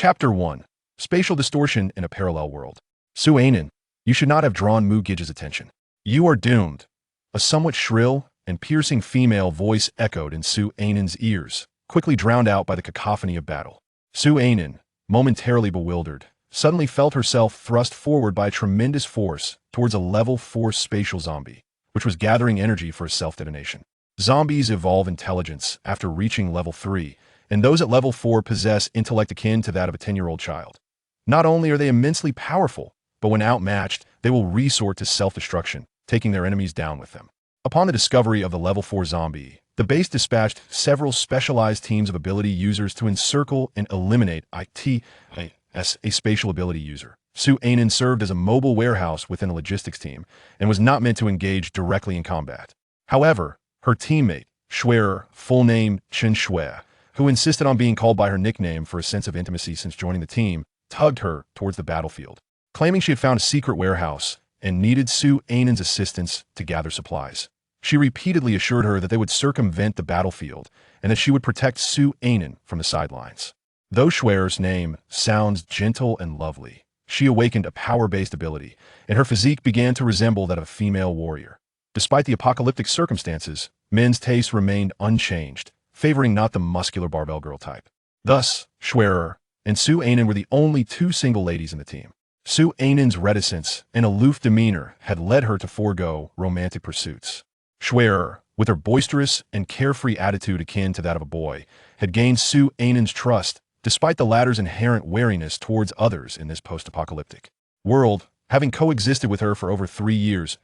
Chapter 1. Spatial Distortion in a Parallel World. Su-anen, you should not have drawn Mu-Gij's attention. You are doomed. A somewhat shrill and piercing female voice echoed in Su-anen's ears, quickly drowned out by the cacophony of battle. Su-anen, momentarily bewildered, suddenly felt herself thrust forward by a tremendous force towards a level 4 spatial zombie, which was gathering energy for a self-detonation. Zombies evolve intelligence after reaching level 3, and those at level 4 possess intellect akin to that of a 10-year-old child. Not only are they immensely powerful, but when outmatched, they will resort to self-destruction, taking their enemies down with them. Upon the discovery of the level 4 zombie, the base dispatched several specialized teams of ability users to encircle and eliminate a spatial ability user. Su-anen served as a mobile warehouse within a logistics team and was not meant to engage directly in combat. However, her teammate, Schwerer, full name Chen Shui, who insisted on being called by her nickname for a sense of intimacy since joining the team, tugged her towards the battlefield, claiming she had found a secret warehouse and needed Su-anen's assistance to gather supplies. She repeatedly assured her that they would circumvent the battlefield and that she would protect Su-anen from the sidelines. Though Schwerer's name sounds gentle and lovely, she awakened a power-based ability, and her physique began to resemble that of a female warrior. Despite the apocalyptic circumstances, men's taste remained unchanged, favoring not the muscular barbell girl type. Thus, Schwerer and Su-anen were the only two single ladies in the team. Su-anen's reticence and aloof demeanor had led her to forego romantic pursuits. Schwerer, with her boisterous and carefree attitude akin to that of a boy, had gained Su-anen's trust despite the latter's inherent wariness towards others in this post-apocalyptic world. Having coexisted with her for over 3 years,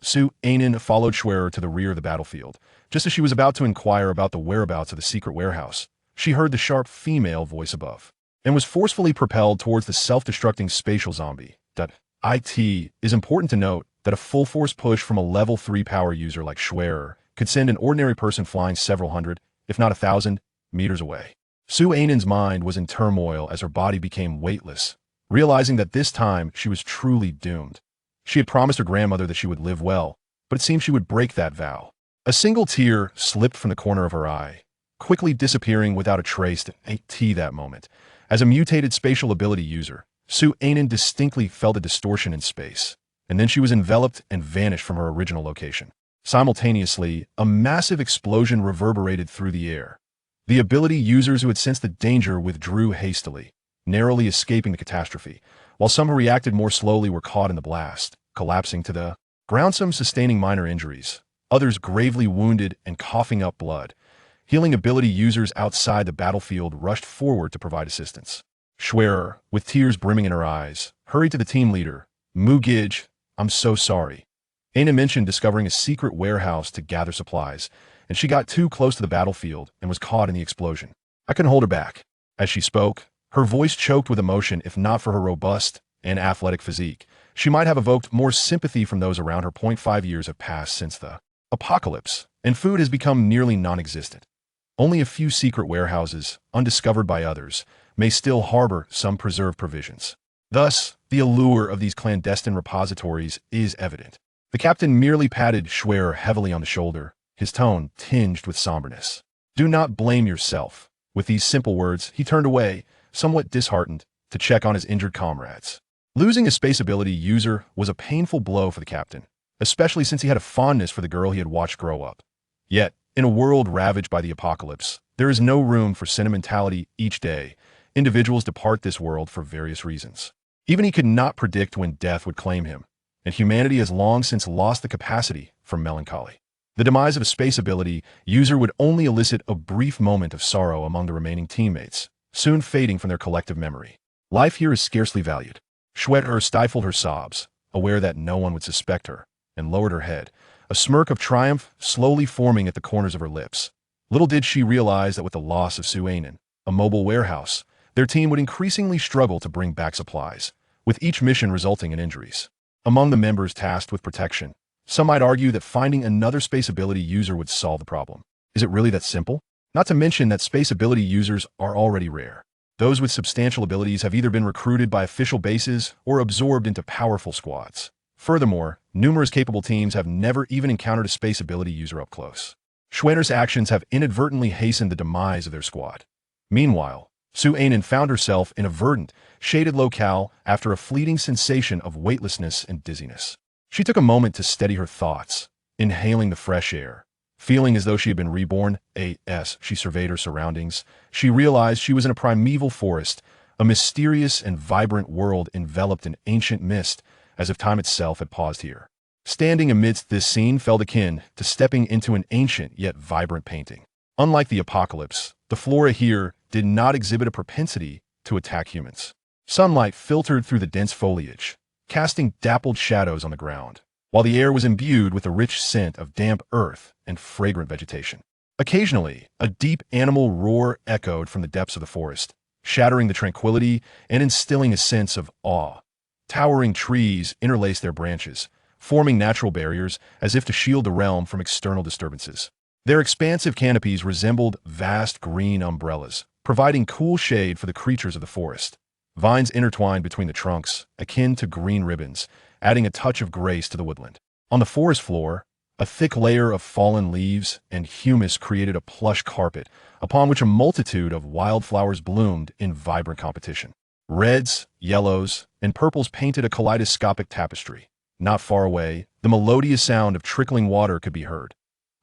Su-anen followed Schwerer to the rear of the battlefield. Just as she was about to inquire about the whereabouts of the secret warehouse, she heard the sharp female voice above, and was forcefully propelled towards the self-destructing spatial zombie. It is important to note that a full-force push from a level 3 power user like Schwerer could send an ordinary person flying several hundred, if not 1,000, meters away. Su-anen's mind was in turmoil as her body became weightless, realizing that this time she was truly doomed. She had promised her grandmother that she would live well, but it seemed she would break that vow. A single tear slipped from the corner of her eye, quickly disappearing without a trace that moment. As a mutated spatial ability user, Su-anen distinctly felt a distortion in space, and then she was enveloped and vanished from her original location. Simultaneously, a massive explosion reverberated through the air. The ability users who had sensed the danger withdrew hastily, narrowly escaping the catastrophe, while some who reacted more slowly were caught in the blast, collapsing to the ground, some sustaining minor injuries, others gravely wounded and coughing up blood. Healing ability users outside the battlefield rushed forward to provide assistance. Schwerer, with tears brimming in her eyes, hurried to the team leader. Mu-Gij, I'm so sorry. Aina mentioned discovering a secret warehouse to gather supplies, and she got too close to the battlefield and was caught in the explosion. I couldn't hold her back. As she spoke, her voice choked with emotion. If not for her robust and athletic physique, she might have evoked more sympathy from those around her. 5 years have passed since the apocalypse, and food has become nearly non-existent. Only a few secret warehouses, undiscovered by others, may still harbor some preserved provisions. Thus, the allure of these clandestine repositories is evident. The captain merely patted Schwerer heavily on the shoulder, his tone tinged with somberness. Do not blame yourself. With these simple words, he turned away, somewhat disheartened, to check on his injured comrades. Losing a space ability user was a painful blow for the captain, especially since he had a fondness for the girl he had watched grow up. Yet, in a world ravaged by the apocalypse, there is no room for sentimentality. Each day, individuals depart this world for various reasons. Even he could not predict when death would claim him, and humanity has long since lost the capacity for melancholy. The demise of a space ability user would only elicit a brief moment of sorrow among the remaining teammates, soon fading from their collective memory. Life here is scarcely valued. Schwerer stifled her sobs, aware that no one would suspect her, and lowered her head, a smirk of triumph slowly forming at the corners of her lips. Little did she realize that with the loss of Su-anen, a mobile warehouse, their team would increasingly struggle to bring back supplies, with each mission resulting in injuries. Among the members tasked with protection, some might argue that finding another space ability user would solve the problem. Is it really that simple? Not to mention that space ability users are already rare. Those with substantial abilities have either been recruited by official bases or absorbed into powerful squads. Furthermore, numerous capable teams have never even encountered a space ability user up close. Schwerer's actions have inadvertently hastened the demise of their squad. Meanwhile, Su Ainen found herself in a verdant, shaded locale after a fleeting sensation of weightlessness and dizziness. She took a moment to steady her thoughts, inhaling the fresh air. Feeling as though she had been reborn, she surveyed her surroundings. She realized she was in a primeval forest, a mysterious and vibrant world enveloped in ancient mist, as if time itself had paused here. Standing amidst this scene felt akin to stepping into an ancient yet vibrant painting. Unlike the apocalypse, the flora here did not exhibit a propensity to attack humans. Sunlight filtered through the dense foliage, casting dappled shadows on the ground, while the air was imbued with a rich scent of damp earth and fragrant vegetation. Occasionally, a deep animal roar echoed from the depths of the forest, shattering the tranquility and instilling a sense of awe. Towering trees interlaced their branches, forming natural barriers as if to shield the realm from external disturbances. Their expansive canopies resembled vast green umbrellas, providing cool shade for the creatures of the forest. Vines intertwined between the trunks, akin to green ribbons, adding a touch of grace to the woodland. On the forest floor, a thick layer of fallen leaves and humus created a plush carpet, upon which a multitude of wildflowers bloomed in vibrant competition. Reds, yellows, and purples painted a kaleidoscopic tapestry. Not far away, the melodious sound of trickling water could be heard.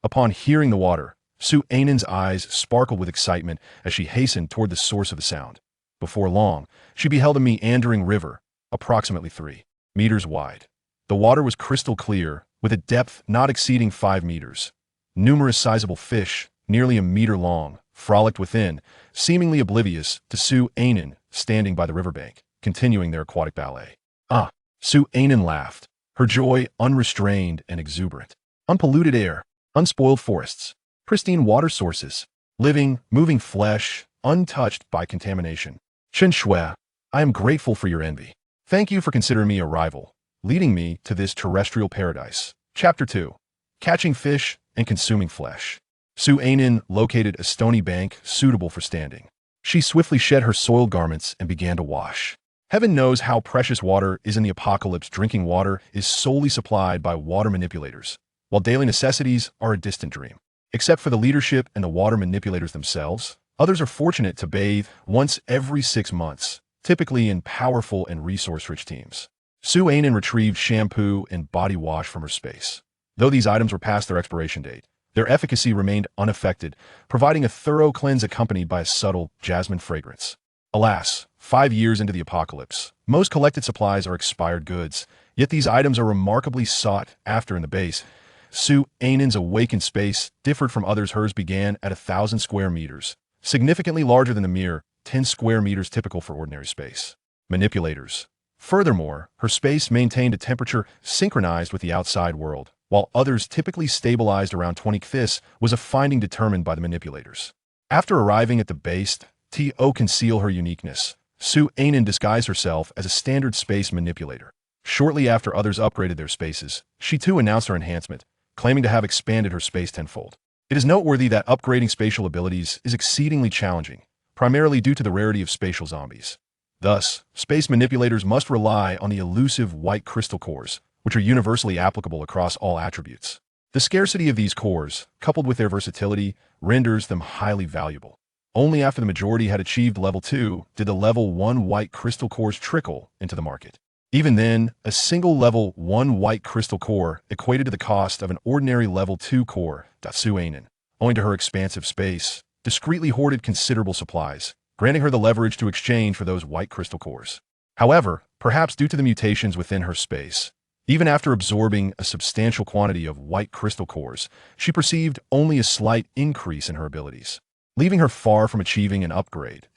Upon hearing the water, Su Ainen's eyes sparkled with excitement as she hastened toward the source of the sound. Before long, she beheld a meandering river, approximately 3 meters wide. The water was crystal clear, with a depth not exceeding 5 meters. Numerous sizable fish, nearly a meter long, frolicked within, seemingly oblivious to Su Ainen standing by the riverbank, continuing their aquatic ballet. Ah! Su Ainen laughed, her joy unrestrained and exuberant. Unpolluted air, unspoiled forests, pristine water sources, living, moving flesh, untouched by contamination. Chen Shui, I am grateful for your envy. Thank you for considering me a rival, leading me to this terrestrial paradise. Chapter 2. Catching fish and consuming flesh. Su Ainen located a stony bank suitable for standing. She swiftly shed her soiled garments and began to wash. Heaven knows how precious water is in the apocalypse. Drinking water is solely supplied by water manipulators, while daily necessities are a distant dream. Except for the leadership and the water manipulators themselves, others are fortunate to bathe once every 6 months, typically in powerful and resource-rich teams. Su Ainen retrieved shampoo and body wash from her space. Though these items were past their expiration date, their efficacy remained unaffected, providing a thorough cleanse accompanied by a subtle jasmine fragrance. Alas, 5 years into the apocalypse, most collected supplies are expired goods, yet these items are remarkably sought after in the base. Su Ainen's awakened space differed from others. Hers began at 1,000 square meters, significantly larger than the mere 10 square meters typical for ordinary space. Manipulators. Furthermore, her space maintained a temperature synchronized with the outside world, while others typically stabilized around 20. This was a finding determined by the manipulators. After arriving at the base to conceal her uniqueness, Su Ainen disguised herself as a standard space manipulator. Shortly after others upgraded their spaces, she too announced her enhancement, claiming to have expanded her space tenfold. It is noteworthy that upgrading spatial abilities is exceedingly challenging, primarily due to the rarity of spatial zombies. Thus, space manipulators must rely on the elusive white crystal cores, which are universally applicable across all attributes. The scarcity of these cores, coupled with their versatility, renders them highly valuable. Only after the majority had achieved level 2 did the level 1 white crystal cores trickle into the market. Even then, a single level 1 white crystal core equated to the cost of an ordinary level 2 core. Su Ainen, owing to her expansive space, discreetly hoarded considerable supplies, granting her the leverage to exchange for those white crystal cores. However, perhaps due to the mutations within her space, even after absorbing a substantial quantity of white crystal cores, she perceived only a slight increase in her abilities, leaving her far from achieving an upgrade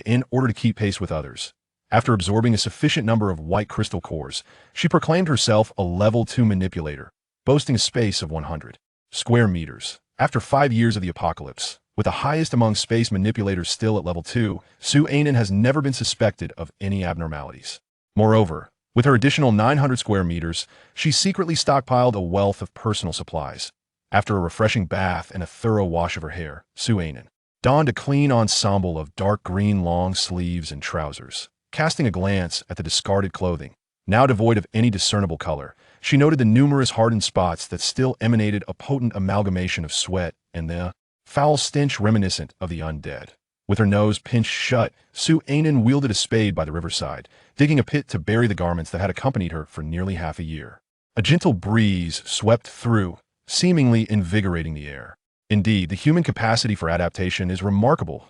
in order to keep pace with others. After absorbing a sufficient number of white crystal cores, she proclaimed herself a level 2 manipulator, boasting a space of 100 square meters. After 5 years of the apocalypse, with the highest among space manipulators still at level 2, Su Ainen has never been suspected of any abnormalities. Moreover, with her additional 900 square meters, she secretly stockpiled a wealth of personal supplies. After a refreshing bath and a thorough wash of her hair, Su Ainen donned a clean ensemble of dark green long sleeves and trousers. Casting a glance at the discarded clothing, now devoid of any discernible color, she noted the numerous hardened spots that still emanated a potent amalgamation of sweat and the foul stench reminiscent of the undead. With her nose pinched shut, Su Ainen wielded a spade by the riverside, digging a pit to bury the garments that had accompanied her for nearly half a year. A gentle breeze swept through, seemingly invigorating the air. Indeed, the human capacity for adaptation is remarkable.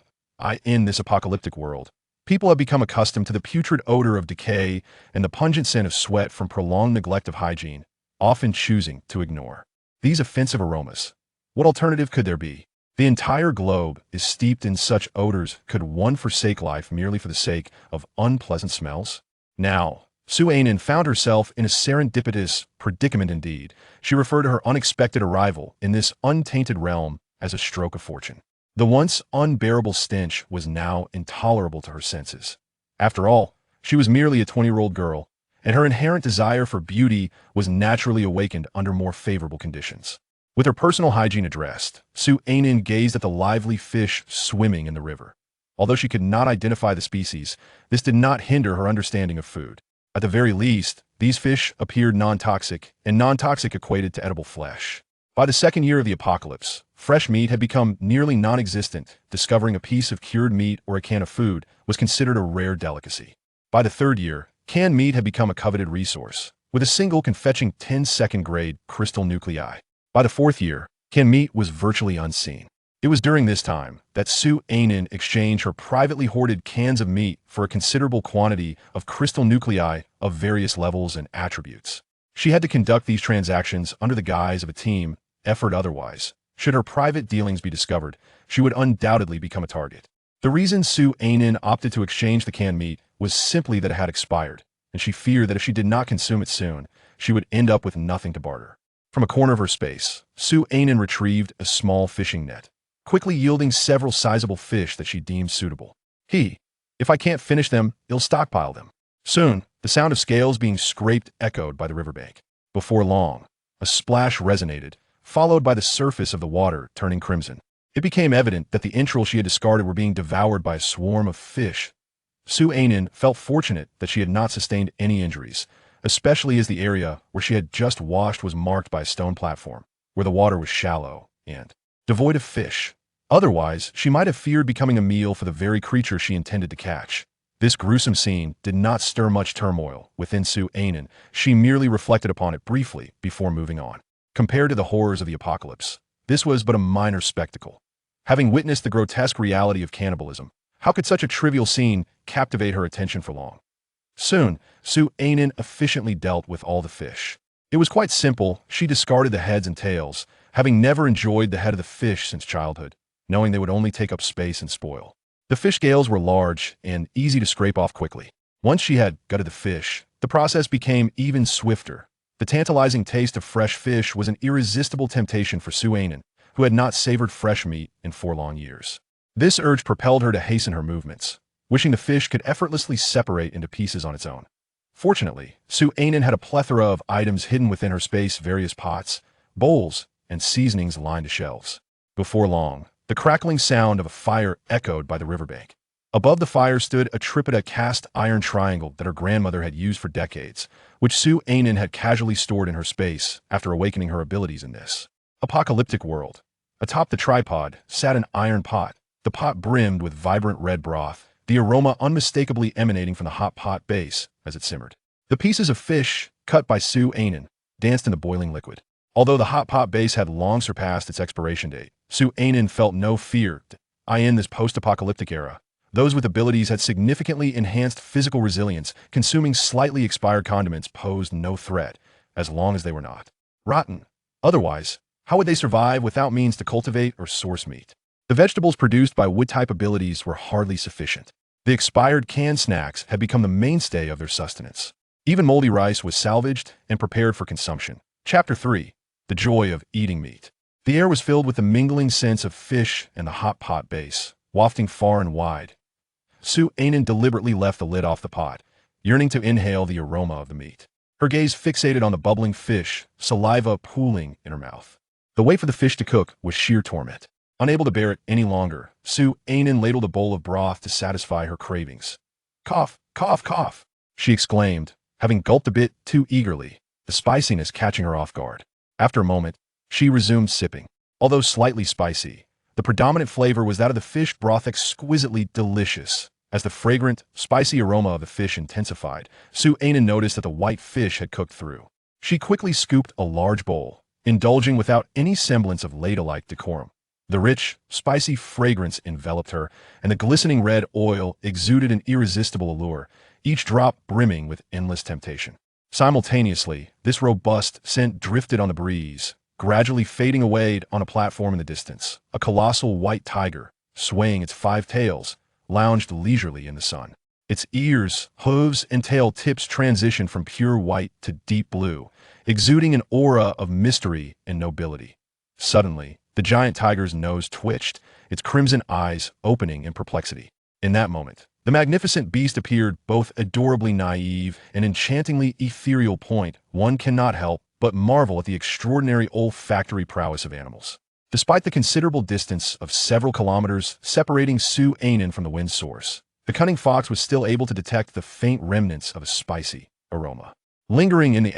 In this apocalyptic world, people have become accustomed to the putrid odor of decay and the pungent scent of sweat from prolonged neglect of hygiene, often choosing to ignore these offensive aromas. What alternative could there be? The entire globe is steeped in such odors. Could one forsake life merely for the sake of unpleasant smells? Now, Su Ainen found herself in a serendipitous predicament indeed. She referred to her unexpected arrival in this untainted realm as a stroke of fortune. The once unbearable stench was now intolerable to her senses. After all, she was merely a 20-year-old girl, and her inherent desire for beauty was naturally awakened under more favorable conditions. With her personal hygiene addressed, Su Ainen gazed at the lively fish swimming in the river. Although she could not identify the species, this did not hinder her understanding of food. At the very least, these fish appeared non-toxic, and non-toxic equated to edible flesh. By the second year of the apocalypse, fresh meat had become nearly non-existent. Discovering a piece of cured meat or a can of food was considered a rare delicacy. By the third year, canned meat had become a coveted resource, with a single can fetching 10 second-grade crystal nuclei. By the fourth year, canned meat was virtually unseen. It was during this time that Su Ainen exchanged her privately hoarded cans of meat for a considerable quantity of crystal nuclei of various levels and attributes. She had to conduct these transactions under the guise of a team effort. Otherwise, should her private dealings be discovered, she would undoubtedly become a target. The reason Su Ainen opted to exchange the canned meat was simply that it had expired, and she feared that if she did not consume it soon, she would end up with nothing to barter. From a corner of her space, Su Ainen retrieved a small fishing net, quickly yielding several sizable fish that she deemed suitable. If I can't finish them, I'll stockpile them. Soon, the sound of scales being scraped echoed by the riverbank. Before long, a splash resonated, followed by the surface of the water turning crimson. It became evident that the entrails she had discarded were being devoured by a swarm of fish. Su Ainen felt fortunate that she had not sustained any injuries, especially as the area where she had just washed was marked by a stone platform, where the water was shallow and devoid of fish. Otherwise, she might have feared becoming a meal for the very creature she intended to catch. This gruesome scene did not stir much turmoil within Su Ainen. She merely reflected upon it briefly before moving on. Compared to the horrors of the apocalypse, this was but a minor spectacle. Having witnessed the grotesque reality of cannibalism, how could such a trivial scene captivate her attention for long? Soon, Su Ainen efficiently dealt with all the fish. It was quite simple. She discarded the heads and tails, having never enjoyed the head of the fish since childhood, knowing they would only take up space and spoil. The fish scales were large and easy to scrape off quickly. Once she had gutted the fish, the process became even swifter. The tantalizing taste of fresh fish was an irresistible temptation for Su Ainen, who had not savored fresh meat in 4 long years. This urge propelled her to hasten her movements, wishing the fish could effortlessly separate into pieces on its own. Fortunately, Su Ainen had a plethora of items hidden within her space. Various pots, bowls, and seasonings lined the shelves. Before long, the crackling sound of a fire echoed by the riverbank. Above the fire stood a tripod, cast iron triangle that her grandmother had used for decades, which Su Ainen had casually stored in her space after awakening her abilities in this apocalyptic world. Atop the tripod sat an iron pot. The pot brimmed with vibrant red broth, the aroma unmistakably emanating from the hot pot base as it simmered. The pieces of fish, cut by Su Ainen, danced in the boiling liquid. Although the hot pot base had long surpassed its expiration date, Su Ainen felt no fear. In this post-apocalyptic era, those with abilities had significantly enhanced physical resilience. Consuming slightly expired condiments posed no threat, as long as they were not rotten. Otherwise, how would they survive without means to cultivate or source meat? The vegetables produced by wood-type abilities were hardly sufficient. The expired canned snacks had become the mainstay of their sustenance. Even moldy rice was salvaged and prepared for consumption. Chapter 3. The Joy of Eating Meat. The air was filled with the mingling scents of fish and the hot pot base, wafting far and wide. Su Ainen deliberately left the lid off the pot, yearning to inhale the aroma of the meat. Her gaze fixated on the bubbling fish, saliva pooling in her mouth. The wait for the fish to cook was sheer torment. Unable to bear it any longer, Su Ainen ladled a bowl of broth to satisfy her cravings. "Cough, cough, cough," she exclaimed, having gulped a bit too eagerly, the spiciness catching her off guard. After a moment, she resumed sipping. Although slightly spicy, The predominant flavor was that of the fish broth, exquisitely delicious. As the fragrant, spicy aroma of the fish intensified, Su-Anen noticed that the white fish had cooked through. She quickly scooped a large bowl, indulging without any semblance of ladylike decorum. The rich, spicy fragrance enveloped her, and the glistening red oil exuded an irresistible allure, each drop brimming with endless temptation. Simultaneously, this robust scent drifted on the breeze, gradually fading away on a platform in the distance. A colossal white tiger, swaying its 5 tails, lounged leisurely in the sun. Its ears, hooves, and tail tips transitioned from pure white to deep blue, exuding an aura of mystery and nobility. Suddenly, the giant tiger's nose twitched, its crimson eyes opening in perplexity. In that moment, the magnificent beast appeared both adorably naive and enchantingly ethereal. One cannot help but marvel at the extraordinary olfactory prowess of animals. Despite the considerable distance of several kilometers separating Su-Anen from the wind source, the cunning fox was still able to detect the faint remnants of a spicy aroma. Lingering in the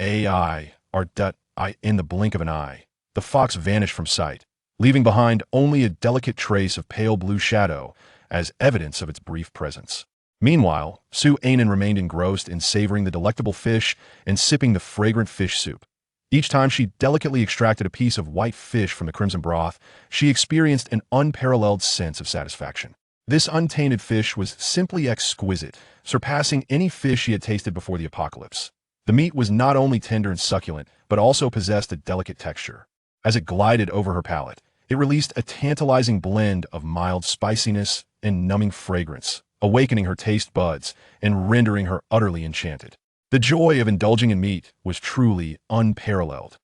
in the blink of an eye, the fox vanished from sight, leaving behind only a delicate trace of pale blue shadow as evidence of its brief presence. Meanwhile, Su-Anen remained engrossed in savoring the delectable fish and sipping the fragrant fish soup. Each time she delicately extracted a piece of white fish from the crimson broth, she experienced an unparalleled sense of satisfaction. This untainted fish was simply exquisite, surpassing any fish she had tasted before the apocalypse. The meat was not only tender and succulent, but also possessed a delicate texture. As it glided over her palate, it released a tantalizing blend of mild spiciness and numbing fragrance, awakening her taste buds and rendering her utterly enchanted. The joy of indulging in meat was truly unparalleled.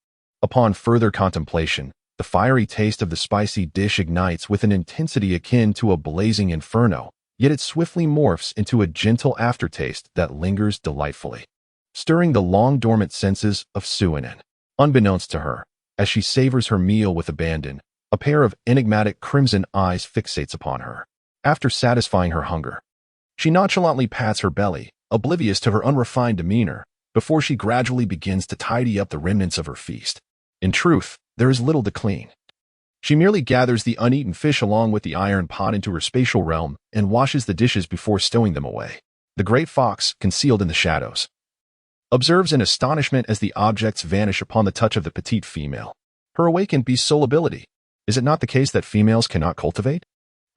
Upon further contemplation, the fiery taste of the spicy dish ignites with an intensity akin to a blazing inferno, yet it swiftly morphs into a gentle aftertaste that lingers delightfully, stirring the long-dormant senses of Su-Anen. Unbeknownst to her, as she savors her meal with abandon, a pair of enigmatic crimson eyes fixates upon her. After satisfying her hunger, she nonchalantly pats her belly, oblivious to her unrefined demeanor, before she gradually begins to tidy up the remnants of her feast. In truth, there is little to clean. She merely gathers the uneaten fish along with the iron pot into her spatial realm and washes the dishes before stowing them away. The great fox, concealed in the shadows, observes in astonishment as the objects vanish upon the touch of the petite female. Her awakened beast soul ability. Is it not the case that females cannot cultivate?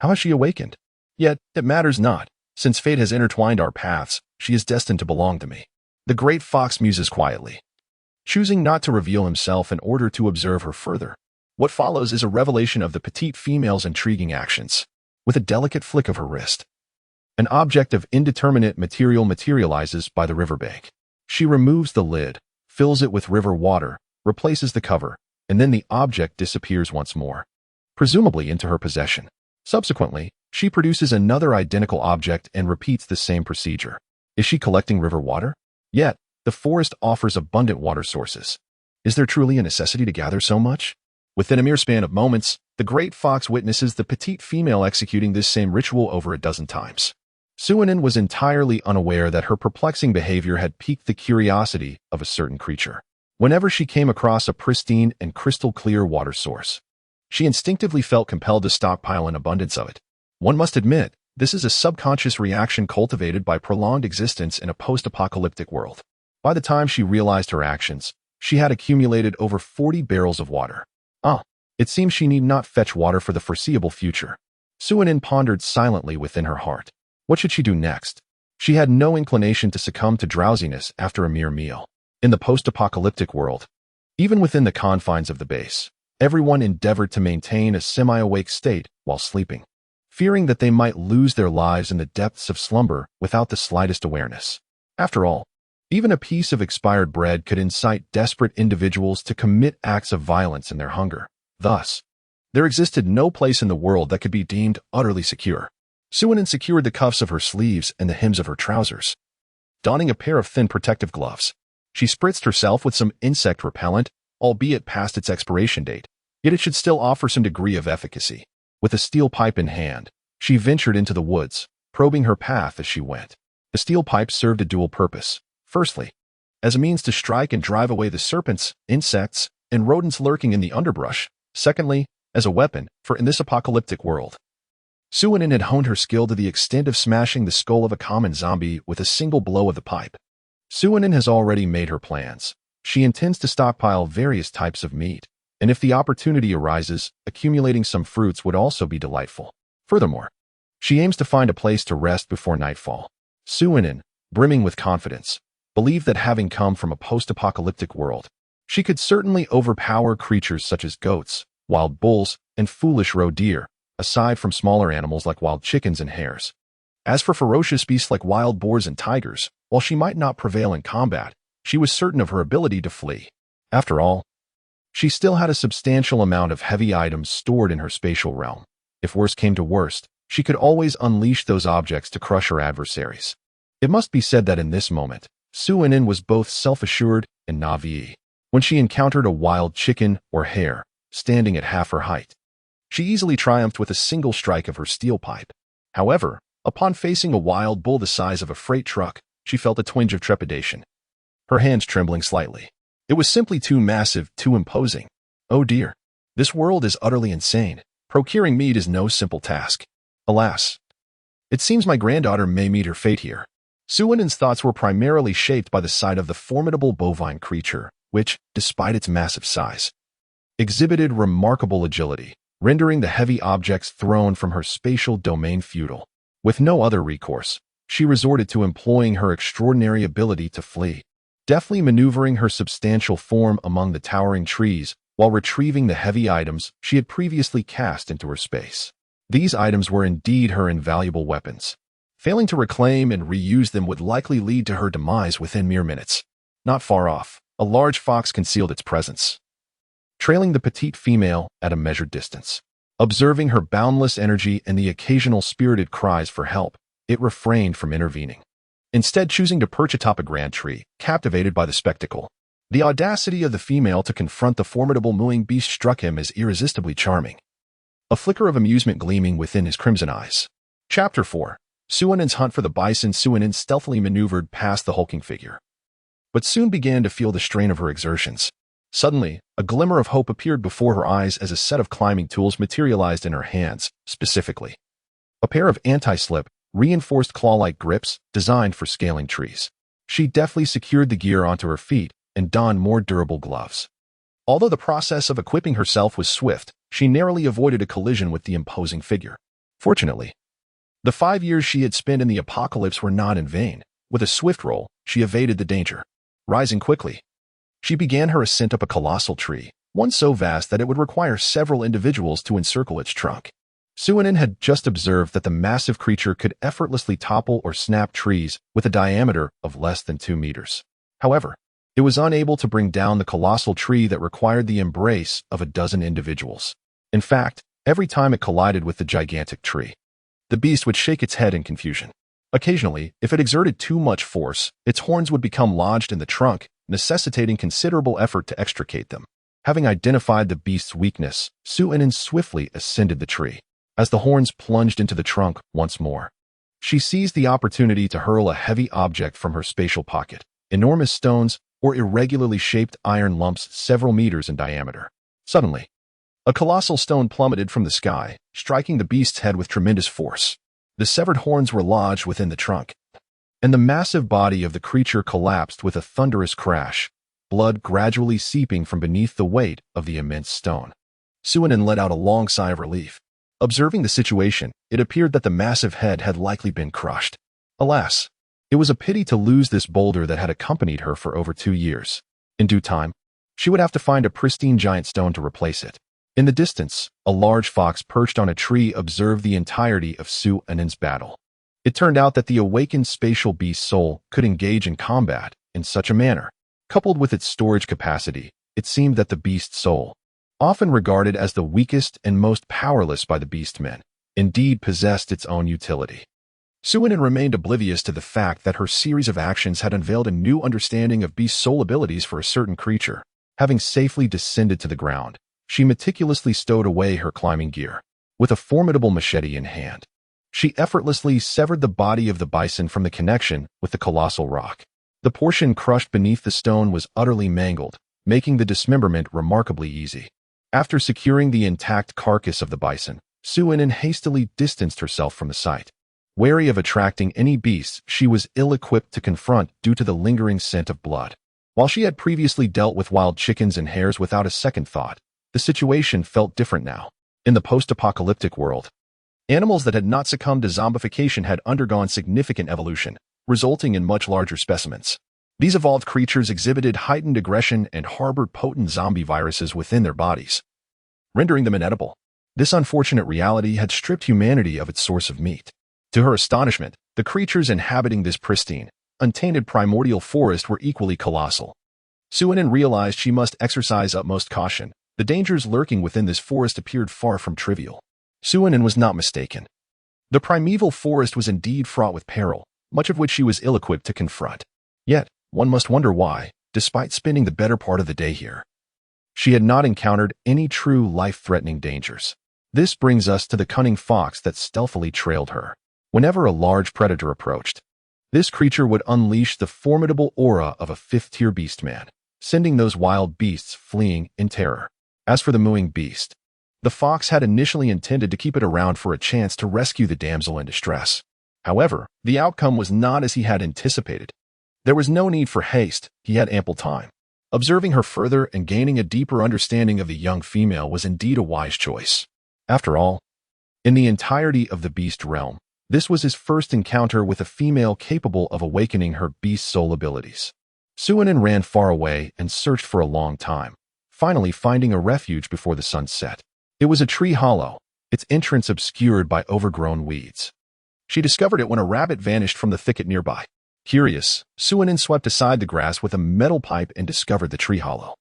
How has she awakened? Yet, it matters not. Since fate has intertwined our paths, she is destined to belong to me. The great fox muses quietly, choosing not to reveal himself in order to observe her further. What follows is a revelation of the petite female's intriguing actions. With a delicate flick of her wrist, an object of indeterminate material materializes by the riverbank. She removes the lid, fills it with river water, replaces the cover, and then the object disappears once more, presumably into her possession. Subsequently, she produces another identical object and repeats the same procedure. Is she collecting river water? Yet, the forest offers abundant water sources. Is there truly a necessity to gather so much? Within a mere span of moments, the great fox witnesses the petite female executing this same ritual over a dozen times. Su-Anen was entirely unaware that her perplexing behavior had piqued the curiosity of a certain creature. Whenever she came across a pristine and crystal-clear water source, she instinctively felt compelled to stockpile an abundance of it. One must admit, this is a subconscious reaction cultivated by prolonged existence in a post-apocalyptic world. By the time she realized her actions, she had accumulated over 40 barrels of water. It seems she need not fetch water for the foreseeable future. Su-Anen pondered silently within her heart. What should she do next? She had no inclination to succumb to drowsiness after a mere meal. In the post-apocalyptic world, even within the confines of the base, everyone endeavored to maintain a semi-awake state while sleeping, fearing that they might lose their lives in the depths of slumber without the slightest awareness. After all, even a piece of expired bread could incite desperate individuals to commit acts of violence in their hunger. Thus, there existed no place in the world that could be deemed utterly secure. Su-Anen secured the cuffs of her sleeves and the hems of her trousers. Donning a pair of thin protective gloves, she spritzed herself with some insect repellent, albeit past its expiration date, yet it should still offer some degree of efficacy. With a steel pipe in hand, she ventured into the woods, probing her path as she went. The steel pipe served a dual purpose. Firstly, as a means to strike and drive away the serpents, insects, and rodents lurking in the underbrush. Secondly, as a weapon, for in this apocalyptic world. Suinin had honed her skill to the extent of smashing the skull of a common zombie with a single blow of the pipe. Suinin has already made her plans. She intends to stockpile various types of meat, and if the opportunity arises, accumulating some fruits would also be delightful. Furthermore, she aims to find a place to rest before nightfall. Suinin, brimming with confidence, believed that having come from a post-apocalyptic world, she could certainly overpower creatures such as goats, wild bulls, and foolish roe deer, aside from smaller animals like wild chickens and hares. As for ferocious beasts like wild boars and tigers, while she might not prevail in combat, she was certain of her ability to flee. After all, she still had a substantial amount of heavy items stored in her spatial realm. If worst came to worst, she could always unleash those objects to crush her adversaries. It must be said that in this moment, Suinin was both self-assured and naive. When she encountered a wild chicken or hare, standing at half her height, she easily triumphed with a single strike of her steel pipe. However, upon facing a wild bull the size of a freight truck, she felt a twinge of trepidation, her hands trembling slightly. It was simply too massive, too imposing. Oh dear, this world is utterly insane. Procuring meat is no simple task. Alas, it seems my granddaughter may meet her fate here. Suinin's thoughts were primarily shaped by the sight of the formidable bovine creature, which, despite its massive size, exhibited remarkable agility, rendering the heavy objects thrown from her spatial domain futile. With no other recourse, she resorted to employing her extraordinary ability to flee, deftly maneuvering her substantial form among the towering trees while retrieving the heavy items she had previously cast into her space. These items were indeed her invaluable weapons. Failing to reclaim and reuse them would likely lead to her demise within mere minutes. Not far off, a large fox concealed its presence, trailing the petite female at a measured distance. Observing her boundless energy and the occasional spirited cries for help, it refrained from intervening, instead choosing to perch atop a grand tree, captivated by the spectacle. The audacity of the female to confront the formidable mooing beast struck him as irresistibly charming, a flicker of amusement gleaming within his crimson eyes. Chapter 4. Suinin's hunt for the bison. Suinin stealthily maneuvered past the hulking figure, but soon began to feel the strain of her exertions. Suddenly, a glimmer of hope appeared before her eyes as a set of climbing tools materialized in her hands, specifically a pair of anti-slip, reinforced claw-like grips designed for scaling trees. She deftly secured the gear onto her feet and donned more durable gloves. Although the process of equipping herself was swift, she narrowly avoided a collision with the imposing figure. Fortunately, the 5 years she had spent in the apocalypse were not in vain. With a swift roll, she evaded the danger. Rising quickly, she began her ascent up a colossal tree, one so vast that it would require several individuals to encircle its trunk. Suinin had just observed that the massive creature could effortlessly topple or snap trees with a diameter of less than 2 meters. However, it was unable to bring down the colossal tree that required the embrace of a dozen individuals. In fact, every time it collided with the gigantic tree, the beast would shake its head in confusion. Occasionally, if it exerted too much force, its horns would become lodged in the trunk, necessitating considerable effort to extricate them. Having identified the beast's weakness, Suinin swiftly ascended the tree. As the horns plunged into the trunk once more, she seized the opportunity to hurl a heavy object from her spatial pocket, enormous stones or irregularly shaped iron lumps several meters in diameter. Suddenly, a colossal stone plummeted from the sky, striking the beast's head with tremendous force. The severed horns were lodged within the trunk, and the massive body of the creature collapsed with a thunderous crash, blood gradually seeping from beneath the weight of the immense stone. Suinin let out a long sigh of relief. Observing the situation, it appeared that the massive head had likely been crushed. Alas, it was a pity to lose this boulder that had accompanied her for over 2 years. In due time, she would have to find a pristine giant stone to replace it. In the distance, a large fox perched on a tree observed the entirety of Suinin's battle. It turned out that the awakened spatial beast soul could engage in combat in such a manner. Coupled with its storage capacity, it seemed that the beast soul, often regarded as the weakest and most powerless by the beastmen, indeed possessed its own utility. Suinin remained oblivious to the fact that her series of actions had unveiled a new understanding of beast soul abilities for a certain creature. Having safely descended to the ground, she meticulously stowed away her climbing gear. With a formidable machete in hand, she effortlessly severed the body of the bison from the connection with the colossal rock. The portion crushed beneath the stone was utterly mangled, making the dismemberment remarkably easy. After securing the intact carcass of the bison, Suinin hastily distanced herself from the site. Wary of attracting any beasts she was ill-equipped to confront due to the lingering scent of blood. While she had previously dealt with wild chickens and hares without a second thought, the situation felt different now. In the post-apocalyptic world, animals that had not succumbed to zombification had undergone significant evolution, resulting in much larger specimens. These evolved creatures exhibited heightened aggression and harbored potent zombie viruses within their bodies, rendering them inedible. This unfortunate reality had stripped humanity of its source of meat. To her astonishment, the creatures inhabiting this pristine, untainted primordial forest were equally colossal. Suinin realized she must exercise utmost caution. The dangers lurking within this forest appeared far from trivial. Suinin was not mistaken. The primeval forest was indeed fraught with peril, much of which she was ill-equipped to confront. Yet, one must wonder why, despite spending the better part of the day here, she had not encountered any true life-threatening dangers. This brings us to the cunning fox that stealthily trailed her. Whenever a large predator approached, this creature would unleash the formidable aura of a fifth-tier beastman, sending those wild beasts fleeing in terror. As for the mooing beast, the fox had initially intended to keep it around for a chance to rescue the damsel in distress. However, the outcome was not as he had anticipated. There was no need for haste, he had ample time. Observing her further and gaining a deeper understanding of the young female was indeed a wise choice. After all, in the entirety of the beast realm, this was his first encounter with a female capable of awakening her beast soul abilities. Suinin ran far away and searched for a long time, finally finding a refuge before the sun set. It was a tree hollow, its entrance obscured by overgrown weeds. She discovered it when a rabbit vanished from the thicket nearby. Curious, Suinin swept aside the grass with a metal pipe and discovered the tree hollow.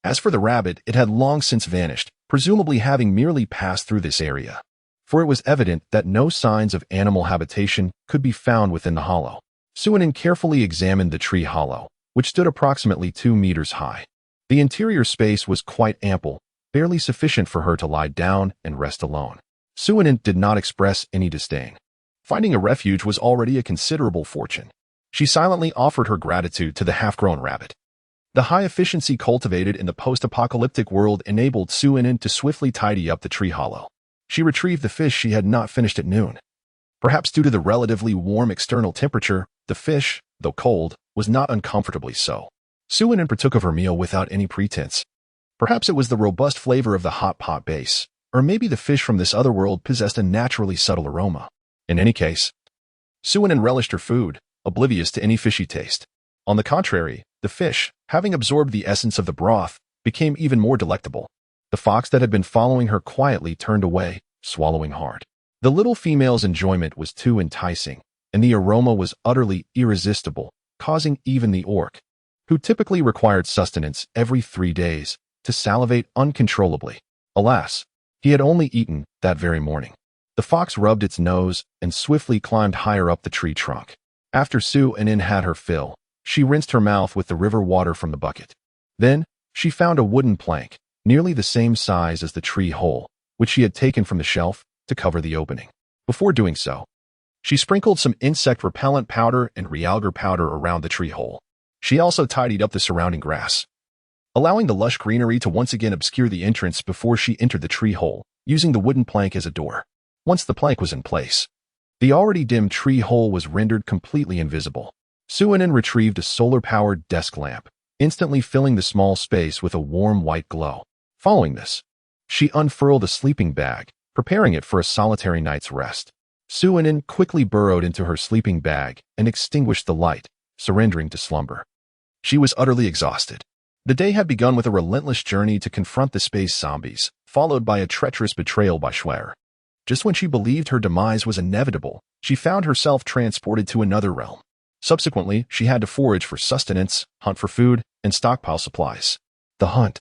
As for the rabbit, it had long since vanished, presumably having merely passed through this area, for it was evident that no signs of animal habitation could be found within the hollow. Suinin carefully examined the tree hollow, which stood approximately 2 meters high. The interior space was quite ample, barely sufficient for her to lie down and rest alone. Suinin did not express any disdain. Finding a refuge was already a considerable fortune. She silently offered her gratitude to the half-grown rabbit. The high efficiency cultivated in the post-apocalyptic world enabled Suinin to swiftly tidy up the tree hollow. She retrieved the fish she had not finished at noon. Perhaps due to the relatively warm external temperature, the fish, though cold, was not uncomfortably so. Suinin partook of her meal without any pretense. Perhaps it was the robust flavor of the hot pot base, or maybe the fish from this other world possessed a naturally subtle aroma. In any case, Suinin relished her food, oblivious to any fishy taste. On the contrary, the fish, having absorbed the essence of the broth, became even more delectable. The fox that had been following her quietly turned away, swallowing hard. The little female's enjoyment was too enticing, and the aroma was utterly irresistible, causing even the orc, who typically required sustenance every 3 days, to salivate uncontrollably. Alas, he had only eaten that very morning. The fox rubbed its nose and swiftly climbed higher up the tree trunk. After Suinin had her fill, she rinsed her mouth with the river water from the bucket. Then, she found a wooden plank, nearly the same size as the tree hole, which she had taken from the shelf, to cover the opening. Before doing so, she sprinkled some insect repellent powder and realgar powder around the tree hole. She also tidied up the surrounding grass, allowing the lush greenery to once again obscure the entrance before she entered the tree hole, using the wooden plank as a door. Once the plank was in place, the already dim tree hole was rendered completely invisible. Suinin retrieved a solar-powered desk lamp, instantly filling the small space with a warm white glow. Following this, she unfurled a sleeping bag, preparing it for a solitary night's rest. Suinin quickly burrowed into her sleeping bag and extinguished the light, surrendering to slumber. She was utterly exhausted. The day had begun with a relentless journey to confront the space zombies, followed by a treacherous betrayal by Schwer. Just when she believed her demise was inevitable, she found herself transported to another realm. Subsequently, she had to forage for sustenance, hunt for food, and stockpile supplies. The hunt,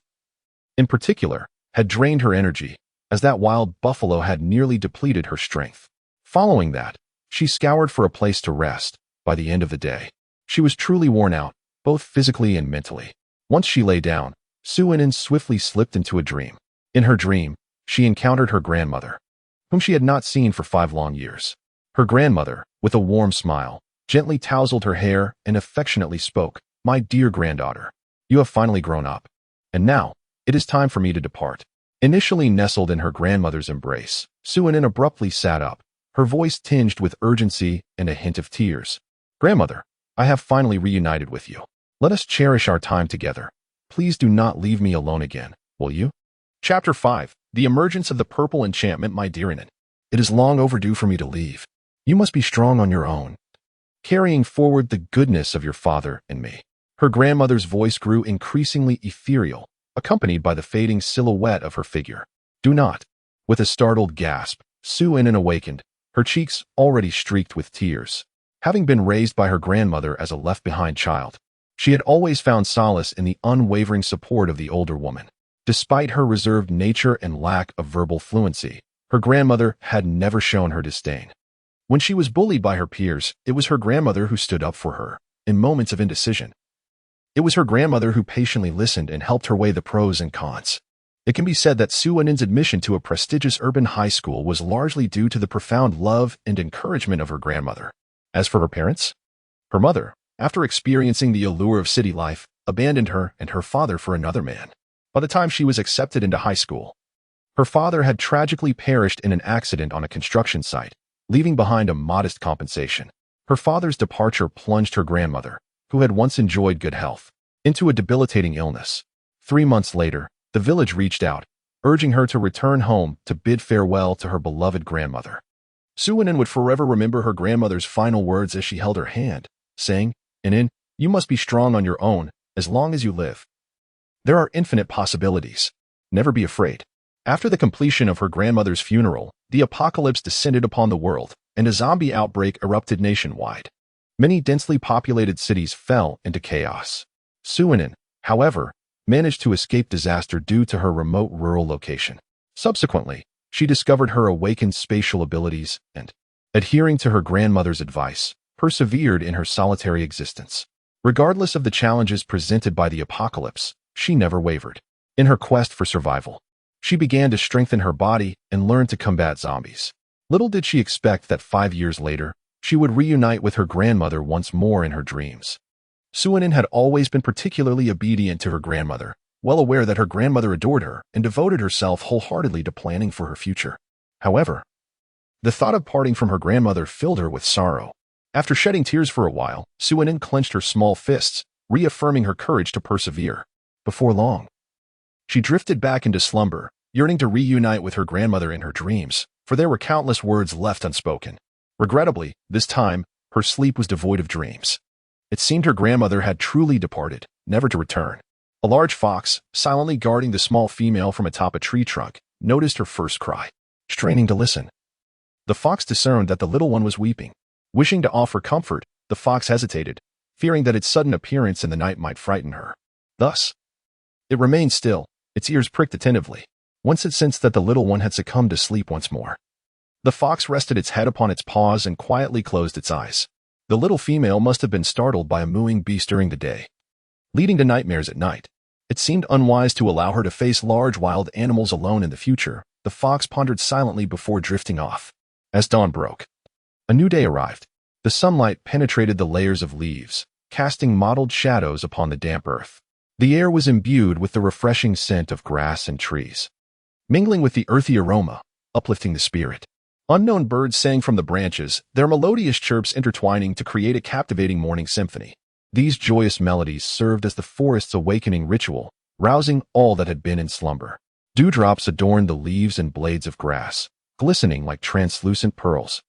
in particular, had drained her energy, as that wild buffalo had nearly depleted her strength. Following that, she scoured for a place to rest. By the end of the day, she was truly worn out, both physically and mentally. Once she lay down, Suinin swiftly slipped into a dream. In her dream, she encountered her grandmother, whom she had not seen for 5 long years. Her grandmother, with a warm smile, gently tousled her hair and affectionately spoke, "My dear granddaughter, you have finally grown up. And now, it is time for me to depart. Initially nestled in her grandmother's embrace, Suinin abruptly sat up, her voice tinged with urgency and a hint of tears. "Grandmother, I have finally reunited with you. Let us cherish our time together. Please do not leave me alone again, will you?" Chapter 5. The Emergence of the Purple Enchantment. My dear Inin, it is long overdue for me to leave. You must be strong on your own, carrying forward the goodness of your father and me. Her grandmother's voice grew increasingly ethereal, accompanied by the fading silhouette of her figure. "Do not." With a startled gasp, Suinin awakened, her cheeks already streaked with tears. Having been raised by her grandmother as a left-behind child, she had always found solace in the unwavering support of the older woman. Despite her reserved nature and lack of verbal fluency, her grandmother had never shown her disdain. When she was bullied by her peers, it was her grandmother who stood up for her in moments of indecision. It was her grandmother who patiently listened and helped her weigh the pros and cons. It can be said that Suinin's admission to a prestigious urban high school was largely due to the profound love and encouragement of her grandmother. As for her parents, her mother, after experiencing the allure of city life, abandoned her and her father for another man. By the time she was accepted into high school, her father had tragically perished in an accident on a construction site, leaving behind a modest compensation. Her father's departure plunged her grandmother, who had once enjoyed good health, into a debilitating illness. 3 months later, the village reached out, urging her to return home to bid farewell to her beloved grandmother. Suinin would forever remember her grandmother's final words as she held her hand, saying, "Inin, you must be strong on your own as long as you live. There are infinite possibilities. Never be afraid." After the completion of her grandmother's funeral, the apocalypse descended upon the world, and a zombie outbreak erupted nationwide. Many densely populated cities fell into chaos. Suinin, however, managed to escape disaster due to her remote rural location. Subsequently, she discovered her awakened spatial abilities and, adhering to her grandmother's advice, persevered in her solitary existence. Regardless of the challenges presented by the apocalypse, she never wavered. In her quest for survival, she began to strengthen her body and learn to combat zombies. Little did she expect that 5 years later, she would reunite with her grandmother once more in her dreams. Suinin had always been particularly obedient to her grandmother, well aware that her grandmother adored her and devoted herself wholeheartedly to planning for her future. However, the thought of parting from her grandmother filled her with sorrow. After shedding tears for a while, Suinin clenched her small fists, reaffirming her courage to persevere. Before long, she drifted back into slumber, yearning to reunite with her grandmother in her dreams, for there were countless words left unspoken. Regrettably, this time, her sleep was devoid of dreams. It seemed her grandmother had truly departed, never to return. A large fox, silently guarding the small female from atop a tree trunk, noticed her first cry. Straining to listen, the fox discerned that the little one was weeping. Wishing to offer comfort, the fox hesitated, fearing that its sudden appearance in the night might frighten her. Thus, it remained still, its ears pricked attentively. Once it sensed that the little one had succumbed to sleep once more, the fox rested its head upon its paws and quietly closed its eyes. The little female must have been startled by a mooing beast during the day, leading to nightmares at night. It seemed unwise to allow her to face large wild animals alone in the future. The fox pondered silently before drifting off. As dawn broke, a new day arrived. The sunlight penetrated the layers of leaves, casting mottled shadows upon the damp earth. The air was imbued with the refreshing scent of grass and trees, mingling with the earthy aroma, uplifting the spirit. Unknown birds sang from the branches, their melodious chirps intertwining to create a captivating morning symphony. These joyous melodies served as the forest's awakening ritual, rousing all that had been in slumber. Dewdrops adorned the leaves and blades of grass, glistening like translucent pearls,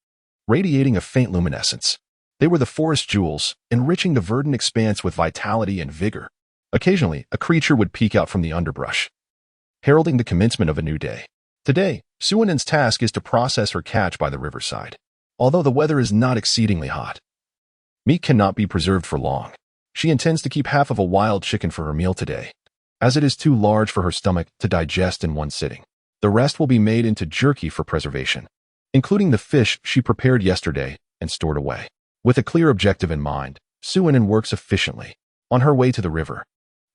radiating a faint luminescence. They were the forest jewels, enriching the verdant expanse with vitality and vigor. Occasionally, a creature would peek out from the underbrush, heralding the commencement of a new day. Today, Suinin's task is to process her catch by the riverside. Although the weather is not exceedingly hot, meat cannot be preserved for long. She intends to keep half of a wild chicken for her meal today, as it is too large for her stomach to digest in one sitting. The rest will be made into jerky for preservation, including the fish she prepared yesterday and stored away. With a clear objective in mind, Suinin works efficiently. On her way to the river,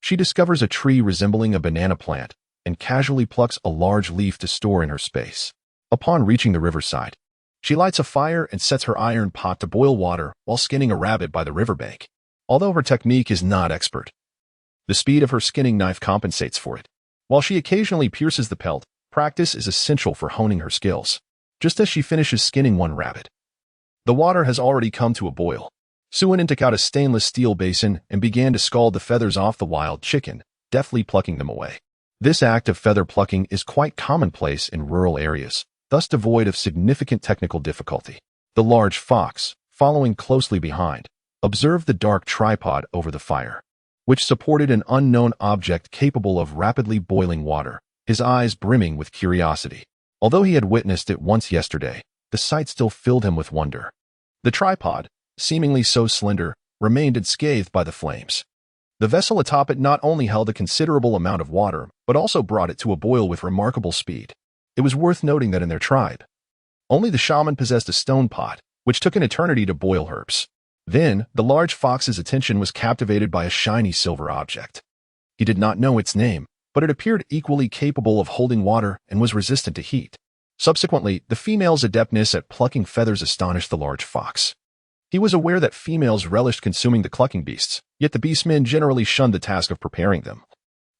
she discovers a tree resembling a banana plant and casually plucks a large leaf to store in her space. Upon reaching the riverside, she lights a fire and sets her iron pot to boil water while skinning a rabbit by the riverbank. Although her technique is not expert, the speed of her skinning knife compensates for it. While she occasionally pierces the pelt, practice is essential for honing her skills. Just as she finishes skinning one rabbit, the water has already come to a boil. Suinin took out a stainless steel basin and began to scald the feathers off the wild chicken, deftly plucking them away. This act of feather plucking is quite commonplace in rural areas, thus devoid of significant technical difficulty. The large fox, following closely behind, observed the dark tripod over the fire, which supported an unknown object capable of rapidly boiling water, his eyes brimming with curiosity. Although he had witnessed it once yesterday, the sight still filled him with wonder. The tripod, seemingly so slender, remained unscathed by the flames. The vessel atop it not only held a considerable amount of water, but also brought it to a boil with remarkable speed. It was worth noting that in their tribe, only the shaman possessed a stone pot, which took an eternity to boil herbs. Then, the large fox's attention was captivated by a shiny silver object. He did not know its name, but it appeared equally capable of holding water and was resistant to heat. Subsequently, the female's adeptness at plucking feathers astonished the large fox. He was aware that females relished consuming the clucking beasts, yet the beastmen generally shunned the task of preparing them,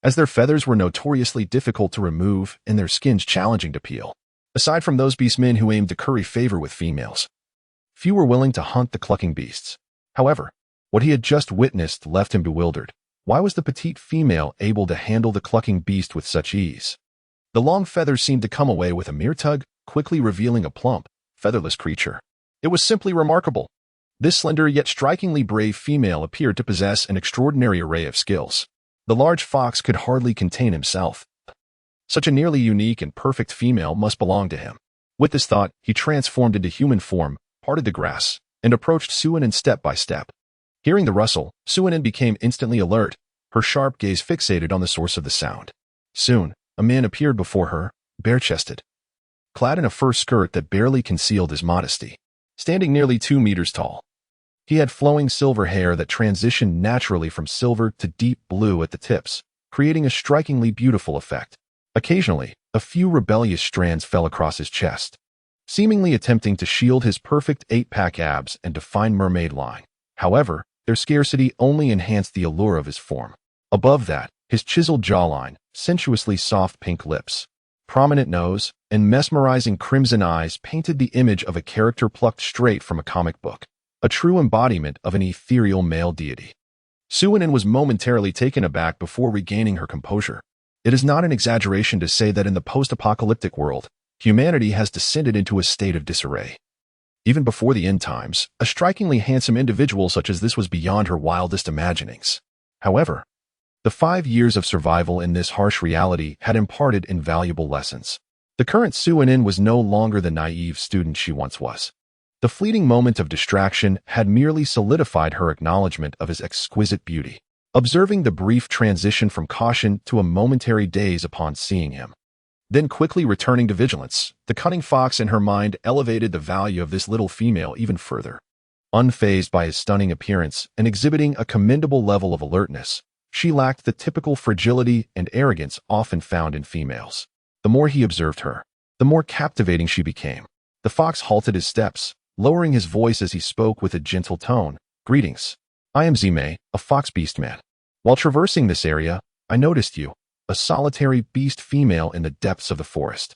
as their feathers were notoriously difficult to remove and their skins challenging to peel. Aside from those beastmen who aimed to curry favor with females, few were willing to hunt the clucking beasts. However, what he had just witnessed left him bewildered. Why was the petite female able to handle the clucking beast with such ease? The long feathers seemed to come away with a mere tug, quickly revealing a plump, featherless creature. It was simply remarkable. This slender yet strikingly brave female appeared to possess an extraordinary array of skills. The large fox could hardly contain himself. Such a nearly unique and perfect female must belong to him. With this thought, he transformed into human form, parted the grass, and approached Suinin step by step. Hearing the rustle, Suinin became instantly alert, her sharp gaze fixated on the source of the sound. Soon, a man appeared before her, bare-chested, clad in a fur skirt that barely concealed his modesty, standing nearly 2 meters tall. He had flowing silver hair that transitioned naturally from silver to deep blue at the tips, creating a strikingly beautiful effect. Occasionally, a few rebellious strands fell across his chest, seemingly attempting to shield his perfect 8-pack abs and defined mermaid line. However, their scarcity only enhanced the allure of his form. Above that, his chiseled jawline, sensuously soft pink lips, prominent nose, and mesmerizing crimson eyes painted the image of a character plucked straight from a comic book, a true embodiment of an ethereal male deity. Suinin was momentarily taken aback before regaining her composure. It is not an exaggeration to say that in the post-apocalyptic world, humanity has descended into a state of disarray. Even before the end times, a strikingly handsome individual such as this was beyond her wildest imaginings. However, the 5 years of survival in this harsh reality had imparted invaluable lessons. The current Suinin was no longer the naive student she once was. The fleeting moment of distraction had merely solidified her acknowledgement of his exquisite beauty. Observing the brief transition from caution to a momentary daze upon seeing him, then quickly returning to vigilance, the cunning fox in her mind elevated the value of this little female even further. Unfazed by his stunning appearance and exhibiting a commendable level of alertness, she lacked the typical fragility and arrogance often found in females. The more he observed her, the more captivating she became. The fox halted his steps, lowering his voice as he spoke with a gentle tone. "Greetings. I am Zime, a fox beastman. While traversing this area, I noticed you, a solitary beast female in the depths of the forest.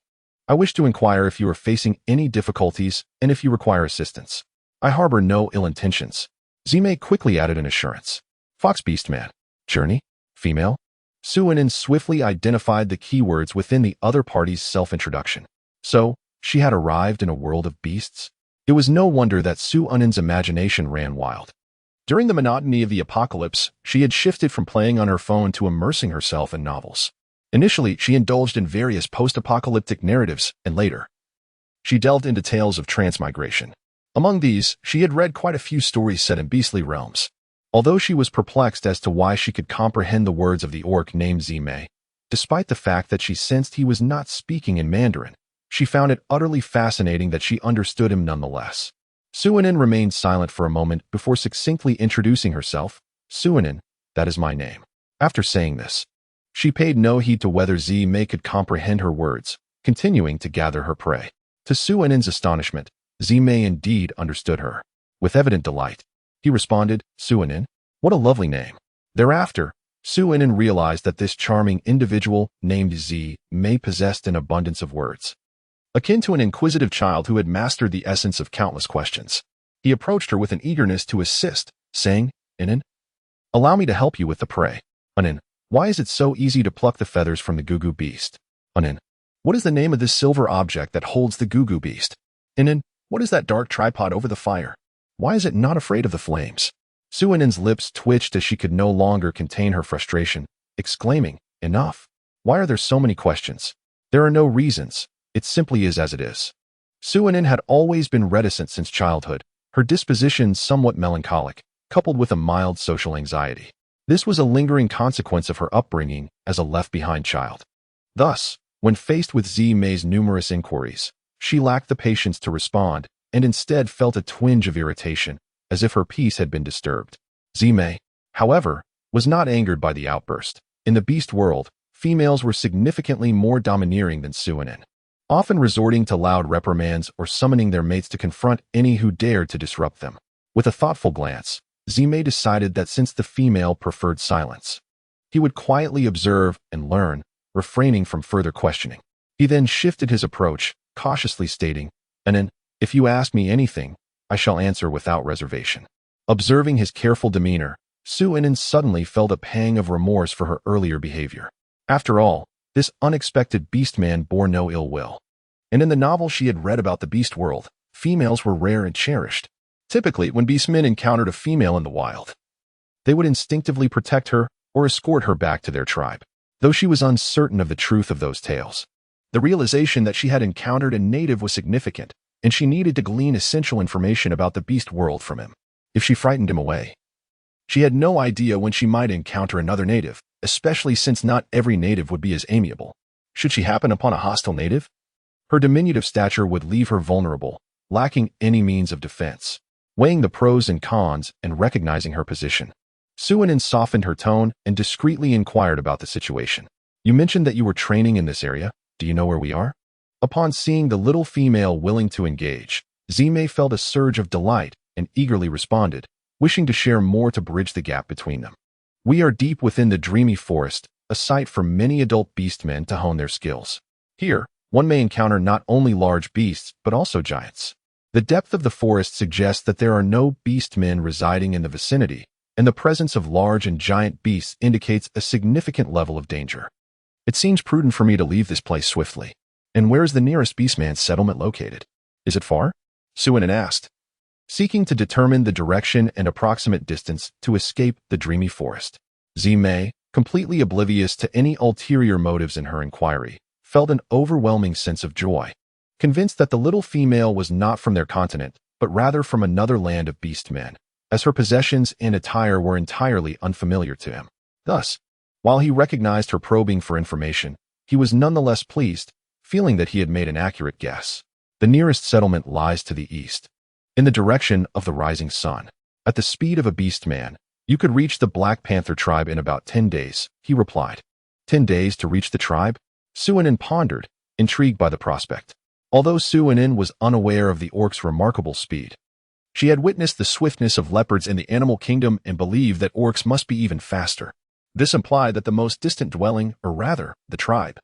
I wish to inquire if you are facing any difficulties and if you require assistance. I harbor no ill intentions." Zime quickly added an assurance. "Fox beastman. Journey? Female?" Suinin swiftly identified the keywords within the other party's self-introduction. So, she had arrived in a world of beasts? It was no wonder that Suinin's imagination ran wild. During the monotony of the apocalypse, she had shifted from playing on her phone to immersing herself in novels. Initially, she indulged in various post-apocalyptic narratives, and later, she delved into tales of transmigration. Among these, she had read quite a few stories set in beastly realms. Although she was perplexed as to why she could comprehend the words of the orc named Zime, despite the fact that she sensed he was not speaking in Mandarin, she found it utterly fascinating that she understood him nonetheless. Suinin remained silent for a moment before succinctly introducing herself. "Suinin, that is my name." After saying this, she paid no heed to whether Zime could comprehend her words, continuing to gather her prey. To Suinin's astonishment, Zime indeed understood her. With evident delight, he responded, "Suinin, what a lovely name." Thereafter, Su-Inen realized that this charming individual named Z may possessed an abundance of words. Akin to an inquisitive child who had mastered the essence of countless questions. He approached her with an eagerness to assist, saying, "Inen, allow me to help you with the prey. Inen, why is it so easy to pluck the feathers from the Gugu beast? Inen, what is the name of this silver object that holds the Gugu beast? Inen, what is that dark tripod over the fire? Why is it not afraid of the flames?" Su-Inen's lips twitched as she could no longer contain her frustration, exclaiming, "Enough! Why are there so many questions? There are no reasons. It simply is as it is." Su-Inen had always been reticent since childhood, her disposition somewhat melancholic, coupled with a mild social anxiety. This was a lingering consequence of her upbringing as a left-behind child. Thus, when faced with Z-May's numerous inquiries, she lacked the patience to respond and instead felt a twinge of irritation, as if her peace had been disturbed. Z-May, however, was not angered by the outburst. In the beast world, females were significantly more domineering than Su-Inen, often resorting to loud reprimands or summoning their mates to confront any who dared to disrupt them. With a thoughtful glance, Z-May decided that since the female preferred silence, he would quietly observe and learn, refraining from further questioning. He then shifted his approach, cautiously stating, "Inen, if you ask me anything, I shall answer without reservation." Observing his careful demeanor, Su-Inen suddenly felt a pang of remorse for her earlier behavior. After all, this unexpected beastman bore no ill will. And in the novel she had read about the beast world, females were rare and cherished. Typically, when beastmen encountered a female in the wild, they would instinctively protect her or escort her back to their tribe. Though she was uncertain of the truth of those tales, the realization that she had encountered a native was significant, and she needed to glean essential information about the beast world from him. If she frightened him away, she had no idea when she might encounter another native, especially since not every native would be as amiable. Should she happen upon a hostile native, her diminutive stature would leave her vulnerable, lacking any means of defense. Weighing the pros and cons and recognizing her position, Su-Inen softened her tone and discreetly inquired about the situation. "You mentioned that you were training in this area. Do you know where we are?" Upon seeing the little female willing to engage, Z-May felt a surge of delight and eagerly responded, wishing to share more to bridge the gap between them. "We are deep within the dreamy forest, a site for many adult beastmen to hone their skills. Here, one may encounter not only large beasts, but also giants. The depth of the forest suggests that there are no beastmen residing in the vicinity, and the presence of large and giant beasts indicates a significant level of danger. It seems prudent for me to leave this place swiftly. And where is the nearest beastman settlement located? Is it far?" Su-Inen asked, seeking to determine the direction and approximate distance to escape the dreamy forest. Z-May, completely oblivious to any ulterior motives in her inquiry, felt an overwhelming sense of joy, convinced that the little female was not from their continent, but rather from another land of beastmen, as her possessions and attire were entirely unfamiliar to him. Thus, while he recognized her probing for information, he was nonetheless pleased, feeling that he had made an accurate guess. "The nearest settlement lies to the east, in the direction of the rising sun. At the speed of a beastman, you could reach the Black Panther tribe in about 10 days, he replied. 10 days to reach the tribe? Su-Inen pondered, intrigued by the prospect. Although Su-Inen was unaware of the orc's remarkable speed, she had witnessed the swiftness of leopards in the animal kingdom and believed that orcs must be even faster. This implied that the most distant dwelling, or rather, the tribe,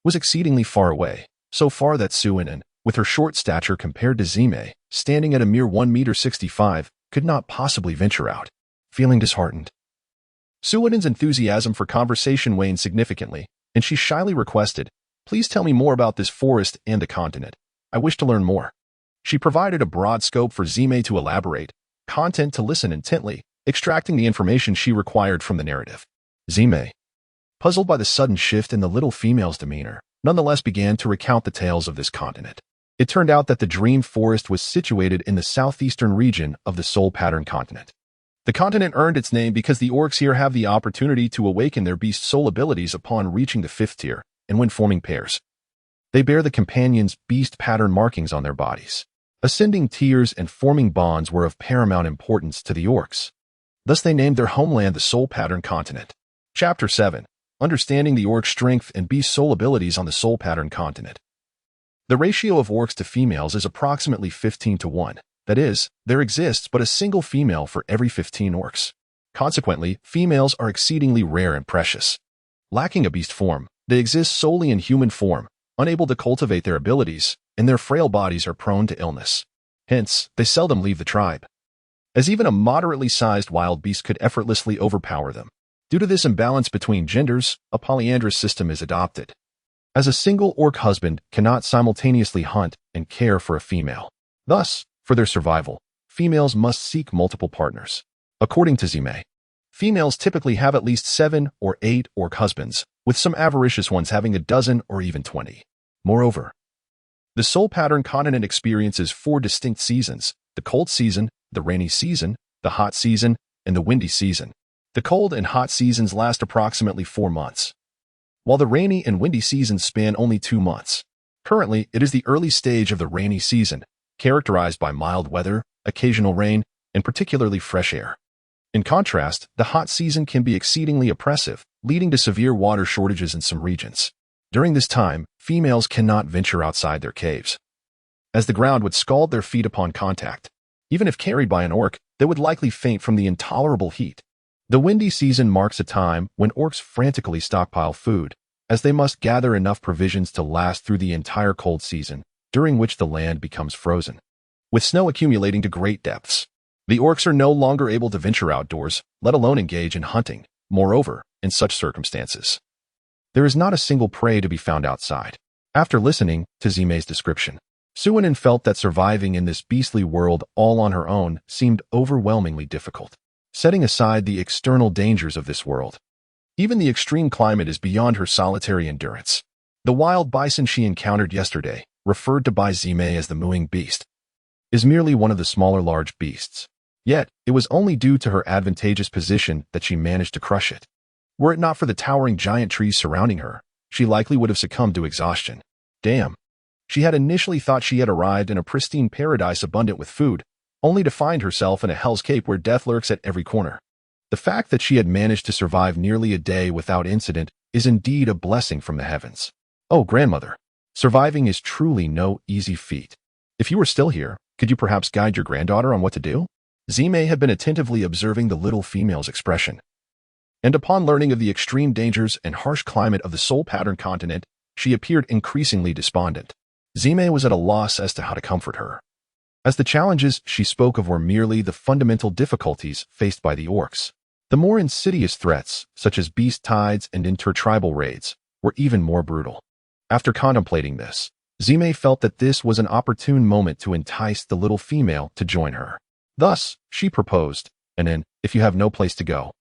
was exceedingly far away, so far that Su-Inen, with her short stature compared to Z-May, standing at a mere 1.65 m, could not possibly venture out. Feeling disheartened, Su-Inen's enthusiasm for conversation waned significantly, and she shyly requested, "Please tell me more about this forest and the continent. I wish to learn more." She provided a broad scope for Z-May to elaborate, content to listen intently, extracting the information she required from the narrative. Z-May, puzzled by the sudden shift in the little female's demeanor, nonetheless began to recount the tales of this continent. It turned out that the Dream Forest was situated in the southeastern region of the Soul Pattern continent. The continent earned its name because the orcs here have the opportunity to awaken their beast soul abilities upon reaching the 5th tier, and when forming pairs. They bear the companion's beast pattern markings on their bodies. Ascending tiers and forming bonds were of paramount importance to the orcs. Thus they named their homeland the Soul Pattern continent. Chapter 7. Understanding the orc strength and beast soul abilities on the Soul Pattern continent. The ratio of orcs to females is approximately 15 to 1. That is, there exists but a single female for every 15 orcs. Consequently, females are exceedingly rare and precious. Lacking a beast form, they exist solely in human form, unable to cultivate their abilities, and their frail bodies are prone to illness. Hence, they seldom leave the tribe, as even a moderately sized wild beast could effortlessly overpower them. Due to this imbalance between genders, a polyandrous system is adopted, as a single orc husband cannot simultaneously hunt and care for a female. Thus, for their survival, females must seek multiple partners. According to Zime, females typically have at least 7 or 8 orc husbands, with some avaricious ones having a dozen or even 20. Moreover, the soul pattern continent experiences 4 distinct seasons: the cold season, the rainy season, the hot season, and the windy season. The cold and hot seasons last approximately 4 months, while the rainy and windy seasons span only 2 months. Currently, it is the early stage of the rainy season, characterized by mild weather, occasional rain, and particularly fresh air. In contrast, the hot season can be exceedingly oppressive, leading to severe water shortages in some regions. During this time, females cannot venture outside their caves, as the ground would scald their feet upon contact. Even if carried by an orc, they would likely faint from the intolerable heat. The windy season marks a time when orcs frantically stockpile food, as they must gather enough provisions to last through the entire cold season, during which the land becomes frozen, with snow accumulating to great depths. The orcs are no longer able to venture outdoors, let alone engage in hunting. Moreover, in such circumstances, there is not a single prey to be found outside. After listening to Zime's description, Suinen felt that surviving in this beastly world all on her own seemed overwhelmingly difficult. Setting aside the external dangers of this world, even the extreme climate is beyond her solitary endurance. The wild bison she encountered yesterday, referred to by Zime as the mooing beast, is merely one of the smaller large beasts. Yet, it was only due to her advantageous position that she managed to crush it. Were it not for the towering giant trees surrounding her, she likely would have succumbed to exhaustion. Damn. She had initially thought she had arrived in a pristine paradise abundant with food, only to find herself in a hell's cape where death lurks at every corner. The fact that she had managed to survive nearly a day without incident is indeed a blessing from the heavens. Oh, grandmother, surviving is truly no easy feat. If you were still here, could you perhaps guide your granddaughter on what to do? Zime had been attentively observing the little female's expression, and upon learning of the extreme dangers and harsh climate of the soul pattern continent, she appeared increasingly despondent. Zime was at a loss as to how to comfort her, as the challenges she spoke of were merely the fundamental difficulties faced by the orcs. The more insidious threats, such as beast tides and intertribal raids, were even more brutal. After contemplating this, Zime felt that this was an opportune moment to entice the little female to join her. Thus, she proposed, and then, if you have no place to go,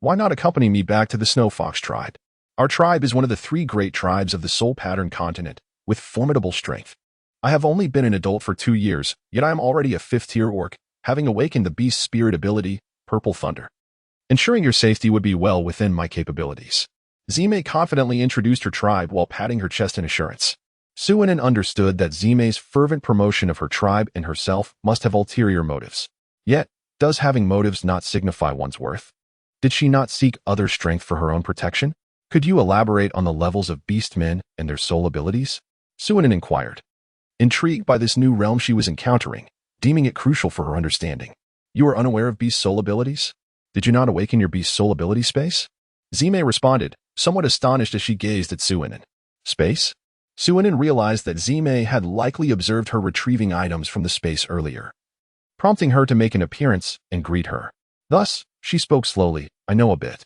why not accompany me back to the Snow Fox tribe? Our tribe is one of the 3 great tribes of the soul pattern continent, with formidable strength. I have only been an adult for 2 years, yet I am already a 5th-tier orc, having awakened the beast spirit ability, Purple Thunder. Ensuring your safety would be well within my capabilities. Zime confidently introduced her tribe while patting her chest in assurance. Suinen understood that Zime's fervent promotion of her tribe and herself must have ulterior motives. Yet, does having motives not signify one's worth? Did she not seek other strength for her own protection? Could you elaborate on the levels of beastmen and their soul abilities? Suinen inquired, intrigued by this new realm she was encountering, deeming it crucial for her understanding. You are unaware of beast soul abilities? Did you not awaken your beast soul ability space? Zime responded, somewhat astonished as she gazed at Suinen. Space? Suinen realized that Zime had likely observed her retrieving items from the space earlier, prompting her to make an appearance and greet her. Thus, she spoke slowly, I know a bit,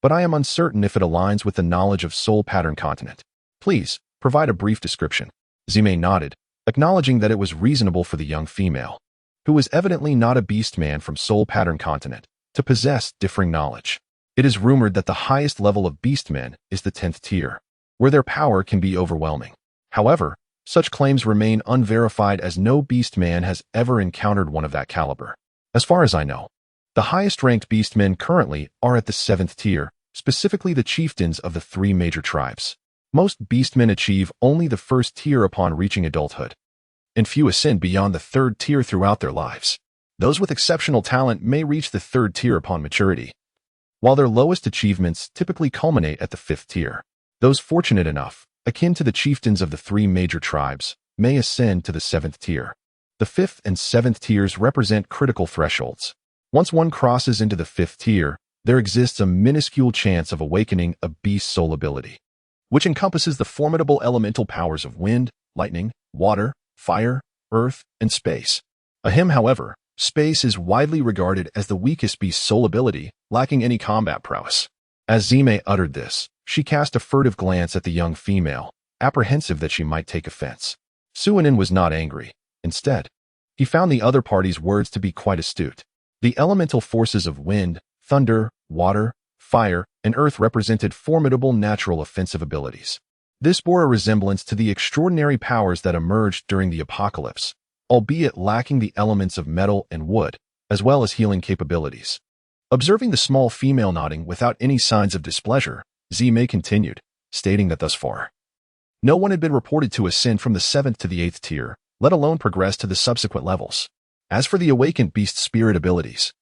but I am uncertain if it aligns with the knowledge of soul pattern continent. Please, provide a brief description. Zime nodded, acknowledging that it was reasonable for the young female, who was evidently not a beastman from soul pattern continent, to possess differing knowledge. It is rumored that the highest level of beastmen is the 10th tier, where their power can be overwhelming. However, such claims remain unverified as no beastman has ever encountered one of that caliber. As far as I know, the highest-ranked beastmen currently are at the 7th tier, specifically the chieftains of the 3 major tribes. Most beastmen achieve only the 1st tier upon reaching adulthood, and few ascend beyond the 3rd tier throughout their lives. Those with exceptional talent may reach the 3rd tier upon maturity, while their lowest achievements typically culminate at the 5th tier. Those fortunate enough, akin to the chieftains of the 3 major tribes, may ascend to the 7th tier. The 5th and 7th tiers represent critical thresholds. Once one crosses into the 5th tier, there exists a minuscule chance of awakening a beast's soul ability, which encompasses the formidable elemental powers of wind, lightning, water, fire, earth, and space. A him, however, space is widely regarded as the weakest beast's soul ability, lacking any combat prowess. As Zime uttered this, she cast a furtive glance at the young female, apprehensive that she might take offense. Suinin was not angry. Instead, he found the other party's words to be quite astute. The elemental forces of wind, thunder, water, fire, and earth represented formidable natural offensive abilities. This bore a resemblance to the extraordinary powers that emerged during the apocalypse, albeit lacking the elements of metal and wood, as well as healing capabilities. Observing the small female nodding without any signs of displeasure, Zime continued, stating that thus far, no one had been reported to ascend from the 7th to the 8th tier, let alone progress to the subsequent levels. As for the awakened beast spirit abilities,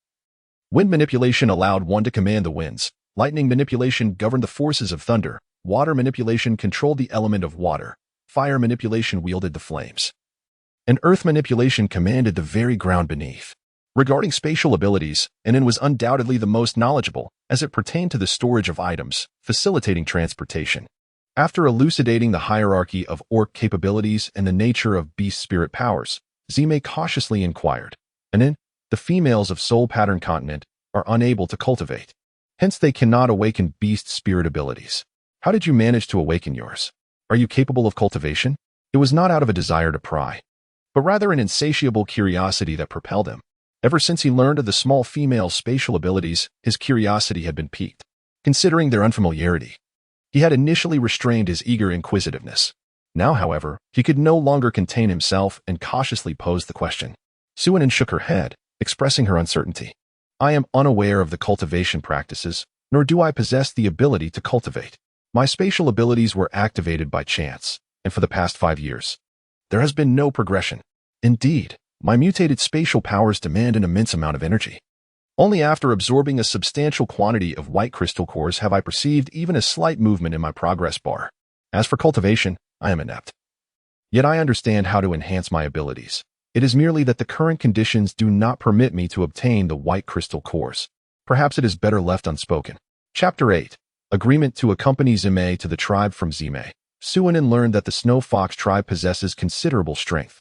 wind manipulation allowed one to command the winds, lightning manipulation governed the forces of thunder, water manipulation controlled the element of water, fire manipulation wielded the flames, and earth manipulation commanded the very ground beneath. Regarding spatial abilities, Anin was undoubtedly the most knowledgeable, as it pertained to the storage of items, facilitating transportation. After elucidating the hierarchy of orc capabilities and the nature of beast spirit powers, Zime cautiously inquired, Anin, the females of Soul Pattern Continent are unable to cultivate. Hence they cannot awaken beast spirit abilities. How did you manage to awaken yours? Are you capable of cultivation? It was not out of a desire to pry, but rather an insatiable curiosity that propelled him. Ever since he learned of the small female's spatial abilities, his curiosity had been piqued. Considering their unfamiliarity, he had initially restrained his eager inquisitiveness. Now, however, he could no longer contain himself and cautiously posed the question. Suinin shook her head, expressing her uncertainty. I am unaware of the cultivation practices, nor do I possess the ability to cultivate. My spatial abilities were activated by chance, and for the past 5 years, there has been no progression. Indeed, my mutated spatial powers demand an immense amount of energy. Only after absorbing a substantial quantity of white crystal cores have I perceived even a slight movement in my progress bar. As for cultivation, I am inept. Yet I understand how to enhance my abilities. It is merely that the current conditions do not permit me to obtain the white crystal cores. Perhaps it is better left unspoken. Chapter 8. Agreement to accompany Zime to the tribe from Zime. Suinin learned that the Snow Fox tribe possesses considerable strength,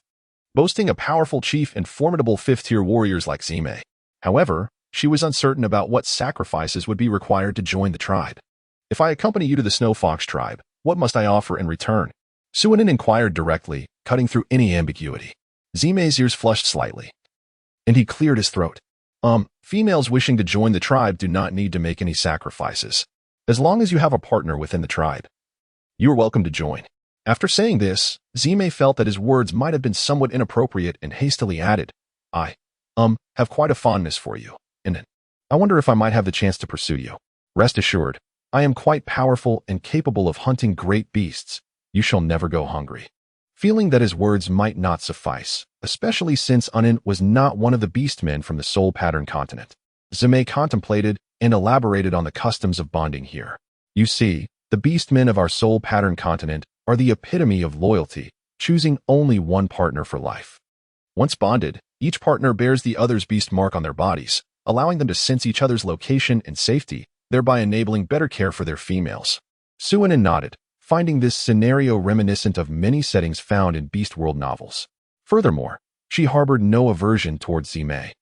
boasting a powerful chief and formidable 5th-tier warriors like Zime. However, she was uncertain about what sacrifices would be required to join the tribe. If I accompany you to the Snow Fox tribe, what must I offer in return? Suinin inquired directly, cutting through any ambiguity. Zime's ears flushed slightly, and he cleared his throat. Females wishing to join the tribe do not need to make any sacrifices. As long as you have a partner within the tribe, you are welcome to join. After saying this, Zime felt that his words might have been somewhat inappropriate and hastily added, I, have quite a fondness for you, and I wonder if I might have the chance to pursue you. Rest assured, I am quite powerful and capable of hunting great beasts. You shall never go hungry. Feeling that his words might not suffice, especially since Anin was not one of the beastmen from the Soul Pattern Continent, Zime contemplated and elaborated on the customs of bonding here. You see, the beastmen of our Soul Pattern Continent are the epitome of loyalty, choosing only one partner for life. Once bonded, each partner bears the other's beast mark on their bodies, allowing them to sense each other's location and safety, thereby enabling better care for their females. Suinin nodded, finding this scenario reminiscent of many settings found in Beast World novels. Furthermore, she harbored no aversion towards Zime,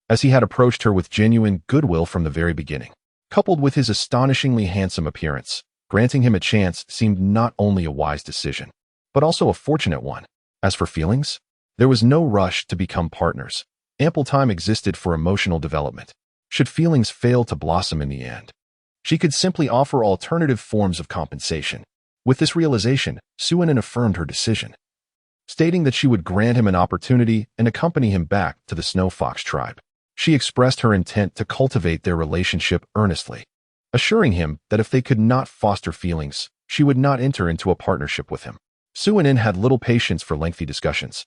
as he had approached her with genuine goodwill from the very beginning. Coupled with his astonishingly handsome appearance, granting him a chance seemed not only a wise decision, but also a fortunate one. As for feelings, there was no rush to become partners. Ample time existed for emotional development. Should feelings fail to blossom in the end, she could simply offer alternative forms of compensation. With this realization, Suinin affirmed her decision, stating that she would grant him an opportunity and accompany him back to the Snow Fox tribe. She expressed her intent to cultivate their relationship earnestly, assuring him that if they could not foster feelings, she would not enter into a partnership with him. Suinin had little patience for lengthy discussions,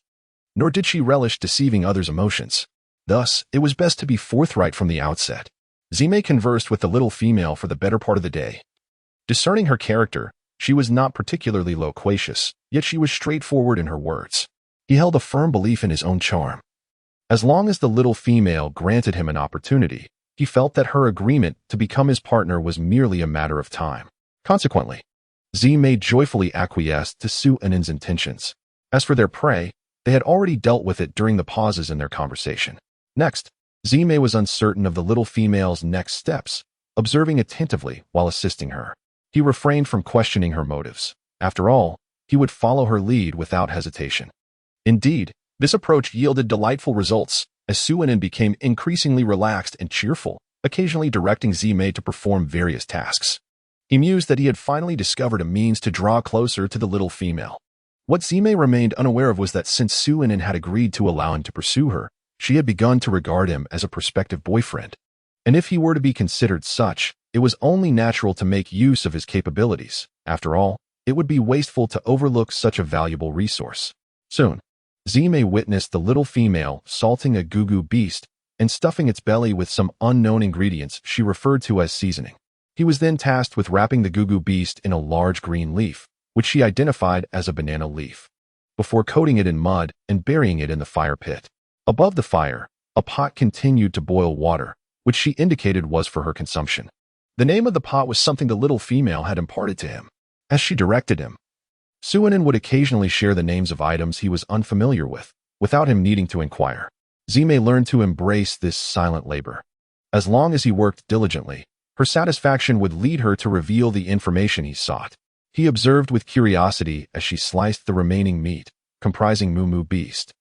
nor did she relish deceiving others' emotions. Thus, it was best to be forthright from the outset. Zime conversed with the little female for the better part of the day. Discerning her character, she was not particularly loquacious, yet she was straightforward in her words. He held a firm belief in his own charm. As long as the little female granted him an opportunity, He felt that her agreement to become his partner was merely a matter of time. Consequently, Zime joyfully acquiesced to Suinen's intentions. As for their prey, they had already dealt with it during the pauses in their conversation. Next, Zime was uncertain of the little female's next steps, observing attentively while assisting her. He refrained from questioning her motives. After all, he would follow her lead without hesitation. Indeed, this approach yielded delightful results, as Suinen became increasingly relaxed and cheerful, occasionally directing Zime to perform various tasks. He mused that he had finally discovered a means to draw closer to the little female. What Zime remained unaware of was that since Suinen had agreed to allow him to pursue her, she had begun to regard him as a prospective boyfriend. And if he were to be considered such, it was only natural to make use of his capabilities. After all, it would be wasteful to overlook such a valuable resource. Soon, Zime witnessed the little female salting a gugu beast and stuffing its belly with some unknown ingredients she referred to as seasoning. He was then tasked with wrapping the gugu beast in a large green leaf, which she identified as a banana leaf, before coating it in mud and burying it in the fire pit. Above the fire, a pot continued to boil water, which she indicated was for her consumption. The name of the pot was something the little female had imparted to him, as she directed him. Suinen would occasionally share the names of items he was unfamiliar with, without him needing to inquire. Zime learned to embrace this silent labor. As long as he worked diligently, her satisfaction would lead her to reveal the information he sought. He observed with curiosity as she sliced the remaining meat, comprising moo beast,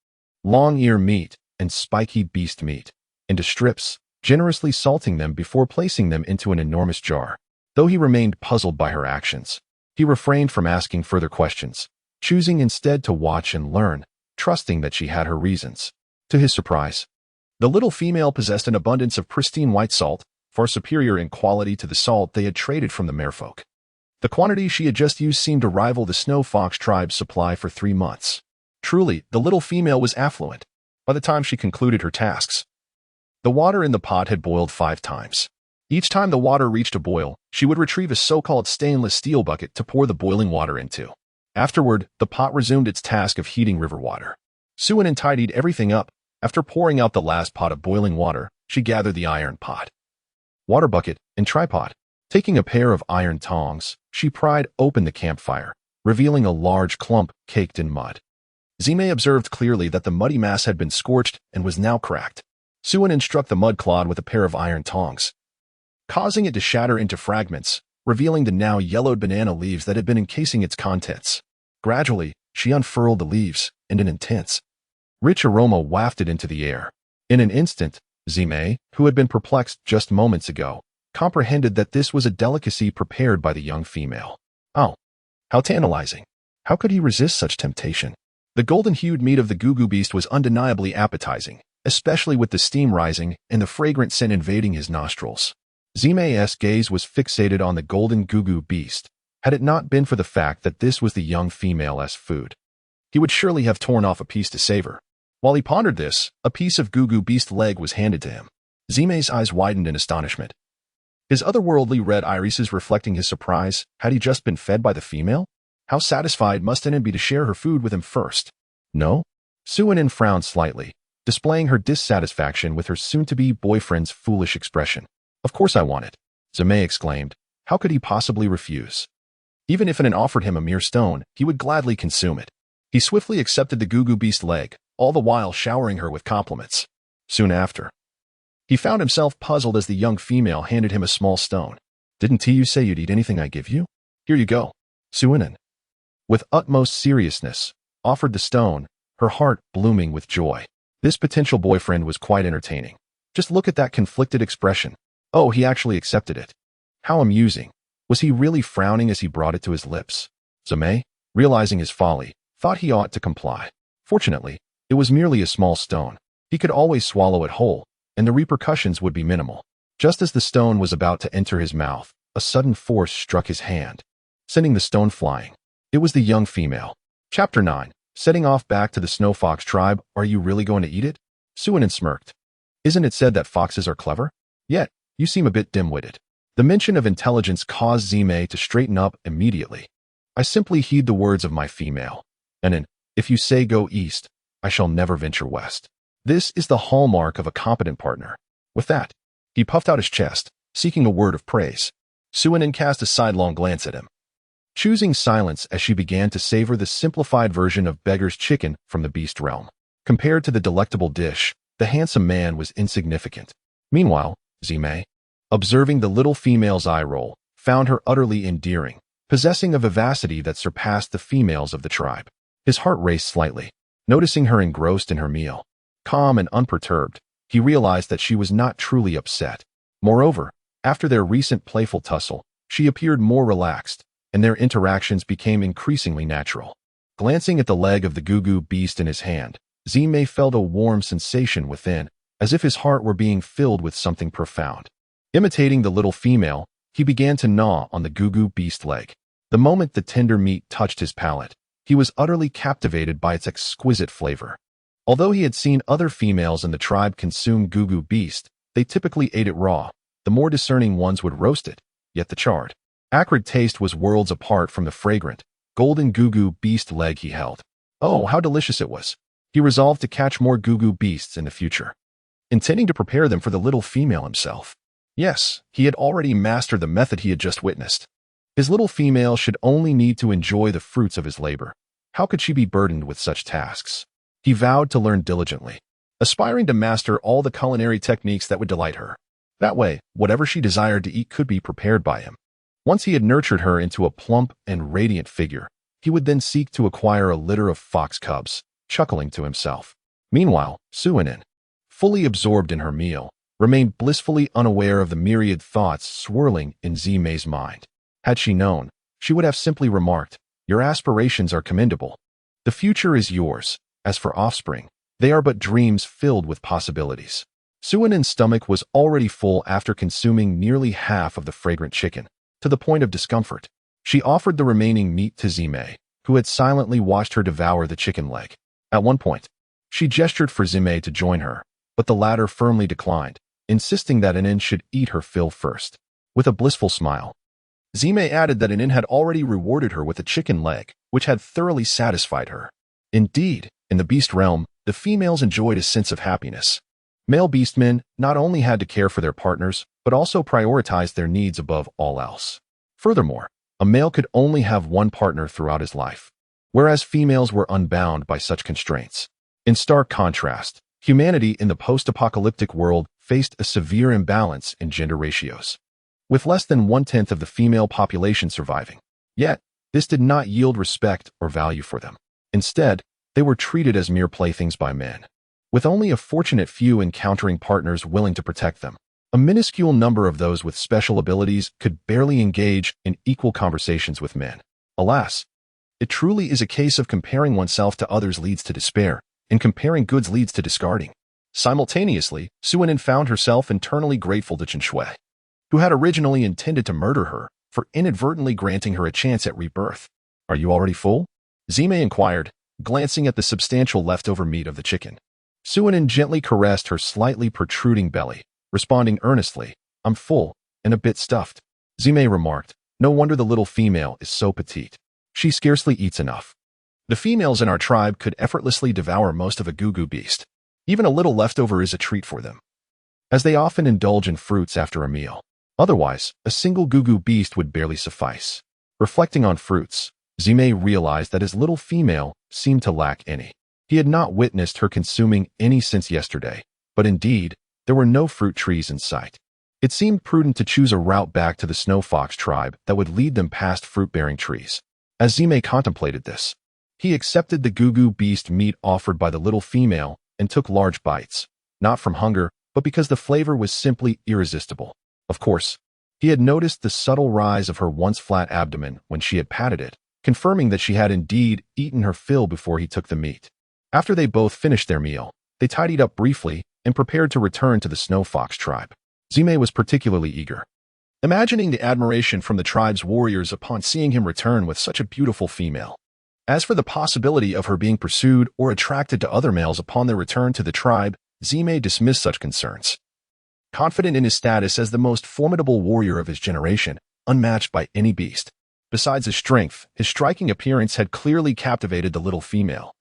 long ear meat, and spiky beast meat, into strips, generously salting them before placing them into an enormous jar. Though he remained puzzled by her actions, he refrained from asking further questions, choosing instead to watch and learn, trusting that she had her reasons. To his surprise, the little female possessed an abundance of pristine white salt, far superior in quality to the salt they had traded from the merfolk. The quantity she had just used seemed to rival the Snow Fox tribe's supply for 3 months. Truly, the little female was affluent. By the time she concluded her tasks, the water in the pot had boiled 5 times. Each time the water reached a boil, she would retrieve a so-called stainless steel bucket to pour the boiling water into. Afterward, the pot resumed its task of heating river water. Suinen tidied everything up. After pouring out the last pot of boiling water, she gathered the iron pot, water bucket, and tripod. Taking a pair of iron tongs, she pried open the campfire, revealing a large clump caked in mud. Zime observed clearly that the muddy mass had been scorched and was now cracked. Suinen struck the mud clod with a pair of iron tongs, causing it to shatter into fragments, revealing the now yellowed banana leaves that had been encasing its contents. Gradually, she unfurled the leaves, and an intense, rich aroma wafted into the air. In an instant, Zime, who had been perplexed just moments ago, comprehended that this was a delicacy prepared by the young female. Oh, how tantalizing! How could he resist such temptation? The golden-hued meat of the gugu beast was undeniably appetizing, especially with the steam rising and the fragrant scent invading his nostrils. Zime's gaze was fixated on the golden gugu beast. Had it not been for the fact that this was the young female's food, he would surely have torn off a piece to savor. While he pondered this, a piece of gugu beast leg was handed to him. Zime's eyes widened in astonishment, his otherworldly red irises reflecting his surprise. Had he just been fed by the female? How satisfied must Inen be to share her food with him first? No? Suinen frowned slightly, displaying her dissatisfaction with her soon-to-be boyfriend's foolish expression. Of course I want it, Zime exclaimed. How could he possibly refuse? Even if Inen offered him a mere stone, he would gladly consume it. He swiftly accepted the gugu beast leg, all the while showering her with compliments. Soon after, he found himself puzzled as the young female handed him a small stone. Didn't you say you'd eat anything I give you? Here you go. Suinen, with utmost seriousness, offered the stone, her heart blooming with joy. This potential boyfriend was quite entertaining. Just look at that conflicted expression. Oh, he actually accepted it. How amusing. Was he really frowning as he brought it to his lips? Zime, realizing his folly, thought he ought to comply. Fortunately, it was merely a small stone. He could always swallow it whole, and the repercussions would be minimal. Just as the stone was about to enter his mouth, a sudden force struck his hand, sending the stone flying. It was the young female. Chapter 9. Setting off back to the Snow Fox tribe. Are you really going to eat it? Suinen smirked. Isn't it said that foxes are clever? Yet, you seem a bit dim-witted. The mention of intelligence caused Zime to straighten up immediately. I simply heed the words of my female. And if you say go east, I shall never venture west. This is the hallmark of a competent partner. With that, He puffed out his chest, seeking a word of praise. Suinin cast a sidelong glance at him, choosing silence as she began to savor the simplified version of beggar's chicken from the beast realm. Compared to the delectable dish, the handsome man was insignificant. Meanwhile, Zime, observing the little female's eye roll, found her utterly endearing, possessing a vivacity that surpassed the females of the tribe. His heart raced slightly, noticing her engrossed in her meal. Calm and unperturbed, he realized that she was not truly upset. Moreover, after their recent playful tussle, she appeared more relaxed, and their interactions became increasingly natural. Glancing at the leg of the Gugu beast in his hand, Zime felt a warm sensation within, as if his heart were being filled with something profound. Imitating the little female, he began to gnaw on the Gugu beast leg. The moment the tender meat touched his palate, he was utterly captivated by its exquisite flavor. Although he had seen other females in the tribe consume Gugu beast, they typically ate it raw. The more discerning ones would roast it, yet the charred, acrid taste was worlds apart from the fragrant, golden Gugu beast leg he held. Oh, how delicious it was! He resolved to catch more Gugu beasts in the future, intending to prepare them for the little female himself. Yes, he had already mastered the method he had just witnessed. His little female should only need to enjoy the fruits of his labor. How could she be burdened with such tasks? He vowed to learn diligently, aspiring to master all the culinary techniques that would delight her. That way, whatever she desired to eat could be prepared by him. Once he had nurtured her into a plump and radiant figure, he would then seek to acquire a litter of fox cubs, chuckling to himself. Meanwhile, Suinin, fully absorbed in her meal, remained blissfully unaware of the myriad thoughts swirling in Zime's mind. Had she known, she would have simply remarked, "Your aspirations are commendable. The future is yours. As for offspring, they are but dreams filled with possibilities." Suinin's stomach was already full after consuming nearly half of the fragrant chicken, to the point of discomfort. She offered the remaining meat to Zime, who had silently watched her devour the chicken leg. At one point, she gestured for Zime to join her, but the latter firmly declined, insisting that Inin should eat her fill first. With a blissful smile, Zime added that Inin had already rewarded her with a chicken leg, which had thoroughly satisfied her. Indeed, in the beast realm, the females enjoyed a sense of happiness. Male beastmen not only had to care for their partners, but also prioritized their needs above all else. Furthermore, a male could only have one partner throughout his life, whereas females were unbound by such constraints. In stark contrast, humanity in the post-apocalyptic world faced a severe imbalance in gender ratios, with less than 1/10 of the female population surviving. Yet, this did not yield respect or value for them. Instead, they were treated as mere playthings by men, with only a fortunate few encountering partners willing to protect them. A minuscule number of those with special abilities could barely engage in equal conversations with men. Alas, it truly is a case of comparing oneself to others leads to despair, and comparing goods leads to discarding. Simultaneously, Suinin found herself internally grateful to Chen, who had originally intended to murder her, for inadvertently granting her a chance at rebirth. "Are you already full?" Zime inquired, glancing at the substantial leftover meat of the chicken. Suinin gently caressed her slightly protruding belly, responding earnestly, "I'm full, and a bit stuffed." Zime remarked, "No wonder the little female is so petite. She scarcely eats enough. The females in our tribe could effortlessly devour most of a Gugu beast. Even a little leftover is a treat for them, as they often indulge in fruits after a meal. Otherwise, a single Gugu beast would barely suffice." Reflecting on fruits, Zime realized that his little female seemed to lack any. He had not witnessed her consuming any since yesterday, but indeed, there were no fruit trees in sight. It seemed prudent to choose a route back to the snow fox tribe that would lead them past fruit-bearing trees. As Zime contemplated this, he accepted the Gugu beast meat offered by the little female and took large bites, not from hunger, but because the flavor was simply irresistible. Of course, he had noticed the subtle rise of her once flat abdomen when she had patted it, confirming that she had indeed eaten her fill before he took the meat. After they both finished their meal, they tidied up briefly and prepared to return to the snow fox tribe. Zime was particularly eager, imagining the admiration from the tribe's warriors upon seeing him return with such a beautiful female. As for the possibility of her being pursued or attracted to other males upon their return to the tribe, Zime dismissed such concerns. Confident in his status as the most formidable warrior of his generation, unmatched by any beast. Besides his strength, his striking appearance had clearly captivated the little female,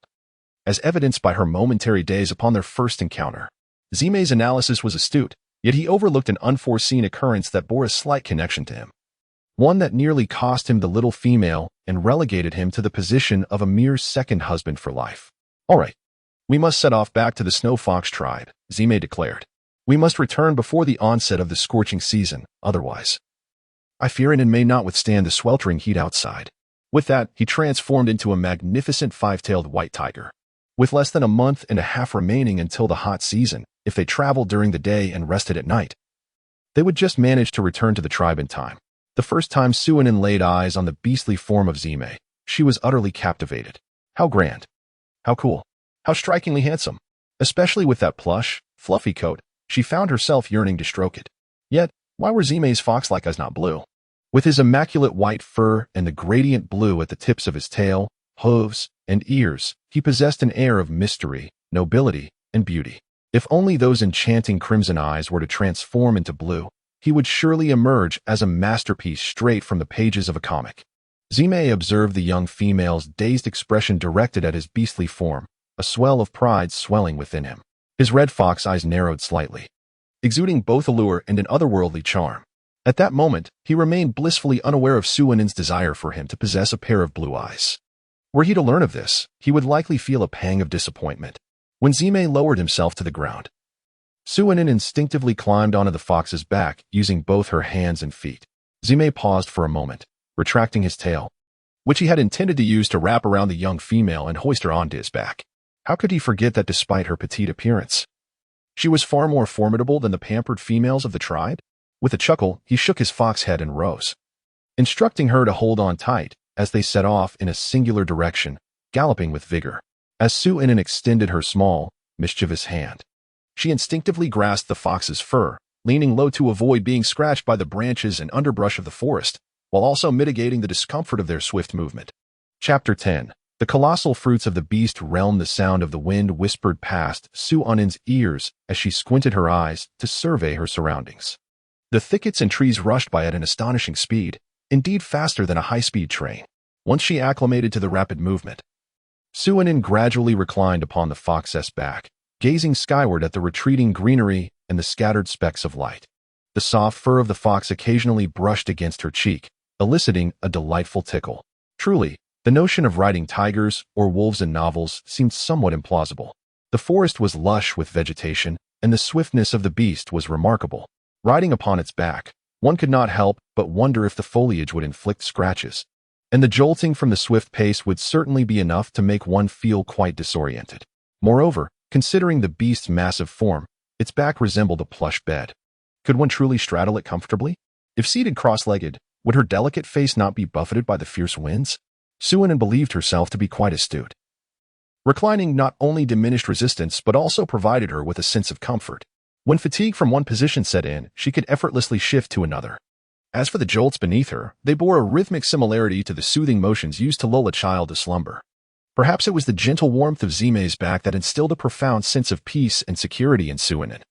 as evidenced by her momentary daze upon their first encounter. Zime's analysis was astute, Yet he overlooked an unforeseen occurrence that bore a slight connection to him. One that nearly cost him the little female and relegated him to the position of a mere second husband for life. All right, we must set off back to the Snow Fox tribe, Zime declared. We must return before the onset of the scorching season, otherwise I fear it may not withstand the sweltering heat outside. With that, he transformed into a magnificent five-tailed white tiger. With less than a month and a half remaining until the hot season, if they traveled during the day and rested at night, they would just manage to return to the tribe in time. The first time Suinin laid eyes on the beastly form of Zime, she was utterly captivated. How grand. How cool. How strikingly handsome. Especially with that plush, fluffy coat, she found herself yearning to stroke it. Yet, why were Zime's fox-like eyes not blue? With his immaculate white fur and the gradient blue at the tips of his tail, hooves, and ears, he possessed an air of mystery, nobility, and beauty. If only those enchanting crimson eyes were to transform into blue, he would surely emerge as a masterpiece straight from the pages of a comic. Zime observed the young female's dazed expression directed at his beastly form, a swell of pride swelling within him. His red fox eyes narrowed slightly, exuding both allure and an otherworldly charm. At that moment, he remained blissfully unaware of Suinin's desire for him to possess a pair of blue eyes. Were he to learn of this, he would likely feel a pang of disappointment. When Zime lowered himself to the ground, Suinin instinctively climbed onto the fox's back using both her hands and feet. Zime paused for a moment, retracting his tail, which he had intended to use to wrap around the young female and hoist her onto his back. How could he forget that despite her petite appearance, she was far more formidable than the pampered females of the tribe? With a chuckle, he shook his fox head and rose, instructing her to hold on tight as they set off in a singular direction, galloping with vigor. As Suinin extended her small, mischievous hand, she instinctively grasped the fox's fur, leaning low to avoid being scratched by the branches and underbrush of the forest, while also mitigating the discomfort of their swift movement. Chapter 10. The colossal fruits of the beast realm. The sound of the wind whispered past Suinin's ears as she squinted her eyes to survey her surroundings. The thickets and trees rushed by at an astonishing speed, indeed faster than a high-speed train. Once she acclimated to the rapid movement, Suinin gradually reclined upon the fox's back, gazing skyward at the retreating greenery and the scattered specks of light. The soft fur of the fox occasionally brushed against her cheek, eliciting a delightful tickle. Truly, the notion of riding tigers or wolves in novels seemed somewhat implausible. The forest was lush with vegetation, and the swiftness of the beast was remarkable. Riding upon its back, one could not help but wonder if the foliage would inflict scratches, and the jolting from the swift pace would certainly be enough to make one feel quite disoriented. Moreover, considering the beast's massive form, its back resembled a plush bed. Could one truly straddle it comfortably? If seated cross-legged, would her delicate face not be buffeted by the fierce winds? Suinin believed herself to be quite astute. Reclining not only diminished resistance but also provided her with a sense of comfort. When fatigue from one position set in, she could effortlessly shift to another. As for the jolts beneath her, they bore a rhythmic similarity to the soothing motions used to lull a child to slumber. Perhaps it was the gentle warmth of Zime's back that instilled a profound sense of peace and security in Suinin.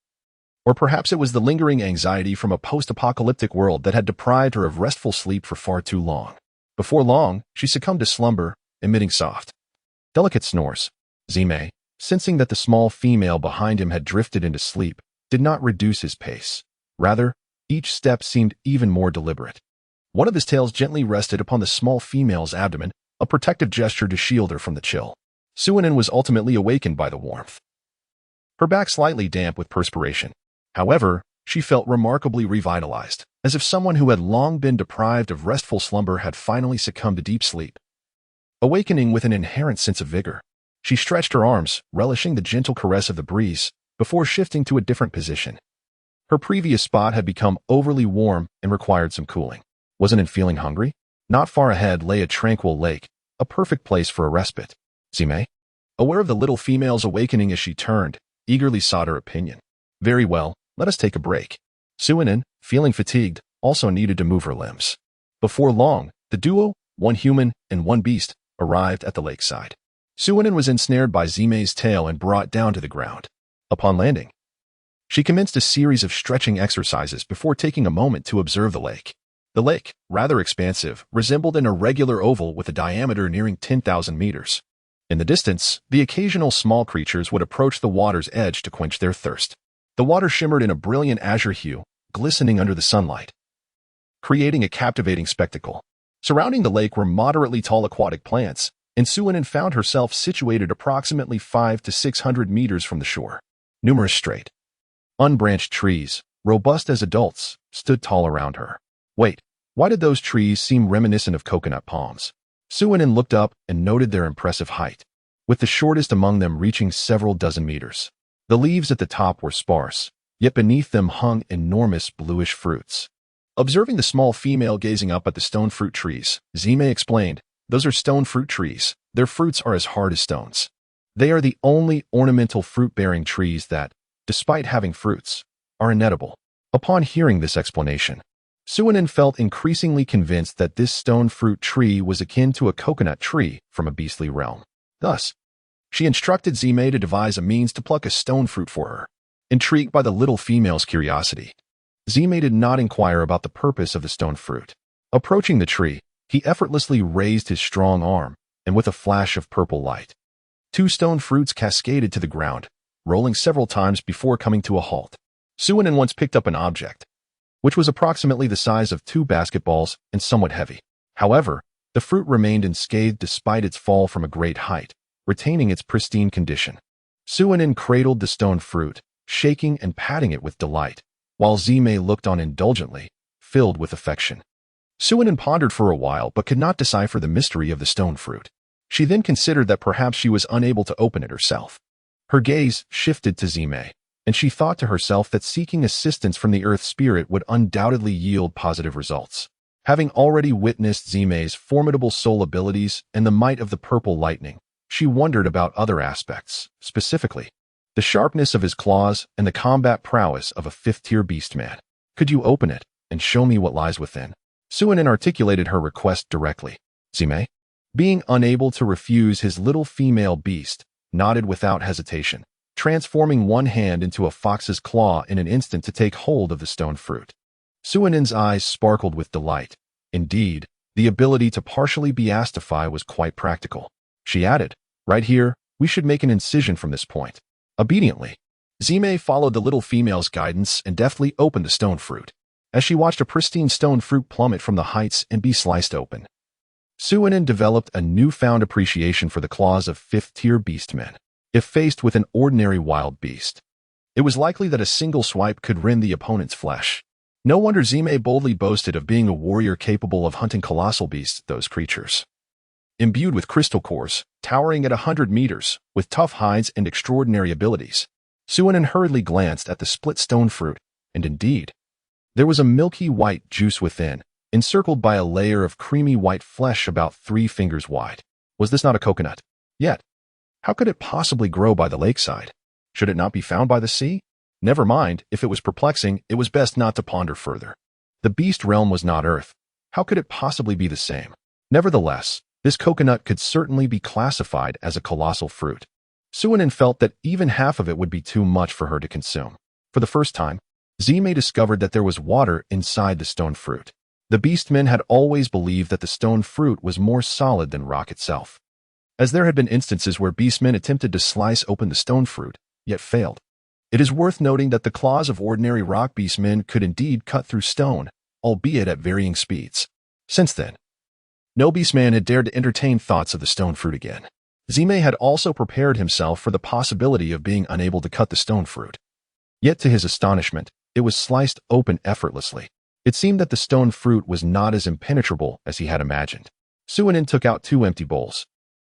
Or perhaps it was the lingering anxiety from a post-apocalyptic world that had deprived her of restful sleep for far too long. Before long, she succumbed to slumber, emitting soft, delicate snores. Zime, sensing that the small female behind him had drifted into sleep, did not reduce his pace. Rather, each step seemed even more deliberate. One of his tails gently rested upon the small female's abdomen, a protective gesture to shield her from the chill. Suinin was ultimately awakened by the warmth, her back slightly damp with perspiration. However, she felt remarkably revitalized, as if someone who had long been deprived of restful slumber had finally succumbed to deep sleep. Awakening with an inherent sense of vigor, she stretched her arms, relishing the gentle caress of the breeze, before shifting to a different position. Her previous spot had become overly warm and required some cooling. Wasn't it feeling hungry? Not far ahead lay a tranquil lake, a perfect place for a respite. Zime, aware of the little female's awakening as she turned, eagerly sought her opinion. Very well, let us take a break. Suinin, feeling fatigued, also needed to move her limbs. Before long, the duo, one human and one beast, arrived at the lakeside. Suinin was ensnared by Zime's tail and brought down to the ground. Upon landing, she commenced a series of stretching exercises before taking a moment to observe the lake. The lake, rather expansive, resembled an irregular oval with a diameter nearing 10,000 meters. In the distance, the occasional small creatures would approach the water's edge to quench their thirst. The water shimmered in a brilliant azure hue, glistening under the sunlight, creating a captivating spectacle. Surrounding the lake were moderately tall aquatic plants, and Suinin found herself situated approximately 500 to 600 meters from the shore. Numerous straight, unbranched trees, robust as adults, stood tall around her. Wait, why did those trees seem reminiscent of coconut palms? Suinin looked up and noted their impressive height, with the shortest among them reaching several dozen meters. The leaves at the top were sparse, yet beneath them hung enormous bluish fruits. Observing the small female gazing up at the stone fruit trees, Zime explained, "Those are stone fruit trees. Their fruits are as hard as stones. They are the only ornamental fruit-bearing trees that, despite having fruits, are inedible." Upon hearing this explanation, Suinin felt increasingly convinced that this stone fruit tree was akin to a coconut tree from a beastly realm. Thus, she instructed Zime to devise a means to pluck a stone fruit for her. Intrigued by the little female's curiosity, Zime did not inquire about the purpose of the stone fruit. Approaching the tree, he effortlessly raised his strong arm, and with a flash of purple light, 2 stone fruits cascaded to the ground, rolling several times before coming to a halt. Suinin once picked up an object, which was approximately the size of 2 basketballs and somewhat heavy. However, the fruit remained unscathed despite its fall from a great height, retaining its pristine condition. Suinin cradled the stone fruit, shaking and patting it with delight, while Zime looked on indulgently, filled with affection. Suinin pondered for a while but could not decipher the mystery of the stone fruit. She then considered that perhaps she was unable to open it herself. Her gaze shifted to Zime, and she thought to herself that seeking assistance from the earth spirit would undoubtedly yield positive results. Having already witnessed Zime's formidable soul abilities and the might of the purple lightning, she wondered about other aspects, specifically the sharpness of his claws and the combat prowess of a 5th-tier beastman. "Could you open it and show me what lies within?" Suinin articulated her request directly. Zime, being unable to refuse his little female beast, nodded without hesitation, transforming one hand into a fox's claw in an instant to take hold of the stone fruit. Suinin's eyes sparkled with delight. Indeed, the ability to partially beastify was quite practical. She added, "Right here, we should make an incision from this point." Obediently, Zime followed the little female's guidance and deftly opened the stone fruit. As she watched a pristine stone fruit plummet from the heights and be sliced open, Suinin developed a newfound appreciation for the claws of 5th-tier beastmen. If faced with an ordinary wild beast, it was likely that a single swipe could rend the opponent's flesh. No wonder Zime boldly boasted of being a warrior capable of hunting colossal beasts, those creatures. Imbued with crystal cores, towering at 100 meters, with tough hides and extraordinary abilities, Suinin hurriedly glanced at the split stone fruit, and indeed, there was a milky white juice within, encircled by a layer of creamy white flesh about 3 fingers wide. Was this not a coconut? Yet, how could it possibly grow by the lakeside? Should it not be found by the sea? Never mind, if it was perplexing, it was best not to ponder further. The beast realm was not Earth. How could it possibly be the same? Nevertheless, this coconut could certainly be classified as a colossal fruit. Suinin felt that even half of it would be too much for her to consume. For the first time, Zime discovered that there was water inside the stone fruit. The beastmen had always believed that the stone fruit was more solid than rock itself, as there had been instances where beastmen attempted to slice open the stone fruit, yet failed. It is worth noting that the claws of ordinary rock beastmen could indeed cut through stone, albeit at varying speeds. Since then, no beastman had dared to entertain thoughts of the stone fruit again. Zime had also prepared himself for the possibility of being unable to cut the stone fruit. Yet to his astonishment, it was sliced open effortlessly. It seemed that the stone fruit was not as impenetrable as he had imagined. Suinin took out 2 empty bowls,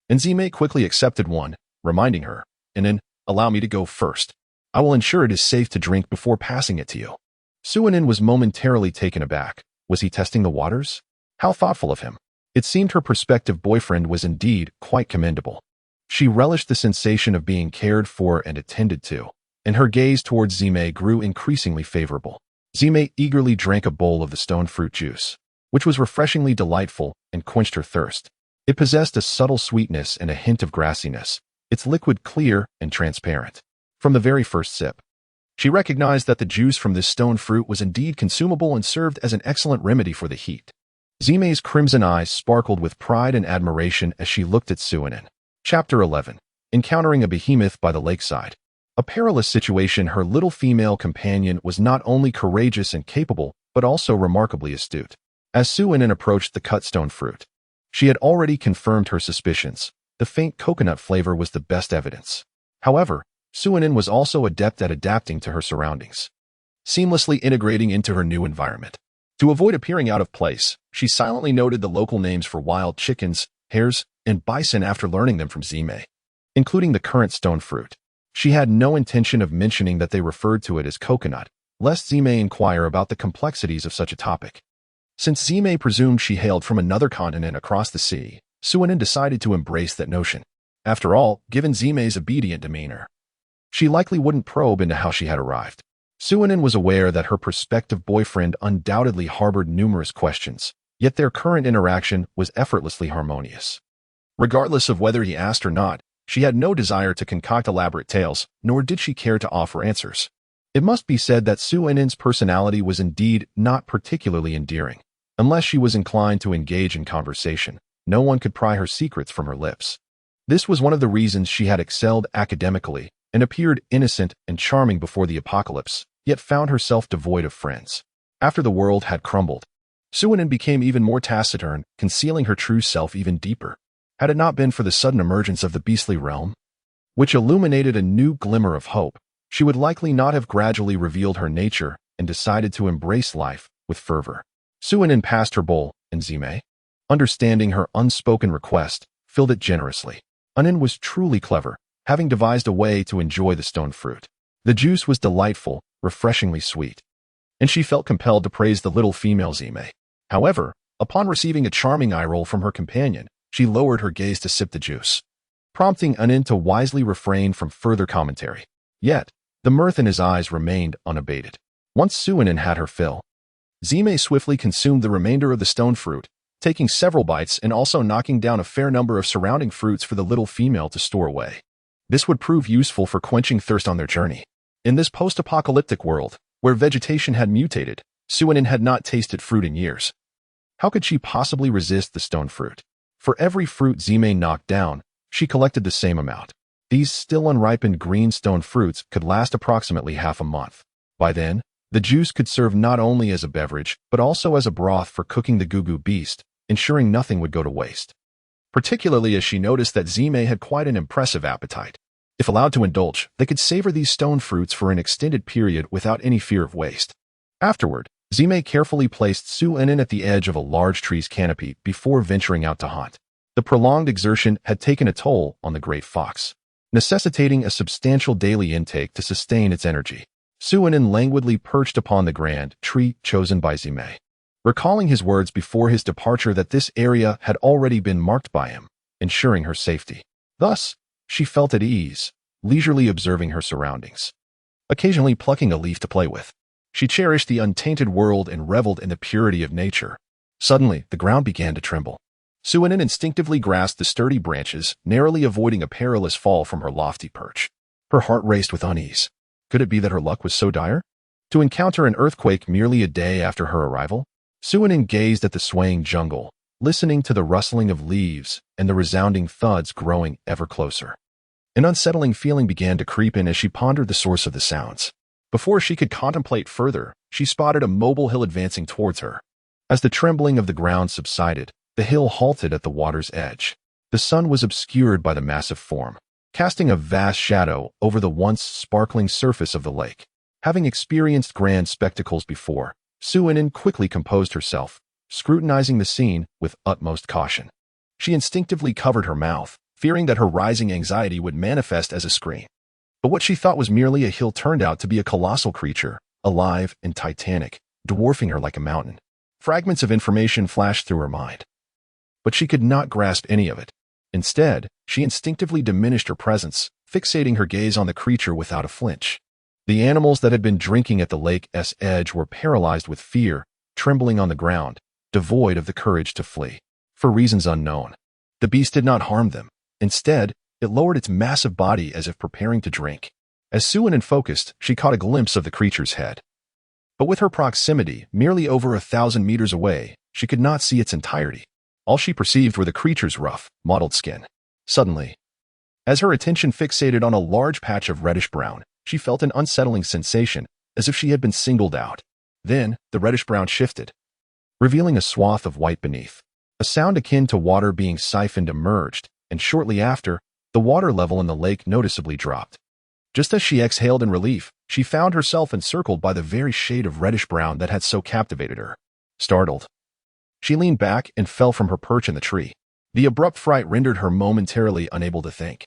and Zime quickly accepted one, reminding her, "And then, allow me to go first. I will ensure it is safe to drink before passing it to you." Suinin was momentarily taken aback. Was he testing the waters? How thoughtful of him. It seemed her prospective boyfriend was indeed quite commendable. She relished the sensation of being cared for and attended to, and her gaze towards Zime grew increasingly favorable. Zime eagerly drank a bowl of the stone fruit juice, which was refreshingly delightful and quenched her thirst. It possessed a subtle sweetness and a hint of grassiness, its liquid clear and transparent. From the very first sip, she recognized that the juice from this stone fruit was indeed consumable and served as an excellent remedy for the heat. Zime's crimson eyes sparkled with pride and admiration as she looked at Suinin. Chapter 11. Encountering a behemoth by the lakeside. A perilous situation, her little female companion was not only courageous and capable, but also remarkably astute. As Suinin approached the cut stone fruit, she had already confirmed her suspicions. The faint coconut flavor was the best evidence. However, Suinin was also adept at adapting to her surroundings, seamlessly integrating into her new environment. To avoid appearing out of place, she silently noted the local names for wild chickens, hares, and bison after learning them from Zime, including the current stone fruit. She had no intention of mentioning that they referred to it as coconut, lest Zime inquire about the complexities of such a topic. Since Zime presumed she hailed from another continent across the sea, Suinin decided to embrace that notion. After all, given Zime's obedient demeanor, she likely wouldn't probe into how she had arrived. Suinin was aware that her prospective boyfriend undoubtedly harbored numerous questions, yet their current interaction was effortlessly harmonious. Regardless of whether he asked or not, she had no desire to concoct elaborate tales, nor did she care to offer answers. It must be said that Suinin's personality was indeed not particularly endearing. Unless she was inclined to engage in conversation, no one could pry her secrets from her lips. This was one of the reasons she had excelled academically and appeared innocent and charming before the apocalypse, yet found herself devoid of friends. After the world had crumbled, Suinin became even more taciturn, concealing her true self even deeper. Had it not been for the sudden emergence of the beastly realm, which illuminated a new glimmer of hope, she would likely not have gradually revealed her nature and decided to embrace life with fervor. Suinin passed her bowl, and Zime, understanding her unspoken request, filled it generously. Unin was truly clever, having devised a way to enjoy the stone fruit. The juice was delightful, refreshingly sweet, and she felt compelled to praise the little female Zime. However, upon receiving a charming eye roll from her companion, she lowered her gaze to sip the juice, prompting Unin to wisely refrain from further commentary. Yet, the mirth in his eyes remained unabated. Once Suinin had her fill, Zime swiftly consumed the remainder of the stone fruit, taking several bites and also knocking down a fair number of surrounding fruits for the little female to store away. This would prove useful for quenching thirst on their journey. In this post-apocalyptic world, where vegetation had mutated, Suinin had not tasted fruit in years. How could she possibly resist the stone fruit? For every fruit Zime knocked down, she collected the same amount. These still unripened green stone fruits could last approximately half a month. By then, the juice could serve not only as a beverage, but also as a broth for cooking the Gugu beast, ensuring nothing would go to waste. Particularly as she noticed that Zime had quite an impressive appetite. If allowed to indulge, they could savor these stone fruits for an extended period without any fear of waste. Afterward, Zime carefully placed Suinin at the edge of a large tree's canopy before venturing out to hunt. The prolonged exertion had taken a toll on the great fox, necessitating a substantial daily intake to sustain its energy. Suinin languidly perched upon the grand tree chosen by Zime, recalling his words before his departure that this area had already been marked by him, ensuring her safety. Thus, she felt at ease, leisurely observing her surroundings, occasionally plucking a leaf to play with. She cherished the untainted world and reveled in the purity of nature. Suddenly, the ground began to tremble. Suinin instinctively grasped the sturdy branches, narrowly avoiding a perilous fall from her lofty perch. Her heart raced with unease. Could it be that her luck was so dire? To encounter an earthquake merely a day after her arrival? Suinin gazed at the swaying jungle, listening to the rustling of leaves and the resounding thuds growing ever closer. An unsettling feeling began to creep in as she pondered the source of the sounds. Before she could contemplate further, she spotted a mobile hill advancing towards her. As the trembling of the ground subsided, the hill halted at the water's edge. The sun was obscured by the massive form, casting a vast shadow over the once sparkling surface of the lake. Having experienced grand spectacles before, Suinin quickly composed herself, scrutinizing the scene with utmost caution. She instinctively covered her mouth, fearing that her rising anxiety would manifest as a scream. But what she thought was merely a hill turned out to be a colossal creature, alive and titanic, dwarfing her like a mountain. Fragments of information flashed through her mind, but she could not grasp any of it. Instead, she instinctively diminished her presence, fixating her gaze on the creature without a flinch. The animals that had been drinking at the lake's edge were paralyzed with fear, trembling on the ground, devoid of the courage to flee. For reasons unknown, the beast did not harm them. Instead, it lowered its massive body as if preparing to drink. As Suinin focused, she caught a glimpse of the creature's head. But with her proximity merely over 1,000 meters away, she could not see its entirety. All she perceived were the creature's rough, mottled skin. Suddenly, As her attention fixated on a large patch of reddish-brown, she felt an unsettling sensation, as if she had been singled out. Then, the reddish-brown shifted, revealing a swath of white beneath. A sound akin to water being siphoned emerged, and shortly after, the water level in the lake noticeably dropped. Just as she exhaled in relief, she found herself encircled by the very shade of reddish-brown that had so captivated her. Startled, she leaned back and fell from her perch in the tree. The abrupt fright rendered her momentarily unable to think,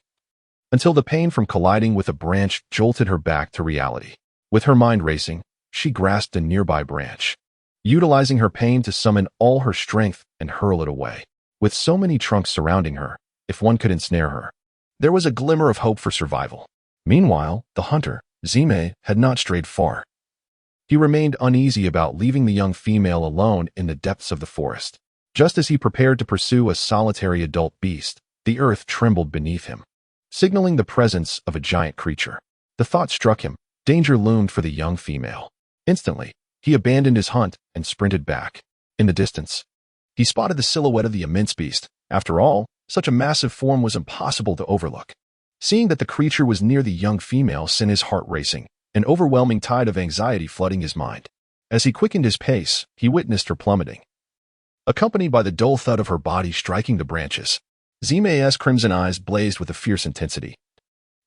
until the pain from colliding with a branch jolted her back to reality. With her mind racing, she grasped a nearby branch, utilizing her pain to summon all her strength and hurl it away. With so many trunks surrounding her, if one could ensnare her, there was a glimmer of hope for survival. Meanwhile, the hunter, Zime, had not strayed far. He remained uneasy about leaving the young female alone in the depths of the forest. Just as he prepared to pursue a solitary adult beast, the earth trembled beneath him, signaling the presence of a giant creature. The thought struck him. Danger loomed for the young female. Instantly, he abandoned his hunt and sprinted back. In the distance, he spotted the silhouette of the immense beast. After all, such a massive form was impossible to overlook. Seeing that the creature was near the young female sent his heart racing, an overwhelming tide of anxiety flooding his mind. As he quickened his pace, he witnessed her plummeting, accompanied by the dull thud of her body striking the branches. Zime's crimson eyes blazed with a fierce intensity,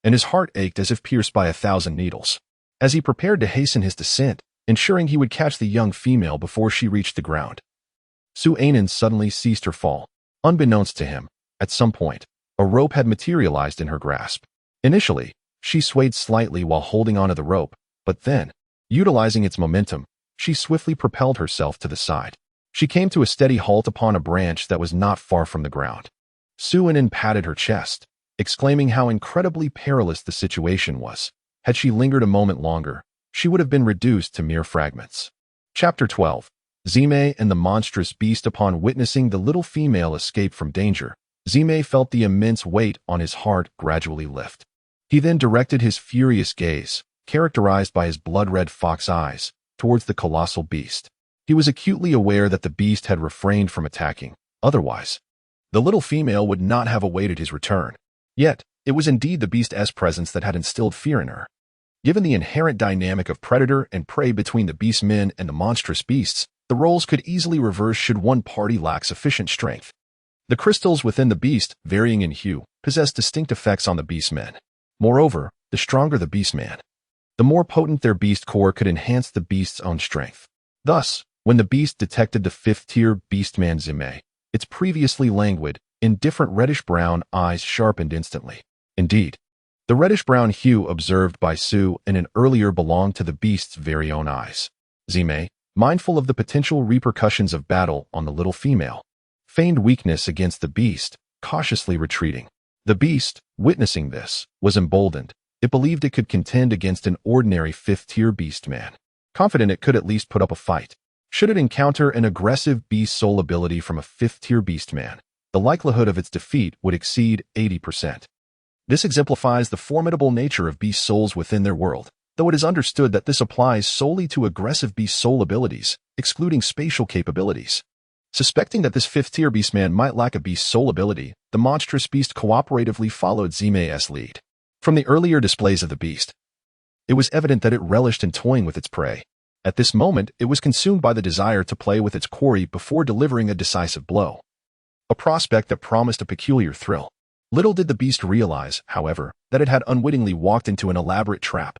and his heart ached as if pierced by 1,000 needles. As he prepared to hasten his descent, ensuring he would catch the young female before she reached the ground, Suanen suddenly ceased her fall. Unbeknownst to him, at some point, a rope had materialized in her grasp. Initially, she swayed slightly while holding onto the rope, but then, utilizing its momentum, she swiftly propelled herself to the side. She came to a steady halt upon a branch that was not far from the ground. Suanen patted her chest, exclaiming how incredibly perilous the situation was. Had she lingered a moment longer, she would have been reduced to mere fragments. Chapter 12. Zime and the monstrous beast. Upon witnessing the little female escape from danger, Zime felt the immense weight on his heart gradually lift. He then directed his furious gaze, characterized by his blood-red fox eyes, towards the colossal beast. He was acutely aware that the beast had refrained from attacking. Otherwise, the little female would not have awaited his return. Yet, it was indeed the beast's presence that had instilled fear in her. Given the inherent dynamic of predator and prey between the beastmen and the monstrous beasts, the roles could easily reverse should one party lack sufficient strength. The crystals within the beast, varying in hue, possessed distinct effects on the beastmen. Moreover, the stronger the beastman, the more potent their beast core could enhance the beast's own strength. Thus, when the beast detected the fifth-tier beastman Zime, its previously languid, indifferent reddish-brown eyes sharpened instantly. Indeed, the reddish-brown hue observed by Suanen earlier belonged to the beast's very own eyes. Zime, mindful of the potential repercussions of battle on the little female, feigned weakness against the beast, cautiously retreating. The beast, witnessing this, was emboldened. It believed it could contend against an ordinary fifth-tier beastman, confident it could at least put up a fight. Should it encounter an aggressive beast soul ability from a fifth-tier beastman, the likelihood of its defeat would exceed 80%. This exemplifies the formidable nature of beast souls within their world, though it is understood that this applies solely to aggressive beast soul abilities, excluding spatial capabilities. Suspecting that this fifth-tier beastman might lack a beast soul ability, the monstrous beast cooperatively followed Zime's lead. From the earlier displays of the beast, it was evident that it relished in toying with its prey. At this moment, it was consumed by the desire to play with its quarry before delivering a decisive blow, a prospect that promised a peculiar thrill. Little did the beast realize, however, that it had unwittingly walked into an elaborate trap.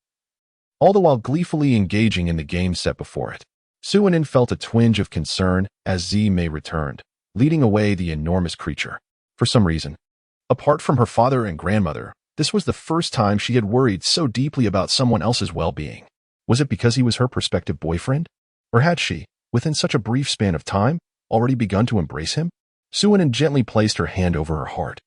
All the while gleefully engaging in the game set before it, Suanen felt a twinge of concern as Zime returned, leading away the enormous creature. For some reason, apart from her father and grandmother, this was the first time she had worried so deeply about someone else's well-being. Was it because he was her prospective boyfriend? Or had she, within such a brief span of time, already begun to embrace him? Suanen gently placed her hand over her heart,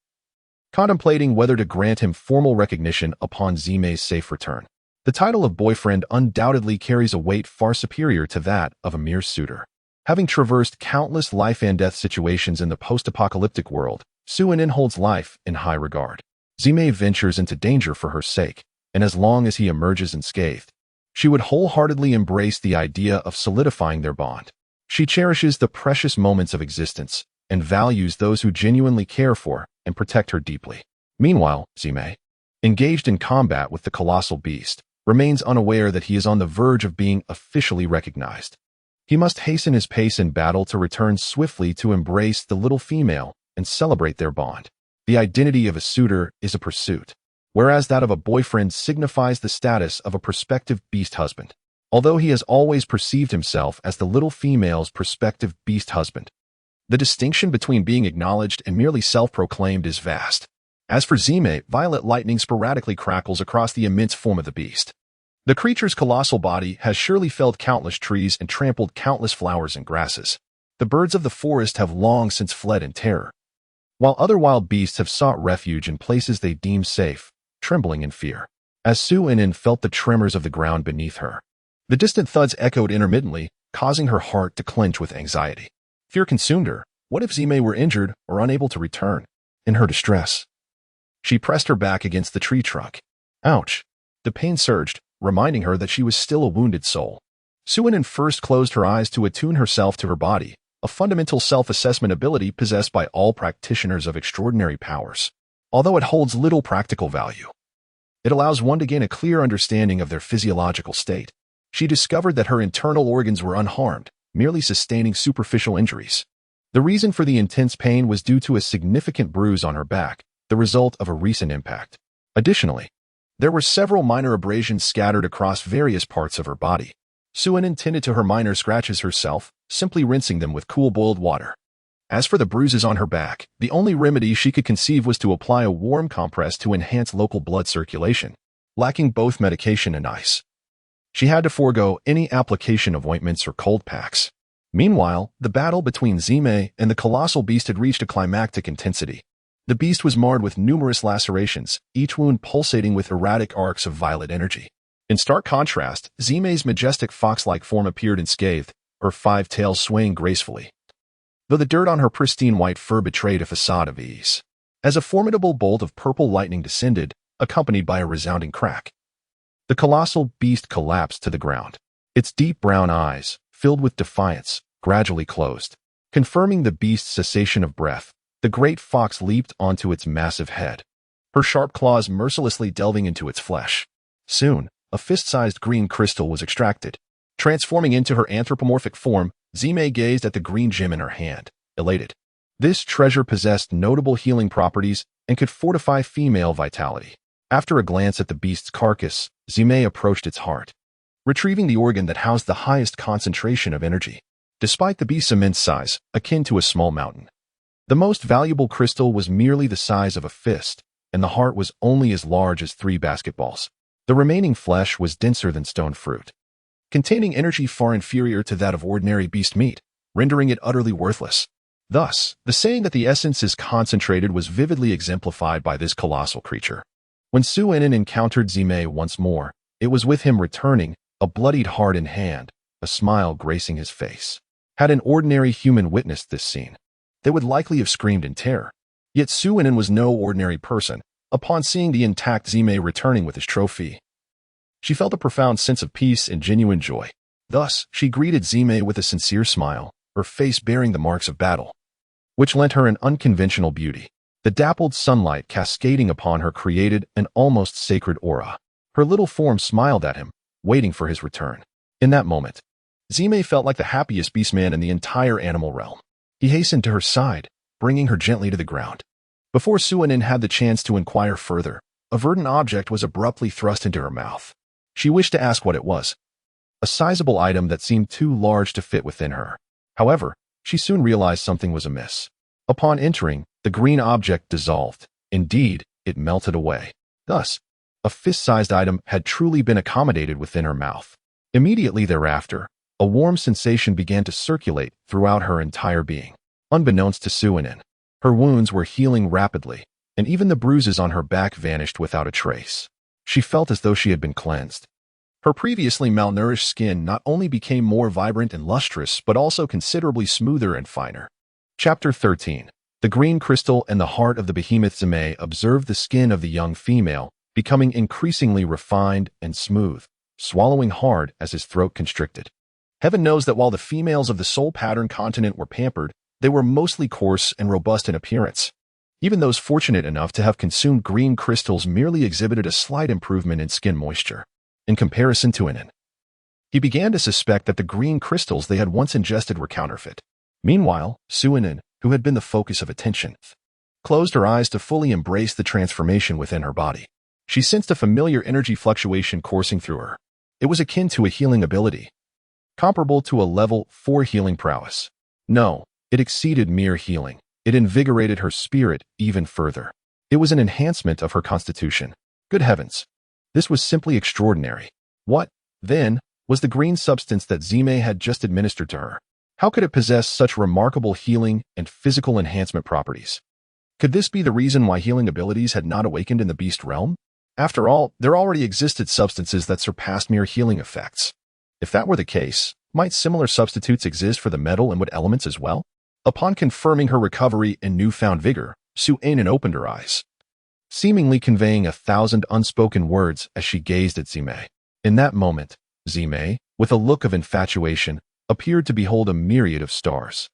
contemplating whether to grant him formal recognition upon Zime's safe return. The title of boyfriend undoubtedly carries a weight far superior to that of a mere suitor. Having traversed countless life and death situations in the post-apocalyptic world, Suanen holds life in high regard. Zime ventures into danger for her sake, and as long as he emerges unscathed, she would wholeheartedly embrace the idea of solidifying their bond. She cherishes the precious moments of existence and values those who genuinely care for and protect her deeply. Meanwhile, Zime, engaged in combat with the colossal beast, remains unaware that he is on the verge of being officially recognized. He must hasten his pace in battle to return swiftly to embrace the little female and celebrate their bond. The identity of a suitor is a pursuit, whereas that of a boyfriend signifies the status of a prospective beast husband. Although he has always perceived himself as the little female's prospective beast husband, the distinction between being acknowledged and merely self-proclaimed is vast. As for Zime, violet lightning sporadically crackles across the immense form of the beast. The creature's colossal body has surely felled countless trees and trampled countless flowers and grasses. The birds of the forest have long since fled in terror, while other wild beasts have sought refuge in places they deemed safe, trembling in fear. As Su-inen felt the tremors of the ground beneath her, the distant thuds echoed intermittently, causing her heart to clench with anxiety. Fear consumed her. What if Zime were injured or unable to return? In her distress, she pressed her back against the tree trunk. Ouch! The pain surged, reminding her that she was still a wounded soul. Su-inen first closed her eyes to attune herself to her body, a fundamental self-assessment ability possessed by all practitioners of extraordinary powers. Although it holds little practical value, it allows one to gain a clear understanding of their physiological state. She discovered that her internal organs were unharmed, merely sustaining superficial injuries. The reason for the intense pain was due to a significant bruise on her back, the result of a recent impact. Additionally, there were several minor abrasions scattered across various parts of her body. Su-inen tended to her minor scratches herself, simply rinsing them with cool boiled water. As for the bruises on her back, the only remedy she could conceive was to apply a warm compress to enhance local blood circulation. Lacking both medication and ice, she had to forego any application of ointments or cold packs. Meanwhile, the battle between Zime and the colossal beast had reached a climactic intensity. The beast was marred with numerous lacerations, each wound pulsating with erratic arcs of violet energy. In stark contrast, Zime's majestic fox-like form appeared unscathed, her 5 tails swaying gracefully, though the dirt on her pristine white fur betrayed a facade of ease. As a formidable bolt of purple lightning descended, accompanied by a resounding crack, the colossal beast collapsed to the ground. Its deep brown eyes, filled with defiance, gradually closed. Confirming the beast's cessation of breath, the great fox leaped onto its massive head, her sharp claws mercilessly delving into its flesh. Soon, a fist-sized green crystal was extracted. Transforming into her anthropomorphic form, Zime gazed at the green gem in her hand, elated. This treasure possessed notable healing properties and could fortify female vitality. After a glance at the beast's carcass, Zime approached its heart, retrieving the organ that housed the highest concentration of energy. Despite the beast's immense size, akin to a small mountain, the most valuable crystal was merely the size of a fist, and the heart was only as large as 3 basketballs. The remaining flesh was denser than stone fruit, containing energy far inferior to that of ordinary beast meat, rendering it utterly worthless. Thus, the saying that the essence is concentrated was vividly exemplified by this colossal creature. When Su-inen encountered Zime once more, it was with him returning, a bloodied heart in hand, a smile gracing his face. Had an ordinary human witnessed this scene, they would likely have screamed in terror. Yet Su-inen was no ordinary person. Upon seeing the intact Zime returning with his trophy, she felt a profound sense of peace and genuine joy. Thus, she greeted Zime with a sincere smile, her face bearing the marks of battle, which lent her an unconventional beauty. The dappled sunlight cascading upon her created an almost sacred aura. Her little form smiled at him, waiting for his return. In that moment, Zime felt like the happiest beastman in the entire animal realm. He hastened to her side, bringing her gently to the ground. Before Su-inen had the chance to inquire further, a verdant object was abruptly thrust into her mouth. She wished to ask what it was, a sizable item that seemed too large to fit within her. However, she soon realized something was amiss. Upon entering, the green object dissolved. Indeed, it melted away. Thus, a fist-sized item had truly been accommodated within her mouth. Immediately thereafter, a warm sensation began to circulate throughout her entire being. Unbeknownst to Su-inen, her wounds were healing rapidly, and even the bruises on her back vanished without a trace. She felt as though she had been cleansed. Her previously malnourished skin not only became more vibrant and lustrous, but also considerably smoother and finer. Chapter 13. The green crystal and the heart of the behemoth Zime observed the skin of the young female, becoming increasingly refined and smooth, swallowing hard as his throat constricted. Heaven knows that while the females of the soul pattern continent were pampered, they were mostly coarse and robust in appearance. Even those fortunate enough to have consumed green crystals merely exhibited a slight improvement in skin moisture. In comparison to Inen, he began to suspect that the green crystals they had once ingested were counterfeit. Meanwhile, Inen, who had been the focus of attention, closed her eyes to fully embrace the transformation within her body. She sensed a familiar energy fluctuation coursing through her. It was akin to a healing ability, comparable to a level 4 healing prowess. No, it exceeded mere healing. It invigorated her spirit even further. It was an enhancement of her constitution. Good heavens! This was simply extraordinary. What, then, was the green substance that Zime had just administered to her? How could it possess such remarkable healing and physical enhancement properties? Could this be the reason why healing abilities had not awakened in the beast realm? After all, there already existed substances that surpassed mere healing effects. If that were the case, might similar substitutes exist for the metal and wood elements as well? Upon confirming her recovery and newfound vigor, Inen opened her eyes, seemingly conveying 1,000 unspoken words as she gazed at Zime. In that moment, Zime, with a look of infatuation, appeared to behold a myriad of stars.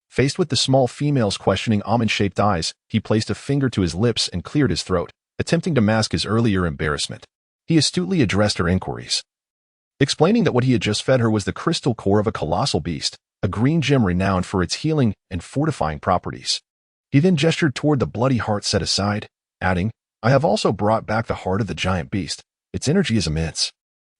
Faced with the small female's questioning almond-shaped eyes, he placed a finger to his lips and cleared his throat, attempting to mask his earlier embarrassment. He astutely addressed her inquiries, explaining that what he had just fed her was the crystal core of a colossal beast, a green gem renowned for its healing and fortifying properties. He then gestured toward the bloody heart set aside, adding, "I have also brought back the heart of the giant beast. Its energy is immense.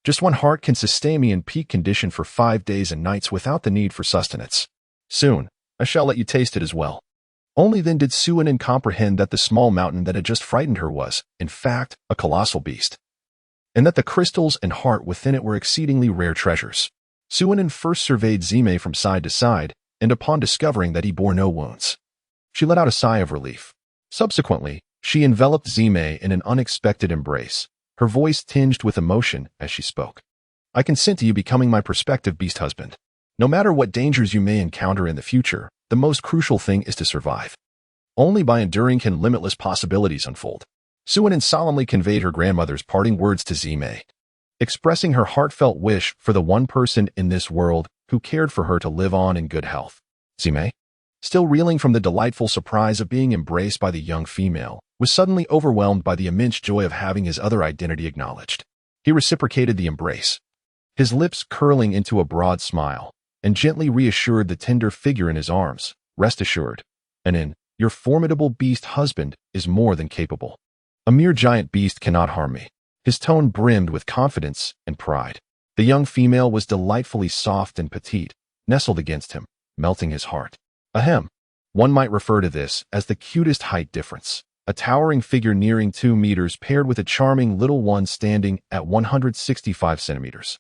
Just one heart can sustain me in peak condition for 5 days and nights without the need for sustenance. Soon, I shall let you taste it as well." Only then did Inen comprehend that the small mountain that had just frightened her was, in fact, a colossal beast, and that the crystals and heart within it were exceedingly rare treasures. Inen first surveyed Zime from side to side, and upon discovering that he bore no wounds, she let out a sigh of relief. Subsequently, she enveloped Zime in an unexpected embrace, her voice tinged with emotion as she spoke. "I consent to you becoming my prospective beast husband. No matter what dangers you may encounter in the future, the most crucial thing is to survive. Only by enduring can limitless possibilities unfold." Inen solemnly conveyed her grandmother's parting words to Zime, expressing her heartfelt wish for the one person in this world who cared for her to live on in good health. Zime, still reeling from the delightful surprise of being embraced by the young female, was suddenly overwhelmed by the immense joy of having his other identity acknowledged. He reciprocated the embrace, his lips curling into a broad smile, and gently reassured the tender figure in his arms. "Rest assured, Inen, your formidable beast husband is more than capable. A mere giant beast cannot harm me." His tone brimmed with confidence and pride. The young female was delightfully soft and petite, nestled against him, melting his heart. Ahem. One might refer to this as the cutest height difference. A towering figure nearing 2 meters paired with a charming little one standing at 165 centimeters.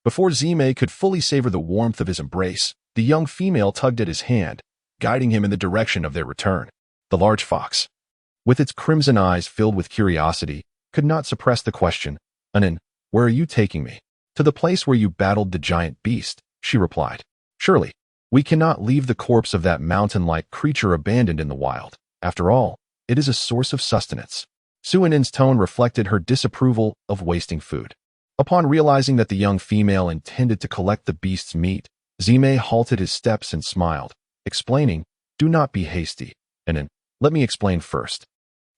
Before Zime could fully savor the warmth of his embrace, the young female tugged at his hand, guiding him in the direction of their return. The large fox, with its crimson eyes filled with curiosity, could not suppress the question, "Inen, where are you taking me?" "To the place where you battled the giant beast," she replied. "Surely, we cannot leave the corpse of that mountain-like creature abandoned in the wild. After all, it is a source of sustenance." Inen's tone reflected her disapproval of wasting food. Upon realizing that the young female intended to collect the beast's meat, Zime halted his steps and smiled, explaining, "Do not be hasty, Inen. Let me explain first.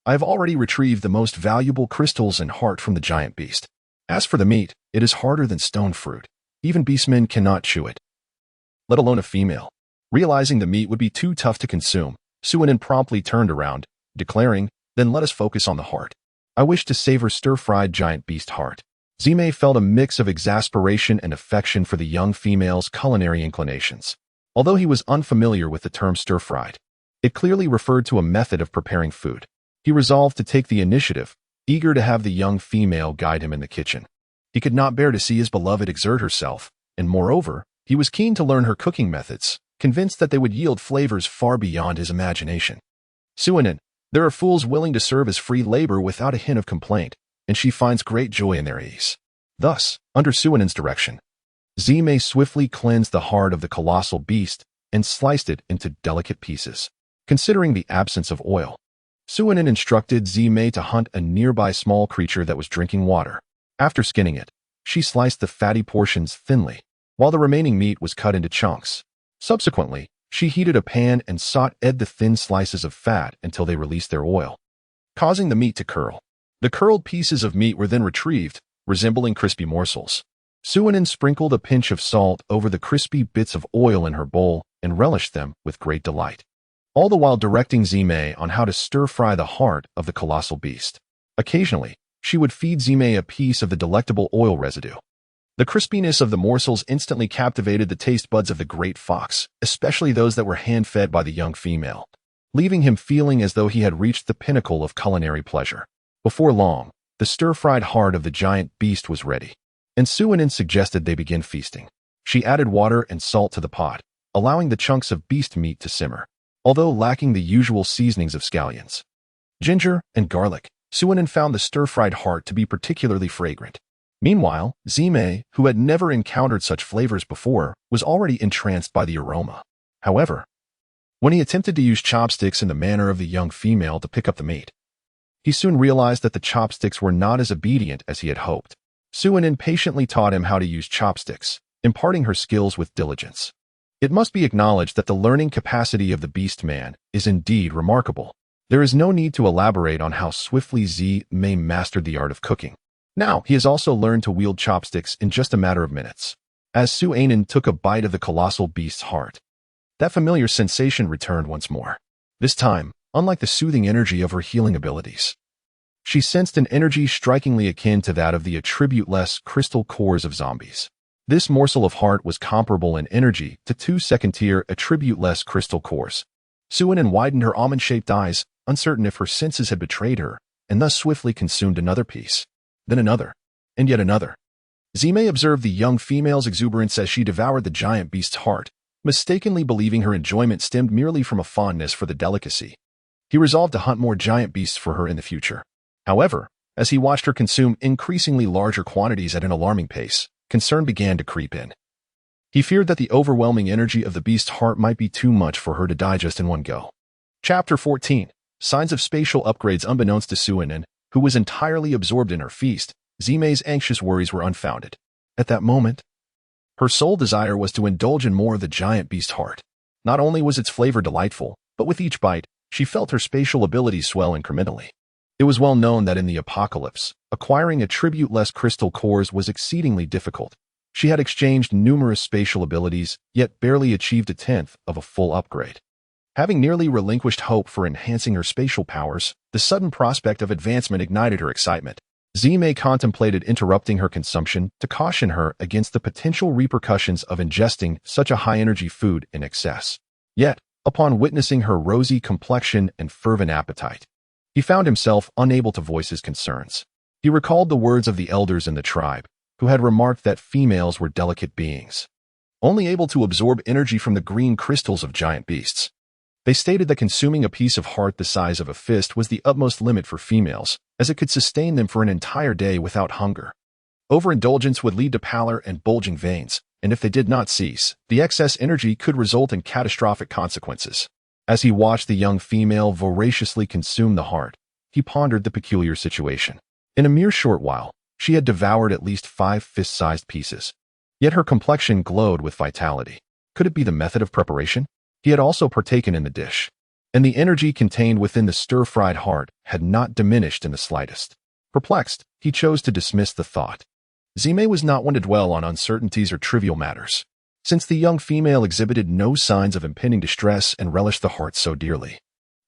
I have already retrieved the most valuable crystals and heart from the giant beast. As for the meat, it is harder than stone fruit. Even beastmen cannot chew it, let alone a female." Realizing the meat would be too tough to consume, Inen promptly turned around, declaring, "Then let us focus on the heart. I wish to savor stir-fried giant beast heart." Zime felt a mix of exasperation and affection for the young female's culinary inclinations. Although he was unfamiliar with the term stir-fried, it clearly referred to a method of preparing food. He resolved to take the initiative, eager to have the young female guide him in the kitchen. He could not bear to see his beloved exert herself, and moreover, he was keen to learn her cooking methods, convinced that they would yield flavors far beyond his imagination. "Inen, there are fools willing to serve as free labor without a hint of complaint, and she finds great joy in their ease." Thus, under Inen's direction, Zime swiftly cleansed the heart of the colossal beast and sliced it into delicate pieces. Considering the absence of oil, Inen instructed Zime to hunt a nearby small creature that was drinking water. After skinning it, she sliced the fatty portions thinly, while the remaining meat was cut into chunks. Subsequently, She heated a pan and sauteed the thin slices of fat until they released their oil, causing the meat to curl. The curled pieces of meat were then retrieved, resembling crispy morsels. Suinin sprinkled a pinch of salt over the crispy bits of oil in her bowl and relished them with great delight, all the while directing Zime on how to stir-fry the heart of the colossal beast. Occasionally, she would feed Zime a piece of the delectable oil residue. The crispiness of the morsels instantly captivated the taste buds of the great fox, especially those that were hand-fed by the young female, leaving him feeling as though he had reached the pinnacle of culinary pleasure. Before long, the stir-fried heart of the giant beast was ready, and Suinin suggested they begin feasting. She added water and salt to the pot, allowing the chunks of beast meat to simmer, although lacking the usual seasonings of scallions, ginger, and garlic. Suinin found the stir-fried heart to be particularly fragrant. Meanwhile, Zime, who had never encountered such flavors before, was already entranced by the aroma. However, when he attempted to use chopsticks in the manner of the young female to pick up the meat, he soon realized that the chopsticks were not as obedient as he had hoped. Suinin patiently taught him how to use chopsticks, imparting her skills with diligence. It must be acknowledged that the learning capacity of the beastman is indeed remarkable. There is no need to elaborate on how swiftly Zime mastered the art of cooking. Now, he has also learned to wield chopsticks in just a matter of minutes. As Suinin took a bite of the colossal beast's heart, that familiar sensation returned once more. This time, unlike the soothing energy of her healing abilities, she sensed an energy strikingly akin to that of the attribute-less crystal cores of zombies. This morsel of heart was comparable in energy to two second-tier attribute-less crystal cores. Suinin widened her almond-shaped eyes, uncertain if her senses had betrayed her, and thus swiftly consumed another piece. Then another, and yet another. Zime observed the young female's exuberance as she devoured the giant beast's heart, mistakenly believing her enjoyment stemmed merely from a fondness for the delicacy. He resolved to hunt more giant beasts for her in the future. However, as he watched her consume increasingly larger quantities at an alarming pace, concern began to creep in. He feared that the overwhelming energy of the beast's heart might be too much for her to digest in one go. Chapter 14. Signs of spatial upgrades. Unbeknownst to Suinin, who was entirely absorbed in her feast, Zime's anxious worries were unfounded. At that moment, her sole desire was to indulge in more of the giant beast's heart. Not only was its flavor delightful, but with each bite, she felt her spatial abilities swell incrementally. It was well known that in the apocalypse, acquiring attribute-less crystal cores was exceedingly difficult. She had exchanged numerous spatial abilities, yet barely achieved a tenth of a full upgrade. Having nearly relinquished hope for enhancing her spatial powers, the sudden prospect of advancement ignited her excitement. Zime contemplated interrupting her consumption to caution her against the potential repercussions of ingesting such a high-energy food in excess. Yet, upon witnessing her rosy complexion and fervent appetite, he found himself unable to voice his concerns. He recalled the words of the elders in the tribe, who had remarked that females were delicate beings, only able to absorb energy from the green crystals of giant beasts. They stated that consuming a piece of heart the size of a fist was the utmost limit for females, as it could sustain them for an entire day without hunger. Overindulgence would lead to pallor and bulging veins, and if they did not cease, the excess energy could result in catastrophic consequences. As he watched the young female voraciously consume the heart, he pondered the peculiar situation. In a mere short while, she had devoured at least 5 fist-sized pieces. Yet her complexion glowed with vitality. Could it be the method of preparation? He had also partaken in the dish, and the energy contained within the stir-fried heart had not diminished in the slightest. Perplexed, he chose to dismiss the thought. Zime was not one to dwell on uncertainties or trivial matters. Since the young female exhibited no signs of impending distress and relished the heart so dearly,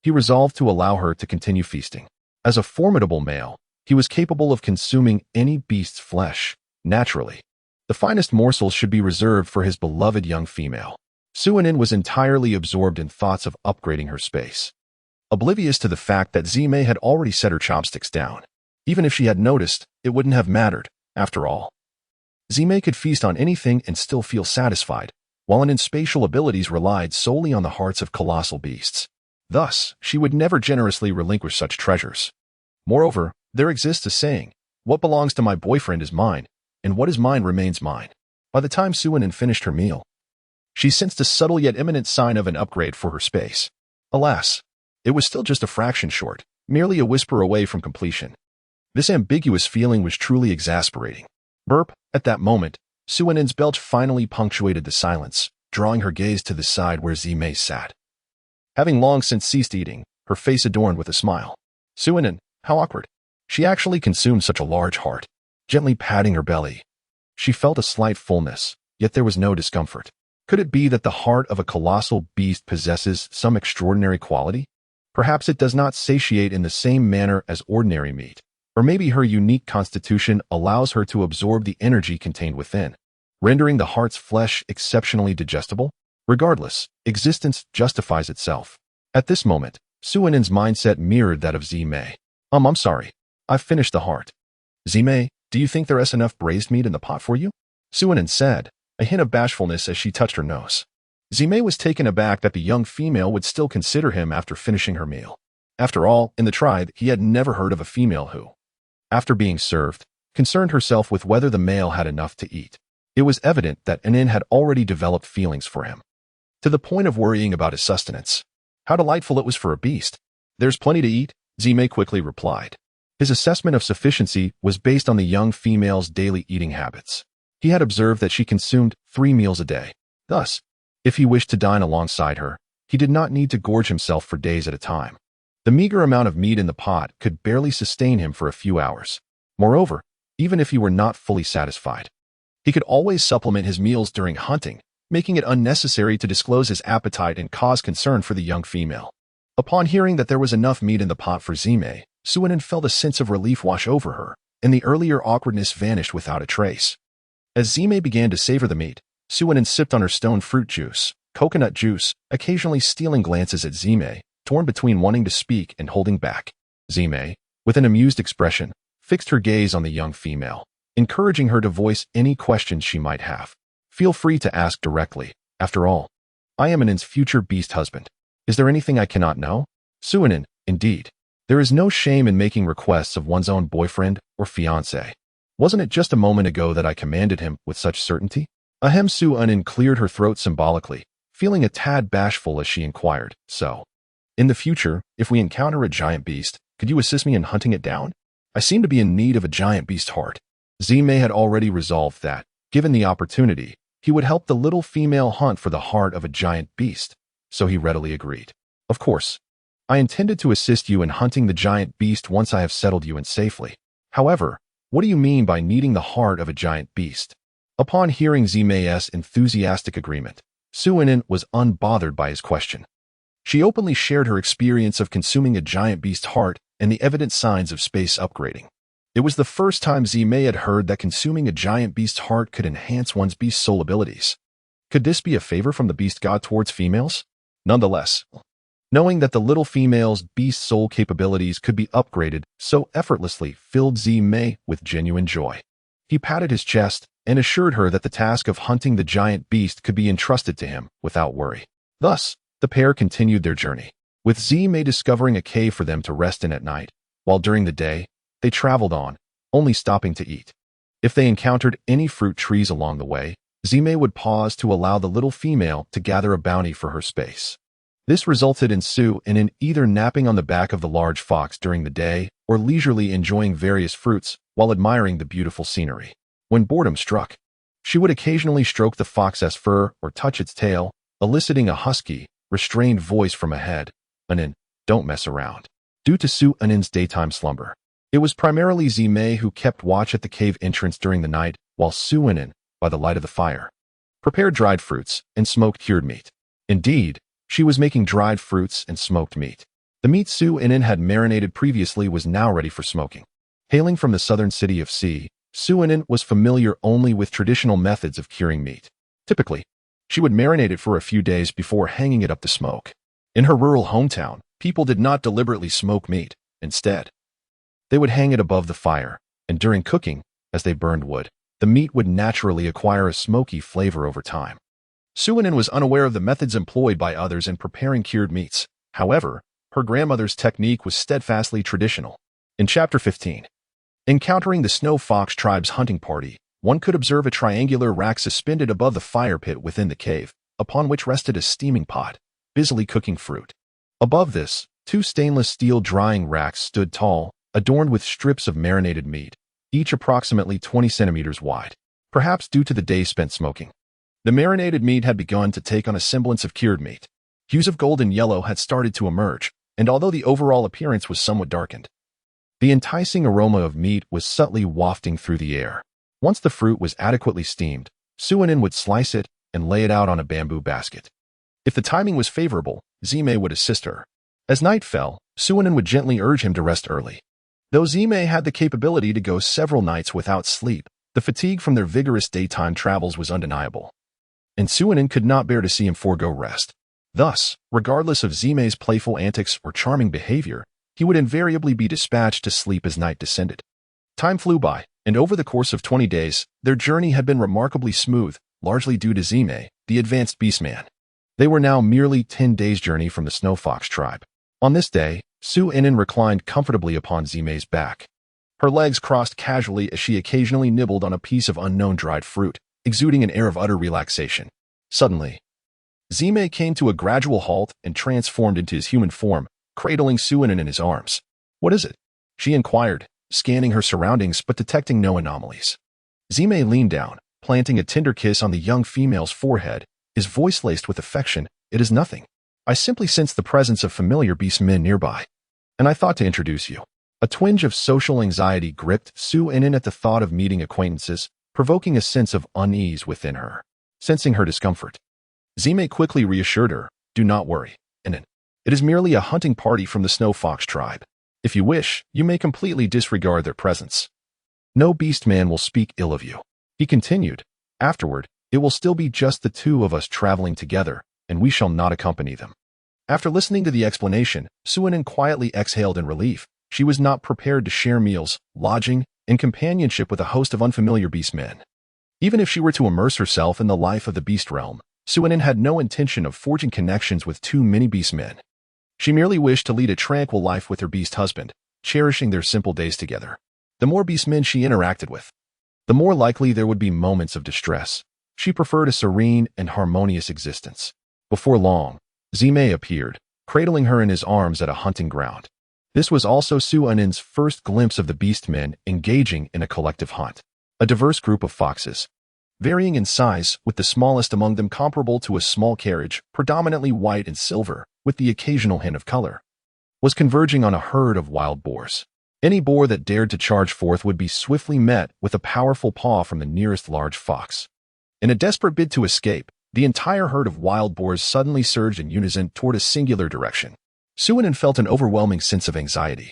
he resolved to allow her to continue feasting. As a formidable male, he was capable of consuming any beast's flesh. Naturally, the finest morsels should be reserved for his beloved young female. Suinin was entirely absorbed in thoughts of upgrading her space, oblivious to the fact that Zime had already set her chopsticks down. Even if she had noticed, it wouldn't have mattered. After all, Zime could feast on anything and still feel satisfied, while an spatial abilities relied solely on the hearts of colossal beasts. Thus, she would never generously relinquish such treasures. Moreover, there exists a saying, "What belongs to my boyfriend is mine, and what is mine remains mine." By the time Suinin finished her meal, she sensed a subtle yet imminent sign of an upgrade for her space. Alas, it was still just a fraction short, merely a whisper away from completion. This ambiguous feeling was truly exasperating. Burp. At that moment, Suinin's belch finally punctuated the silence, drawing her gaze to the side where Zimei sat. Having long since ceased eating, her face adorned with a smile. Suinin, how awkward. She actually consumed such a large heart, gently patting her belly. She felt a slight fullness, yet there was no discomfort. Could it be that the heart of a colossal beast possesses some extraordinary quality? Perhaps it does not satiate in the same manner as ordinary meat, or maybe her unique constitution allows her to absorb the energy contained within, rendering the heart's flesh exceptionally digestible. Regardless, existence justifies itself. At this moment, Suinin's mindset mirrored that of Zimei. I'm sorry. I've finished the heart. Zimei, do you think there is enough braised meat in the pot for you? Suinin said, a hint of bashfulness as she touched her nose. Zimei was taken aback that the young female would still consider him after finishing her meal. After all, in the tribe, he had never heard of a female who, after being served, concerned herself with whether the male had enough to eat. It was evident that Anin had already developed feelings for him, to the point of worrying about his sustenance. How delightful it was for a beast. There's plenty to eat, Zimei quickly replied. His assessment of sufficiency was based on the young female's daily eating habits. He had observed that she consumed 3 meals a day. Thus, if he wished to dine alongside her, he did not need to gorge himself for days at a time. The meager amount of meat in the pot could barely sustain him for a few hours. Moreover, even if he were not fully satisfied, he could always supplement his meals during hunting, making it unnecessary to disclose his appetite and cause concern for the young female. Upon hearing that there was enough meat in the pot for Zimei, Suinin felt a sense of relief wash over her, and the earlier awkwardness vanished without a trace. As Zimei began to savor the meat, Suinin sipped on her stone fruit juice, coconut juice, occasionally stealing glances at Zimei, torn between wanting to speak and holding back. Zimei, with an amused expression, fixed her gaze on the young female, encouraging her to voice any questions she might have. Feel free to ask directly. After all, I am Anin's future beast husband. Is there anything I cannot know? Suinin, indeed. There is no shame in making requests of one's own boyfriend or fiancé. Wasn't it just a moment ago that I commanded him with such certainty? Ahem. Suinin cleared her throat symbolically, feeling a tad bashful as she inquired. So, in the future, if we encounter a giant beast, could you assist me in hunting it down? I seem to be in need of a giant beast heart. Zimei had already resolved that, given the opportunity, he would help the little female hunt for the heart of a giant beast, so he readily agreed. Of course, I intended to assist you in hunting the giant beast once I have settled you in safely. However, what do you mean by needing the heart of a giant beast? Upon hearing Zimei's enthusiastic agreement, Suinin was unbothered by his question. She openly shared her experience of consuming a giant beast heart and the evident signs of space upgrading. It was the first time Zimei had heard that consuming a giant beast heart could enhance one's beast soul abilities. Could this be a favor from the beast god towards females? Nonetheless, knowing that the little female's beast soul capabilities could be upgraded so effortlessly filled Zimei with genuine joy. He patted his chest and assured her that the task of hunting the giant beast could be entrusted to him without worry. Thus, the pair continued their journey, with Zimei discovering a cave for them to rest in at night, while during the day, they traveled on, only stopping to eat. If they encountered any fruit trees along the way, Zimei would pause to allow the little female to gather a bounty for her space. This resulted in Suinin either napping on the back of the large fox during the day or leisurely enjoying various fruits while admiring the beautiful scenery. When boredom struck, she would occasionally stroke the fox's fur or touch its tail, eliciting a husky, restrained voice from ahead. Anin, don't mess around. Due to Suinin's daytime slumber, it was primarily Zimei who kept watch at the cave entrance during the night, while Suinin, by the light of the fire, prepared dried fruits and smoked cured meat. Indeed, she was making dried fruits and smoked meat. The meat Suinin had marinated previously was now ready for smoking. Hailing from the southern city of She, Suinin was familiar only with traditional methods of curing meat. Typically, she would marinate it for a few days before hanging it up to smoke. In her rural hometown, people did not deliberately smoke meat. Instead, they would hang it above the fire, and during cooking, as they burned wood, the meat would naturally acquire a smoky flavor over time. Suinin was unaware of the methods employed by others in preparing cured meats. However, her grandmother's technique was steadfastly traditional. In Chapter 15, encountering the Snow Fox tribe's hunting party, one could observe a triangular rack suspended above the fire pit within the cave, upon which rested a steaming pot, busily cooking fruit. Above this, 2 stainless steel drying racks stood tall, adorned with strips of marinated meat, each approximately 20 centimeters wide, perhaps due to the day spent smoking. The marinated meat had begun to take on a semblance of cured meat. Hues of gold and yellow had started to emerge, and although the overall appearance was somewhat darkened, the enticing aroma of meat was subtly wafting through the air. Once the fruit was adequately steamed, Suinin would slice it and lay it out on a bamboo basket. If the timing was favorable, Zime would assist her. As night fell, Suinin would gently urge him to rest early. Though Zime had the capability to go several nights without sleep, the fatigue from their vigorous daytime travels was undeniable, and Suinin could not bear to see him forego rest. Thus, regardless of Zime's playful antics or charming behavior, he would invariably be dispatched to sleep as night descended. Time flew by, and over the course of 20 days, their journey had been remarkably smooth, largely due to Zime, the advanced beastman. They were now merely 10 days' journey from the Snow Fox tribe. On this day, Suinin reclined comfortably upon Zime's back. Her legs crossed casually as she occasionally nibbled on a piece of unknown dried fruit, exuding an air of utter relaxation. Suddenly, Zime came to a gradual halt and transformed into his human form, cradling Suinin in his arms. "What is it?" she inquired, scanning her surroundings but detecting no anomalies. Zime leaned down, planting a tender kiss on the young female's forehead, his voice laced with affection. "It is nothing. I simply sensed the presence of familiar beastmen nearby, and I thought to introduce you." A twinge of social anxiety gripped Suinin at the thought of meeting acquaintances, provoking a sense of unease within her. Sensing her discomfort, Zime quickly reassured her, "Do not worry, Inin. It is merely a hunting party from the Snow Fox tribe. If you wish, you may completely disregard their presence. No beastman will speak ill of you." He continued, "Afterward, it will still be just the two of us traveling together, and we shall not accompany them." After listening to the explanation, Suinin quietly exhaled in relief. She was not prepared to share meals, lodging, and companionship with a host of unfamiliar beastmen. Even if she were to immerse herself in the life of the beast realm, Suinin had no intention of forging connections with too many beastmen. She merely wished to lead a tranquil life with her beast husband, cherishing their simple days together. The more beastmen she interacted with, the more likely there would be moments of distress. She preferred a serene and harmonious existence. Before long, Zime appeared, cradling her in his arms at a hunting ground. This was also Suinin's first glimpse of the beastmen engaging in a collective hunt. A diverse group of foxes, varying in size, with the smallest among them comparable to a small carriage, predominantly white and silver, with the occasional hint of color, was converging on a herd of wild boars. Any boar that dared to charge forth would be swiftly met with a powerful paw from the nearest large fox. In a desperate bid to escape, the entire herd of wild boars suddenly surged in unison toward a singular direction. Suinin felt an overwhelming sense of anxiety.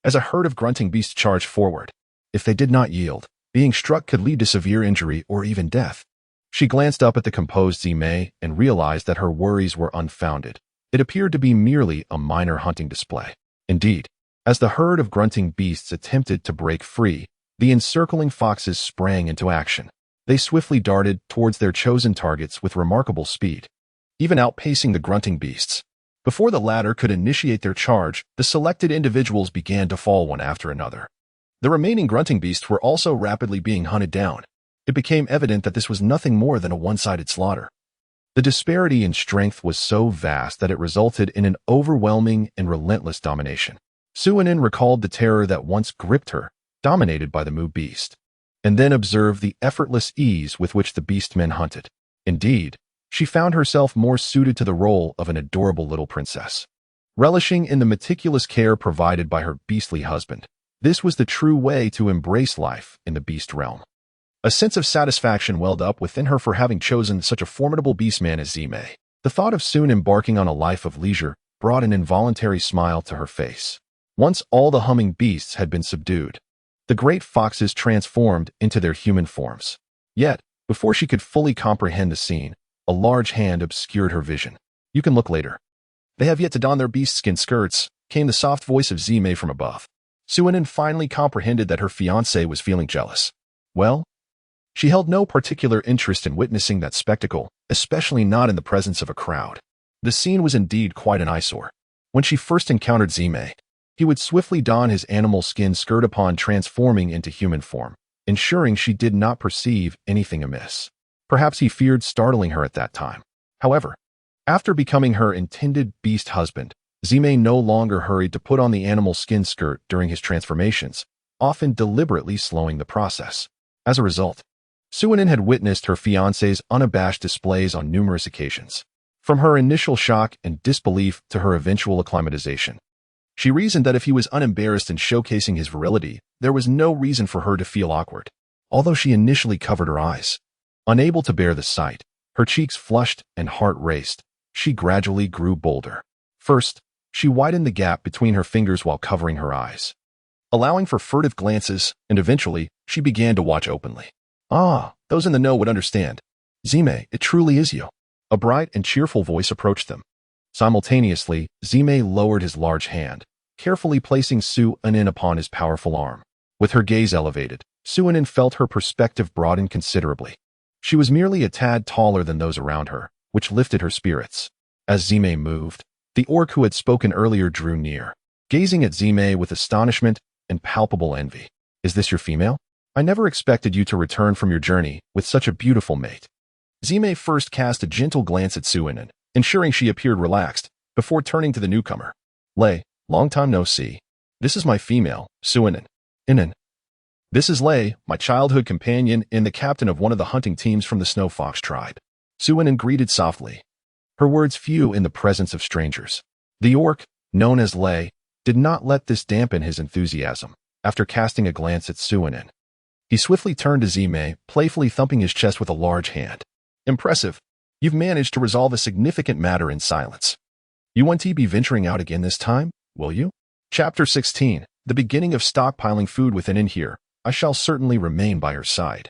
As a herd of grunting beasts charged forward, if they did not yield, being struck could lead to severe injury or even death. She glanced up at the composed Zime and realized that her worries were unfounded. It appeared to be merely a minor hunting display. Indeed, as the herd of grunting beasts attempted to break free, the encircling foxes sprang into action. They swiftly darted towards their chosen targets with remarkable speed, even outpacing the grunting beasts. Before the latter could initiate their charge, the selected individuals began to fall one after another. The remaining grunting beasts were also rapidly being hunted down. It became evident that this was nothing more than a one-sided slaughter. The disparity in strength was so vast that it resulted in an overwhelming and relentless domination. Suinin recalled the terror that once gripped her, dominated by the Mu beast, and then observed the effortless ease with which the beastmen hunted. Indeed, she found herself more suited to the role of an adorable little princess. Relishing in the meticulous care provided by her beastly husband, this was the true way to embrace life in the beast realm. A sense of satisfaction welled up within her for having chosen such a formidable beastman as Zime. The thought of soon embarking on a life of leisure brought an involuntary smile to her face. Once all the humming beasts had been subdued, the great foxes transformed into their human forms. Yet, before she could fully comprehend the scene, a large hand obscured her vision. "You can look later. They have yet to don their beast-skin skirts," came the soft voice of Zime from above. Suinin finally comprehended that her fiancé was feeling jealous. Well, she held no particular interest in witnessing that spectacle, especially not in the presence of a crowd. The scene was indeed quite an eyesore. When she first encountered Zime, he would swiftly don his animal skin skirt upon transforming into human form, ensuring she did not perceive anything amiss. Perhaps he feared startling her at that time. However, after becoming her intended beast husband, Zime no longer hurried to put on the animal skin skirt during his transformations, often deliberately slowing the process. As a result, Suinin had witnessed her fiancé's unabashed displays on numerous occasions. From her initial shock and disbelief to her eventual acclimatization. She reasoned that if he was unembarrassed in showcasing his virility, there was no reason for her to feel awkward. Although she initially covered her eyes, unable to bear the sight, her cheeks flushed and heart raced, she gradually grew bolder. First, she widened the gap between her fingers while covering her eyes, allowing for furtive glances, and eventually, she began to watch openly. Ah, those in the know would understand. Zime, it truly is you. A bright and cheerful voice approached them. Simultaneously, Zime lowered his large hand, carefully placing Suinin upon his powerful arm. With her gaze elevated, Suinin felt her perspective broaden considerably. She was merely a tad taller than those around her, which lifted her spirits. As Zime moved, the orc who had spoken earlier drew near, gazing at Zime with astonishment and palpable envy. Is this your female? I never expected you to return from your journey with such a beautiful mate. Zime first cast a gentle glance at Suinin, ensuring she appeared relaxed, before turning to the newcomer. Lei, long time no see. This is my female, Suinin. Inen. This is Lei, my childhood companion and the captain of one of the hunting teams from the Snow Fox tribe. Suinin greeted softly. Her words few in the presence of strangers. The orc, known as Lei, did not let this dampen his enthusiasm. After casting a glance at Suinin, he swiftly turned to Zime, playfully thumping his chest with a large hand. Impressive. You've managed to resolve a significant matter in silence. You won't be venturing out again this time, will you? Chapter 16. The beginning of stockpiling food within in here. I shall certainly remain by her side.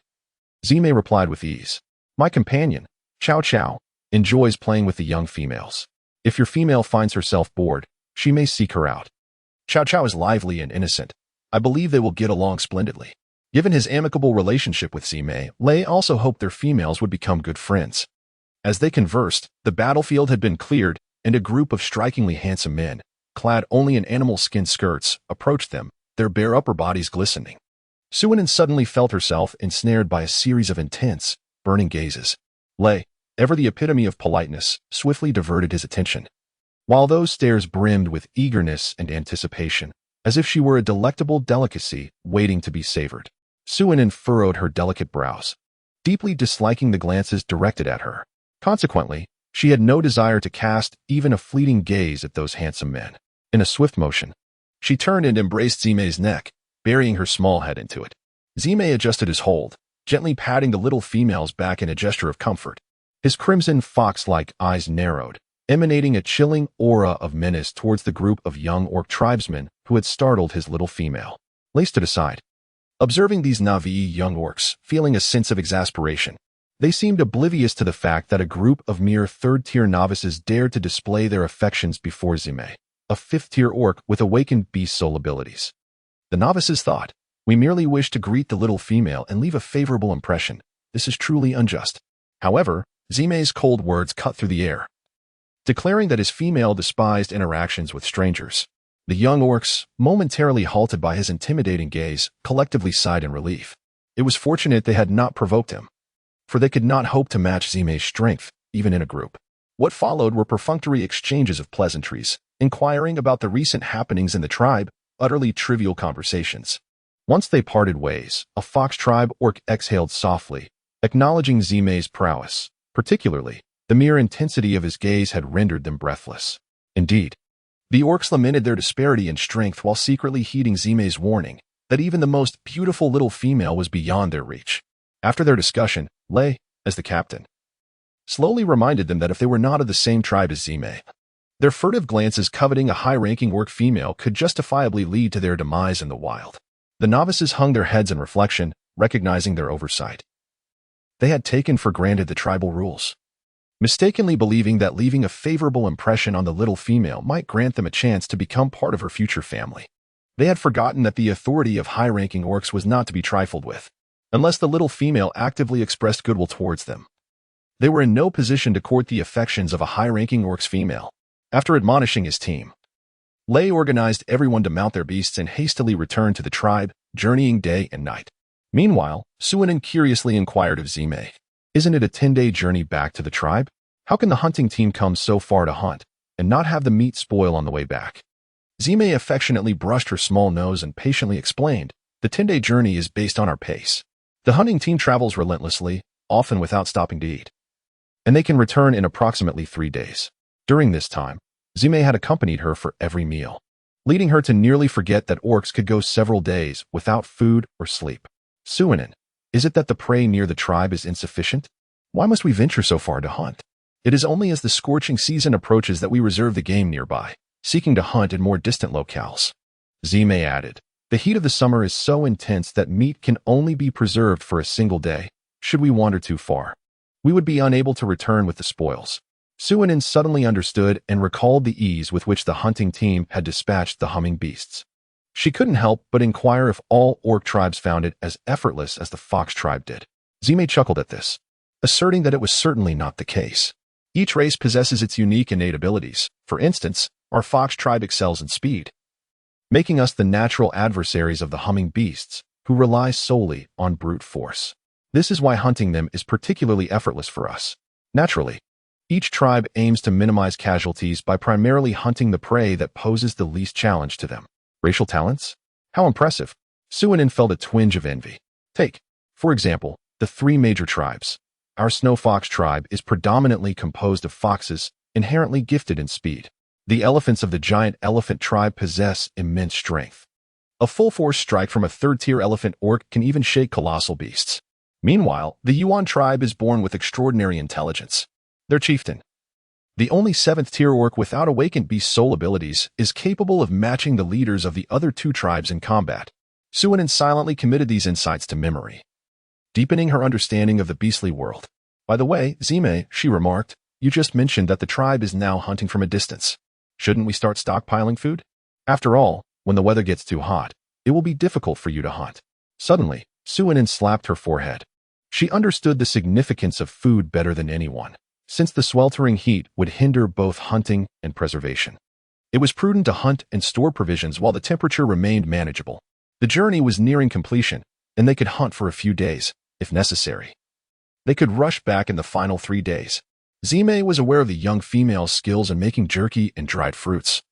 Zime replied with ease. My companion, Chow Chow, enjoys playing with the young females. If your female finds herself bored, she may seek her out. Chow Chow is lively and innocent. I believe they will get along splendidly. Given his amicable relationship with Zime, Lei also hoped their females would become good friends. As they conversed, the battlefield had been cleared, and a group of strikingly handsome men, clad only in animal skin skirts, approached them, their bare upper bodies glistening. Suinin suddenly felt herself ensnared by a series of intense, burning gazes. Lei, ever the epitome of politeness, swiftly diverted his attention. While those stares brimmed with eagerness and anticipation, as if she were a delectable delicacy waiting to be savored. Suinin furrowed her delicate brows, deeply disliking the glances directed at her. Consequently, she had no desire to cast even a fleeting gaze at those handsome men. In a swift motion, she turned and embraced Zime's neck, burying her small head into it. Zime adjusted his hold, gently patting the little female's back in a gesture of comfort. His crimson fox-like eyes narrowed, emanating a chilling aura of menace towards the group of young orc tribesmen who had startled his little female. Lei stood aside, observing these Na'vi young orcs, feeling a sense of exasperation. They seemed oblivious to the fact that a group of mere third-tier novices dared to display their affections before Zime, a fifth-tier orc with awakened beast soul abilities. The novices thought, we merely wish to greet the little female and leave a favorable impression. This is truly unjust. However, Zime's cold words cut through the air, declaring that his female despised interactions with strangers. The young orcs, momentarily halted by his intimidating gaze, collectively sighed in relief. It was fortunate they had not provoked him, for they could not hope to match Zime's strength, even in a group. What followed were perfunctory exchanges of pleasantries, inquiring about the recent happenings in the tribe, utterly trivial conversations. Once they parted ways, a fox tribe orc exhaled softly, acknowledging Zime's prowess. Particularly, the mere intensity of his gaze had rendered them breathless. Indeed, the orcs lamented their disparity in strength while secretly heeding Zime's warning that even the most beautiful little female was beyond their reach. After their discussion, Lei, as the captain, slowly reminded them that if they were not of the same tribe as Zime, their furtive glances coveting a high-ranking orc female could justifiably lead to their demise in the wild. The novices hung their heads in reflection, recognizing their oversight. They had taken for granted the tribal rules, mistakenly believing that leaving a favorable impression on the little female might grant them a chance to become part of her future family. They had forgotten that the authority of high-ranking orcs was not to be trifled with, unless the little female actively expressed goodwill towards them. They were in no position to court the affections of a high-ranking orc's female. After admonishing his team, Lei organized everyone to mount their beasts and hastily returned to the tribe, journeying day and night. Meanwhile, Suinin curiously inquired of Zime, isn't it a 10-day journey back to the tribe? How can the hunting team come so far to hunt and not have the meat spoil on the way back? Zime affectionately brushed her small nose and patiently explained, the 10-day journey is based on our pace. The hunting team travels relentlessly, often without stopping to eat, and they can return in approximately 3 days. During this time, Zime had accompanied her for every meal, leading her to nearly forget that orcs could go several days without food or sleep. Suinen, is it that the prey near the tribe is insufficient? Why must we venture so far to hunt? It is only as the scorching season approaches that we reserve the game nearby, seeking to hunt in more distant locales. Zime added, the heat of the summer is so intense that meat can only be preserved for a single day. Should we wander too far, we would be unable to return with the spoils. Suinen suddenly understood and recalled the ease with which the hunting team had dispatched the humming beasts. She couldn't help but inquire if all orc tribes found it as effortless as the fox tribe did. Zime chuckled at this, asserting that it was certainly not the case. Each race possesses its unique innate abilities. For instance, our fox tribe excels in speed, making us the natural adversaries of the humming beasts, who rely solely on brute force. This is why hunting them is particularly effortless for us. Naturally, each tribe aims to minimize casualties by primarily hunting the prey that poses the least challenge to them. Racial talents? How impressive. Suinen felt a twinge of envy. Take, for example, the 3 major tribes. Our snow fox tribe is predominantly composed of foxes, inherently gifted in speed. The elephants of the giant elephant tribe possess immense strength. A full-force strike from a 3rd-tier elephant orc can even shake colossal beasts. Meanwhile, the Yuan tribe is born with extraordinary intelligence. Their chieftain, the only 7th-tier orc without awakened beast soul abilities, is capable of matching the leaders of the other 2 tribes in combat. Suinen silently committed these insights to memory, deepening her understanding of the beastly world. By the way, Zime, she remarked, you just mentioned that the tribe is now hunting from a distance. Shouldn't we start stockpiling food? After all, when the weather gets too hot, it will be difficult for you to hunt. Suddenly, Suinen slapped her forehead. She understood the significance of food better than anyone, since the sweltering heat would hinder both hunting and preservation. It was prudent to hunt and store provisions while the temperature remained manageable. The journey was nearing completion, and they could hunt for a few days, if necessary. They could rush back in the final 3 days. Zime was aware of the young female's skills in making jerky and dried fruits,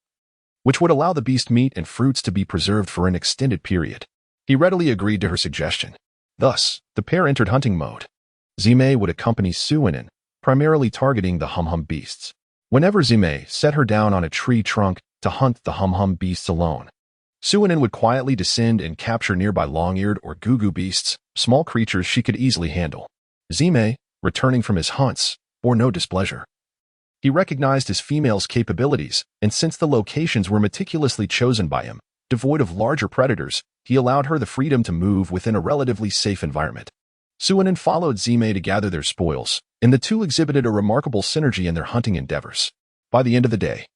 which would allow the beast meat and fruits to be preserved for an extended period. He readily agreed to her suggestion. Thus, the pair entered hunting mode. Zime would accompany Suinen, primarily targeting the hum-hum beasts. Whenever Zime set her down on a tree trunk to hunt the hum-hum beasts alone, Suinen would quietly descend and capture nearby long-eared or gugu beasts, small creatures she could easily handle. Zime, returning from his hunts, bore no displeasure. He recognized his female's capabilities, and since the locations were meticulously chosen by him, devoid of larger predators, he allowed her the freedom to move within a relatively safe environment. Suinen followed Zime to gather their spoils, and the 2 exhibited a remarkable synergy in their hunting endeavors. By the end of the day,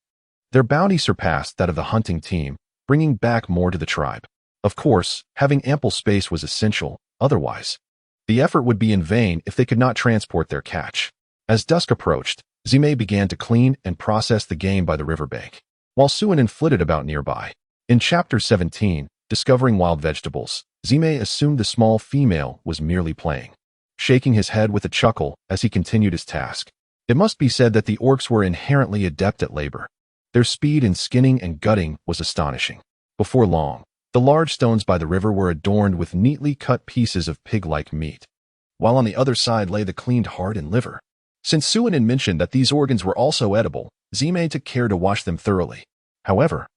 their bounty surpassed that of the hunting team, bringing back more to the tribe. Of course, having ample space was essential, otherwise, the effort would be in vain if they could not transport their catch. As dusk approached, Zime began to clean and process the game by the riverbank, while Suinen flitted about nearby. In Chapter 17, Discovering Wild Vegetables, Zime assumed the small female was merely playing, shaking his head with a chuckle as he continued his task. It must be said that the orcs were inherently adept at labor. Their speed in skinning and gutting was astonishing. Before long, the large stones by the river were adorned with neatly cut pieces of pig-like meat, while on the other side lay the cleaned heart and liver. Since Suinen mentioned that these organs were also edible, Zime took care to wash them thoroughly. However,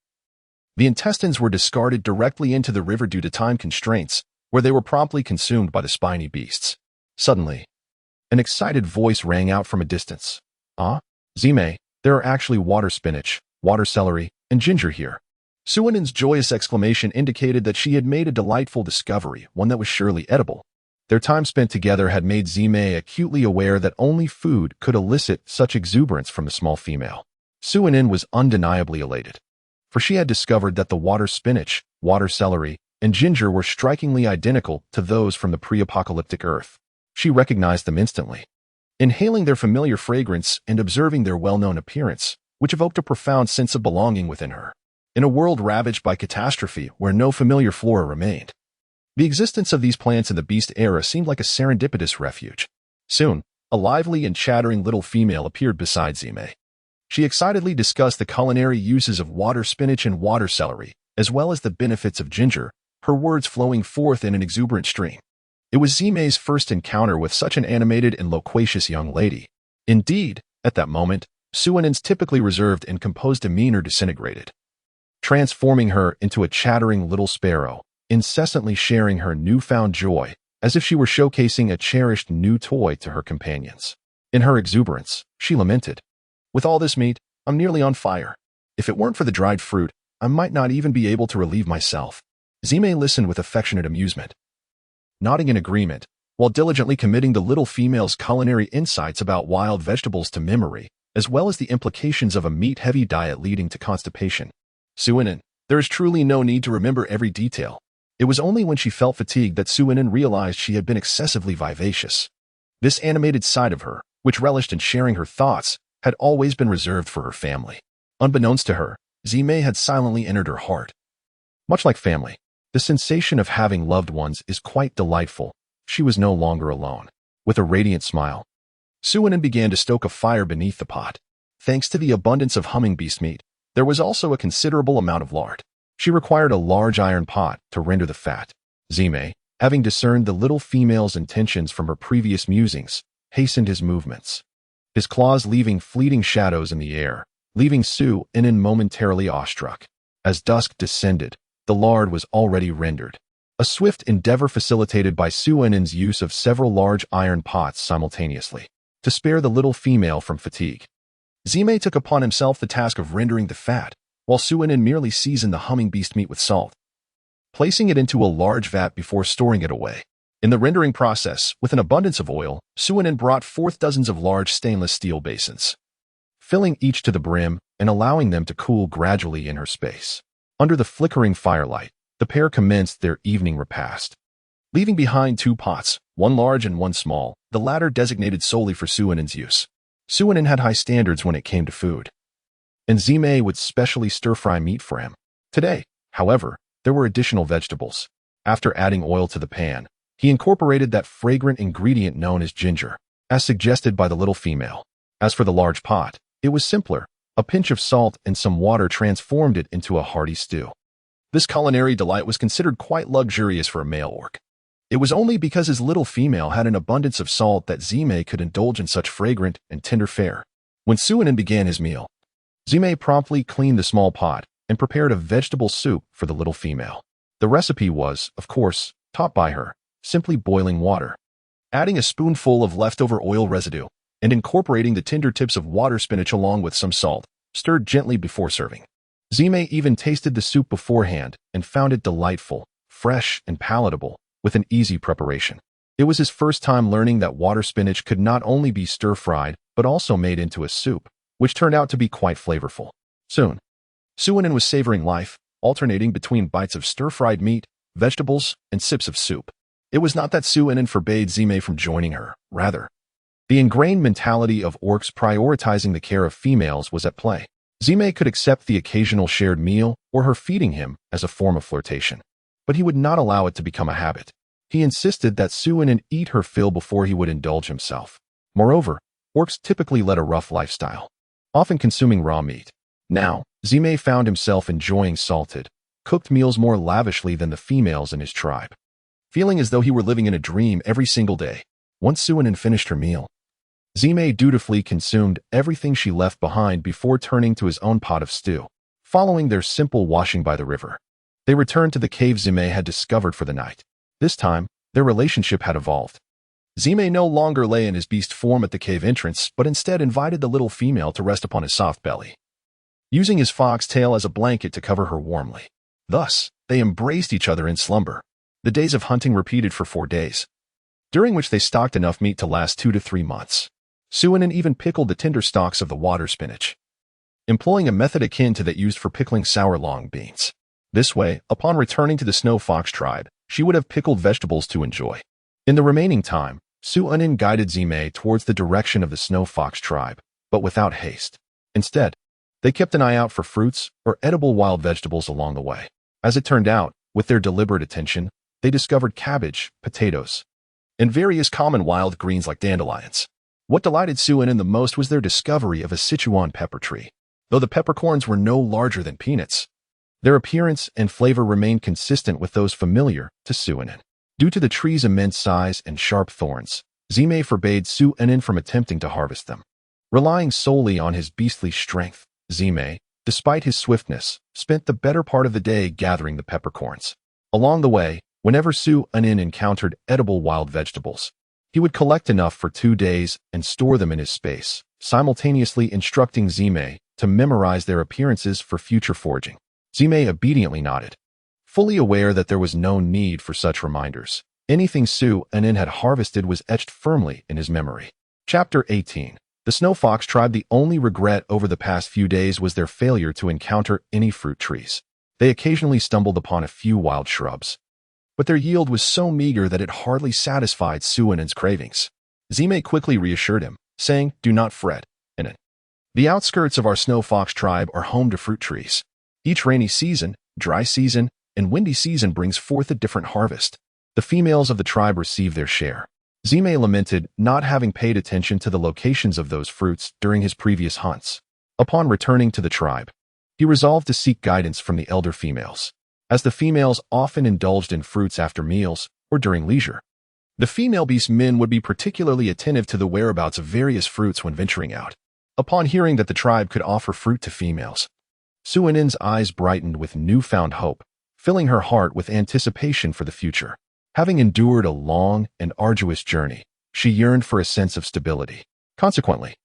the intestines were discarded directly into the river due to time constraints, where they were promptly consumed by the spiny beasts. Suddenly, an excited voice rang out from a distance. Ah, Zime, there are actually water spinach, water celery, and ginger here. Suinen's joyous exclamation indicated that she had made a delightful discovery, one that was surely edible. Their time spent together had made Zime acutely aware that only food could elicit such exuberance from the small female. Suinen was undeniably elated, for she had discovered that the water spinach, water celery, and ginger were strikingly identical to those from the pre-apocalyptic Earth. She recognized them instantly, inhaling their familiar fragrance and observing their well-known appearance, which evoked a profound sense of belonging within her. In a world ravaged by catastrophe where no familiar flora remained, the existence of these plants in the beast era seemed like a serendipitous refuge. Soon, a lively and chattering little female appeared beside Zime. She excitedly discussed the culinary uses of water spinach and water celery, as well as the benefits of ginger, her words flowing forth in an exuberant stream. It was Zime's first encounter with such an animated and loquacious young lady. Indeed, at that moment, Suinen's typically reserved and composed demeanor disintegrated, transforming her into a chattering little sparrow, incessantly sharing her newfound joy, as if she were showcasing a cherished new toy to her companions. In her exuberance, she lamented, "With all this meat, I'm nearly on fire. If it weren't for the dried fruit, I might not even be able to relieve myself." Zime listened with affectionate amusement, nodding in agreement, while diligently committing the little female's culinary insights about wild vegetables to memory, as well as the implications of a meat-heavy diet leading to constipation. Suinen, there is truly no need to remember every detail. It was only when she felt fatigued that Suinen realized she had been excessively vivacious. This animated side of her, which relished in sharing her thoughts, had always been reserved for her family. Unbeknownst to her, Zime had silently entered her heart. Much like family, the sensation of having loved ones is quite delightful. She was no longer alone. With a radiant smile, Suinen began to stoke a fire beneath the pot. Thanks to the abundance of humming beast meat, there was also a considerable amount of lard. She required a large iron pot to render the fat. Zime, having discerned the little female's intentions from her previous musings, hastened his movements, his claws leaving fleeting shadows in the air, leaving Suinen momentarily awestruck. As dusk descended, the lard was already rendered, a swift endeavor facilitated by Suinen's use of several large iron pots simultaneously, to spare the little female from fatigue. Zime took upon himself the task of rendering the fat, while Suinen merely seasoned the humming beast meat with salt, placing it into a large vat before storing it away. In the rendering process, with an abundance of oil, Suinen brought forth dozens of large stainless steel basins, filling each to the brim and allowing them to cool gradually in her space. Under the flickering firelight, the pair commenced their evening repast, leaving behind 2 pots, one large and one small, the latter designated solely for Suinen's use. Suinen had high standards when it came to food, and Zime would specially stir-fry meat for him. Today, however, there were additional vegetables. After adding oil to the pan, he incorporated that fragrant ingredient known as ginger, as suggested by the little female. As for the large pot, it was simpler. A pinch of salt and some water transformed it into a hearty stew. This culinary delight was considered quite luxurious for a male orc. It was only because his little female had an abundance of salt that Zime could indulge in such fragrant and tender fare. When Suinen began his meal, Zime promptly cleaned the small pot and prepared a vegetable soup for the little female. The recipe was, of course, taught by her, simply boiling water, adding a spoonful of leftover oil residue, and incorporating the tender tips of water spinach along with some salt, stirred gently before serving. Zime even tasted the soup beforehand and found it delightful, fresh, and palatable, with an easy preparation. It was his first time learning that water spinach could not only be stir-fried, but also made into a soup, which turned out to be quite flavorful. Soon, Suinen was savoring life, alternating between bites of stir-fried meat, vegetables, and sips of soup. It was not that Suinen forbade Zime from joining her, rather, the ingrained mentality of orcs prioritizing the care of females was at play. Zime could accept the occasional shared meal or her feeding him as a form of flirtation, but he would not allow it to become a habit. He insisted that Suinen eat her fill before he would indulge himself. Moreover, orcs typically led a rough lifestyle, often consuming raw meat. Now, Zime found himself enjoying salted, cooked meals more lavishly than the females in his tribe, feeling as though he were living in a dream every single day. Once Suinen finished her meal, Zime dutifully consumed everything she left behind before turning to his own pot of stew. Following their simple washing by the river, they returned to the cave Zime had discovered for the night. This time, their relationship had evolved. Zime no longer lay in his beast form at the cave entrance, but instead invited the little female to rest upon his soft belly, using his fox tail as a blanket to cover her warmly. Thus, they embraced each other in slumber. The days of hunting repeated for 4 days, during which they stocked enough meat to last 2 to 3 months. Suinen even pickled the tender stalks of the water spinach, employing a method akin to that used for pickling sour long beans. This way, upon returning to the Snow Fox tribe, she would have pickled vegetables to enjoy. In the remaining time, Suinen guided Zime towards the direction of the Snow Fox tribe, but without haste. Instead, they kept an eye out for fruits or edible wild vegetables along the way. As it turned out, with their deliberate attention, they discovered cabbage, potatoes, and various common wild greens like dandelions. What delighted Suinen the most was their discovery of a Sichuan pepper tree. Though the peppercorns were no larger than peanuts, their appearance and flavor remained consistent with those familiar to Suinen. Due to the tree's immense size and sharp thorns, Zime forbade Su-Enin from attempting to harvest them. Relying solely on his beastly strength, Zime, despite his swiftness, spent the better part of the day gathering the peppercorns. Along the way, whenever Su-Enin encountered edible wild vegetables, he would collect enough for 2 days and store them in his space, simultaneously instructing Zime to memorize their appearances for future foraging. Zime obediently nodded, fully aware that there was no need for such reminders. Anything Su-Enin had harvested was etched firmly in his memory. Chapter 18. The Snow Fox tribe. The only regret over the past few days was their failure to encounter any fruit trees. They occasionally stumbled upon a few wild shrubs, but their yield was so meager that it hardly satisfied Su-Enin's cravings. Zime quickly reassured him, saying, "Do not fret, Enin. The outskirts of our Snow Fox tribe are home to fruit trees. Each rainy season, dry season, and windy season brings forth a different harvest. The females of the tribe receive their share." Zime lamented not having paid attention to the locations of those fruits during his previous hunts. Upon returning to the tribe, he resolved to seek guidance from the elder females, as the females often indulged in fruits after meals or during leisure. The female beastmen would be particularly attentive to the whereabouts of various fruits when venturing out. Upon hearing that the tribe could offer fruit to females, Su-Enin's eyes brightened with newfound hope, filling her heart with anticipation for the future. Having endured a long and arduous journey, she yearned for a sense of stability. Consequently,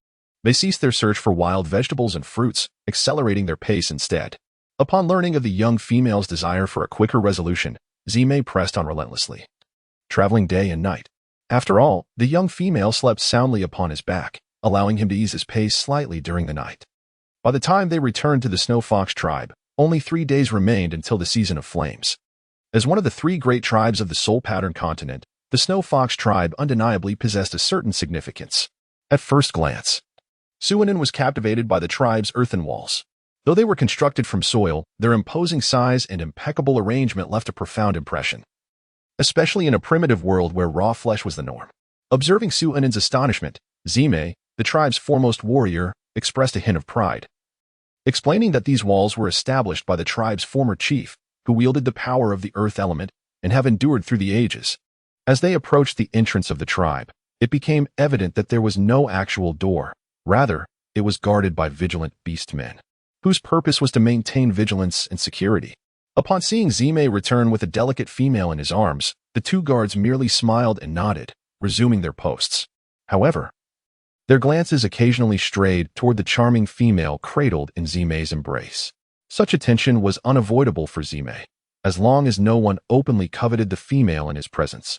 they ceased their search for wild vegetables and fruits, accelerating their pace instead. Upon learning of the young female's desire for a quicker resolution, Zime pressed on relentlessly, traveling day and night. After all, the young female slept soundly upon his back, allowing him to ease his pace slightly during the night. By the time they returned to the Snow Fox tribe, only 3 days remained until the season of flames. As one of the 3 great tribes of the Soul Pattern continent, the Snow Fox tribe undeniably possessed a certain significance. At first glance, Su-Enin was captivated by the tribe's earthen walls. Though they were constructed from soil, their imposing size and impeccable arrangement left a profound impression, especially in a primitive world where raw flesh was the norm. Observing Su-Enin's astonishment, Zime, the tribe's foremost warrior, expressed a hint of pride, explaining that these walls were established by the tribe's former chief, who wielded the power of the earth element and have endured through the ages. As they approached the entrance of the tribe, it became evident that there was no actual door. Rather, it was guarded by vigilant beastmen, whose purpose was to maintain vigilance and security. Upon seeing Zime return with a delicate female in his arms, the 2 guards merely smiled and nodded, resuming their posts. However, their glances occasionally strayed toward the charming female cradled in Zime's embrace. Such attention was unavoidable for Zime, as long as no one openly coveted the female in his presence.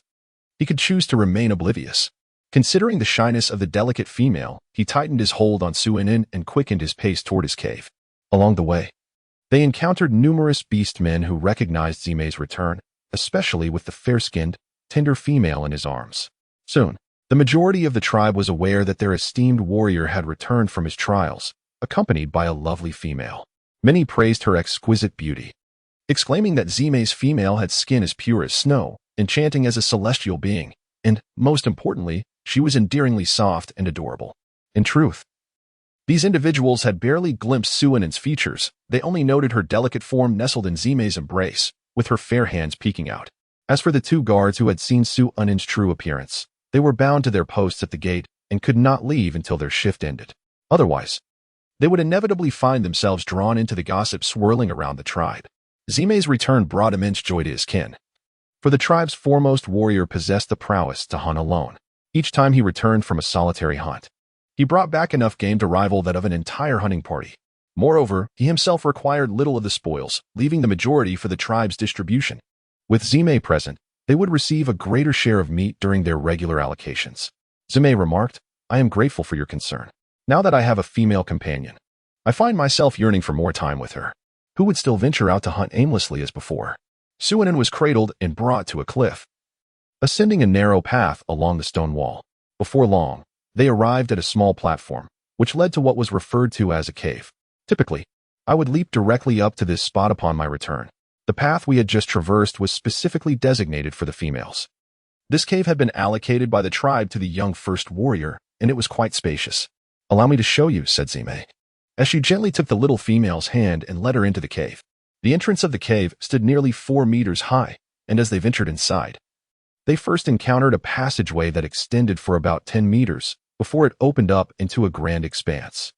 He could choose to remain oblivious. Considering the shyness of the delicate female, he tightened his hold on Su-Enin and quickened his pace toward his cave. Along the way, they encountered numerous beastmen who recognized Zime's return, especially with the fair-skinned, tender female in his arms. Soon, the majority of the tribe was aware that their esteemed warrior had returned from his trials, accompanied by a lovely female. Many praised her exquisite beauty, exclaiming that Zime's female had skin as pure as snow, enchanting as a celestial being, and, most importantly, she was endearingly soft and adorable. In truth, these individuals had barely glimpsed Su-Enin's features. They only noted her delicate form nestled in Zime's embrace, with her fair hands peeking out. As for the 2 guards who had seen Su-Enin's true appearance, they were bound to their posts at the gate and could not leave until their shift ended. Otherwise, they would inevitably find themselves drawn into the gossip swirling around the tribe. Zime's return brought immense joy to his kin, for the tribe's foremost warrior possessed the prowess to hunt alone. Each time he returned from a solitary hunt, he brought back enough game to rival that of an entire hunting party. Moreover, he himself required little of the spoils, leaving the majority for the tribe's distribution. With Zime present, they would receive a greater share of meat during their regular allocations. Zime remarked, "I am grateful for your concern. Now that I have a female companion, I find myself yearning for more time with her. Who would still venture out to hunt aimlessly as before?" Su-Enin was cradled and brought to a cliff, ascending a narrow path along the stone wall. Before long, they arrived at a small platform, which led to what was referred to as a cave. Typically, I would leap directly up to this spot upon my return. The path we had just traversed was specifically designated for the females. This cave had been allocated by the tribe to the young first warrior, and it was quite spacious. "Allow me to show you," said Zime, as she gently took the little female's hand and led her into the cave. The entrance of the cave stood nearly 4 meters high, and as they ventured inside, They first encountered a passageway that extended for about 10 meters before it opened up into a grand expanse.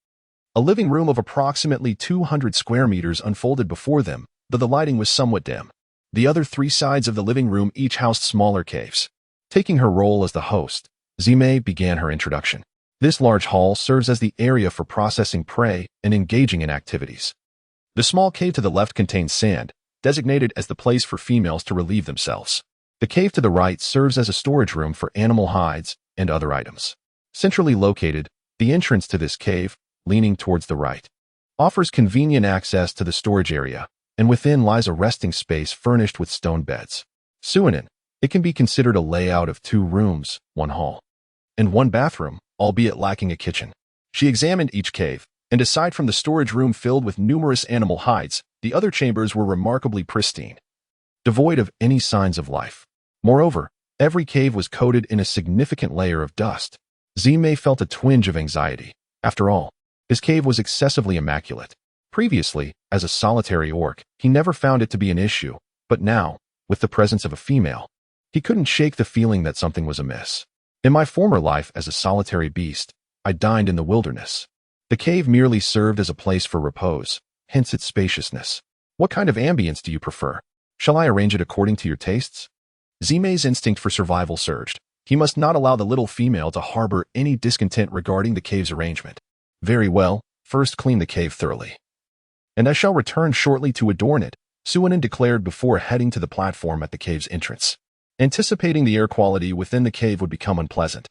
A living room of approximately 200 square meters unfolded before them, though the lighting was somewhat dim. The other three sides of the living room each housed smaller caves. Taking her role as the host, Zime began her introduction. This large hall serves as the area for processing prey and engaging in activities. The small cave to the left contains sand, designated as the place for females to relieve themselves. The cave to the right serves as a storage room for animal hides and other items. Centrally located, the entrance to this cave, leaning towards the right, offers convenient access to the storage area, and within lies a resting space furnished with stone beds. Suinin, it can be considered a layout of 2 rooms, 1 hall, and 1 bathroom, albeit lacking a kitchen. She examined each cave, and aside from the storage room filled with numerous animal hides, the other chambers were remarkably pristine, devoid of any signs of life. Moreover, every cave was coated in a significant layer of dust. Zime felt a twinge of anxiety. After all, his cave was excessively immaculate. Previously, as a solitary orc, he never found it to be an issue, but now, with the presence of a female, he couldn't shake the feeling that something was amiss. In my former life as a solitary beast, I dined in the wilderness. The cave merely served as a place for repose, hence its spaciousness. What kind of ambience do you prefer? Shall I arrange it according to your tastes? Zime's instinct for survival surged. He must not allow the little female to harbor any discontent regarding the cave's arrangement. Very well, first clean the cave thoroughly. And I shall return shortly to adorn it, Suinin declared before heading to the platform at the cave's entrance. Anticipating the air quality within the cave would become unpleasant,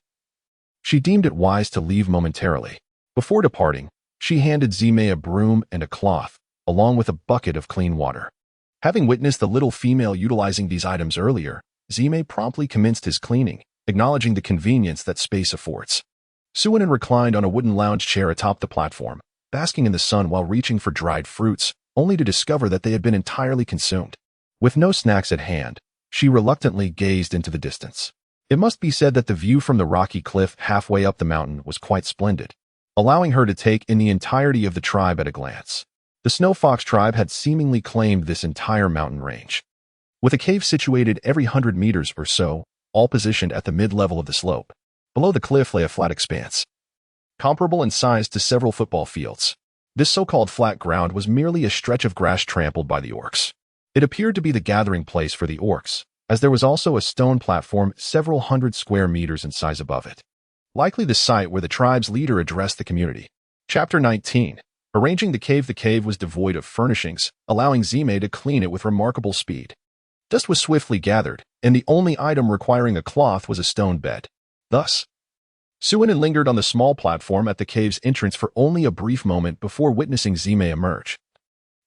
she deemed it wise to leave momentarily. Before departing, she handed Zime a broom and a cloth, along with a bucket of clean water. Having witnessed the little female utilizing these items earlier, Zime promptly commenced his cleaning, acknowledging the convenience that space affords. Suinin reclined on a wooden lounge chair atop the platform, basking in the sun while reaching for dried fruits, only to discover that they had been entirely consumed. With no snacks at hand, she reluctantly gazed into the distance. It must be said that the view from the rocky cliff halfway up the mountain was quite splendid, allowing her to take in the entirety of the tribe at a glance. The Snow Fox tribe had seemingly claimed this entire mountain range, with a cave situated every 100 meters or so, all positioned at the mid-level of the slope. Below the cliff lay a flat expanse, comparable in size to several football fields. This so-called flat ground was merely a stretch of grass trampled by the orcs. It appeared to be the gathering place for the orcs, as there was also a stone platform several hundred square meters in size above it, likely the site where the tribe's leader addressed the community. Chapter 19. Arranging the cave. The cave was devoid of furnishings, allowing Zime to clean it with remarkable speed. Dust was swiftly gathered, and the only item requiring a cloth was a stone bed. Thus, Suinin lingered on the small platform at the cave's entrance for only a brief moment before witnessing Zime emerge.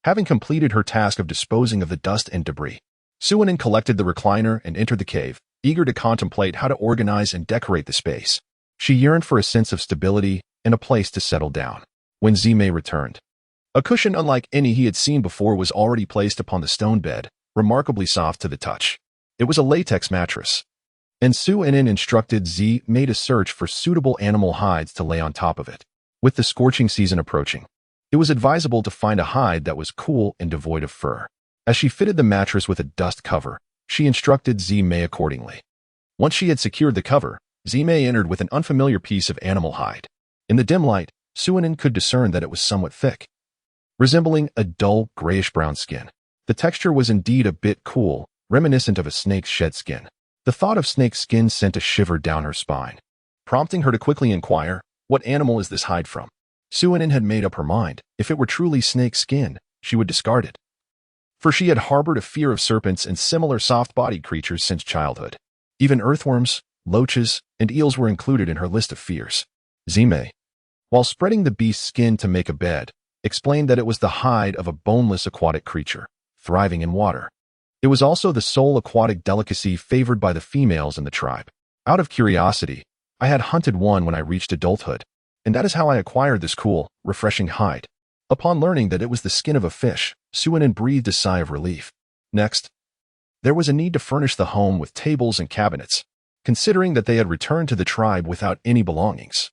Having completed her task of disposing of the dust and debris, Suinin collected the recliner and entered the cave, eager to contemplate how to organize and decorate the space. She yearned for a sense of stability and a place to settle down. When Zime returned, a cushion unlike any he had seen before was already placed upon the stone bed, remarkably soft to the touch. It was a latex mattress, and Suinin instructed Zime to search for suitable animal hides to lay on top of it. With the scorching season approaching, it was advisable to find a hide that was cool and devoid of fur. As she fitted the mattress with a dust cover, she instructed Zime accordingly. Once she had secured the cover, Zime entered with an unfamiliar piece of animal hide. In the dim light, Suinin could discern that it was somewhat thick, resembling a dull grayish-brown skin. The texture was indeed a bit cool, reminiscent of a snake's shed skin. The thought of snake skin sent a shiver down her spine, prompting her to quickly inquire, "What animal is this hide from?" Suinin had made up her mind. If it were truly snake skin, she would discard it, for she had harbored a fear of serpents and similar soft-bodied creatures since childhood. Even earthworms, loaches, and eels were included in her list of fears. Zime, while spreading the beast's skin to make a bed, explained that it was the hide of a boneless aquatic creature, thriving in water. It was also the sole aquatic delicacy favored by the females in the tribe. Out of curiosity, I had hunted one when I reached adulthood, and that is how I acquired this cool, refreshing hide. Upon learning that it was the skin of a fish, Suinin breathed a sigh of relief. Next, there was a need to furnish the home with tables and cabinets, considering that they had returned to the tribe without any belongings.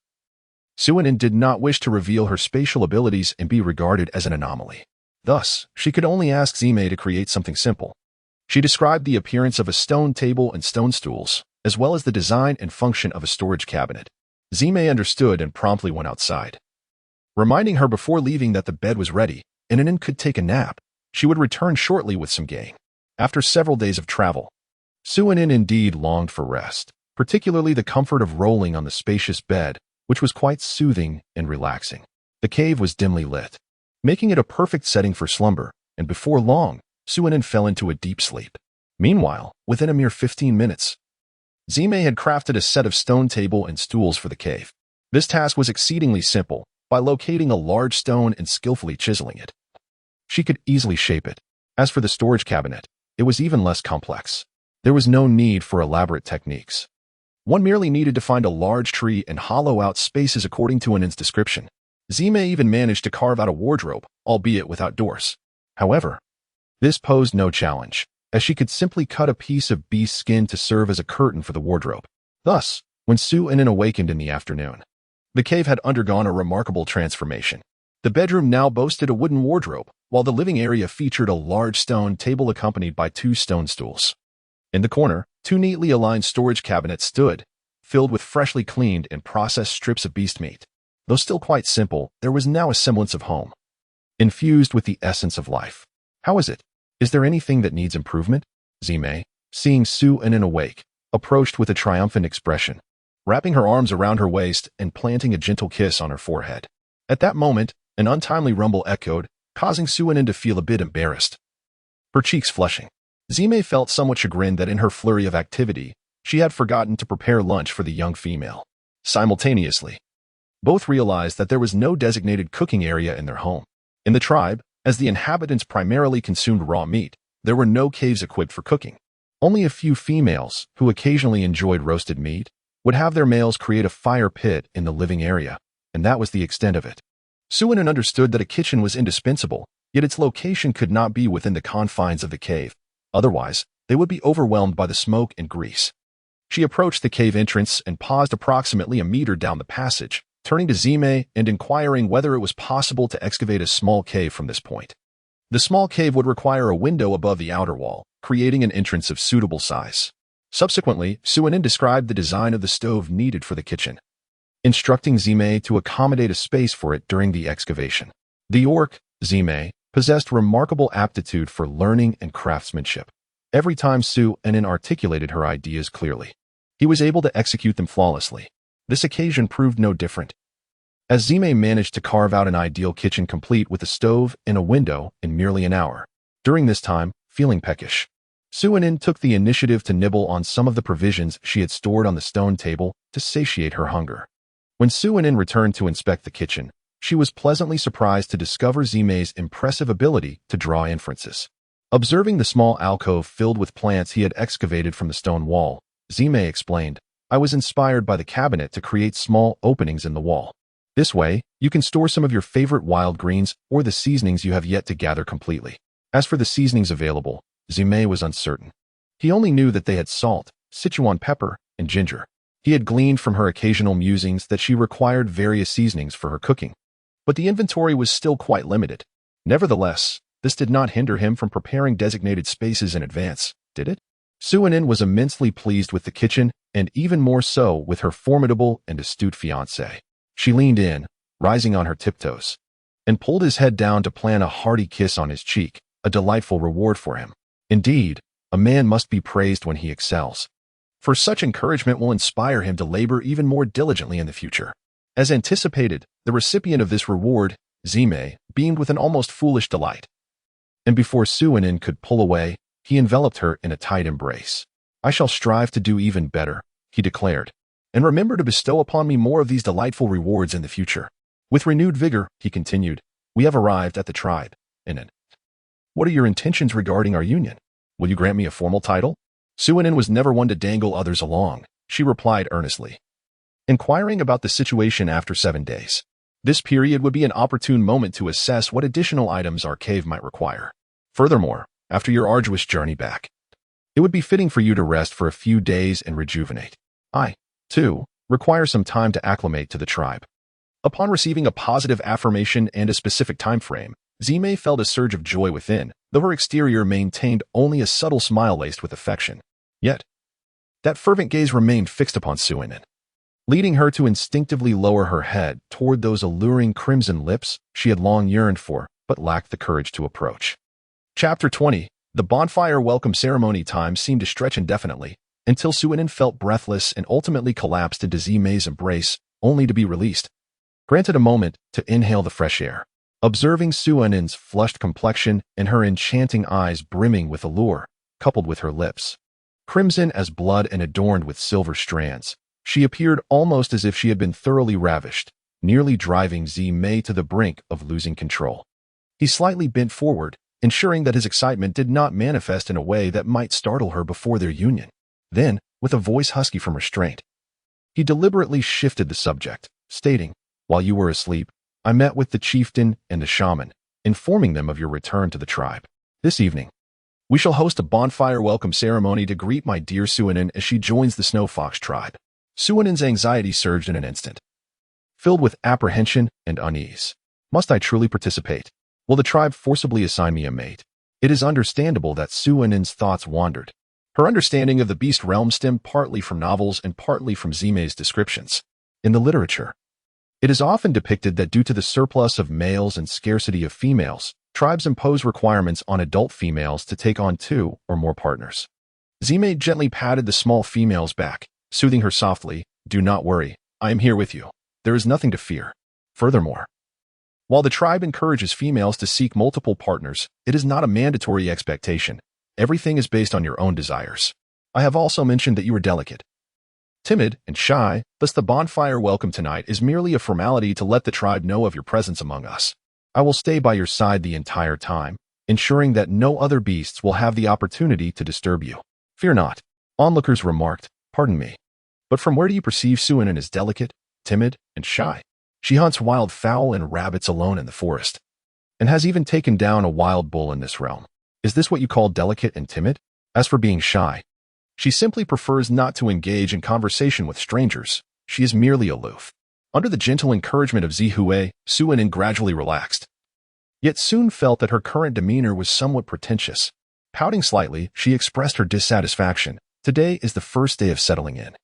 Suinin did not wish to reveal her spatial abilities and be regarded as an anomaly. Thus, she could only ask Zime to create something simple. She described the appearance of a stone table and stone stools, as well as the design and function of a storage cabinet. Zime understood and promptly went outside, reminding her before leaving that the bed was ready, and Inen could take a nap. She would return shortly with some gang. After several days of travel, Inen indeed longed for rest, particularly the comfort of rolling on the spacious bed, which was quite soothing and relaxing. The cave was dimly lit, making it a perfect setting for slumber, and before long, Inen fell into a deep sleep. Meanwhile, within a mere 15 minutes, Zime had crafted a set of stone table and stools for the cave. This task was exceedingly simple, by locating a large stone and skillfully chiseling it. She could easily shape it. As for the storage cabinet, it was even less complex. There was no need for elaborate techniques. One merely needed to find a large tree and hollow out spaces according to Inen's description. Zime even managed to carve out a wardrobe, albeit without doors. However, this posed no challenge, as she could simply cut a piece of beast skin to serve as a curtain for the wardrobe. Thus, when Inen awakened in the afternoon, the cave had undergone a remarkable transformation. The bedroom now boasted a wooden wardrobe, while the living area featured a large stone table accompanied by 2 stone stools. In the corner, 2 neatly aligned storage cabinets stood, filled with freshly cleaned and processed strips of beast meat. Though still quite simple, there was now a semblance of home, infused with the essence of life. "How is it? Is there anything that needs improvement?" Zime, seeing Inen awake, approached with a triumphant expression, wrapping her arms around her waist and planting a gentle kiss on her forehead. At that moment, an untimely rumble echoed, causing Inen to feel a bit embarrassed, her cheeks flushing. Zime felt somewhat chagrined that in her flurry of activity, she had forgotten to prepare lunch for the young female. Simultaneously, both realized that there was no designated cooking area in their home. In the tribe, as the inhabitants primarily consumed raw meat, there were no caves equipped for cooking. Only a few females, who occasionally enjoyed roasted meat, would have their males create a fire pit in the living area, and that was the extent of it. Inen understood that a kitchen was indispensable, yet its location could not be within the confines of the cave. Otherwise, they would be overwhelmed by the smoke and grease. She approached the cave entrance and paused approximately a meter down the passage, turning to Zime and inquiring whether it was possible to excavate a small cave from this point. The small cave would require a window above the outer wall, creating an entrance of suitable size. Subsequently, Inen described the design of the stove needed for the kitchen, instructing Zime to accommodate a space for it during the excavation. The orc, Zime, possessed remarkable aptitude for learning and craftsmanship. Every time Inen articulated her ideas clearly, he was able to execute them flawlessly. This occasion proved no different, as Zime managed to carve out an ideal kitchen complete with a stove and a window in merely an hour. During this time, feeling peckish, Inen took the initiative to nibble on some of the provisions she had stored on the stone table to satiate her hunger. When Inen returned to inspect the kitchen, she was pleasantly surprised to discover Zime's impressive ability to draw inferences. Observing the small alcove filled with plants he had excavated from the stone wall, Zime explained, "I was inspired by the cabinet to create small openings in the wall. This way, you can store some of your favorite wild greens or the seasonings you have yet to gather completely." As for the seasonings available, Zime was uncertain. He only knew that they had salt, Sichuan pepper, and ginger. He had gleaned from her occasional musings that she required various seasonings for her cooking, but the inventory was still quite limited. Nevertheless, this did not hinder him from preparing designated spaces in advance, did it? Inen was immensely pleased with the kitchen, and even more so with her formidable and astute fiancé. She leaned in, rising on her tiptoes, and pulled his head down to plant a hearty kiss on his cheek, a delightful reward for him. Indeed, a man must be praised when he excels, for such encouragement will inspire him to labor even more diligently in the future. As anticipated, the recipient of this reward, Zime, beamed with an almost foolish delight, and before Inen could pull away, he enveloped her in a tight embrace. "I shall strive to do even better," he declared, "and remember to bestow upon me more of these delightful rewards in the future." With renewed vigor, he continued, "We have arrived at the tribe, Inen. What are your intentions regarding our union? Will you grant me a formal title?" Inen was never one to dangle others along, she replied earnestly, inquiring about the situation after 7 days. This period would be an opportune moment to assess what additional items our cave might require. Furthermore, after your arduous journey back, it would be fitting for you to rest for a few days and rejuvenate. I, too, require some time to acclimate to the tribe. Upon receiving a positive affirmation and a specific time frame, Zime felt a surge of joy within, though her exterior maintained only a subtle smile laced with affection. Yet, that fervent gaze remained fixed upon Suinin, leading her to instinctively lower her head toward those alluring crimson lips she had long yearned for, but lacked the courage to approach. Chapter 20. The bonfire welcome ceremony time seemed to stretch indefinitely, until Suinin felt breathless and ultimately collapsed into Zime's embrace, only to be released. Granted a moment to inhale the fresh air, observing Suinin's flushed complexion and her enchanting eyes brimming with allure, coupled with her lips crimson as blood and adorned with silver strands, she appeared almost as if she had been thoroughly ravished, nearly driving Zime to the brink of losing control. He slightly bent forward, ensuring that his excitement did not manifest in a way that might startle her before their union. Then, with a voice husky from restraint, he deliberately shifted the subject, stating, "While you were asleep, I met with the chieftain and the shaman, informing them of your return to the tribe. This evening, we shall host a bonfire welcome ceremony to greet my dear Suinin as she joins the Snow Fox tribe." Suinin's anxiety surged in an instant, filled with apprehension and unease. Must I truly participate? Will the tribe forcibly assign me a mate? It is understandable that Suinin's thoughts wandered. Her understanding of the beast realm stemmed partly from novels and partly from Zime's descriptions. In the literature, it is often depicted that due to the surplus of males and scarcity of females, tribes impose requirements on adult females to take on 2 or more partners. Zime gently patted the small female's back, soothing her softly, "Do not worry, I am here with you. There is nothing to fear." Furthermore, while the tribe encourages females to seek multiple partners, it is not a mandatory expectation. Everything is based on your own desires. I have also mentioned that you are delicate, timid, and shy, thus the bonfire welcome tonight is merely a formality to let the tribe know of your presence among us. I will stay by your side the entire time, ensuring that no other beasts will have the opportunity to disturb you. Fear not. Onlookers remarked, "Pardon me, but from where do you perceive Suinin as delicate, timid, and shy? She hunts wild fowl and rabbits alone in the forest, and has even taken down a wild bull in this realm. Is this what you call delicate and timid? As for being shy, she simply prefers not to engage in conversation with strangers. She is merely aloof." Under the gentle encouragement of Zihue, Suinin gradually relaxed, yet soon felt that her current demeanor was somewhat pretentious. Pouting slightly, she expressed her dissatisfaction. "Today is the first day of settling in,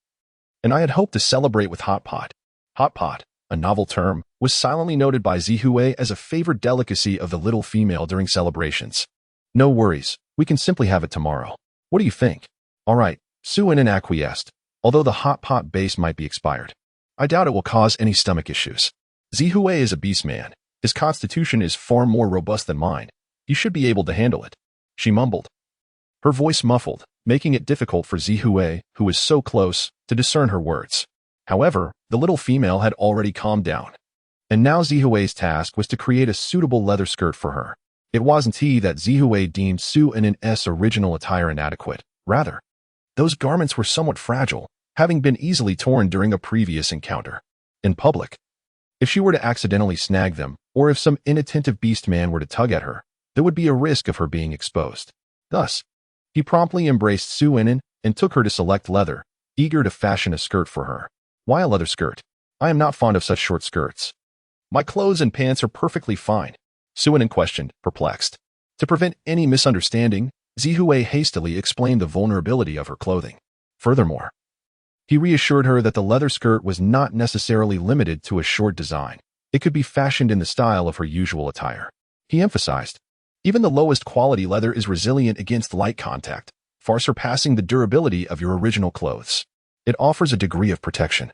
and I had hoped to celebrate with hot pot." Hot pot, a novel term, was silently noted by Zihue as a favored delicacy of the little female during celebrations. "No worries, we can simply have it tomorrow. What do you think?" "All right," Suinin acquiesced, although the hot pot base might be expired. "I doubt it will cause any stomach issues. Zihue is a beastman. His constitution is far more robust than mine. He should be able to handle it," she mumbled, her voice muffled, making it difficult for Zihue, who was so close, to discern her words. However, the little female had already calmed down, and now Zihue's task was to create a suitable leather skirt for her. It wasn't he that Zihue deemed Suinin's original attire inadequate. Rather, those garments were somewhat fragile, having been easily torn during a previous encounter. In public, if she were to accidentally snag them, or if some inattentive beastman were to tug at her, there would be a risk of her being exposed. Thus, he promptly embraced Suinin and took her to select leather, eager to fashion a skirt for her. "Why a leather skirt? I am not fond of such short skirts. My clothes and pants are perfectly fine," Suinin questioned, perplexed. To prevent any misunderstanding, Zihue hastily explained the vulnerability of her clothing. Furthermore, he reassured her that the leather skirt was not necessarily limited to a short design. It could be fashioned in the style of her usual attire. He emphasized, "Even the lowest quality leather is resilient against light contact, far surpassing the durability of your original clothes. It offers a degree of protection,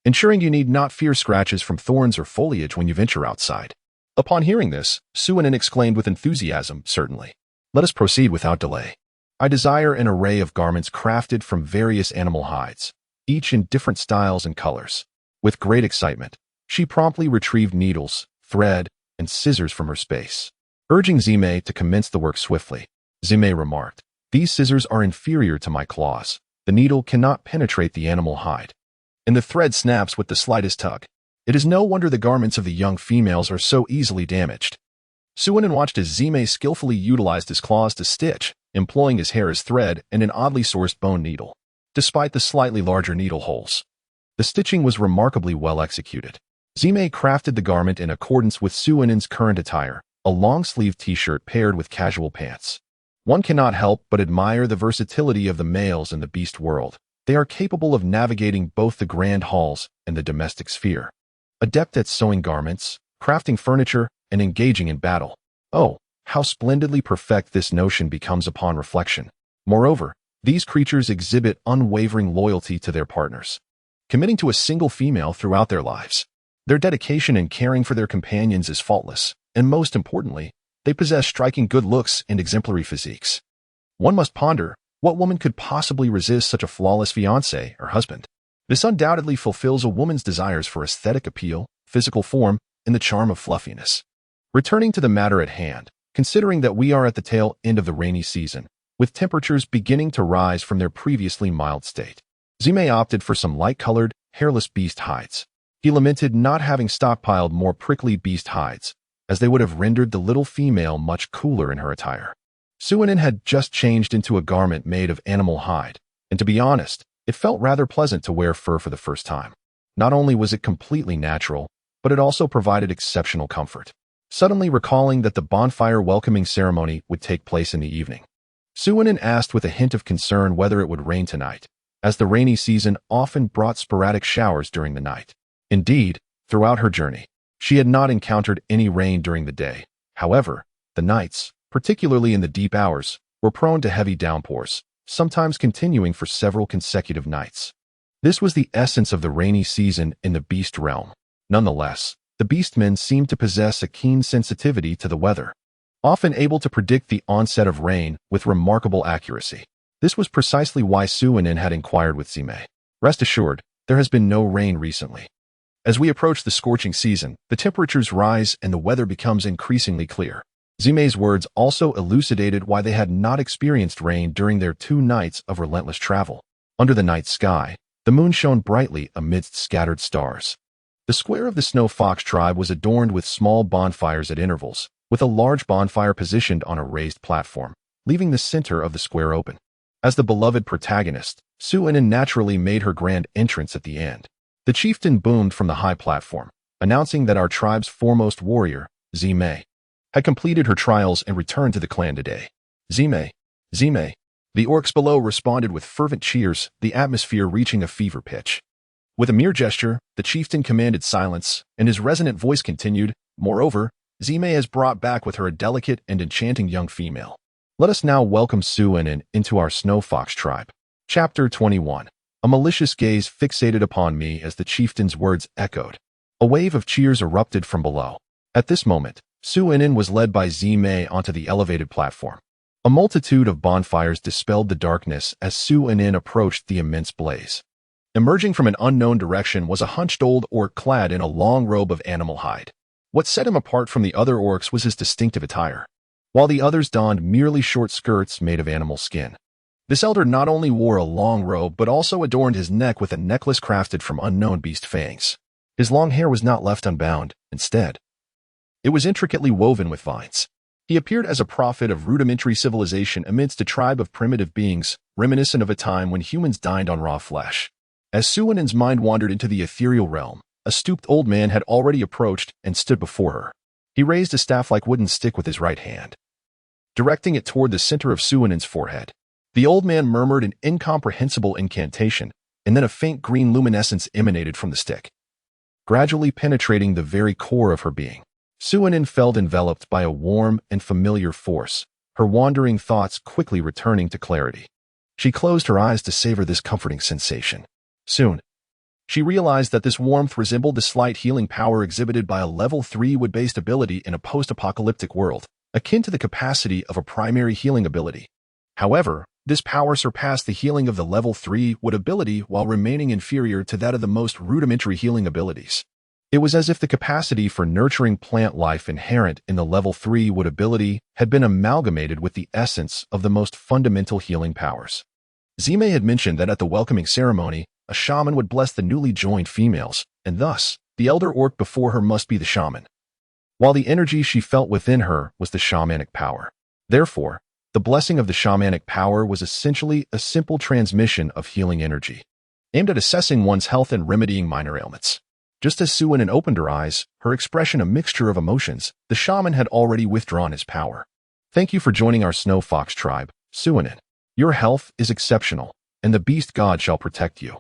ensuring you need not fear scratches from thorns or foliage when you venture outside." Upon hearing this, Suinin exclaimed with enthusiasm, "Certainly. Let us proceed without delay. I desire an array of garments crafted from various animal hides, each in different styles and colors." With great excitement, she promptly retrieved needles, thread, and scissors from her space, urging Zime to commence the work swiftly. Zime remarked, "These scissors are inferior to my claws. The needle cannot penetrate the animal hide, and the thread snaps with the slightest tug. It is no wonder the garments of the young females are so easily damaged." Suinin watched as Zime skillfully utilized his claws to stitch, employing his hair as thread and an oddly sourced bone needle. Despite the slightly larger needle holes, the stitching was remarkably well executed. Zime crafted the garment in accordance with Suinin's current attire, a long-sleeved t-shirt paired with casual pants. One cannot help but admire the versatility of the males in the beast world. They are capable of navigating both the grand halls and the domestic sphere. Adept at sewing garments, crafting furniture, and engaging in battle. Oh, how splendidly perfect this notion becomes upon reflection. Moreover, these creatures exhibit unwavering loyalty to their partners, committing to a single female throughout their lives. Their dedication and caring for their companions is faultless, and most importantly, they possess striking good looks and exemplary physiques. One must ponder, what woman could possibly resist such a flawless fiancé or husband? This undoubtedly fulfills a woman's desires for aesthetic appeal, physical form, and the charm of fluffiness. Returning to the matter at hand, considering that we are at the tail end of the rainy season, with temperatures beginning to rise from their previously mild state, Zime opted for some light-colored, hairless beast hides. He lamented not having stockpiled more prickly beast hides, as they would have rendered the little female much cooler in her attire. Suinin had just changed into a garment made of animal hide, and to be honest, it felt rather pleasant to wear fur for the first time. Not only was it completely natural, but it also provided exceptional comfort. Suddenly recalling that the bonfire welcoming ceremony would take place in the evening, Suinin asked with a hint of concern whether it would rain tonight, as the rainy season often brought sporadic showers during the night. Indeed, throughout her journey, she had not encountered any rain during the day. However, the nights, particularly in the deep hours, were prone to heavy downpours, sometimes continuing for several consecutive nights. This was the essence of the rainy season in the beast realm. Nonetheless, the beastmen seemed to possess a keen sensitivity to the weather, often able to predict the onset of rain with remarkable accuracy. This was precisely why Suinin had inquired with Zime. Rest assured, there has been no rain recently. As we approach the scorching season, the temperatures rise and the weather becomes increasingly clear. Zime's words also elucidated why they had not experienced rain during their 2 nights of relentless travel. Under the night sky, the moon shone brightly amidst scattered stars. The square of the Snow Fox tribe was adorned with small bonfires at intervals, with a large bonfire positioned on a raised platform, leaving the center of the square open. As the beloved protagonist, Suinin naturally made her grand entrance at the end. The chieftain boomed from the high platform, announcing that our tribe's foremost warrior, Zime, had completed her trials and returned to the clan today. Zime, Zime. The orcs below responded with fervent cheers, the atmosphere reaching a fever pitch. With a mere gesture, the chieftain commanded silence, and his resonant voice continued, "Moreover, Zime has brought back with her a delicate and enchanting young female. Let us now welcome Suinin into our Snow Fox tribe." Chapter 21. A malicious gaze fixated upon me as the chieftain's words echoed. A wave of cheers erupted from below. At this moment, Suinin was led by Zime onto the elevated platform. A multitude of bonfires dispelled the darkness as Suinin approached the immense blaze. Emerging from an unknown direction was a hunched old orc clad in a long robe of animal hide. What set him apart from the other orcs was his distinctive attire, while the others donned merely short skirts made of animal skin. This elder not only wore a long robe but also adorned his neck with a necklace crafted from unknown beast fangs. His long hair was not left unbound. Instead, it was intricately woven with vines. He appeared as a prophet of rudimentary civilization amidst a tribe of primitive beings, reminiscent of a time when humans dined on raw flesh. As Suinin's mind wandered into the ethereal realm, a stooped old man had already approached and stood before her. He raised a staff-like wooden stick with his right hand, directing it toward the center of Suinin's forehead. The old man murmured an incomprehensible incantation, and then a faint green luminescence emanated from the stick, gradually penetrating the very core of her being. Suinin felt enveloped by a warm and familiar force, her wandering thoughts quickly returning to clarity. She closed her eyes to savor this comforting sensation. Soon, she realized that this warmth resembled the slight healing power exhibited by a level 3 wood-based ability in a post-apocalyptic world, akin to the capacity of a primary healing ability. However, this power surpassed the healing of the level 3 wood ability while remaining inferior to that of the most rudimentary healing abilities. It was as if the capacity for nurturing plant life inherent in the level 3 wood ability had been amalgamated with the essence of the most fundamental healing powers. Zime had mentioned that at the welcoming ceremony, a shaman would bless the newly joined females, and thus, the elder orc before her must be the shaman, while the energy she felt within her was the shamanic power. Therefore, the blessing of the shamanic power was essentially a simple transmission of healing energy, aimed at assessing one's health and remedying minor ailments. Just as Suinin opened her eyes, her expression a mixture of emotions, the shaman had already withdrawn his power. Thank you for joining our snow fox tribe, Suinin. Your health is exceptional, and the beast god shall protect you.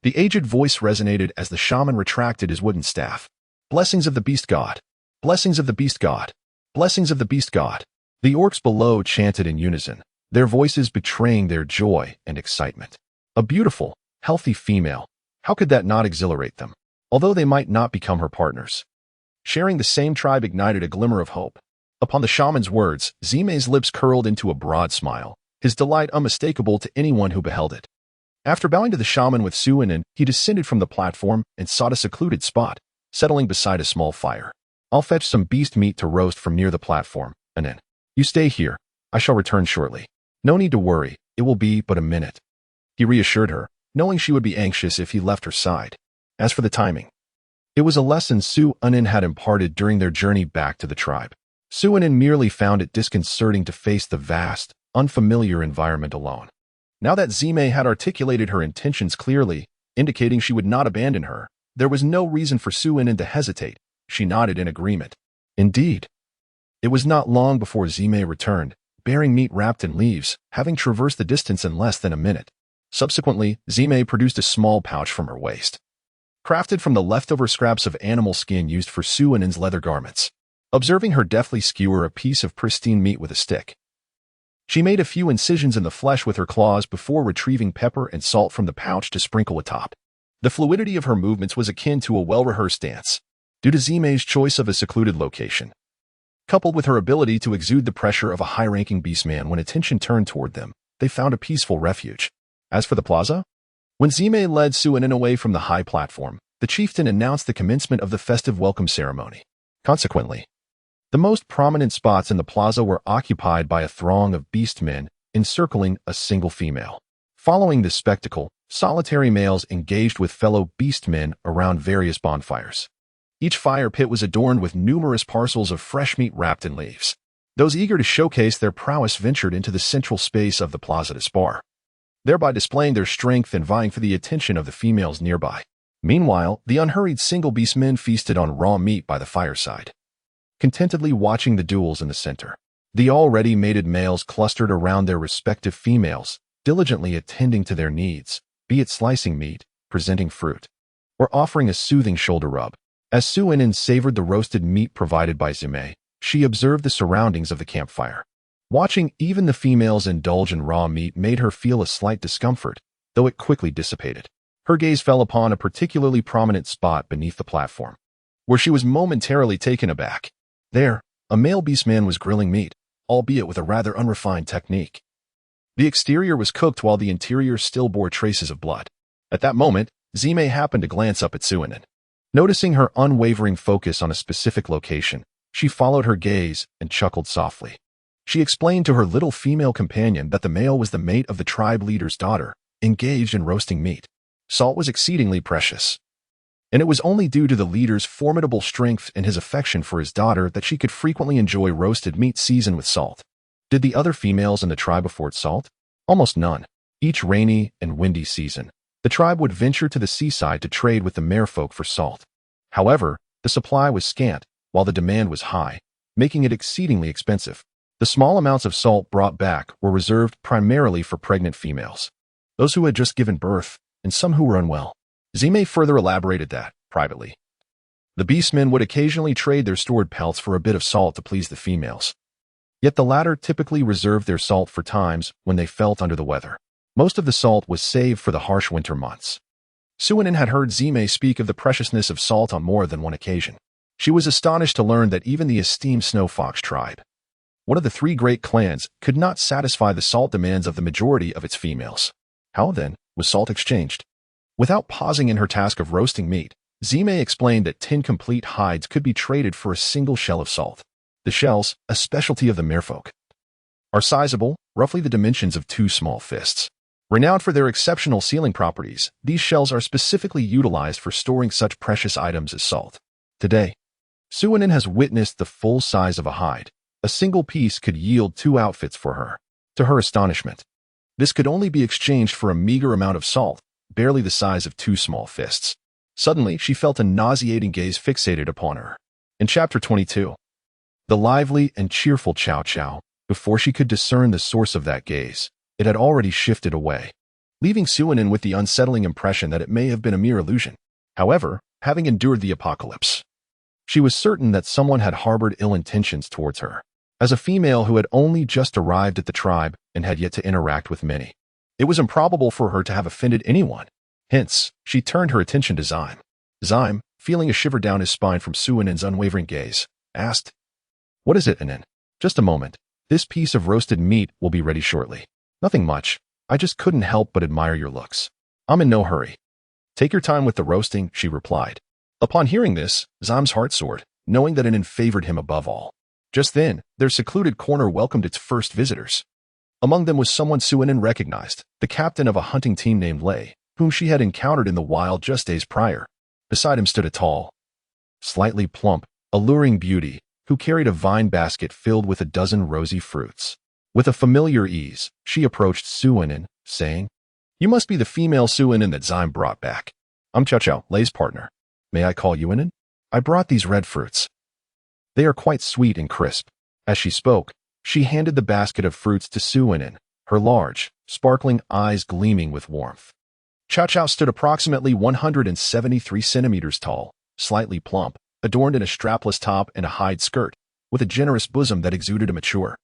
The aged voice resonated as the shaman retracted his wooden staff. Blessings of the beast god. Blessings of the beast god. Blessings of the beast god. The orcs below chanted in unison, their voices betraying their joy and excitement. A beautiful, healthy female. How could that not exhilarate them? Although they might not become her partners. Sharing the same tribe ignited a glimmer of hope. Upon the shaman's words, Zime's lips curled into a broad smile, his delight unmistakable to anyone who beheld it. After bowing to the shaman with Suinin, he descended from the platform and sought a secluded spot, settling beside a small fire. I'll fetch some beast meat to roast from near the platform, and then. You stay here. I shall return shortly. No need to worry, it will be but a minute. He reassured her, knowing she would be anxious if he left her side. As for the timing, it was a lesson Suinin had imparted during their journey back to the tribe. Suinin merely found it disconcerting to face the vast, unfamiliar environment alone. Now that Zime had articulated her intentions clearly, indicating she would not abandon her, there was no reason for Suinin to hesitate. She nodded in agreement. Indeed. It was not long before Zime returned, bearing meat wrapped in leaves, having traversed the distance in less than a minute. Subsequently, Zime produced a small pouch from her waist, crafted from the leftover scraps of animal skin used for Suinin's leather garments. Observing her deftly skewer a piece of pristine meat with a stick, she made a few incisions in the flesh with her claws before retrieving pepper and salt from the pouch to sprinkle atop. The fluidity of her movements was akin to a well-rehearsed dance, due to Zime's choice of a secluded location, coupled with her ability to exude the pressure of a high-ranking beastman when attention turned toward them. They found a peaceful refuge. As for the plaza, when Zime led Suinin away from the high platform, the chieftain announced the commencement of the festive welcome ceremony. Consequently, the most prominent spots in the plaza were occupied by a throng of beastmen encircling a single female. Following this spectacle, solitary males engaged with fellow beastmen around various bonfires. Each fire pit was adorned with numerous parcels of fresh meat wrapped in leaves. Those eager to showcase their prowess ventured into the central space of the plaza to spar, thereby displaying their strength and vying for the attention of the females nearby. Meanwhile, the unhurried single beastmen feasted on raw meat by the fireside, contentedly watching the duels in the center. The already mated males clustered around their respective females, diligently attending to their needs, be it slicing meat, presenting fruit, or offering a soothing shoulder rub. As Suinin savored the roasted meat provided by Zime, she observed the surroundings of the campfire. Watching even the females indulge in raw meat made her feel a slight discomfort, though it quickly dissipated. Her gaze fell upon a particularly prominent spot beneath the platform, where she was momentarily taken aback. There, a male beastman was grilling meat, albeit with a rather unrefined technique. The exterior was cooked while the interior still bore traces of blood. At that moment, Zime happened to glance up at Suinin. Noticing her unwavering focus on a specific location, she followed her gaze and chuckled softly. She explained to her little female companion that the male was the mate of the tribe leader's daughter, engaged in roasting meat. Salt was exceedingly precious, and it was only due to the leader's formidable strength and his affection for his daughter that she could frequently enjoy roasted meat seasoned with salt. Did the other females in the tribe afford salt? Almost none. Each rainy and windy season, the tribe would venture to the seaside to trade with the merfolk for salt. However, the supply was scant, while the demand was high, making it exceedingly expensive. The small amounts of salt brought back were reserved primarily for pregnant females, those who had just given birth, and some who were unwell. Zime further elaborated that, privately, the beastmen would occasionally trade their stored pelts for a bit of salt to please the females. Yet the latter typically reserved their salt for times when they felt under the weather. Most of the salt was saved for the harsh winter months. Suinin had heard Zime speak of the preciousness of salt on more than one occasion. She was astonished to learn that even the esteemed Snow Fox tribe, one of the three great clans, could not satisfy the salt demands of the majority of its females. How, then, was salt exchanged? Without pausing in her task of roasting meat, Zime explained that 10 complete hides could be traded for a single shell of salt. The shells, a specialty of the merfolk, are sizable, roughly the dimensions of 2 small fists. Renowned for their exceptional sealing properties, these shells are specifically utilized for storing such precious items as salt. Today, Suinin has witnessed the full size of a hide. A single piece could yield 2 outfits for her. To her astonishment, this could only be exchanged for a meager amount of salt, barely the size of 2 small fists. Suddenly, she felt a nauseating gaze fixated upon her. In Chapter 22, the lively and cheerful Chow Chow, before she could discern the source of that gaze, it had already shifted away, leaving Suinin with the unsettling impression that it may have been a mere illusion. However, having endured the apocalypse, she was certain that someone had harbored ill intentions towards her. As a female who had only just arrived at the tribe and had yet to interact with many, it was improbable for her to have offended anyone. Hence, she turned her attention to Zyme. Zyme, feeling a shiver down his spine from Suinin's unwavering gaze, asked, "What is it, Anin?" "Just a moment. This piece of roasted meat will be ready shortly." "Nothing much. I just couldn't help but admire your looks." "I'm in no hurry." "Take your time with the roasting," she replied. Upon hearing this, Zyme's heart soared, knowing that Anin favored him above all. Just then, their secluded corner welcomed its first visitors. Among them was someone Suinin recognized, the captain of a hunting team named Lei, whom she had encountered in the wild just days prior. Beside him stood a tall, slightly plump, alluring beauty, who carried a vine basket filled with a dozen rosy fruits. With a familiar ease, she approached Suinin, saying, "You must be the female Suinin that Zyme brought back. I'm Chow Chow, Lei's partner. May I call you Inin? I brought these red fruits. They are quite sweet and crisp." As she spoke, she handed the basket of fruits to Suinin, her large, sparkling eyes gleaming with warmth. Chow Chow stood approximately 173 centimeters tall, slightly plump, adorned in a strapless top and a hide skirt, with a generous bosom that exuded a mature,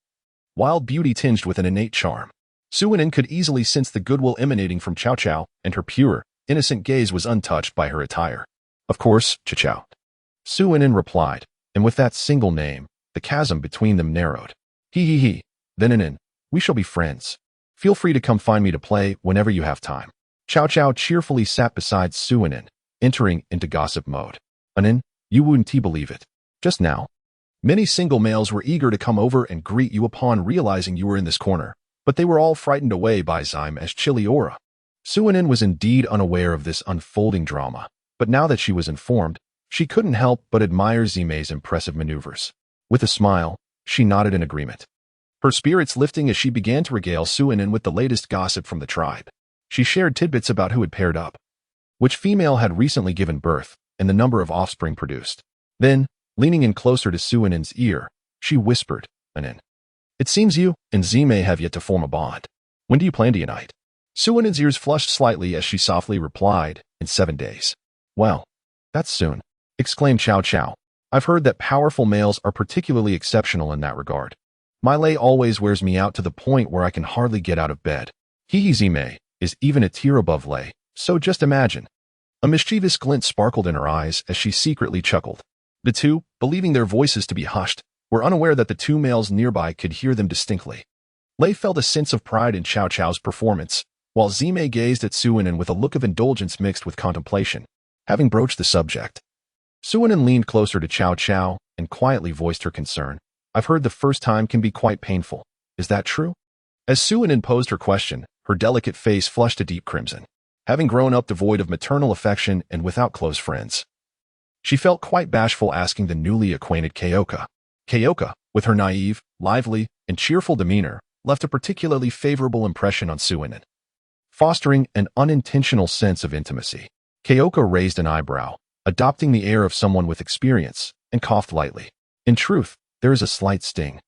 wild beauty tinged with an innate charm. Suinin could easily sense the goodwill emanating from Chow Chow, and her pure, innocent gaze was untouched by her attire. "Of course, Chow Chow," Suinin replied, and with that single name, the chasm between them narrowed. He. "Then Anin, we shall be friends. Feel free to come find me to play whenever you have time." Chow Chow cheerfully sat beside Suinin, entering into gossip mode. "Anin, you wouldn't believe it. Just now, many single males were eager to come over and greet you upon realizing you were in this corner, but they were all frightened away by Zyme as chilly aura." Suinin was indeed unaware of this unfolding drama, but now that she was informed, she couldn't help but admire Zime's impressive maneuvers. With a smile, she nodded in agreement, her spirits lifting as she began to regale Suinin with the latest gossip from the tribe. She shared tidbits about who had paired up, which female had recently given birth, and the number of offspring produced. Then, leaning in closer to Suinin's ear, she whispered, "Anin, it seems you and Zime have yet to form a bond. When do you plan to unite?" Suinin's ears flushed slightly as she softly replied, "In 7 days." "Well, that's soon," exclaimed Chow Chow. "I've heard that powerful males are particularly exceptional in that regard. My Lei always wears me out to the point where I can hardly get out of bed. Zime is even a tier above Lei, so just imagine." A mischievous glint sparkled in her eyes as she secretly chuckled. The two, believing their voices to be hushed, were unaware that the two males nearby could hear them distinctly. Lei felt a sense of pride in Chow Chow's performance, while Zime gazed at Suinin with a look of indulgence mixed with contemplation. Having broached the subject, Suinin leaned closer to Chow Chow and quietly voiced her concern. "I've heard the first time can be quite painful. Is that true?" As Suinin posed her question, her delicate face flushed a deep crimson. Having grown up devoid of maternal affection and without close friends, she felt quite bashful asking the newly acquainted Keoka. Keoka, with her naive, lively, and cheerful demeanor, left a particularly favorable impression on Suinin, fostering an unintentional sense of intimacy. Keoka raised an eyebrow, adopting the air of someone with experience, and coughed lightly. "In truth, there is a slight sting,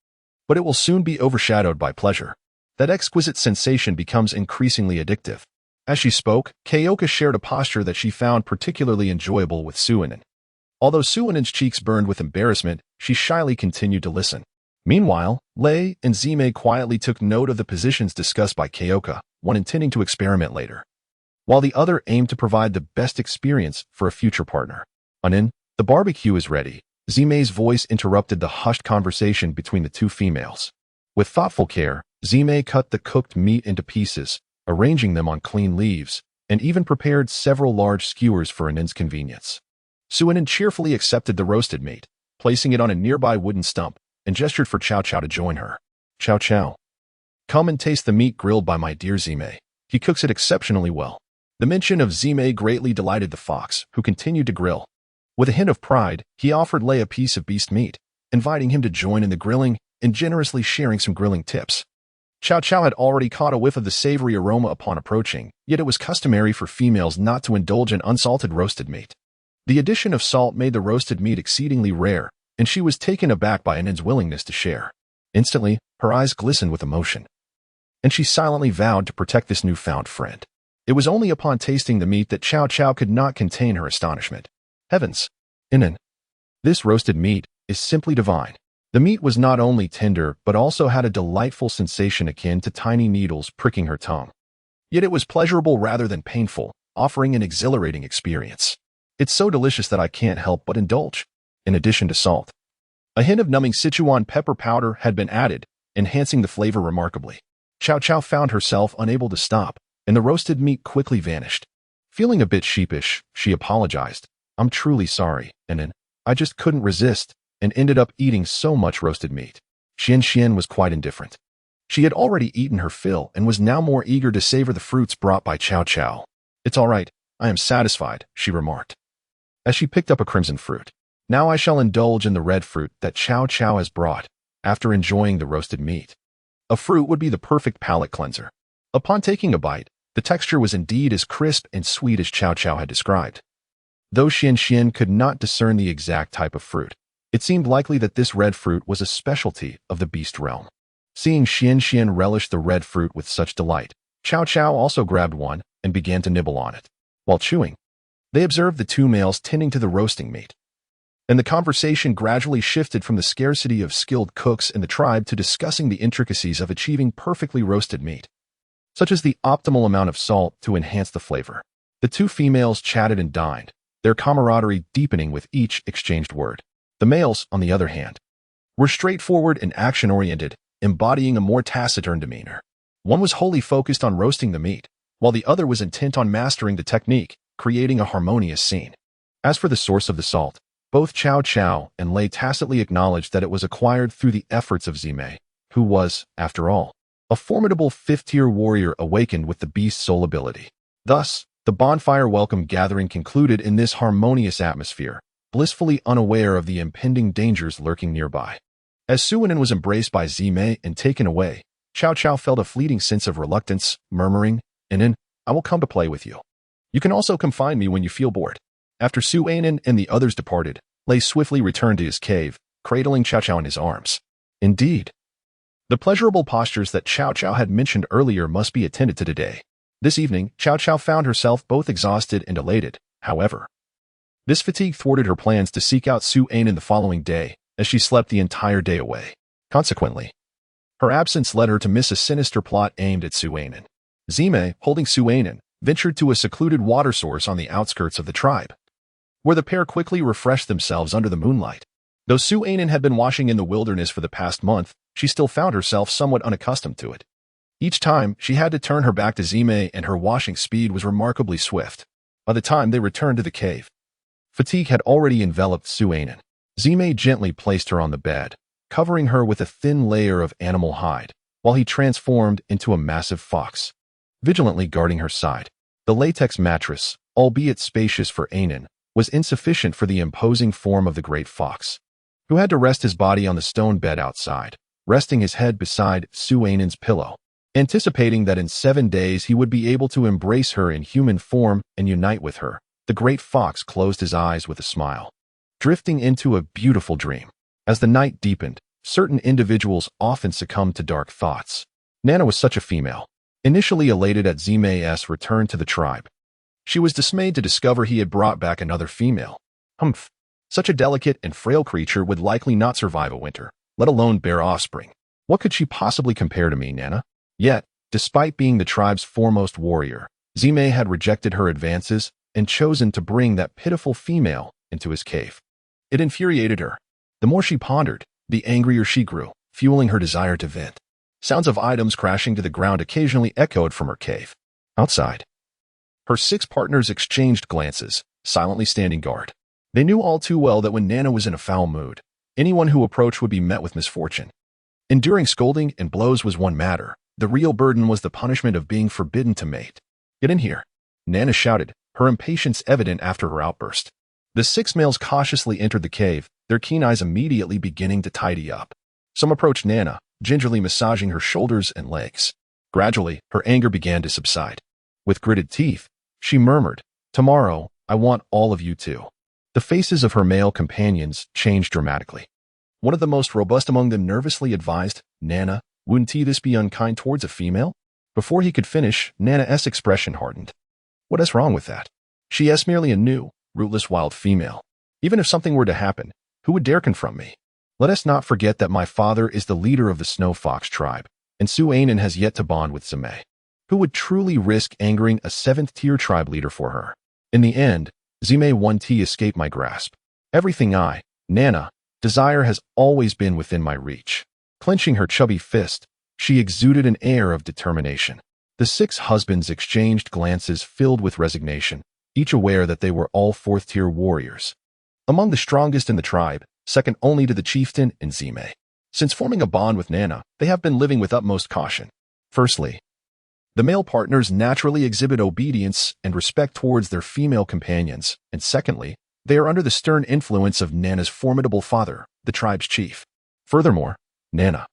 but it will soon be overshadowed by pleasure. That exquisite sensation becomes increasingly addictive." As she spoke, Keoka shared a posture that she found particularly enjoyable with Suinin. Although Suinin's cheeks burned with embarrassment, she shyly continued to listen. Meanwhile, Lei and Zime quietly took note of the positions discussed by Keoka, one intending to experiment later, while the other aimed to provide the best experience for a future partner. "Anin, the barbecue is ready." Zime's voice interrupted the hushed conversation between the two females. With thoughtful care, Zime cut the cooked meat into pieces, arranging them on clean leaves, and even prepared several large skewers for Anin's convenience. Suinin cheerfully accepted the roasted meat, placing it on a nearby wooden stump, and gestured for Chow Chow to join her. "Chow Chow, come and taste the meat grilled by my dear Zime. He cooks it exceptionally well." The mention of Zime greatly delighted the fox, who continued to grill. With a hint of pride, he offered Lei a piece of beast meat, inviting him to join in the grilling and generously sharing some grilling tips. Chow Chow had already caught a whiff of the savory aroma upon approaching, yet it was customary for females not to indulge in unsalted roasted meat. The addition of salt made the roasted meat exceedingly rare, and she was taken aback by Inan's willingness to share. Instantly, her eyes glistened with emotion, and she silently vowed to protect this newfound friend. It was only upon tasting the meat that Chow Chow could not contain her astonishment. Heavens! Inan, this roasted meat is simply divine. The meat was not only tender, but also had a delightful sensation akin to tiny needles pricking her tongue. Yet it was pleasurable rather than painful, offering an exhilarating experience. It's so delicious that I can't help but indulge. In addition to salt, a hint of numbing Sichuan pepper powder had been added, enhancing the flavor remarkably. Chow Chow found herself unable to stop, and the roasted meat quickly vanished. Feeling a bit sheepish, she apologized. I'm truly sorry, Inan. I just couldn't resist, and ended up eating so much roasted meat. Xian was quite indifferent. She had already eaten her fill and was now more eager to savor the fruits brought by Chow Chow. It's all right, I am satisfied, she remarked, as she picked up a crimson fruit. Now I shall indulge in the red fruit that Chow Chow has brought, after enjoying the roasted meat. A fruit would be the perfect palate cleanser. Upon taking a bite, the texture was indeed as crisp and sweet as Chow Chow had described. Though Xian could not discern the exact type of fruit, it seemed likely that this red fruit was a specialty of the beast realm. Seeing Xian relish the red fruit with such delight, Chow Chow also grabbed one and began to nibble on it. While chewing, they observed the two males tending to the roasting meat, and the conversation gradually shifted from the scarcity of skilled cooks in the tribe to discussing the intricacies of achieving perfectly roasted meat, such as the optimal amount of salt to enhance the flavor. The two females chatted and dined, their camaraderie deepening with each exchanged word. The males, on the other hand, were straightforward and action-oriented, embodying a more taciturn demeanor. One was wholly focused on roasting the meat, while the other was intent on mastering the technique, creating a harmonious scene. As for the source of the salt, both Chow Chow and Lei tacitly acknowledged that it was acquired through the efforts of Zimei, who was, after all, a formidable fifth-tier warrior awakened with the beast's soul ability. Thus, the bonfire welcome gathering concluded in this harmonious atmosphere, blissfully unaware of the impending dangers lurking nearby. As Suinan was embraced by Zimei and taken away, Chow Chow felt a fleeting sense of reluctance, murmuring, "Inan, I will come to play with you. You can also come find me when you feel bored." After Suinan and the others departed, Lei swiftly returned to his cave, cradling Chow Chow in his arms. Indeed, the pleasurable postures that Chow Chow had mentioned earlier must be attended to today. This evening, Chow Chow found herself both exhausted and elated. However, this fatigue thwarted her plans to seek out Suinan the following day, as she slept the entire day away. Consequently, her absence led her to miss a sinister plot aimed at Suinan. Zimei, holding Suinan, ventured to a secluded water source on the outskirts of the tribe, where the pair quickly refreshed themselves under the moonlight. Though Suinan had been washing in the wilderness for the past month, she still found herself somewhat unaccustomed to it. Each time, she had to turn her back to Zimei, and her washing speed was remarkably swift. By the time they returned to the cave, fatigue had already enveloped Suinan. Zimei gently placed her on the bed, covering her with a thin layer of animal hide, while he transformed into a massive fox, vigilantly guarding her side. The latex mattress, albeit spacious for Anan, was insufficient for the imposing form of the great fox, who had to rest his body on the stone bed outside, resting his head beside Suinan's pillow. Anticipating that in 7 days he would be able to embrace her in human form and unite with her, the great fox closed his eyes with a smile, drifting into a beautiful dream. As the night deepened, certain individuals often succumbed to dark thoughts. Nana was such a female. Initially elated at Zimei's return to the tribe, she was dismayed to discover he had brought back another female. Humph! Such a delicate and frail creature would likely not survive a winter, let alone bear offspring. What could she possibly compare to me, Nana? Yet, despite being the tribe's foremost warrior, Zimei had rejected her advances and chosen to bring that pitiful female into his cave. It infuriated her. The more she pondered, the angrier she grew, fueling her desire to vent. Sounds of items crashing to the ground occasionally echoed from her cave. Outside, her 6 partners exchanged glances, silently standing guard. They knew all too well that when Nana was in a foul mood, anyone who approached would be met with misfortune. Enduring scolding and blows was one matter. The real burden was the punishment of being forbidden to mate. "Get in here," Nana shouted, her impatience evident after her outburst. The 6 males cautiously entered the cave, their keen eyes immediately beginning to tidy up. Some approached Nana, gingerly massaging her shoulders and legs. Gradually, her anger began to subside. With gritted teeth, she murmured, "Tomorrow, I want all of you too." The faces of her male companions changed dramatically. One of the most robust among them nervously advised, "Nana, wouldn't this be unkind towards a female?" Before he could finish, Nana's expression hardened. "What is wrong with that? She is merely a new, rootless wild female. Even if something were to happen, who would dare confront me? Let us not forget that my father is the leader of the Snow Fox tribe, and Suanen has yet to bond with Zime. Who would truly risk angering a 7th-tier tribe leader for her? In the end, Zime 1T escaped my grasp. Everything I, Nana, desire has always been within my reach." Clenching her chubby fist, she exuded an air of determination. The 6 husbands exchanged glances filled with resignation, each aware that they were all 4th-tier warriors. Among the strongest in the tribe, second only to the chieftain and Zime. Since forming a bond with Nana, they have been living with utmost caution. Firstly, the male partners naturally exhibit obedience and respect towards their female companions, and secondly, they are under the stern influence of Nana's formidable father, the tribe's chief. Furthermore, Nana,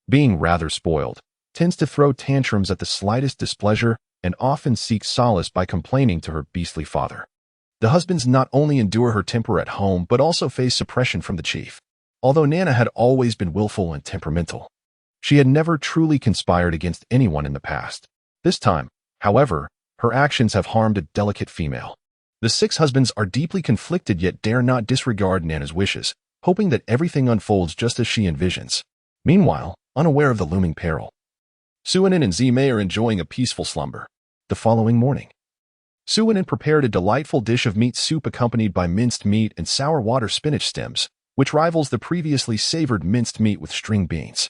being rather spoiled, tends to throw tantrums at the slightest displeasure and often seeks solace by complaining to her beastly father. The husbands not only endure her temper at home but also face suppression from the chief. Although Nana had always been willful and temperamental, she had never truly conspired against anyone in the past. This time, however, her actions have harmed a delicate female. The 6 husbands are deeply conflicted yet dare not disregard Nana's wishes, hoping that everything unfolds just as she envisions. Meanwhile, unaware of the looming peril, Suanen and Zime are enjoying a peaceful slumber. The following morning, Suanen prepared a delightful dish of meat soup accompanied by minced meat and sour water spinach stems, which rivals the previously savored minced meat with string beans.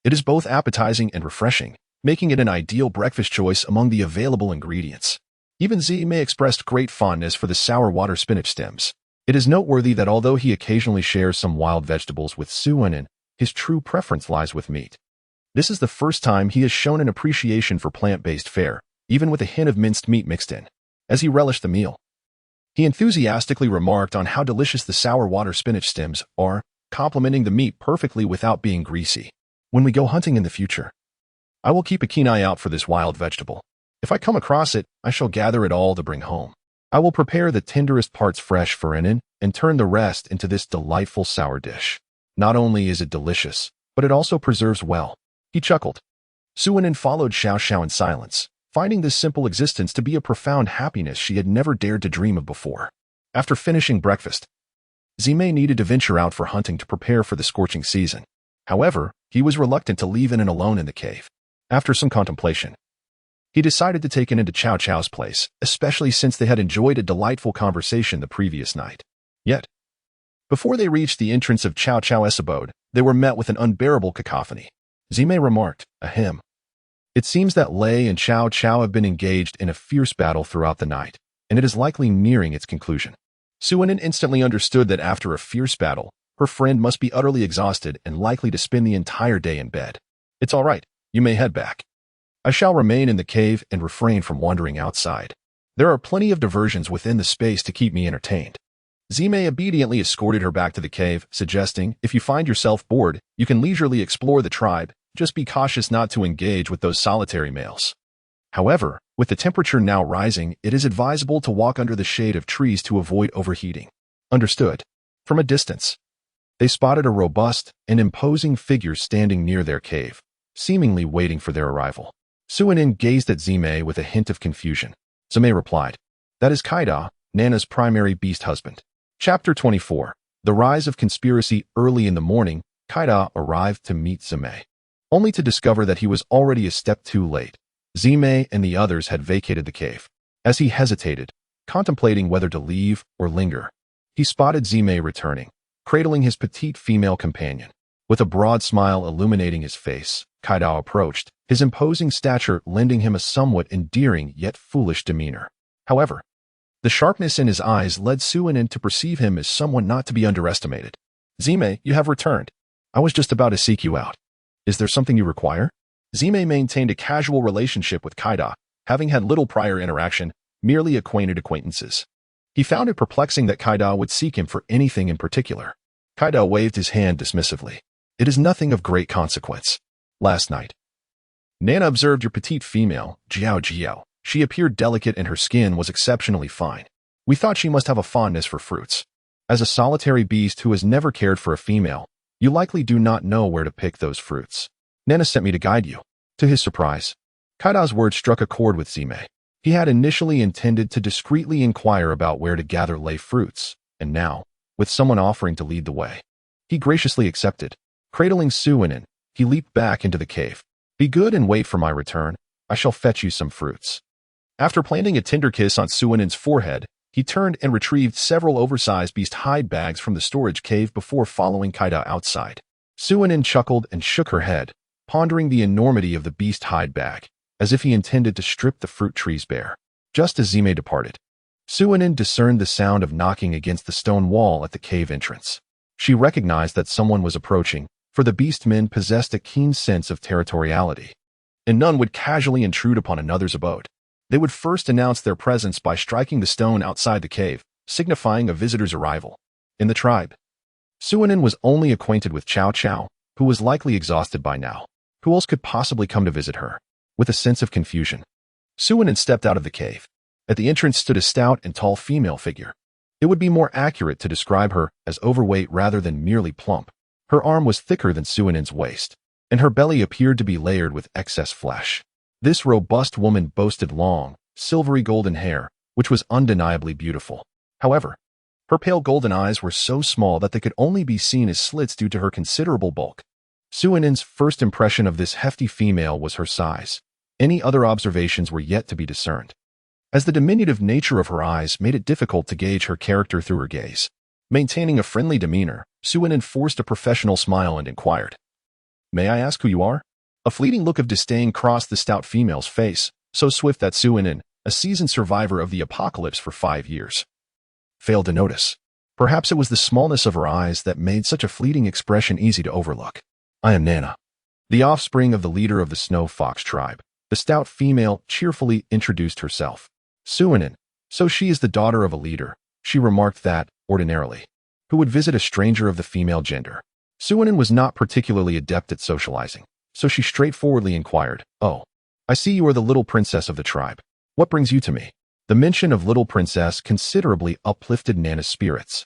It is both appetizing and refreshing, making it an ideal breakfast choice among the available ingredients. Even Zime expressed great fondness for the sour water spinach stems. It is noteworthy that although he occasionally shares some wild vegetables with Suanen, his true preference lies with meat. This is the first time he has shown an appreciation for plant-based fare, even with a hint of minced meat mixed in. As he relished the meal, he enthusiastically remarked on how delicious the sour water spinach stems are, complementing the meat perfectly without being greasy. "When we go hunting in the future, I will keep a keen eye out for this wild vegetable. If I come across it, I shall gather it all to bring home. I will prepare the tenderest parts fresh for Enin and turn the rest into this delightful sour dish. Not only is it delicious, but it also preserves well." He chuckled. Suanen followed Xiao Xiao in silence, finding this simple existence to be a profound happiness she had never dared to dream of before. After finishing breakfast, Zime needed to venture out for hunting to prepare for the scorching season. However, he was reluctant to leave Enin alone in the cave. After some contemplation, he decided to take Enin to Chow Chow's place, especially since they had enjoyed a delightful conversation the previous night. Yet, before they reached the entrance of Chow Chow's abode, they were met with an unbearable cacophony. Zime remarked, "Ahem. It seems that Lei and Chow Chow have been engaged in a fierce battle throughout the night, and it is likely nearing its conclusion." Suanen instantly understood that after a fierce battle, her friend must be utterly exhausted and likely to spend the entire day in bed. "It's all right. You may head back. I shall remain in the cave and refrain from wandering outside. There are plenty of diversions within the space to keep me entertained." Zime obediently escorted her back to the cave, suggesting, "If you find yourself bored, you can leisurely explore the tribe. Just be cautious not to engage with those solitary males. However, with the temperature now rising, it is advisable to walk under the shade of trees to avoid overheating." Understood. From a distance, they spotted a robust and imposing figure standing near their cave, seemingly waiting for their arrival. Suanen gazed at Zime with a hint of confusion. Zime replied, "That is Kaida, Nana's primary beast husband." Chapter 24. The Rise of Conspiracy. Early in the morning, Kaida arrived to meet Zime, only to discover that he was already a step too late. Zime and the others had vacated the cave. As he hesitated, contemplating whether to leave or linger, he spotted Zime returning, cradling his petite female companion. With a broad smile illuminating his face, Kaida approached, his imposing stature lending him a somewhat endearing yet foolish demeanor. However, the sharpness in his eyes led Suanen to perceive him as someone not to be underestimated. "Zime, you have returned. I was just about to seek you out. Is there something you require?" Zime maintained a casual relationship with Kaida, having had little prior interaction, merely acquaintances. He found it perplexing that Kaida would seek him for anything in particular. Kaida waved his hand dismissively. It is nothing of great consequence. Last night, Nana observed your petite female, Jiao Jiao. She appeared delicate and her skin was exceptionally fine. We thought she must have a fondness for fruits. As a solitary beast who has never cared for a female, you likely do not know where to pick those fruits. Nana sent me to guide you. To his surprise, Kaida's words struck a chord with Zime. He had initially intended to discreetly inquire about where to gather lay fruits, and now, with someone offering to lead the way, he graciously accepted. Cradling Suinin, he leaped back into the cave. Be good and wait for my return. I shall fetch you some fruits. After planting a tender kiss on Suinin's forehead, he turned and retrieved several oversized beast hide bags from the storage cave before following Kaida outside. Suinin chuckled and shook her head, pondering the enormity of the beast hide bag, as if he intended to strip the fruit trees bare. Just as Zime departed, Suinin discerned the sound of knocking against the stone wall at the cave entrance. She recognized that someone was approaching, for the beastmen possessed a keen sense of territoriality, and none would casually intrude upon another's abode. They would first announce their presence by striking the stone outside the cave, signifying a visitor's arrival. In the tribe, Suinin was only acquainted with Chow Chow, who was likely exhausted by now. Who else could possibly come to visit her? With a sense of confusion, Suinin stepped out of the cave. At the entrance stood a stout and tall female figure. It would be more accurate to describe her as overweight rather than merely plump. Her arm was thicker than Suinin's waist, and her belly appeared to be layered with excess flesh. This robust woman boasted long, silvery golden hair, which was undeniably beautiful. However, her pale golden eyes were so small that they could only be seen as slits due to her considerable bulk. Suinin's first impression of this hefty female was her size. Any other observations were yet to be discerned, as the diminutive nature of her eyes made it difficult to gauge her character through her gaze. Maintaining a friendly demeanor, Suinin forced a professional smile and inquired, "May I ask who you are?" A fleeting look of disdain crossed the stout female's face, so swift that Suinin, a seasoned survivor of the apocalypse for 5 years, failed to notice. Perhaps it was the smallness of her eyes that made such a fleeting expression easy to overlook. "I am Nana, the offspring of the leader of the Snow Fox tribe." The stout female cheerfully introduced herself. Suinin, so she is the daughter of a leader, she remarked that, ordinarily, who would visit a stranger of the female gender. Suinin was not particularly adept at socializing, so she straightforwardly inquired, "Oh, I see you are the little princess of the tribe. What brings you to me?" The mention of little princess considerably uplifted Nana's spirits,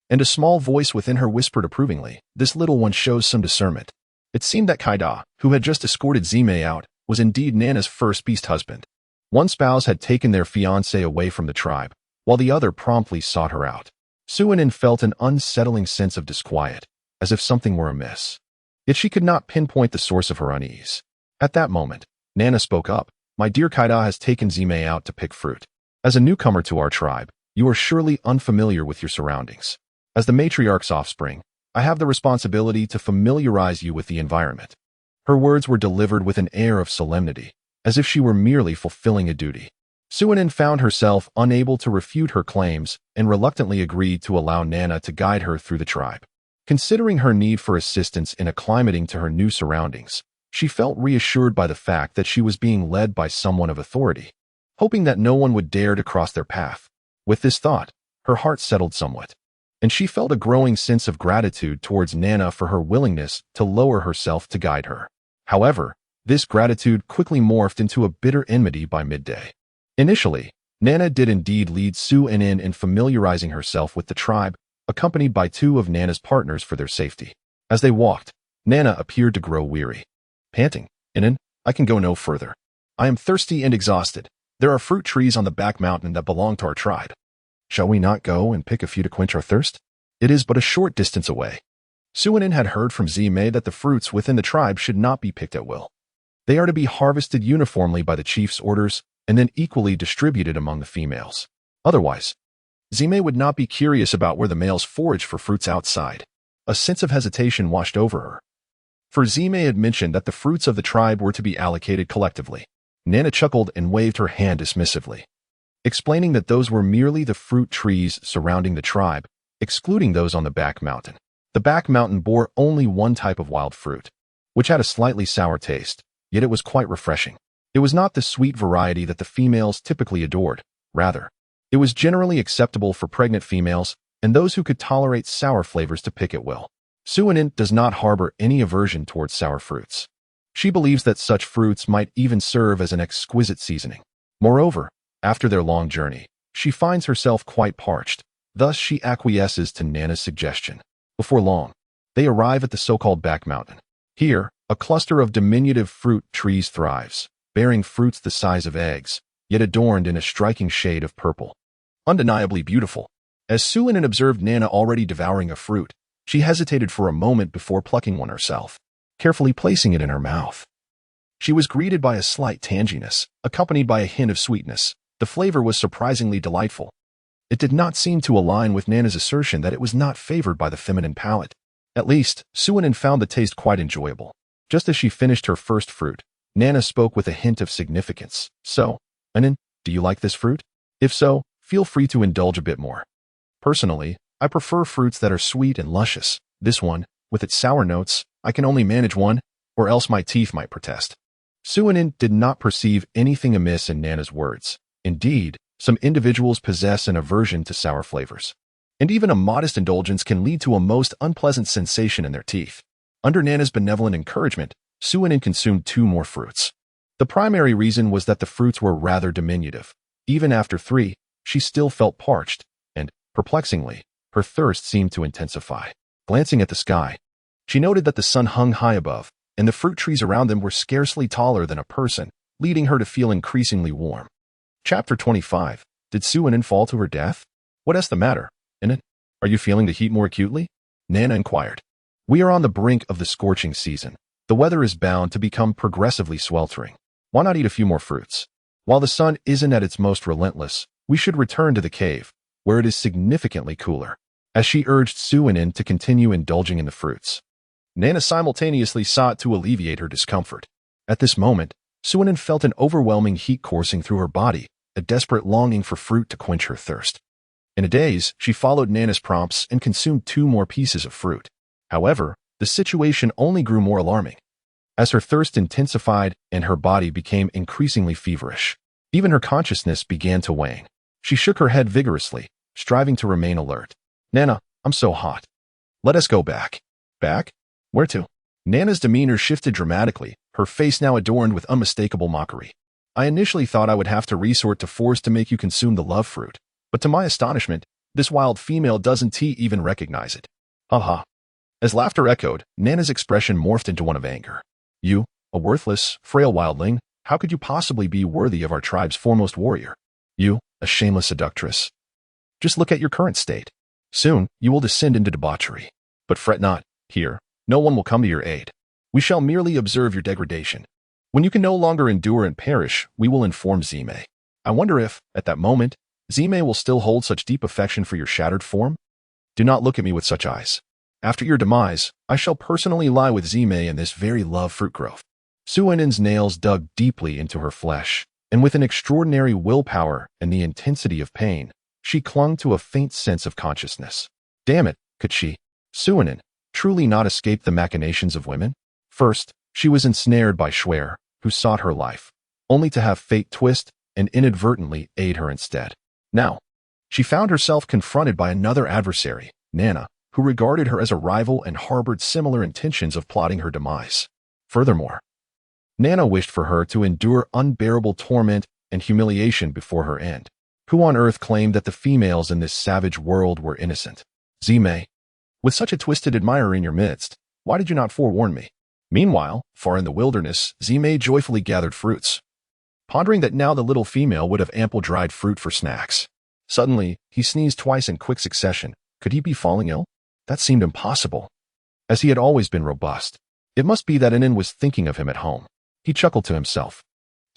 and a small voice within her whispered approvingly, "This little one shows some discernment." It seemed that Kaida, who had just escorted Zime out, was indeed Nana's first beast husband. One spouse had taken their fiancée away from the tribe, while the other promptly sought her out. Suinin felt an unsettling sense of disquiet, as if something were amiss. Yet she could not pinpoint the source of her unease. At that moment, Nana spoke up, "My dear Kaida has taken Zime out to pick fruit. As a newcomer to our tribe, you are surely unfamiliar with your surroundings. As the matriarch's offspring, I have the responsibility to familiarize you with the environment." Her words were delivered with an air of solemnity, as if she were merely fulfilling a duty. Suinin found herself unable to refute her claims and reluctantly agreed to allow Nana to guide her through the tribe. Considering her need for assistance in acclimating to her new surroundings, she felt reassured by the fact that she was being led by someone of authority, hoping that no one would dare to cross their path. With this thought, her heart settled somewhat, and she felt a growing sense of gratitude towards Nana for her willingness to lower herself to guide her. However, this gratitude quickly morphed into a bitter enmity by midday. Initially, Nana did indeed lead Suinin in familiarizing herself with the tribe, accompanied by 2 of Nana's partners for their safety. As they walked, Nana appeared to grow weary. Panting, "Inin, I can go no further. I am thirsty and exhausted. There are fruit trees on the back mountain that belong to our tribe. Shall we not go and pick a few to quench our thirst? It is but a short distance away." Suinin had heard from Zime that the fruits within the tribe should not be picked at will. They are to be harvested uniformly by the chief's orders and then equally distributed among the females. Otherwise, Zime would not be curious about where the males forage for fruits outside. A sense of hesitation washed over her, for Zime had mentioned that the fruits of the tribe were to be allocated collectively. Nana chuckled and waved her hand dismissively, explaining that those were merely the fruit trees surrounding the tribe, excluding those on the back mountain. The back mountain bore only one type of wild fruit, which had a slightly sour taste, yet it was quite refreshing. It was not the sweet variety that the females typically adored. Rather, it was generally acceptable for pregnant females and those who could tolerate sour flavors to pick at will. Suinin does not harbor any aversion towards sour fruits. She believes that such fruits might even serve as an exquisite seasoning. Moreover, after their long journey, she finds herself quite parched. Thus, she acquiesces to Nana's suggestion. Before long, they arrive at the so-called back mountain. Here, a cluster of diminutive fruit trees thrives, bearing fruits the size of eggs, yet adorned in a striking shade of purple. Undeniably beautiful. As Suinin observed Nana already devouring a fruit, she hesitated for a moment before plucking one herself, carefully placing it in her mouth. She was greeted by a slight tanginess, accompanied by a hint of sweetness. The flavor was surprisingly delightful. It did not seem to align with Nana's assertion that it was not favored by the feminine palate. At least, Suinin found the taste quite enjoyable. Just as she finished her first fruit, Nana spoke with a hint of significance. So, Anin, do you like this fruit? If so, feel free to indulge a bit more. Personally, I prefer fruits that are sweet and luscious. This one, with its sour notes, I can only manage one, or else my teeth might protest. Suinin did not perceive anything amiss in Nana's words. Indeed, some individuals possess an aversion to sour flavors. And even a modest indulgence can lead to a most unpleasant sensation in their teeth. Under Nana's benevolent encouragement, Suinin consumed 2 more fruits. The primary reason was that the fruits were rather diminutive. Even after 3, she still felt parched, and, perplexingly, her thirst seemed to intensify. Glancing at the sky, she noted that the sun hung high above, and the fruit trees around them were scarcely taller than a person, leading her to feel increasingly warm. Chapter 25. Did Suinin fall to her death? What's the matter, Inan? Are you feeling the heat more acutely? Nana inquired. We are on the brink of the scorching season. The weather is bound to become progressively sweltering. Why not eat a few more fruits? While the sun isn't at its most relentless, we should return to the cave, where it is significantly cooler, as she urged Suinin to continue indulging in the fruits. Nana simultaneously sought to alleviate her discomfort. At this moment, Suinin felt an overwhelming heat coursing through her body, a desperate longing for fruit to quench her thirst. In a daze, she followed Nana's prompts and consumed 2 more pieces of fruit. However, the situation only grew more alarming, as her thirst intensified and her body became increasingly feverish. Even her consciousness began to wane. She shook her head vigorously, striving to remain alert. Nana, I'm so hot. Let us go back. Back? Where to? Nana's demeanor shifted dramatically, her face now adorned with unmistakable mockery. I initially thought I would have to resort to force to make you consume the love fruit, but to my astonishment, this wild female doesn't even recognize it. Ha. As laughter echoed, Nana's expression morphed into one of anger. You, a worthless, frail wildling, how could you possibly be worthy of our tribe's foremost warrior? You, a shameless seductress. Just look at your current state. Soon, you will descend into debauchery. But fret not, here, no one will come to your aid. We shall merely observe your degradation. When you can no longer endure and perish, we will inform Zime. I wonder if, at that moment, Zime will still hold such deep affection for your shattered form? Do not look at me with such eyes. After your demise, I shall personally lie with Zime in this very love fruit grove. Suinin's nails dug deeply into her flesh, and with an extraordinary willpower and the intensity of pain, she clung to a faint sense of consciousness. Damn it, could she, Suinin, truly not escape the machinations of women? First, she was ensnared by Schwer, who sought her life, only to have fate twist and inadvertently aid her instead. Now, she found herself confronted by another adversary, Nana, who regarded her as a rival and harbored similar intentions of plotting her demise. Furthermore, Nana wished for her to endure unbearable torment and humiliation before her end. Who on earth claimed that the females in this savage world were innocent? Zime, with such a twisted admirer in your midst, why did you not forewarn me? Meanwhile, far in the wilderness, Zime joyfully gathered fruits, pondering that now the little female would have ample dried fruit for snacks. Suddenly, he sneezed twice in quick succession. Could he be falling ill? That seemed impossible, as he had always been robust. It must be that Inan was thinking of him at home. He chuckled to himself.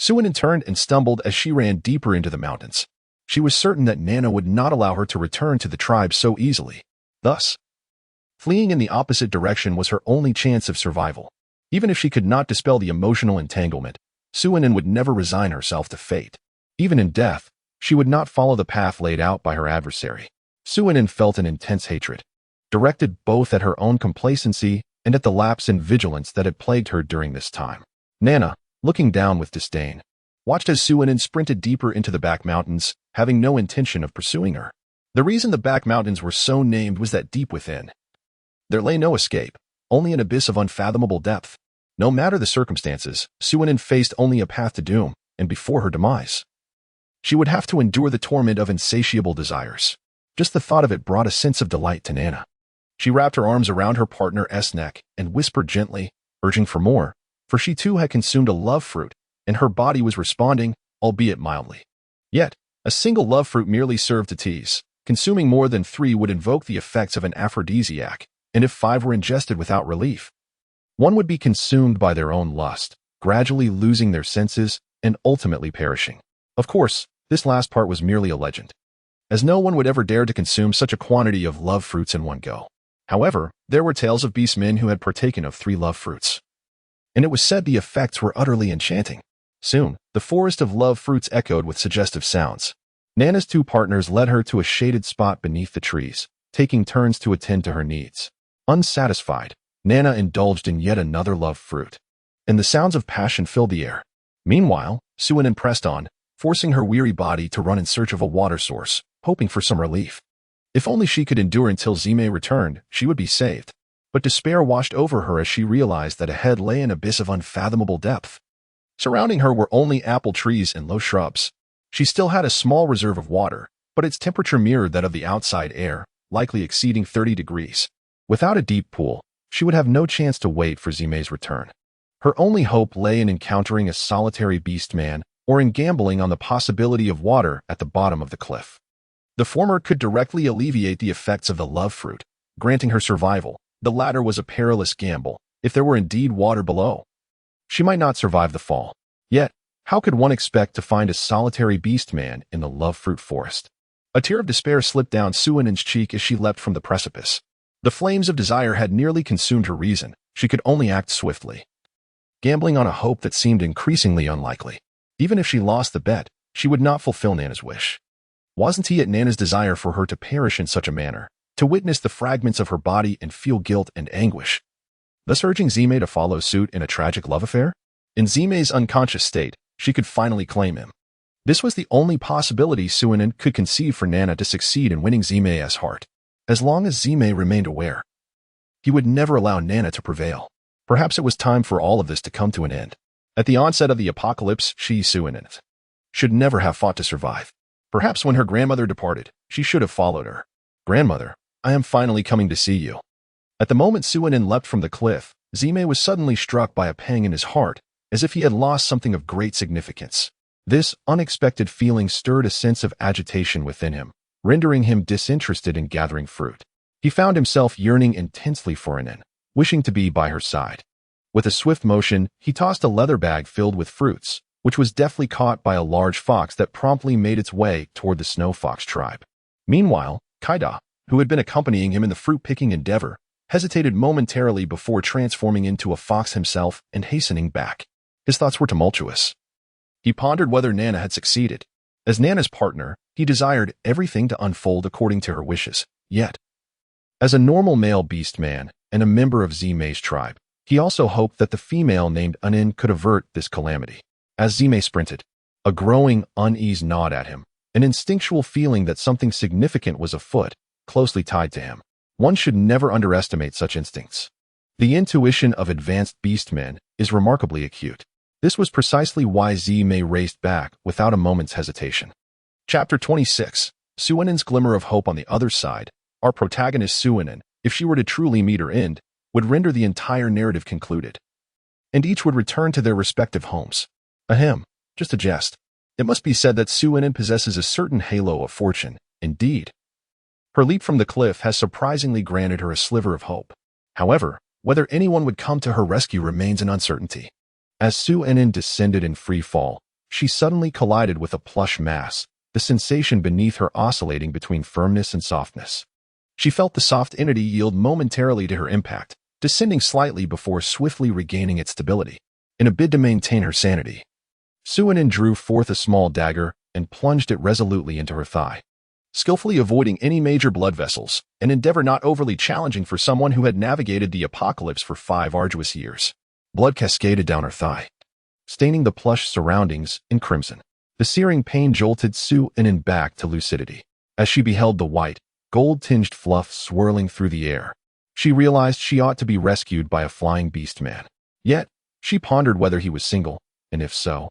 Suinin turned and stumbled as she ran deeper into the mountains. She was certain that Nana would not allow her to return to the tribe so easily. Thus, fleeing in the opposite direction was her only chance of survival. Even if she could not dispel the emotional entanglement, Suinin would never resign herself to fate. Even in death, she would not follow the path laid out by her adversary. Suinin felt an intense hatred, directed both at her own complacency and at the lapse in vigilance that had plagued her during this time. Nana, looking down with disdain, watched as Suinin sprinted deeper into the back mountains, having no intention of pursuing her. The reason the back mountains were so named was that deep within There lay no escape, only an abyss of unfathomable depth. No matter the circumstances, Suinin faced only a path to doom, and before her demise, she would have to endure the torment of insatiable desires. Just the thought of it brought a sense of delight to Nana. She wrapped her arms around her partner's neck and whispered gently, urging for more, for she too had consumed a love fruit, and her body was responding, albeit mildly. Yet, a single love fruit merely served to tease. Consuming more than 3 would invoke the effects of an aphrodisiac, and if 5 were ingested without relief, one would be consumed by their own lust, gradually losing their senses and ultimately perishing. Of course, this last part was merely a legend, as no one would ever dare to consume such a quantity of love fruits in one go. However, there were tales of beastmen who had partaken of 3 love fruits, and it was said the effects were utterly enchanting. Soon, the forest of love fruits echoed with suggestive sounds. Nana's 2 partners led her to a shaded spot beneath the trees, taking turns to attend to her needs. Unsatisfied, Nana indulged in yet another love fruit, and the sounds of passion filled the air. Meanwhile, Suinin pressed on, forcing her weary body to run in search of a water source, hoping for some relief. If only she could endure until Zime returned, she would be saved. But despair washed over her as she realized that ahead lay an abyss of unfathomable depth. Surrounding her were only apple trees and low shrubs. She still had a small reserve of water, but its temperature mirrored that of the outside air, likely exceeding 30 degrees. Without a deep pool, she would have no chance to wait for Zime's return. Her only hope lay in encountering a solitary beastman or in gambling on the possibility of water at the bottom of the cliff. The former could directly alleviate the effects of the love fruit, granting her survival. The latter was a perilous gamble. If there were indeed water below, she might not survive the fall. Yet, how could one expect to find a solitary beastman in the love fruit forest? A tear of despair slipped down Suinin's cheek as she leapt from the precipice. The flames of desire had nearly consumed her reason. She could only act swiftly, gambling on a hope that seemed increasingly unlikely. Even if she lost the bet, she would not fulfill Nana's wish. Wasn't it Nana's desire for her to perish in such a manner, to witness the fragments of her body and feel guilt and anguish, thus urging Zime to follow suit in a tragic love affair? In Zime's unconscious state, she could finally claim him. This was the only possibility Suinin could conceive for Nana to succeed in winning Zime's heart. As long as Zime remained aware, he would never allow Nana to prevail. Perhaps it was time for all of this to come to an end. At the onset of the apocalypse, Suinin should never have fought to survive. Perhaps when her grandmother departed, she should have followed her. "Grandmother, I am finally coming to see you." At the moment Suinin leapt from the cliff, Zime was suddenly struck by a pang in his heart, as if he had lost something of great significance. This unexpected feeling stirred a sense of agitation within him, rendering him disinterested in gathering fruit. He found himself yearning intensely for Nana, wishing to be by her side. With a swift motion, he tossed a leather bag filled with fruits, which was deftly caught by a large fox that promptly made its way toward the snow fox tribe. Meanwhile, Kaida, who had been accompanying him in the fruit-picking endeavor, hesitated momentarily before transforming into a fox himself and hastening back. His thoughts were tumultuous. He pondered whether Nana had succeeded. As Nana's partner, he desired everything to unfold according to her wishes. Yet, as a normal male beastman and a member of Zime's tribe, he also hoped that the female named Unin could avert this calamity. As Zime sprinted, a growing unease gnawed at him, an instinctual feeling that something significant was afoot, closely tied to him. One should never underestimate such instincts. The intuition of advanced beastmen is remarkably acute. This was precisely why Zime raced back without a moment's hesitation. Chapter 26. Suinin's glimmer of hope on the other side. Our protagonist Suinin, if she were to truly meet her end, would render the entire narrative concluded, and each would return to their respective homes. Ahem, just a jest. It must be said that Suinin possesses a certain halo of fortune. Indeed, her leap from the cliff has surprisingly granted her a sliver of hope. However, whether anyone would come to her rescue remains an uncertainty. As Suinin descended in free fall, she suddenly collided with a plush mass, the sensation beneath her oscillating between firmness and softness. She felt the soft entity yield momentarily to her impact, descending slightly before swiftly regaining its stability. In a bid to maintain her sanity, Suinin drew forth a small dagger and plunged it resolutely into her thigh, skillfully avoiding any major blood vessels, an endeavor not overly challenging for someone who had navigated the apocalypse for 5 arduous years. Blood cascaded down her thigh, staining the plush surroundings in crimson. The searing pain jolted Suinin back to lucidity. As she beheld the white, gold-tinged fluff swirling through the air, She realized she ought to be rescued by a flying beastman. Yet, she pondered whether he was single, and if so,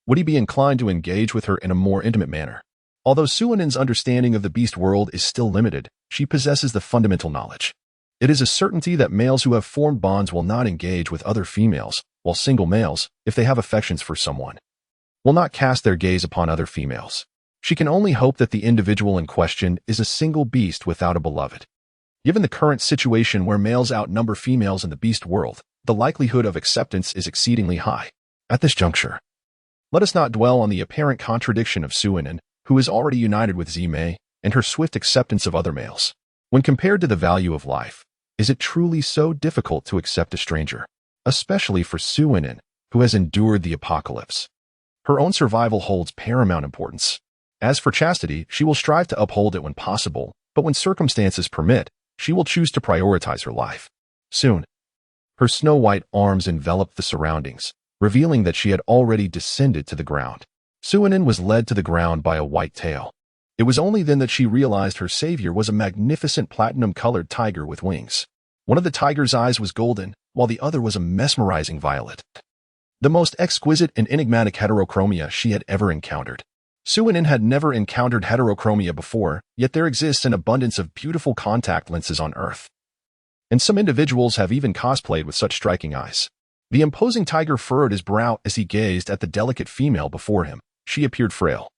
would he be inclined to engage with her in a more intimate manner? Although Suinen's understanding of the beast world is still limited, she possesses the fundamental knowledge. It is a certainty that males who have formed bonds will not engage with other females, while single males, if they have affections for someone, will not cast their gaze upon other females. She can only hope that the individual in question is a single beast without a beloved. Given the current situation where males outnumber females in the beast world, the likelihood of acceptance is exceedingly high. At this juncture, let us not dwell on the apparent contradiction of Suinen, who is already united with Zimei, and her swift acceptance of other males. When compared to the value of life, is it truly so difficult to accept a stranger? Especially for Suinen, who has endured the apocalypse. Her own survival holds paramount importance. As for chastity, she will strive to uphold it when possible, but when circumstances permit, she will choose to prioritize her life. Soon, her snow-white arms enveloped the surroundings, revealing that she had already descended to the ground. Suinen was led to the ground by a white tail. It was only then that she realized her savior was a magnificent platinum-colored tiger with wings. One of the tiger's eyes was golden, while the other was a mesmerizing violet. The most exquisite and enigmatic heterochromia she had ever encountered. Suinen had never encountered heterochromia before, yet there exists an abundance of beautiful contact lenses on Earth. And some individuals have even cosplayed with such striking eyes. The imposing tiger furrowed his brow as he gazed at the delicate female before him. She appeared frail,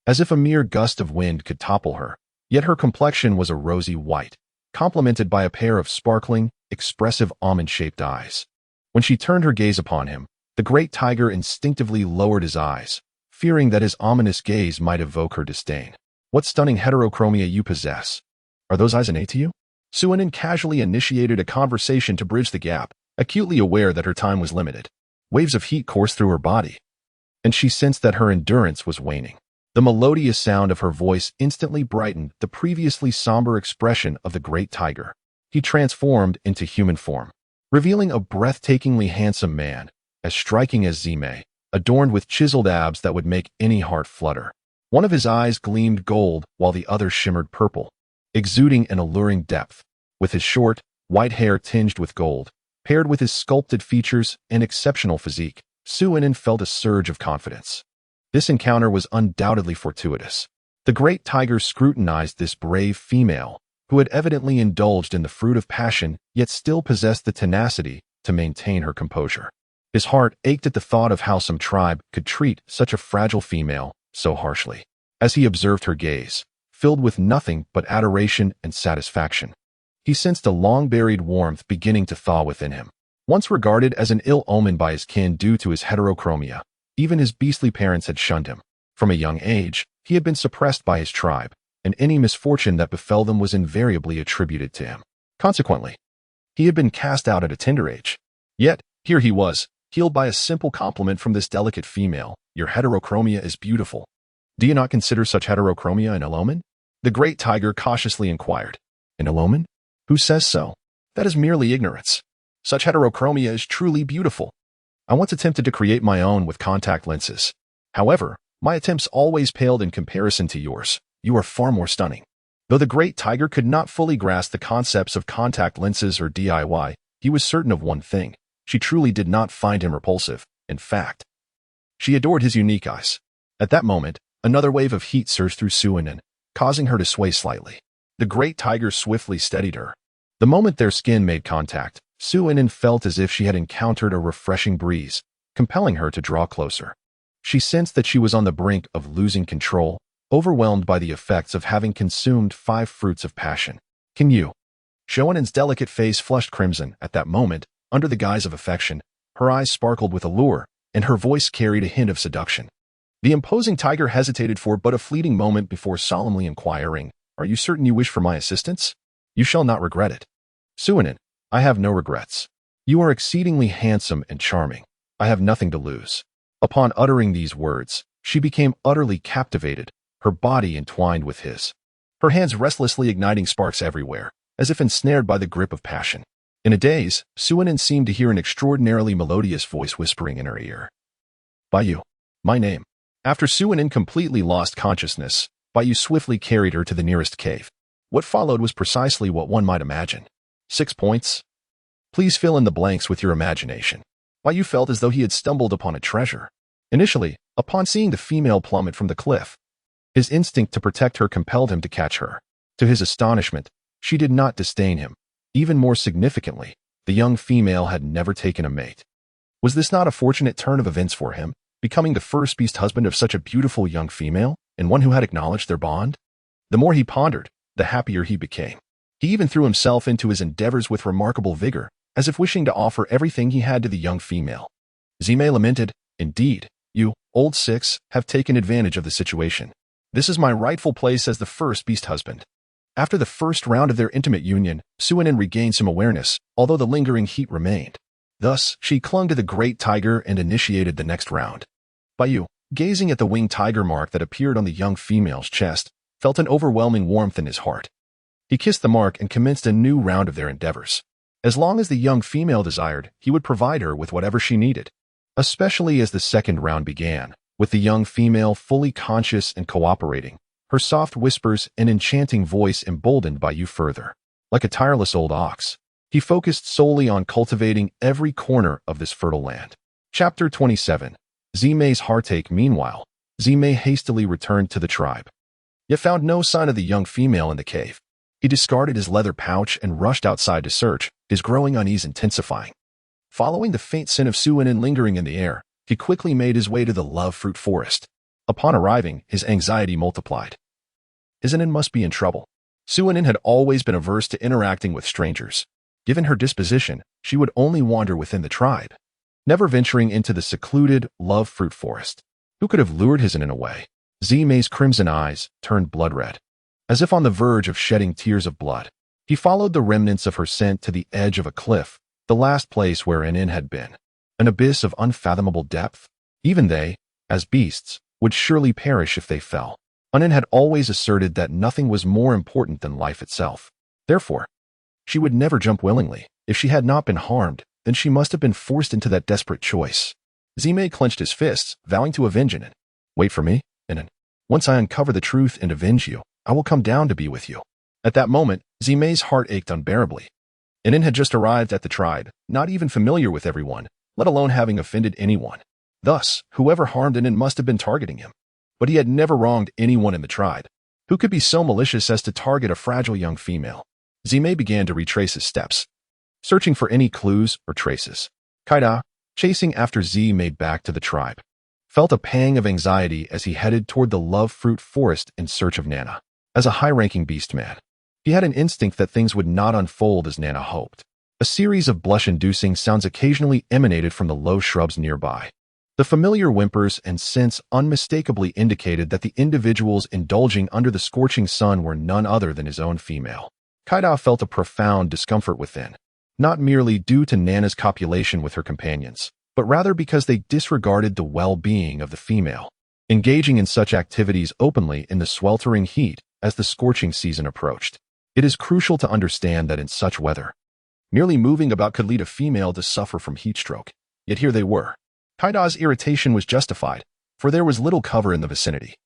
as if a mere gust of wind could topple her, yet her complexion was a rosy white, complemented by a pair of sparkling, expressive almond-shaped eyes. When she turned her gaze upon him, the great tiger instinctively lowered his eyes, fearing that his ominous gaze might evoke her disdain. What stunning heterochromia you possess. Are those eyes innate to you? Suinen casually initiated a conversation to bridge the gap, acutely aware that her time was limited. Waves of heat coursed through her body, and she sensed that her endurance was waning. The melodious sound of her voice instantly brightened the previously somber expression of the great tiger. He transformed into human form, revealing a breathtakingly handsome man, as striking as Zimei, adorned with chiseled abs that would make any heart flutter. One of his eyes gleamed gold while the other shimmered purple, exuding an alluring depth. With his short, white hair tinged with gold, paired with his sculpted features and exceptional physique, Suinen felt a surge of confidence. This encounter was undoubtedly fortuitous. The great tiger scrutinized this brave female, who had evidently indulged in the fruit of passion, yet still possessed the tenacity to maintain her composure. His heart ached at the thought of how some tribe could treat such a fragile female so harshly. As he observed her gaze, filled with nothing but adoration and satisfaction, he sensed a long-buried warmth beginning to thaw within him. Once regarded as an ill omen by his kin due to his heterochromia, even his beastly parents had shunned him. From a young age, he had been suppressed by his tribe, and any misfortune that befell them was invariably attributed to him. Consequently, he had been cast out at a tender age. Yet, here he was, healed by a simple compliment from this delicate female. Your heterochromia is beautiful. Do you not consider such heterochromia an ill omen? The great tiger cautiously inquired. An ill omen? Who says so? That is merely ignorance. Such heterochromia is truly beautiful. I once attempted to create my own with contact lenses. However, my attempts always paled in comparison to yours. You are far more stunning. Though the great tiger could not fully grasp the concepts of contact lenses or DIY, he was certain of one thing. She truly did not find him repulsive. In fact, she adored his unique eyes. At that moment, another wave of heat surged through Suinen, causing her to sway slightly. The great tiger swiftly steadied her. The moment their skin made contact, Suinen felt as if she had encountered a refreshing breeze, compelling her to draw closer. She sensed that she was on the brink of losing control, overwhelmed by the effects of having consumed 5 fruits of passion. Can you? Suinen's delicate face flushed crimson at that moment. Under the guise of affection, her eyes sparkled with allure, and her voice carried a hint of seduction. The imposing tiger hesitated for but a fleeting moment before solemnly inquiring, Are you certain you wish for my assistance? You shall not regret it. Suinen, I have no regrets. You are exceedingly handsome and charming. I have nothing to lose. Upon uttering these words, she became utterly captivated, her body entwined with his, her hands restlessly igniting sparks everywhere, as if ensnared by the grip of passion. In a daze, Suinen seemed to hear an extraordinarily melodious voice whispering in her ear. Bayu, my name. After Suinen completely lost consciousness, Bayu swiftly carried her to the nearest cave. What followed was precisely what one might imagine. 6 points. Please fill in the blanks with your imagination. Why you felt as though he had stumbled upon a treasure. Initially, upon seeing the female plummet from the cliff, his instinct to protect her compelled him to catch her. To his astonishment, she did not disdain him. Even more significantly, the young female had never taken a mate. Was this not a fortunate turn of events for him, becoming the first beast husband of such a beautiful young female, and one who had acknowledged their bond? The more he pondered, the happier he became. He even threw himself into his endeavors with remarkable vigor, as if wishing to offer everything he had to the young female. Zime lamented, "Indeed, you, old six, have taken advantage of the situation. This is my rightful place as the first beast husband." After the first round of their intimate union, Suinin regained some awareness, although the lingering heat remained. Thus, she clung to the great tiger and initiated the next round. Bayu, gazing at the winged tiger mark that appeared on the young female's chest, felt an overwhelming warmth in his heart. He kissed the mark and commenced a new round of their endeavors. As long as the young female desired, he would provide her with whatever she needed. Especially as the second round began, with the young female fully conscious and cooperating, her soft whispers and enchanting voice emboldened Bayu further. Like a tireless old ox, he focused solely on cultivating every corner of this fertile land. Chapter 27. Zime's heartache. Meanwhile, Zime hastily returned to the tribe, yet found no sign of the young female in the cave. He discarded his leather pouch and rushed outside to search, his growing unease intensifying. Following the faint scent of Suinin lingering in the air, he quickly made his way to the love fruit forest. Upon arriving, his anxiety multiplied. Izinin must be in trouble. Suinin had always been averse to interacting with strangers. Given her disposition, she would only wander within the tribe, never venturing into the secluded love fruit forest. Who could have lured Izinin away? Zime's crimson eyes turned blood red. As if on the verge of shedding tears of blood, he followed the remnants of her scent to the edge of a cliff, the last place where an inn had been. An abyss of unfathomable depth. Even they, as beasts, would surely perish if they fell. Unin had always asserted that nothing was more important than life itself. Therefore, she would never jump willingly. If she had not been harmed, then she must have been forced into that desperate choice. Zime clenched his fists, vowing to avenge Inin. "Wait for me, Inin. Once I uncover the truth and avenge you, I will come down to be with you." At that moment, Zime's heart ached unbearably. Inin had just arrived at the tribe, not even familiar with everyone, let alone having offended anyone. Thus, whoever harmed Inin must have been targeting him. But he had never wronged anyone in the tribe. Who could be so malicious as to target a fragile young female? Zime began to retrace his steps, searching for any clues or traces. Kaida, chasing after Z, made back to the tribe, felt a pang of anxiety as he headed toward the love fruit forest in search of Nana. As a high-ranking beastman, he had an instinct that things would not unfold as Nana hoped. A series of blush-inducing sounds occasionally emanated from the low shrubs nearby. The familiar whimpers and scents unmistakably indicated that the individuals indulging under the scorching sun were none other than his own female. Kaida felt a profound discomfort within, not merely due to Nana's copulation with her companions, but rather because they disregarded the well-being of the female, engaging in such activities openly in the sweltering heat as the scorching season approached. It is crucial to understand that in such weather, merely moving about could lead a female to suffer from heat stroke. Yet here they were. Kaida's irritation was justified, for there was little cover in the vicinity.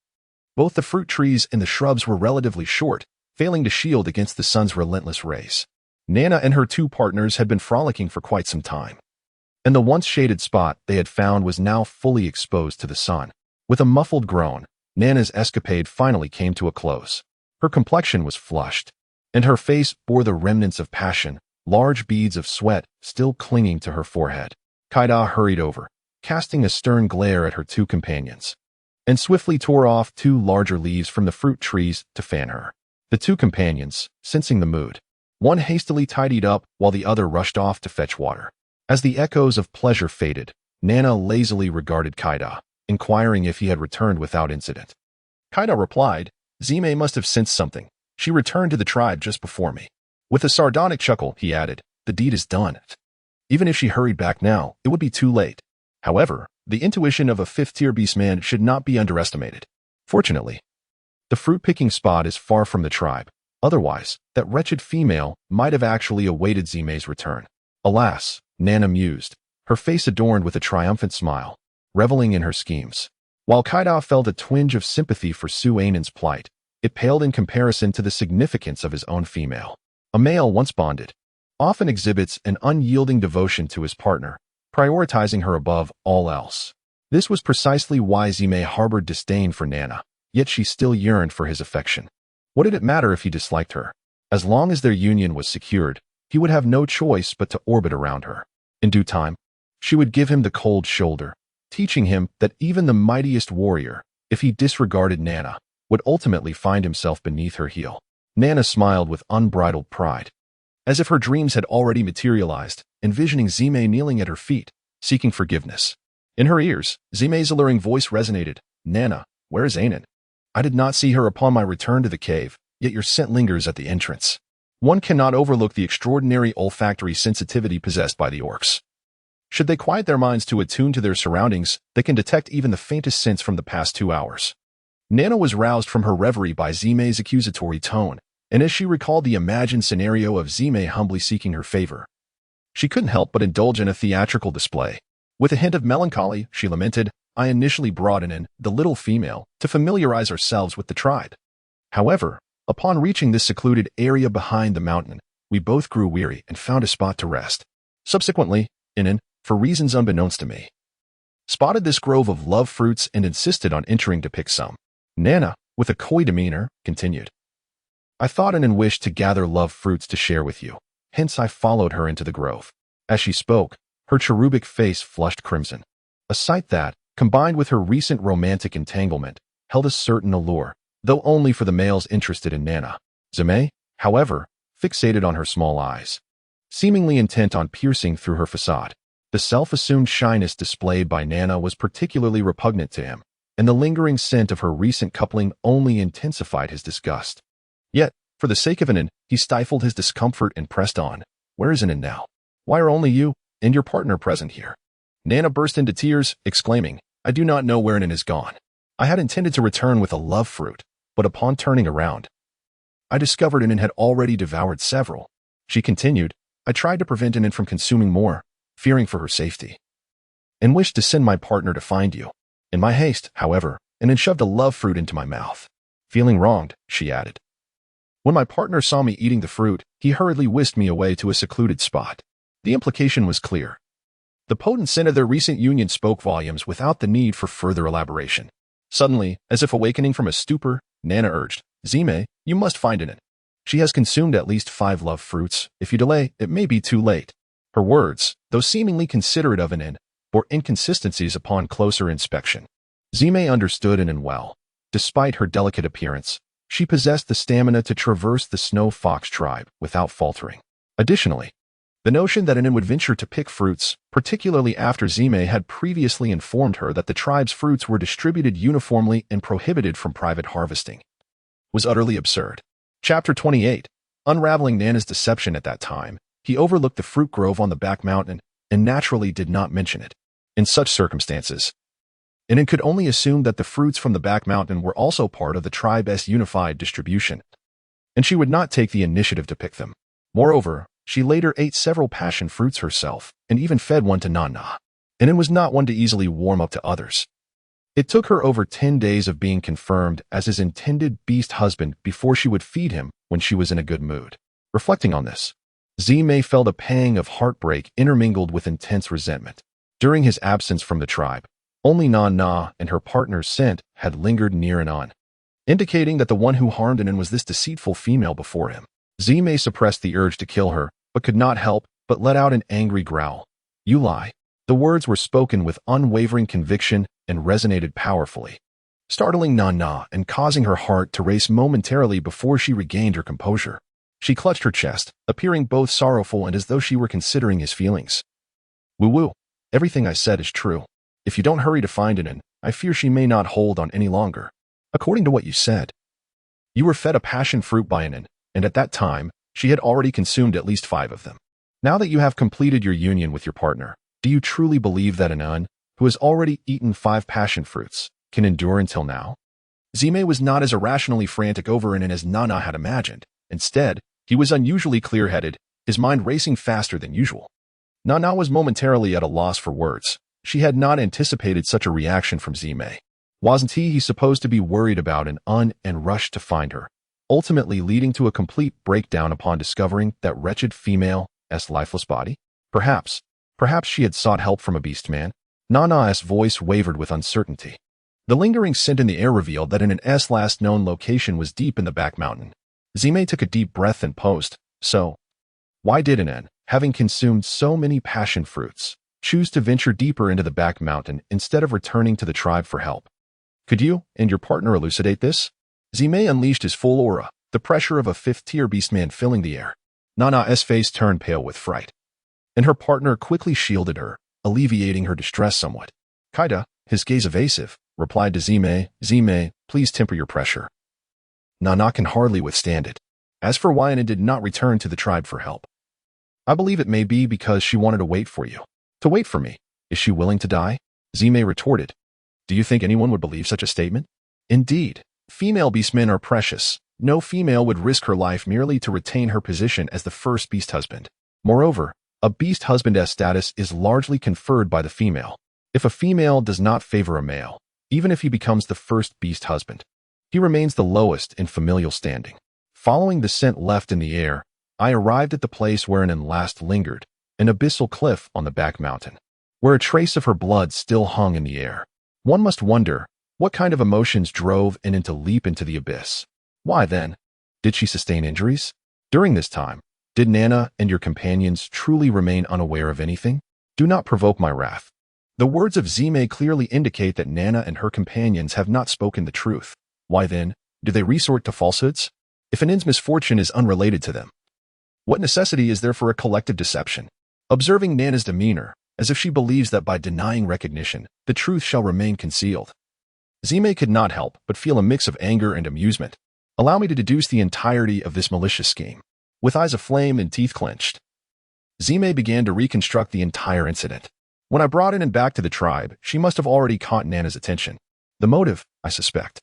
Both the fruit trees and the shrubs were relatively short, failing to shield against the sun's relentless rays. Nana and her two partners had been frolicking for quite some time, and the once shaded spot they had found was now fully exposed to the sun. With a muffled groan, Nana's escapade finally came to a close. Her complexion was flushed, and her face bore the remnants of passion, large beads of sweat still clinging to her forehead. Kaida hurried over, casting a stern glare at her two companions, and swiftly tore off two larger leaves from the fruit trees to fan her. The two companions, sensing the mood, one hastily tidied up while the other rushed off to fetch water. As the echoes of pleasure faded, Nana lazily regarded Kaida, inquiring if he had returned without incident. Kaida replied, "Zime must have sensed something. She returned to the tribe just before me." With a sardonic chuckle, he added, "The deed is done. Even if she hurried back now, it would be too late." However, the intuition of a fifth-tier beastman should not be underestimated. Fortunately, the fruit-picking spot is far from the tribe. Otherwise, that wretched female might have actually awaited Zime's return. Alas, Nana mused, her face adorned with a triumphant smile, reveling in her schemes. While Kaida felt a twinge of sympathy for Suinin's plight, it paled in comparison to the significance of his own female. A male once bonded, often exhibits an unyielding devotion to his partner, prioritizing her above all else. This was precisely why Zime harbored disdain for Nana, yet she still yearned for his affection. What did it matter if he disliked her? As long as their union was secured, he would have no choice but to orbit around her. In due time, she would give him the cold shoulder, teaching him that even the mightiest warrior, if he disregarded Nana, would ultimately find himself beneath her heel. Nana smiled with unbridled pride, as if her dreams had already materialized, envisioning Zime kneeling at her feet, seeking forgiveness. In her ears, Zime's alluring voice resonated. "Nana, where is Anan? I did not see her upon my return to the cave, yet your scent lingers at the entrance." One cannot overlook the extraordinary olfactory sensitivity possessed by the orcs. Should they quiet their minds to attune to their surroundings, they can detect even the faintest scents from the past 2 hours. Nana was roused from her reverie by Zime's accusatory tone, and as she recalled the imagined scenario of Zime humbly seeking her favor, she couldn't help but indulge in a theatrical display. With a hint of melancholy, she lamented, "I initially brought in the little female to familiarize ourselves with the tribe. However, upon reaching this secluded area behind the mountain, we both grew weary and found a spot to rest. Subsequently, Inan, for reasons unbeknownst to me, spotted this grove of love fruits and insisted on entering to pick some." Nana, with a coy demeanor, continued, "I thought Inan wished to gather love fruits to share with you, hence I followed her into the grove." As she spoke, her cherubic face flushed crimson, a sight that, combined with her recent romantic entanglement, held a certain allure, though only for the males interested in Nana. Zime, however, fixated on her small eyes, seemingly intent on piercing through her facade. The self-assumed shyness displayed by Nana was particularly repugnant to him, and the lingering scent of her recent coupling only intensified his disgust. Yet, for the sake of Inan, he stifled his discomfort and pressed on. "Where is Inan now? Why are only you and your partner present here?" Nana burst into tears, exclaiming, "I do not know where Inan is gone. I had intended to return with a love fruit, but upon turning around, I discovered Inan had already devoured several." She continued, "I tried to prevent Inan from consuming more, fearing for her safety, and wished to send my partner to find you. In my haste, however, Inan shoved a love fruit into my mouth. Feeling wronged," she added. "When my partner saw me eating the fruit, he hurriedly whisked me away to a secluded spot." The implication was clear. The potent scent of their recent union spoke volumes without the need for further elaboration. Suddenly, as if awakening from a stupor, Nana urged, "Zime, you must find Inan. She has consumed at least 5 love fruits. If you delay, it may be too late." Her words, though seemingly considerate of Inan, bore inconsistencies upon closer inspection. Zime understood Inan well. Despite her delicate appearance, she possessed the stamina to traverse the snow fox tribe without faltering. Additionally, the notion that Inan would venture to pick fruits, particularly after Zime had previously informed her that the tribe's fruits were distributed uniformly and prohibited from private harvesting, was utterly absurd. Chapter 28. Unraveling Nana's deception at that time, he overlooked the fruit grove on the back mountain and naturally did not mention it. In such circumstances, Inan could only assume that the fruits from the back mountain were also part of the tribe's unified distribution, and she would not take the initiative to pick them. Moreover, she later ate several passion fruits herself and even fed one to Nana. Inan was not one to easily warm up to others. It took her over 10 days of being confirmed as his intended beast husband before she would feed him when she was in a good mood. Reflecting on this, Zime felt a pang of heartbreak intermingled with intense resentment. During his absence from the tribe, only Nana and her partner's scent had lingered near and on, indicating that the one who harmed Inan was this deceitful female before him. Zime suppressed the urge to kill her, but could not help but let out an angry growl. "You lie." The words were spoken with unwavering conviction and resonated powerfully, startling Nana and causing her heart to race momentarily before she regained her composure. She clutched her chest, appearing both sorrowful and as though she were considering his feelings. "Woo-woo, everything I said is true. If you don't hurry to find Inan, I fear she may not hold on any longer. According to what you said, you were fed a passion fruit by Inan, and at that time, she had already consumed at least 5 of them. Now that you have completed your union with your partner, do you truly believe that Inan, who has already eaten 5 passion fruits, can endure until now?" Zime was not as irrationally frantic over Inan as Nana had imagined. Instead, he was unusually clear-headed, his mind racing faster than usual. Nana was momentarily at a loss for words. She had not anticipated such a reaction from Zime. Wasn't he supposed to be worried about and rushed to find her, ultimately leading to a complete breakdown upon discovering that wretched female Nana's lifeless body? Perhaps she had sought help from a beastman. Nana's voice wavered with uncertainty. The lingering scent in the air revealed that Nana's last known location was deep in the back mountain. Zime took a deep breath and posed, so, why did Nana, having consumed so many passion fruits, choose to venture deeper into the back mountain instead of returning to the tribe for help? Could you and your partner elucidate this? Zime unleashed his full aura, the pressure of a fifth-tier beastman filling the air. Nana's face turned pale with fright, and her partner quickly shielded her, alleviating her distress somewhat. Kaida, his gaze evasive, replied to Zime, Zime, please temper your pressure. Nana can hardly withstand it. As for why Nana did not return to the tribe for help, I believe it may be because she wanted to wait for you. To wait for me. Is she willing to die? Zime retorted. Do you think anyone would believe such a statement? Indeed, female beastmen are precious. No female would risk her life merely to retain her position as the first beast husband. Moreover, a beast husband's status is largely conferred by the female. If a female does not favor a male, even if he becomes the first beast husband, he remains the lowest in familial standing. Following the scent left in the air, I arrived at the place where Nana last lingered, an abyssal cliff on the back mountain, where a trace of her blood still hung in the air. One must wonder, what kind of emotions drove Nana to leap into the abyss? Why then? Did she sustain injuries? During this time, did Nana and your companions truly remain unaware of anything? Do not provoke my wrath. The words of Zime clearly indicate that Nana and her companions have not spoken the truth. Why then, do they resort to falsehoods? If Nana's misfortune is unrelated to them, what necessity is there for a collective deception? Observing Nana's demeanor, as if she believes that by denying recognition, the truth shall remain concealed, Zime could not help but feel a mix of anger and amusement. Allow me to deduce the entirety of this malicious scheme. With eyes aflame and teeth clenched, Zime began to reconstruct the entire incident. When I brought Nana back to the tribe, she must have already caught Nana's attention. The motive, I suspect,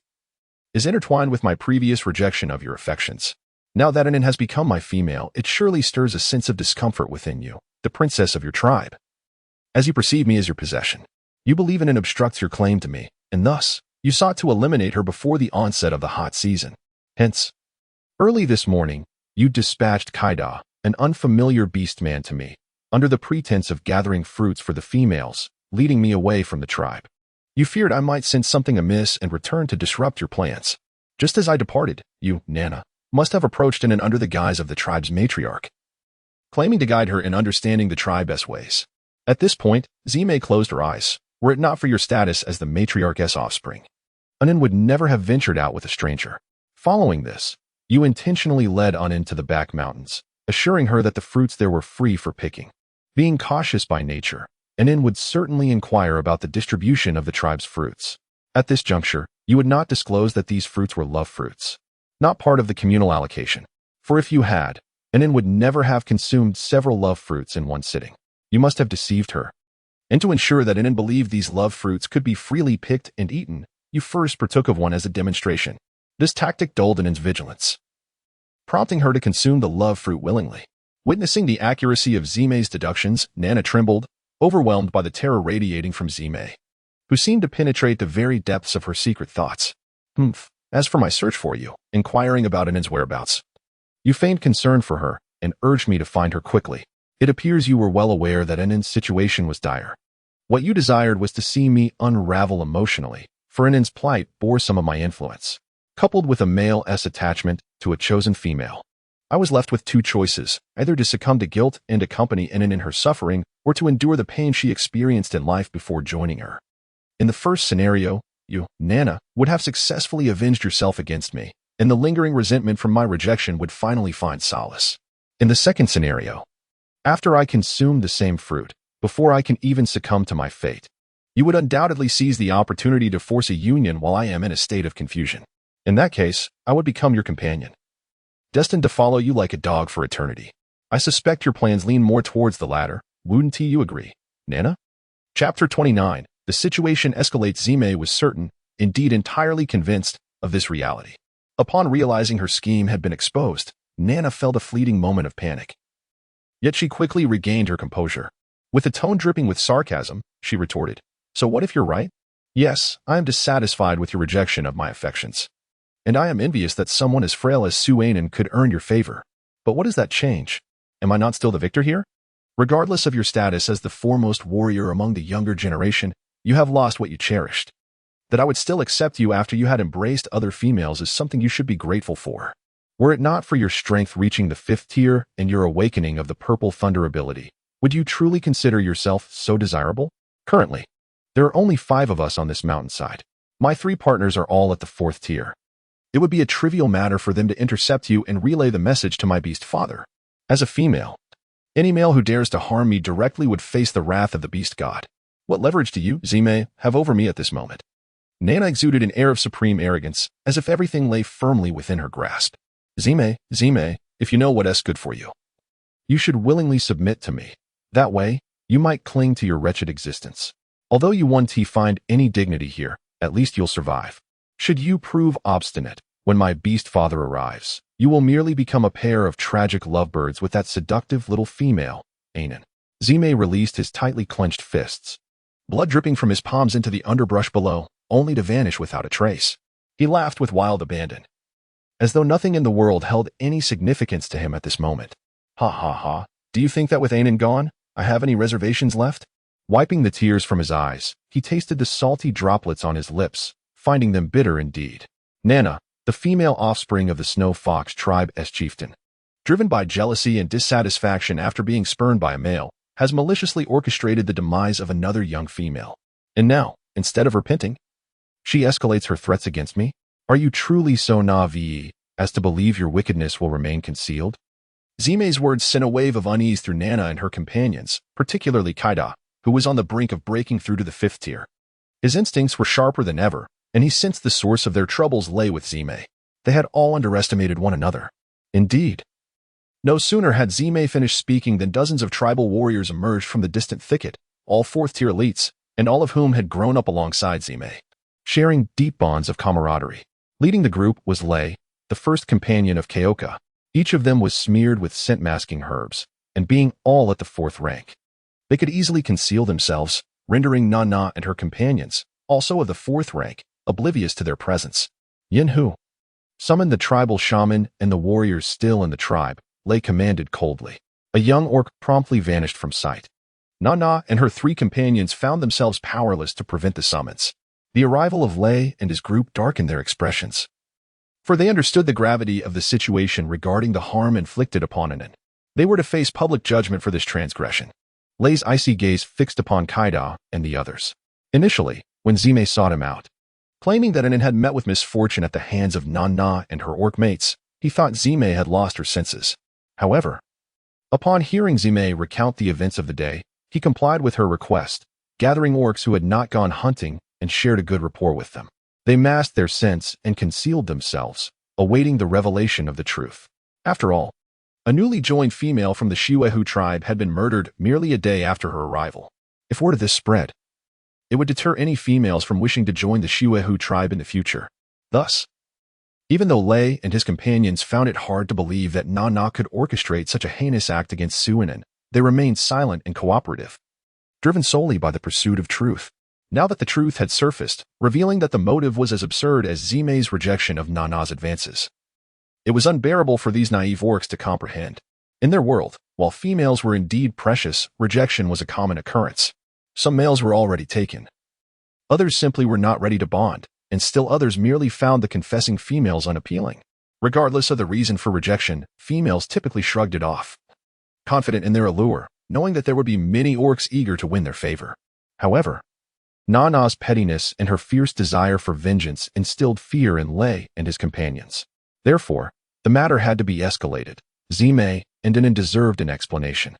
is intertwined with my previous rejection of your affections. Now that Nana has become my female, it surely stirs a sense of discomfort within you, the princess of your tribe. As you perceive me as your possession, you believe Nana obstructs your claim to me, and thus, you sought to eliminate her before the onset of the hot season. Hence, early this morning, you dispatched Kaida, an unfamiliar beastman, to me, under the pretense of gathering fruits for the females, leading me away from the tribe. You feared I might sense something amiss and return to disrupt your plans. Just as I departed, you, Nana, must have approached Nana under the guise of the tribe's matriarch, claiming to guide her in understanding the tribe's ways. At this point, Zime closed her eyes. Were it not for your status as the matriarch's offspring, Nana would never have ventured out with a stranger. Following this, you intentionally led Nana to the back mountains, assuring her that the fruits there were free for picking. Being cautious by nature, Nana would certainly inquire about the distribution of the tribe's fruits. At this juncture, you would not disclose that these fruits were love fruits, not part of the communal allocation. For if you had, Nana would never have consumed several love fruits in one sitting. You must have deceived her. And to ensure that Nana believed these love fruits could be freely picked and eaten, you first partook of one as a demonstration. This tactic dulled Nana's vigilance, prompting her to consume the love fruit willingly. Witnessing the accuracy of Zime's deductions, Nana trembled, overwhelmed by the terror radiating from Zime, who seemed to penetrate the very depths of her secret thoughts. As for my search for you, inquiring about Nana's whereabouts, you feigned concern for her and urged me to find her quickly. It appears you were well aware that Nana's situation was dire. What you desired was to see me unravel emotionally, for Nana's plight bore some of my influence. Coupled with a male's attachment to a chosen female, I was left with two choices, either to succumb to guilt and accompany Nana in her suffering, or to endure the pain she experienced in life before joining her. In the first scenario, you, Nana, would have successfully avenged yourself against me, and the lingering resentment from my rejection would finally find solace. In the second scenario, after I consumed the same fruit, before I can even succumb to my fate, you would undoubtedly seize the opportunity to force a union while I am in a state of confusion. In that case, I would become your companion, destined to follow you like a dog for eternity. I suspect your plans lean more towards the latter. Wouldn't you agree, Nana? Chapter 29. The situation escalates. Zime was certain, indeed entirely convinced, of this reality. Upon realizing her scheme had been exposed, Nana felt a fleeting moment of panic. Yet she quickly regained her composure. With a tone dripping with sarcasm, she retorted, "So what if you're right? Yes, I am dissatisfied with your rejection of my affections. And I am envious that someone as frail as Suanen could earn your favor. But what does that change? Am I not still the victor here? Regardless of your status as the foremost warrior among the younger generation, you have lost what you cherished. That I would still accept you after you had embraced other females is something you should be grateful for. Were it not for your strength reaching the 5th tier and your awakening of the purple thunder ability, would you truly consider yourself so desirable? Currently, there are only 5 of us on this mountainside. My 3 partners are all at the 4th tier. It would be a trivial matter for them to intercept you and relay the message to my beast father. As a female, any male who dares to harm me directly would face the wrath of the beast god. What leverage do you, Zime, have over me at this moment? Nana exuded an air of supreme arrogance, as if everything lay firmly within her grasp. Zime, if you know what's good for you, you should willingly submit to me. That way, you might cling to your wretched existence. Although you won't find any dignity here, at least you'll survive. Should you prove obstinate, when my beast father arrives, you will merely become a pair of tragic lovebirds with that seductive little female, Anan. Zime released his tightly clenched fists, blood dripping from his palms into the underbrush below, only to vanish without a trace. He laughed with wild abandon, as though nothing in the world held any significance to him at this moment. Ha ha ha, do you think that with Anan gone, I have any reservations left? Wiping the tears from his eyes, he tasted the salty droplets on his lips, finding them bitter indeed. Nana, the female offspring of the Snow Fox tribe's chieftain, driven by jealousy and dissatisfaction after being spurned by a male, has maliciously orchestrated the demise of another young female. And now, instead of repenting, she escalates her threats against me? Are you truly so naive as to believe your wickedness will remain concealed? Zime's words sent a wave of unease through Nana and her companions, particularly Kaida, who was on the brink of breaking through to the 5th tier. His instincts were sharper than ever, and he sensed the source of their troubles lay with Zime. They had all underestimated one another. Indeed. No sooner had Zime finished speaking than dozens of tribal warriors emerged from the distant thicket, all 4th tier elites, and all of whom had grown up alongside Zime, sharing deep bonds of camaraderie. Leading the group was Lei, the first companion of Keoka. Each of them was smeared with scent-masking herbs, and being all at the 4th rank, they could easily conceal themselves, rendering Nana and her companions, also of the 4th rank, oblivious to their presence. Yinhu summoned the tribal shaman and the warriors still in the tribe, Lei commanded coldly. A young orc promptly vanished from sight. Nana and her 3 companions found themselves powerless to prevent the summons. The arrival of Lei and his group darkened their expressions, for they understood the gravity of the situation regarding the harm inflicted upon Anan. They were to face public judgment for this transgression. Lei's icy gaze fixed upon Kaida and the others. Initially, when Zime sought him out, claiming that Anan had met with misfortune at the hands of Nana and her orc mates, he thought Zime had lost her senses. However, upon hearing Zime recount the events of the day, he complied with her request, gathering orcs who had not gone hunting and shared a good rapport with them. They masked their scents and concealed themselves, awaiting the revelation of the truth. After all, a newly joined female from the Shiwehu tribe had been murdered merely a day after her arrival. If word of this spread, it would deter any females from wishing to join the Shiwehu tribe in the future. Thus, even though Lei and his companions found it hard to believe that Nana could orchestrate such a heinous act against Suinan, they remained silent and cooperative, driven solely by the pursuit of truth. Now that the truth had surfaced, revealing that the motive was as absurd as Zime's rejection of Nana's advances, it was unbearable for these naive orcs to comprehend. In their world, while females were indeed precious, rejection was a common occurrence. Some males were already taken. Others simply were not ready to bond, and still others merely found the confessing females unappealing. Regardless of the reason for rejection, females typically shrugged it off, confident in their allure, knowing that there would be many orcs eager to win their favor. However, Nana's pettiness and her fierce desire for vengeance instilled fear in Lei and his companions. Therefore, the matter had to be escalated. Zime and Anan deserved an explanation.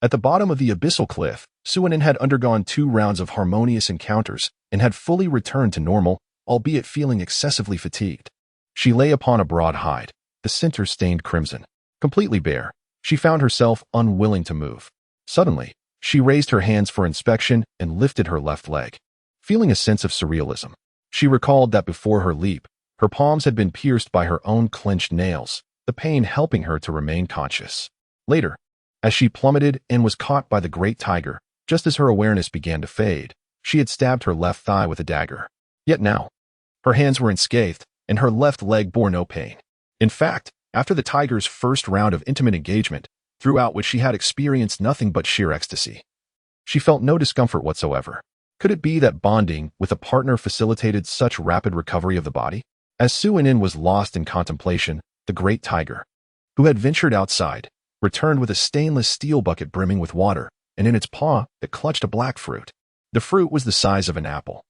At the bottom of the abyssal cliff, Suinan had undergone 2 rounds of harmonious encounters and had fully returned to normal, albeit feeling excessively fatigued. She lay upon a broad hide, the center stained crimson. Completely bare, she found herself unwilling to move. Suddenly, she raised her hands for inspection and lifted her left leg. Feeling a sense of surrealism, she recalled that before her leap, her palms had been pierced by her own clenched nails, the pain helping her to remain conscious. Later, as she plummeted and was caught by the great tiger, just as her awareness began to fade, she had stabbed her left thigh with a dagger. Yet now, her hands were unscathed, and her left leg bore no pain. In fact, after the tiger's first round of intimate engagement, throughout which she had experienced nothing but sheer ecstasy. She felt no discomfort whatsoever. Could it be that bonding with a partner facilitated such rapid recovery of the body? As Suinin was lost in contemplation, the great tiger, who had ventured outside, returned with a stainless steel bucket brimming with water, and in its paw it clutched a black fruit. The fruit was the size of an apple,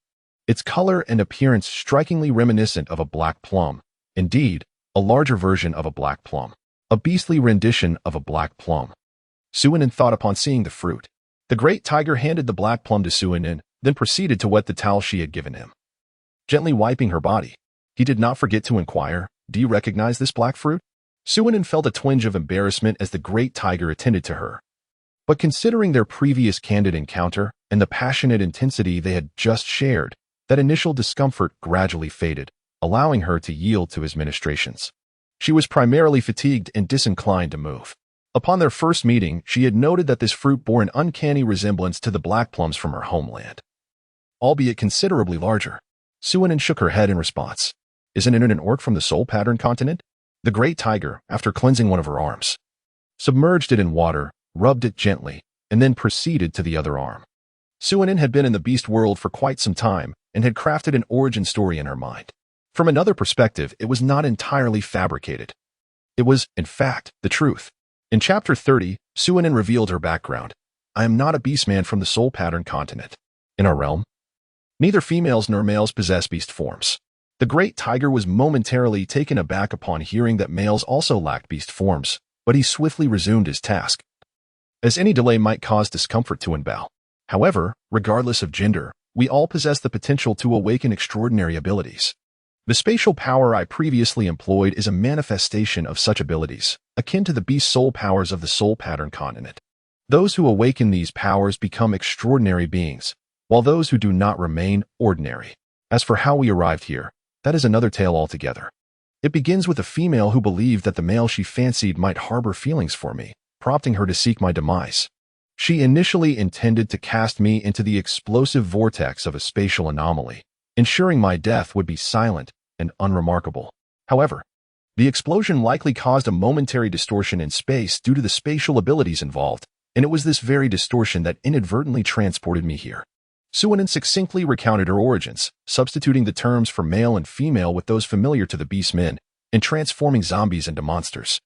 its color and appearance strikingly reminiscent of a black plum. Indeed, a larger version of a black plum. A beastly rendition of a black plum. Suinin thought upon seeing the fruit. The great tiger handed the black plum to Suinin, then proceeded to wet the towel she had given him. Gently wiping her body, he did not forget to inquire, "Do you recognize this black fruit?" Suinin felt a twinge of embarrassment as the great tiger attended to her. But considering their previous candid encounter and the passionate intensity they had just shared, that initial discomfort gradually faded, allowing her to yield to his ministrations. She was primarily fatigued and disinclined to move. Upon their first meeting, she had noted that this fruit bore an uncanny resemblance to the black plums from her homeland, albeit considerably larger. Suinin shook her head in response. "Isn't it an orc from the soul pattern continent?" The great tiger, after cleansing one of her arms, submerged it in water, rubbed it gently, and then proceeded to the other arm. Suinin had been in the beast world for quite some time and had crafted an origin story in her mind. From another perspective, it was not entirely fabricated. It was, in fact, the truth. In Chapter 30, Suinin revealed her background. "I am not a beastman from the soul pattern continent. In our realm, neither females nor males possess beast forms." The great tiger was momentarily taken aback upon hearing that males also lacked beast forms, but he swiftly resumed his task, as any delay might cause discomfort to Enbao. However, regardless of gender, we all possess the potential to awaken extraordinary abilities. The spatial power I previously employed is a manifestation of such abilities, akin to the beast soul powers of the soul pattern continent. Those who awaken these powers become extraordinary beings, while those who do not remain ordinary. As for how we arrived here, that is another tale altogether. It begins with a female who believed that the male she fancied might harbor feelings for me, prompting her to seek my demise. She initially intended to cast me into the explosive vortex of a spatial anomaly, ensuring my death would be silent and unremarkable. However, the explosion likely caused a momentary distortion in space due to the spatial abilities involved, and it was this very distortion that inadvertently transported me here. Suinin succinctly recounted her origins, substituting the terms for male and female with those familiar to the beastmen, and transforming zombies into monsters.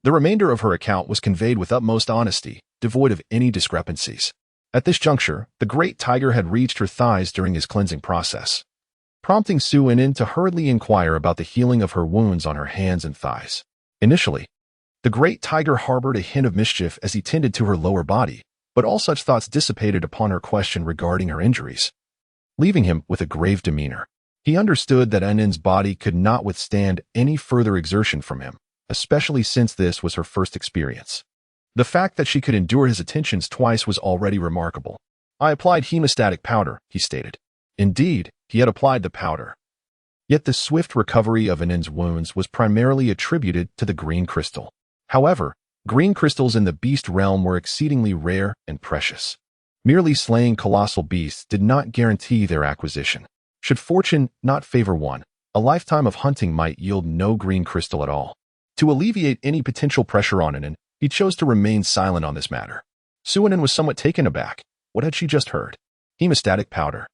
The remainder of her account was conveyed with utmost honesty, devoid of any discrepancies. At this juncture, the great tiger had reached her thighs during his cleansing process, prompting Suinin to hurriedly inquire about the healing of her wounds on her hands and thighs. Initially, the great tiger harbored a hint of mischief as he tended to her lower body, but all such thoughts dissipated upon her question regarding her injuries, leaving him with a grave demeanor. He understood that Enin's body could not withstand any further exertion from him, especially since this was her first experience. The fact that she could endure his attentions twice was already remarkable. "I applied hemostatic powder," he stated. Indeed, he had applied the powder. Yet the swift recovery of Enin's wounds was primarily attributed to the green crystal. However, green crystals in the beast realm were exceedingly rare and precious. Merely slaying colossal beasts did not guarantee their acquisition. Should fortune not favor one, a lifetime of hunting might yield no green crystal at all. To alleviate any potential pressure on Enin, he chose to remain silent on this matter. Suinin was somewhat taken aback. What had she just heard? Hemostatic powder.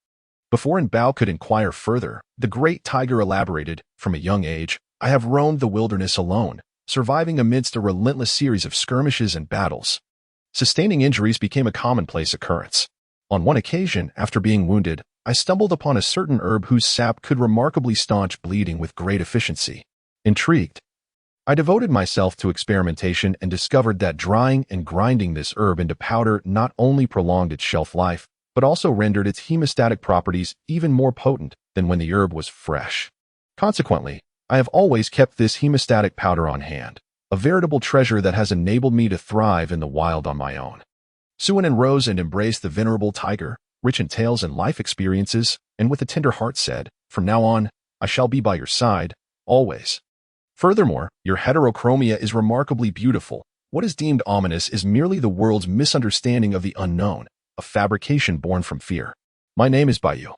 Before Enbao could inquire further, the great tiger elaborated, "From a young age, I have roamed the wilderness alone, surviving amidst a relentless series of skirmishes and battles. Sustaining injuries became a commonplace occurrence. On one occasion, after being wounded, I stumbled upon a certain herb whose sap could remarkably staunch bleeding with great efficiency. Intrigued, I devoted myself to experimentation and discovered that drying and grinding this herb into powder not only prolonged its shelf life, but also rendered its hemostatic properties even more potent than when the herb was fresh. Consequently, I have always kept this hemostatic powder on hand, a veritable treasure that has enabled me to thrive in the wild on my own." Suinin rose and embraced the venerable tiger, rich in tales and life experiences, and with a tender heart said, "From now on, I shall be by your side, always. Furthermore, your heterochromia is remarkably beautiful. What is deemed ominous is merely the world's misunderstanding of the unknown, a fabrication born from fear. My name is Baiyu.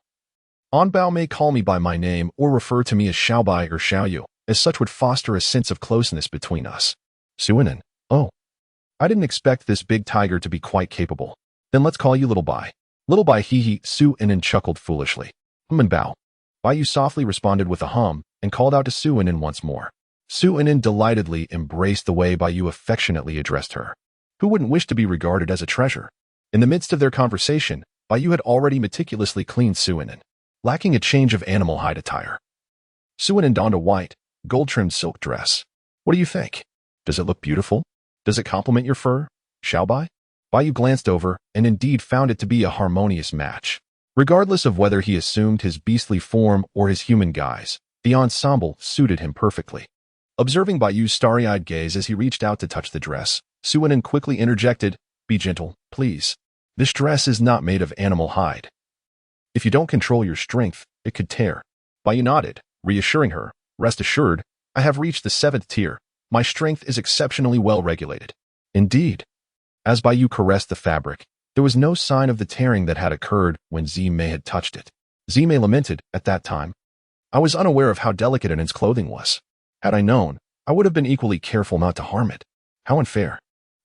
Onbao may call me by my name or refer to me as Xiaobai or Xiaoyu, as such would foster a sense of closeness between us." Suinin, "Oh, I didn't expect this big tiger to be quite capable. Then let's call you Little Bai. Little Bai hee Su-inen chuckled foolishly. And bow. Bai softly responded with a hum and called out to Su-inen once more. Su-inen delightedly embraced the way Bai affectionately addressed her. Who wouldn't wish to be regarded as a treasure? In the midst of their conversation, Bai had already meticulously cleaned Su-inen, lacking a change of animal hide attire. Su-inen donned a white, gold-trimmed silk dress. What do you think? Does it look beautiful? Does it complement your fur? Shall Bai? Bai glanced over and indeed found it to be a harmonious match. Regardless of whether he assumed his beastly form or his human guise, the ensemble suited him perfectly. Observing Bai's starry-eyed gaze as he reached out to touch the dress, Su-inen quickly interjected, "Be gentle, please. This dress is not made of animal hide. If you don't control your strength, it could tear." Bai nodded, reassuring her, "Rest assured, I have reached the 7th tier. My strength is exceptionally well regulated." Indeed. As Bai caressed the fabric, there was no sign of the tearing that had occurred when Zimei had touched it. Zimei lamented, "At that time, I was unaware of how delicate its clothing was. Had I known, I would have been equally careful not to harm it. How unfair."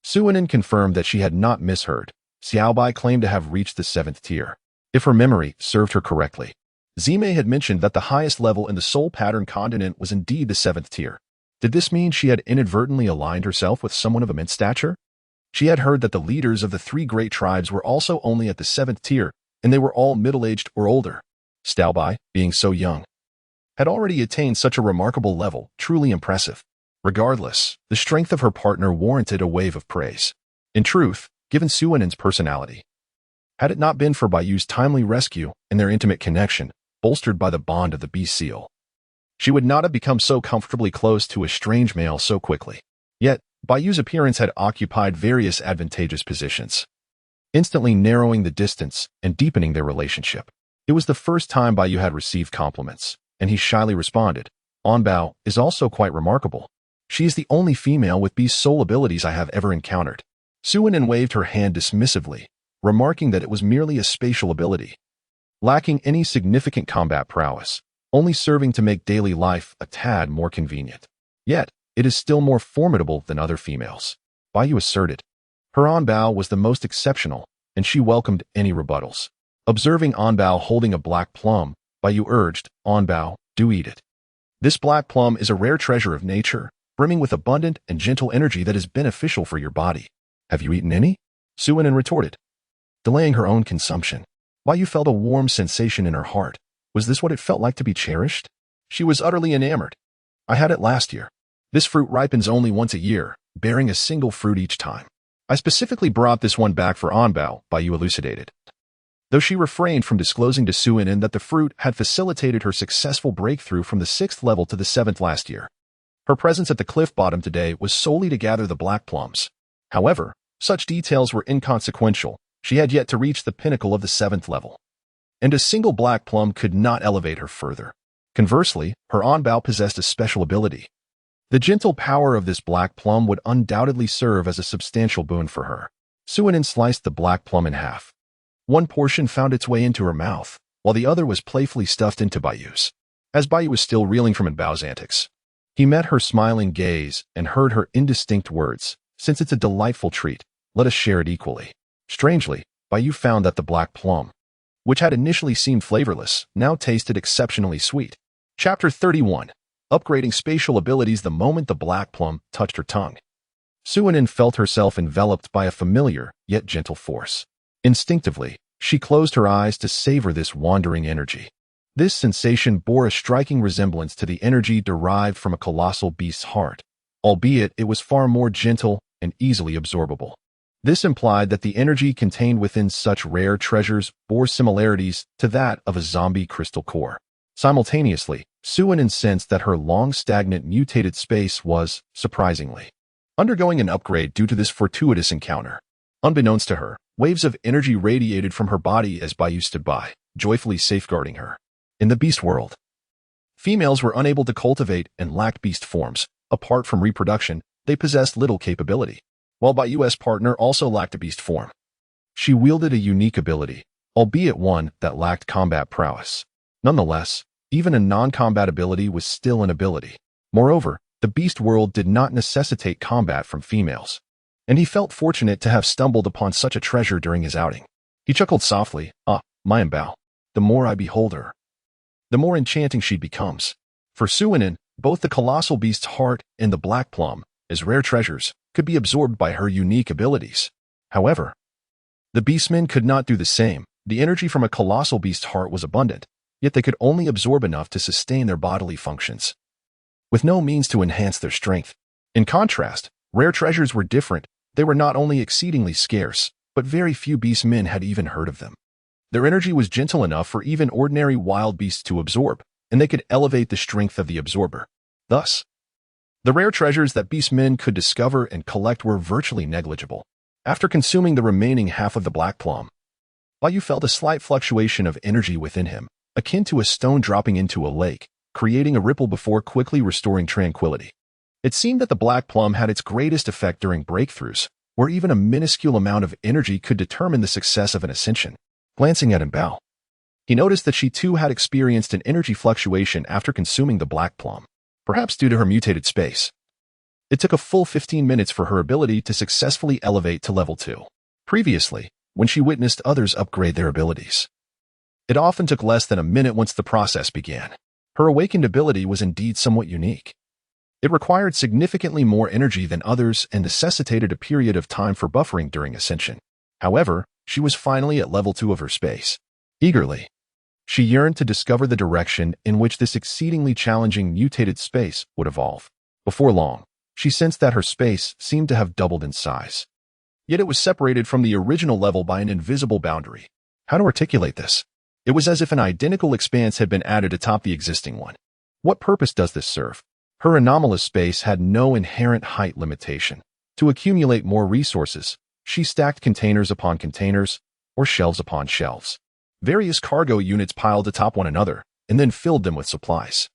Su-inen confirmed that she had not misheard. Xiao Bai claimed to have reached the 7th tier. If her memory served her correctly, Zimei had mentioned that the highest level in the soul pattern continent was indeed the 7th tier. Did this mean she had inadvertently aligned herself with someone of immense stature? She had heard that the leaders of the 3 great tribes were also only at the 7th tier, and they were all middle-aged or older. Xiao Bai, being so young, had already attained such a remarkable level, truly impressive. Regardless, the strength of her partner warranted a wave of praise. In truth, given Su-inen's personality, had it not been for Bai's timely rescue and their intimate connection, bolstered by the bond of the beast seal, she would not have become so comfortably close to a strange male so quickly. Yet, Bai's appearance had occupied various advantageous positions, instantly narrowing the distance and deepening their relationship. It was the first time Bai had received compliments, and he shyly responded, "Onbao is also quite remarkable. She is the only female with beast soul abilities I have ever encountered." Su-inen waved her hand dismissively, remarking that it was merely a spatial ability, lacking any significant combat prowess, only serving to make daily life a tad more convenient. Yet, it is still more formidable than other females, Bai asserted. Her Onbao was the most exceptional, and she welcomed any rebuttals. Observing Onbao holding a black plum, Bai urged, "Onbao, do eat it. This black plum is a rare treasure of nature, brimming with abundant and gentle energy that is beneficial for your body. Have you eaten any?" Su-inen retorted, delaying her own consumption. Bai felt a warm sensation in her heart. Was this what it felt like to be cherished? She was utterly enamored. "I had it last year. This fruit ripens only once a year, bearing a single fruit each time. I specifically brought this one back for Onbao," Bai elucidated. Though she refrained from disclosing to Su-inen that the fruit had facilitated her successful breakthrough from the 6th level to the 7th last year. Her presence at the cliff bottom today was solely to gather the black plums. However, such details were inconsequential. She had yet to reach the pinnacle of the 7th level, and a single black plum could not elevate her further. Conversely, her Onbao possessed a special ability. The gentle power of this black plum would undoubtedly serve as a substantial boon for her. Su-inen sliced the black plum in half. One portion found its way into her mouth, while the other was playfully stuffed into Bai's. As Bai was still reeling from Onbao's antics, he met her smiling gaze and heard her indistinct words, "Since it's a delightful treat, let us share it equally." Strangely, Bai found that the black plum, which had initially seemed flavorless, now tasted exceptionally sweet. Chapter 31. Upgrading spatial abilities the moment the black plum touched her tongue. Su-inen felt herself enveloped by a familiar, yet gentle force. Instinctively, she closed her eyes to savor this wandering energy. This sensation bore a striking resemblance to the energy derived from a colossal beast's heart, albeit it was far more gentle and easily absorbable. This implied that the energy contained within such rare treasures bore similarities to that of a zombie crystal core. Simultaneously, Su-inen sensed that her long-stagnant mutated space was, surprisingly, undergoing an upgrade due to this fortuitous encounter. Unbeknownst to her, waves of energy radiated from her body as Bai stood by, joyfully safeguarding her. In the beast world, females were unable to cultivate and lacked beast forms. Apart from reproduction, they possessed little capability. While Bai's partner also lacked a beast form, she wielded a unique ability, albeit one that lacked combat prowess. Nonetheless, even a non-combat ability was still an ability. Moreover, the beast world did not necessitate combat from females, and he felt fortunate to have stumbled upon such a treasure during his outing. He chuckled softly, my Bao. The more I behold her, the more enchanting she becomes. For Suinin, both the colossal beast's heart and the black plum, as rare treasures, could be absorbed by her unique abilities. However, the beastmen could not do the same. The energy from a colossal beast's heart was abundant, yet they could only absorb enough to sustain their bodily functions, with no means to enhance their strength. In contrast, rare treasures were different. They were not only exceedingly scarce, but very few beastmen had even heard of them. Their energy was gentle enough for even ordinary wild beasts to absorb, and they could elevate the strength of the absorber. Thus, the rare treasures that beastmen could discover and collect were virtually negligible. After consuming the remaining half of the black plum, Bayu felt a slight fluctuation of energy within him, akin to a stone dropping into a lake, creating a ripple before quickly restoring tranquility. It seemed that the black plum had its greatest effect during breakthroughs, where even a minuscule amount of energy could determine the success of an ascension. Glancing at Bao, he noticed that she too had experienced an energy fluctuation after consuming the black plum, perhaps due to her mutated space. It took a full 15 minutes for her ability to successfully elevate to level 2. Previously, when she witnessed others upgrade their abilities, it often took less than a minute once the process began. Her awakened ability was indeed somewhat unique. It required significantly more energy than others and necessitated a period of time for buffering during ascension. However, she was finally at level 2 of her space. Eagerly, she yearned to discover the direction in which this exceedingly challenging mutated space would evolve. Before long, she sensed that her space seemed to have doubled in size. Yet it was separated from the original level by an invisible boundary. How to articulate this? It was as if an identical expanse had been added atop the existing one. What purpose does this serve? Her anomalous space had no inherent height limitation. To accumulate more resources, she stacked containers upon containers, or shelves upon shelves. Various cargo units piled atop one another, and then filled them with supplies.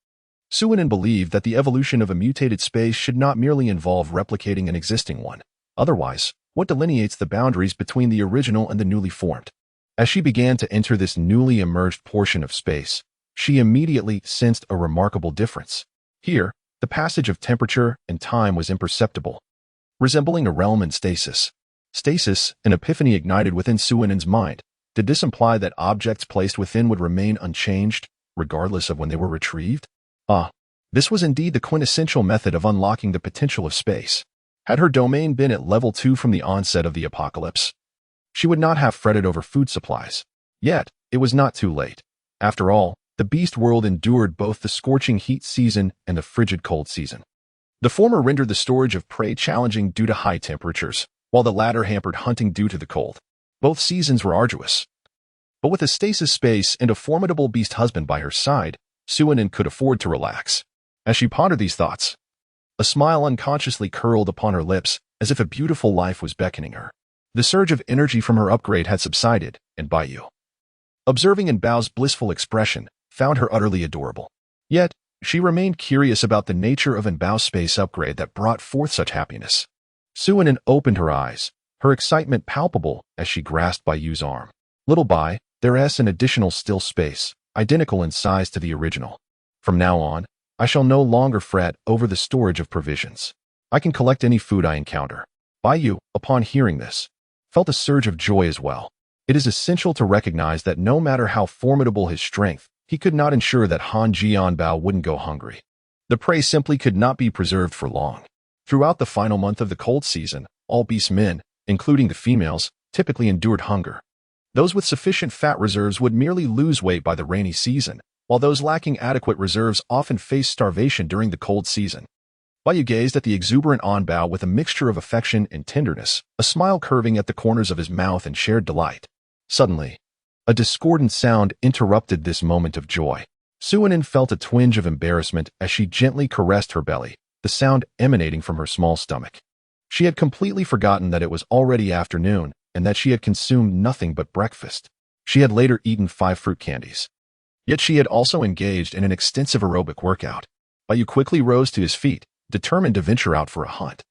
Suinin believed that the evolution of a mutated space should not merely involve replicating an existing one. Otherwise, what delineates the boundaries between the original and the newly formed? As she began to enter this newly emerged portion of space, she immediately sensed a remarkable difference. Here, the passage of temperature and time was imperceptible, resembling a realm in stasis. Stasis, an epiphany ignited within Suinin's mind. Did this imply that objects placed within would remain unchanged, regardless of when they were retrieved? This was indeed the quintessential method of unlocking the potential of space. Had her domain been at level 2 from the onset of the apocalypse, she would not have fretted over food supplies. Yet, it was not too late. After all, the beast world endured both the scorching heat season and the frigid cold season. The former rendered the storage of prey challenging due to high temperatures, while the latter hampered hunting due to the cold. Both seasons were arduous. But with a stasis space and a formidable beast husband by her side, Suinin could afford to relax. As she pondered these thoughts, a smile unconsciously curled upon her lips as if a beautiful life was beckoning her. The surge of energy from her upgrade had subsided, and Bayu, observing Bao's blissful expression, found her utterly adorable. Yet, she remained curious about the nature of Bao's space upgrade that brought forth such happiness. Suinin opened her eyes, her excitement palpable as she grasped Bayu's arm. Little Bai, there's an additional still space, identical in size to the original. From now on, I shall no longer fret over the storage of provisions. I can collect any food I encounter. Bayu, upon hearing this, felt a surge of joy as well. It is essential to recognize that no matter how formidable his strength, he could not ensure that Han Jianbao wouldn't go hungry. The prey simply could not be preserved for long. Throughout the final month of the cold season, all beast men, including the females, typically endured hunger. Those with sufficient fat reserves would merely lose weight by the rainy season, while those lacking adequate reserves often faced starvation during the cold season. Bayu gazed at the exuberant Anbao with a mixture of affection and tenderness, a smile curving at the corners of his mouth in shared delight. Suddenly, a discordant sound interrupted this moment of joy. Suinin felt a twinge of embarrassment as she gently caressed her belly, the sound emanating from her small stomach. She had completely forgotten that it was already afternoon and that she had consumed nothing but breakfast. She had later eaten 5 fruit candies. Yet she had also engaged in an extensive aerobic workout. Bayu quickly rose to his feet, determined to venture out for a hunt.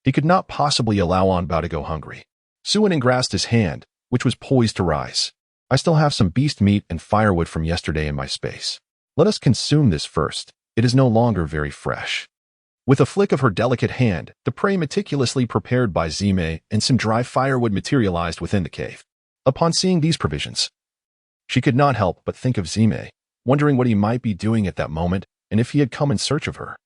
He could not possibly allow Anbao to go hungry. Suinin grasped his hand, which was poised to rise. I still have some beast meat and firewood from yesterday in my space. Let us consume this first. It is no longer very fresh. With a flick of her delicate hand, the prey meticulously prepared by Zime and some dry firewood materialized within the cave. Upon seeing these provisions, she could not help but think of Zime, wondering what he might be doing at that moment and if he had come in search of her.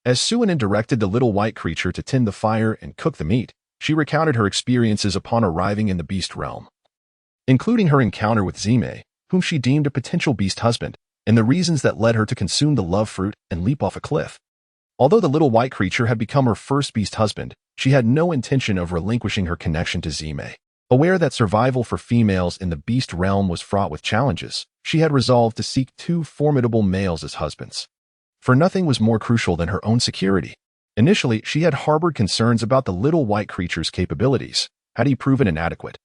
As Suinin directed the little white creature to tend the fire and cook the meat, she recounted her experiences upon arriving in the beast realm, including her encounter with Zime, whom she deemed a potential beast husband, and the reasons that led her to consume the love fruit and leap off a cliff. Although the little white creature had become her first beast husband, she had no intention of relinquishing her connection to Zime. Aware that survival for females in the beast realm was fraught with challenges, she had resolved to seek two formidable males as husbands. For nothing was more crucial than her own security. Initially, she had harbored concerns about the little white creature's capabilities. Had he proven inadequate,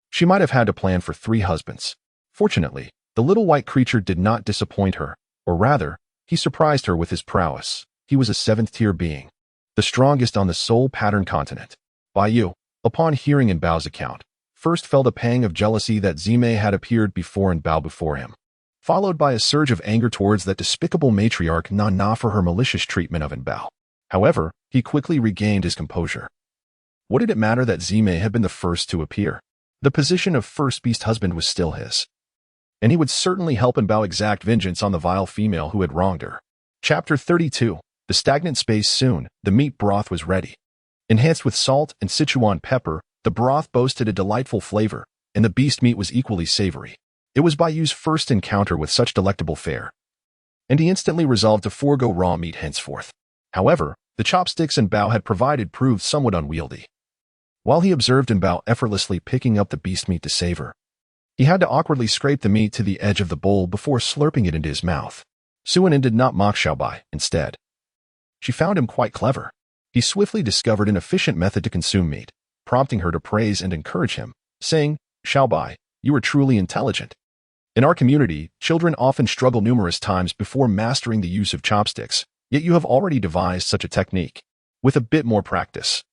she might have had to plan for 3 husbands. Fortunately, the little white creature did not disappoint her, or rather, he surprised her with his prowess. He was a 7th-tier being, the strongest on the Soul Pattern continent. Baiyu, upon hearing Enbao's account, first felt a pang of jealousy that Zime had appeared before Enbao before him, followed by a surge of anger towards that despicable matriarch Nana for her malicious treatment of Enbao. However, he quickly regained his composure. What did it matter that Zime had been the first to appear? The position of first beast husband was still his, and he would certainly help Enbao exact vengeance on the vile female who had wronged her. Chapter 32. The stagnant space. Soon, the meat broth was ready. Enhanced with salt and Sichuan pepper, the broth boasted a delightful flavor, and the beast meat was equally savory. It was Baiyu's first encounter with such delectable fare, and he instantly resolved to forego raw meat henceforth. However, the chopsticks Enbao had provided proved somewhat unwieldy. While he observed Enbao effortlessly picking up the beast meat to savor, he had to awkwardly scrape the meat to the edge of the bowl before slurping it into his mouth. Suinin did not mock Xiaobai. Instead, she found him quite clever. He swiftly discovered an efficient method to consume meat, prompting her to praise and encourage him, saying, "Xiaobai, you are truly intelligent. In our community, children often struggle numerous times before mastering the use of chopsticks, yet you have already devised such a technique. With a bit more practice,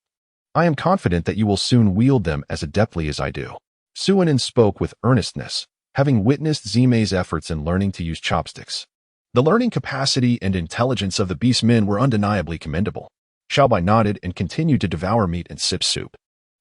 I am confident that you will soon wield them as adeptly as I do." Suinin spoke with earnestness, having witnessed Zime's efforts in learning to use chopsticks. The learning capacity and intelligence of the beastmen were undeniably commendable. Xiaobai nodded and continued to devour meat and sip soup.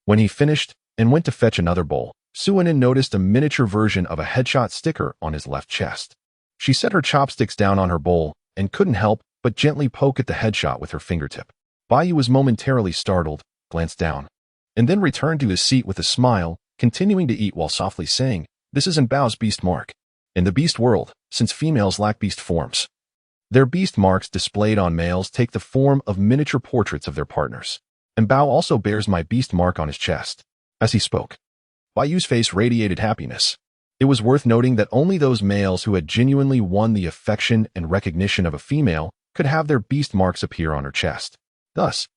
When he finished and went to fetch another bowl, Suinin noticed a miniature version of a headshot sticker on his left chest. She set her chopsticks down on her bowl and couldn't help but gently poke at the headshot with her fingertip. Baiyu was momentarily startled, glanced down, and then returned to his seat with a smile, continuing to eat while softly saying, "This is Enbao's beast mark. In the beast world, since females lack beast forms, their beast marks displayed on males take the form of miniature portraits of their partners. Enbao also bears my beast mark on his chest." As he spoke, Baiyu's face radiated happiness. It was worth noting that only those males who had genuinely won the affection and recognition of a female could have their beast marks appear on her chest. Thus,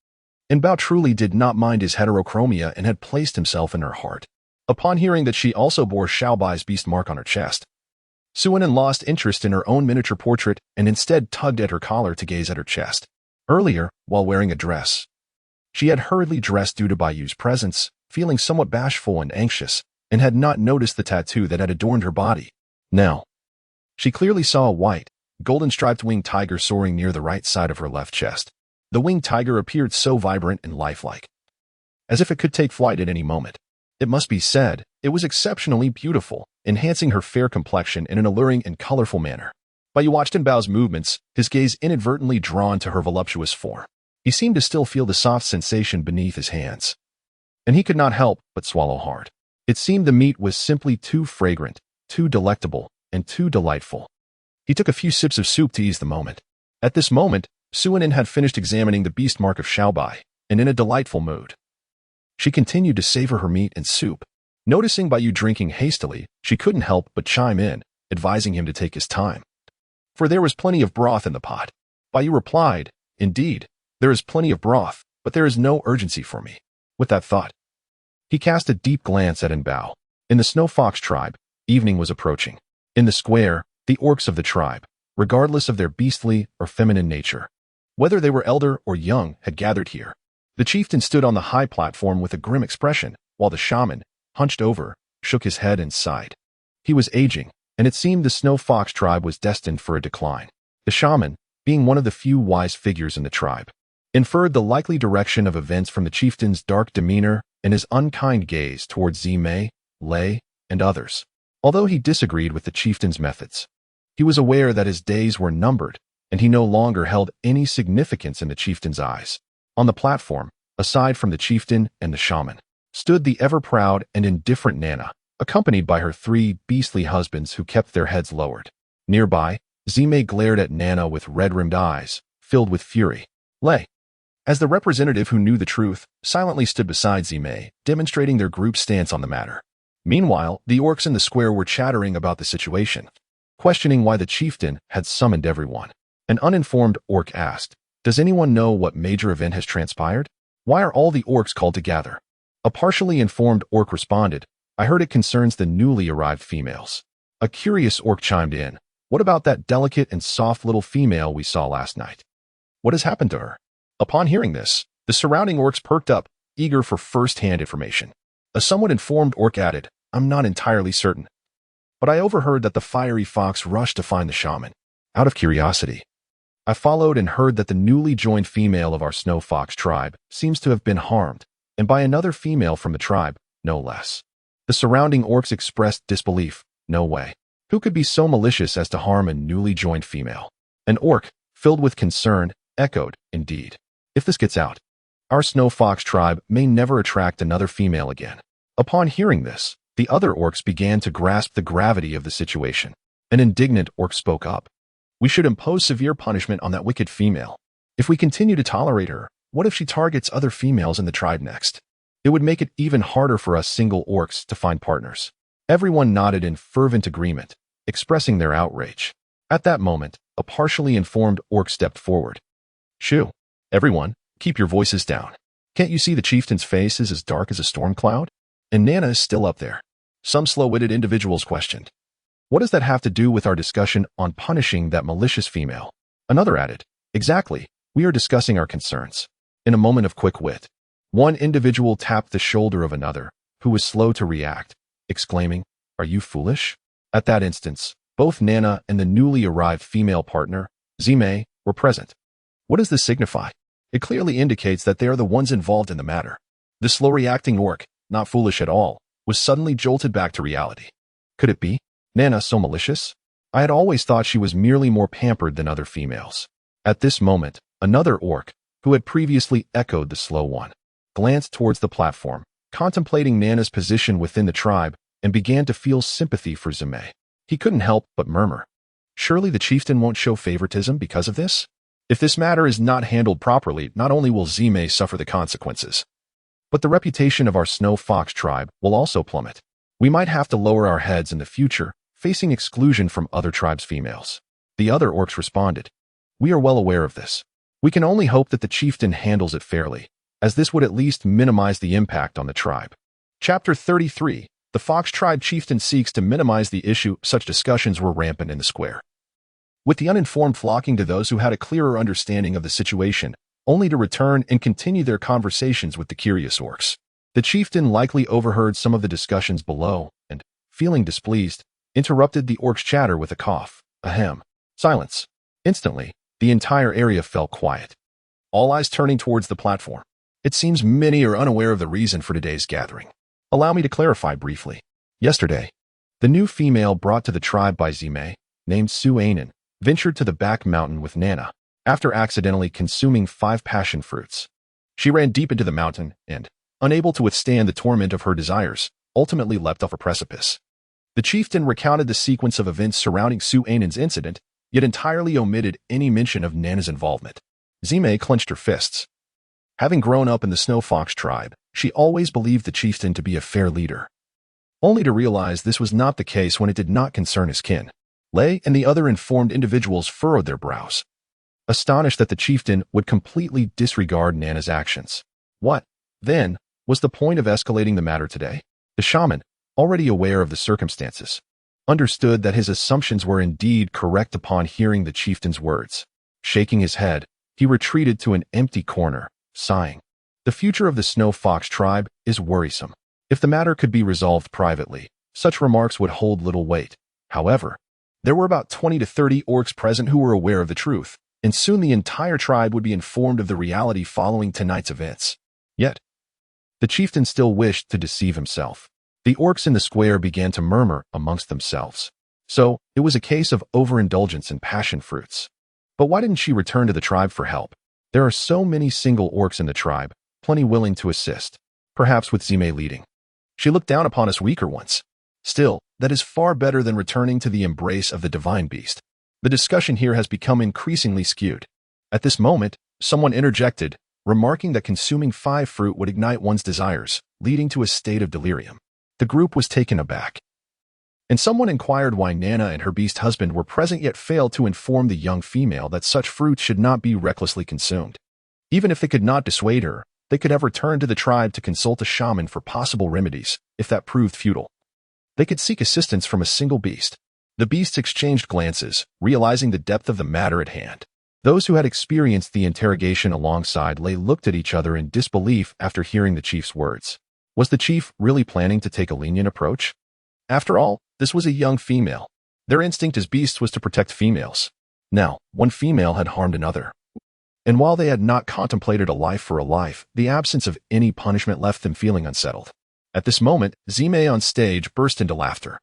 Enbao truly did not mind his heterochromia and had placed himself in her heart. Upon hearing that she also bore Xiaobai's beast mark on her chest, Suinin lost interest in her own miniature portrait and instead tugged at her collar to gaze at her chest. Earlier, while wearing a dress, she had hurriedly dressed due to Baiyu's presence, feeling somewhat bashful and anxious, and had not noticed the tattoo that had adorned her body. Now, she clearly saw a white, golden-striped winged tiger soaring near the right side of her left chest. The winged tiger appeared so vibrant and lifelike, as if it could take flight at any moment. It must be said, it was exceptionally beautiful, enhancing her fair complexion in an alluring and colorful manner. Baiyu watched Enbao's movements, his gaze inadvertently drawn to her voluptuous form. He seemed to still feel the soft sensation beneath his hands, and he could not help but swallow hard. It seemed the meat was simply too fragrant, too delectable, and too delightful. He took a few sips of soup to ease the moment. At this moment, Suinin had finished examining the beast mark of Xiaobai, and in a delightful mood, she continued to savor her meat and soup. Noticing Baiyu drinking hastily, she couldn't help but chime in, advising him to take his time, for there was plenty of broth in the pot. Baiyu replied, "Indeed, there is plenty of broth, but there is no urgency for me." With that thought, he cast a deep glance at Enbao. In the Snow Fox tribe, evening was approaching. In the square, the orcs of the tribe, regardless of their beastly or feminine nature, whether they were elder or young, had gathered here. The chieftain stood on the high platform with a grim expression, while the shaman, hunched over, shook his head and sighed. He was aging, and it seemed the Snow Fox tribe was destined for a decline. The shaman, being one of the few wise figures in the tribe, inferred the likely direction of events from the chieftain's dark demeanor and his unkind gaze towards Zime, Lei, and others. Although he disagreed with the chieftain's methods, he was aware that his days were numbered, and he no longer held any significance in the chieftain's eyes. On the platform, aside from the chieftain and the shaman, stood the ever-proud and indifferent Nana, accompanied by her 3 beastly husbands who kept their heads lowered. Nearby, Zime glared at Nana with red-rimmed eyes, filled with fury. Lei, as the representative who knew the truth, silently stood beside Zime, demonstrating their group's stance on the matter. Meanwhile, the orcs in the square were chattering about the situation, questioning why the chieftain had summoned everyone. An uninformed orc asked, "Does anyone know what major event has transpired? Why are all the orcs called to gather?" A partially informed orc responded, "I heard it concerns the newly arrived females." A curious orc chimed in, "What about that delicate and soft little female we saw last night? What has happened to her?" Upon hearing this, the surrounding orcs perked up, eager for first-hand information. A somewhat informed orc added, "I'm not entirely certain, but I overheard that the fiery fox rushed to find the shaman. Out of curiosity, I followed and heard that the newly joined female of our snow fox tribe seems to have been harmed, and by another female from the tribe, no less." The surrounding orcs expressed disbelief. No way. Who could be so malicious as to harm a newly joined female? An orc, filled with concern, echoed, "Indeed. If this gets out, our snow fox tribe may never attract another female again." Upon hearing this, the other orcs began to grasp the gravity of the situation. An indignant orc spoke up. "We should impose severe punishment on that wicked female. If we continue to tolerate her, what if she targets other females in the tribe next? It would make it even harder for us single orcs to find partners." Everyone nodded in fervent agreement, expressing their outrage. At that moment, a partially informed orc stepped forward. "Shoo! Everyone, keep your voices down. Can't you see the chieftain's face is as dark as a storm cloud? And Nana is still up there." Some slow-witted individuals questioned, "What does that have to do with our discussion on punishing that malicious female?" Another added, "Exactly, we are discussing our concerns." In a moment of quick wit, one individual tapped the shoulder of another, who was slow to react, exclaiming, "Are you foolish?" At that instant, both Nana and the newly arrived female partner, Zime, were present. What does this signify? It clearly indicates that they are the ones involved in the matter. The slow-reacting orc, not foolish at all, was suddenly jolted back to reality. Could it be? Nana so malicious? I had always thought she was merely more pampered than other females. At this moment, another orc, who had previously echoed the slow one, glanced towards the platform, contemplating Nana's position within the tribe, and began to feel sympathy for Zime. He couldn't help but murmur, "Surely the chieftain won't show favoritism because of this? If this matter is not handled properly, not only will Zime suffer the consequences, but the reputation of our snow fox tribe will also plummet. We might have to lower our heads in the future, facing exclusion from other tribes' females." The other orcs responded, "We are well aware of this. We can only hope that the chieftain handles it fairly, as this would at least minimize the impact on the tribe." Chapter 33. The Fox Tribe Chieftain Seeks to Minimize the Issue. Such discussions were rampant in the square, with the uninformed flocking to those who had a clearer understanding of the situation, only to return and continue their conversations with the curious orcs. The chieftain likely overheard some of the discussions below, and, feeling displeased, interrupted the orcs' chatter with a cough. Ahem. Silence. Instantly, the entire area fell quiet, all eyes turning towards the platform. It seems many are unaware of the reason for today's gathering. Allow me to clarify briefly. Yesterday, the new female brought to the tribe by Zime, named Suainen, ventured to the back mountain with Nana, after accidentally consuming 5 passion fruits. She ran deep into the mountain and, unable to withstand the torment of her desires, ultimately leapt off a precipice. The chieftain recounted the sequence of events surrounding Suainen's incident, yet entirely omitted any mention of Nana's involvement. Zime clenched her fists. Having grown up in the Snow Fox tribe, she always believed the chieftain to be a fair leader, only to realize this was not the case when it did not concern his kin. Lei and the other informed individuals furrowed their brows, astonished that the chieftain would completely disregard Nana's actions. What, then, was the point of escalating the matter today? The shaman, already aware of the circumstances, understood that his assumptions were indeed correct upon hearing the chieftain's words. Shaking his head, he retreated to an empty corner, sighing. The future of the Snow Fox tribe is worrisome. If the matter could be resolved privately, such remarks would hold little weight. However, there were about 20 to 30 orcs present who were aware of the truth, and soon the entire tribe would be informed of the reality following tonight's events. Yet, the chieftain still wished to deceive himself. The orcs in the square began to murmur amongst themselves. So, it was a case of overindulgence in passion fruits. But why didn't she return to the tribe for help? There are so many single orcs in the tribe, plenty willing to assist, perhaps with Zime leading. She looked down upon us weaker ones. Still, that is far better than returning to the embrace of the divine beast. The discussion here has become increasingly skewed. At this moment, someone interjected, remarking that consuming 5 fruit would ignite one's desires, leading to a state of delirium. The group was taken aback. And someone inquired why Nana and her beast husband were present yet failed to inform the young female that such fruit should not be recklessly consumed. Even if they could not dissuade her, they could have returned to the tribe to consult a shaman for possible remedies, if that proved futile. They could seek assistance from a single beast. The beasts exchanged glances, realizing the depth of the matter at hand. Those who had experienced the interrogation alongside looked at each other in disbelief after hearing the chief's words. Was the chief really planning to take a lenient approach? After all, this was a young female. Their instinct as beasts was to protect females. Now, one female had harmed another. And while they had not contemplated a life for a life, the absence of any punishment left them feeling unsettled. At this moment, Zime on stage burst into laughter,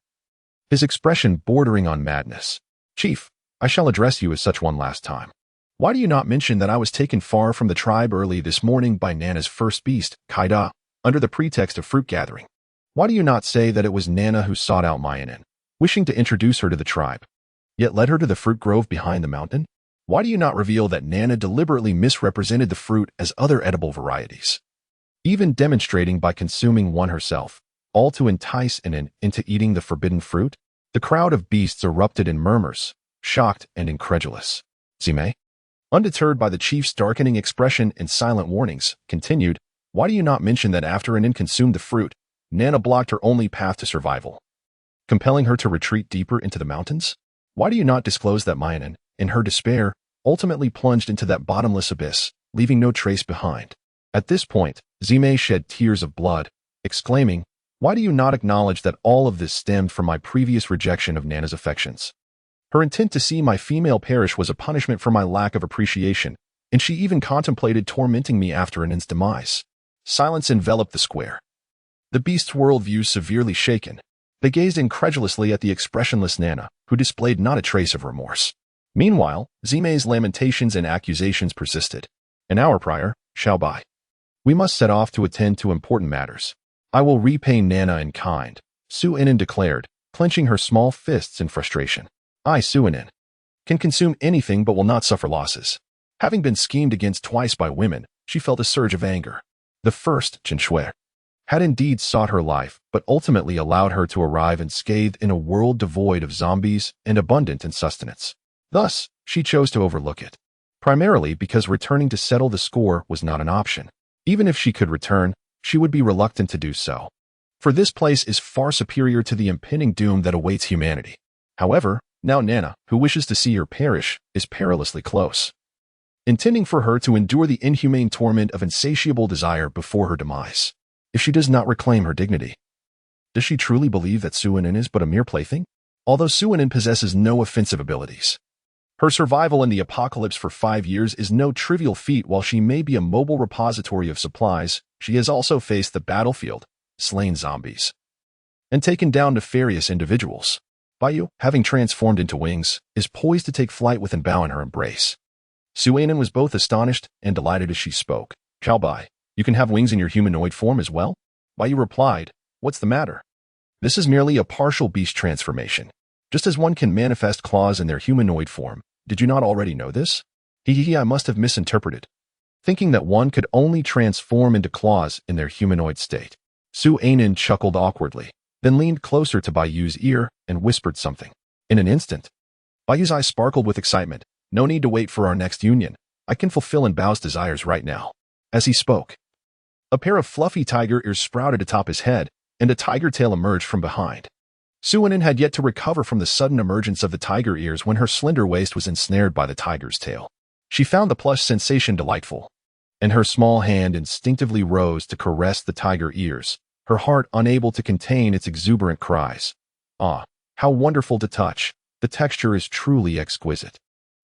his expression bordering on madness. Chief, I shall address you as such one last time. Why do you not mention that I was taken far from the tribe early this morning by Nana's first beast, Kaida, under the pretext of fruit gathering? Why do you not say that it was Nana who sought out Mayanin, wishing to introduce her to the tribe, yet led her to the fruit grove behind the mountain? Why do you not reveal that Nana deliberately misrepresented the fruit as other edible varieties, even demonstrating by consuming one herself, all to entice Inen into eating the forbidden fruit? The crowd of beasts erupted in murmurs, shocked and incredulous. Zime, undeterred by the chief's darkening expression and silent warnings, continued, why do you not mention that after Inen consumed the fruit, Nana blocked her only path to survival, compelling her to retreat deeper into the mountains? Why do you not disclose that Mayanin, in her despair, ultimately plunged into that bottomless abyss, leaving no trace behind? At this point, Zime shed tears of blood, exclaiming, why do you not acknowledge that all of this stemmed from my previous rejection of Nana's affections? Her intent to see my female perish was a punishment for my lack of appreciation, and she even contemplated tormenting me after Inen's demise. Silence enveloped the square. The beast's worldview severely shaken. They gazed incredulously at the expressionless Nana, who displayed not a trace of remorse. Meanwhile, Zime's lamentations and accusations persisted. An hour prior, Xiaobai. We must set off to attend to important matters. I will repay Nana in kind, Su Inen declared, clenching her small fists in frustration. I, Su Inen, can consume anything but will not suffer losses. Having been schemed against twice by women, she felt a surge of anger. The first, Chen Shui, had indeed sought her life, but ultimately allowed her to arrive unscathed in a world devoid of zombies and abundant in sustenance. Thus, she chose to overlook it, primarily because returning to settle the score was not an option. Even if she could return, she would be reluctant to do so, for this place is far superior to the impending doom that awaits humanity. However, now Nana, who wishes to see her perish, is perilously close, intending for her to endure the inhumane torment of insatiable desire before her demise. If she does not reclaim her dignity, does she truly believe that Su Inen is but a mere plaything? Although Su Inen possesses no offensive abilities, her survival in the apocalypse for 5 years is no trivial feat. While she may be a mobile repository of supplies, she has also faced the battlefield, slain zombies, and taken down nefarious individuals. Bayu, having transformed into wings, is poised to take flight with Bao in her embrace. Su Inen was both astonished and delighted as she spoke. Xiaobai, you can have wings in your humanoid form as well? Bayu replied, what's the matter? This is merely a partial beast transformation. Just as one can manifest claws in their humanoid form, did you not already know this? I must have misinterpreted, thinking that one could only transform into claws in their humanoid state. Su Inen chuckled awkwardly, then leaned closer to Bayu's ear and whispered something. In an instant, Bayu's eyes sparkled with excitement. No need to wait for our next union. I can fulfill Bao's desires right now. As he spoke, a pair of fluffy tiger ears sprouted atop his head, and a tiger tail emerged from behind. Su Inen had yet to recover from the sudden emergence of the tiger ears when her slender waist was ensnared by the tiger's tail. She found the plush sensation delightful, and her small hand instinctively rose to caress the tiger ears, her heart unable to contain its exuberant cries. Ah, how wonderful to touch! The texture is truly exquisite.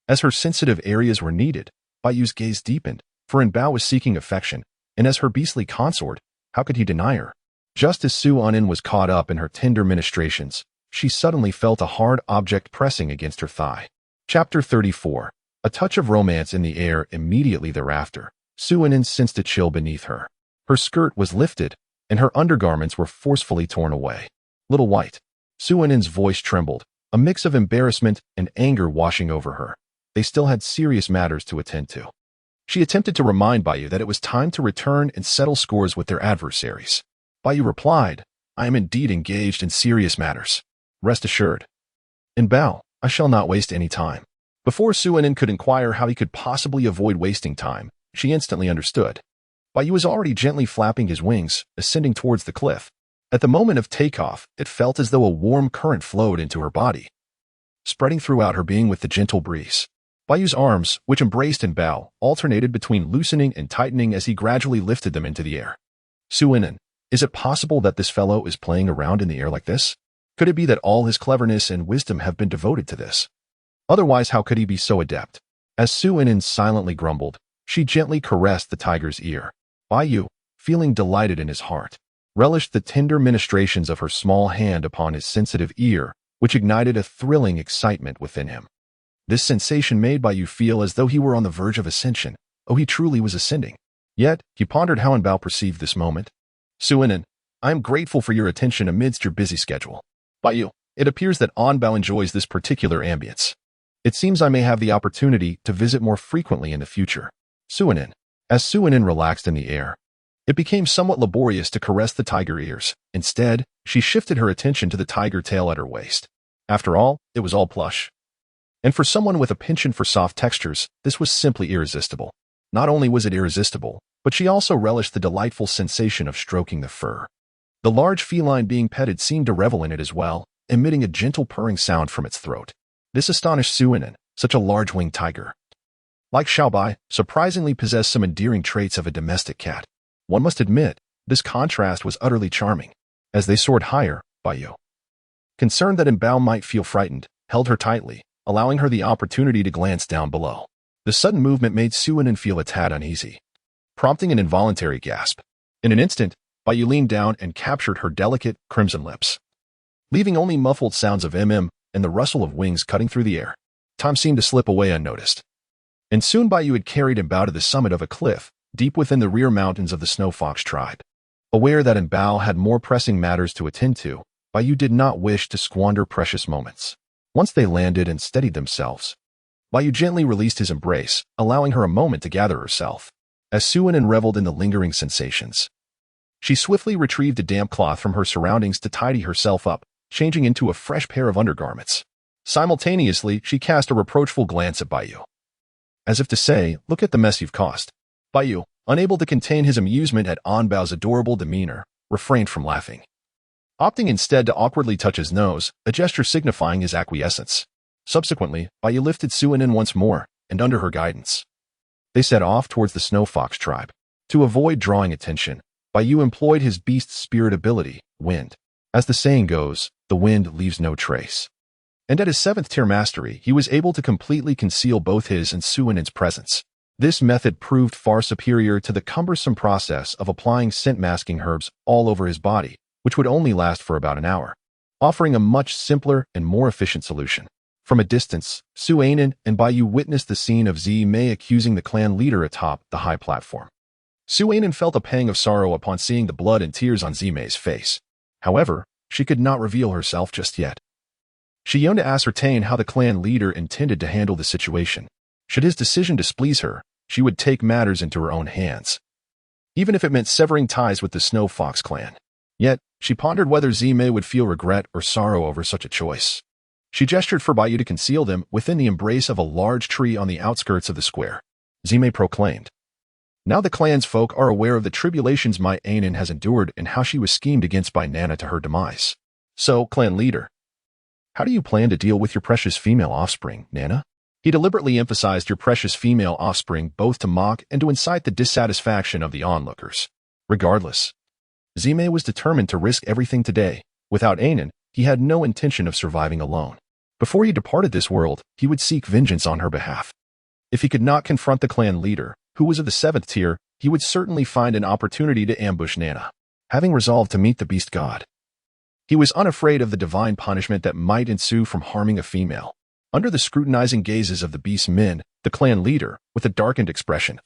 As her sensitive areas were needed, Bayu's gaze deepened, for Bao was seeking affection, and as her beastly consort, how could he deny her? Just as Su Anin was caught up in her tender ministrations, she suddenly felt a hard object pressing against her thigh. Chapter 34. A touch of romance in the air immediately thereafter. Su Anin sensed a chill beneath her. Her skirt was lifted, and her undergarments were forcefully torn away. Little white. Su Anin's voice trembled, a mix of embarrassment and anger washing over her. They still had serious matters to attend to. She attempted to remind Bayu that it was time to return and settle scores with their adversaries. Bayu replied, "I am indeed engaged in serious matters. Rest assured. In Bao, I shall not waste any time." Before Su Anin could inquire how he could possibly avoid wasting time, she instantly understood. Bayu was already gently flapping his wings, ascending towards the cliff. At the moment of takeoff, it felt as though a warm current flowed into her body, spreading throughout her being with the gentle breeze. Bayu's arms, which embraced Bao, alternated between loosening and tightening as he gradually lifted them into the air. Su Anin, is it possible that this fellow is playing around in the air like this? Could it be that all his cleverness and wisdom have been devoted to this? Otherwise, how could he be so adept? As Su Anin silently grumbled, she gently caressed the tiger's ear. Bayu, feeling delighted in his heart, relished the tender ministrations of her small hand upon his sensitive ear, which ignited a thrilling excitement within him. This sensation made Bayu feel as though he were on the verge of ascension. Oh, he truly was ascending. Yet, he pondered how Bao perceived this moment. Su Anin, I am grateful for your attention amidst your busy schedule. Bayu, it appears that Bao enjoys this particular ambience. It seems I may have the opportunity to visit more frequently in the future. Su Anin. As Su Anin relaxed in the air, it became somewhat laborious to caress the tiger ears. Instead, she shifted her attention to the tiger tail at her waist. After all, it was all plush. And for someone with a penchant for soft textures, this was simply irresistible. Not only was it irresistible, but she also relished the delightful sensation of stroking the fur. The large feline being petted seemed to revel in it as well, emitting a gentle purring sound from its throat. This astonished Su Anin, such a large-winged tiger. Like Xiaobai, surprisingly possessed some endearing traits of a domestic cat. One must admit, this contrast was utterly charming. As they soared higher, Bayu, concerned that Bao might feel frightened, held her tightly, allowing her the opportunity to glance down below. The sudden movement made Su Anin feel a tad uneasy, prompting an involuntary gasp. In an instant, Bayu leaned down and captured her delicate, crimson lips, leaving only muffled sounds of mm and the rustle of wings cutting through the air. Time seemed to slip away unnoticed. And soon Bayu had carried Bao to the summit of a cliff, deep within the rear mountains of the Snow Fox tribe. Aware that Bao had more pressing matters to attend to, Bayu did not wish to squander precious moments. Once they landed and steadied themselves, Bayu gently released his embrace, allowing her a moment to gather herself. As Su Anin reveled in the lingering sensations, she swiftly retrieved a damp cloth from her surroundings to tidy herself up, changing into a fresh pair of undergarments. Simultaneously, she cast a reproachful glance at Bayu, as if to say, "Look at the mess you've caused." Bayu, unable to contain his amusement at Bao's adorable demeanor, refrained from laughing, opting instead to awkwardly touch his nose, a gesture signifying his acquiescence. Subsequently, Bayu lifted Su Anin once more, and under her guidance, they set off towards the Snow Fox tribe. To avoid drawing attention, Bayu employed his beast spirit ability, Wind. As the saying goes, the wind leaves no trace. And at his 7th tier mastery, he was able to completely conceal both his and Su Anin's presence. This method proved far superior to the cumbersome process of applying scent-masking herbs all over his body, which would only last for about an hour, offering a much simpler and more efficient solution. From a distance, Su Anin and Bayu witnessed the scene of Mei accusing the clan leader atop the high platform. Su Anin felt a pang of sorrow upon seeing the blood and tears on Mei's face. However, she could not reveal herself just yet. She yearned to ascertain how the clan leader intended to handle the situation. Should his decision displease her, she would take matters into her own hands, even if it meant severing ties with the Snow Fox clan. Yet, she pondered whether Mei would feel regret or sorrow over such a choice. She gestured for Bayu to conceal them within the embrace of a large tree on the outskirts of the square. Mei proclaimed, "Now the clan's folk are aware of the tribulations my Anin has endured and how she was schemed against by Nana to her demise. So, clan leader, how do you plan to deal with your precious female offspring, Nana?" He deliberately emphasized your precious female offspring both to mock and to incite the dissatisfaction of the onlookers. Regardless, Mei was determined to risk everything today. Without Anin, he had no intention of surviving alone. Before he departed this world, he would seek vengeance on her behalf. If he could not confront the clan leader, who was of the 7th tier, he would certainly find an opportunity to ambush Nana. Having resolved to meet the beast god, he was unafraid of the divine punishment that might ensue from harming a female. Under the scrutinizing gazes of the beastmen, the clan leader, with a darkened expression,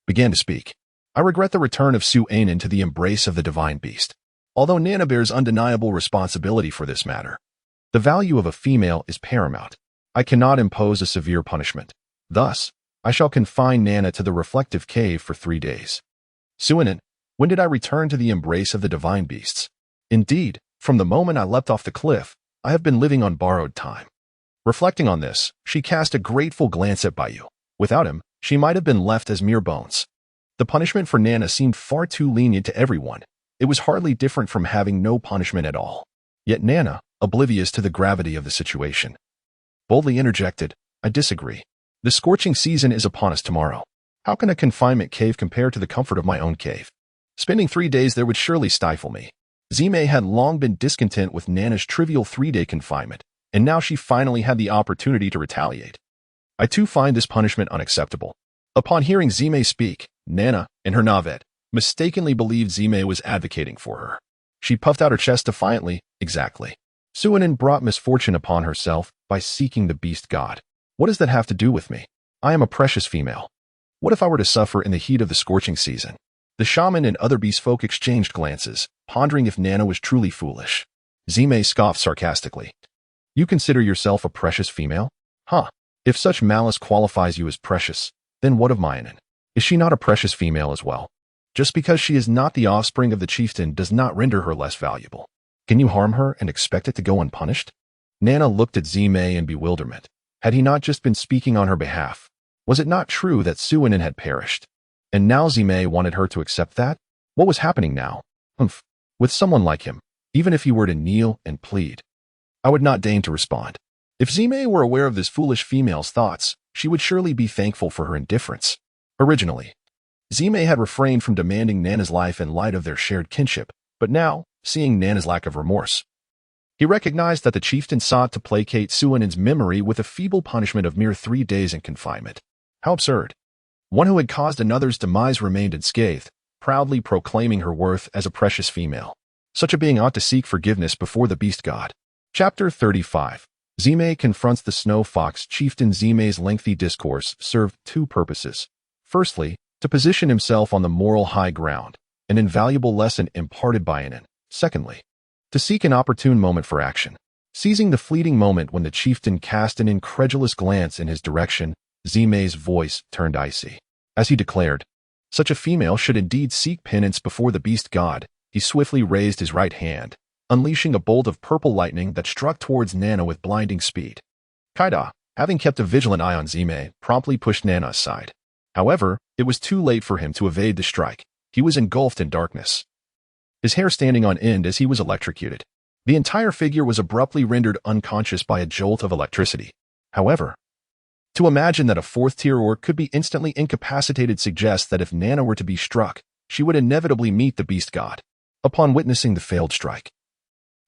began to speak. I regret the return of Suanen to the embrace of the divine beast. Although Nana bears undeniable responsibility for this matter, the value of a female is paramount. I cannot impose a severe punishment. Thus, I shall confine Nana to the reflective cave for 3 days. Suanen, when did I return to the embrace of the divine beasts? Indeed, from the moment I leapt off the cliff, I have been living on borrowed time. Reflecting on this, she cast a grateful glance at Bayu. Without him, she might have been left as mere bones. The punishment for Nana seemed far too lenient to everyone. It was hardly different from having no punishment at all. Yet Nana, oblivious to the gravity of the situation, boldly interjected, I disagree. The scorching season is upon us tomorrow. How can a confinement cave compare to the comfort of my own cave? Spending 3 days there would surely stifle me. Zime had long been discontent with Nana's trivial 3-day confinement, and now she finally had the opportunity to retaliate. I too find this punishment unacceptable. Upon hearing Zime speak, Nana, in her navet, mistakenly believed Zime was advocating for her. She puffed out her chest defiantly. Exactly. Suanen brought misfortune upon herself by seeking the beast god. What does that have to do with me? I am a precious female. What if I were to suffer in the heat of the scorching season? The shaman and other beast folk exchanged glances, pondering if Nana was truly foolish. Zime scoffed sarcastically. You consider yourself a precious female? Huh. If such malice qualifies you as precious, then what of Mayanen? Is she not a precious female as well? Just because she is not the offspring of the chieftain does not render her less valuable. Can you harm her and expect it to go unpunished? Nana looked at Zime in bewilderment. Had he not just been speaking on her behalf? Was it not true that Suanen had perished? And now Zime wanted her to accept that? What was happening now? With someone like him, even if he were to kneel and plead, I would not deign to respond. If Zime were aware of this foolish female's thoughts, she would surely be thankful for her indifference. Originally, Zime had refrained from demanding Nana's life in light of their shared kinship, but now, seeing Nana's lack of remorse, he recognized that the chieftain sought to placate Suanen's memory with a feeble punishment of mere 3 days in confinement. How absurd. One who had caused another's demise remained unscathed, proudly proclaiming her worth as a precious female. Such a being ought to seek forgiveness before the beast god. Chapter 35. Zime confronts the snow fox. Chieftain Zime's lengthy discourse served 2 purposes. Firstly, to position himself on the moral high ground, an invaluable lesson imparted by Anan. Secondly, to seek an opportune moment for action. Seizing the fleeting moment when the chieftain cast an incredulous glance in his direction, Zime's voice turned icy. As he declared, such a female should indeed seek penance before the beast god. He swiftly raised his right hand, unleashing a bolt of purple lightning that struck towards Nana with blinding speed. Kaida, having kept a vigilant eye on Zime, promptly pushed Nana aside. However, it was too late for him to evade the strike. He was engulfed in darkness, his hair standing on end as he was electrocuted. The entire figure was abruptly rendered unconscious by a jolt of electricity. However, to imagine that a 4th-tier orc could be instantly incapacitated suggests that if Nana were to be struck, she would inevitably meet the beast god. Upon witnessing the failed strike,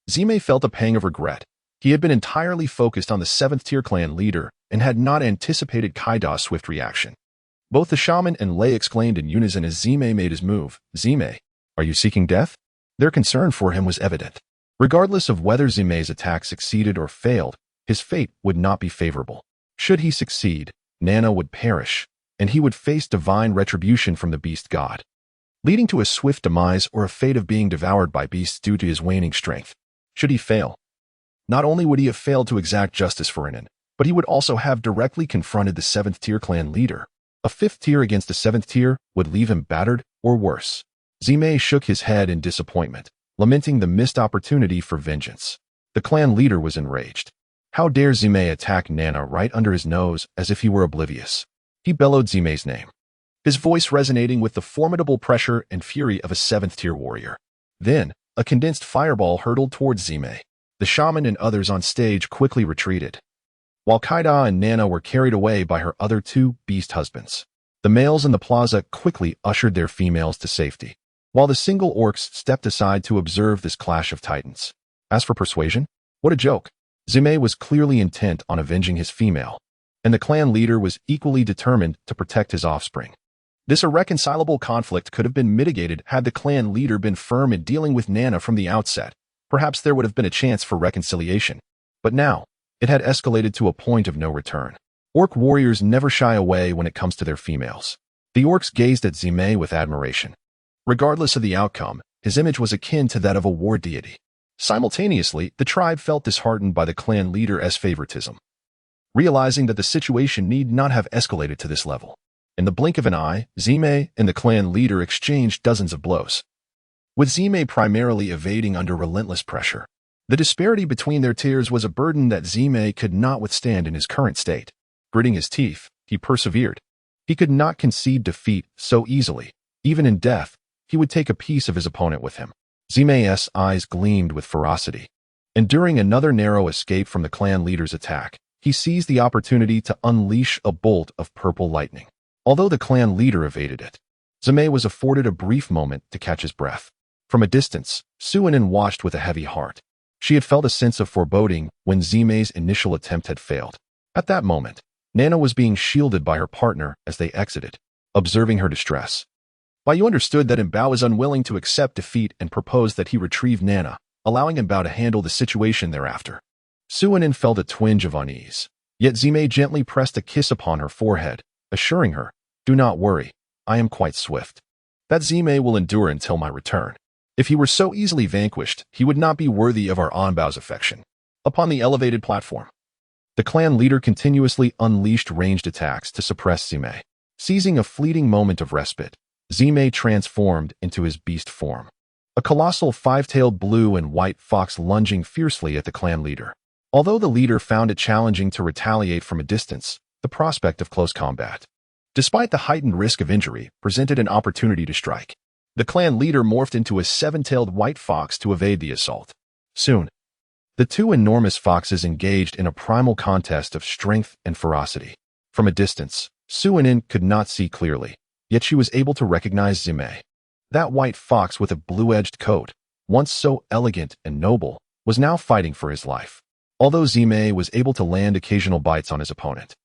Zime felt a pang of regret. He had been entirely focused on the 7th-tier clan leader and had not anticipated Kaida's swift reaction. Both the shaman and Lei exclaimed in unison as Zime made his move. Zime, are you seeking death? Their concern for him was evident. Regardless of whether Zime's attack succeeded or failed, his fate would not be favorable. Should he succeed, Nana would perish, and he would face divine retribution from the beast god, leading to a swift demise or a fate of being devoured by beasts due to his waning strength. Should he fail, not only would he have failed to exact justice for Anan, but he would also have directly confronted the 7th-tier clan leader. A 5th tier against a 7th tier would leave him battered or worse. Zime shook his head in disappointment, lamenting the missed opportunity for vengeance. The clan leader was enraged. How dare Zime attack Nana right under his nose as if he were oblivious? He bellowed Zime's name, his voice resonating with the formidable pressure and fury of a 7th-tier warrior. Then, a condensed fireball hurtled towards Zime. The shaman and others on stage quickly retreated, while Kaida and Nana were carried away by her other 2 beast husbands. The males in the plaza quickly ushered their females to safety, while the single orcs stepped aside to observe this clash of titans. As for persuasion, what a joke. Zime was clearly intent on avenging his female, and the clan leader was equally determined to protect his offspring. This irreconcilable conflict could have been mitigated had the clan leader been firm in dealing with Nana from the outset. Perhaps there would have been a chance for reconciliation. But now, it had escalated to a point of no return. Orc warriors never shy away when it comes to their females. The orcs gazed at Zime with admiration. Regardless of the outcome, his image was akin to that of a war deity. Simultaneously, the tribe felt disheartened by the clan leader's favoritism, realizing that the situation need not have escalated to this level. In the blink of an eye, Zime and the clan leader exchanged dozens of blows, with Zime primarily evading under relentless pressure. The disparity between their tiers was a burden that Zime could not withstand in his current state. Gritting his teeth, he persevered. He could not concede defeat so easily. Even in death, he would take a piece of his opponent with him. Zime's eyes gleamed with ferocity. Enduring another narrow escape from the clan leader's attack, he seized the opportunity to unleash a bolt of purple lightning. Although the clan leader evaded it, Zime was afforded a brief moment to catch his breath. From a distance, Suinin watched with a heavy heart. She had felt a sense of foreboding when Zime's initial attempt had failed. At that moment, Nana was being shielded by her partner as they exited, observing her distress. Bayu understood that Mbao was unwilling to accept defeat and proposed that he retrieve Nana, allowing Mbao to handle the situation thereafter. Suinin felt a twinge of unease, yet Zime gently pressed a kiss upon her forehead, assuring her, "Do not worry, I am quite swift. That Zime will endure until my return. If he were so easily vanquished, he would not be worthy of our Anbao's affection." Upon the elevated platform, the clan leader continuously unleashed ranged attacks to suppress Zime. Seizing a fleeting moment of respite, Zime transformed into his beast form, a colossal five-tailed blue and white fox lunging fiercely at the clan leader. Although the leader found it challenging to retaliate from a distance, the prospect of close combat, despite the heightened risk of injury, presented an opportunity to strike. The clan leader morphed into a seven-tailed white fox to evade the assault. Soon, the two enormous foxes engaged in a primal contest of strength and ferocity. From a distance, Suinin could not see clearly, yet she was able to recognize Zime. That white fox with a blue-edged coat, once so elegant and noble, was now fighting for his life. Although Zime was able to land occasional bites on his opponent,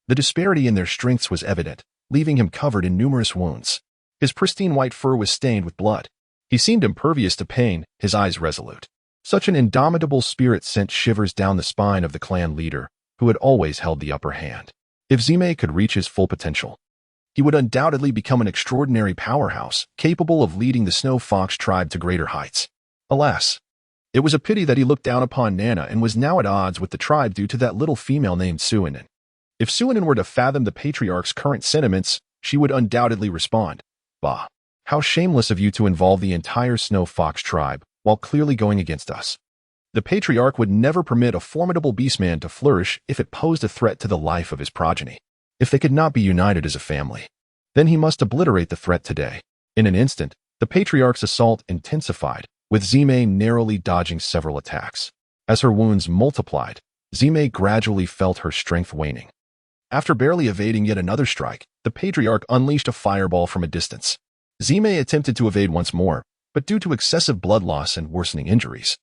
the disparity in their strengths was evident, leaving him covered in numerous wounds. His pristine white fur was stained with blood. He seemed impervious to pain, his eyes resolute. Such an indomitable spirit sent shivers down the spine of the clan leader, who had always held the upper hand. If Zime could reach his full potential, he would undoubtedly become an extraordinary powerhouse, capable of leading the Snow Fox tribe to greater heights. Alas, it was a pity that he looked down upon Nana and was now at odds with the tribe due to that little female named Suinin. If Suinin were to fathom the patriarch's current sentiments, she would undoubtedly respond, "Bah, how shameless of you to involve the entire Snow Fox tribe while clearly going against us." The patriarch would never permit a formidable beastman to flourish if it posed a threat to the life of his progeny. If they could not be united as a family, then he must obliterate the threat today. In an instant, the patriarch's assault intensified, with Zime narrowly dodging several attacks. As her wounds multiplied, Zime gradually felt her strength waning. After barely evading yet another strike, the patriarch unleashed a fireball from a distance. Zime attempted to evade once more, but due to excessive blood loss and worsening injuries,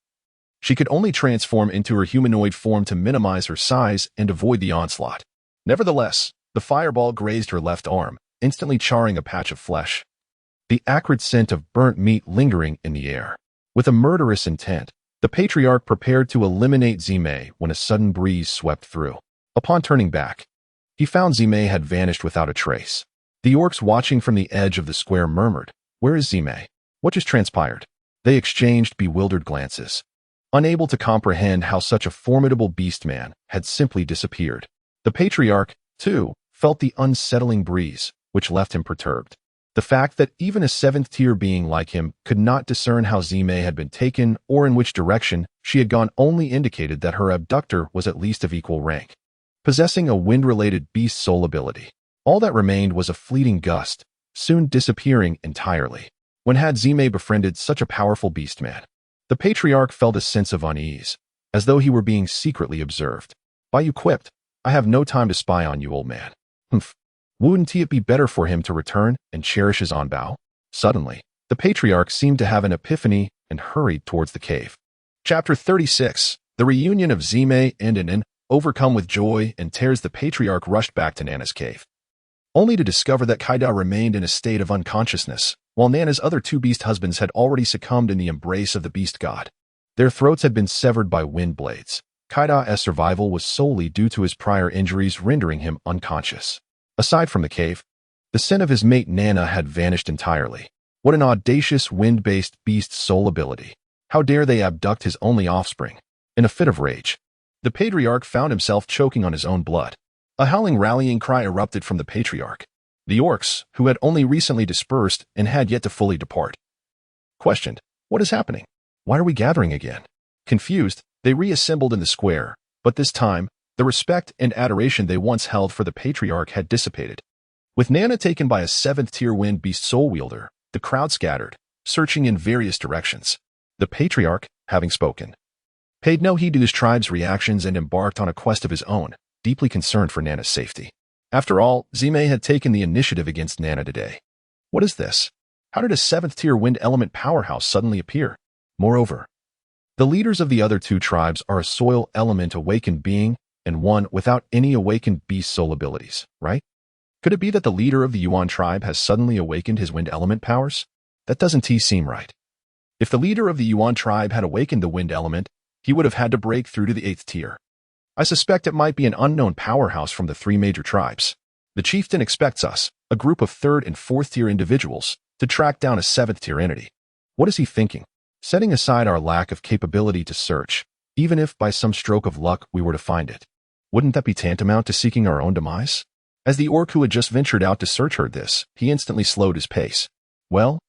she could only transform into her humanoid form to minimize her size and avoid the onslaught. Nevertheless, the fireball grazed her left arm, instantly charring a patch of flesh, the acrid scent of burnt meat lingering in the air. With a murderous intent, the patriarch prepared to eliminate Zime when a sudden breeze swept through. Upon turning back, he found Zime had vanished without a trace. The orcs watching from the edge of the square murmured, "Where is Zime? What just transpired?" They exchanged bewildered glances, unable to comprehend how such a formidable beastman had simply disappeared. The patriarch, too, felt the unsettling breeze, which left him perturbed. The fact that even a seventh-tier being like him could not discern how Zime had been taken or in which direction she had gone only indicated that her abductor was at least of equal rank, possessing a wind-related beast soul ability. All that remained was a fleeting gust, soon disappearing entirely. When had Zime befriended such a powerful beastman? The patriarch felt a sense of unease, as though he were being secretly observed. Bayu quipped, "I have no time to spy on you, old man." Humph. Wouldn't it be better for him to return and cherish his Anbao? Suddenly, the patriarch seemed to have an epiphany and hurried towards the cave. Chapter 36. The reunion of Zime and Inen, overcome with joy and tears, the patriarch rushed back to Nana's cave, only to discover that Kaida remained in a state of unconsciousness, while Nana's other two beast husbands had already succumbed in the embrace of the beast god. Their throats had been severed by wind blades. Kaida's survival was solely due to his prior injuries, rendering him unconscious. Aside from the cave, the scent of his mate Nana had vanished entirely. What an audacious wind-based beast soul ability. How dare they abduct his only offspring? In a fit of rage, the patriarch found himself choking on his own blood. A howling rallying cry erupted from the patriarch. The orcs, who had only recently dispersed and had yet to fully depart, questioned, "What is happening? Why are we gathering again?" Confused, they reassembled in the square, but this time, the respect and adoration they once held for the patriarch had dissipated. With Nana taken by a 7th-tier wind beast soul wielder, the crowd scattered, searching in various directions. The patriarch, having spoken, paid no heed to his tribe's reactions and embarked on a quest of his own, deeply concerned for Nana's safety. After all, Zime had taken the initiative against Nana today. What is this? How did a 7th-tier wind element powerhouse suddenly appear? Moreover, the leaders of the other two tribes are a soil element awakened being and one without any awakened beast soul abilities, right? Could it be that the leader of the Yuan tribe has suddenly awakened his wind element powers? That doesn't seem right. If the leader of the Yuan tribe had awakened the wind element, he would have had to break through to the 8th tier. I suspect it might be an unknown powerhouse from the 3 major tribes. The chieftain expects us, a group of 3rd and 4th tier individuals, to track down a 7th tier entity. What is he thinking? Setting aside our lack of capability to search, even if by some stroke of luck we were to find it, wouldn't that be tantamount to seeking our own demise? As the orc who had just ventured out to search heard this, he instantly slowed his pace. Well,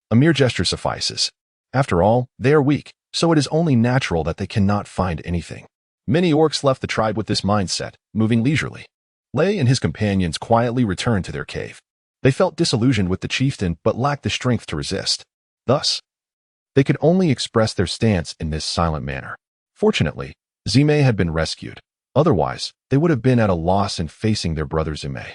a mere gesture suffices. After all, they are weak, so it is only natural that they cannot find anything. Many orcs left the tribe with this mindset, moving leisurely. Lei and his companions quietly returned to their cave. They felt disillusioned with the chieftain but lacked the strength to resist. Thus, they could only express their stance in this silent manner. Fortunately, Zime had been rescued. Otherwise, they would have been at a loss in facing their brother Zime.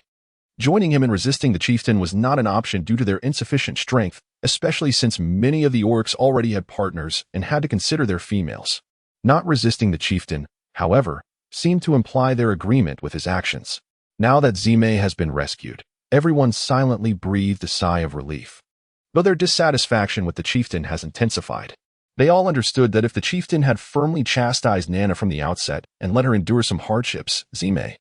Joining him in resisting the chieftain was not an option due to their insufficient strength, especially since many of the orcs already had partners and had to consider their females. Not resisting the chieftain, however, seemed to imply their agreement with his actions. Now that Zime has been rescued, everyone silently breathed a sigh of relief. Though their dissatisfaction with the chieftain has intensified, they all understood that if the chieftain had firmly chastised Nana from the outset and let her endure some hardships, Zime,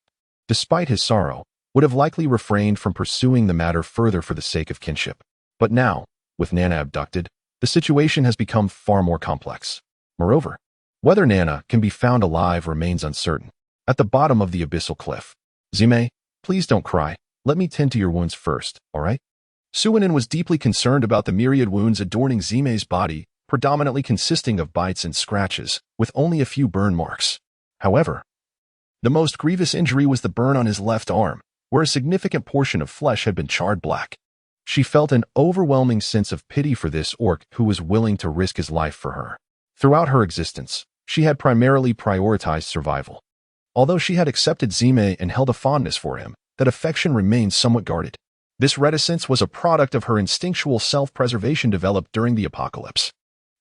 despite his sorrow, would have likely refrained from pursuing the matter further for the sake of kinship. But now, with Nana abducted, the situation has become far more complex. Moreover, whether Nana can be found alive remains uncertain. At the bottom of the abyssal cliff, Zime, please don't cry. Let me tend to your wounds first, all right? Suinen was deeply concerned about the myriad wounds adorning Zime's body, predominantly consisting of bites and scratches, with only a few burn marks. However, the most grievous injury was the burn on his left arm, where a significant portion of flesh had been charred black. She felt an overwhelming sense of pity for this orc who was willing to risk his life for her. Throughout her existence, she had primarily prioritized survival. Although she had accepted Zime and held a fondness for him, that affection remained somewhat guarded. This reticence was a product of her instinctual self-preservation developed during the apocalypse.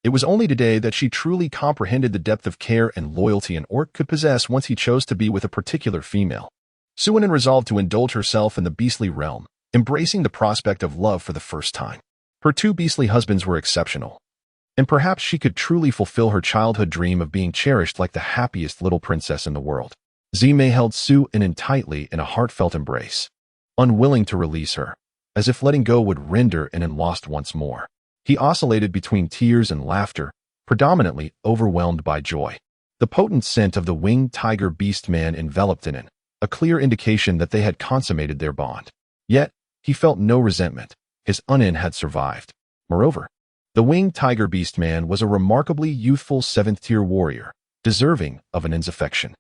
It was only today that she truly comprehended the depth of care and loyalty an orc could possess once he chose to be with a particular female. Suinen resolved to indulge herself in the beastly realm, embracing the prospect of love for the first time. Her 2 beastly husbands were exceptional, and perhaps she could truly fulfill her childhood dream of being cherished like the happiest little princess in the world. Zime held Suinen tightly in a heartfelt embrace, unwilling to release her, as if letting go would render Inen lost once more. He oscillated between tears and laughter, predominantly overwhelmed by joy. The potent scent of the winged tiger beastman enveloped Inen, a clear indication that they had consummated their bond. Yet, he felt no resentment. His Unin had survived. Moreover, the winged tiger beastman was a remarkably youthful 7th-tier warrior, deserving of Inin's affection.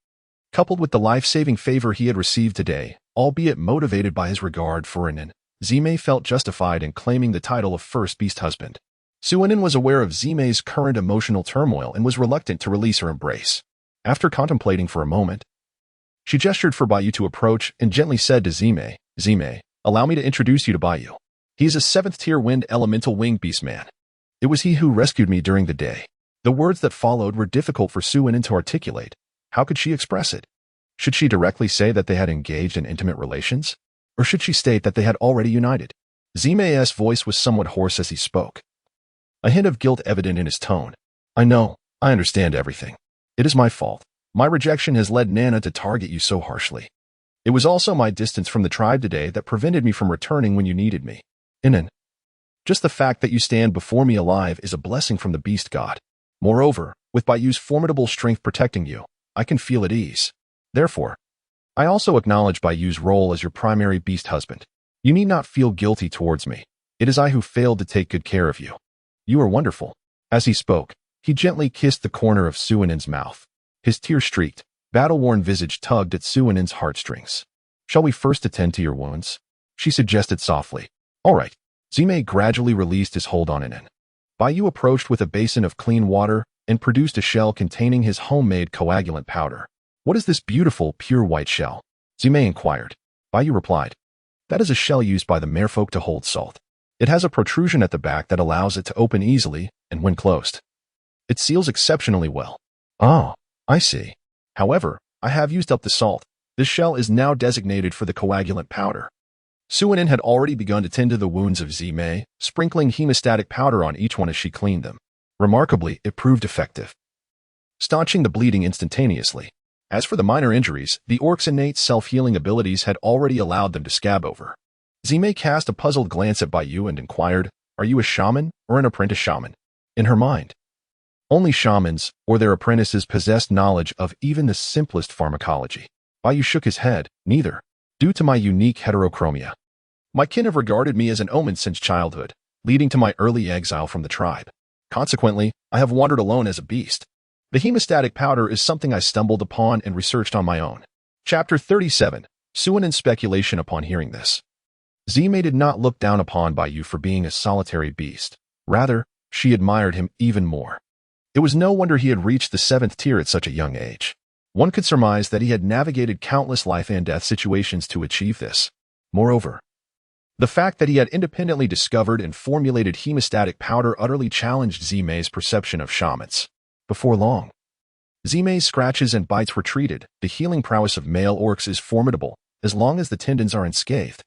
Coupled with the life-saving favor he had received today, albeit motivated by his regard for Inen, Zime felt justified in claiming the title of first beast husband. Suinen was aware of Zime's current emotional turmoil and was reluctant to release her embrace. After contemplating for a moment, she gestured for Bayu to approach and gently said to Zime, "Zime, allow me to introduce you to Bayu. He is a 7th-tier wind elemental winged beastman. It was he who rescued me during the day." The words that followed were difficult for Su Inen to articulate. How could she express it? Should she directly say that they had engaged in intimate relations? Or should she state that they had already united? Zime's voice was somewhat hoarse as he spoke, a hint of guilt evident in his tone. I know, I understand everything. It is my fault. My rejection has led Nana to target you so harshly. It was also my distance from the tribe today that prevented me from returning when you needed me. Inen, just the fact that you stand before me alive is a blessing from the beast god. Moreover, with Bayu's formidable strength protecting you, I can feel at ease. Therefore, I also acknowledge Bayu's role as your primary beast husband. You need not feel guilty towards me. It is I who failed to take good care of you. You are wonderful. As he spoke, he gently kissed the corner of Su Inen's mouth. His tear-streaked, battle-worn visage tugged at Su Inen's heartstrings. Shall we first attend to your wounds? She suggested softly. All right. Zime gradually released his hold on Inen. Bayu approached with a basin of clean water and produced a shell containing his homemade coagulant powder. What is this beautiful, pure white shell? Zime inquired. Bayu replied. That is a shell used by the merfolk to hold salt. It has a protrusion at the back that allows it to open easily and when closed. It seals exceptionally well. Oh, I see. However, I have used up the salt. This shell is now designated for the coagulant powder. Su Inen had already begun to tend to the wounds of Zime, sprinkling hemostatic powder on each one as she cleaned them. Remarkably, it proved effective, staunching the bleeding instantaneously. As for the minor injuries, the orc's innate self-healing abilities had already allowed them to scab over. Zime cast a puzzled glance at Bayu and inquired, Are you a shaman or an apprentice shaman? In her mind, only shamans or their apprentices possessed knowledge of even the simplest pharmacology. Bayu shook his head, neither. Due to my unique heterochromia, my kin have regarded me as an omen since childhood, leading to my early exile from the tribe. Consequently, I have wandered alone as a beast. The hemostatic powder is something I stumbled upon and researched on my own. Chapter 37. Su Inen's speculation upon hearing this. Zime did not look down upon Bayu for being a solitary beast. Rather, she admired him even more. It was no wonder he had reached the 7th tier at such a young age. One could surmise that he had navigated countless life and death situations to achieve this. Moreover, the fact that he had independently discovered and formulated hemostatic powder utterly challenged Zime's perception of shamans. Before long, Zime's scratches and bites were treated. The healing prowess of male orcs is formidable, as long as the tendons are unscathed.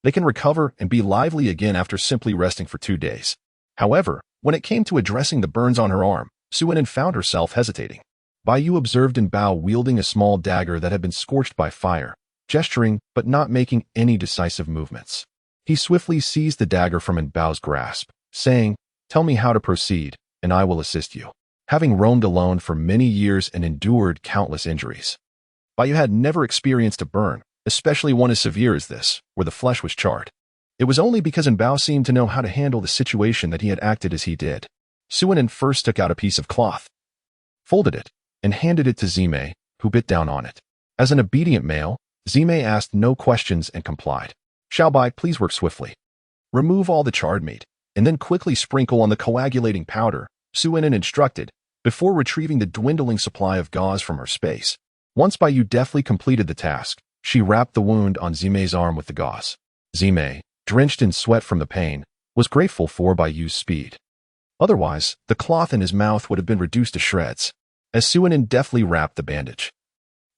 They can recover and be lively again after simply resting for 2 days. However, when it came to addressing the burns on her arm, Su Inen found herself hesitating. Bayu observed Bao wielding a small dagger that had been scorched by fire, gesturing but not making any decisive movements. He swiftly seized the dagger from Bao's grasp, saying, Tell me how to proceed, and I will assist you. Having roamed alone for many years and endured countless injuries, Bayu had never experienced a burn, especially one as severe as this, where the flesh was charred. It was only because Bao seemed to know how to handle the situation that he had acted as he did. Su Inen first took out a piece of cloth, folded it, and handed it to Zime, who bit down on it. As an obedient male, Zime asked no questions and complied. Shall Bai please work swiftly? Remove all the charred meat, and then quickly sprinkle on the coagulating powder, Su Inen instructed, before retrieving the dwindling supply of gauze from her space. Once Bayu deftly completed the task, she wrapped the wound on Zime's arm with the gauze. Zime, drenched in sweat from the pain, was grateful for Bayu's speed. Otherwise, the cloth in his mouth would have been reduced to shreds. As Su Inen deftly wrapped the bandage,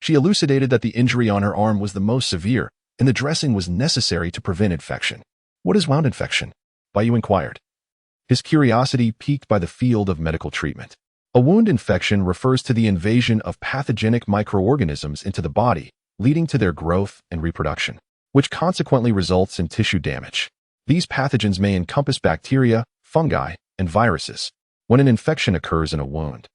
she elucidated that the injury on her arm was the most severe, and the dressing was necessary to prevent infection. What is wound infection? Bayu inquired, his curiosity piqued by the field of medical treatment. A wound infection refers to the invasion of pathogenic microorganisms into the body, leading to their growth and reproduction, which consequently results in tissue damage. These pathogens may encompass bacteria, fungi, and viruses. When an infection occurs in a wound,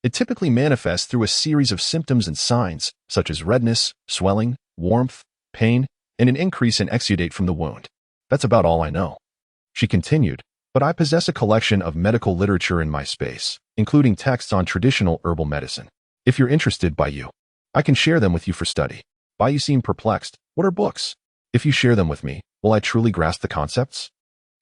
it typically manifests through a series of symptoms and signs, such as redness, swelling, warmth, pain, and an increase in exudate from the wound. That's about all I know. She continued, but I possess a collection of medical literature in my space, including texts on traditional herbal medicine. If you're interested, Bayu, I can share them with you for study. Bayu seemed perplexed. What are books? If you share them with me, will I truly grasp the concepts?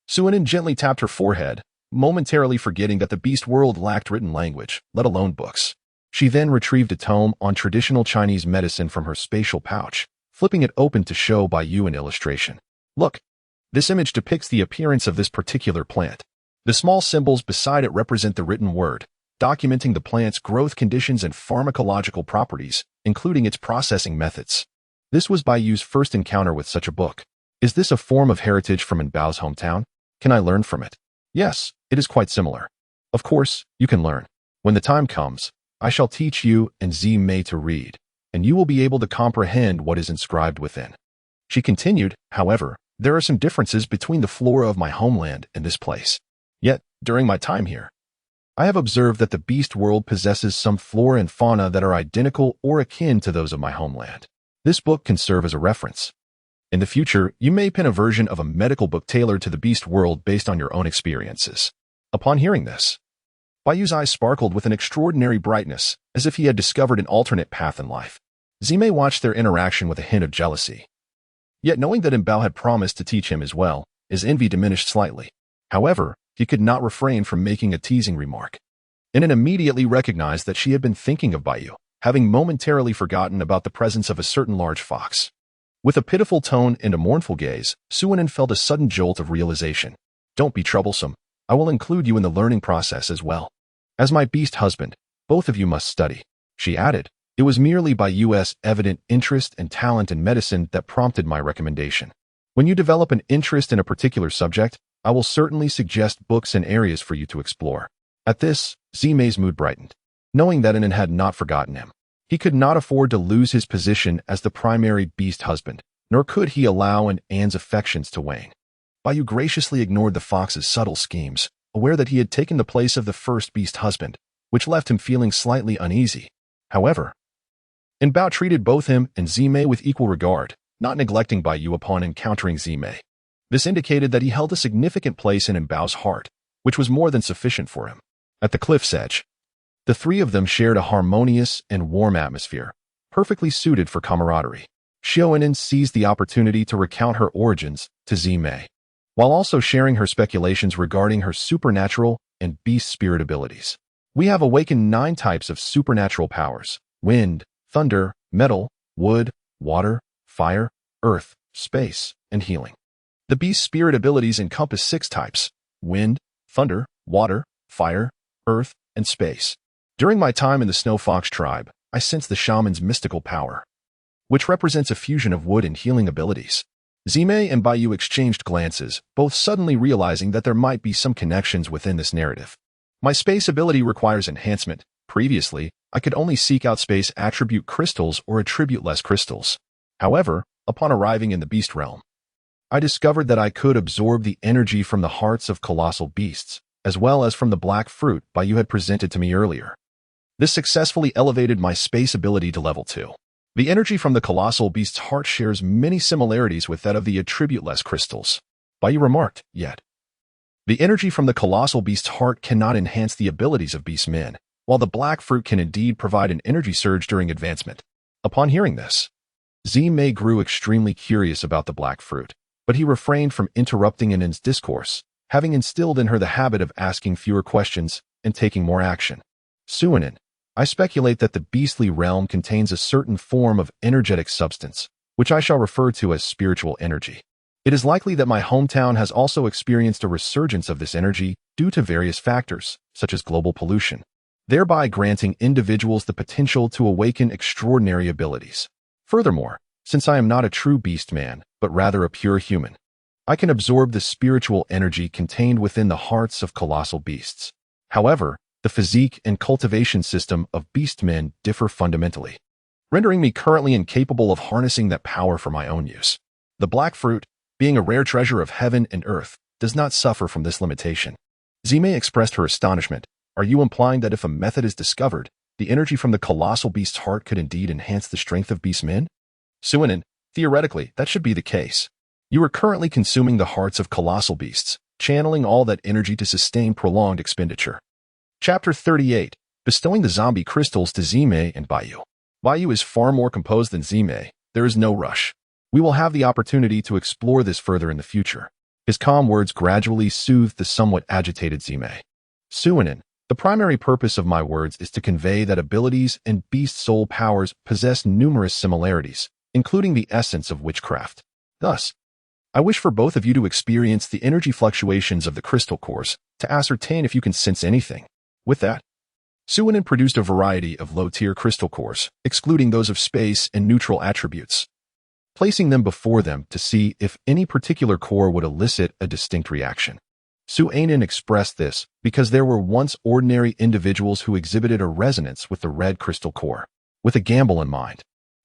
Su Inen gently tapped her forehead, momentarily forgetting that the beast world lacked written language, let alone books. She then retrieved a tome on traditional Chinese medicine from her spatial pouch, flipping it open to show Bayu an illustration. Look, this image depicts the appearance of this particular plant. The small symbols beside it represent the written word. documenting the plant's growth conditions and pharmacological properties, including its processing methods. This was Bayou's first encounter with such a book. Is this a form of heritage from Enbao's hometown? Can I learn from it? Yes, it is quite similar. Of course, you can learn. When the time comes, I shall teach you and Zimei to read, and you will be able to comprehend what is inscribed within. She continued, however, there are some differences between the flora of my homeland and this place. Yet, during my time here, I have observed that the beast world possesses some flora and fauna that are identical or akin to those of my homeland. This book can serve as a reference. In the future, you may pen a version of a medical book tailored to the beast world based on your own experiences. Upon hearing this, Bayou's eyes sparkled with an extraordinary brightness, as if he had discovered an alternate path in life. Zimei watched their interaction with a hint of jealousy. Yet knowing that Enbao had promised to teach him as well, his envy diminished slightly. However, he could not refrain from making a teasing remark. Inan immediately recognized that she had been thinking of Bayou, having momentarily forgotten about the presence of a certain large fox. With a pitiful tone and a mournful gaze, Suinan felt a sudden jolt of realization. Don't be troublesome. I will include you in the learning process as well. As my beast husband, both of you must study. She added, it was merely Bayou's evident interest and talent in medicine that prompted my recommendation. When you develop an interest in a particular subject, I will certainly suggest books and areas for you to explore. At this, Zimei's mood brightened. Knowing that Inan had not forgotten him, he could not afford to lose his position as the primary beast husband, nor could he allow Anne's affections to wane. Bayou graciously ignored the fox's subtle schemes, aware that he had taken the place of the first beast husband, which left him feeling slightly uneasy. However, Enbao treated both him and Zimei with equal regard, not neglecting Bayou upon encountering Zimei. This indicated that he held a significant place in Enbao's heart, which was more than sufficient for him. At the cliff's edge, the three of them shared a harmonious and warm atmosphere, perfectly suited for camaraderie. Xiaonan seized the opportunity to recount her origins to Zimei, while also sharing her speculations regarding her supernatural and beast spirit abilities. We have awakened 9 types of supernatural powers: wind, thunder, metal, wood, water, fire, earth, space, and healing. The beast spirit abilities encompass 6 types: wind, thunder, water, fire, earth, and space. During my time in the Snow Fox tribe, I sensed the shaman's mystical power, which represents a fusion of wood and healing abilities. Zimei and Bayou exchanged glances, both suddenly realizing that there might be some connections within this narrative. My space ability requires enhancement. Previously, I could only seek out space attribute crystals or attribute-less crystals. However, upon arriving in the beast realm, I discovered that I could absorb the energy from the hearts of colossal beasts, as well as from the black fruit Bayou had presented to me earlier. This successfully elevated my space ability to level 2. The energy from the colossal beast's heart shares many similarities with that of the attribute-less crystals. Bayou remarked, yet the energy from the colossal beast's heart cannot enhance the abilities of beastmen, while the black fruit can indeed provide an energy surge during advancement. Upon hearing this, Zimei grew extremely curious about the black fruit, but he refrained from interrupting Inan's discourse, having instilled in her the habit of asking fewer questions and taking more action. Suinan, I speculate that the beastly realm contains a certain form of energetic substance, which I shall refer to as spiritual energy. It is likely that my hometown has also experienced a resurgence of this energy due to various factors, such as global pollution, thereby granting individuals the potential to awaken extraordinary abilities. Furthermore, since I am not a true beast man, but rather a pure human, I can absorb the spiritual energy contained within the hearts of colossal beasts. However, the physique and cultivation system of beastmen differ fundamentally, rendering me currently incapable of harnessing that power for my own use. The black fruit, being a rare treasure of heaven and earth, does not suffer from this limitation. Zimei expressed her astonishment. Are you implying that if a method is discovered, the energy from the colossal beast's heart could indeed enhance the strength of beastmen? Suinan, theoretically, that should be the case. You are currently consuming the hearts of colossal beasts, channeling all that energy to sustain prolonged expenditure. Chapter 38. Bestowing the zombie crystals to Zimei and Bayou. Bayou is far more composed than Zimei. There is no rush. We will have the opportunity to explore this further in the future. His calm words gradually soothed the somewhat agitated Zimei. Suinan, the primary purpose of my words is to convey that abilities and beast soul powers possess numerous similarities, including the essence of witchcraft. Thus, I wish for both of you to experience the energy fluctuations of the crystal cores to ascertain if you can sense anything. With that, Suinin produced a variety of low-tier crystal cores, excluding those of space and neutral attributes, placing them before them to see if any particular core would elicit a distinct reaction. Suinin expressed this because there were once ordinary individuals who exhibited a resonance with the red crystal core. With a gamble in mind,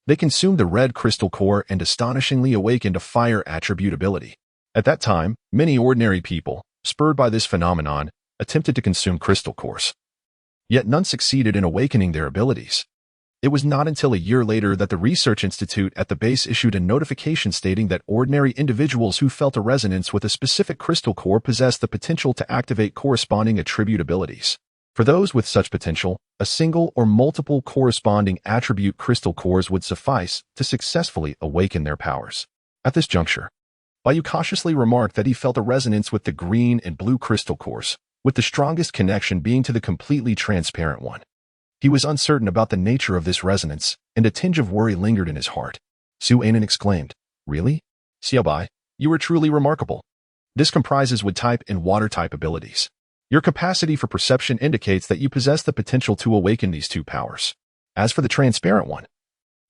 they consumed the red crystal core and astonishingly awakened a fire attribute ability. At that time, many ordinary people, spurred by this phenomenon, attempted to consume crystal cores. Yet none succeeded in awakening their abilities. It was not until a year later that the Research Institute at the base issued a notification stating that ordinary individuals who felt a resonance with a specific crystal core possessed the potential to activate corresponding attribute abilities. For those with such potential, a single or multiple corresponding attribute crystal cores would suffice to successfully awaken their powers. At this juncture, Bayu cautiously remarked that he felt a resonance with the green and blue crystal cores, with the strongest connection being to the completely transparent one. He was uncertain about the nature of this resonance, and a tinge of worry lingered in his heart. Suinin exclaimed, "Really? Xiaobai, you are truly remarkable. This comprises wood-type and water-type abilities. Your capacity for perception indicates that you possess the potential to awaken these two powers. As for the transparent one,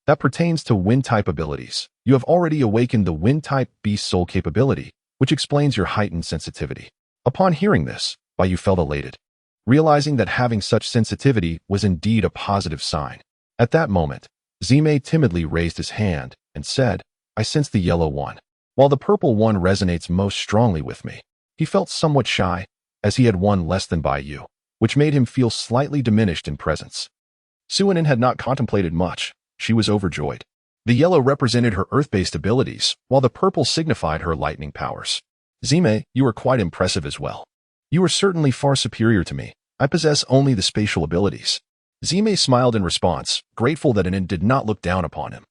that pertains to wind-type abilities. You have already awakened the wind-type beast soul capability, which explains your heightened sensitivity." Upon hearing this, Bayu felt elated, realizing that having such sensitivity was indeed a positive sign. At that moment, Zime timidly raised his hand and said, "I sense the yellow one, while the purple one resonates most strongly with me." He felt somewhat shy, as he had one less than Bayu, which made him feel slightly diminished in presence. Suinin had not contemplated much. She was overjoyed. The yellow represented her earth-based abilities, while the purple signified her lightning powers. "Zime, you are quite impressive as well. You are certainly far superior to me. I possess only the spatial abilities." Zime smiled in response, grateful that Inin did not look down upon him.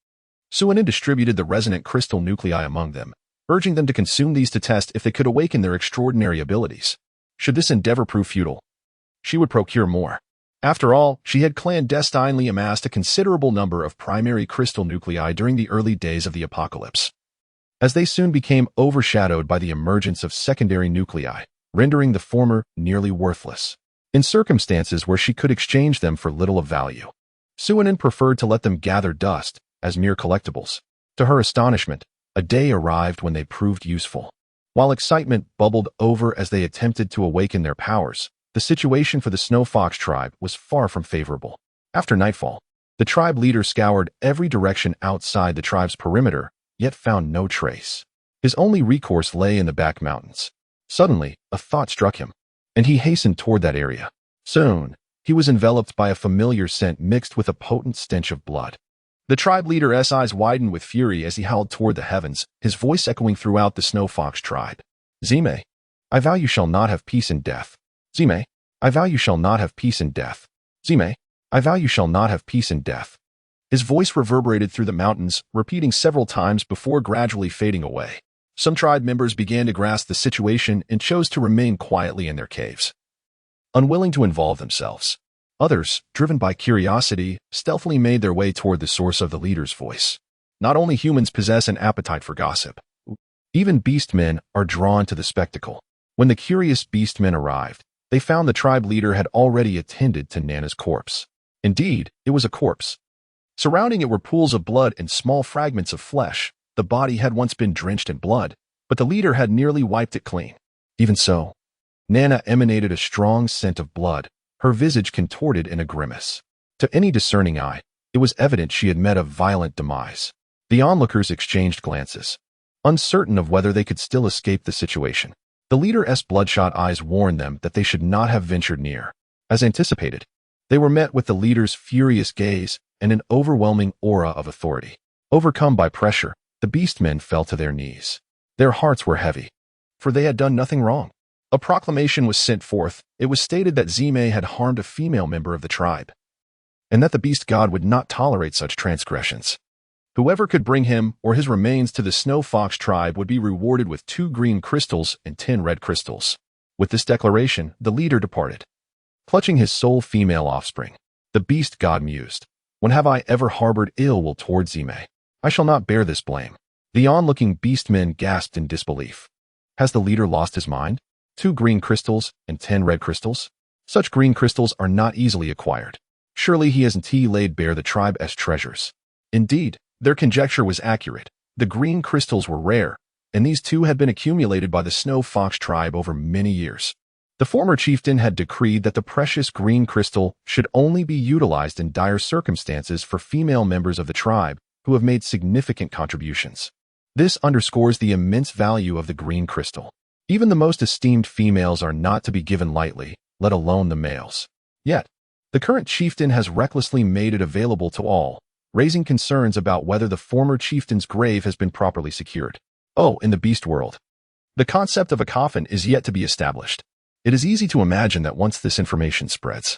Suinin distributed the resonant crystal nuclei among them, urging them to consume these to test if they could awaken their extraordinary abilities. Should this endeavor prove futile, she would procure more. After all, she had clandestinely amassed a considerable number of primary crystal nuclei during the early days of the apocalypse, as they soon became overshadowed by the emergence of secondary nuclei, rendering the former nearly worthless. In circumstances where she could exchange them for little of value, Suinin preferred to let them gather dust as mere collectibles. To her astonishment, a day arrived when they proved useful. While excitement bubbled over as they attempted to awaken their powers, the situation for the Snow Fox tribe was far from favorable. After nightfall, the tribe leader scoured every direction outside the tribe's perimeter, yet found no trace. His only recourse lay in the back mountains. Suddenly, a thought struck him, and he hastened toward that area. Soon, he was enveloped by a familiar scent mixed with a potent stench of blood. The tribe leader's eyes widened with fury as he howled toward the heavens, his voice echoing throughout the Snow Fox tribe. "Zime, I vow you shall not have peace in death. Zime, I vow you shall not have peace in death. Zime, I vow you shall not have peace in death." His voice reverberated through the mountains, repeating several times before gradually fading away. Some tribe members began to grasp the situation and chose to remain quietly in their caves, unwilling to involve themselves. Others, driven by curiosity, stealthily made their way toward the source of the leader's voice. Not only humans possess an appetite for gossip. Even beastmen are drawn to the spectacle. When the curious beastmen arrived, they found the tribe leader had already attended to Nana's corpse. Indeed, it was a corpse. Surrounding it were pools of blood and small fragments of flesh. The body had once been drenched in blood, but the leader had nearly wiped it clean. Even so, Nana emanated a strong scent of blood, her visage contorted in a grimace. To any discerning eye, it was evident she had met a violent demise. The onlookers exchanged glances, uncertain of whether they could still escape the situation. The leader's bloodshot eyes warned them that they should not have ventured near. As anticipated, they were met with the leader's furious gaze and an overwhelming aura of authority. Overcome by pressure, the beastmen fell to their knees. Their hearts were heavy, for they had done nothing wrong. A proclamation was sent forth. It was stated that Zime had harmed a female member of the tribe, and that the beast god would not tolerate such transgressions. Whoever could bring him or his remains to the Snow Fox tribe would be rewarded with 2 green crystals and 10 red crystals. With this declaration, the leader departed. Clutching his sole female offspring, the beast god mused, "When have I ever harbored ill will toward Zime? I shall not bear this blame." The onlooking beastmen gasped in disbelief. Has the leader lost his mind? 2 green crystals and 10 red crystals? Such green crystals are not easily acquired. Surely he hasn't laid bare the tribe's treasures. Indeed, their conjecture was accurate. The green crystals were rare, and these too had been accumulated by the Snow Fox tribe over many years. The former chieftain had decreed that the precious green crystal should only be utilized in dire circumstances for female members of the tribe who have made significant contributions. This underscores the immense value of the green crystal. Even the most esteemed females are not to be given lightly, let alone the males. Yet, the current chieftain has recklessly made it available to all, raising concerns about whether the former chieftain's grave has been properly secured. Oh, in the beast world, the concept of a coffin is yet to be established. It is easy to imagine that once this information spreads,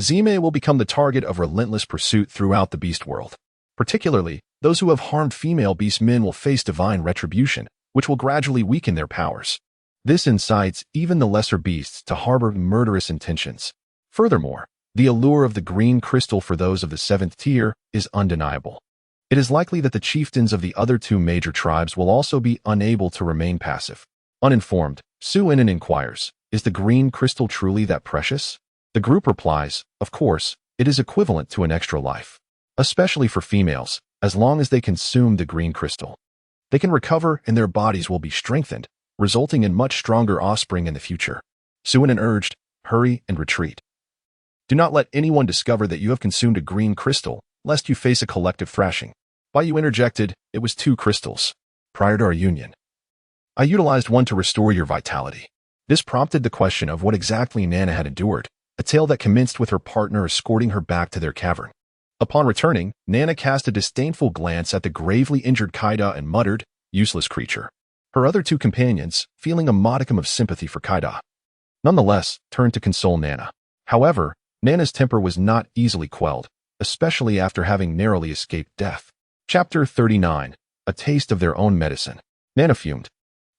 Zime will become the target of relentless pursuit throughout the beast world. Particularly, those who have harmed female beastmen will face divine retribution, which will gradually weaken their powers. This incites even the lesser beasts to harbor murderous intentions. Furthermore, the allure of the green crystal for those of the 7th tier is undeniable. It is likely that the chieftains of the other 2 major tribes will also be unable to remain passive. Uninformed, Suinen inquires, is the green crystal truly that precious? The group replies, of course, it is equivalent to an extra life. Especially for females, as long as they consume the green crystal. They can recover and their bodies will be strengthened, resulting in much stronger offspring in the future. Suinen urged, hurry and retreat. Do not let anyone discover that you have consumed a green crystal, lest you face a collective thrashing. Baiyu interjected, it was 2 crystals. Prior to our union, I utilized one to restore your vitality. This prompted the question of what exactly Nana had endured, a tale that commenced with her partner escorting her back to their cavern. Upon returning, Nana cast a disdainful glance at the gravely injured Kaida and muttered, useless creature. Her other 2 companions, feeling a modicum of sympathy for Kaida, nonetheless turned to console Nana. However, Nana's temper was not easily quelled, especially after having narrowly escaped death. Chapter 39. A taste of their own medicine. Nana fumed.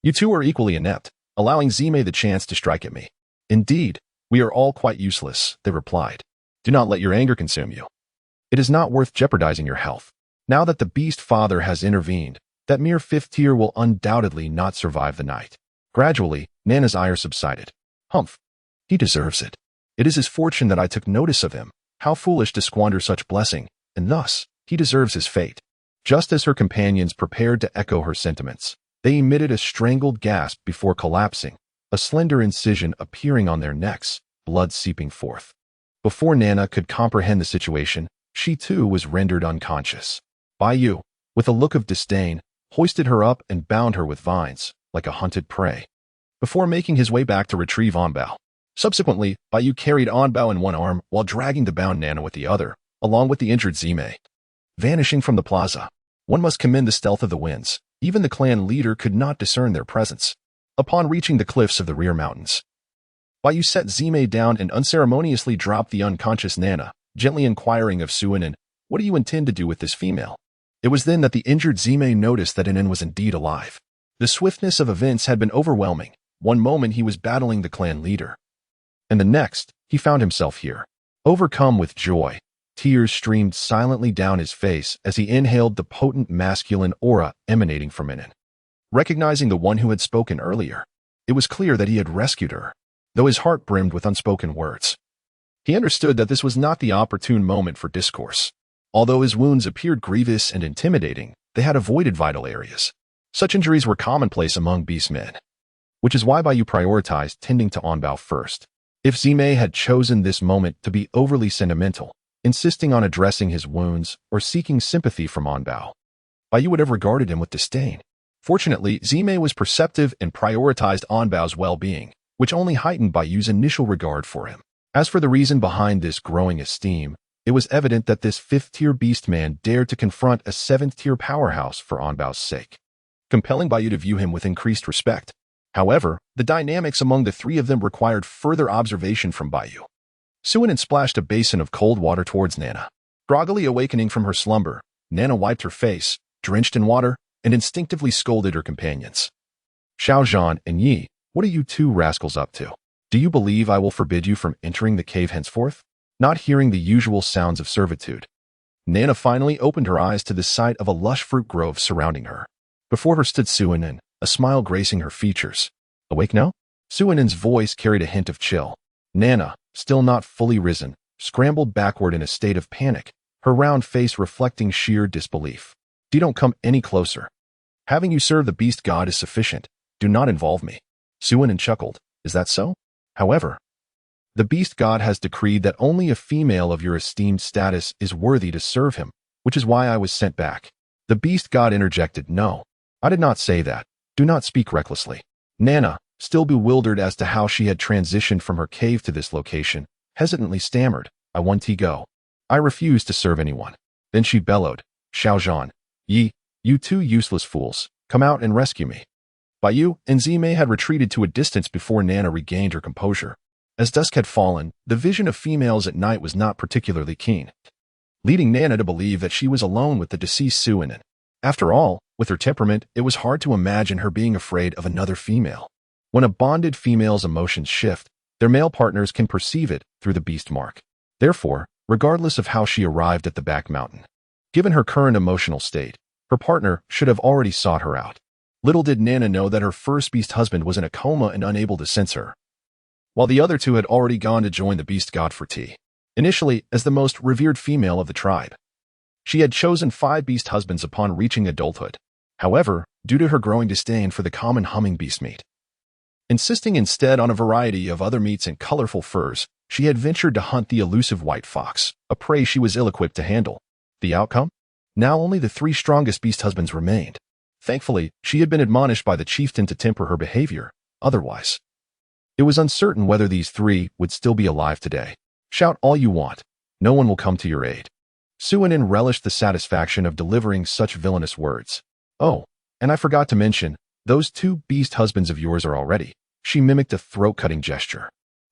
You 2 are equally inept, allowing Zime the chance to strike at me. Indeed, we are all quite useless, they replied. Do not let your anger consume you. It is not worth jeopardizing your health. Now that the beast father has intervened, that mere 5th tier will undoubtedly not survive the night. Gradually, Nana's ire subsided. Humph. He deserves it. It is his fortune that I took notice of him. How foolish to squander such blessing, and thus, he deserves his fate. Just as her companions prepared to echo her sentiments, they emitted a strangled gasp before collapsing, a slender incision appearing on their necks, blood seeping forth. Before Nana could comprehend the situation, she too was rendered unconscious. Baiyu, with a look of disdain, hoisted her up and bound her with vines, like a hunted prey, before making his way back to retrieve Onbao. Subsequently, Baiyu carried Onbao in one arm while dragging the bound Nana with the other, along with the injured Zime. Vanishing from the plaza, one must commend the stealth of the winds. Even the clan leader could not discern their presence. Upon reaching the cliffs of the rear mountains, Baiyu set Zime down and unceremoniously dropped the unconscious Nana, gently inquiring of Suinen, what do you intend to do with this female? It was then that the injured Zime noticed that Inen was indeed alive. The swiftness of events had been overwhelming. One moment he was battling the clan leader, and the next, he found himself here. Overcome with joy, tears streamed silently down his face as he inhaled the potent masculine aura emanating from Inen. Recognizing the one who had spoken earlier, it was clear that he had rescued her, though his heart brimmed with unspoken words. He understood that this was not the opportune moment for discourse. Although his wounds appeared grievous and intimidating, they had avoided vital areas. Such injuries were commonplace among beastmen, which is why Baiyu prioritized tending to Onbao first. If Zime had chosen this moment to be overly sentimental, insisting on addressing his wounds or seeking sympathy from Onbao, Baiyu would have regarded him with disdain. Fortunately, Zime was perceptive and prioritized Onbao's well-being, which only heightened Baiyu's initial regard for him. As for the reason behind this growing esteem, it was evident that this 5th-tier beastman dared to confront a 7th-tier powerhouse for Onbao's sake, compelling Baiyu to view him with increased respect. However, the dynamics among the 3 of them required further observation from Baiyu. Suinen splashed a basin of cold water towards Nana. Groggily awakening from her slumber, Nana wiped her face, drenched in water, and instinctively scolded her companions. Xiaozhan and Yi, what are you 2 rascals up to? Do you believe I will forbid you from entering the cave henceforth? Not hearing the usual sounds of servitude, Nana finally opened her eyes to the sight of a lush fruit grove surrounding her. Before her stood Suinen, a smile gracing her features. Awake now? Suinen's voice carried a hint of chill. Nana, still not fully risen, scrambled backward in a state of panic, her round face reflecting sheer disbelief. Don't come any closer. Having you serve the beast god is sufficient. Do not involve me. Suinin chuckled. Is that so? However, the beast god has decreed that only a female of your esteemed status is worthy to serve him, which is why I was sent back. The beast god interjected. No, I did not say that. Do not speak recklessly. Nana, still bewildered as to how she had transitioned from her cave to this location, hesitantly stammered, I want to go. I refuse to serve anyone. Then she bellowed, Xiaozhan, you two useless fools, come out and rescue me. Baiyu and Zimei had retreated to a distance before Nana regained her composure. As dusk had fallen, the vision of females at night was not particularly keen, leading Nana to believe that she was alone with the deceased Suinin. After all, with her temperament, it was hard to imagine her being afraid of another female. When a bonded female's emotions shift, their male partners can perceive it through the beast mark. Therefore, regardless of how she arrived at the back mountain, given her current emotional state, her partner should have already sought her out. Little did Nana know that her first beast husband was in a coma and unable to sense her, while the other two had already gone to join the beast god for tea. Initially, as the most revered female of the tribe, she had chosen 5 beast husbands upon reaching adulthood. However, due to her growing disdain for the common humming beast meat, insisting instead on a variety of other meats and colorful furs, she had ventured to hunt the elusive white fox, a prey she was ill-equipped to handle. The outcome? Now only the 3 strongest beast husbands remained. Thankfully, she had been admonished by the chieftain to temper her behavior. Otherwise, it was uncertain whether these 3 would still be alive today. Shout all you want. No one will come to your aid. Suinin relished the satisfaction of delivering such villainous words. Oh, and I forgot to mention, those 2 beast husbands of yours are already. She mimicked a throat-cutting gesture.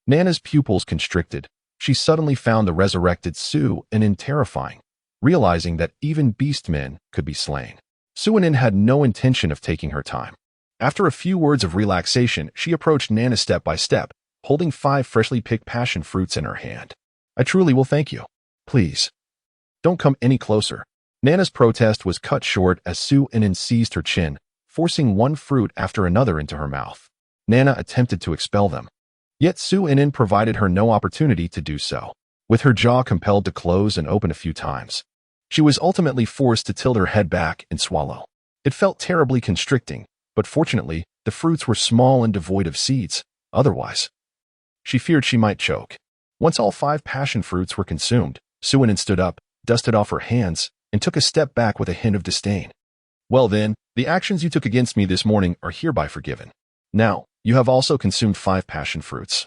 Nana's pupils constricted. She suddenly found the resurrected Suinin terrifying, realizing that even beastmen could be slain. Suinin had no intention of taking her time. After a few words of relaxation, she approached Nana step by step, holding 5 freshly picked passion fruits in her hand. I truly will thank you. Please, don't come any closer. Nana's protest was cut short as Suinin seized her chin, forcing one fruit after another into her mouth. Nana attempted to expel them, yet Suinin provided her no opportunity to do so. With her jaw compelled to close and open a few times, she was ultimately forced to tilt her head back and swallow. It felt terribly constricting, but fortunately, the fruits were small and devoid of seeds. Otherwise, she feared she might choke. Once all 5 passion fruits were consumed, Suinin stood up, dusted off her hands, and took a step back with a hint of disdain. Well then, the actions you took against me this morning are hereby forgiven. Now, you have also consumed 5 passion fruits.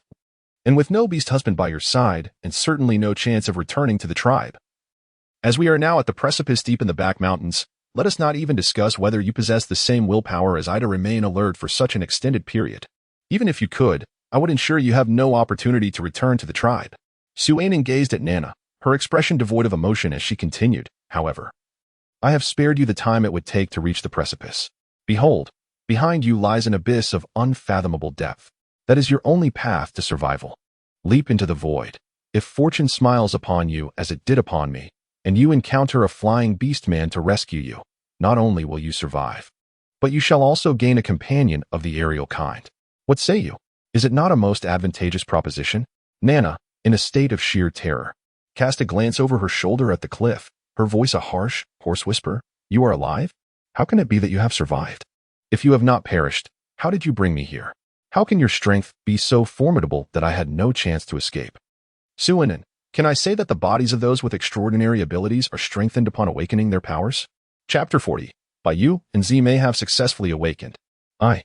And with no beast husband by your side, and certainly no chance of returning to the tribe, as we are now at the precipice deep in the back mountains, let us not even discuss whether you possess the same willpower as I to remain alert for such an extended period. Even if you could, I would ensure you have no opportunity to return to the tribe. Suinin gazed at Nana, her expression devoid of emotion as she continued, however. I have spared you the time it would take to reach the precipice. Behold, behind you lies an abyss of unfathomable depth. That is your only path to survival. Leap into the void. If fortune smiles upon you as it did upon me, and you encounter a flying beastman to rescue you, not only will you survive, but you shall also gain a companion of the aerial kind. What say you? Is it not a most advantageous proposition? Nana, in a state of sheer terror, cast a glance over her shoulder at the cliff, her voice a harsh, hoarse whisper. You are alive? How can it be that you have survived? If you have not perished, how did you bring me here? How can your strength be so formidable that I had no chance to escape? Suinin, can I say that the bodies of those with extraordinary abilities are strengthened upon awakening their powers? Chapter 40. Baiyu and Zimei have successfully awakened. I,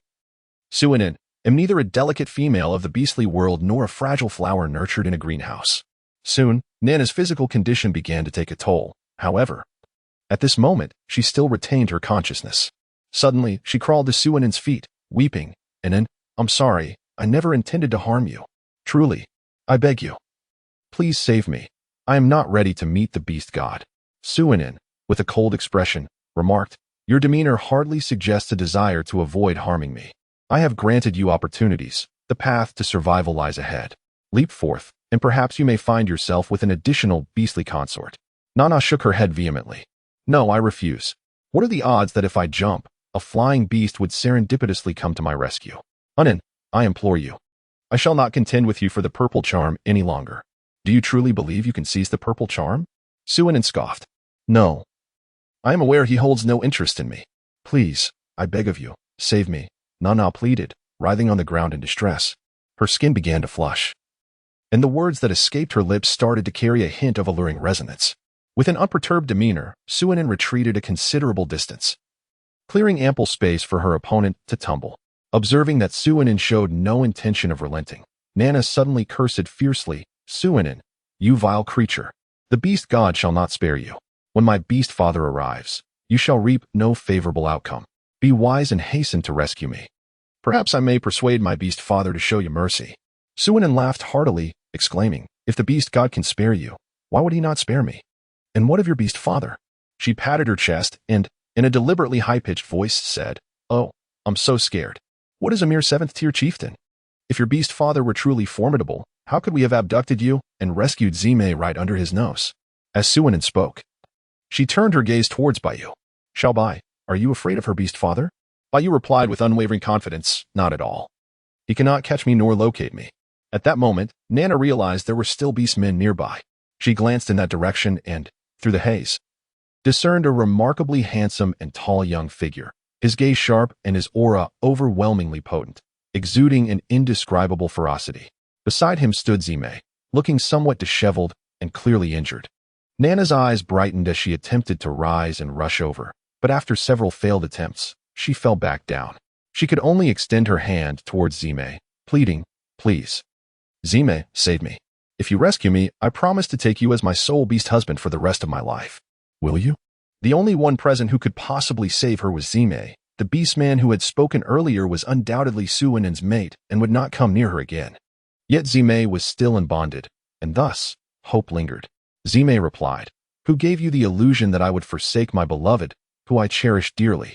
Suinin, am neither a delicate female of the beastly world nor a fragile flower nurtured in a greenhouse. Soon, Nana's physical condition began to take a toll. However, at this moment, she still retained her consciousness. Suddenly, she crawled to Suinin's feet, weeping, and I'm sorry, I never intended to harm you. Truly, I beg you. Please save me. I am not ready to meet the beast god. Suinin, with a cold expression, remarked, your demeanor hardly suggests a desire to avoid harming me. I have granted you opportunities. The path to survival lies ahead. Leap forth, and perhaps you may find yourself with an additional beastly consort. Nana shook her head vehemently. No, I refuse. What are the odds that if I jump, a flying beast would serendipitously come to my rescue? Unin, I implore you. I I shall not contend with you for the purple charm any longer. Do you truly believe you can seize the purple charm? Suinen scoffed. No. I am aware he holds no interest in me. Please, I beg of you, save me, Nana pleaded, writhing on the ground in distress. Her skin began to flush, and the words that escaped her lips started to carry a hint of alluring resonance. With an unperturbed demeanor, Suinen retreated a considerable distance, clearing ample space for her opponent to tumble. Observing that Suinen showed no intention of relenting, Nana suddenly cursed fiercely, Suinen, you vile creature. The beast god shall not spare you. When my beast father arrives, you shall reap no favorable outcome. Be wise and hasten to rescue me. Perhaps I may persuade my beast father to show you mercy. Suinen laughed heartily, exclaiming, if the beast god can spare you, why would he not spare me? And what of your beast father? She patted her chest and, in a deliberately high-pitched voice, said, oh, I'm so scared. What is a mere 7th-tier chieftain? If your beast father were truly formidable, how could we have abducted you and rescued Zime right under his nose? As Suinen spoke, she turned her gaze towards Baiyu. Xiaobai, are you afraid of her beast father? Baiyu replied with unwavering confidence, not at all. He cannot catch me nor locate me. At that moment, Nana realized there were still beastmen nearby. She glanced in that direction and, through the haze, discerned a remarkably handsome and tall young figure, his gaze sharp and his aura overwhelmingly potent, exuding an indescribable ferocity. Beside him stood Zime, looking somewhat disheveled and clearly injured. Nana's eyes brightened as she attempted to rise and rush over, but after several failed attempts, she fell back down. She could only extend her hand towards Zime, pleading, please. Zime, save me. If you rescue me, I promise to take you as my sole beast husband for the rest of my life. Will you? The only one present who could possibly save her was Zime. The beastman who had spoken earlier was undoubtedly Suinen's mate and would not come near her again. Yet Zime was still unbonded, and thus, hope lingered. Zime replied, who gave you the illusion that I would forsake my beloved, who I cherish dearly,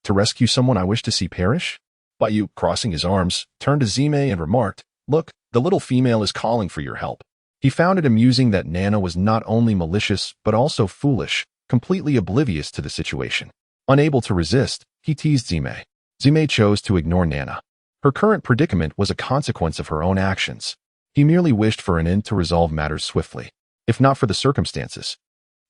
to rescue someone I wish to see perish? Baiyu, crossing his arms, turned to Zime and remarked, look, the little female is calling for your help. He found it amusing that Nana was not only malicious but also foolish, completely oblivious to the situation. Unable to resist, he teased Zime. Zime chose to ignore Nana. Her current predicament was a consequence of her own actions. He merely wished for an end to resolve matters swiftly. If not for the circumstances,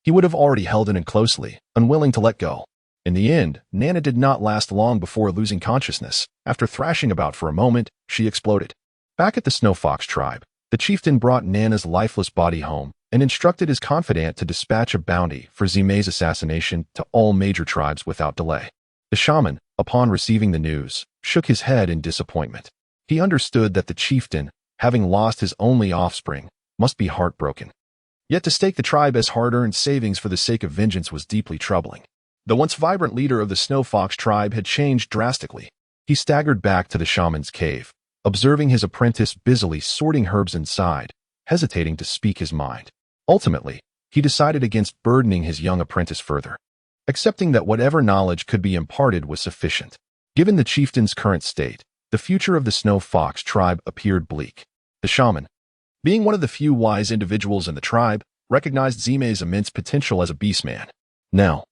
he would have already held it in closely, unwilling to let go. In the end, Nana did not last long before losing consciousness. After thrashing about for a moment, she exploded. Back at the Snow Fox tribe, the chieftain brought Nana's lifeless body home and instructed his confidant to dispatch a bounty for Zime's assassination to all major tribes without delay. The shaman, upon receiving the news, shook his head in disappointment. He understood that the chieftain, having lost his only offspring, must be heartbroken. Yet to stake the tribe as hard-earned savings for the sake of vengeance was deeply troubling. The once vibrant leader of the Snow Fox tribe had changed drastically. He staggered back to the shaman's cave, observing his apprentice busily sorting herbs inside, hesitating to speak his mind. Ultimately, he decided against burdening his young apprentice further, accepting that whatever knowledge could be imparted was sufficient. Given the chieftain's current state, the future of the Snow Fox tribe appeared bleak. The shaman, being one of the few wise individuals in the tribe, recognized Zime's immense potential as a beastman. Now,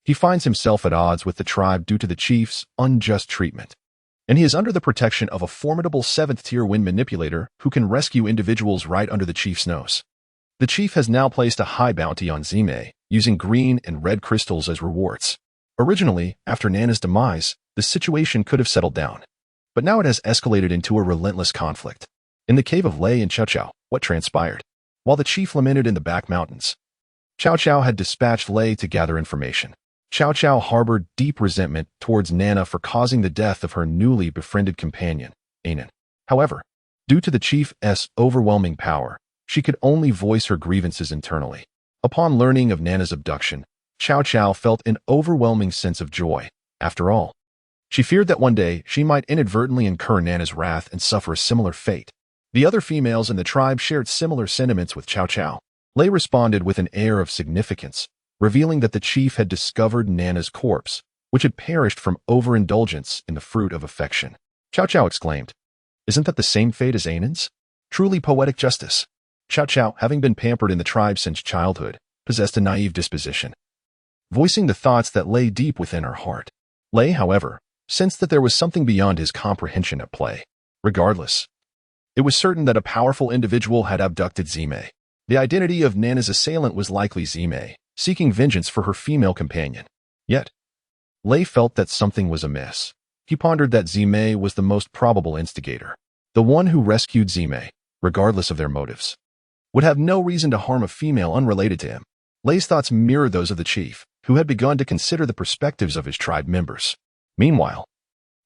he finds himself at odds with the tribe due to the chief's unjust treatment, and he is under the protection of a formidable 7th-tier wind manipulator who can rescue individuals right under the chief's nose. The chief has now placed a high bounty on Zime, using green and red crystals as rewards. Originally, after Nana's demise, the situation could have settled down, but now it has escalated into a relentless conflict. In the cave of Lei and Chow Chow, what transpired? While the chief lamented in the back mountains, Chow Chow had dispatched Lei to gather information. Chow Chow harbored deep resentment towards Nana for causing the death of her newly befriended companion, Anan. However, due to the chief's overwhelming power, she could only voice her grievances internally. Upon learning of Nana's abduction, Chow Chow felt an overwhelming sense of joy. After all, she feared that one day she might inadvertently incur Nana's wrath and suffer a similar fate. The other females in the tribe shared similar sentiments with Chow Chow. Lei responded with an air of significance, revealing that the chief had discovered Nana's corpse, which had perished from overindulgence in the fruit of affection. Chow Chow exclaimed, "Isn't that the same fate as Anan's? Truly poetic justice." Chow Chow, having been pampered in the tribe since childhood, possessed a naive disposition, voicing the thoughts that lay deep within her heart. Lei, however, sensed that there was something beyond his comprehension at play. Regardless, It was certain that a powerful individual had abducted Zime. The identity of Nana's assailant was likely Zime, seeking vengeance for her female companion. Yet, Lei felt that something was amiss. He pondered that Zime was the most probable instigator. The one who rescued Zime, regardless of their motives, would have no reason to harm a female unrelated to him. Lei's thoughts mirrored those of the chief, who had begun to consider the perspectives of his tribe members. Meanwhile,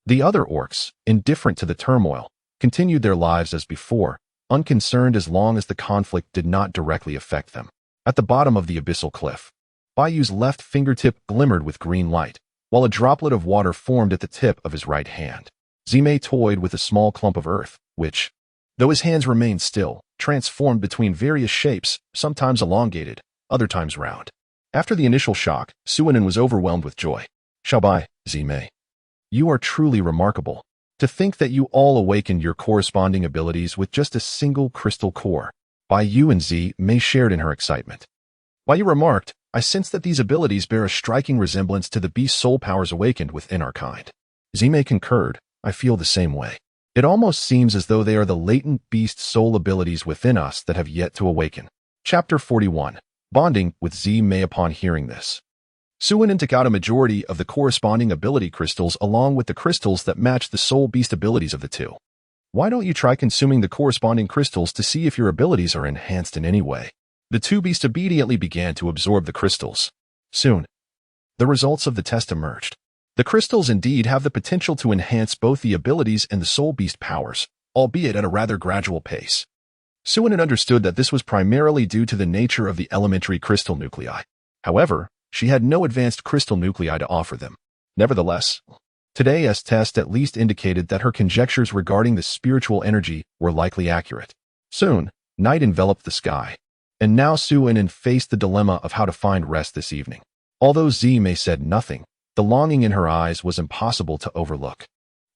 the other orcs, indifferent to the turmoil, continued their lives as before, unconcerned as long as the conflict did not directly affect them. At the bottom of the abyssal cliff, Bayou's left fingertip glimmered with green light, while a droplet of water formed at the tip of his right hand. Zime toyed with a small clump of earth, which, though his hands remained still, transformed between various shapes, sometimes elongated, other times round. After the initial shock, Suinen was overwhelmed with joy. Xiaobai, Zime. You are truly remarkable. To think that you all awakened your corresponding abilities with just a single crystal core. Bayu and Zime shared in her excitement. Bayu remarked, I sense that these abilities bear a striking resemblance to the beast soul powers awakened within our kind. Zime concurred, I feel the same way. It almost seems as though they are the latent beast soul abilities within us that have yet to awaken. Chapter 41. Bonding with Zime. Upon hearing this, Suinen took out a majority of the corresponding ability crystals along with the crystals that match the soul beast abilities of the two. Why don't you try consuming the corresponding crystals to see if your abilities are enhanced in any way? The two beasts obediently began to absorb the crystals. Soon, the results of the test emerged. The crystals indeed have the potential to enhance both the abilities and the soul beast powers, albeit at a rather gradual pace. Suinen understood that this was primarily due to the nature of the elementary crystal nuclei. However, she had no advanced crystal nuclei to offer them. Nevertheless, today's test at least indicated that her conjectures regarding the spiritual energy were likely accurate. Soon, night enveloped the sky. And now Suinen faced the dilemma of how to find rest this evening. Although Zime said nothing, the longing in her eyes was impossible to overlook.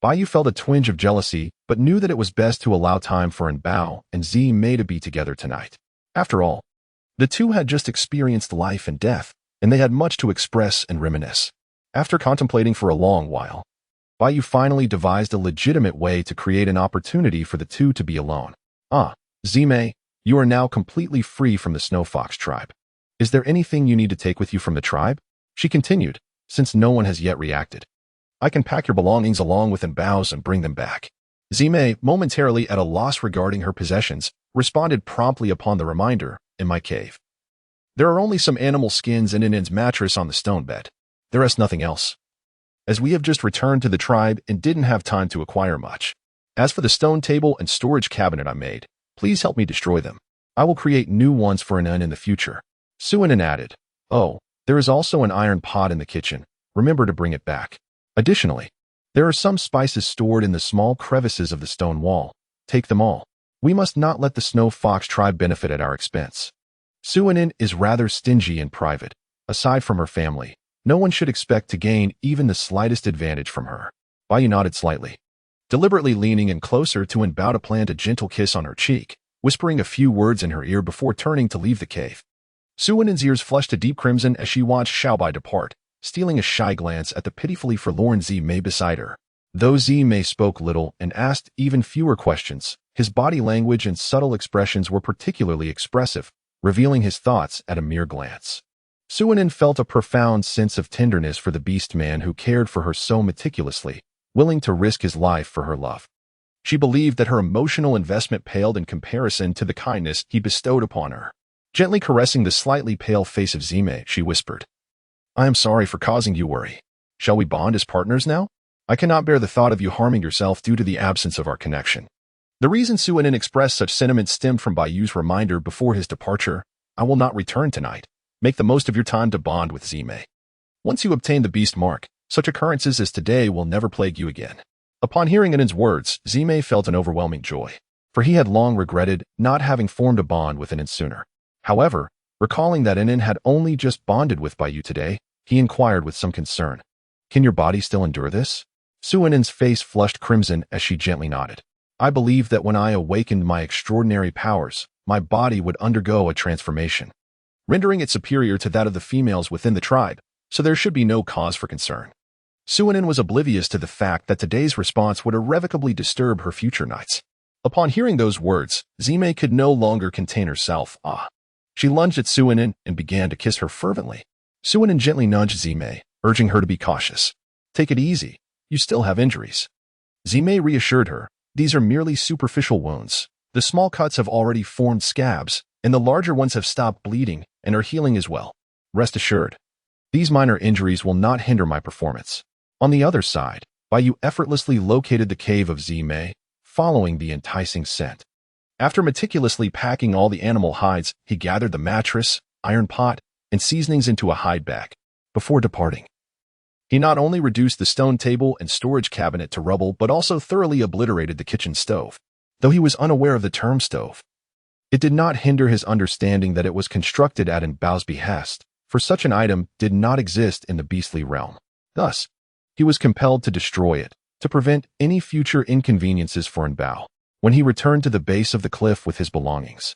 Bayu felt a twinge of jealousy, but knew that it was best to allow time for Bao and Zime to be together tonight. After all, the two had just experienced life and death, and they had much to express and reminisce. After contemplating for a long while, Bayu finally devised a legitimate way to create an opportunity for the two to be alone. Zime, you are now completely free from the Snow Fox tribe. Is there anything you need to take with you from the tribe? She continued, since no one has yet reacted. I can pack your belongings along with Bao's and bring them back. Zime, momentarily at a loss regarding her possessions, responded promptly upon the reminder, in my cave. There are only some animal skins and Inin's mattress on the stone bed. There is nothing else. As we have just returned to the tribe and didn't have time to acquire much. As for the stone table and storage cabinet I made, please help me destroy them. I will create new ones for Inen in the future. Suinen added, oh, there is also an iron pot in the kitchen. Remember to bring it back. Additionally, there are some spices stored in the small crevices of the stone wall. Take them all. We must not let the Snow Fox tribe benefit at our expense. Suinen is rather stingy in private. Aside from her family, no one should expect to gain even the slightest advantage from her. Bayu nodded slightly, deliberately leaning in closer to Bao to plant a gentle kiss on her cheek, whispering a few words in her ear before turning to leave the cave. Suinen's ears flushed a deep crimson as she watched Xiaobai depart, stealing a shy glance at the pitifully forlorn Zime beside her. Though Zime spoke little and asked even fewer questions, his body language and subtle expressions were particularly expressive, revealing his thoughts at a mere glance. Suinen felt a profound sense of tenderness for the beastman who cared for her so meticulously, willing to risk his life for her love. She believed that her emotional investment paled in comparison to the kindness he bestowed upon her. Gently caressing the slightly pale face of Zime, she whispered, I am sorry for causing you worry. Shall we bond as partners now? I cannot bear the thought of you harming yourself due to the absence of our connection. The reason Suinen expressed such sentiments stemmed from Bayu's reminder before his departure, I will not return tonight. Make the most of your time to bond with Zime. Once you obtain the beast mark, such occurrences as today will never plague you again. Upon hearing Inen's words, Zime felt an overwhelming joy, for he had long regretted not having formed a bond with Inen sooner. However, recalling that Inen had only just bonded with Bayu today, he inquired with some concern, Can your body still endure this? Suinen's face flushed crimson as she gently nodded. I believe that when I awakened my extraordinary powers, my body would undergo a transformation, rendering it superior to that of the females within the tribe, so there should be no cause for concern. Suinen was oblivious to the fact that today's response would irrevocably disturb her future nights. Upon hearing those words, Zime could no longer contain herself. She lunged at Suinin and began to kiss her fervently. Suinin gently nudged Zime, urging her to be cautious. Take it easy. You still have injuries. Zime reassured her. These are merely superficial wounds. The small cuts have already formed scabs, and the larger ones have stopped bleeding and are healing as well. Rest assured. These minor injuries will not hinder my performance. On the other side, Bayu effortlessly located the cave of Zime, following the enticing scent. After meticulously packing all the animal hides, he gathered the mattress, iron pot, and seasonings into a hide bag. Before departing, he not only reduced the stone table and storage cabinet to rubble, but also thoroughly obliterated the kitchen stove. Though he was unaware of the term stove, it did not hinder his understanding that it was constructed at Enbao's behest, for such an item did not exist in the beastly realm. Thus, he was compelled to destroy it, to prevent any future inconveniences for Enbao. When he returned to the base of the cliff with his belongings,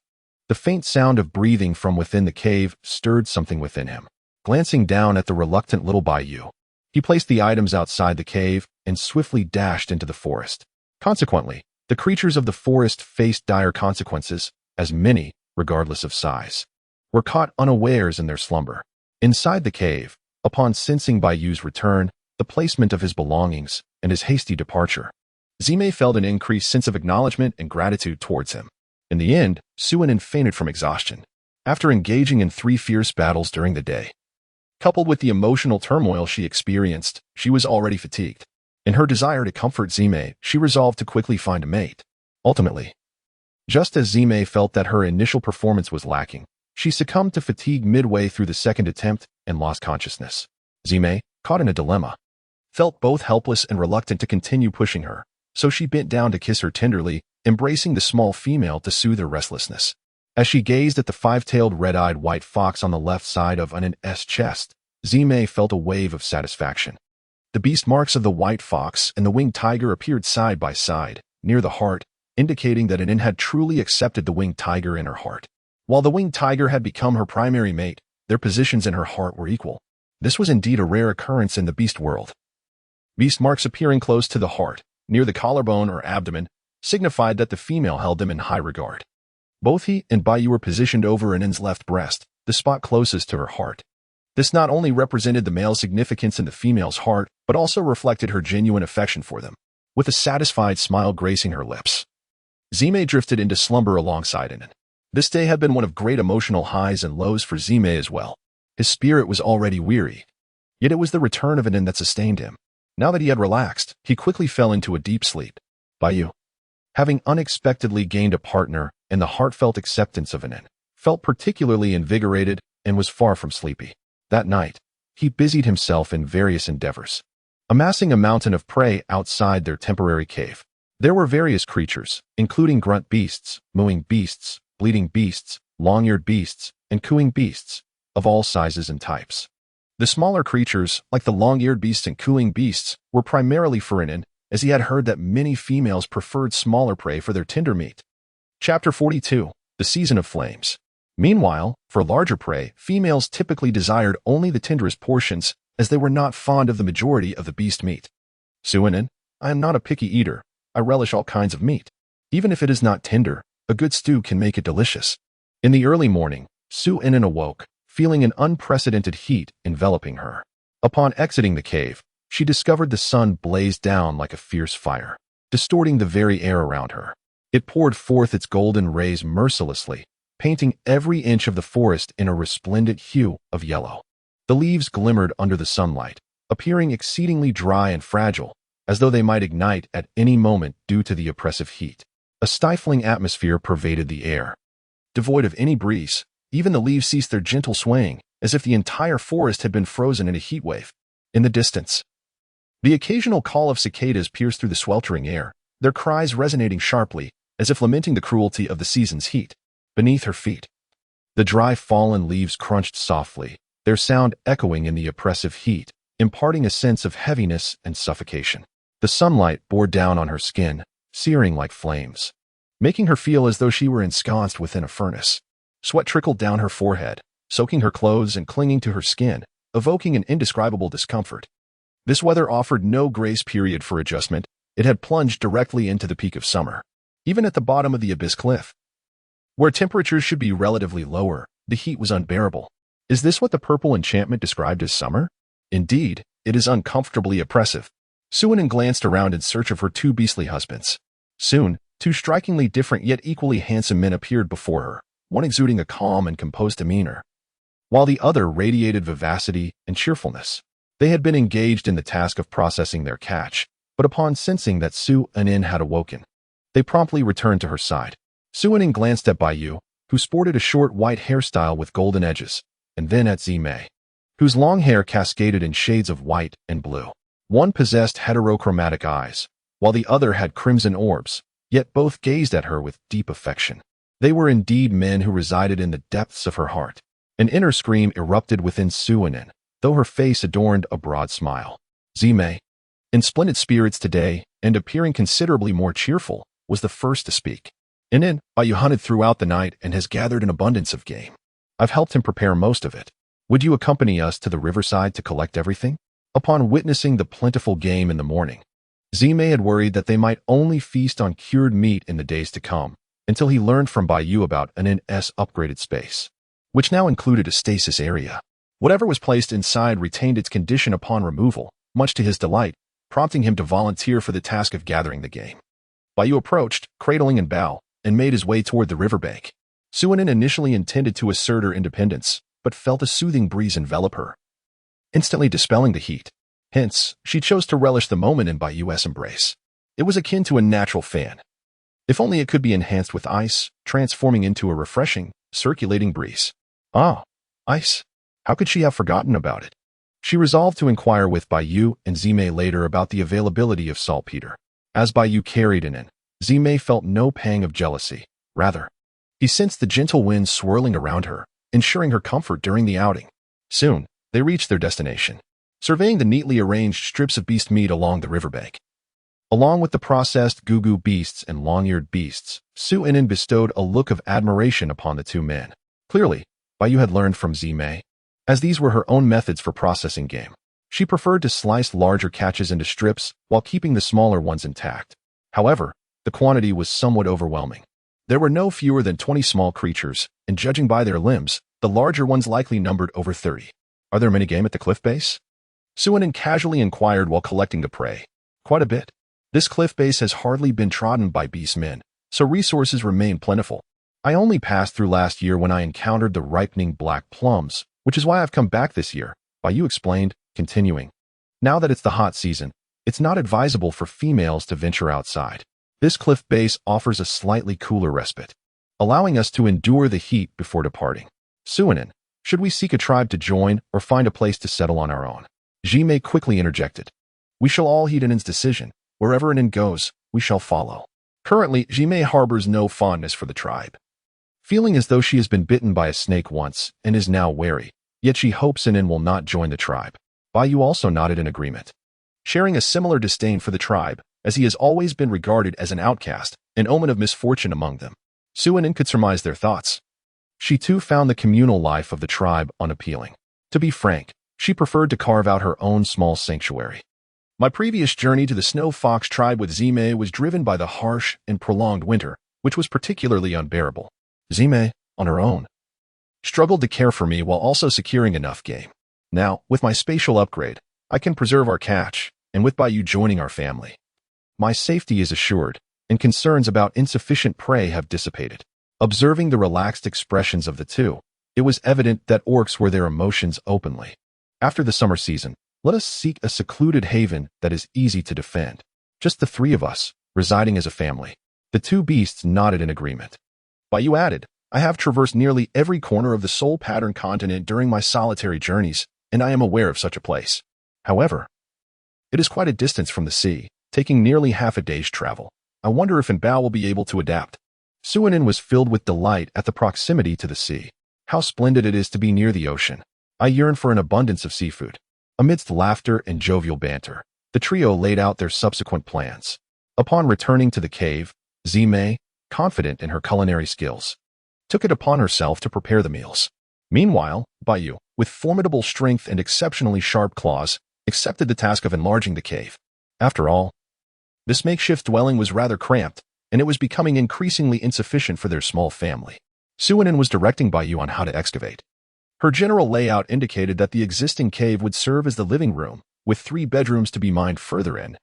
the faint sound of breathing from within the cave stirred something within him. Glancing down at the reluctant little Bayu, he placed the items outside the cave and swiftly dashed into the forest. Consequently, the creatures of the forest faced dire consequences, as many, regardless of size, were caught unawares in their slumber. Inside the cave, upon sensing Bayu's return, the placement of his belongings, and his hasty departure, Zime felt an increased sense of acknowledgement and gratitude towards him. In the end, Suinin fainted from exhaustion. After engaging in 3 fierce battles during the day, coupled with the emotional turmoil she experienced, she was already fatigued. In her desire to comfort Zime, she resolved to quickly find a mate. Ultimately, just as Zime felt that her initial performance was lacking, she succumbed to fatigue midway through the second attempt and lost consciousness. Zime, caught in a dilemma, felt both helpless and reluctant to continue pushing her, so she bent down to kiss her tenderly, embracing the small female to soothe her restlessness. As she gazed at the 5-tailed red-eyed white fox on the left side of Anan's chest, Zime felt a wave of satisfaction. The beast marks of the white fox and the winged tiger appeared side by side, near the heart, indicating that Anan had truly accepted the winged tiger in her heart. While the winged tiger had become her primary mate, their positions in her heart were equal. This was indeed a rare occurrence in the beast world. Beast marks appearing close to the heart, near the collarbone or abdomen, signified that the female held them in high regard. Both he and Bayu were positioned over Anan's left breast, the spot closest to her heart. This not only represented the male's significance in the female's heart, but also reflected her genuine affection for them. With a satisfied smile gracing her lips, Zime drifted into slumber alongside Anan. This day had been one of great emotional highs and lows for Zime as well. His spirit was already weary, yet it was the return of Anan that sustained him. Now that he had relaxed, he quickly fell into a deep sleep. Bayu, having unexpectedly gained a partner and the heartfelt acceptance of Anan, felt particularly invigorated and was far from sleepy. That night, he busied himself in various endeavors, amassing a mountain of prey outside their temporary cave. There were various creatures, including grunt beasts, mooing beasts, bleating beasts, long-eared beasts, and cooing beasts, of all sizes and types. The smaller creatures, like the long-eared beasts and cooing beasts, were primarily for Anan, as he had heard that many females preferred smaller prey for their tender meat. Chapter 42, The Season of Flames. Meanwhile, for larger prey, females typically desired only the tenderest portions, as they were not fond of the majority of the beast meat. Suinin, I am not a picky eater. I relish all kinds of meat. Even if it is not tender, a good stew can make it delicious. In the early morning, Suinin awoke, feeling an unprecedented heat enveloping her. Upon exiting the cave, she discovered the sun blazed down like a fierce fire, distorting the very air around her. It poured forth its golden rays mercilessly, painting every inch of the forest in a resplendent hue of yellow. The leaves glimmered under the sunlight, appearing exceedingly dry and fragile, as though they might ignite at any moment due to the oppressive heat. A stifling atmosphere pervaded the air. Devoid of any breeze, even the leaves ceased their gentle swaying, as if the entire forest had been frozen in a heat wave. In the distance, the occasional call of cicadas pierced through the sweltering air, their cries resonating sharply, as if lamenting the cruelty of the season's heat. Beneath her feet, the dry fallen leaves crunched softly, their sound echoing in the oppressive heat, imparting a sense of heaviness and suffocation. The sunlight bore down on her skin, searing like flames, making her feel as though she were ensconced within a furnace. Sweat trickled down her forehead, soaking her clothes and clinging to her skin, evoking an indescribable discomfort. This weather offered no grace period for adjustment. It had plunged directly into the peak of summer. Even at the bottom of the abyss cliff, where temperatures should be relatively lower, the heat was unbearable. Is this what the purple enchantment described as summer? Indeed, it is uncomfortably oppressive. Suinin glanced around in search of her two beastly husbands. Soon, two strikingly different yet equally handsome men appeared before her, one exuding a calm and composed demeanor, while the other radiated vivacity and cheerfulness. They had been engaged in the task of processing their catch, but upon sensing that Suinin had awoken, they promptly returned to her side. Suinin glanced at Baiyu, who sported a short white hairstyle with golden edges, and then at Zimei, whose long hair cascaded in shades of white and blue. One possessed heterochromatic eyes, while the other had crimson orbs, yet both gazed at her with deep affection. They were indeed men who resided in the depths of her heart. An inner scream erupted within Suinin, though her face adorned a broad smile. Zimei, in splendid spirits today and appearing considerably more cheerful, was the first to speak. Inin, Baiyu hunted throughout the night and has gathered an abundance of game. I've helped him prepare most of it. Would you accompany us to the riverside to collect everything? Upon witnessing the plentiful game in the morning, Zimei had worried that they might only feast on cured meat in the days to come, until he learned from Baiyu about Inin's upgraded space, which now included a stasis area. Whatever was placed inside retained its condition upon removal, much to his delight, prompting him to volunteer for the task of gathering the game. Baiyu approached, cradling and bow, and made his way toward the riverbank. Suinin initially intended to assert her independence, but felt a soothing breeze envelop her, instantly dispelling the heat. Hence, she chose to relish the moment in Baiyu's embrace. It was akin to a natural fan. If only it could be enhanced with ice, transforming into a refreshing, circulating breeze. Ah, ice. How could she have forgotten about it? She resolved to inquire with Baiyu and Zimei later about the availability of saltpeter. As Baiyu carried in, Zimei felt no pang of jealousy. Rather, he sensed the gentle wind swirling around her, ensuring her comfort during the outing. Soon, they reached their destination, surveying the neatly arranged strips of beast meat along the riverbank. Along with the processed gugu beasts and long-eared beasts, Suinin bestowed a look of admiration upon the two men. Clearly, Baiyu had learned from Zimei, as these were her own methods for processing game. She preferred to slice larger catches into strips while keeping the smaller ones intact. However, the quantity was somewhat overwhelming. There were no fewer than 20 small creatures, and judging by their limbs, the larger ones likely numbered over 30. Are there many game at the cliff base? Suinin casually inquired while collecting the prey. Quite a bit. This cliff base has hardly been trodden by beastmen, so resources remain plentiful. I only passed through last year when I encountered the ripening black plums, which is why I've come back this year, Baiyu explained, continuing. Now that it's the hot season, it's not advisable for females to venture outside. This cliff base offers a slightly cooler respite, allowing us to endure the heat before departing. Suinin, should we seek a tribe to join or find a place to settle on our own? Zimei quickly interjected. We shall all heed Inin's decision. Wherever Inin goes, we shall follow. Currently, Zimei harbors no fondness for the tribe, feeling as though she has been bitten by a snake once and is now wary, yet she hopes Inin will not join the tribe. Baiyu also nodded in agreement, sharing a similar disdain for the tribe, as he has always been regarded as an outcast, an omen of misfortune among them. Suinin could surmise their thoughts. She too found the communal life of the tribe unappealing. To be frank, she preferred to carve out her own small sanctuary. My previous journey to the Snow Fox tribe with Zimei was driven by the harsh and prolonged winter, which was particularly unbearable. Zimei, on her own, struggled to care for me while also securing enough game. Now, with my spatial upgrade, I can preserve our catch, and with Baiyu joining our family, my safety is assured, and concerns about insufficient prey have dissipated. Observing the relaxed expressions of the two, it was evident that orcs were their emotions openly. After the summer season, let us seek a secluded haven that is easy to defend. Just the three of us, residing as a family. The two beasts nodded in agreement. Baiyu added, I have traversed nearly every corner of the Soul Pattern continent during my solitary journeys, and I am aware of such a place. However, it is quite a distance from the sea, taking nearly half a day's travel. I wonder if Bao will be able to adapt. Suinin was filled with delight at the proximity to the sea. How splendid it is to be near the ocean. I yearn for an abundance of seafood. Amidst laughter and jovial banter, the trio laid out their subsequent plans. Upon returning to the cave, Zimei, confident in her culinary skills, took it upon herself to prepare the meals. Meanwhile, Baiyu, with formidable strength and exceptionally sharp claws, accepted the task of enlarging the cave. After all, this makeshift dwelling was rather cramped, and it was becoming increasingly insufficient for their small family. Suinin was directing Baiyu on how to excavate. Her general layout indicated that the existing cave would serve as the living room, with 3 bedrooms to be mined further in,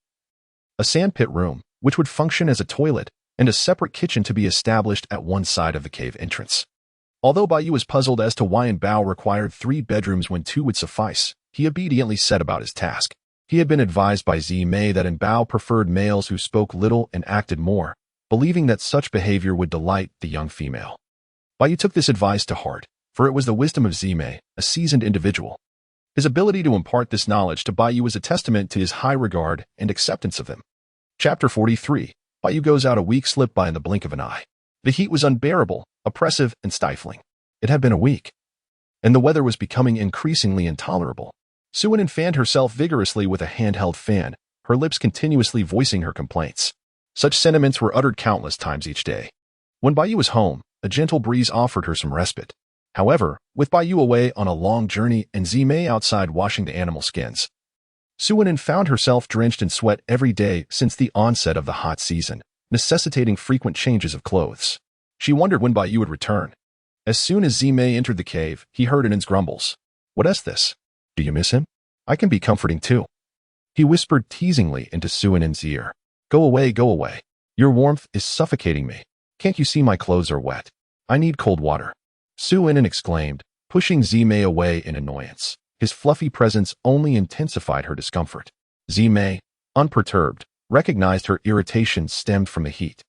a sandpit room, which would function as a toilet, and a separate kitchen to be established at one side of the cave entrance. Although Baiyu was puzzled as to why Bao required 3 bedrooms when 2 would suffice, he obediently set about his task. He had been advised by Zimei that Bao preferred males who spoke little and acted more, believing that such behavior would delight the young female. Baiyu took this advice to heart, for it was the wisdom of Zimei, a seasoned individual. His ability to impart this knowledge to Baiyu was a testament to his high regard and acceptance of him. Chapter 43. Baiyu goes out a week slipped by in the blink of an eye. The heat was unbearable, oppressive, and stifling. It had been a week, and the weather was becoming increasingly intolerable. Suinin fanned herself vigorously with a handheld fan, her lips continuously voicing her complaints. Such sentiments were uttered countless times each day. When Baiyu was home, a gentle breeze offered her some respite. However, with Baiyu away on a long journey and Zimei outside washing the animal skins, Suinin found herself drenched in sweat every day since the onset of the hot season, necessitating frequent changes of clothes. She wondered when Baiyu would return. As soon as Zimei entered the cave, he heard Inin's grumbles. "What is this? Do you miss him? I can be comforting too." He whispered teasingly into Suinin's ear. Go away, go away. Your warmth is suffocating me. Can't you see my clothes are wet? I need cold water." Suinin exclaimed, pushing Zimei away in annoyance. His fluffy presence only intensified her discomfort. Zimei, unperturbed, recognized her irritation stemmed from the heat.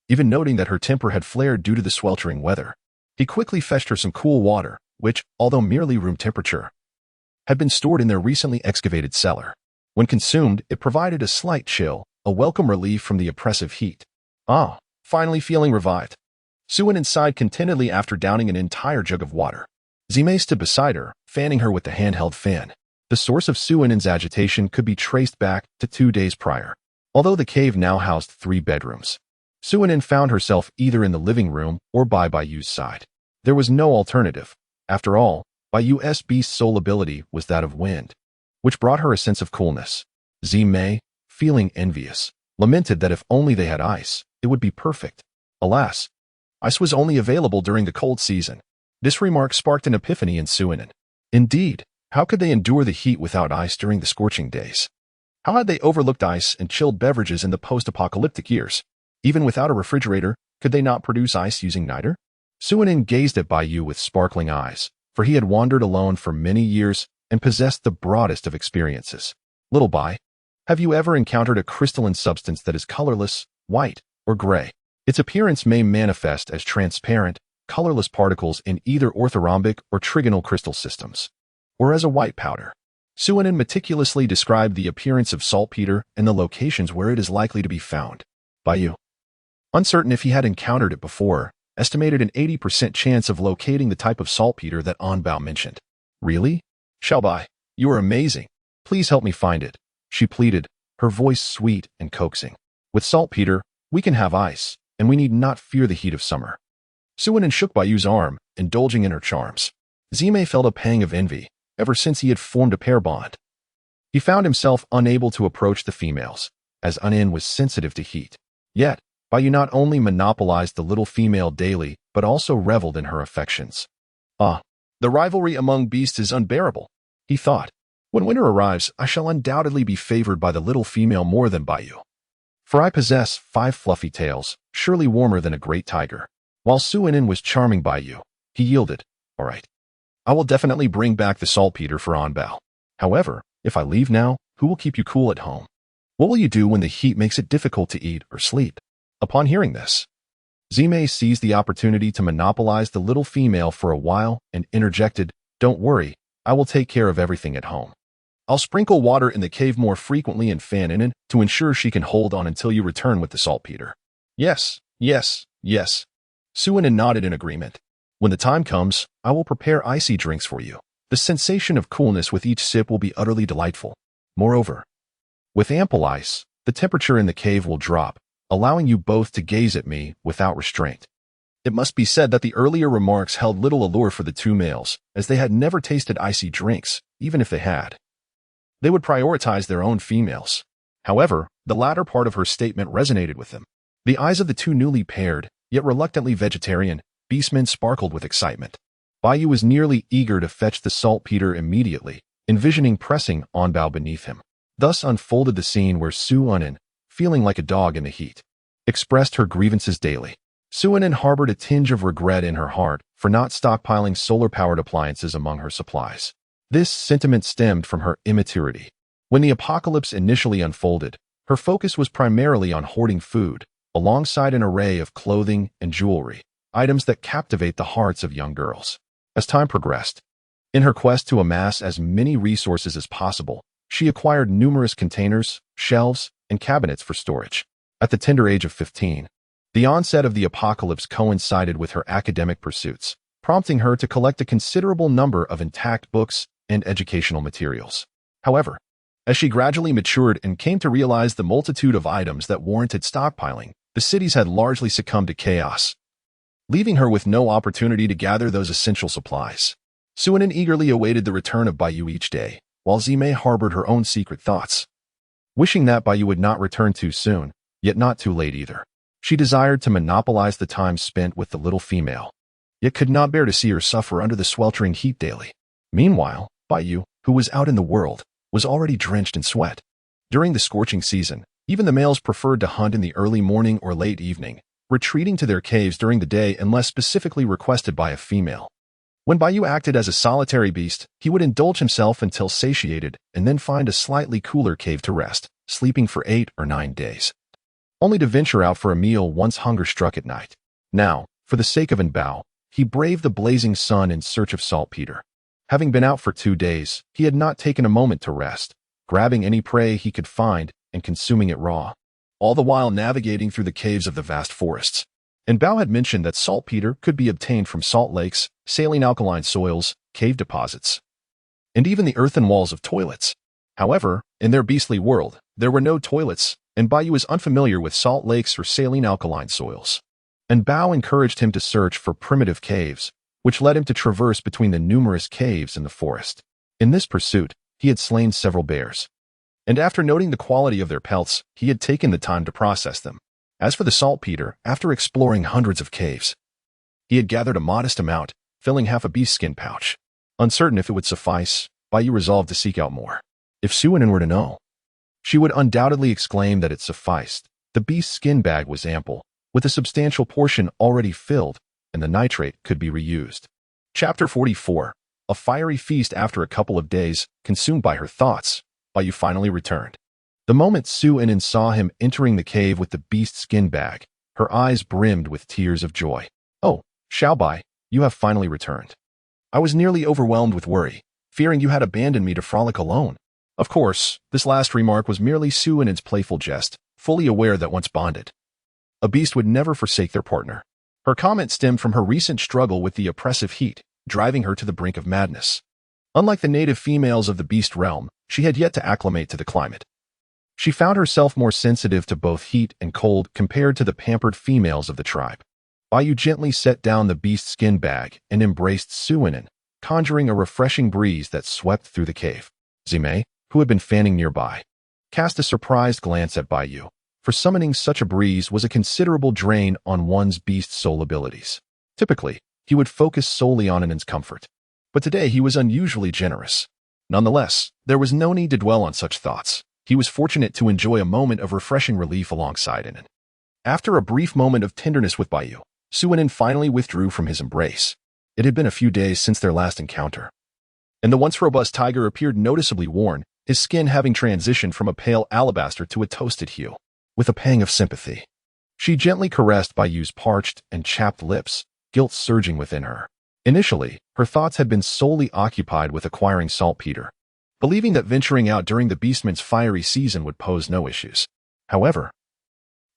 Even noting that her temper had flared due to the sweltering weather, he quickly fetched her some cool water, which, although merely room temperature, had been stored in their recently excavated cellar. When consumed, it provided a slight chill, a welcome relief from the oppressive heat. Ah, finally feeling revived. Suinin sighed contentedly after downing an entire jug of water. Zimei stood beside her, fanning her with the handheld fan. The source of Suinin's agitation could be traced back to 2 days prior. Although the cave now housed 3 bedrooms, Suinin found herself either in the living room or by Baiyu's side. There was no alternative. After all, Baiyu's beast's sole ability was that of wind, which brought her a sense of coolness. Zimei, feeling envious, lamented that if only they had ice, it would be perfect. Alas, ice was only available during the cold season. This remark sparked an epiphany in Suinin. Indeed, how could they endure the heat without ice during the scorching days? How had they overlooked ice and chilled beverages in the post-apocalyptic years? Even without a refrigerator, could they not produce ice using niter? Suinin gazed at Baiyu with sparkling eyes, for he had wandered alone for many years and possessed the broadest of experiences. Little Bai, have you ever encountered a crystalline substance that is colorless, white, or gray? Its appearance may manifest as transparent, colorless particles in either orthorhombic or trigonal crystal systems, or as a white powder. Suinin meticulously described the appearance of saltpeter and the locations where it is likely to be found. Baiyu, uncertain if he had encountered it before, estimated an 80% chance of locating the type of saltpeter that Bao mentioned. Really? Xiaobai, you are amazing. Please help me find it, she pleaded, her voice sweet and coaxing. With saltpeter, we can have ice, and we need not fear the heat of summer. Suinin shook Baiyu's arm, indulging in her charms. Zimei felt a pang of envy, ever since he had formed a pair bond. He found himself unable to approach the females, as Inin was sensitive to heat. Yet, Baiyu not only monopolized the little female daily, but also reveled in her affections. Ah, the rivalry among beasts is unbearable, he thought. When winter arrives, I shall undoubtedly be favored by the little female more than Baiyu. For I possess 5 fluffy tails, surely warmer than a great tiger. While Suinin was charming Baiyu, he yielded. All right. I will definitely bring back the saltpeter for Bao. However, if I leave now, who will keep you cool at home? What will you do when the heat makes it difficult to eat or sleep? Upon hearing this, Zimei seized the opportunity to monopolize the little female for a while and interjected, Don't worry, I will take care of everything at home. I'll sprinkle water in the cave more frequently and fan Inin to ensure she can hold on until you return with the saltpeter. Yes, yes, yes. Suinin nodded in agreement. When the time comes, I will prepare icy drinks for you. The sensation of coolness with each sip will be utterly delightful. Moreover, with ample ice, the temperature in the cave will drop, allowing you both to gaze at me without restraint. It must be said that the earlier remarks held little allure for the 2 males, as they had never tasted icy drinks, even if they had. They would prioritize their own females. However, the latter part of her statement resonated with them. The eyes of the two newly paired, yet reluctantly vegetarian, beastmen sparkled with excitement. Baiyu was nearly eager to fetch the saltpeter immediately, envisioning pressing on Bao beneath him. Thus unfolded the scene where Su-Unin, feeling like a dog in the heat, expressed her grievances daily. Su-Unin harbored a tinge of regret in her heart for not stockpiling solar-powered appliances among her supplies. This sentiment stemmed from her immaturity. When the apocalypse initially unfolded, her focus was primarily on hoarding food, alongside an array of clothing and jewelry, items that captivate the hearts of young girls. As time progressed, in her quest to amass as many resources as possible, she acquired numerous containers, shelves, and cabinets for storage. At the tender age of 15, the onset of the apocalypse coincided with her academic pursuits, prompting her to collect a considerable number of intact books and educational materials. However, as she gradually matured and came to realize the multitude of items that warranted stockpiling, the cities had largely succumbed to chaos, leaving her with no opportunity to gather those essential supplies. Su-Unin eagerly awaited the return of Baiyu each day, while Zimei harbored her own secret thoughts, wishing that Baiyu would not return too soon, yet not too late either. She desired to monopolize the time spent with the little female, yet could not bear to see her suffer under the sweltering heat daily. Meanwhile, Baiyu, who was out in the world, was already drenched in sweat. During the scorching season, even the males preferred to hunt in the early morning or late evening, retreating to their caves during the day unless specifically requested by a female. When Baiyu acted as a solitary beast, he would indulge himself until satiated and then find a slightly cooler cave to rest, sleeping for 8 or 9 days, only to venture out for a meal once hunger struck at night. Now, for the sake of Bao, he braved the blazing sun in search of saltpeter. Having been out for 2 days, he had not taken a moment to rest, grabbing any prey he could find and consuming it raw, all the while navigating through the caves of the vast forests. And Bao had mentioned that saltpeter could be obtained from salt lakes, saline alkaline soils, cave deposits, and even the earthen walls of toilets. However, in their beastly world, there were no toilets, and Baiyu was unfamiliar with salt lakes or saline alkaline soils. And Bao encouraged him to search for primitive caves, which led him to traverse between the numerous caves in the forest. In this pursuit, he had slain several bears, and after noting the quality of their pelts, he had taken the time to process them. As for the saltpeter, after exploring hundreds of caves, he had gathered a modest amount, filling half a beast skin pouch. Uncertain if it would suffice, Baiyu resolved to seek out more. If Su-Unin were to know, she would undoubtedly exclaim that it sufficed. The beast skin bag was ample, with a substantial portion already filled, and the nitrate could be reused. Chapter 44. A fiery feast. After a couple of days, consumed by her thoughts, Baiyu finally returned. The moment Su-Unin saw him entering the cave with the beast skin bag, her eyes brimmed with tears of joy. "Oh, Xiaobai, you have finally returned. I was nearly overwhelmed with worry, fearing you had abandoned me to frolic alone." Of course, this last remark was merely Su-Unin's playful jest, fully aware that once bonded, a beast would never forsake their partner. Her comment stemmed from her recent struggle with the oppressive heat, driving her to the brink of madness. Unlike the native females of the beast realm, she had yet to acclimate to the climate. She found herself more sensitive to both heat and cold compared to the pampered females of the tribe. Baiyu gently set down the beast skin bag and embraced Su-Unin, conjuring a refreshing breeze that swept through the cave. Zimei, who had been fanning nearby, cast a surprised glance at Baiyu, for summoning such a breeze was a considerable drain on one's beast soul abilities. Typically, he would focus solely on Inin's comfort, but today he was unusually generous. Nonetheless, there was no need to dwell on such thoughts. He was fortunate to enjoy a moment of refreshing relief alongside Inin. After a brief moment of tenderness with Baiyu, Su-Unin finally withdrew from his embrace. It had been a few days since their last encounter, and the once robust tiger appeared noticeably worn, his skin having transitioned from a pale alabaster to a toasted hue. With a pang of sympathy, she gently caressed Baiyu's parched and chapped lips, guilt surging within her. Initially, her thoughts had been solely occupied with acquiring saltpeter, believing that venturing out during the beastman's fiery season would pose no issues. However,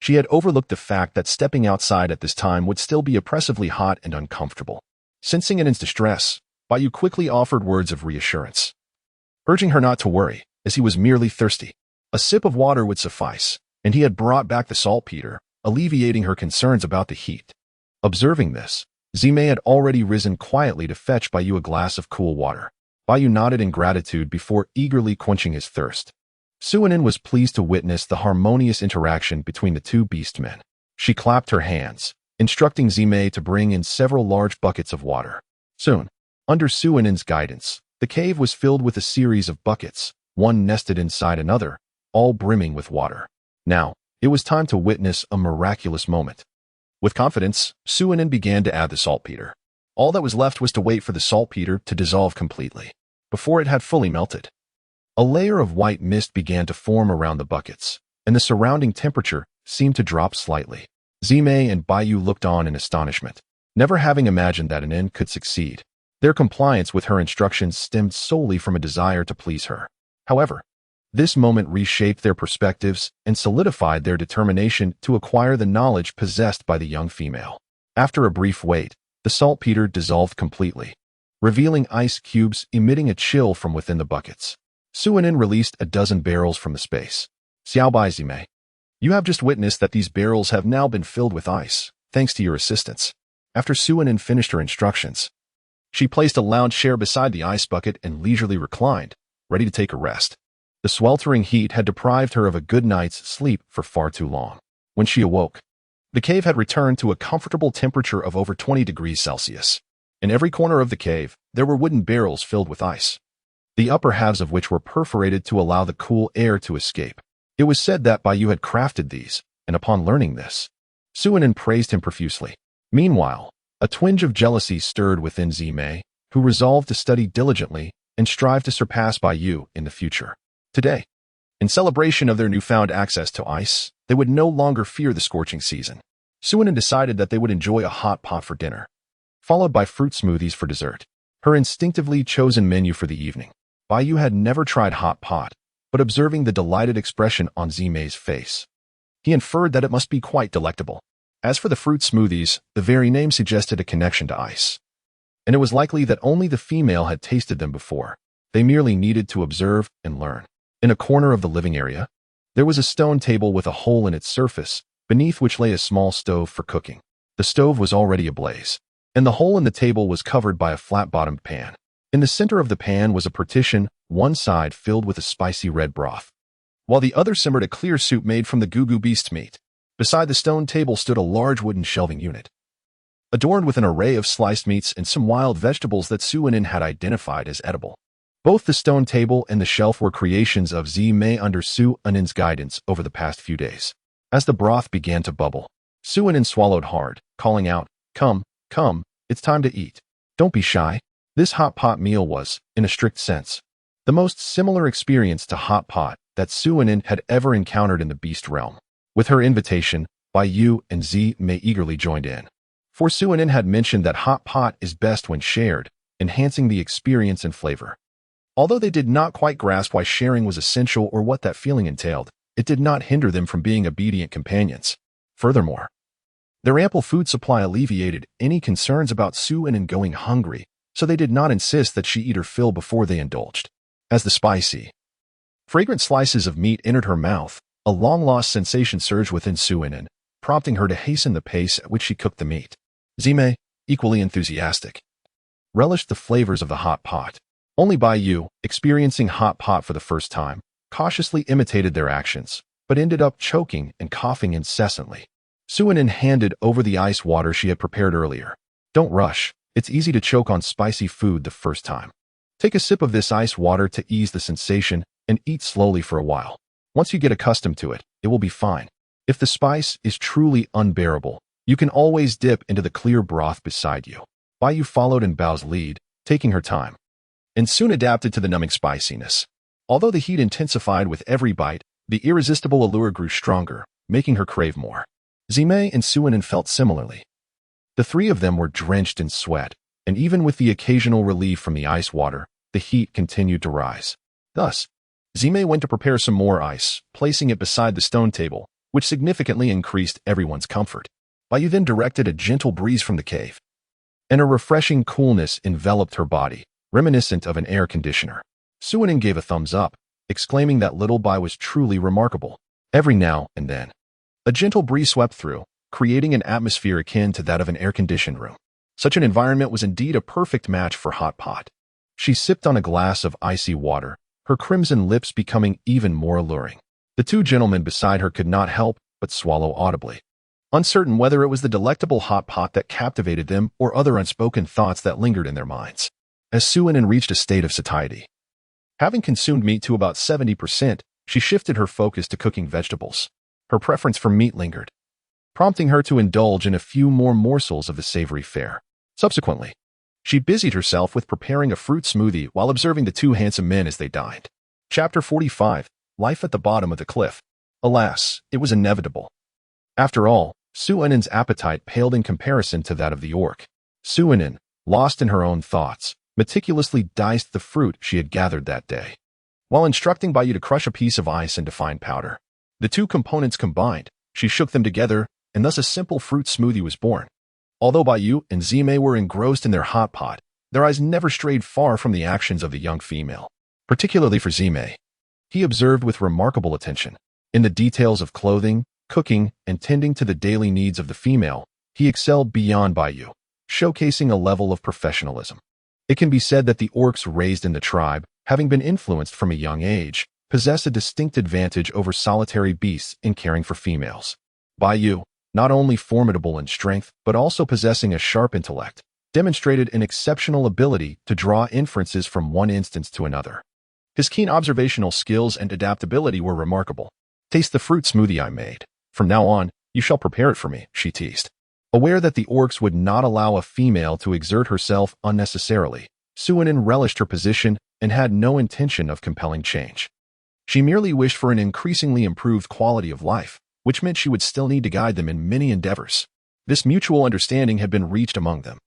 she had overlooked the fact that stepping outside at this time would still be oppressively hot and uncomfortable. Sensing Inin's distress, Baiyu quickly offered words of reassurance, urging her not to worry, as he was merely thirsty. A sip of water would suffice, and he had brought back the saltpeter, alleviating her concerns about the heat. Observing this, Zimei had already risen quietly to fetch Baiyu a glass of cool water. Baiyu nodded in gratitude before eagerly quenching his thirst. Su-Unin was pleased to witness the harmonious interaction between the two beastmen. She clapped her hands, instructing Zime to bring in several large buckets of water. Soon, under Suinen's guidance, the cave was filled with a series of buckets, one nested inside another, all brimming with water. Now, it was time to witness a miraculous moment. With confidence, Suinen began to add the saltpeter. All that was left was to wait for the saltpeter to dissolve completely, before it had fully melted. A layer of white mist began to form around the buckets, and the surrounding temperature seemed to drop slightly. Zime and Baiyu looked on in astonishment, never having imagined that an inn could succeed. Their compliance with her instructions stemmed solely from a desire to please her. However, this moment reshaped their perspectives and solidified their determination to acquire the knowledge possessed by the young female. After a brief wait, the saltpeter dissolved completely, revealing ice cubes emitting a chill from within the buckets. Suinen released a dozen barrels from the space. Xiaobai Zime, you have just witnessed that these barrels have now been filled with ice, thanks to your assistance. After Suinen finished her instructions, she placed a lounge chair beside the ice bucket and leisurely reclined, ready to take a rest. The sweltering heat had deprived her of a good night's sleep for far too long. When she awoke, the cave had returned to a comfortable temperature of over 20 degrees Celsius. In every corner of the cave, there were wooden barrels filled with ice, the upper halves of which were perforated to allow the cool air to escape. It was said that Baiyu had crafted these, and upon learning this, Suinen praised him profusely. Meanwhile, a twinge of jealousy stirred within Zime, who resolved to study diligently and strive to surpass Baiyu in the future. Today, in celebration of their newfound access to ice, they would no longer fear the scorching season. Suinen decided that they would enjoy a hot pot for dinner, followed by fruit smoothies for dessert. Her instinctively chosen menu for the evening. Baiyu had never tried hot pot, but observing the delighted expression on Zime's face, he inferred that it must be quite delectable. As for the fruit smoothies, the very name suggested a connection to ice, and it was likely that only the female had tasted them before. They merely needed to observe and learn. In a corner of the living area, there was a stone table with a hole in its surface, beneath which lay a small stove for cooking. The stove was already ablaze, and the hole in the table was covered by a flat-bottomed pan. In the center of the pan was a partition, one side filled with a spicy red broth, while the other simmered a clear soup made from the gugu beast meat. Beside the stone table stood a large wooden shelving unit, adorned with an array of sliced meats and some wild vegetables that Suinen had identified as edible. Both the stone table and the shelf were creations of Zime under Suinen's guidance over the past few days. As the broth began to bubble, Suinen swallowed hard, calling out, "Come, come, it's time to eat. Don't be shy." This hot pot meal was, in a strict sense, the most similar experience to hot pot that Suinen had ever encountered in the beast realm. With her invitation, Baiyu and Zime eagerly joined in. For Suinen had mentioned that hot pot is best when shared, enhancing the experience and flavor. Although they did not quite grasp why sharing was essential or what that feeling entailed, it did not hinder them from being obedient companions. Furthermore, their ample food supply alleviated any concerns about Suinen going hungry, so they did not insist that she eat her fill before they indulged. As the spicy, fragrant slices of meat entered her mouth, a long-lost sensation surged within Suinen, prompting her to hasten the pace at which she cooked the meat. Zime, equally enthusiastic, relished the flavors of the hot pot. Only Baiyu, experiencing hot pot for the first time, cautiously imitated their actions, but ended up choking and coughing incessantly. Suinen handed over the ice water she had prepared earlier. "Don't rush. It's easy to choke on spicy food the first time. Take a sip of this ice water to ease the sensation and eat slowly for a while. Once you get accustomed to it, it will be fine. If the spice is truly unbearable, you can always dip into the clear broth beside you." Baiyu followed in Bao's lead, taking her time, and soon adapted to the numbing spiciness. Although the heat intensified with every bite, the irresistible allure grew stronger, making her crave more. Zime and Suinen felt similarly. The three of them were drenched in sweat, and even with the occasional relief from the ice water, the heat continued to rise. Thus, Zime went to prepare some more ice, placing it beside the stone table, which significantly increased everyone's comfort. Baiyu then directed a gentle breeze from the cave, and a refreshing coolness enveloped her body, reminiscent of an air conditioner. Suinen gave a thumbs up, exclaiming that little Bai was truly remarkable. Every now and then, a gentle breeze swept through, creating an atmosphere akin to that of an air-conditioned room. Such an environment was indeed a perfect match for hot pot. She sipped on a glass of icy water, her crimson lips becoming even more alluring. The two gentlemen beside her could not help but swallow audibly. uncertain whether it was the delectable hot pot that captivated them or other unspoken thoughts that lingered in their minds. As Suinin reached a state of satiety, having consumed meat to about 70%, she shifted her focus to cooking vegetables. Her preference for meat lingered, prompting her to indulge in a few more morsels of the savory fare. Subsequently, she busied herself with preparing a fruit smoothie while observing the two handsome men as they dined. Chapter 45. Life at the Bottom of the Cliff. Alas, it was inevitable. After all, Suinin's appetite paled in comparison to that of the orc. Suinin, lost in her own thoughts, meticulously diced the fruit she had gathered that day, while instructing Bayu to crush a piece of ice into fine powder. The two components combined, she shook them together, and thus a simple fruit smoothie was born. Although Bayu and Zime were engrossed in their hot pot, their eyes never strayed far from the actions of the young female. Particularly for Zime, he observed with remarkable attention. In the details of clothing, cooking, and tending to the daily needs of the female, he excelled beyond Bayu, showcasing a level of professionalism. It can be said that the orcs raised in the tribe, having been influenced from a young age, possess a distinct advantage over solitary beasts in caring for females. Bayu, not only formidable in strength but also possessing a sharp intellect, demonstrated an exceptional ability to draw inferences from one instance to another. His keen observational skills and adaptability were remarkable. "Taste the fruit smoothie I made. From now on, you shall prepare it for me," she teased. Aware that the orcs would not allow a female to exert herself unnecessarily, Suinin relished her position and had no intention of compelling change. She merely wished for an increasingly improved quality of life, which meant she would still need to guide them in many endeavors. This mutual understanding had been reached among them.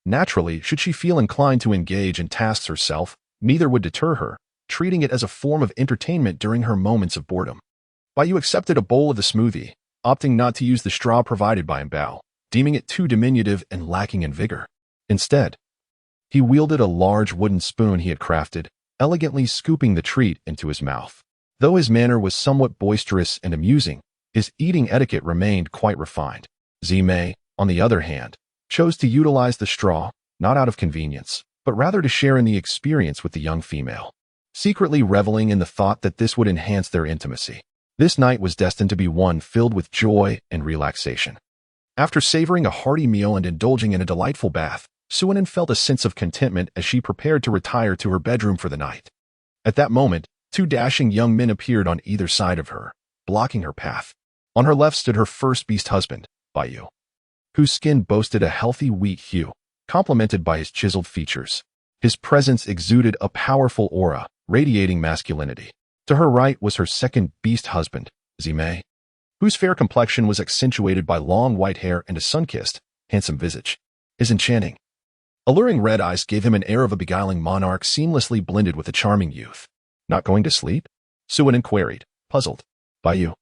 Naturally, should she feel inclined to engage in tasks herself, neither would deter her, treating it as a form of entertainment during her moments of boredom. Bayu accepted a bowl of the smoothie, opting not to use the straw provided by Bao, deeming it too diminutive and lacking in vigor. Instead, he wielded a large wooden spoon he had crafted, elegantly scooping the treat into his mouth. Though his manner was somewhat boisterous and amusing, his eating etiquette remained quite refined. Zime, on the other hand, chose to utilize the straw, not out of convenience, but rather to share in the experience with the young female, secretly reveling in the thought that this would enhance their intimacy. This night was destined to be one filled with joy and relaxation. After savoring a hearty meal and indulging in a delightful bath, Suinin felt a sense of contentment as she prepared to retire to her bedroom for the night. At that moment, two dashing young men appeared on either side of her, blocking her path. On her left stood her first beast husband, Bayu, whose skin boasted a healthy wheat hue, complemented by his chiseled features. His presence exuded a powerful aura, radiating masculinity. To her right was her second beast husband, Zime, whose fair complexion was accentuated by long white hair and a sun-kissed, handsome visage. His enchanting, alluring red eyes gave him an air of a beguiling monarch seamlessly blended with a charming youth. "Not going to sleep?" Suinin queried, puzzled. Bayu,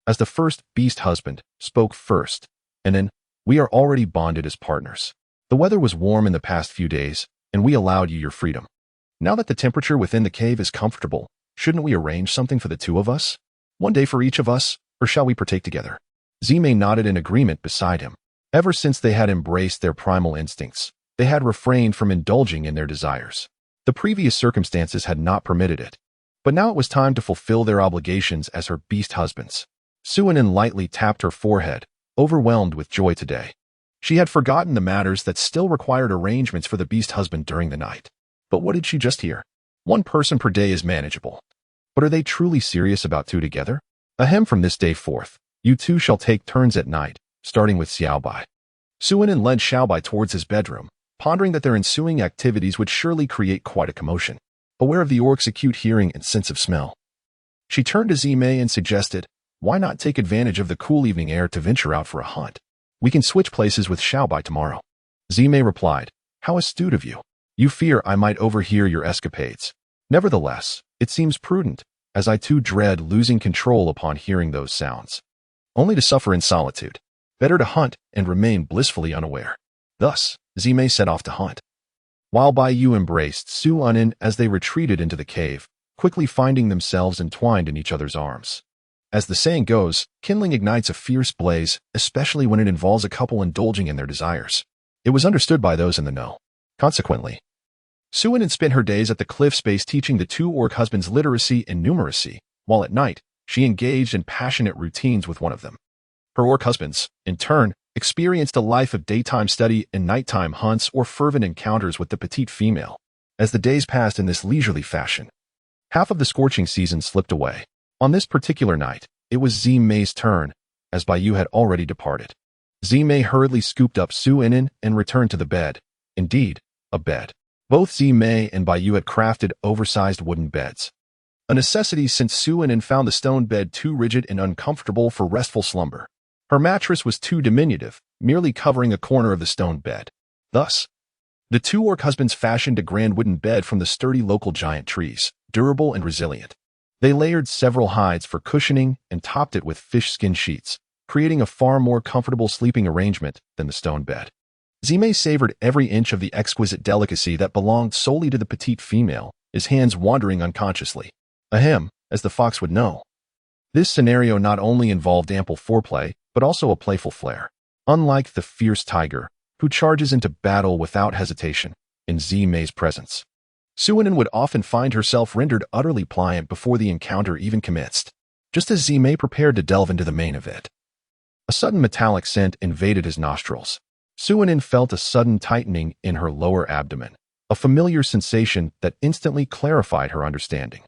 as the first beast husband, spoke first, and then, "We are already bonded as partners. The weather was warm in the past few days, and we allowed you your freedom. Now that the temperature within the cave is comfortable, shouldn't we arrange something for the two of us? One day for each of us, or shall we partake together?" Zime nodded in agreement beside him. Ever since they had embraced their primal instincts, they had refrained from indulging in their desires. The previous circumstances had not permitted it, but now it was time to fulfill their obligations as her beast husbands. Suinin lightly tapped her forehead, overwhelmed with joy today. She had forgotten the matters that still required arrangements for the beast husband during the night. But what did she just hear? One person per day is manageable. But are they truly serious about two together? Ahem, from this day forth, you two shall take turns at night, starting with Xiaobai. Suinin led Xiaobai towards his bedroom, pondering that their ensuing activities would surely create quite a commotion. Aware of the orc's acute hearing and sense of smell, she turned to Zime and suggested, "Why not take advantage of the cool evening air to venture out for a hunt? We can switch places with Xiaobai tomorrow." Zime replied, "How astute of you. You fear I might overhear your escapades. Nevertheless, it seems prudent, as I too dread losing control upon hearing those sounds. Only to suffer in solitude. Better to hunt and remain blissfully unaware." Thus, Zime set off to hunt, while Bayu embraced Suinin as they retreated into the cave, quickly finding themselves entwined in each other's arms. As the saying goes, kindling ignites a fierce blaze, especially when it involves a couple indulging in their desires. It was understood by those in the know. Consequently, Suinin spent her days at the cliff space teaching the two orc husbands literacy and numeracy, while at night, she engaged in passionate routines with one of them. Her orc husbands, in turn, experienced a life of daytime study and nighttime hunts or fervent encounters with the petite female. As the days passed in this leisurely fashion, half of the scorching season slipped away. On this particular night, it was Zime's turn, as Bayou had already departed. Zime hurriedly scooped up Suinin and returned to the bed. Indeed, a bed. Both Zime and Bayou had crafted oversized wooden beds, a necessity since Suinin found the stone bed too rigid and uncomfortable for restful slumber. Her mattress was too diminutive, merely covering a corner of the stone bed. Thus, the two orc husbands fashioned a grand wooden bed from the sturdy local giant trees, durable and resilient. They layered several hides for cushioning and topped it with fish skin sheets, creating a far more comfortable sleeping arrangement than the stone bed. Zime savored every inch of the exquisite delicacy that belonged solely to the petite female, his hands wandering unconsciously. Ahem, as the fox would know. This scenario not only involved ample foreplay, but also a playful flair. Unlike the fierce tiger, who charges into battle without hesitation in Zime's presence, Suinin would often find herself rendered utterly pliant before the encounter even commenced, just as Zime prepared to delve into the main event. A sudden metallic scent invaded his nostrils. Suinin felt a sudden tightening in her lower abdomen, a familiar sensation that instantly clarified her understanding.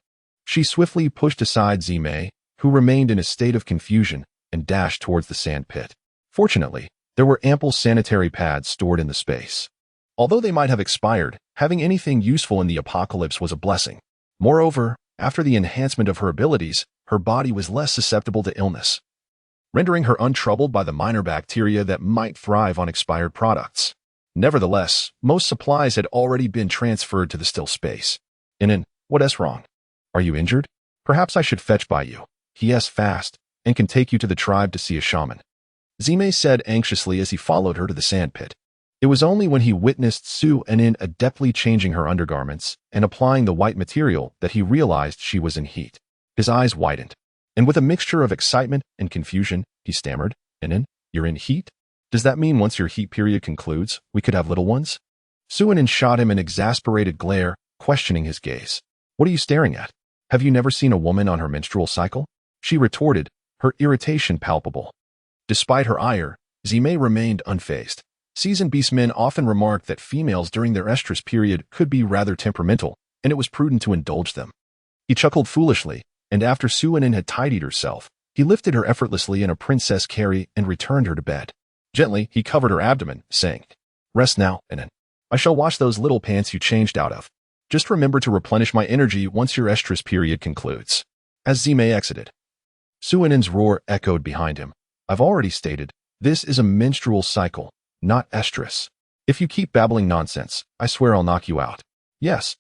She swiftly pushed aside Zime, who remained in a state of confusion, and dashed towards the sand pit. Fortunately, there were ample sanitary pads stored in the space. Although they might have expired, having anything useful in the apocalypse was a blessing. Moreover, after the enhancement of her abilities, her body was less susceptible to illness, rendering her untroubled by the minor bacteria that might thrive on expired products. Nevertheless, most supplies had already been transferred to the still space. What's wrong? Are you injured? Perhaps I should fetch by you. He is fast, and can take you to the tribe to see a shaman, Zime said anxiously as he followed her to the sand pit. It was only when he witnessed Suinin adeptly changing her undergarments and applying the white material that he realized she was in heat. His eyes widened, and with a mixture of excitement and confusion, he stammered, You're in heat? Does that mean once your heat period concludes, we could have little ones? Suinin shot him an exasperated glare, questioning his gaze. What are you staring at? Have you never seen a woman on her menstrual cycle? She retorted, her irritation palpable. Despite her ire, Zime remained unfazed. Seasoned beastmen often remarked that females during their estrus period could be rather temperamental, and it was prudent to indulge them. He chuckled foolishly, and after Suinin had tidied herself, he lifted her effortlessly in a princess carry and returned her to bed. Gently, he covered her abdomen, saying, Rest now, I shall wash those little pants you changed out of. Just remember to replenish my energy once your estrus period concludes. As Zime exited, Suinin's roar echoed behind him. I've already stated, this is a menstrual cycle, not estrus. If you keep babbling nonsense, I swear I'll knock you out. Yes,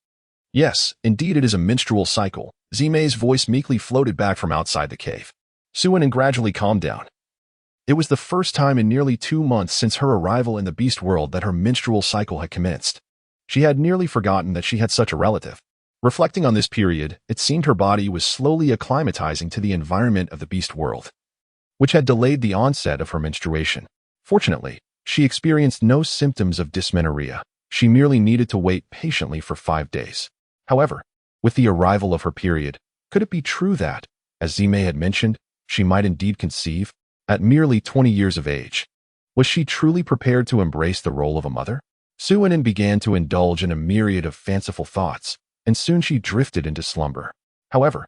indeed it is a menstrual cycle. Zime's voice meekly floated back from outside the cave. Suinin gradually calmed down. It was the first time in nearly 2 months since her arrival in the beast world that her menstrual cycle had commenced. She had nearly forgotten that she had such a relative. Reflecting on this period, it seemed her body was slowly acclimatizing to the environment of the beast world, which had delayed the onset of her menstruation. Fortunately, she experienced no symptoms of dysmenorrhea. She merely needed to wait patiently for 5 days. However, with the arrival of her period, could it be true that, as Zime had mentioned, she might indeed conceive? At merely 20 years of age, was she truly prepared to embrace the role of a mother? Suinin began to indulge in a myriad of fanciful thoughts, and soon she drifted into slumber. However,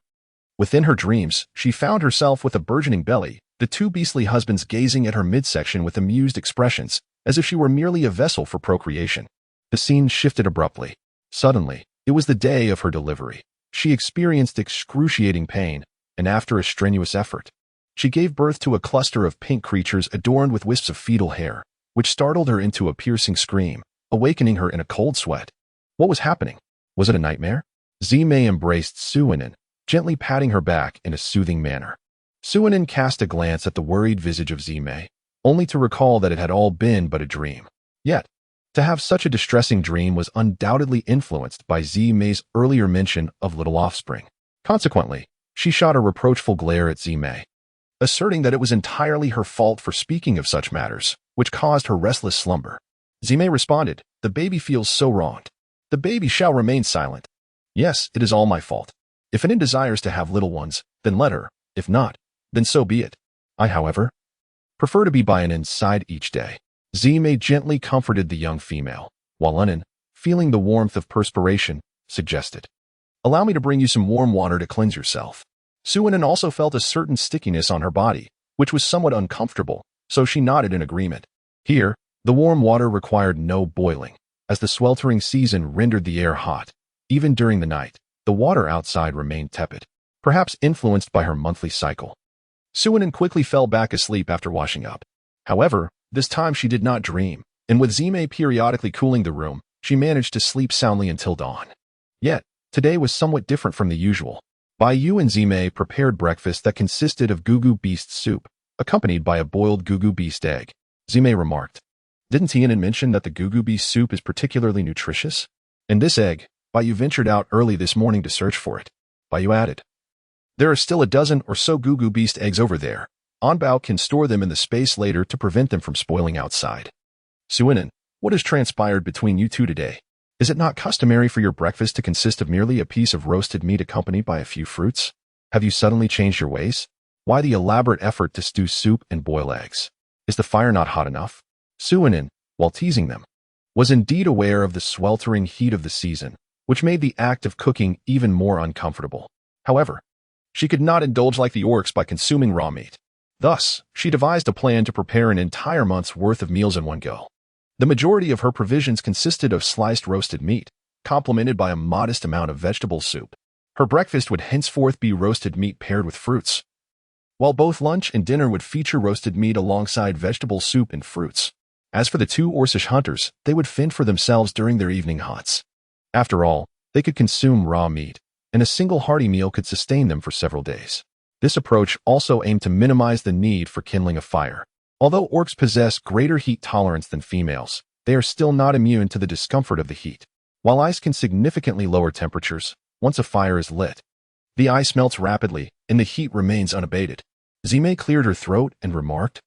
within her dreams, she found herself with a burgeoning belly, the two beastly husbands gazing at her midsection with amused expressions, as if she were merely a vessel for procreation. The scene shifted abruptly. Suddenly, it was the day of her delivery. She experienced excruciating pain, and after a strenuous effort, she gave birth to a cluster of pink creatures adorned with wisps of fetal hair, which startled her into a piercing scream, awakening her in a cold sweat. What was happening? Was it a nightmare? Zime embraced Suinin, gently patting her back in a soothing manner. Suinin cast a glance at the worried visage of Zime, only to recall that it had all been but a dream. Yet, to have such a distressing dream was undoubtedly influenced by Zime's earlier mention of little offspring. Consequently, she shot a reproachful glare at Zime, asserting that it was entirely her fault for speaking of such matters, which caused her restless slumber. Zime responded, The baby feels so wronged. The baby shall remain silent. Yes, it is all my fault. If Anin desires to have little ones, then let her. If not, then so be it. I, however, prefer to be by Anin side each day. Zime gently comforted the young female, while Anin, feeling the warmth of perspiration, suggested, "Allow me to bring you some warm water to cleanse yourself." Suanin also felt a certain stickiness on her body, which was somewhat uncomfortable, so she nodded in agreement. Here, the warm water required no boiling, as the sweltering season rendered the air hot. Even during the night, the water outside remained tepid, perhaps influenced by her monthly cycle. Suanin quickly fell back asleep after washing up. However, this time she did not dream, and with Zime periodically cooling the room, she managed to sleep soundly until dawn. Yet, today was somewhat different from the usual. Bayu and Zime prepared breakfast that consisted of gugu beast soup, accompanied by a boiled gugu beast egg. Zime remarked, "Didn't Tianan mention that the gugu beast soup is particularly nutritious? And this egg, Bayu ventured out early this morning to search for it." Bayu added, "There are still a dozen or so gugu beast eggs over there. Onbao can store them in the space later to prevent them from spoiling outside." Suanin, "What has transpired between you two today? Is it not customary for your breakfast to consist of merely a piece of roasted meat accompanied by a few fruits? Have you suddenly changed your ways? Why the elaborate effort to stew soup and boil eggs? Is the fire not hot enough?" Suanin, while teasing them, was indeed aware of the sweltering heat of the season, which made the act of cooking even more uncomfortable. However, she could not indulge like the orcs by consuming raw meat. Thus, she devised a plan to prepare an entire month's worth of meals in one go. The majority of her provisions consisted of sliced roasted meat, complemented by a modest amount of vegetable soup. Her breakfast would henceforth be roasted meat paired with fruits, while both lunch and dinner would feature roasted meat alongside vegetable soup and fruits. As for the two Orcish hunters, they would fend for themselves during their evening hunts. After all, they could consume raw meat, and a single hearty meal could sustain them for several days. This approach also aimed to minimize the need for kindling a fire. Although orcs possess greater heat tolerance than females, they are still not immune to the discomfort of the heat. While ice can significantly lower temperatures, once a fire is lit, the ice melts rapidly and the heat remains unabated. Zime cleared her throat and remarked,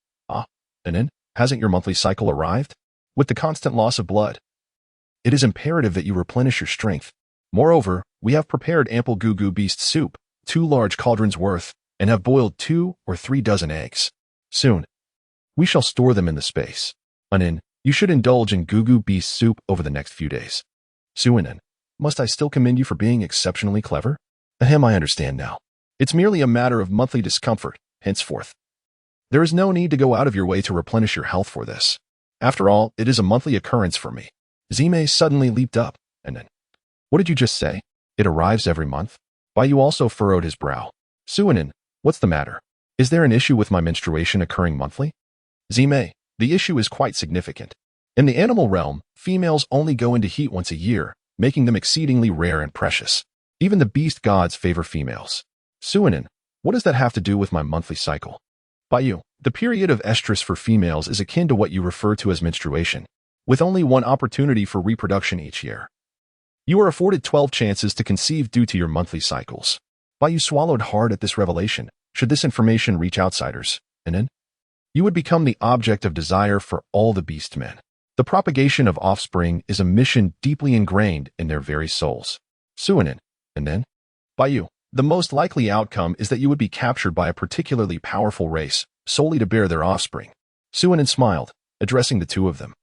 Anin, hasn't your monthly cycle arrived? With the constant loss of blood, it is imperative that you replenish your strength. Moreover, we have prepared ample gugu beast soup, 2 large cauldrons worth, and have boiled 2 or 3 dozen eggs. Soon, we shall store them in the space. Anin, you should indulge in gugu beast soup over the next few days." Suanin, "Must I still commend you for being exceptionally clever?" "Ahem, I understand now. It's merely a matter of monthly discomfort, henceforth. There is no need to go out of your way to replenish your health for this. After all, it is a monthly occurrence for me." Zime suddenly leaped up, and then, "What did you just say? It arrives every month?" Bayu also furrowed his brow. "Suanin, what's the matter? Is there an issue with my menstruation occurring monthly?" Zime, "The issue is quite significant. In the animal realm, females only go into heat once a year, making them exceedingly rare and precious. Even the beast gods favor females." Suanin, "What does that have to do with my monthly cycle?" Bayu, "The period of estrus for females is akin to what you refer to as menstruation, with only one opportunity for reproduction each year. You are afforded 12 chances to conceive due to your monthly cycles." Bayu swallowed hard at this revelation. Should this information reach outsiders, Anin, you would become the object of desire for all the beastmen. The propagation of offspring is a mission deeply ingrained in their very souls. Suanin, and then, Bayu, "The most likely outcome is that you would be captured by a particularly powerful race, solely to bear their offspring." Suanin smiled, addressing the two of them.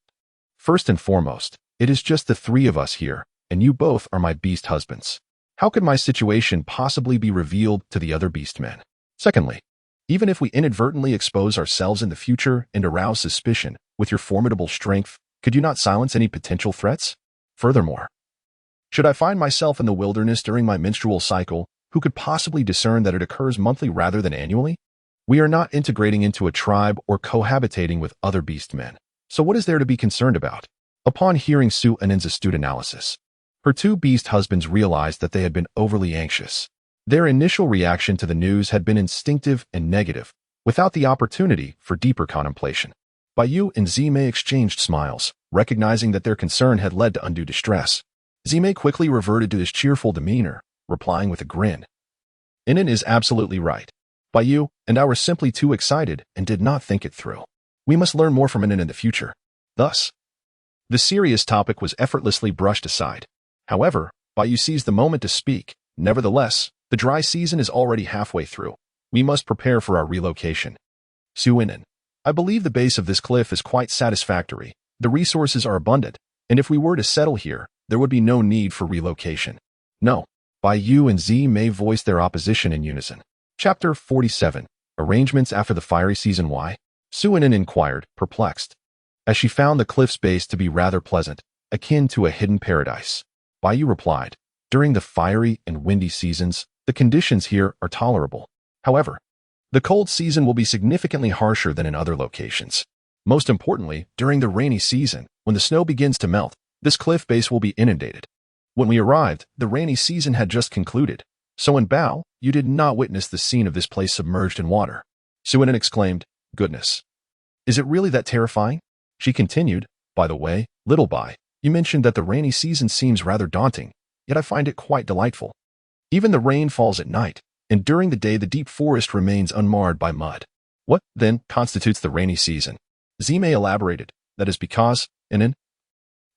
"First and foremost, it is just the 3 of us here, and you both are my beast husbands. How could my situation possibly be revealed to the other beastmen? Secondly, even if we inadvertently expose ourselves in the future and arouse suspicion, with your formidable strength, could you not silence any potential threats? Furthermore, should I find myself in the wilderness during my menstrual cycle, who could possibly discern that it occurs monthly rather than annually? We are not integrating into a tribe or cohabitating with other beastmen, so what is there to be concerned about?" Upon hearing Su Anin's astute analysis, her 2 beast husbands realized that they had been overly anxious. Their initial reaction to the news had been instinctive and negative, without the opportunity for deeper contemplation. Bayu and Zime exchanged smiles, recognizing that their concern had led to undue distress. Zime quickly reverted to his cheerful demeanor, replying with a grin. "Anin is absolutely right. Bayu and I were simply too excited and did not think it through. We must learn more from Anin in the future." Thus, the serious topic was effortlessly brushed aside. However, Bayu seized the moment to speak. "Nevertheless, the dry season is already halfway through. We must prepare for our relocation." Suanin, I believe the base of this cliff is quite satisfactory. The resources are abundant, and if we were to settle here, there would be no need for relocation. No. By you and Z may voice their opposition in unison. Chapter 47. Arrangements after the fiery season. Why? Suinin inquired, perplexed, as she found the cliff's base to be rather pleasant, akin to a hidden paradise. Baiyu replied, during the fiery and windy seasons, the conditions here are tolerable. However, the cold season will be significantly harsher than in other locations. Most importantly, during the rainy season, when the snow begins to melt, this cliff base will be inundated. When we arrived, the rainy season had just concluded, so in Bao, you did not witness the scene of this place submerged in water. Suinin exclaimed, goodness. Is it really that terrifying? She continued, by the way, little Bai, you mentioned that the rainy season seems rather daunting, yet I find it quite delightful. Even the rain falls at night, and during the day the deep forest remains unmarred by mud. What, then, constitutes the rainy season? Zime elaborated, that is because,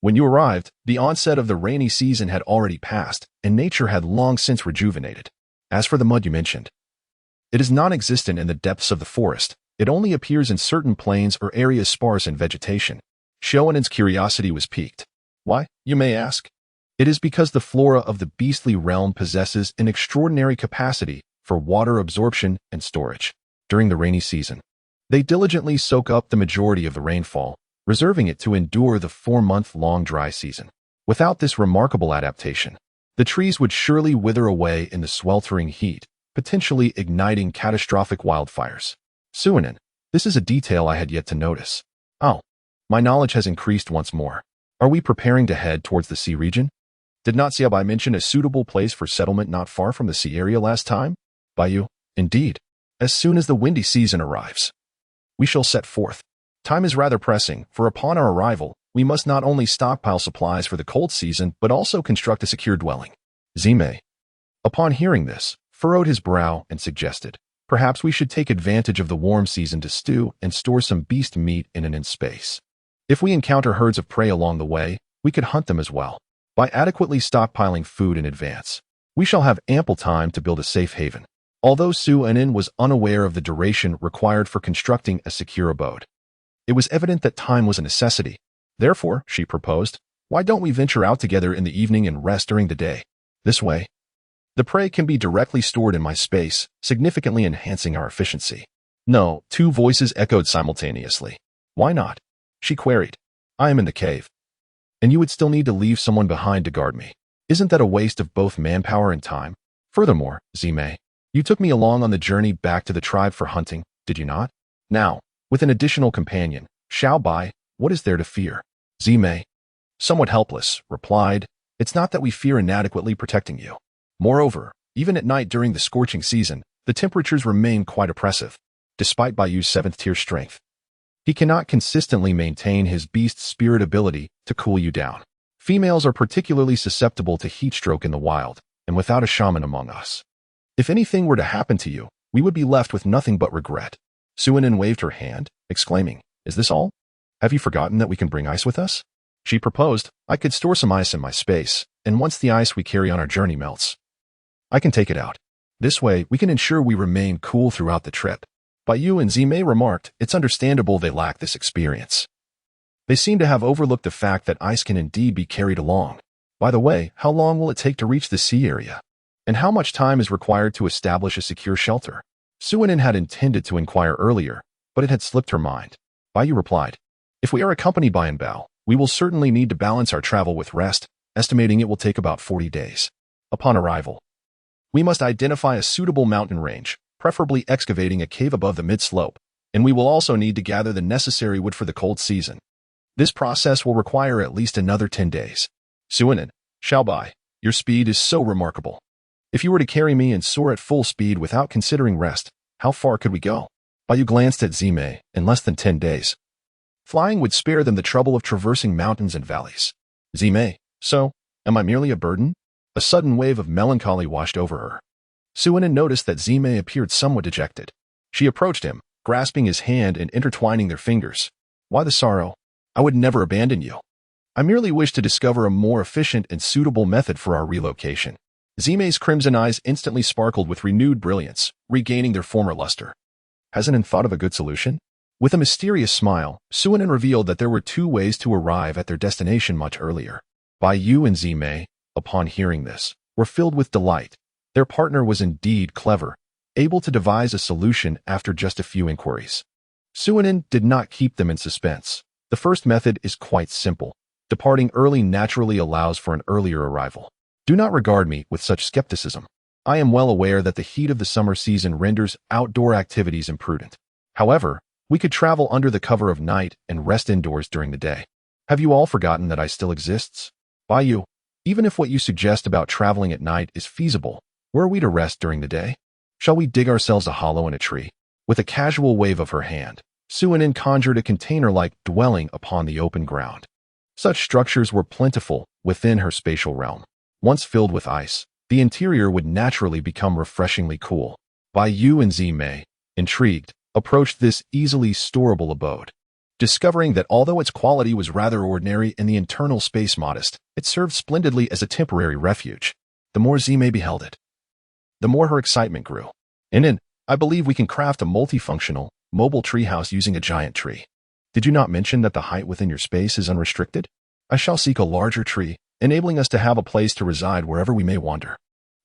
when you arrived, the onset of the rainy season had already passed, and nature had long since rejuvenated. As for the mud you mentioned, it is non-existent in the depths of the forest. It only appears in certain plains or areas sparse in vegetation. Shonin's curiosity was piqued. Why, you may ask? It is because the flora of the beastly realm possesses an extraordinary capacity for water absorption and storage. During the rainy season, they diligently soak up the majority of the rainfall, reserving it to endure the 4-month-long dry season. Without this remarkable adaptation, the trees would surely wither away in the sweltering heat, potentially igniting catastrophic wildfires. Suinin, this is a detail I had yet to notice. Oh, my knowledge has increased once more. Are we preparing to head towards the sea region? Did not Xiaobai mention a suitable place for settlement not far from the sea area last time? Baiyu, indeed. As soon as the windy season arrives, we shall set forth. Time is rather pressing, for upon our arrival, we must not only stockpile supplies for the cold season, but also construct a secure dwelling. Zime, upon hearing this, furrowed his brow and suggested, perhaps we should take advantage of the warm season to stew and store some beast meat in an space. If we encounter herds of prey along the way, we could hunt them as well. By adequately stockpiling food in advance, we shall have ample time to build a safe haven. Although Su Enin was unaware of the duration required for constructing a secure abode, it was evident that time was a necessity. Therefore, she proposed, why don't we venture out together in the evening and rest during the day? This way, the prey can be directly stored in my space, significantly enhancing our efficiency. No, two voices echoed simultaneously. Why not? She queried. I am in the cave, and you would still need to leave someone behind to guard me. Isn't that a waste of both manpower and time? Furthermore, Zime, you took me along on the journey back to the tribe for hunting, did you not? Now, with an additional companion, Xiao Bai, what is there to fear? Zime, somewhat helpless, replied, it's not that we fear inadequately protecting you. Moreover, even at night during the scorching season, the temperatures remain quite oppressive. Despite Baiyu's 7th-tier strength, he cannot consistently maintain his beast spirit ability to cool you down. Females are particularly susceptible to heat stroke in the wild, and without a shaman among us, if anything were to happen to you, we would be left with nothing but regret. Suinin waved her hand, exclaiming, is this all? Have you forgotten that we can bring ice with us? She proposed, I could store some ice in my space, and once the ice we carry on our journey melts, I can take it out. This way, we can ensure we remain cool throughout the trip. Baiyu and Zime remarked, it's understandable they lack this experience. They seem to have overlooked the fact that ice can indeed be carried along. By the way, how long will it take to reach the sea area? And how much time is required to establish a secure shelter? Suinin had intended to inquire earlier, but it had slipped her mind. Baiyu replied, if we are accompanied by Bao, we will certainly need to balance our travel with rest, estimating it will take about 40 days. Upon arrival, we must identify a suitable mountain range, preferably excavating a cave above the mid-slope, and we will also need to gather the necessary wood for the cold season. This process will require at least another 10 days. Suinin, Xiaobai, your speed is so remarkable. If you were to carry me and soar at full speed without considering rest, how far could we go? Baiyu glanced at Zime. In less than 10 days. Flying would spare them the trouble of traversing mountains and valleys. Zime, so, am I merely a burden? A sudden wave of melancholy washed over her. Suinin noticed that Zime appeared somewhat dejected. She approached him, grasping his hand and intertwining their fingers. Why the sorrow? I would never abandon you. I merely wish to discover a more efficient and suitable method for our relocation. Zime's crimson eyes instantly sparkled with renewed brilliance, regaining their former luster. Hasn't thought of a good solution? With a mysterious smile, Suinin revealed that there were two ways to arrive at their destination much earlier. Baiyu and Zimei, upon hearing this, were filled with delight. Their partner was indeed clever, able to devise a solution after just a few inquiries. Suinin did not keep them in suspense. The first method is quite simple. Departing early naturally allows for an earlier arrival. Do not regard me with such skepticism. I am well aware that the heat of the summer season renders outdoor activities imprudent. However, we could travel under the cover of night and rest indoors during the day. Have you all forgotten that I still exists? Baiyu, even if what you suggest about traveling at night is feasible, where are we to rest during the day? Shall we dig ourselves a hollow in a tree? With a casual wave of her hand, Suinin conjured a container-like dwelling upon the open ground. Such structures were plentiful within her spatial realm. Once filled with ice, the interior would naturally become refreshingly cool. Baiyu and Zimei, intrigued, approached this easily storable abode. Discovering that although its quality was rather ordinary and the internal space modest, it served splendidly as a temporary refuge. The more Zimei beheld it, the more her excitement grew. I believe we can craft a multifunctional, mobile treehouse using a giant tree. Did you not mention that the height within your space is unrestricted? I shall seek a larger tree, enabling us to have a place to reside wherever we may wander.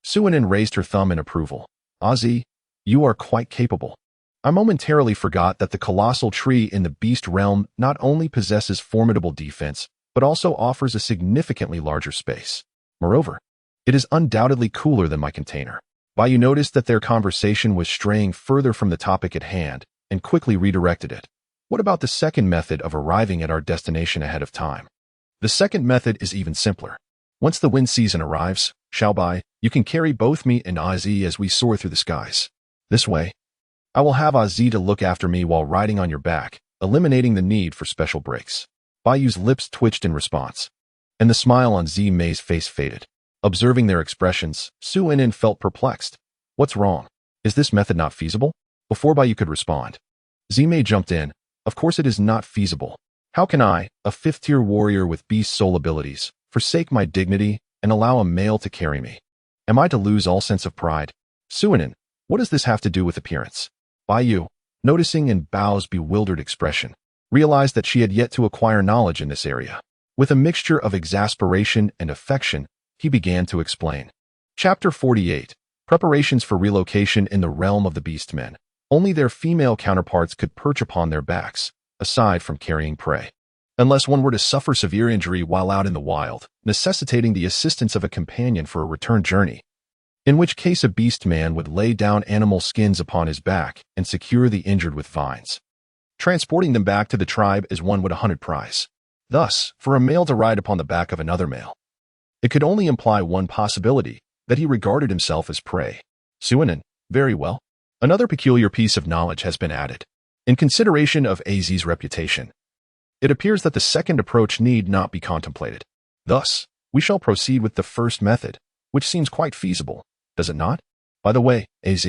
Suinin raised her thumb in approval. Ozzy, you are quite capable. I momentarily forgot that the colossal tree in the beast realm not only possesses formidable defense, but also offers a significantly larger space. Moreover, it is undoubtedly cooler than my container. Baiyu noticed that their conversation was straying further from the topic at hand and quickly redirected it. What about the second method of arriving at our destination ahead of time? The second method is even simpler. Once the wind season arrives, Xiaobai, you can carry both me and Azi as we soar through the skies. This way, I will have Azi to look after me while riding on your back, eliminating the need for special breaks. Baiyu's lips twitched in response, and the smile on Zimei's face faded. Observing their expressions, Suinin felt perplexed. What's wrong? Is this method not feasible? Before Baiyu could respond, Zimei jumped in. Of course it is not feasible. How can I, a fifth-tier warrior with beast soul abilities, forsake my dignity and allow a male to carry me? Am I to lose all sense of pride? Suinin, what does this have to do with appearance? Baiyu, noticing in Bao's bewildered expression, realized that she had yet to acquire knowledge in this area. With a mixture of exasperation and affection, he began to explain. Chapter 48. Preparations for relocation in the realm of the beastmen. Only their female counterparts could perch upon their backs, aside from carrying prey. Unless one were to suffer severe injury while out in the wild, necessitating the assistance of a companion for a return journey, in which case a beastman would lay down animal skins upon his back and secure the injured with vines, transporting them back to the tribe as one would a hunted prize. Thus, for a male to ride upon the back of another male, it could only imply one possibility, that he regarded himself as prey. Suinin, very well. Another peculiar piece of knowledge has been added. In consideration of Az's reputation, it appears that the second approach need not be contemplated. Thus, we shall proceed with the first method, which seems quite feasible, does it not? By the way, Az,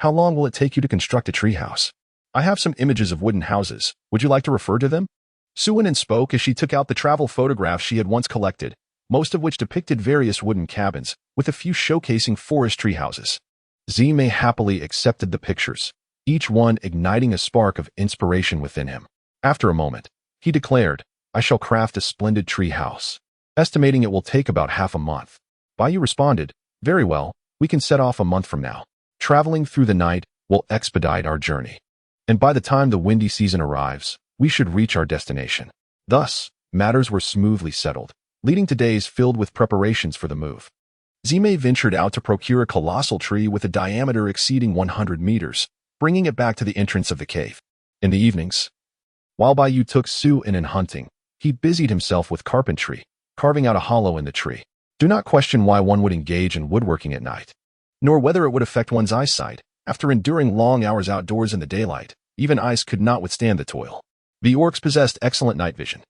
how long will it take you to construct a treehouse? I have some images of wooden houses. Would you like to refer to them? Suinin spoke as she took out the travel photographs she had once collected, most of which depicted various wooden cabins, with a few showcasing forest tree houses. Zimei happily accepted the pictures, each one igniting a spark of inspiration within him. After a moment, he declared, I shall craft a splendid tree house, estimating it will take about half a month. Baiyu responded, very well, we can set off a month from now. Traveling through the night will expedite our journey, and by the time the windy season arrives, we should reach our destination. Thus, matters were smoothly settled, leading to days filled with preparations for the move. Zimei ventured out to procure a colossal tree with a diameter exceeding 100 meters, bringing it back to the entrance of the cave. In the evenings, while Baiyu took Suinin in hunting, he busied himself with carpentry, carving out a hollow in the tree. Do not question why one would engage in woodworking at night, nor whether it would affect one's eyesight. After enduring long hours outdoors in the daylight, even ice could not withstand the toil. The orcs possessed excellent night vision,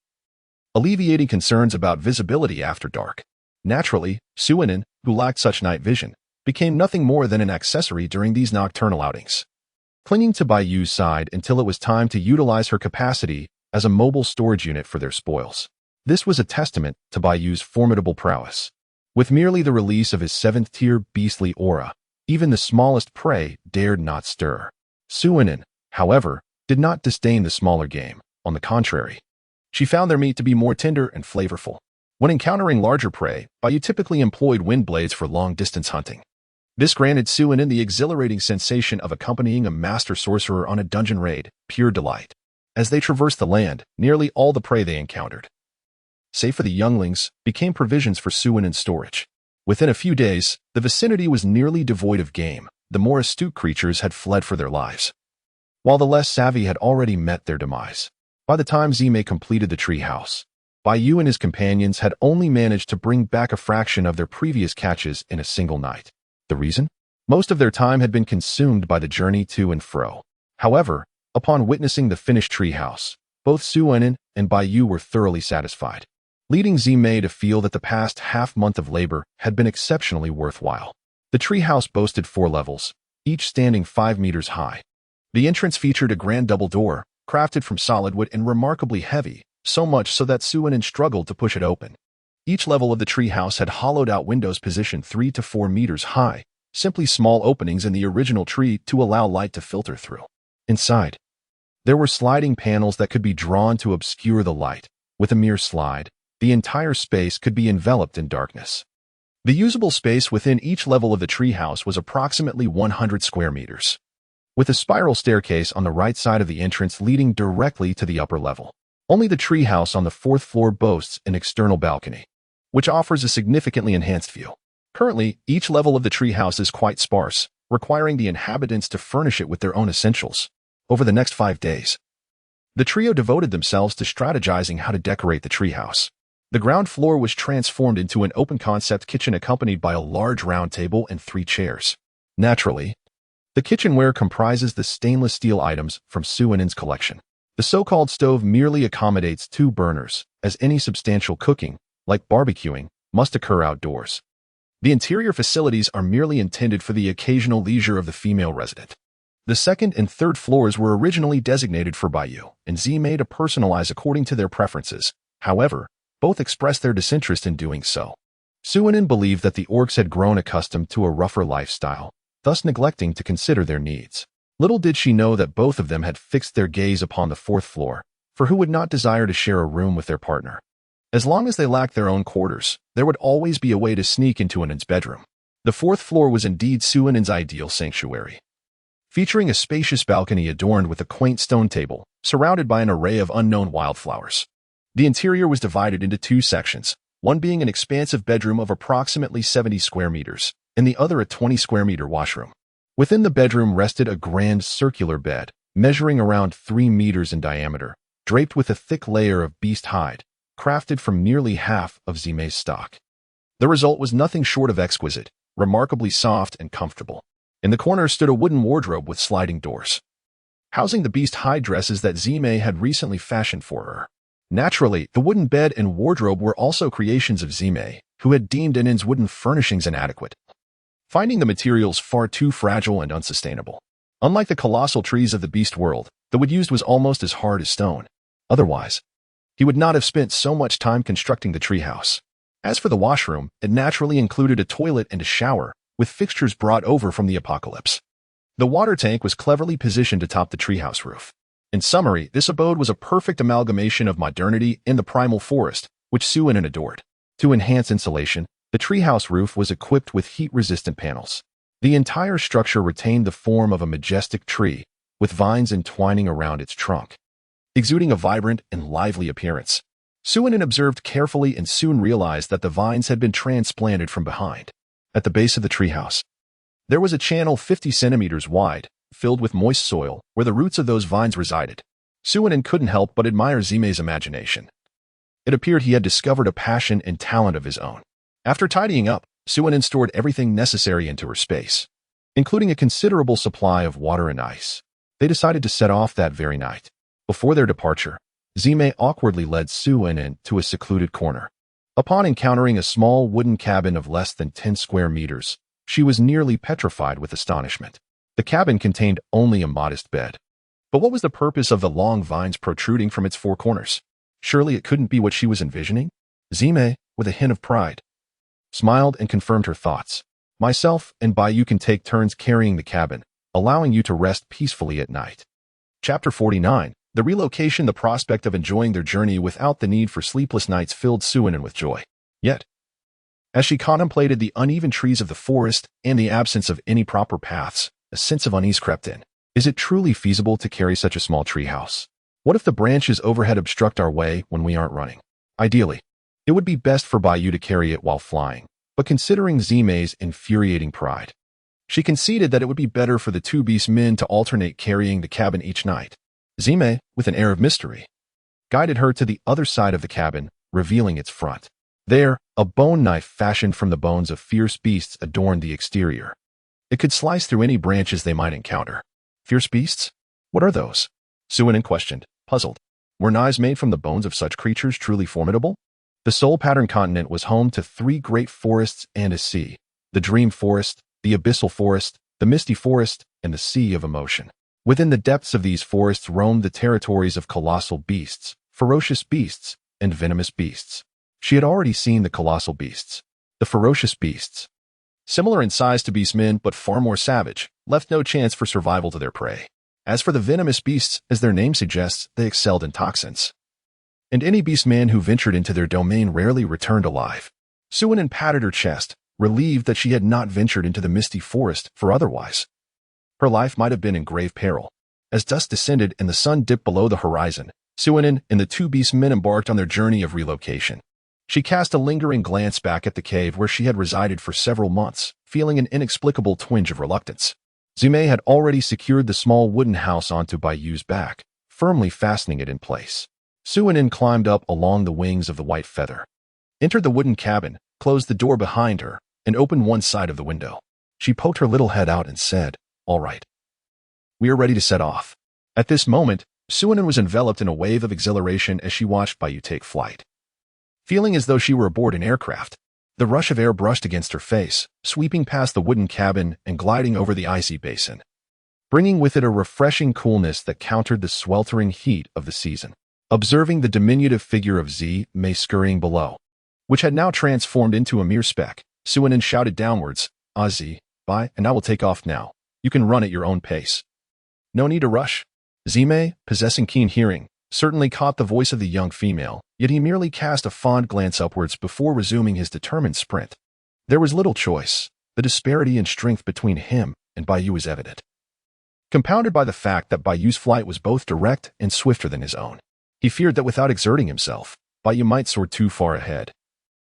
alleviating concerns about visibility after dark. Naturally, Suinin, who lacked such night vision, became nothing more than an accessory during these nocturnal outings, clinging to Baiyu's side until it was time to utilize her capacity as a mobile storage unit for their spoils. This was a testament to Baiyu's formidable prowess. With merely the release of his 7th-tier beastly aura, even the smallest prey dared not stir. Suinin, however, did not disdain the smaller game. On the contrary, she found their meat to be more tender and flavorful. When encountering larger prey, Bayou typically employed wind blades for long-distance hunting. This granted Suinin the exhilarating sensation of accompanying a master sorcerer on a dungeon raid, pure delight. As they traversed the land, nearly all the prey they encountered, save for the younglings, became provisions for Suinin's storage. Within a few days, the vicinity was nearly devoid of game. The more astute creatures had fled for their lives, while the less savvy had already met their demise. By the time Zime completed the tree house, Bayou and his companions had only managed to bring back a fraction of their previous catches in a single night. The reason? Most of their time had been consumed by the journey to and fro. However, upon witnessing the finished tree house, both Suinin and Bayou were thoroughly satisfied, leading Zime to feel that the past half-month of labor had been exceptionally worthwhile. The treehouse boasted 4 levels, each standing 5 meters high. The entrance featured a grand double door, crafted from solid wood and remarkably heavy, so much so that Suinin struggled to push it open. Each level of the treehouse had hollowed-out windows positioned 3 to 4 meters high, simply small openings in the original tree to allow light to filter through. Inside, there were sliding panels that could be drawn to obscure the light. With a mere slide, the entire space could be enveloped in darkness. The usable space within each level of the treehouse was approximately 100 square meters, with a spiral staircase on the right side of the entrance leading directly to the upper level. Only the treehouse on the 4th floor boasts an external balcony, which offers a significantly enhanced view. Currently, each level of the treehouse is quite sparse, requiring the inhabitants to furnish it with their own essentials. Over the next 5 days, the trio devoted themselves to strategizing how to decorate the treehouse. The ground floor was transformed into an open-concept kitchen accompanied by a large round table and 3 chairs. Naturally, the kitchenware comprises the stainless steel items from Suinin's collection. The so-called stove merely accommodates 2 burners, as any substantial cooking, like barbecuing, must occur outdoors. The interior facilities are merely intended for the occasional leisure of the female resident. The 2nd and 3rd floors were originally designated for Bayou and Zime to personalize according to their preferences. However, both expressed their disinterest in doing so. Suinin believed that the orcs had grown accustomed to a rougher lifestyle, thus neglecting to consider their needs. Little did she know that both of them had fixed their gaze upon the 4th floor, for who would not desire to share a room with their partner? As long as they lacked their own quarters, there would always be a way to sneak into another's bedroom. The 4th floor was indeed Suinin's ideal sanctuary, featuring a spacious balcony adorned with a quaint stone table, surrounded by an array of unknown wildflowers. The interior was divided into 2 sections, one being an expansive bedroom of approximately 70 square meters, and the other a 20 square meter washroom. Within the bedroom rested a grand circular bed, measuring around 3 meters in diameter, draped with a thick layer of beast hide, crafted from nearly half of Zime's stock. The result was nothing short of exquisite, remarkably soft and comfortable. In the corner stood a wooden wardrobe with sliding doors, housing the beast hide dresses that Zime had recently fashioned for her. Naturally, the wooden bed and wardrobe were also creations of Zime, who had deemed Inin's wooden furnishings inadequate, finding the materials far too fragile and unsustainable. Unlike the colossal trees of the beast world, the wood used was almost as hard as stone. Otherwise, he would not have spent so much time constructing the treehouse. As for the washroom, it naturally included a toilet and a shower, with fixtures brought over from the apocalypse. The water tank was cleverly positioned atop the treehouse roof. In summary, this abode was a perfect amalgamation of modernity and the primal forest, which Suinin adored. To enhance insulation, the treehouse roof was equipped with heat-resistant panels. The entire structure retained the form of a majestic tree, with vines entwining around its trunk, exuding a vibrant and lively appearance. Suinin observed carefully and soon realized that the vines had been transplanted from behind. At the base of the treehouse, there was a channel 50 centimeters wide, filled with moist soil, where the roots of those vines resided. Suinin couldn't help but admire Zime's imagination. It appeared he had discovered a passion and talent of his own. After tidying up, Suinin stored everything necessary into her space, including a considerable supply of water and ice. They decided to set off that very night. Before their departure, Zime awkwardly led Suinin to a secluded corner. Upon encountering a small wooden cabin of less than 10 square meters, she was nearly petrified with astonishment. The cabin contained only a modest bed. But what was the purpose of the long vines protruding from its 4 corners? Surely it couldn't be what she was envisioning? Zime, with a hint of pride, smiled and confirmed her thoughts. Myself and Bayou can take turns carrying the cabin, allowing you to rest peacefully at night. Chapter 49. The relocation. The prospect of enjoying their journey without the need for sleepless nights filled Suinin with joy. Yet, as she contemplated the uneven trees of the forest and the absence of any proper paths, a sense of unease crept in. Is it truly feasible to carry such a small treehouse? What if the branches overhead obstruct our way when we aren't running? Ideally, it would be best for Baiyu to carry it while flying, but considering Zime's infuriating pride, she conceded that it would be better for the two beastmen to alternate carrying the cabin each night. Zime, with an air of mystery, guided her to the other side of the cabin, revealing its front. There, a bone knife fashioned from the bones of fierce beasts adorned the exterior. It could slice through any branches they might encounter. Fierce beasts? What are those? Suinin questioned, puzzled. Were knives made from the bones of such creatures truly formidable? The Soul Pattern continent was home to 3 great forests and a sea: the Dream Forest, the Abyssal Forest, the Misty Forest, and the Sea of Emotion. Within the depths of these forests roamed the territories of colossal beasts, ferocious beasts, and venomous beasts. She had already seen the colossal beasts. The ferocious beasts, similar in size to beastmen but far more savage, left no chance for survival to their prey. As for the venomous beasts, as their name suggests, they excelled in toxins, and any beastman who ventured into their domain rarely returned alive. Suinin patted her chest, relieved that she had not ventured into the misty forest, for otherwise her life might have been in grave peril. As dusk descended and the sun dipped below the horizon, Suinin and the two beastmen embarked on their journey of relocation. She cast a lingering glance back at the cave where she had resided for several months, feeling an inexplicable twinge of reluctance. Zime had already secured the small wooden house onto Baiyu's back, firmly fastening it in place. Suinin climbed up along the wings of the white feather, entered the wooden cabin, closed the door behind her, and opened one side of the window. She poked her little head out and said, "All right. We are ready to set off." At this moment, Suinin was enveloped in a wave of exhilaration as she watched Baiyu take flight. Feeling as though she were aboard an aircraft, the rush of air brushed against her face, sweeping past the wooden cabin and gliding over the icy basin, bringing with it a refreshing coolness that countered the sweltering heat of the season. Observing the diminutive figure of Zime scurrying below, which had now transformed into a mere speck, Suinin shouted downwards, "Z, bye, and I will take off now. You can run at your own pace. No need to rush." Zime, possessing keen hearing, certainly caught the voice of the young female, yet he merely cast a fond glance upwards before resuming his determined sprint. There was little choice. The disparity in strength between him and Baiyu was evident, compounded by the fact that Baiyu's flight was both direct and swifter than his own. He feared that without exerting himself, Baiyu might soar too far ahead,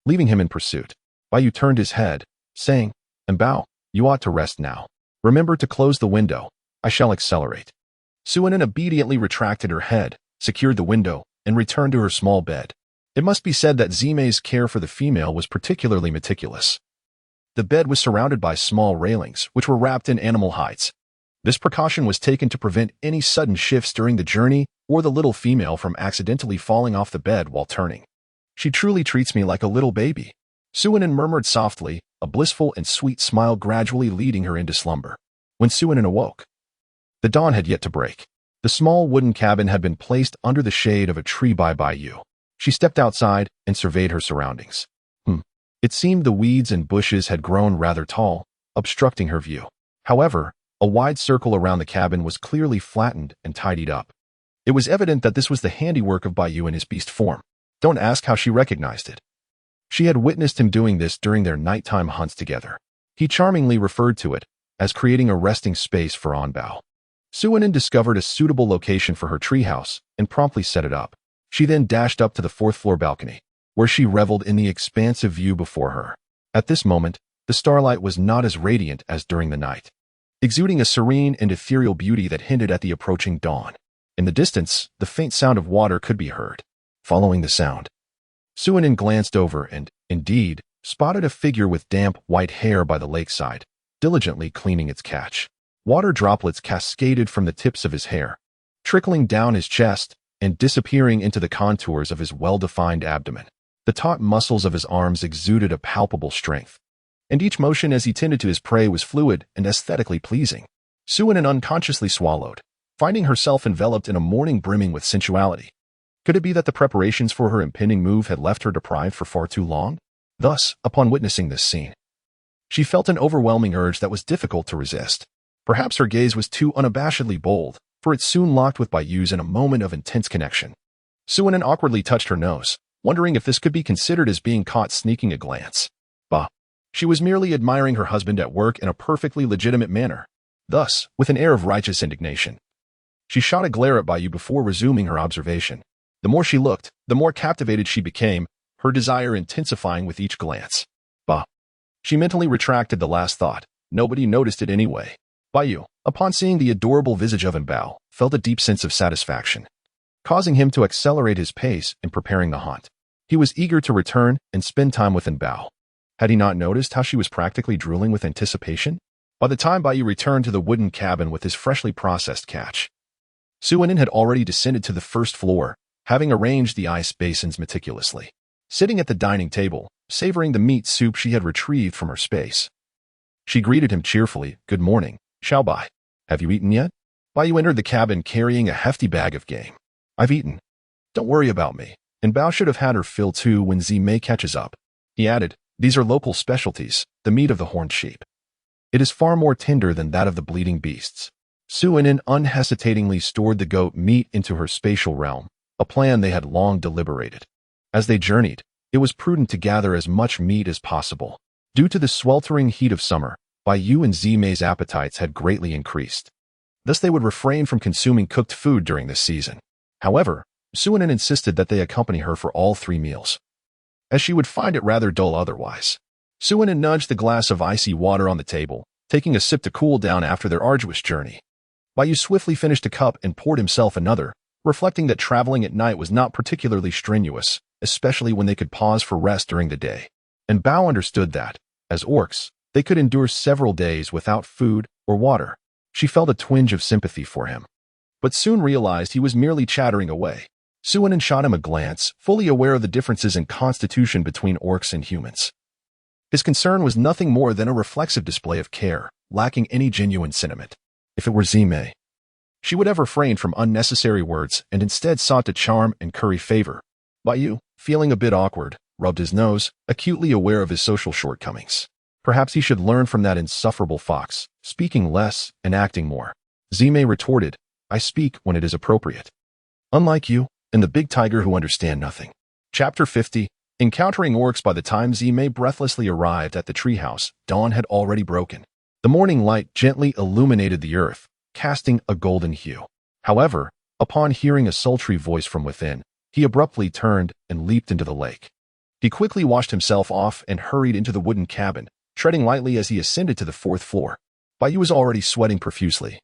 leaving him in pursuit. Baiyu turned his head, saying, "Bao, you ought to rest now. Remember to close the window. I shall accelerate." Suinin obediently retracted her head, secured the window, and returned to her small bed. It must be said that Zime's care for the female was particularly meticulous. The bed was surrounded by small railings, which were wrapped in animal hides. This precaution was taken to prevent any sudden shifts during the journey or the little female from accidentally falling off the bed while turning. "She truly treats me like a little baby," Suinin murmured softly, a blissful and sweet smile gradually leading her into slumber. When Suinin awoke, the dawn had yet to break. The small wooden cabin had been placed under the shade of a tree by Baiyu. She stepped outside and surveyed her surroundings. It seemed the weeds and bushes had grown rather tall, obstructing her view. However, a wide circle around the cabin was clearly flattened and tidied up. It was evident that this was the handiwork of Baiyu in his beast form. Don't ask how she recognized it. She had witnessed him doing this during their nighttime hunts together. He charmingly referred to it as creating a resting space for Bao. Suinin discovered a suitable location for her treehouse and promptly set it up. She then dashed up to the 4th-floor balcony, where she reveled in the expansive view before her. At this moment, the starlight was not as radiant as during the night, exuding a serene and ethereal beauty that hinted at the approaching dawn. In the distance, the faint sound of water could be heard. Following the sound, Suinin glanced over and, indeed, spotted a figure with damp white hair by the lakeside, diligently cleaning its catch. Water droplets cascaded from the tips of his hair, trickling down his chest and disappearing into the contours of his well-defined abdomen. The taut muscles of his arms exuded a palpable strength, and each motion as he tended to his prey was fluid and aesthetically pleasing. Suinin unconsciously swallowed, finding herself enveloped in a morning brimming with sensuality. Could it be that the preparations for her impending move had left her deprived for far too long? Thus, upon witnessing this scene, she felt an overwhelming urge that was difficult to resist. Perhaps her gaze was too unabashedly bold, for it soon locked with Bayu's in a moment of intense connection. Suinin awkwardly touched her nose, wondering if this could be considered as being caught sneaking a glance. Bah. She was merely admiring her husband at work in a perfectly legitimate manner. Thus, with an air of righteous indignation, she shot a glare at Bayu before resuming her observation. The more she looked, the more captivated she became, her desire intensifying with each glance. Bah. She mentally retracted the last thought. Nobody noticed it anyway. Bayu, upon seeing the adorable visage of Bao, felt a deep sense of satisfaction, causing him to accelerate his pace in preparing the haunt. He was eager to return and spend time with Bao. Had he not noticed how she was practically drooling with anticipation? By the time Bayu returned to the wooden cabin with his freshly processed catch, Suinin had already descended to the first floor, having arranged the ice basins meticulously. Sitting at the dining table, savoring the meat soup she had retrieved from her space, she greeted him cheerfully. Good morning, Xiao Bai. Have you eaten yet? Bayu entered the cabin carrying a hefty bag of game. I've eaten. Don't worry about me. And Bao should have had her fill too when Zimei catches up. He added, these are local specialties, the meat of the horned sheep. It is far more tender than that of the bleeding beasts. Suinin unhesitatingly stored the goat meat into her spatial realm, a plan they had long deliberated. As they journeyed, it was prudent to gather as much meat as possible. Due to the sweltering heat of summer, Bayu and Zimei's appetites had greatly increased. Thus they would refrain from consuming cooked food during this season. However, Suinin insisted that they accompany her for all 3 meals, as she would find it rather dull otherwise. Suinin nudged the glass of icy water on the table, taking a sip to cool down after their arduous journey. Bayu swiftly finished a cup and poured himself another, reflecting that traveling at night was not particularly strenuous, especially when they could pause for rest during the day. And Bao understood that, as orcs, they could endure several days without food or water. She felt a twinge of sympathy for him, but soon realized he was merely chattering away. Suinin shot him a glance, fully aware of the differences in constitution between orcs and humans. His concern was nothing more than a reflexive display of care, lacking any genuine sentiment. If it were Zimei, she would have refrained from unnecessary words and instead sought to charm and curry favor. Bayu, feeling a bit awkward, rubbed his nose, acutely aware of his social shortcomings. Perhaps he should learn from that insufferable fox, speaking less and acting more. Zimei retorted, I speak when it is appropriate. Unlike you, and the big tiger who understand nothing. Chapter 50. Encountering orcs. By the time Zimei breathlessly arrived at the treehouse, dawn had already broken. The morning light gently illuminated the earth, casting a golden hue. However, upon hearing a sultry voice from within, he abruptly turned and leaped into the lake. He quickly washed himself off and hurried into the wooden cabin, treading lightly as he ascended to the 4th floor. Bayu was already sweating profusely,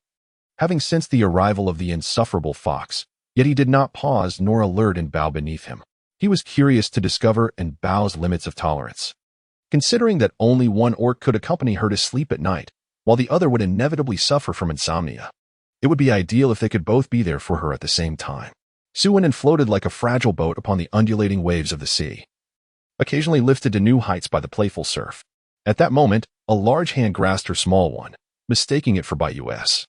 having sensed the arrival of the insufferable fox, yet he did not pause nor alert Bao beneath him. He was curious to discover Bao's limits of tolerance. Considering that only one orc could accompany her to sleep at night, while the other would inevitably suffer from insomnia, it would be ideal if they could both be there for her at the same time. Suinin floated like a fragile boat upon the undulating waves of the sea, occasionally lifted to new heights by the playful surf. At that moment, a large hand grasped her small one, mistaking it for Bayu's.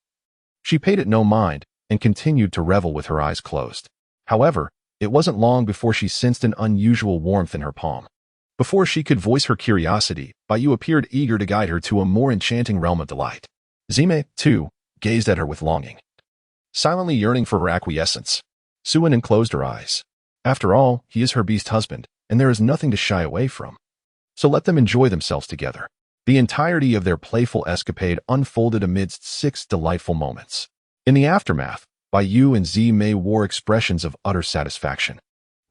She paid it no mind and continued to revel with her eyes closed. However, it wasn't long before she sensed an unusual warmth in her palm. Before she could voice her curiosity, Bayu appeared eager to guide her to a more enchanting realm of delight. Zimei, too, gazed at her with longing, silently yearning for her acquiescence. Suinin closed her eyes. After all, he is her beast husband, and there is nothing to shy away from. So let them enjoy themselves together. The entirety of their playful escapade unfolded amidst 6 delightful moments. In the aftermath, Bayu and Zimei wore expressions of utter satisfaction.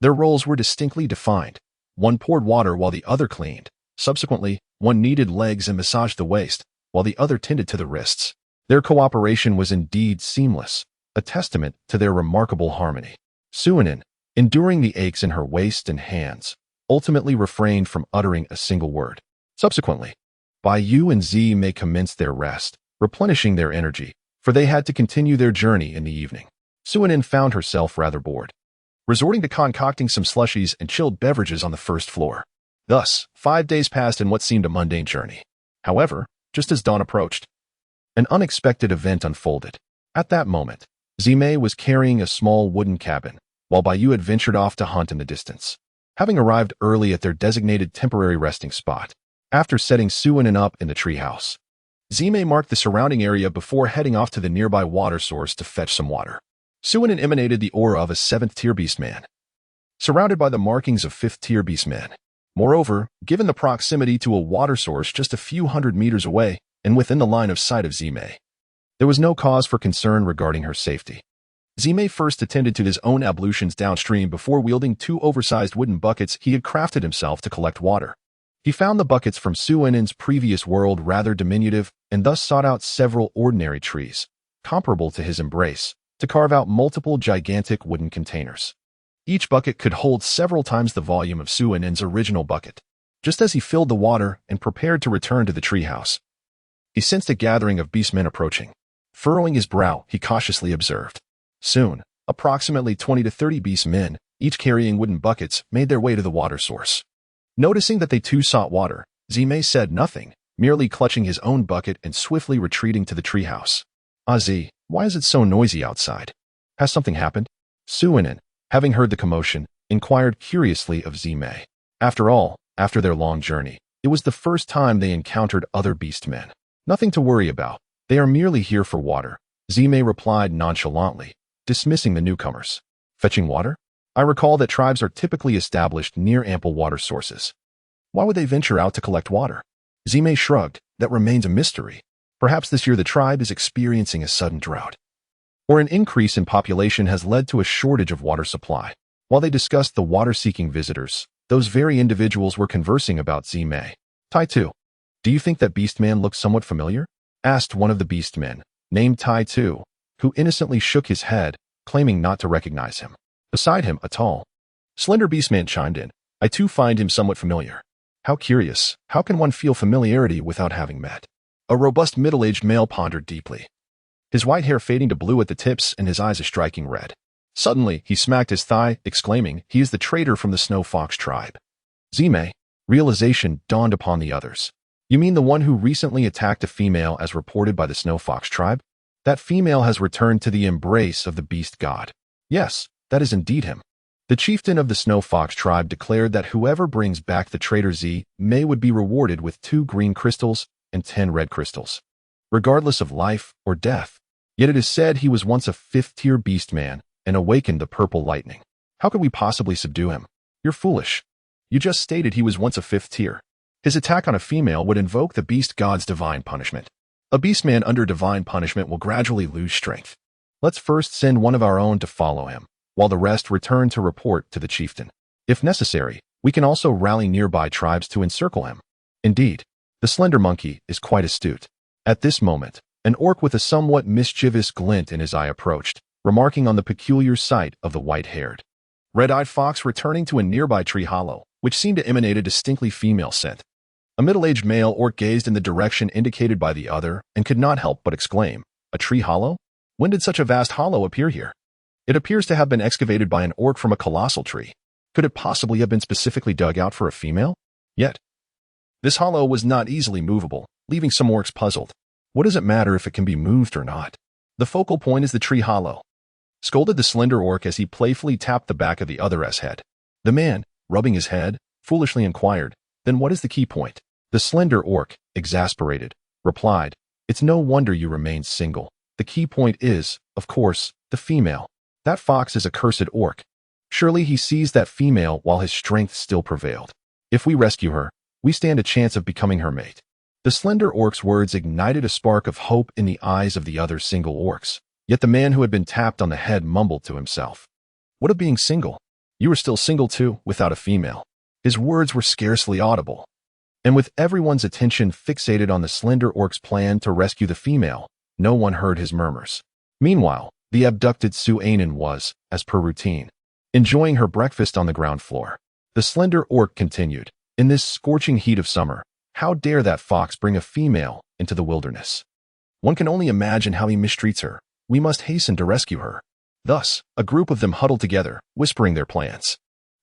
Their roles were distinctly defined. One poured water while the other cleaned. Subsequently, one kneaded legs and massaged the waist, while the other tended to the wrists. Their cooperation was indeed seamless, a testament to their remarkable harmony. Suinin, enduring the aches in her waist and hands, ultimately refrained from uttering a single word. Subsequently, Bayu and Zimei commenced their rest, replenishing their energy, for they had to continue their journey in the evening. Suinin found herself rather bored, resorting to concocting some slushies and chilled beverages on the 1st floor. Thus, 5 days passed in what seemed a mundane journey. However, just as dawn approached, an unexpected event unfolded. At that moment, Zimei was carrying a small wooden cabin, while Bayu had ventured off to hunt in the distance. Having arrived early at their designated temporary resting spot, after setting Suinin up in the treehouse, Zime marked the surrounding area before heading off to the nearby water source to fetch some water. Suinen emanated the aura of a 7th-tier beastman, surrounded by the markings of 5th-tier beastman. Moreover, given the proximity to a water source just a few hundred meters away and within the line of sight of Zime, there was no cause for concern regarding her safety. Zime first attended to his own ablutions downstream before wielding 2 oversized wooden buckets he had crafted himself to collect water. He found the buckets from Suinen's previous world rather diminutive and thus sought out several ordinary trees, comparable to his embrace, to carve out multiple gigantic wooden containers. Each bucket could hold several times the volume of Suinen's original bucket. Just as he filled the water and prepared to return to the treehouse, he sensed a gathering of beastmen approaching. Furrowing his brow, he cautiously observed. Soon, approximately 20 to 30 beastmen, each carrying wooden buckets, made their way to the water source. Noticing that they too sought water, Zime said nothing, merely clutching his own bucket and swiftly retreating to the treehouse. Z, why is it so noisy outside? Has something happened? Suinen, having heard the commotion, inquired curiously of Zime. After all, after their long journey, it was the first time they encountered other beastmen. Nothing to worry about. They are merely here for water, Zime replied nonchalantly, dismissing the newcomers. Fetching water? I recall that tribes are typically established near ample water sources. Why would they venture out to collect water? Zime shrugged. That remains a mystery. Perhaps this year the tribe is experiencing a sudden drought, or an increase in population has led to a shortage of water supply. While they discussed the water-seeking visitors, those very individuals were conversing about Zime. Tai 2. Do you think that beastman looks somewhat familiar? Asked one of the beastmen, named Tai 2, who innocently shook his head, claiming not to recognize him. Beside him, a tall, slender beastman chimed in. I too find him somewhat familiar. How curious. How can one feel familiarity without having met? A robust middle-aged male pondered deeply, his white hair fading to blue at the tips and his eyes a striking red. Suddenly, he smacked his thigh, exclaiming, he is the traitor from the Snow Fox tribe. Zime. Realization dawned upon the others. You mean the one who recently attacked a female as reported by the Snow Fox tribe? That female has returned to the embrace of the beast god. Yes, that is indeed him. The chieftain of the Snow Fox tribe declared that whoever brings back the traitor Zime would be rewarded with 2 green crystals and 10 red crystals, regardless of life or death. Yet it is said he was once a 5th-tier beastman and awakened the purple lightning. How could we possibly subdue him? You're foolish. You just stated he was once a 5th tier. His attack on a female would invoke the beast god's divine punishment. A beastman under divine punishment will gradually lose strength. Let's first send one of our own to follow him, while the rest return to report to the chieftain. If necessary, we can also rally nearby tribes to encircle him. Indeed, the slender monkey is quite astute. At this moment, an orc with a somewhat mischievous glint in his eye approached, remarking on the peculiar sight of the white-haired, red-eyed fox returning to a nearby tree hollow, which seemed to emanate a distinctly female scent. A middle-aged male orc gazed in the direction indicated by the other and could not help but exclaim, a tree hollow? When did such a vast hollow appear here? It appears to have been excavated by an orc from a colossal tree. Could it possibly have been specifically dug out for a female? Yet, this hollow was not easily movable, leaving some orcs puzzled. What does it matter if it can be moved or not? The focal point is the tree hollow, scolded the slender orc as he playfully tapped the back of the other's head. The man, rubbing his head, foolishly inquired, then what is the key point? The slender orc, exasperated, replied, it's no wonder you remain single. The key point is, of course, the female. That fox is a cursed orc. Surely he seized that female while his strength still prevailed. If we rescue her, we stand a chance of becoming her mate. The slender orc's words ignited a spark of hope in the eyes of the other single orcs. Yet the man who had been tapped on the head mumbled to himself, what of being single? You are still single too, without a female. His words were scarcely audible. And with everyone's attention fixated on the slender orc's plan to rescue the female, no one heard his murmurs. Meanwhile, the abducted Suinen was, as per routine, enjoying her breakfast on the ground floor. The slender orc continued, in this scorching heat of summer, how dare that fox bring a female into the wilderness? One can only imagine how he mistreats her. We must hasten to rescue her. Thus, a group of them huddled together, whispering their plans.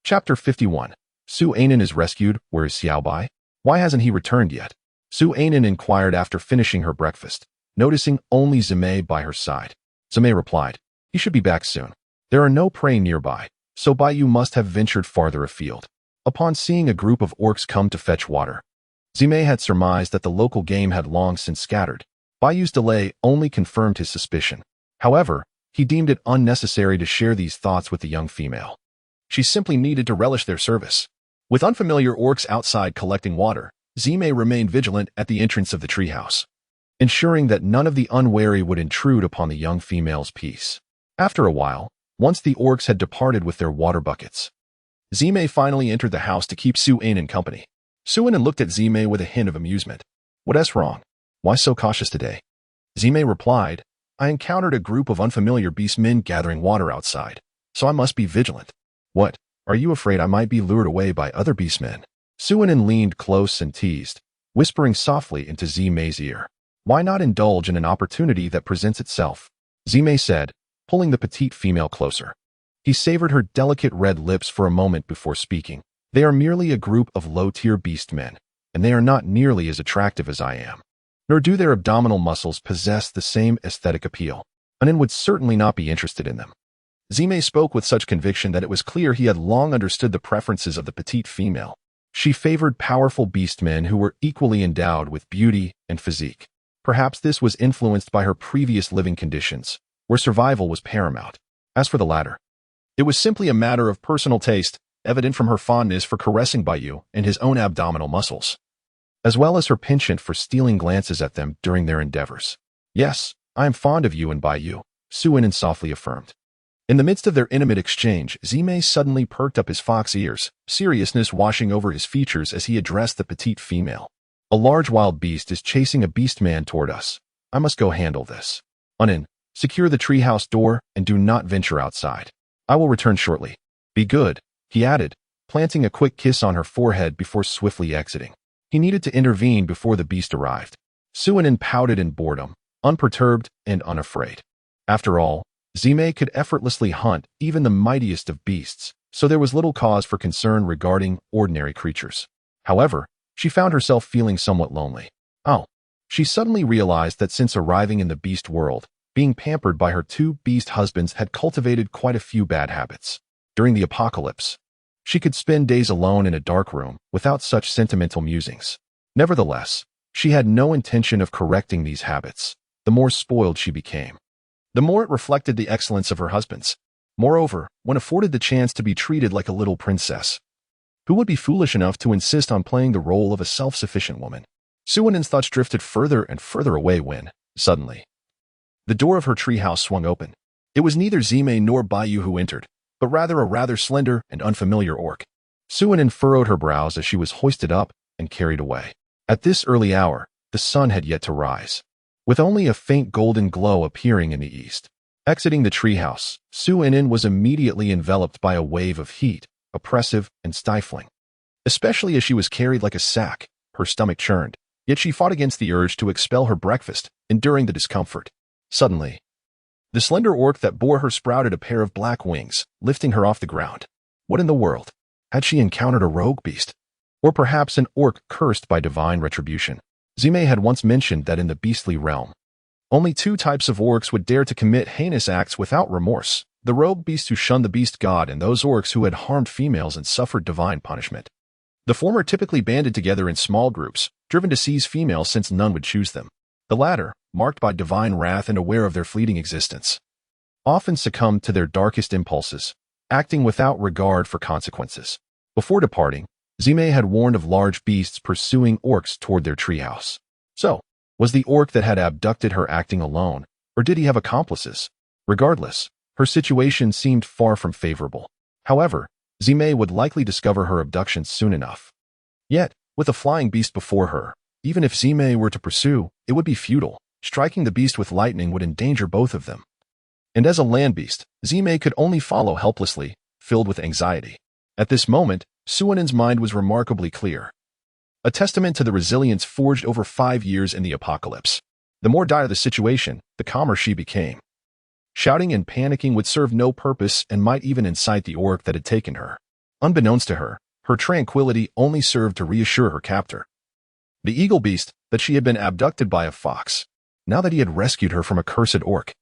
Chapter 51. Suinen is rescued. Where is Xiaobai? Why hasn't he returned yet? Suinen inquired after finishing her breakfast, noticing only Zime by her side. Zime replied, he should be back soon. There are no prey nearby, so Bai Yu must have ventured farther afield. Upon seeing a group of orcs come to fetch water, Zime had surmised that the local game had long since scattered. Bayu's delay only confirmed his suspicion. However, he deemed it unnecessary to share these thoughts with the young female. She simply needed to relish their service. With unfamiliar orcs outside collecting water, Zime remained vigilant at the entrance of the treehouse, ensuring that none of the unwary would intrude upon the young female's peace. After a while, once the orcs had departed with their water buckets, Zime finally entered the house to keep Suainen company. Suainen looked at Zime with a hint of amusement. "What's wrong? Why so cautious today?" Zime replied, "I encountered a group of unfamiliar beastmen gathering water outside, so I must be vigilant." "What? Are you afraid I might be lured away by other beastmen?" Suainen leaned close and teased, whispering softly into Zime's ear. "Why not indulge in an opportunity that presents itself?" Zime said, pulling the petite female closer. He savored her delicate red lips for a moment before speaking. "They are merely a group of low-tier beastmen, and they are not nearly as attractive as I am. Nor do their abdominal muscles possess the same aesthetic appeal. Anin would certainly not be interested in them." Zime spoke with such conviction that it was clear he had long understood the preferences of the petite female. She favored powerful beastmen who were equally endowed with beauty and physique. Perhaps this was influenced by her previous living conditions, where survival was paramount. As for the latter, it was simply a matter of personal taste, evident from her fondness for caressing Bayu and his own abdominal muscles, as well as her penchant for stealing glances at them during their endeavors. "Yes, I am fond of you and Bayu," Suainen softly affirmed. In the midst of their intimate exchange, Zime suddenly perked up his fox ears, seriousness washing over his features as he addressed the petite female. "A large wild beast is chasing a beastman toward us. I must go handle this. Anin, secure the treehouse door and do not venture outside. I will return shortly. Be good," he added, planting a quick kiss on her forehead before swiftly exiting. He needed to intervene before the beast arrived. Suainen pouted in boredom, unperturbed and unafraid. After all, Zime could effortlessly hunt even the mightiest of beasts, so there was little cause for concern regarding ordinary creatures. However, she found herself feeling somewhat lonely. She suddenly realized that since arriving in the beast world, being pampered by her two beast husbands had cultivated quite a few bad habits. During the apocalypse, she could spend days alone in a dark room without such sentimental musings. Nevertheless, she had no intention of correcting these habits. The more spoiled she became, the more it reflected the excellence of her husbands. Moreover, when afforded the chance to be treated like a little princess, who would be foolish enough to insist on playing the role of a self-sufficient woman? Suanen's thoughts drifted further and further away when, suddenly, the door of her treehouse swung open. It was neither Zime nor Bayu who entered, but rather a rather slender and unfamiliar orc. Suanen furrowed her brows as she was hoisted up and carried away. At this early hour, the sun had yet to rise, with only a faint golden glow appearing in the east. Exiting the treehouse, Suanen was immediately enveloped by a wave of heat, oppressive and stifling. Especially as she was carried like a sack, her stomach churned, yet she fought against the urge to expel her breakfast, enduring the discomfort. Suddenly, the slender orc that bore her sprouted a pair of black wings, lifting her off the ground. What in the world? Had she encountered a rogue beast? Or perhaps an orc cursed by divine retribution? Zime had once mentioned that in the beastly realm, only two types of orcs would dare to commit heinous acts without remorse: the rogue beasts who shunned the beast god and those orcs who had harmed females and suffered divine punishment. The former typically banded together in small groups, driven to seize females since none would choose them. The latter, marked by divine wrath and aware of their fleeting existence, often succumbed to their darkest impulses, acting without regard for consequences. Before departing, Zime had warned of large beasts pursuing orcs toward their treehouse. So, was the orc that had abducted her acting alone, or did he have accomplices? Regardless, her situation seemed far from favorable. However, Zime would likely discover her abduction soon enough. Yet, with a flying beast before her, even if Zime were to pursue, it would be futile. Striking the beast with lightning would endanger both of them. And as a land beast, Zime could only follow helplessly, filled with anxiety. At this moment, Suanen's mind was remarkably clear, a testament to the resilience forged over 5 years in the apocalypse. The more dire the situation, the calmer she became. Shouting and panicking would serve no purpose and might even incite the orc that had taken her. Unbeknownst to her, her tranquility only served to reassure her captor, the eagle beast, that she had been abducted by a fox. Now that he had rescued her from a cursed orc,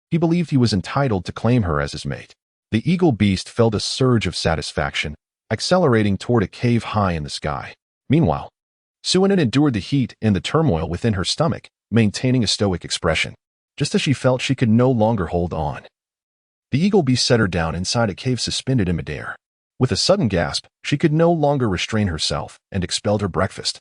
he believed he was entitled to claim her as his mate. The eagle beast felt a surge of satisfaction, accelerating toward a cave high in the sky. Meanwhile, Suinin endured the heat and the turmoil within her stomach, maintaining a stoic expression, just as she felt she could no longer hold on. The eagle beast set her down inside a cave suspended in midair. With a sudden gasp, she could no longer restrain herself and expelled her breakfast.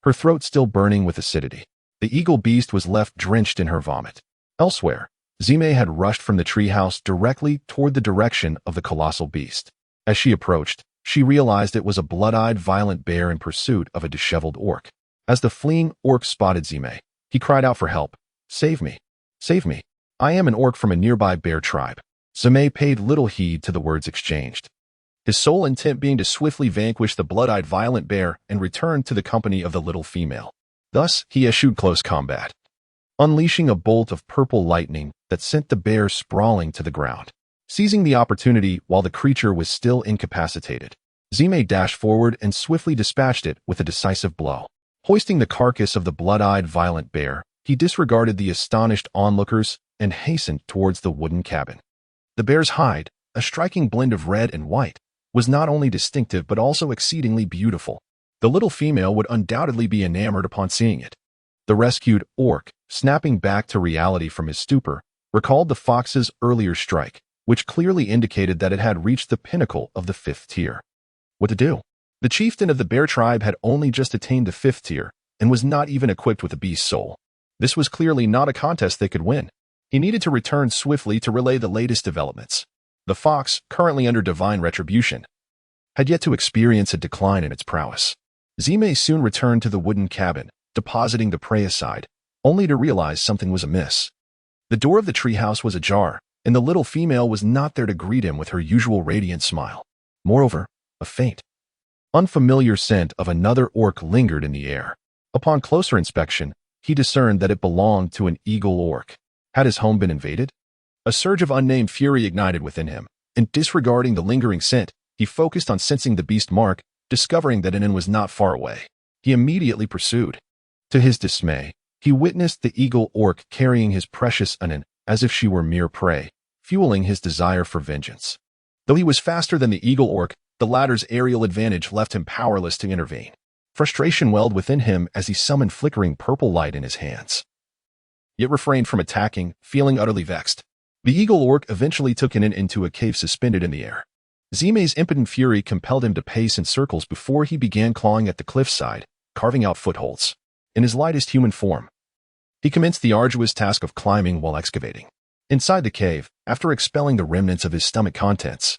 Her throat still burning with acidity, the eagle beast was left drenched in her vomit. Elsewhere, Zime had rushed from the treehouse directly toward the direction of the colossal beast. As she approached, she realized it was a blood-eyed, violent bear in pursuit of a disheveled orc. As the fleeing orc spotted Zime, he cried out for help. "Save me! Save me! I am an orc from a nearby bear tribe." Zime paid little heed to the words exchanged, his sole intent being to swiftly vanquish the blood-eyed violent bear and return to the company of the little female. Thus, he eschewed close combat, unleashing a bolt of purple lightning that sent the bear sprawling to the ground. Seizing the opportunity while the creature was still incapacitated, Zime dashed forward and swiftly dispatched it with a decisive blow. Hoisting the carcass of the blood-eyed violent bear, he disregarded the astonished onlookers and hastened towards the wooden cabin. The bear's hide, a striking blend of red and white, was not only distinctive but also exceedingly beautiful. The little female would undoubtedly be enamored upon seeing it. The rescued orc, snapping back to reality from his stupor, recalled the fox's earlier strike, which clearly indicated that it had reached the pinnacle of the 5th tier. What to do? The chieftain of the bear tribe had only just attained the 5th tier and was not even equipped with a beast soul. This was clearly not a contest they could win. He needed to return swiftly to relay the latest developments. The fox, currently under divine retribution, had yet to experience a decline in its prowess. Zime soon returned to the wooden cabin, depositing the prey aside, only to realize something was amiss. The door of the treehouse was ajar, and the little female was not there to greet him with her usual radiant smile. Moreover, a faint, unfamiliar scent of another orc lingered in the air. Upon closer inspection, he discerned that it belonged to an eagle orc. Had his home been invaded? A surge of unnamed fury ignited within him, and disregarding the lingering scent, he focused on sensing the beast mark, discovering that Inin was not far away. He immediately pursued. To his dismay, he witnessed the eagle orc carrying his precious Inin as if she were mere prey, fueling his desire for vengeance. Though he was faster than the eagle orc, the latter's aerial advantage left him powerless to intervene. Frustration welled within him as he summoned flickering purple light in his hands, yet refrained from attacking, feeling utterly vexed. The eagle orc eventually took Inin into a cave suspended in the air. Zime's impotent fury compelled him to pace in circles before he began clawing at the cliffside, carving out footholds. In his lightest human form, he commenced the arduous task of climbing while excavating. Inside the cave, after expelling the remnants of his stomach contents,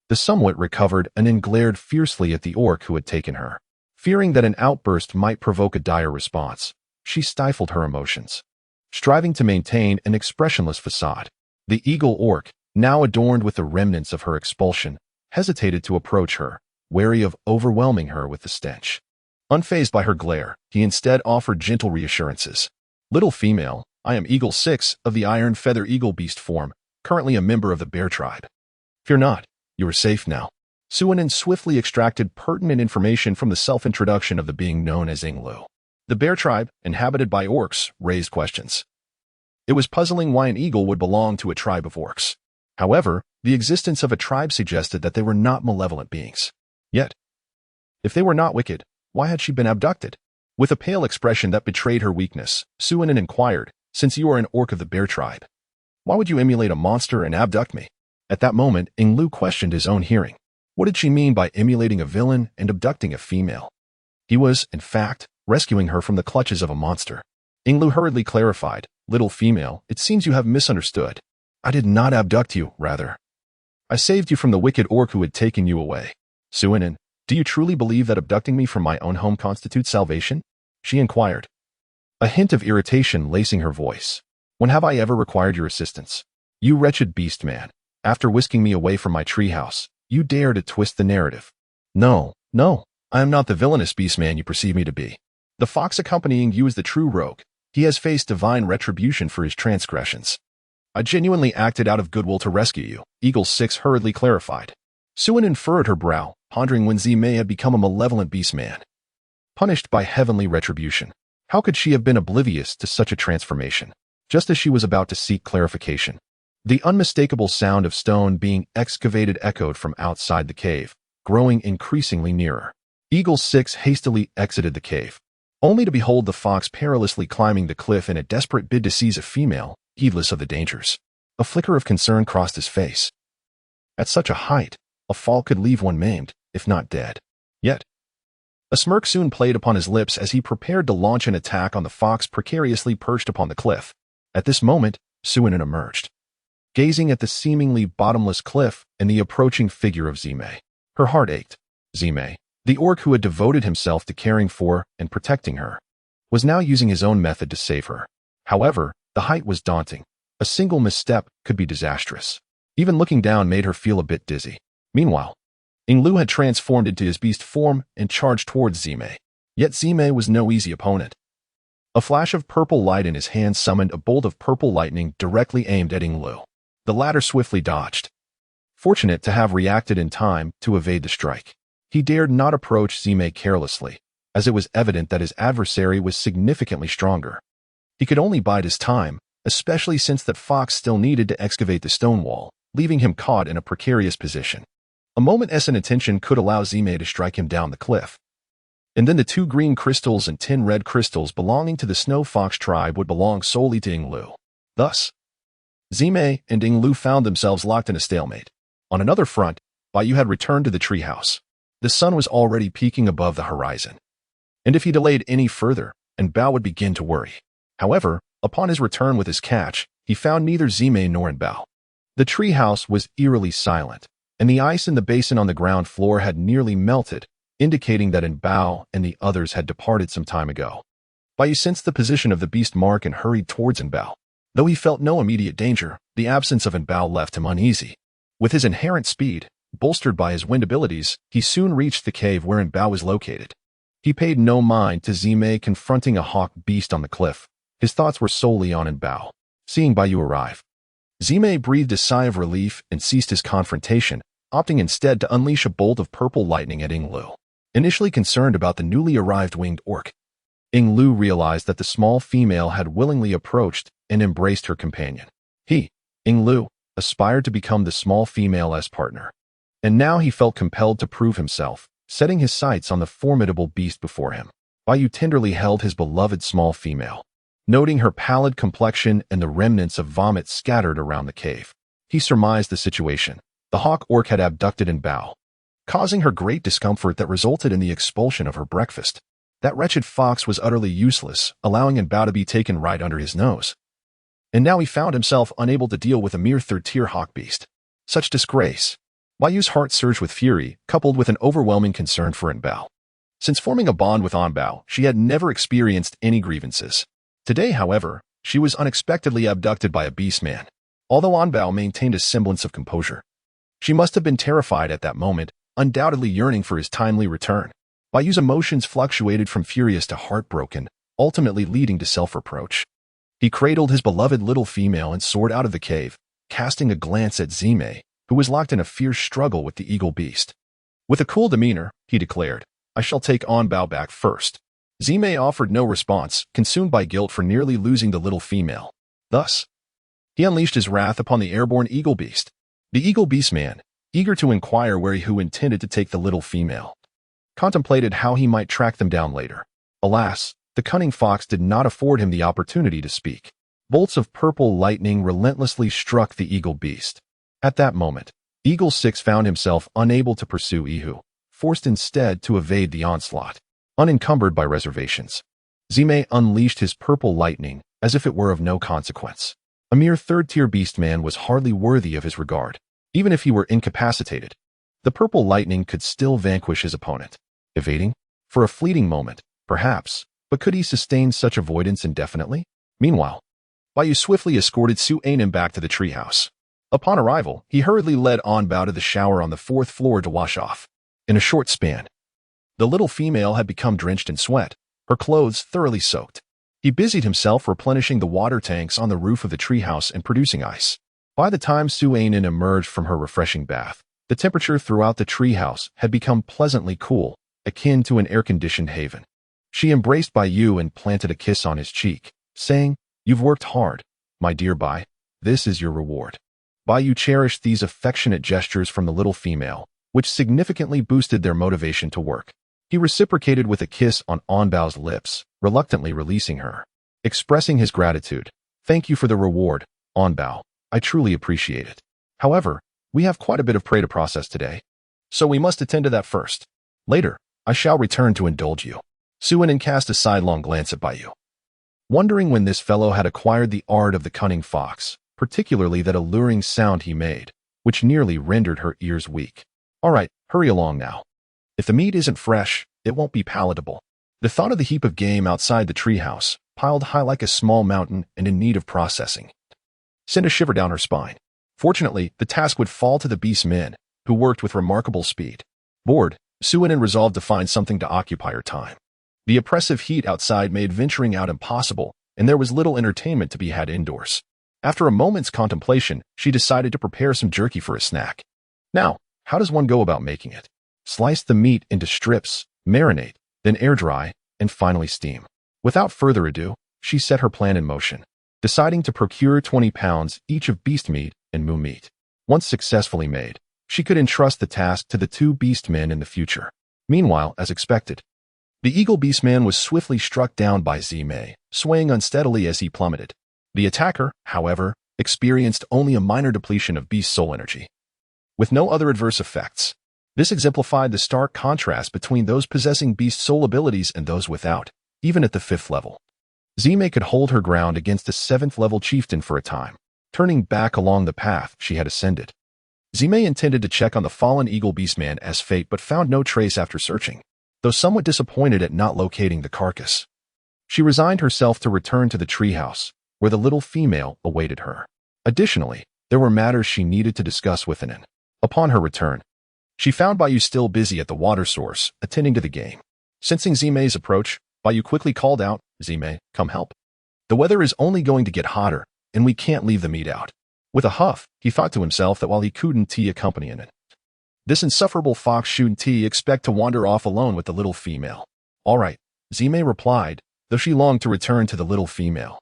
the somewhat recovered Inin glared fiercely at the orc who had taken her. Fearing that an outburst might provoke a dire response, she stifled her emotions, striving to maintain an expressionless facade. The eagle orc, now adorned with the remnants of her expulsion, hesitated to approach her, wary of overwhelming her with the stench. Unfazed by her glare, he instead offered gentle reassurances. "Little female, I am Eagle 6 of the Iron Feather Eagle Beast form, currently a member of the bear tribe. Fear not, you are safe now." Suinin swiftly extracted pertinent information from the self-introduction of the being known as Inglu. The bear tribe, inhabited by orcs, raised questions. It was puzzling why an eagle would belong to a tribe of orcs. However, the existence of a tribe suggested that they were not malevolent beings. Yet, if they were not wicked, why had she been abducted? With a pale expression that betrayed her weakness, Suinin inquired, "Since you are an orc of the bear tribe, why would you emulate a monster and abduct me?" At that moment, Inglu questioned his own hearing. What did she mean by emulating a villain and abducting a female? He was, in fact, rescuing her from the clutches of a monster. Inglu hurriedly clarified, "Little female, it seems you have misunderstood. I did not abduct you, rather. I saved you from the wicked orc who had taken you away." "Suinin, do you truly believe that abducting me from my own home constitutes salvation?" she inquired, a hint of irritation lacing her voice. "When have I ever required your assistance? You wretched beastman, after whisking me away from my treehouse, you dare to twist the narrative. No, I am not the villainous beastman you perceive me to be. The fox accompanying you is the true rogue. He has faced divine retribution for his transgressions. I genuinely acted out of goodwill to rescue you," Eagle 6 hurriedly clarified. Suinin furrowed her brow, pondering when Zime had become a malevolent beastman, punished by heavenly retribution. How could she have been oblivious to such a transformation? Just as she was about to seek clarification, the unmistakable sound of stone being excavated echoed from outside the cave, growing increasingly nearer. Eagle 6 hastily exited the cave, only to behold the fox perilously climbing the cliff in a desperate bid to seize a female, heedless of the dangers. A flicker of concern crossed his face. At such a height, a fall could leave one maimed, if not dead. Yet, a smirk soon played upon his lips as he prepared to launch an attack on the fox precariously perched upon the cliff. At this moment, Suinin emerged, gazing at the seemingly bottomless cliff and the approaching figure of Zime. Her heart ached. Zime, the orc who had devoted himself to caring for and protecting her, was now using his own method to save her. However, the height was daunting. A single misstep could be disastrous. Even looking down made her feel a bit dizzy. Meanwhile, Inglu had transformed into his beast form and charged towards Zime. Yet Zime was no easy opponent. A flash of purple light in his hand summoned a bolt of purple lightning directly aimed at Inglu. The latter swiftly dodged, fortunate to have reacted in time to evade the strike. He dared not approach Zime carelessly, as it was evident that his adversary was significantly stronger. He could only bide his time, especially since that fox still needed to excavate the stone wall, leaving him caught in a precarious position. A moment's inattention could allow Zime to strike him down the cliff, and then the 2 green crystals and 10 red crystals belonging to the snow fox tribe would belong solely to Inglu. Thus, Zime and Inglu found themselves locked in a stalemate. On another front, Bayu had returned to the treehouse. The sun was already peaking above the horizon, and if he delayed any further, Bao would begin to worry. However, upon his return with his catch, he found neither Zime nor Bao. The treehouse was eerily silent, and the ice in the basin on the ground floor had nearly melted, indicating that Bao and the others had departed some time ago. Bayu sensed the position of the beast mark and hurried towards Bao. Though he felt no immediate danger, the absence of Bao left him uneasy. With his inherent speed, bolstered by his wind abilities, he soon reached the cave where Bao was located. He paid no mind to Zime confronting a hawk beast on the cliff. His thoughts were solely on Bao. Seeing Bayu arrive, Zime breathed a sigh of relief and ceased his confrontation, opting instead to unleash a bolt of purple lightning at Inglu. Initially concerned about the newly arrived winged orc, Inglu realized that the small female had willingly approached and embraced her companion. He, Inglu, aspired to become the small female's partner, and now he felt compelled to prove himself, setting his sights on the formidable beast before him. Bayu tenderly held his beloved small female, noting her pallid complexion and the remnants of vomit scattered around the cave. He surmised the situation. The hawk orc had abducted Bao, causing her great discomfort that resulted in the expulsion of her breakfast. That wretched fox was utterly useless, allowing Bao to be taken right under his nose. And now he found himself unable to deal with a mere third-tier hawk beast. Such disgrace. Bayu's heart surged with fury, coupled with an overwhelming concern for Bao. Since forming a bond with Bao, she had never experienced any grievances. Today, however, she was unexpectedly abducted by a beastman. Although Bao maintained a semblance of composure, she must have been terrified at that moment, undoubtedly yearning for his timely return. Bayu's emotions fluctuated from furious to heartbroken, ultimately leading to self-reproach. He cradled his beloved little female and soared out of the cave, casting a glance at Zime, who was locked in a fierce struggle with the eagle beast. With a cool demeanor, he declared, "I shall take Bao back first." Zime offered no response, consumed by guilt for nearly losing the little female. Thus, he unleashed his wrath upon the airborne eagle beast. The eagle beastman, eager to inquire who intended to take the little female, contemplated how he might track them down later. Alas, the cunning fox did not afford him the opportunity to speak. Bolts of purple lightning relentlessly struck the eagle beast. At that moment, Eagle 6 found himself unable to pursue Ihu, forced instead to evade the onslaught. Unencumbered by reservations, Zime unleashed his purple lightning as if it were of no consequence. A mere third-tier beastman was hardly worthy of his regard. Even if he were incapacitated, the purple lightning could still vanquish his opponent. Evading? For a fleeting moment, perhaps, but could he sustain such avoidance indefinitely? Meanwhile, Bayu swiftly escorted Suinin back to the treehouse. Upon arrival, he hurriedly led Bao to the shower on the 4th floor to wash off. In a short span, the little female had become drenched in sweat, her clothes thoroughly soaked. He busied himself replenishing the water tanks on the roof of the treehouse and producing ice. By the time Suinin emerged from her refreshing bath, the temperature throughout the treehouse had become pleasantly cool, akin to an air-conditioned haven. She embraced Bayu and planted a kiss on his cheek, saying, "You've worked hard, my dear Bai. This is your reward." Bayu cherished these affectionate gestures from the little female, which significantly boosted their motivation to work. He reciprocated with a kiss on Onbao's lips, reluctantly releasing her. Expressing his gratitude. Thank you for the reward, Onbao. I truly appreciate it. However, we have quite a bit of prey to process today, so we must attend to that first. Later, I shall return to indulge you. Suinen cast a sidelong glance at Baiyu, wondering when this fellow had acquired the art of the cunning fox, particularly that alluring sound he made, which nearly rendered her ears weak. All right, hurry along now. If the meat isn't fresh, it won't be palatable. The thought of the heap of game outside the treehouse, piled high like a small mountain and in need of processing, sent a shiver down her spine. Fortunately, the task would fall to the beastmen, who worked with remarkable speed. Bored, Suinen resolved to find something to occupy her time. The oppressive heat outside made venturing out impossible, and there was little entertainment to be had indoors. After a moment's contemplation, she decided to prepare some jerky for a snack. Now, how does one go about making it? Slice the meat into strips, marinate, then air dry, and finally steam. Without further ado, she set her plan in motion, deciding to procure 20 pounds each of beast meat and moo meat. Once successfully made, she could entrust the task to the two beastmen in the future. Meanwhile, as expected, the eagle beastman was swiftly struck down by Zimei, swaying unsteadily as he plummeted. The attacker, however, experienced only a minor depletion of beast soul energy, with no other adverse effects. This exemplified the stark contrast between those possessing beast soul abilities and those without, even at the 5th level. Zimei could hold her ground against a 7th level chieftain for a time, turning back along the path she had ascended. Zimei intended to check on the fallen eagle beastman as fate but found no trace after searching, though somewhat disappointed at not locating the carcass. She resigned herself to return to the treehouse, where the little female awaited her. Additionally, there were matters she needed to discuss with Anin. Upon her return, she found Baiyu still busy at the water source, attending to the game. Sensing Zimei's approach, Baiyu quickly called out, "Zimei, come help. The weather is only going to get hotter, and we can't leave the meat out." With a huff, he thought to himself that while he couldn't accompany Anin, this insufferable fox shouldn't expect to wander off alone with the little female. All right, Zimei replied, though she longed to return to the little female.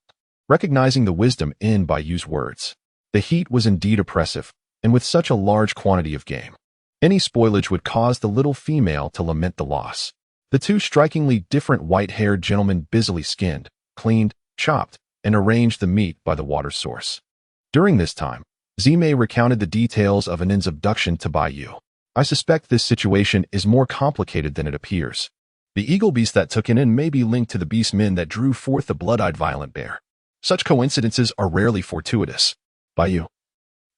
Recognizing the wisdom in Baiyu's words, the heat was indeed oppressive, and with such a large quantity of game, any spoilage would cause the little female to lament the loss. The two strikingly different white-haired gentlemen busily skinned, cleaned, chopped, and arranged the meat by the water source. During this time, Zimei recounted the details of Anin's abduction to Baiyu. I suspect this situation is more complicated than it appears. The eagle beast that took Anin may be linked to the beastmen that drew forth the blood-eyed violent bear. Such coincidences are rarely fortuitous. Baiyu,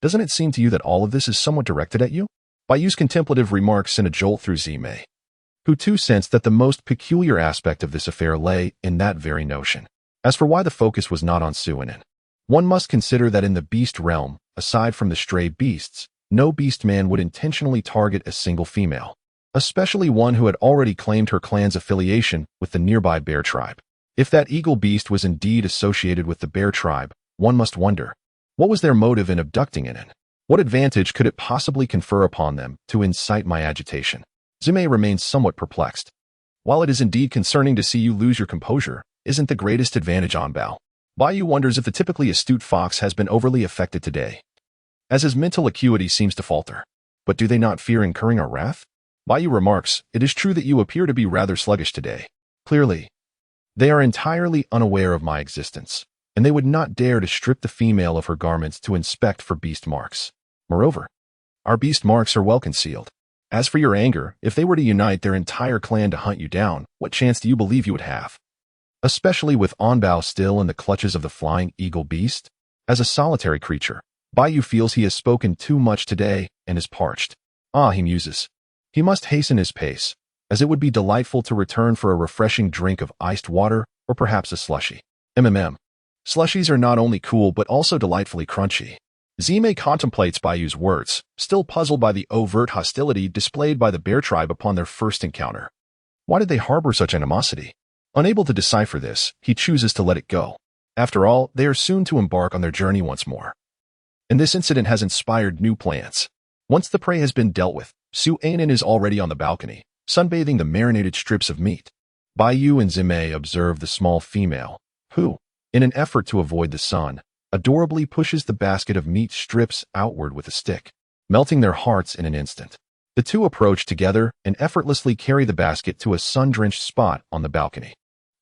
doesn't it seem to you that all of this is somewhat directed at you? Baiyu's contemplative remarks sent a jolt through Zimei, who too sensed that the most peculiar aspect of this affair lay in that very notion. As for why the focus was not on Suinen, one must consider that in the beast realm, aside from the stray beasts, no beastman would intentionally target a single female, especially one who had already claimed her clan's affiliation with the nearby bear tribe. If that eagle beast was indeed associated with the bear tribe, one must wonder, what was their motive in abducting Anin? What advantage could it possibly confer upon them to incite my agitation? Zimei remains somewhat perplexed. While it is indeed concerning to see you lose your composure, isn't the greatest advantage Onbao? Baiyu wonders if the typically astute fox has been overly affected today, as his mental acuity seems to falter. But do they not fear incurring our wrath? Baiyu remarks, it is true that you appear to be rather sluggish today. Clearly, they are entirely unaware of my existence, and they would not dare to strip the female of her garments to inspect for beast marks. Moreover, our beast marks are well concealed. As for your anger, if they were to unite their entire clan to hunt you down, what chance do you believe you would have? Especially with Onbao still in the clutches of the flying eagle beast? As a solitary creature, Baiyu feels he has spoken too much today and is parched. He muses. He must hasten his pace, as it would be delightful to return for a refreshing drink of iced water or perhaps a slushie. Slushies are not only cool but also delightfully crunchy. Zimei contemplates Baiyu's words, still puzzled by the overt hostility displayed by the bear tribe upon their first encounter. Why did they harbor such animosity? Unable to decipher this, he chooses to let it go. After all, they are soon to embark on their journey once more. And this incident has inspired new plans. Once the prey has been dealt with, Suinen is already on the balcony, sunbathing the marinated strips of meat. Baiyu and Zimei observe the small female, who, in an effort to avoid the sun, adorably pushes the basket of meat strips outward with a stick, melting their hearts in an instant. The two approach together and effortlessly carry the basket to a sun-drenched spot on the balcony.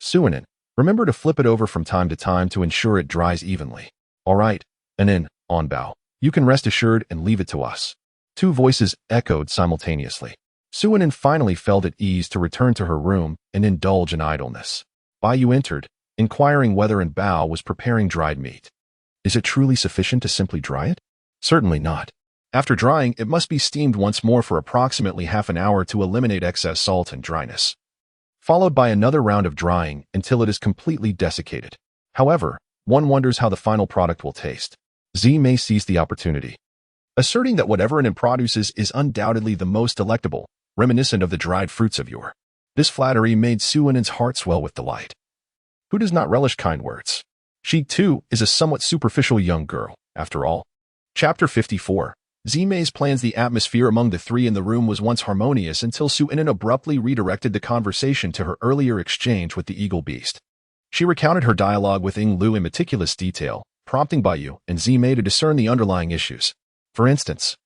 Suinin, remember to flip it over from time to time to ensure it dries evenly. All right, and then, on bow. You can rest assured and leave it to us. Two voices echoed simultaneously. Suinin finally felt at ease to return to her room and indulge in idleness. Bayu entered, inquiring whether and Bao was preparing dried meat. Is it truly sufficient to simply dry it? Certainly not. After drying, it must be steamed once more for approximately half an hour to eliminate excess salt and dryness, followed by another round of drying until it is completely desiccated. However, one wonders how the final product will taste. May seized the opportunity, asserting that whatever it produces is undoubtedly the most delectable, reminiscent of the dried fruits of yore. This flattery made Suinin's heart swell with delight. Who does not relish kind words? She, too, is a somewhat superficial young girl, after all. Chapter 54. Zime's plans. The atmosphere among the three in the room was once harmonious until Suinin abruptly redirected the conversation to her earlier exchange with the eagle beast. She recounted her dialogue with Ing Lu in meticulous detail, prompting Bayu and Zime to discern the underlying issues. For instance,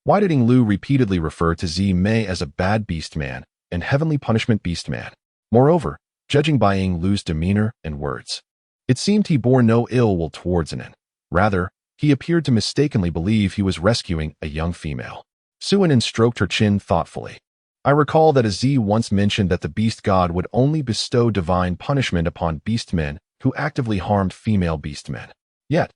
why did Ing Lu repeatedly refer to Zime as a bad beastman and heavenly punishment beastman? Moreover, judging by Ing Lu's demeanor and words, it seemed he bore no ill will towards Inin. Rather, he appeared to mistakenly believe he was rescuing a young female. Suinin stroked her chin thoughtfully. I recall that Az once mentioned that the beast god would only bestow divine punishment upon beastmen who actively harmed female beastmen. Yet,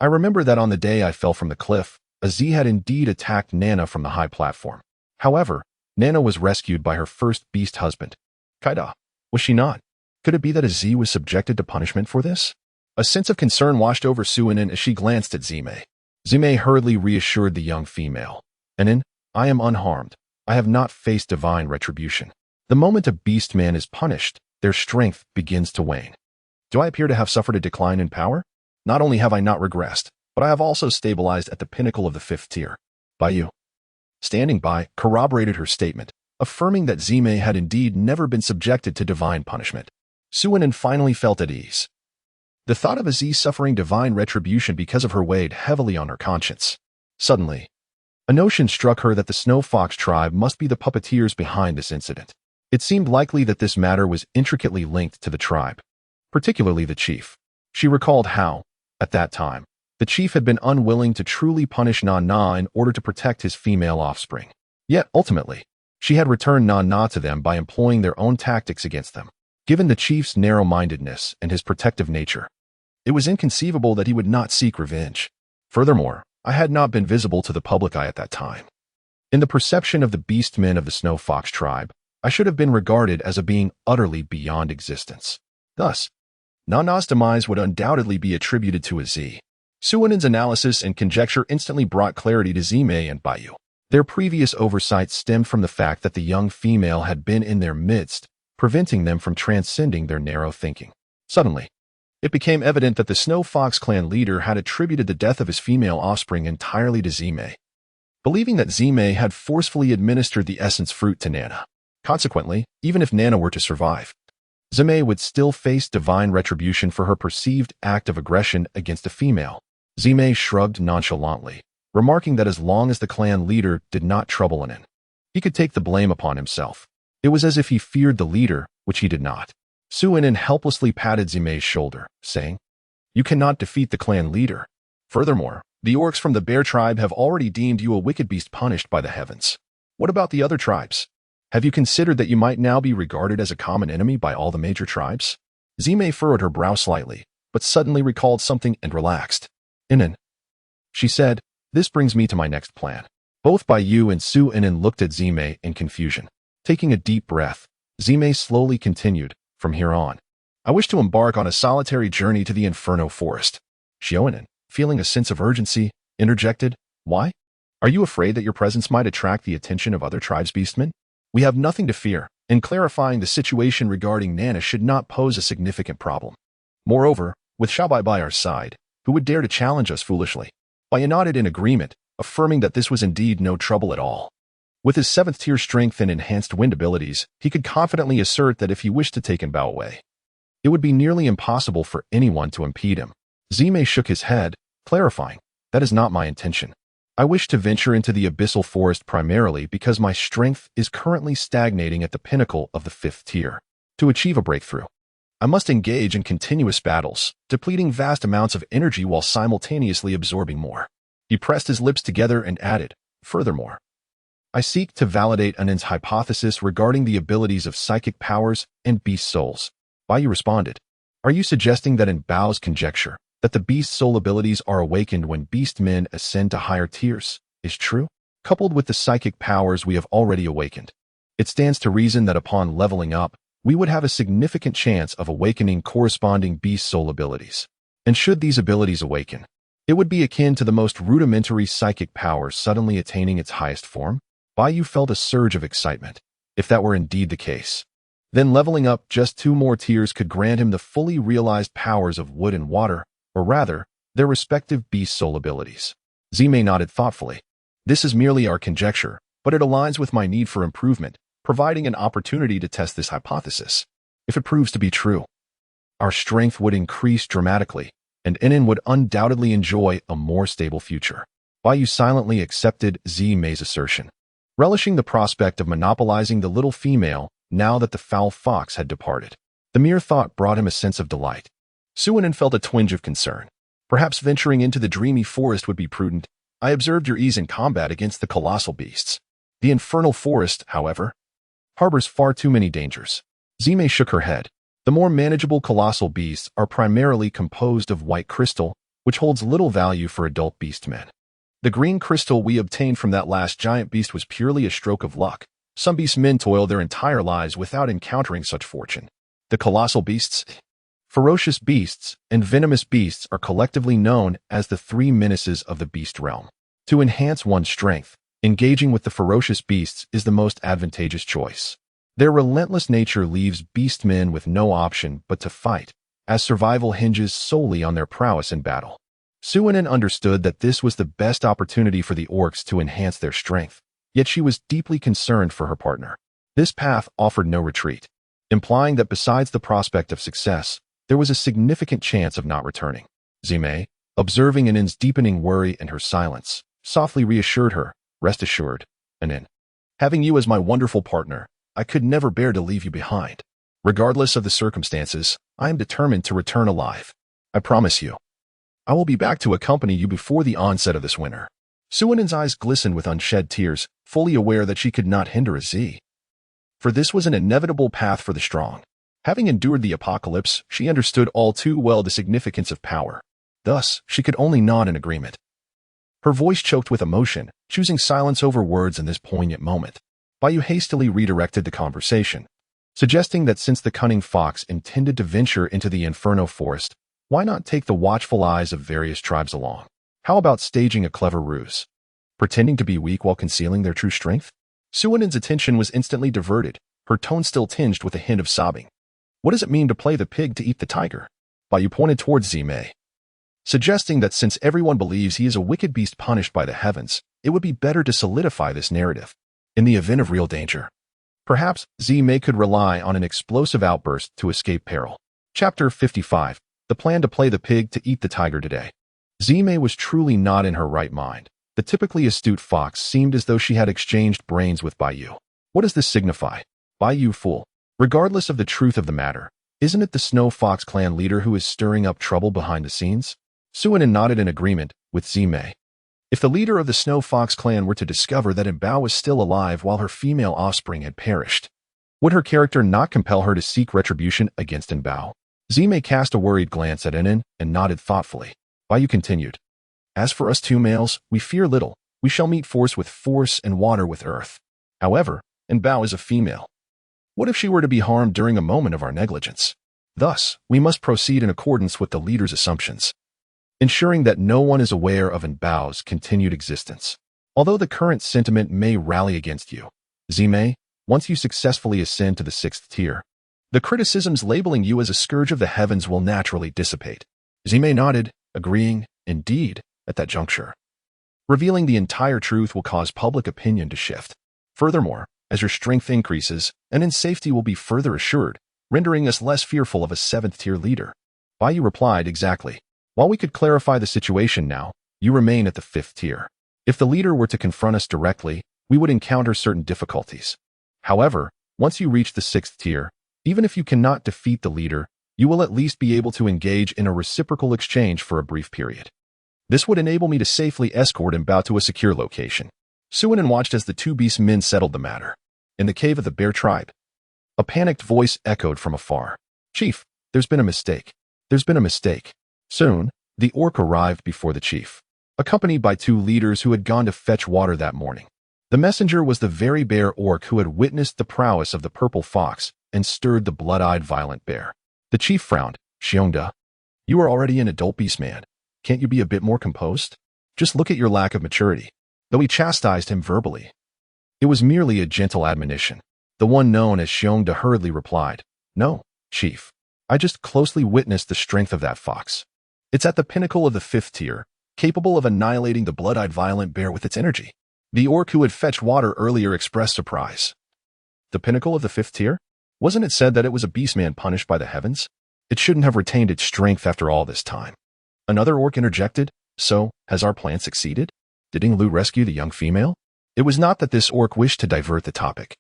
I remember that on the day I fell from the cliff, Az had indeed attacked Nana from the high platform. However, Nana was rescued by her first beast husband. Kaida, was she not? Could it be that Az was subjected to punishment for this? A sense of concern washed over Suinin as she glanced at Zime. Zime hurriedly reassured the young female. Inin, I am unharmed. I have not faced divine retribution. The moment a beastman is punished, their strength begins to wane. Do I appear to have suffered a decline in power? Not only have I not regressed, but I have also stabilized at the pinnacle of the 5th tier. Bayu, standing by, corroborated her statement, affirming that Zime had indeed never been subjected to divine punishment. Suinin finally felt at ease. The thought of Az suffering divine retribution because of her weighed heavily on her conscience. Suddenly, a notion struck her that the Snow Fox tribe must be the puppeteers behind this incident. It seemed likely that this matter was intricately linked to the tribe, particularly the chief. She recalled how, at that time, the chief had been unwilling to truly punish Na in order to protect his female offspring. Yet, ultimately, she had returned Na to them by employing their own tactics against them. Given the chief's narrow-mindedness and his protective nature, it was inconceivable that he would not seek revenge. Furthermore, I had not been visible to the public eye at that time. In the perception of the beastmen of the Snow Fox tribe, I should have been regarded as a being utterly beyond existence. Thus, Nana's demise would undoubtedly be attributed to Az. Suinin's analysis and conjecture instantly brought clarity to Zime and Bayu. Their previous oversight stemmed from the fact that the young female had been in their midst, preventing them from transcending their narrow thinking. Suddenly, it became evident that the Snow Fox clan leader had attributed the death of his female offspring entirely to Zime, believing that Zime had forcefully administered the essence fruit to Nana. Consequently, even if Nana were to survive, Zime would still face divine retribution for her perceived act of aggression against a female. Zime shrugged nonchalantly, remarking that as long as the clan leader did not trouble Inin, he could take the blame upon himself. It was as if he feared the leader, which he did not. Suinin helplessly patted Zime's shoulder, saying, You cannot defeat the clan leader. Furthermore, the orcs from the bear tribe have already deemed you a wicked beast punished by the heavens. What about the other tribes? Have you considered that you might now be regarded as a common enemy by all the major tribes? Zime furrowed her brow slightly, but suddenly recalled something and relaxed. Inin, she said, this brings me to my next plan. Both Bayu and Suinin looked at Zime in confusion. Taking a deep breath, Zime slowly continued, From here on, I wish to embark on a solitary journey to the Inferno Forest. Xiaonin, feeling a sense of urgency, interjected, Why? Are you afraid that your presence might attract the attention of other tribes' beastmen? We have nothing to fear, and clarifying the situation regarding Nana should not pose a significant problem. Moreover, with Shabai by our side, who would dare to challenge us foolishly? Bayu nodded in agreement, affirming that this was indeed no trouble at all. With his 7th tier strength and enhanced wind abilities, he could confidently assert that if he wished to take Bao away, it would be nearly impossible for anyone to impede him. Zime shook his head, clarifying, That is not my intention. I wish to venture into the abyssal forest primarily because my strength is currently stagnating at the pinnacle of the 5th tier. To achieve a breakthrough, I must engage in continuous battles, depleting vast amounts of energy while simultaneously absorbing more. He pressed his lips together and added, furthermore, I seek to validate Anin's hypothesis regarding the abilities of psychic powers and beast souls. Bayu responded, are you suggesting that in Bao's conjecture, that the beast soul abilities are awakened when beastmen ascend to higher tiers, is true? Coupled with the psychic powers we have already awakened, it stands to reason that upon leveling up, we would have a significant chance of awakening corresponding beast soul abilities. And should these abilities awaken, it would be akin to the most rudimentary psychic power suddenly attaining its highest form. Bayu felt a surge of excitement. If that were indeed the case, then leveling up just 2 more tiers could grant him the fully realized powers of wood and water, or rather, their respective beast soul abilities. Zime nodded thoughtfully. This is merely our conjecture, but it aligns with my need for improvement, providing an opportunity to test this hypothesis. If it proves to be true, our strength would increase dramatically, and Enin would undoubtedly enjoy a more stable future. Bayu silently accepted Zime's assertion, relishing the prospect of monopolizing the little female now that the foul fox had departed. The mere thought brought him a sense of delight. Suinin felt a twinge of concern. Perhaps venturing into the dreamy forest would be prudent. I observed your ease in combat against the colossal beasts. The infernal forest, however, harbors far too many dangers. Zime shook her head. The more manageable colossal beasts are primarily composed of white crystal, which holds little value for adult beastmen. The green crystal we obtained from that last giant beast was purely a stroke of luck. Some beastmen toil their entire lives without encountering such fortune. The colossal beasts, ferocious beasts, and venomous beasts are collectively known as the 3 menaces of the beast realm. To enhance one's strength, engaging with the ferocious beasts is the most advantageous choice. Their relentless nature leaves beastmen with no option but to fight, as survival hinges solely on their prowess in battle. Suinin understood that this was the best opportunity for the orcs to enhance their strength, yet she was deeply concerned for her partner. This path offered no retreat, implying that besides the prospect of success, there was a significant chance of not returning. Zime, observing Anin's deepening worry and her silence, softly reassured her, rest assured, Anin. Having you as my wonderful partner, I could never bear to leave you behind. Regardless of the circumstances, I am determined to return alive. I promise you. I will be back to accompany you before the onset of this winter. Suinin's eyes glistened with unshed tears, fully aware that she could not hinder a Z. For this was an inevitable path for the strong. Having endured the apocalypse, she understood all too well the significance of power. Thus, she could only nod in agreement. Her voice choked with emotion, choosing silence over words in this poignant moment. Bayu hastily redirected the conversation, suggesting that since the cunning fox intended to venture into the inferno forest, why not take the watchful eyes of various tribes along? How about staging a clever ruse? Pretending to be weak while concealing their true strength? Suinin's attention was instantly diverted, her tone still tinged with a hint of sobbing. What does it mean to play the pig to eat the tiger? Bayu pointed towards Zime, suggesting that since everyone believes he is a wicked beast punished by the heavens, it would be better to solidify this narrative. In the event of real danger, perhaps Zime could rely on an explosive outburst to escape peril. Chapter 55. The plan to play the pig to eat the tiger today. Zime was truly not in her right mind. The typically astute fox seemed as though she had exchanged brains with Bayu. What does this signify? Bayu fool. Regardless of the truth of the matter, isn't it the Snow Fox clan leader who is stirring up trouble behind the scenes? Suinin nodded in agreement with Zime. If the leader of the Snow Fox clan were to discover that Bao was still alive while her female offspring had perished, would her character not compel her to seek retribution against Bao? Zime cast a worried glance at Enin and nodded thoughtfully. Bayu continued. As for us 2 males, we fear little. We shall meet force with force and water with earth. However, Bao is a female. What if she were to be harmed during a moment of our negligence? Thus, we must proceed in accordance with the leader's assumptions, ensuring that no one is aware of Bao's continued existence. Although the current sentiment may rally against you, Zime, once you successfully ascend to the 6th tier, the criticisms labeling you as a scourge of the heavens will naturally dissipate. Zime nodded, agreeing, indeed, at that juncture. Revealing the entire truth will cause public opinion to shift. Furthermore, as your strength increases, Anin's safety will be further assured, rendering us less fearful of a 7th tier leader. Bayu replied, exactly. While we could clarify the situation now, you remain at the 5th tier. If the leader were to confront us directly, we would encounter certain difficulties. However, once you reach the 6th tier, even if you cannot defeat the leader, you will at least be able to engage in a reciprocal exchange for a brief period. This would enable me to safely escort him out to a secure location. Suinen watched as the two beastmen settled the matter. In the cave of the bear tribe, a panicked voice echoed from afar. "Chief, there's been a mistake. There's been a mistake." Soon, the orc arrived before the chief, accompanied by two leaders who had gone to fetch water that morning. The messenger was the very bear orc who had witnessed the prowess of the purple fox and stirred the blood-eyed violent bear. The chief frowned. "Xiongda, you are already an adult beastman. Can't you be a bit more composed? Just look at your lack of maturity." Though he chastised him verbally, it was merely a gentle admonition. The one known as Xiongda hurriedly replied, "No, chief. I just closely witnessed the strength of that fox. It's at the pinnacle of the 5th tier, capable of annihilating the blood-eyed violent bear with its energy." The orc who had fetched water earlier expressed surprise. The pinnacle of the 5th tier? Wasn't it said that it was a beastman punished by the heavens? It shouldn't have retained its strength after all this time. Another orc interjected, "So, has our plan succeeded? Did Inglu rescue the young female?" It was not that this orc wished to divert the topic.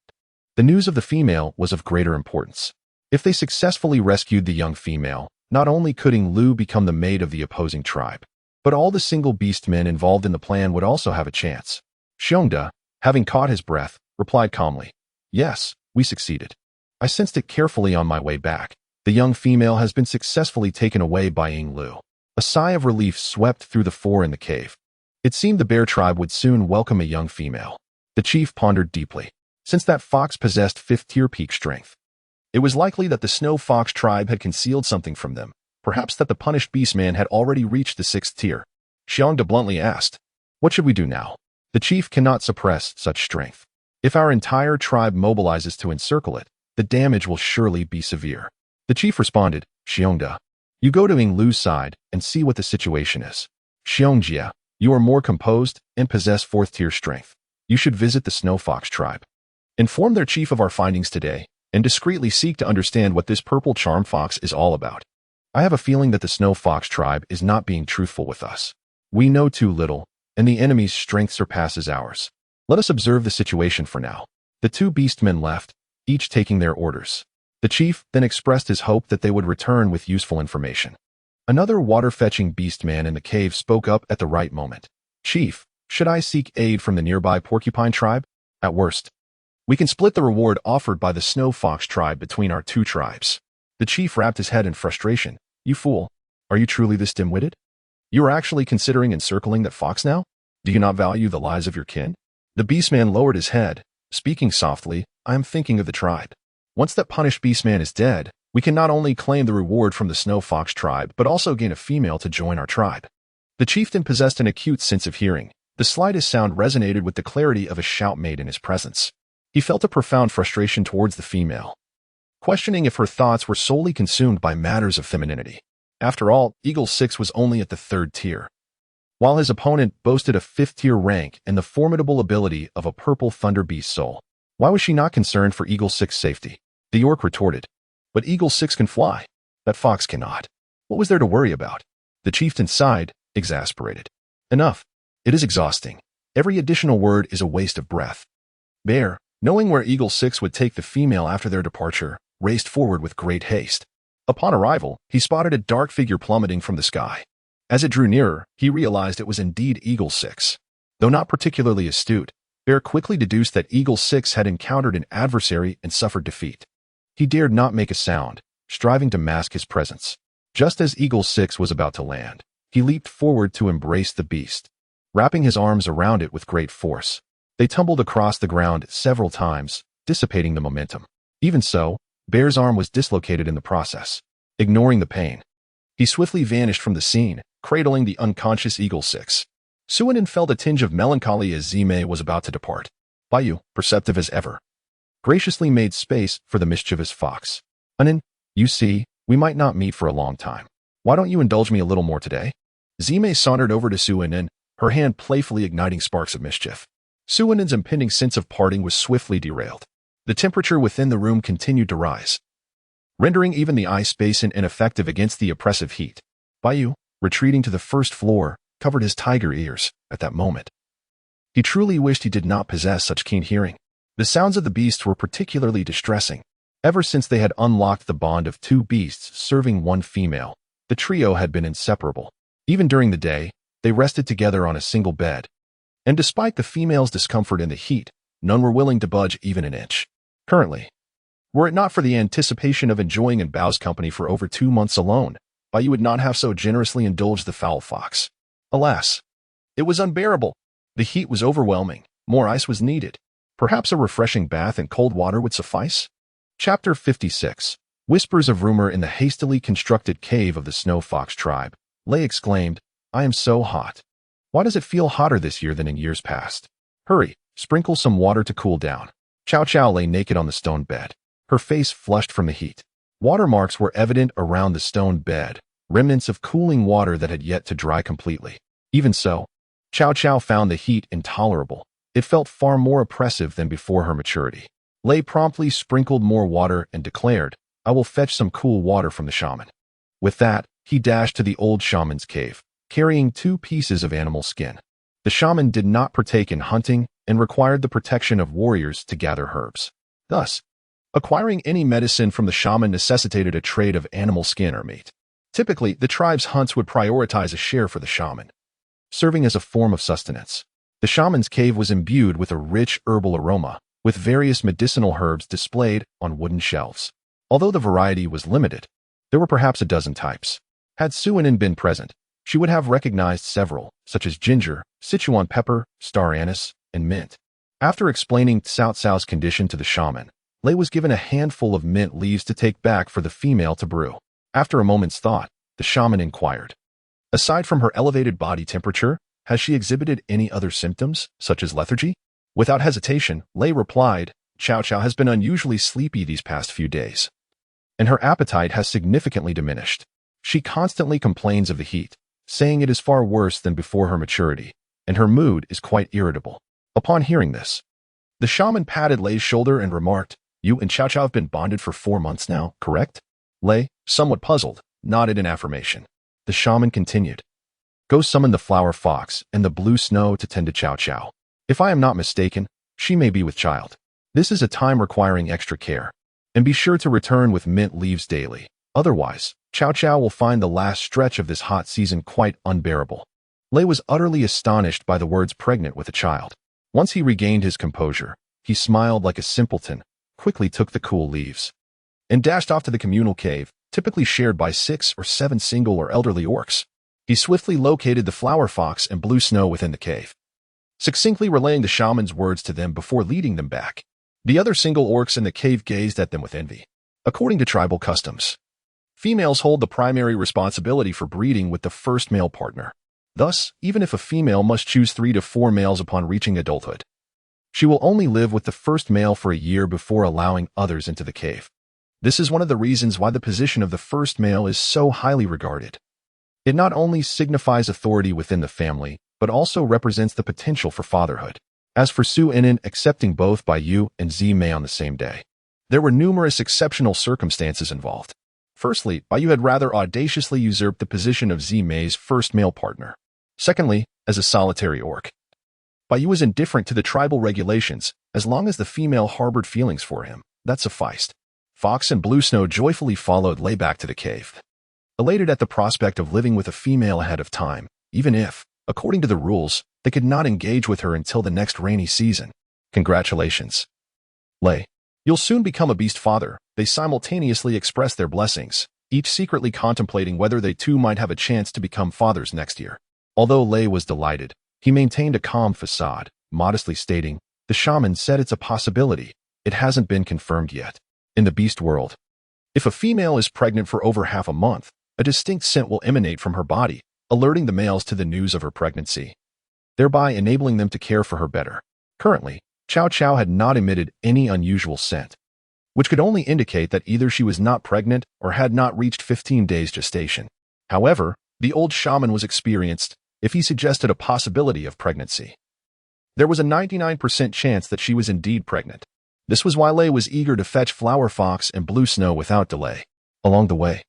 The news of the female was of greater importance. If they successfully rescued the young female, not only could Inglu become the mate of the opposing tribe, but all the single beastmen involved in the plan would also have a chance. Xiongda, having caught his breath, replied calmly, "Yes, we succeeded. I sensed it carefully on my way back. The young female has been successfully taken away by Inglu." A sigh of relief swept through the four in the cave. It seemed the bear tribe would soon welcome a young female. The chief pondered deeply. Since that fox possessed 5th tier peak strength, it was likely that the snow fox tribe had concealed something from them, perhaps that the punished beastman had already reached the 6th tier. Xiongda bluntly asked, "What should we do now?" The chief cannot suppress such strength. If our entire tribe mobilizes to encircle it, the damage will surely be severe. The chief responded, "Xiongda, you go to Inglu's side and see what the situation is. Xiongjia, you are more composed and possess 4th tier strength. You should visit the snow fox tribe. Inform their chief of our findings today, and discreetly seek to understand what this purple charm fox is all about. I have a feeling that the snow fox tribe is not being truthful with us. We know too little, and the enemy's strength surpasses ours. Let us observe the situation for now." The two beastmen left, each taking their orders. The chief then expressed his hope that they would return with useful information. Another water-fetching beastman in the cave spoke up at the right moment. "Chief, should I seek aid from the nearby porcupine tribe? At worst, we can split the reward offered by the snow fox tribe between our two tribes." The chief wrapped his head in frustration. "You fool. Are you truly this dim-witted? You are actually considering encircling that fox now? Do you not value the lives of your kin?" The beastman lowered his head, speaking softly, "I am thinking of the tribe. Once that punished beastman is dead, we can not only claim the reward from the snow fox tribe, but also gain a female to join our tribe." The chieftain possessed an acute sense of hearing. The slightest sound resonated with the clarity of a shout made in his presence. He felt a profound frustration towards the female, questioning if her thoughts were solely consumed by matters of femininity. After all, Eagle 6 was only at the 3rd tier, while his opponent boasted a 5th tier rank and the formidable ability of a purple thunder beast soul. Why was she not concerned for Eagle 6's safety? The orc retorted, "But Eagle 6 can fly. That fox cannot. What was there to worry about?" The chieftain sighed, exasperated. "Enough. It is exhausting. Every additional word is a waste of breath." Bear, knowing where Eagle 6 would take the female after their departure, raced forward with great haste. Upon arrival, he spotted a dark figure plummeting from the sky. As it drew nearer, he realized it was indeed Eagle 6. Though not particularly astute, Bear quickly deduced that Eagle 6 had encountered an adversary and suffered defeat. He dared not make a sound, striving to mask his presence. Just as Eagle 6 was about to land, he leaped forward to embrace the beast, wrapping his arms around it with great force. They tumbled across the ground several times, dissipating the momentum. Even so, Bear's arm was dislocated in the process. Ignoring the pain, he swiftly vanished from the scene, cradling the unconscious Eagle 6. Suinen felt a tinge of melancholy as Zime was about to depart. Bayu, perceptive as ever, graciously made space for the mischievous fox. "Unin, you see, we might not meet for a long time. Why don't you indulge me a little more today?" Zime sauntered over to Suinen, her hand playfully igniting sparks of mischief. Suinen's impending sense of parting was swiftly derailed. The temperature within the room continued to rise, rendering even the ice basin ineffective against the oppressive heat. Bayu, retreating to the first floor, covered his tiger ears. At that moment, He truly wished he did not possess such keen hearing. The sounds of the beasts were particularly distressing. Ever since they had unlocked the bond of two beasts serving one female, the trio had been inseparable. Even during the day, they rested together on a single bed. And despite the female's discomfort in the heat, none were willing to budge even an inch. Currently, were it not for the anticipation of enjoying in Bao's company for over 2 months alone, you would not have so generously indulged the foul fox. Alas, it was unbearable. The heat was overwhelming. More ice was needed. Perhaps a refreshing bath in cold water would suffice? Chapter 56. Whispers of rumor in the hastily constructed cave of the snow fox tribe. Lei exclaimed, I am so hot. Why does it feel hotter this year than in years past? Hurry, sprinkle some water to cool down. Chow Chow lay naked on the stone bed, her face flushed from the heat. Watermarks were evident around the stone bed, remnants of cooling water that had yet to dry completely. Even so, Chow Chow found the heat intolerable. It felt far more oppressive than before her maturity. Lei promptly sprinkled more water and declared, I will fetch some cool water from the shaman. With that, he dashed to the old shaman's cave, carrying 2 pieces of animal skin. The shaman did not partake in hunting and required the protection of warriors to gather herbs. Thus, acquiring any medicine from the shaman necessitated a trade of animal skin or meat. Typically, the tribe's hunts would prioritize a share for the shaman, serving as a form of sustenance. The shaman's cave was imbued with a rich herbal aroma, with various medicinal herbs displayed on wooden shelves. Although the variety was limited, there were perhaps a dozen types. Had Suinin been present, she would have recognized several, such as ginger, Sichuan pepper, star anise, and mint. After explaining Cao Cao's condition to the shaman, Lei was given a handful of mint leaves to take back for the female to brew. After a moment's thought, the shaman inquired, aside from her elevated body temperature, has she exhibited any other symptoms, such as lethargy? Without hesitation, Lei replied, Chow Chow has been unusually sleepy these past few days, and her appetite has significantly diminished. She constantly complains of the heat, saying it is far worse than before her maturity, and her mood is quite irritable. Upon hearing this, the shaman patted Lei's shoulder and remarked, You and Chow Chow have been bonded for 4 months now, correct? Lei, somewhat puzzled, nodded in affirmation. The shaman continued, Go summon the flower fox and the blue snow to tend to Chow Chow. If I am not mistaken, she may be with child. This is a time requiring extra care. And be sure to return with mint leaves daily. Otherwise, Chow Chow will find the last stretch of this hot season quite unbearable. Lei was utterly astonished by the words pregnant with a child. Once he regained his composure, he smiled like a simpleton, quickly took the cool leaves, and dashed off to the communal cave, typically shared by 6 or 7 single or elderly orcs. He swiftly located the flower fox and blue snow within the cave, succinctly relaying the shaman's words to them before leading them back. The other single orcs in the cave gazed at them with envy. According to tribal customs, females hold the primary responsibility for breeding with the first male partner. Thus, even if a female must choose 3 to 4 males upon reaching adulthood, she will only live with the first male for a year before allowing others into the cave. This is one of the reasons why the position of the first male is so highly regarded. It not only signifies authority within the family, but also represents the potential for fatherhood. As for Su Inen accepting both Bai Yu and Zi Mei on the same day, there were numerous exceptional circumstances involved. Firstly, Bai Yu had rather audaciously usurped the position of Zi Mei's first male partner. Secondly, as a solitary orc, Bai Yu was indifferent to the tribal regulations. As long as the female harbored feelings for him, that sufficed. Fox and Blue Snow joyfully followed Lei back to the cave, elated at the prospect of living with a female ahead of time, even if, according to the rules, they could not engage with her until the next rainy season. Congratulations, Lei. You'll soon become a beast father. They simultaneously expressed their blessings, each secretly contemplating whether they too might have a chance to become fathers next year. Although Lei was delighted, he maintained a calm facade, modestly stating, The shaman said it's a possibility. It hasn't been confirmed yet. In the beast world, if a female is pregnant for over half a month, a distinct scent will emanate from her body, alerting the males to the news of her pregnancy, thereby enabling them to care for her better. Currently, Chow Chow had not emitted any unusual scent, which could only indicate that either she was not pregnant or had not reached 15 days gestation. However, the old shaman was experienced if he suggested a possibility of pregnancy. There was a 99% chance that she was indeed pregnant. This was why Lei was eager to fetch Flower Fox and Blue Snow without delay. Along the way,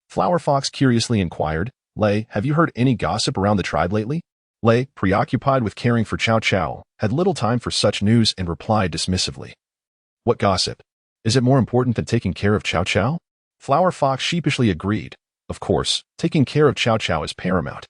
Flower Fox curiously inquired, Lei, have you heard any gossip around the tribe lately? Lei, preoccupied with caring for Chow Chow, had little time for such news and replied dismissively. What gossip? Is it more important than taking care of Chow Chow? Flower Fox sheepishly agreed. Of course, taking care of Chow Chow is paramount.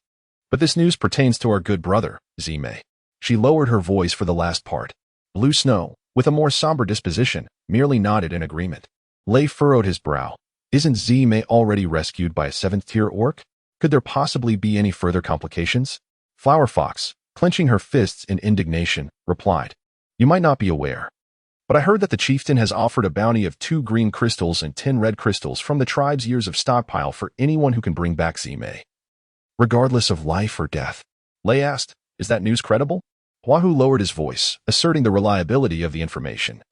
But this news pertains to our good brother, Zimei. She lowered her voice for the last part. Blue Snow, with a more somber disposition, merely nodded in agreement. Lei furrowed his brow. Isn't Zimei already rescued by a 7th-tier orc? Could there possibly be any further complications? Flower Fox, clenching her fists in indignation, replied. You might not be aware, but I heard that the chieftain has offered a bounty of 2 green crystals and 10 red crystals from the tribe's years of stockpile for anyone who can bring back Zimei. Regardless of life or death. Lei asked, is that news credible? Huahu lowered his voice, asserting the reliability of the information,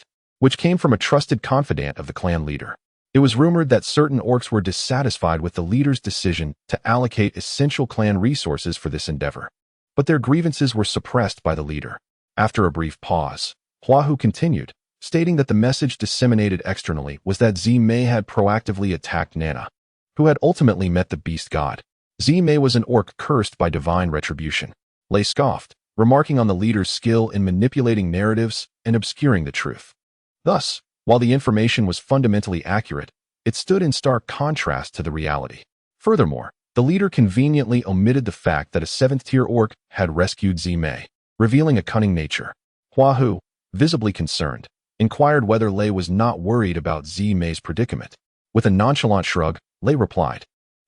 which came from a trusted confidant of the clan leader. It was rumored that certain orcs were dissatisfied with the leader's decision to allocate essential clan resources for this endeavor, but their grievances were suppressed by the leader. After a brief pause, Huahu continued, stating that the message disseminated externally was that Zimei had proactively attacked Nana, who had ultimately met the beast god. Zimei was an orc cursed by divine retribution. Lei scoffed, remarking on the leader's skill in manipulating narratives and obscuring the truth. Thus, while the information was fundamentally accurate, it stood in stark contrast to the reality. Furthermore, the leader conveniently omitted the fact that a 7th-tier orc had rescued Zimei, revealing a cunning nature. Huahu, visibly concerned, inquired whether Lei was not worried about Zimei's predicament. With a nonchalant shrug, Lei replied,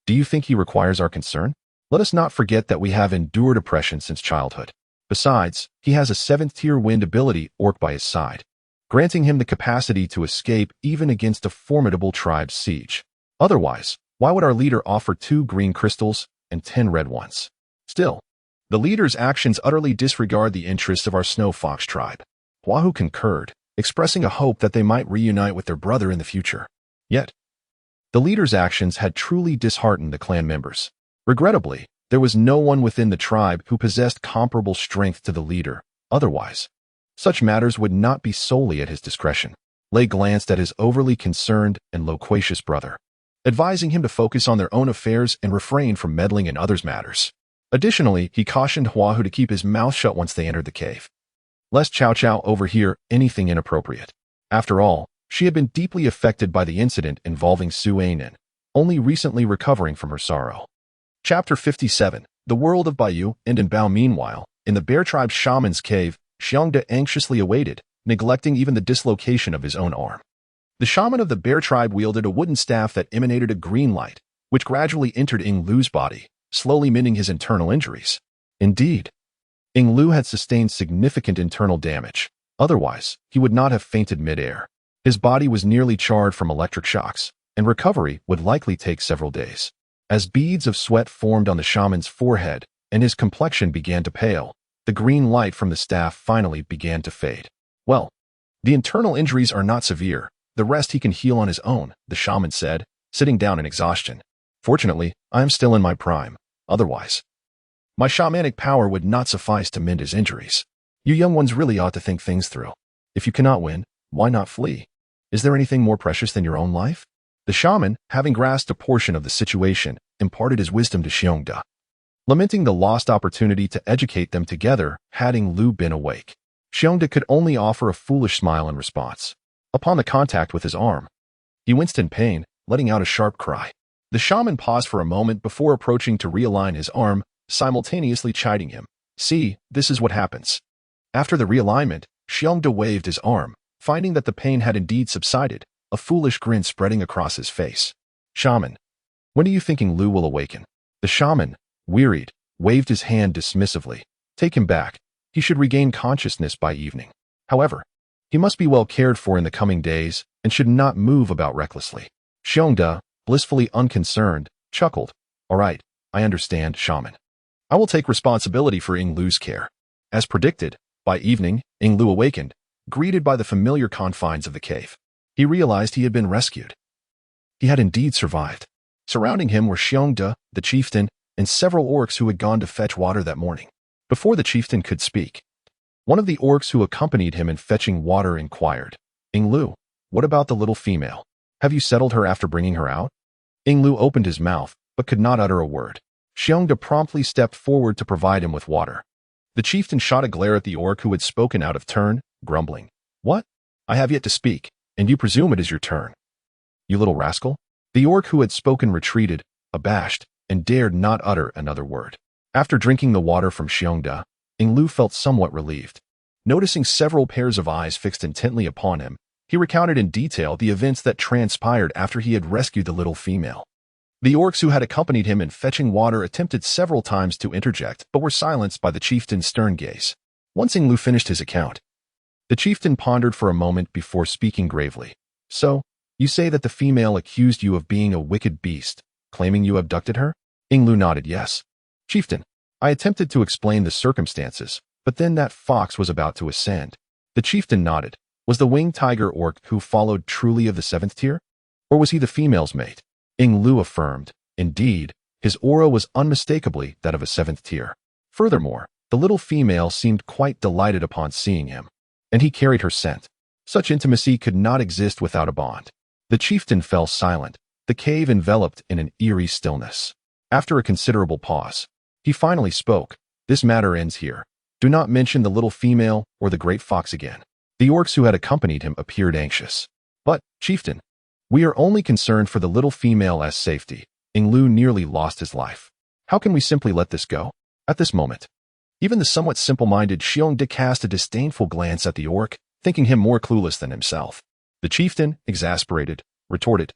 do you think he requires our concern? Let us not forget that we have endured oppression since childhood. Besides, he has a 7th-tier wind ability orc by his side, granting him the capacity to escape even against a formidable tribe's siege. Otherwise, why would our leader offer 2 green crystals and 10 red ones? Still, the leader's actions utterly disregard the interests of our Snow Fox tribe. Huahu concurred, expressing a hope that they might reunite with their brother in the future. Yet, the leader's actions had truly disheartened the clan members. Regrettably, there was no one within the tribe who possessed comparable strength to the leader. Otherwise, such matters would not be solely at his discretion. Lei glanced at his overly concerned and loquacious brother, advising him to focus on their own affairs and refrain from meddling in others' matters. Additionally, he cautioned Huahu to keep his mouth shut once they entered the cave, lest Chow Chow overhear anything inappropriate. After all, she had been deeply affected by the incident involving Su Ainin, only recently recovering from her sorrow. Chapter 57, The World of Bayou and in Bao. Meanwhile, in the bear tribe's shaman's cave, Xiongda anxiously awaited, neglecting even the dislocation of his own arm. The shaman of the bear tribe wielded a wooden staff that emanated a green light, which gradually entered Ing Lu's body, slowly mending his internal injuries. Indeed, Ing Lu had sustained significant internal damage. Otherwise, he would not have fainted mid-air. His body was nearly charred from electric shocks, and recovery would likely take several days. As beads of sweat formed on the shaman's forehead and his complexion began to pale, the green light from the staff finally began to fade. Well, the internal injuries are not severe. The rest he can heal on his own, the shaman said, sitting down in exhaustion. Fortunately, I am still in my prime. Otherwise, my shamanic power would not suffice to mend his injuries. You young ones really ought to think things through. If you cannot win, why not flee? Is there anything more precious than your own life? The shaman, having grasped a portion of the situation, imparted his wisdom to Xiongda. Lamenting the lost opportunity to educate them together had Ing Lu been awake, Xiongda could only offer a foolish smile in response. Upon the contact with his arm, he winced in pain, letting out a sharp cry. The shaman paused for a moment before approaching to realign his arm, simultaneously chiding him. See, this is what happens. After the realignment, Xiongda waved his arm, finding that the pain had indeed subsided, a foolish grin spreading across his face. Shaman, when are you thinking Lu will awaken? The shaman, wearied, waved his hand dismissively. Take him back. He should regain consciousness by evening. However, he must be well cared for in the coming days and should not move about recklessly. Xiongda, blissfully unconcerned, chuckled. All right, I understand, shaman. I will take responsibility for Ing Lu's care. As predicted, by evening, Ing Lu awakened, greeted by the familiar confines of the cave. He realized he had been rescued. He had indeed survived. Surrounding him were Xiongda, the chieftain, and several orcs who had gone to fetch water that morning. Before the chieftain could speak, one of the orcs who accompanied him in fetching water inquired, Ing Lu, what about the little female? Have you settled her after bringing her out? Ing Lu opened his mouth, but could not utter a word. Xiongda promptly stepped forward to provide him with water. The chieftain shot a glare at the orc who had spoken out of turn, grumbling. What? I have yet to speak, and you presume it is your turn. You little rascal? The orc who had spoken retreated, abashed, and dared not utter another word. After drinking the water from Xiongda, Yinglu felt somewhat relieved. Noticing several pairs of eyes fixed intently upon him, he recounted in detail the events that transpired after he had rescued the little female. The orcs who had accompanied him in fetching water attempted several times to interject, but were silenced by the chieftain's stern gaze. Once Yinglu finished his account, the chieftain pondered for a moment before speaking gravely. So, you say that the female accused you of being a wicked beast, claiming you abducted her? Yinglu nodded yes. Chieftain, I attempted to explain the circumstances, but then that fox was about to ascend. The chieftain nodded. Was the winged tiger orc who followed truly of the 7th tier? Or was he the female's mate? Yinglu affirmed. Indeed, his aura was unmistakably that of a 7th tier. Furthermore, the little female seemed quite delighted upon seeing him, and he carried her scent. Such intimacy could not exist without a bond. The chieftain fell silent, the cave enveloped in an eerie stillness. After a considerable pause, he finally spoke. This matter ends here. Do not mention the little female or the great fox again. The orcs who had accompanied him appeared anxious. But, chieftain, we are only concerned for the little female's safety. Yinglu nearly lost his life. How can we simply let this go? At this moment, even the somewhat simple-minded Xiongda cast a disdainful glance at the orc, thinking him more clueless than himself. The chieftain, exasperated, retorted,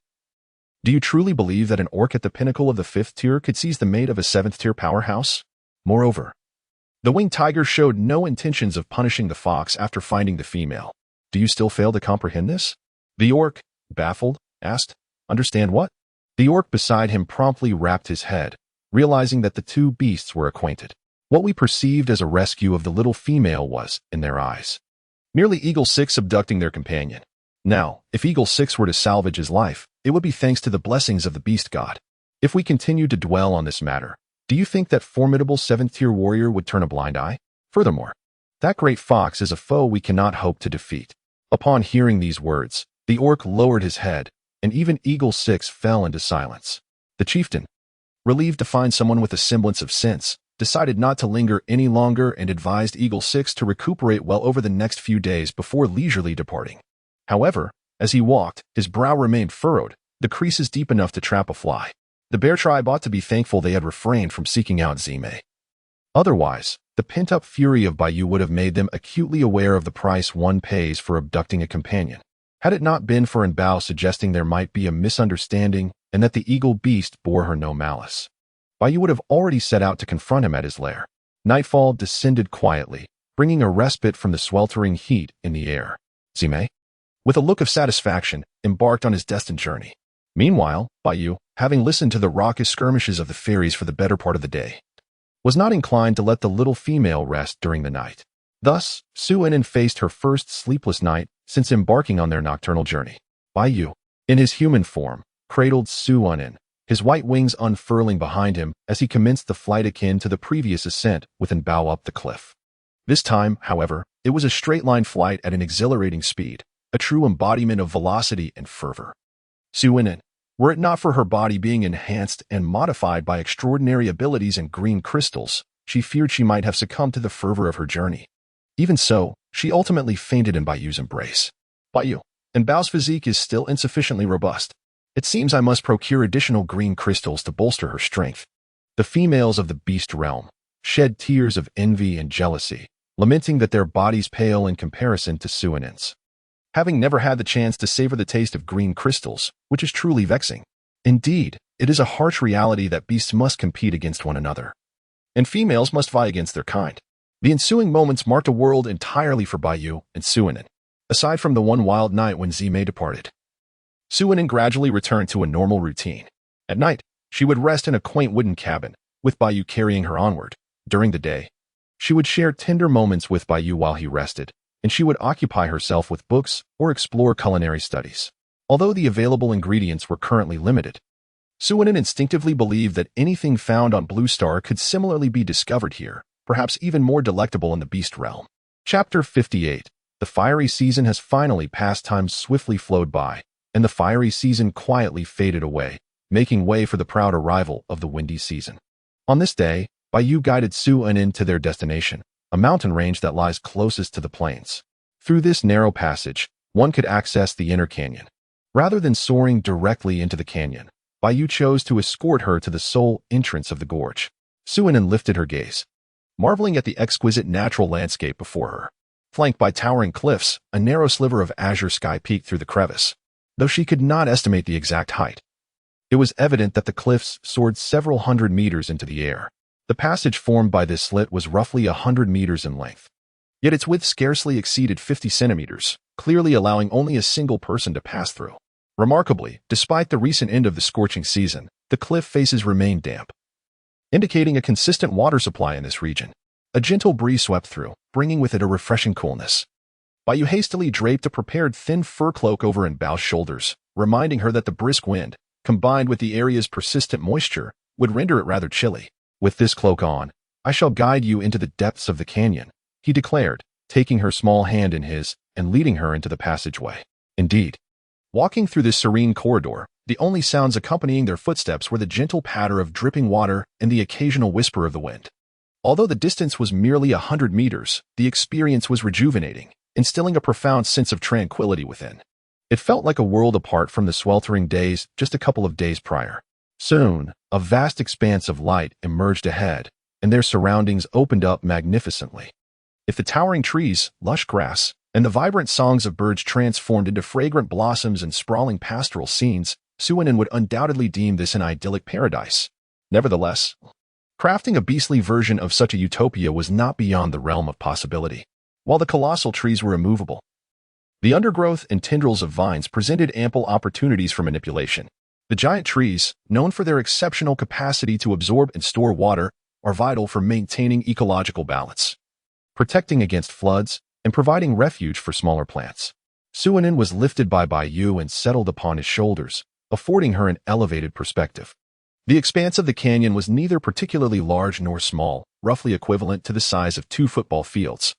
do you truly believe that an orc at the pinnacle of the 5th tier could seize the mate of a 7th tier powerhouse? Moreover, the winged tiger showed no intentions of punishing the fox after finding the female. Do you still fail to comprehend this? The orc, baffled, asked, understand what? The orc beside him promptly rapped his head, realizing that the two beasts were acquainted. What we perceived as a rescue of the little female was, in their eyes, merely Eagle 6 abducting their companion. Now, if Eagle 6 were to salvage his life, it would be thanks to the blessings of the beast god. If we continue to dwell on this matter, do you think that formidable 7th tier warrior would turn a blind eye? Furthermore, that great fox is a foe we cannot hope to defeat. Upon hearing these words, the orc lowered his head, and even Eagle 6 fell into silence. The chieftain, relieved to find someone with a semblance of sense, decided not to linger any longer and advised Eagle 6 to recuperate well over the next few days before leisurely departing. However, as he walked, his brow remained furrowed, the creases deep enough to trap a fly. The bear tribe ought to be thankful they had refrained from seeking out Zime. Otherwise, the pent-up fury of Bayou would have made them acutely aware of the price one pays for abducting a companion. Had it not been for Bao suggesting there might be a misunderstanding and that the eagle beast bore her no malice, Bayou would have already set out to confront him at his lair. Nightfall descended quietly, bringing a respite from the sweltering heat in the air. Zime, with a look of satisfaction, embarked on his destined journey. Meanwhile, Bayou, having listened to the raucous skirmishes of the fairies for the better part of the day, was not inclined to let the little female rest during the night. Thus, Su-Enin faced her first sleepless night since embarking on their nocturnal journey. Bayou, in his human form, cradled Su-Enin, his white wings unfurling behind him as he commenced the flight akin to the previous ascent with Bao up the cliff. This time, however, it was a straight-line flight at an exhilarating speed, a true embodiment of velocity and fervor. Su-Enin, were it not for her body being enhanced and modified by extraordinary abilities and green crystals, she feared she might have succumbed to the fervor of her journey. Even so, she ultimately fainted in Bayou's embrace. Bayou, and Bao's physique is still insufficiently robust. It seems I must procure additional green crystals to bolster her strength. The females of the beast realm shed tears of envy and jealousy, lamenting that their bodies pale in comparison to Su-Enin's. Having never had the chance to savor the taste of green crystals, which is truly vexing. Indeed, it is a harsh reality that beasts must compete against one another, and females must vie against their kind. The ensuing moments marked a world entirely for Bayou and Su-Enin, aside from the one wild night when Zime departed. Su-Enin gradually returned to a normal routine. At night, she would rest in a quaint wooden cabin, with Bayou carrying her onward. During the day, she would share tender moments with Bayou while he rested, and she would occupy herself with books or explore culinary studies. Although the available ingredients were currently limited, Su-Enin instinctively believed that anything found on Blue Star could similarly be discovered here, perhaps even more delectable in the beast realm. Chapter 58. The fiery season has finally passed. Time swiftly flowed by, and the fiery season quietly faded away, making way for the proud arrival of the windy season. On this day, Baiyu guided Su Enin to their destination, a mountain range that lies closest to the plains. Through this narrow passage, one could access the inner canyon. Rather than soaring directly into the canyon, Baiyu chose to escort her to the sole entrance of the gorge. Su Enin lifted her gaze, marveling at the exquisite natural landscape before her. Flanked by towering cliffs, a narrow sliver of azure sky peeked through the crevice. Though she could not estimate the exact height, it was evident that the cliffs soared several hundred meters into the air. The passage formed by this slit was roughly 100 meters in length, yet its width scarcely exceeded 50 centimeters, clearly allowing only a single person to pass through. Remarkably, despite the recent end of the scorching season, the cliff faces remained damp, indicating a consistent water supply in this region. A gentle breeze swept through, bringing with it a refreshing coolness. Baiyu hastily draped a prepared thin fur cloak over Bao shoulders, reminding her that the brisk wind, combined with the area's persistent moisture, would render it rather chilly. With this cloak on, I shall guide you into the depths of the canyon, he declared, taking her small hand in his and leading her into the passageway. Indeed, walking through this serene corridor, the only sounds accompanying their footsteps were the gentle patter of dripping water and the occasional whisper of the wind. Although the distance was merely 100 meters, the experience was rejuvenating, instilling a profound sense of tranquility within. It felt like a world apart from the sweltering days just a couple of days prior. Soon, a vast expanse of light emerged ahead, and their surroundings opened up magnificently. If the towering trees, lush grass, and the vibrant songs of birds transformed into fragrant blossoms and sprawling pastoral scenes, Su Enin would undoubtedly deem this an idyllic paradise. Nevertheless, crafting a beastly version of such a utopia was not beyond the realm of possibility. While the colossal trees were immovable, the undergrowth and tendrils of vines presented ample opportunities for manipulation. The giant trees, known for their exceptional capacity to absorb and store water, are vital for maintaining ecological balance, protecting against floods, and providing refuge for smaller plants. Su Enin was lifted by Baiyu and settled upon his shoulders, affording her an elevated perspective. The expanse of the canyon was neither particularly large nor small, roughly equivalent to the size of 2 football fields.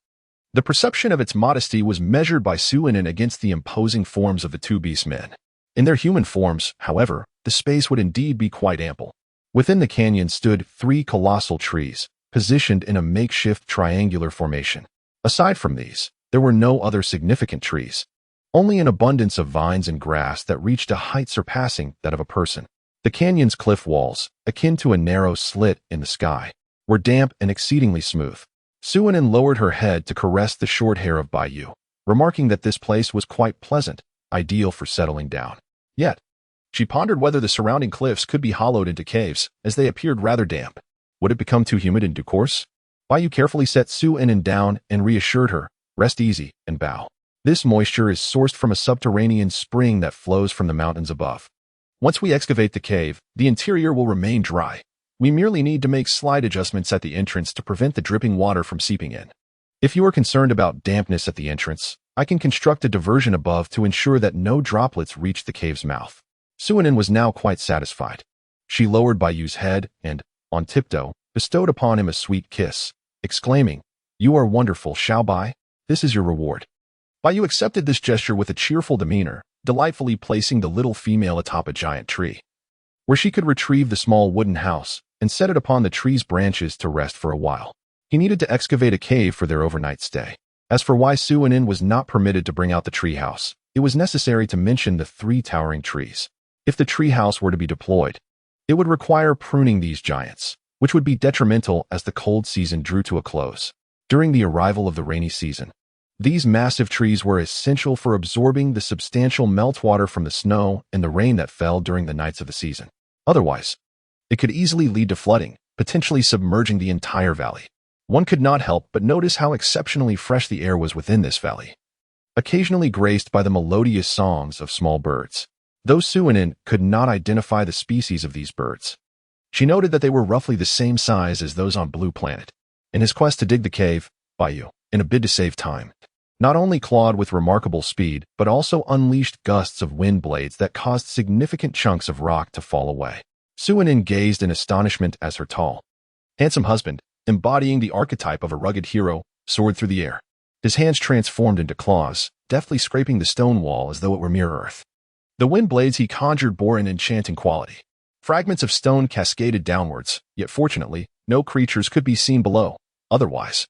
The perception of its modesty was measured by Su Enin against the imposing forms of the 2 beastmen. In their human forms, however, the space would indeed be quite ample. Within the canyon stood 3 colossal trees, positioned in a makeshift triangular formation. Aside from these, there were no other significant trees, only an abundance of vines and grass that reached a height surpassing that of a person. The canyon's cliff walls, akin to a narrow slit in the sky, were damp and exceedingly smooth. Su Enin lowered her head to caress the short hair of Baiyu, remarking that this place was quite pleasant, ideal for settling down. Yet, she pondered whether the surrounding cliffs could be hollowed into caves, as they appeared rather damp. Would it become too humid in due course? Baiyu carefully set Su Enin down and reassured her, "Rest easy and bow. This moisture is sourced from a subterranean spring that flows from the mountains above. Once we excavate the cave, the interior will remain dry. We merely need to make slight adjustments at the entrance to prevent the dripping water from seeping in. If you are concerned about dampness at the entrance, I can construct a diversion above to ensure that no droplets reach the cave's mouth." Su Enin was now quite satisfied. She lowered Baiyu's head and, on tiptoe, bestowed upon him a sweet kiss, exclaiming, "You are wonderful, Xiao Bai. This is your reward." Baiyu accepted this gesture with a cheerful demeanor, delightfully placing the little female atop a giant tree, where she could retrieve the small wooden house and set it upon the tree's branches to rest for a while. He needed to excavate a cave for their overnight stay. As for why Su Enin was not permitted to bring out the tree house, it was necessary to mention the 3 towering trees. If the tree house were to be deployed, it would require pruning these giants, which would be detrimental as the cold season drew to a close. During the arrival of the rainy season, these massive trees were essential for absorbing the substantial meltwater from the snow and the rain that fell during the nights of the season. Otherwise, it could easily lead to flooding, potentially submerging the entire valley. One could not help but notice how exceptionally fresh the air was within this valley, occasionally graced by the melodious songs of small birds. Though Su Enin could not identify the species of these birds, she noted that they were roughly the same size as those on Blue Planet. In his quest to dig the cave, Baiyu, in a bid to save time, not only clawed with remarkable speed, but also unleashed gusts of wind blades that caused significant chunks of rock to fall away. Su Enin gazed in astonishment as her tall, handsome husband, embodying the archetype of a rugged hero, soared through the air. His hands transformed into claws, deftly scraping the stone wall as though it were mere earth. The wind blades he conjured bore an enchanting quality, Fragments of stone cascaded downwards, yet fortunately, no creatures could be seen below. Otherwise,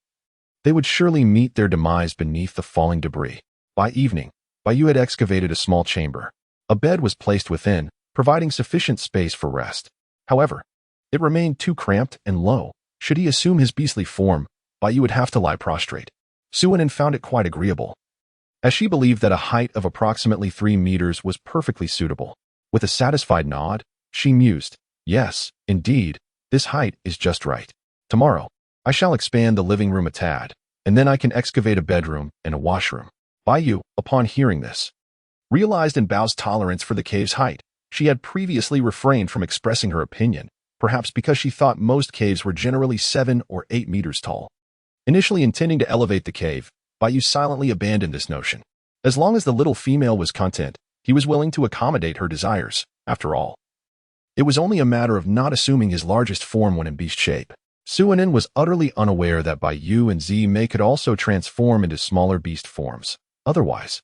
they would surely meet their demise beneath the falling debris. By evening, Bayou had excavated a small chamber. A bed was placed within, providing sufficient space for rest. However, it remained too cramped and low. Should he assume his beastly form, Bayou would have to lie prostrate. Suanin found it quite agreeable, as she believed that a height of approximately 3 meters was perfectly suitable. With a satisfied nod, she mused, "Yes, indeed, this height is just right. Tomorrow, I shall expand the living room a tad, and then I can excavate a bedroom and a washroom." Bayou, upon hearing this, realized in Bao's tolerance for the cave's height. She had previously refrained from expressing her opinion, perhaps because she thought most caves were generally 7 or 8 meters tall. Initially intending to elevate the cave, Bayou silently abandoned this notion. As long as the little female was content, he was willing to accommodate her desires. After all, it was only a matter of not assuming his largest form when in beast shape. Suanin was utterly unaware that Bayou and Zimei could also transform into smaller beast forms. Otherwise,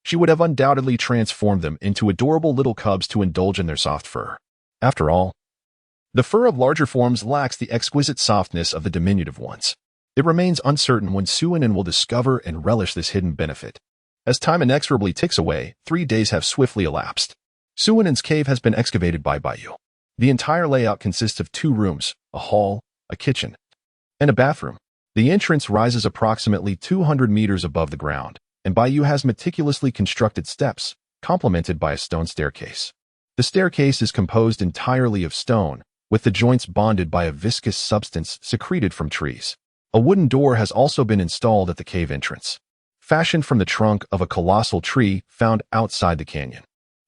she would have undoubtedly transformed them into adorable little cubs to indulge in their soft fur. After all, the fur of larger forms lacks the exquisite softness of the diminutive ones. It remains uncertain when Suanin will discover and relish this hidden benefit. As time inexorably ticks away, 3 days have swiftly elapsed. Suanin's cave has been excavated by Bayou. The entire layout consists of 2 rooms, a hall, a kitchen, and a bathroom. The entrance rises approximately 200 meters above the ground, and Bayou has meticulously constructed steps, complemented by a stone staircase. The staircase is composed entirely of stone, with the joints bonded by a viscous substance secreted from trees. A wooden door has also been installed at the cave entrance, fashioned from the trunk of a colossal tree found outside the canyon.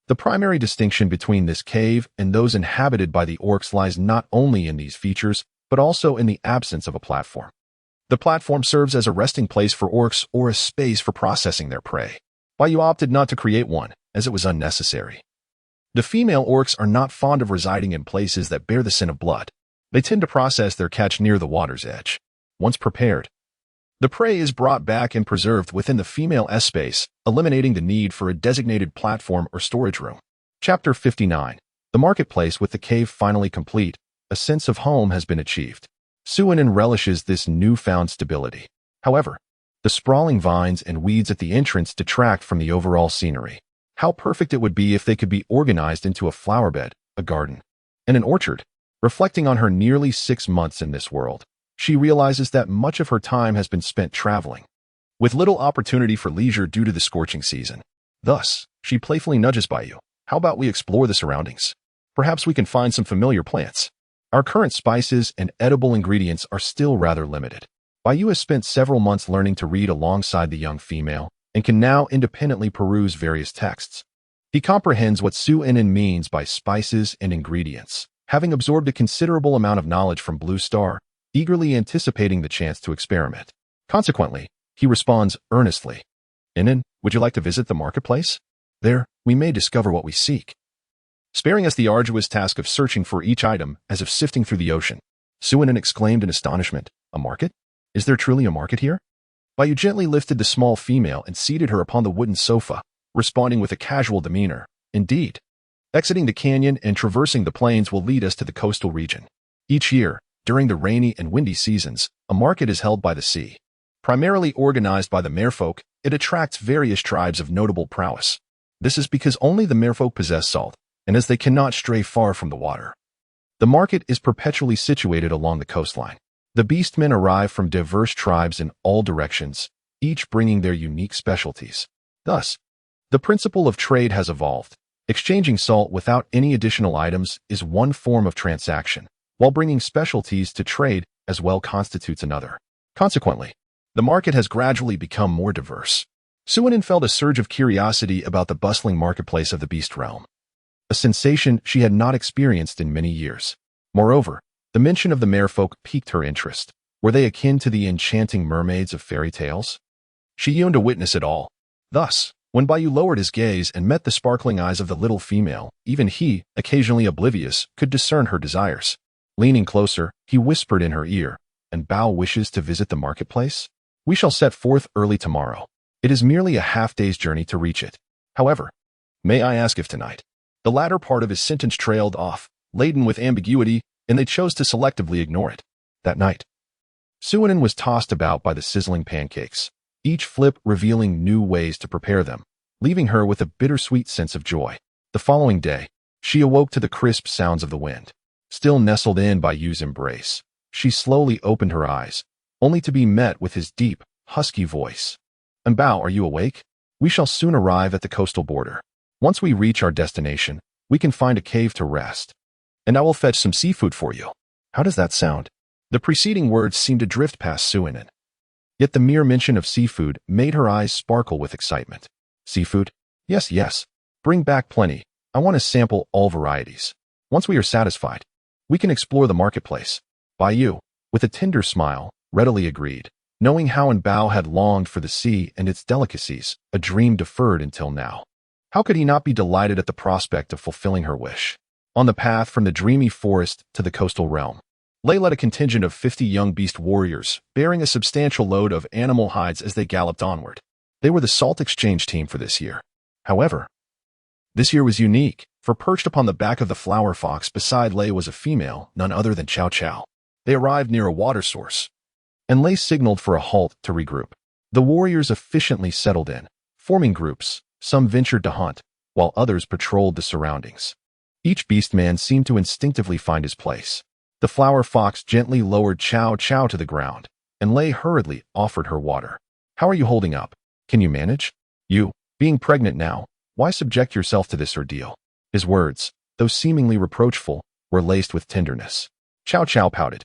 The primary distinction between this cave and those inhabited by the orcs lies not only in these features, but also in the absence of a platform. The platform serves as a resting place for orcs or a space for processing their prey. Bayou opted not to create one, as it was unnecessary. The female orcs are not fond of residing in places that bear the scent of blood. They tend to process their catch near the water's edge. Once prepared, the prey is brought back and preserved within the female space, eliminating the need for a designated platform or storage room. Chapter 59. The marketplace. With the cave finally complete, a sense of home has been achieved. Suanin relishes this newfound stability. However, the sprawling vines and weeds at the entrance detract from the overall scenery. How perfect it would be if they could be organized into a flower bed, a garden, and an orchard. Reflecting on her nearly 6 months in this world, she realizes that much of her time has been spent traveling, with little opportunity for leisure due to the scorching season. Thus, she playfully nudges Bayou. "How about we explore the surroundings? Perhaps we can find some familiar plants." Our current spices and edible ingredients are still rather limited. Bayou has spent several months learning to read alongside the young female and can now independently peruse various texts. He comprehends what Suanin means by spices and ingredients, having absorbed a considerable amount of knowledge from Blue Star, eagerly anticipating the chance to experiment. Consequently, he responds earnestly, "Inin, would you like to visit the marketplace? There, we may discover what we seek." Sparing us the arduous task of searching for each item as if sifting through the ocean, Suanin exclaimed in astonishment, "A market? Is there truly a market here?" Bayou gently lifted the small female and seated her upon the wooden sofa, responding with a casual demeanor, "Indeed. Exiting the canyon and traversing the plains will lead us to the coastal region. Each year, during the rainy and windy seasons, a market is held by the sea. Primarily organized by the merfolk, it attracts various tribes of notable prowess. This is because only the merfolk possess salt, and as they cannot stray far from the water. The market is perpetually situated along the coastline. The beastmen arrive from diverse tribes in all directions, each bringing their unique specialties. Thus, the principle of trade has evolved. Exchanging salt without any additional items is one form of transaction, while bringing specialties to trade as well constitutes another. Consequently, the market has gradually become more diverse. Suanin felt a surge of curiosity about the bustling marketplace of the beast realm, a sensation she had not experienced in many years. Moreover, the mention of the merfolk piqued her interest. Were they akin to the enchanting mermaids of fairy tales? She yearned to witness it all. Thus, when Bayou lowered his gaze and met the sparkling eyes of the little female, even he, occasionally oblivious, could discern her desires. Leaning closer, he whispered in her ear, "And Bao wishes to visit the marketplace? We shall set forth early tomorrow. It is merely a half-day's journey to reach it. However, may I ask if tonight—" The latter part of his sentence trailed off, laden with ambiguity, and they chose to selectively ignore it. That night, Suanin was tossed about by the sizzling pancakes, each flip revealing new ways to prepare them, leaving her with a bittersweet sense of joy. The following day, she awoke to the crisp sounds of the wind. Still nestled in by Yu's embrace, she slowly opened her eyes, only to be met with his deep, husky voice. "Bao, are you awake? We shall soon arrive at the coastal border. Once we reach our destination, we can find a cave to rest. And I will fetch some seafood for you." How does that sound? The preceding words seemed to drift past Suanin. Yet the mere mention of seafood made her eyes sparkle with excitement. Seafood? Yes, yes. Bring back plenty. I want to sample all varieties. Once we are satisfied, we can explore the marketplace. Bai Yu, with a tender smile, readily agreed, knowing how Bao had longed for the sea and its delicacies, a dream deferred until now. How could he not be delighted at the prospect of fulfilling her wish? On the path from the dreamy forest to the coastal realm, Lei led a contingent of 50 young beast warriors, bearing a substantial load of animal hides as they galloped onward. They were the salt exchange team for this year. However, this year was unique, for perched upon the back of the flower fox beside Lei was a female, none other than Chow Chow. They arrived near a water source, and Lei signaled for a halt to regroup. The warriors efficiently settled in, forming groups. Some ventured to hunt, while others patrolled the surroundings. Each beastman seemed to instinctively find his place. The flower fox gently lowered Chow Chow to the ground, and Lei hurriedly offered her water. "How are you holding up? Can you manage? You, being pregnant now, why subject yourself to this ordeal?" His words, though seemingly reproachful, were laced with tenderness. Chow Chow pouted.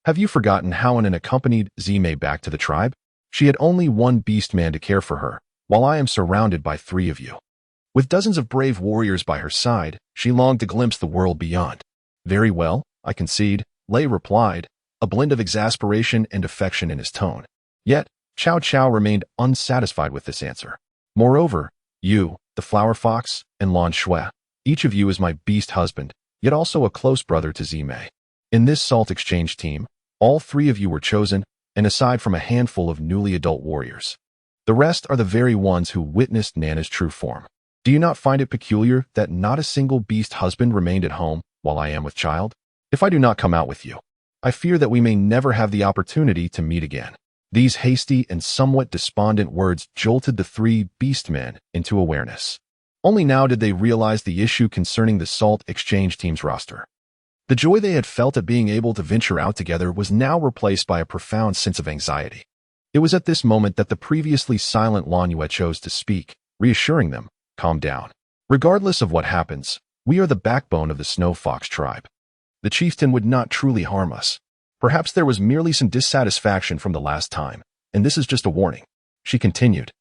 "Have you forgotten how Anan accompanied Zime back to the tribe? She had only one beastman to care for her, while I am surrounded by 3 of you." With dozens of brave warriors by her side, she longed to glimpse the world beyond. "Very well, I concede," Lei replied, a blend of exasperation and affection in his tone. Yet, Chow Chow remained unsatisfied with this answer. "Moreover, you, the flower fox, and Lan Shui, each of you is my beast husband, yet also a close brother to Zime. In this salt exchange team, all 3 of you were chosen, and aside from a handful of newly adult warriors, the rest are the very ones who witnessed Nana's true form. Do you not find it peculiar that not a single beast husband remained at home while I am with child? If I do not come out with you, I fear that we may never have the opportunity to meet again." These hasty and somewhat despondent words jolted the 3 beastmen into awareness. Only now did they realize the issue concerning the salt exchange team's roster. The joy they had felt at being able to venture out together was now replaced by a profound sense of anxiety. It was at this moment that the previously silent Lan Yue chose to speak, reassuring them, "Calm down. Regardless of what happens, we are the backbone of the Snow Fox tribe. The chieftain would not truly harm us. Perhaps there was merely some dissatisfaction from the last time, and this is just a warning." She continued,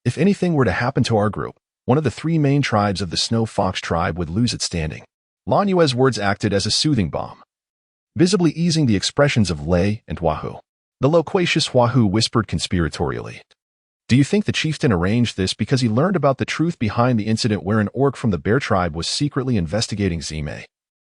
"If anything were to happen to our group, one of the 3 main tribes of the Snow Fox tribe would lose its standing." Lan Yue's words acted as a soothing balm, visibly easing the expressions of Lei and Huahu. The loquacious Huahu whispered conspiratorially, "Do you think the chieftain arranged this because he learned about the truth behind the incident where an orc from the bear tribe was secretly investigating Zime,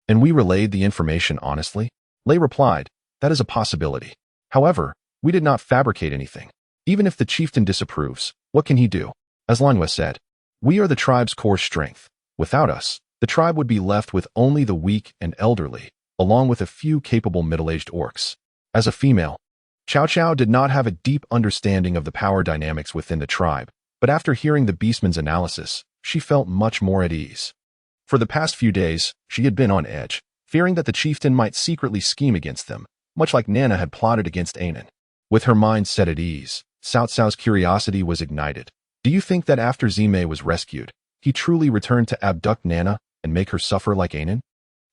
and we relayed the information honestly?" Lei replied, "That is a possibility. However, we did not fabricate anything. Even if the chieftain disapproves, what can he do? As Lan Yue said, we are the tribe's core strength. Without us, the tribe would be left with only the weak and elderly, along with a few capable middle-aged orcs." As a female, Chow Chow did not have a deep understanding of the power dynamics within the tribe, but after hearing the beastman's analysis, she felt much more at ease. For the past few days, she had been on edge, fearing that the chieftain might secretly scheme against them, much like Nana had plotted against Anan. With her mind set at ease, Cao Cao's curiosity was ignited. Do you think that after Zime was rescued, he truly returned to abduct Nana and make her suffer like Anan?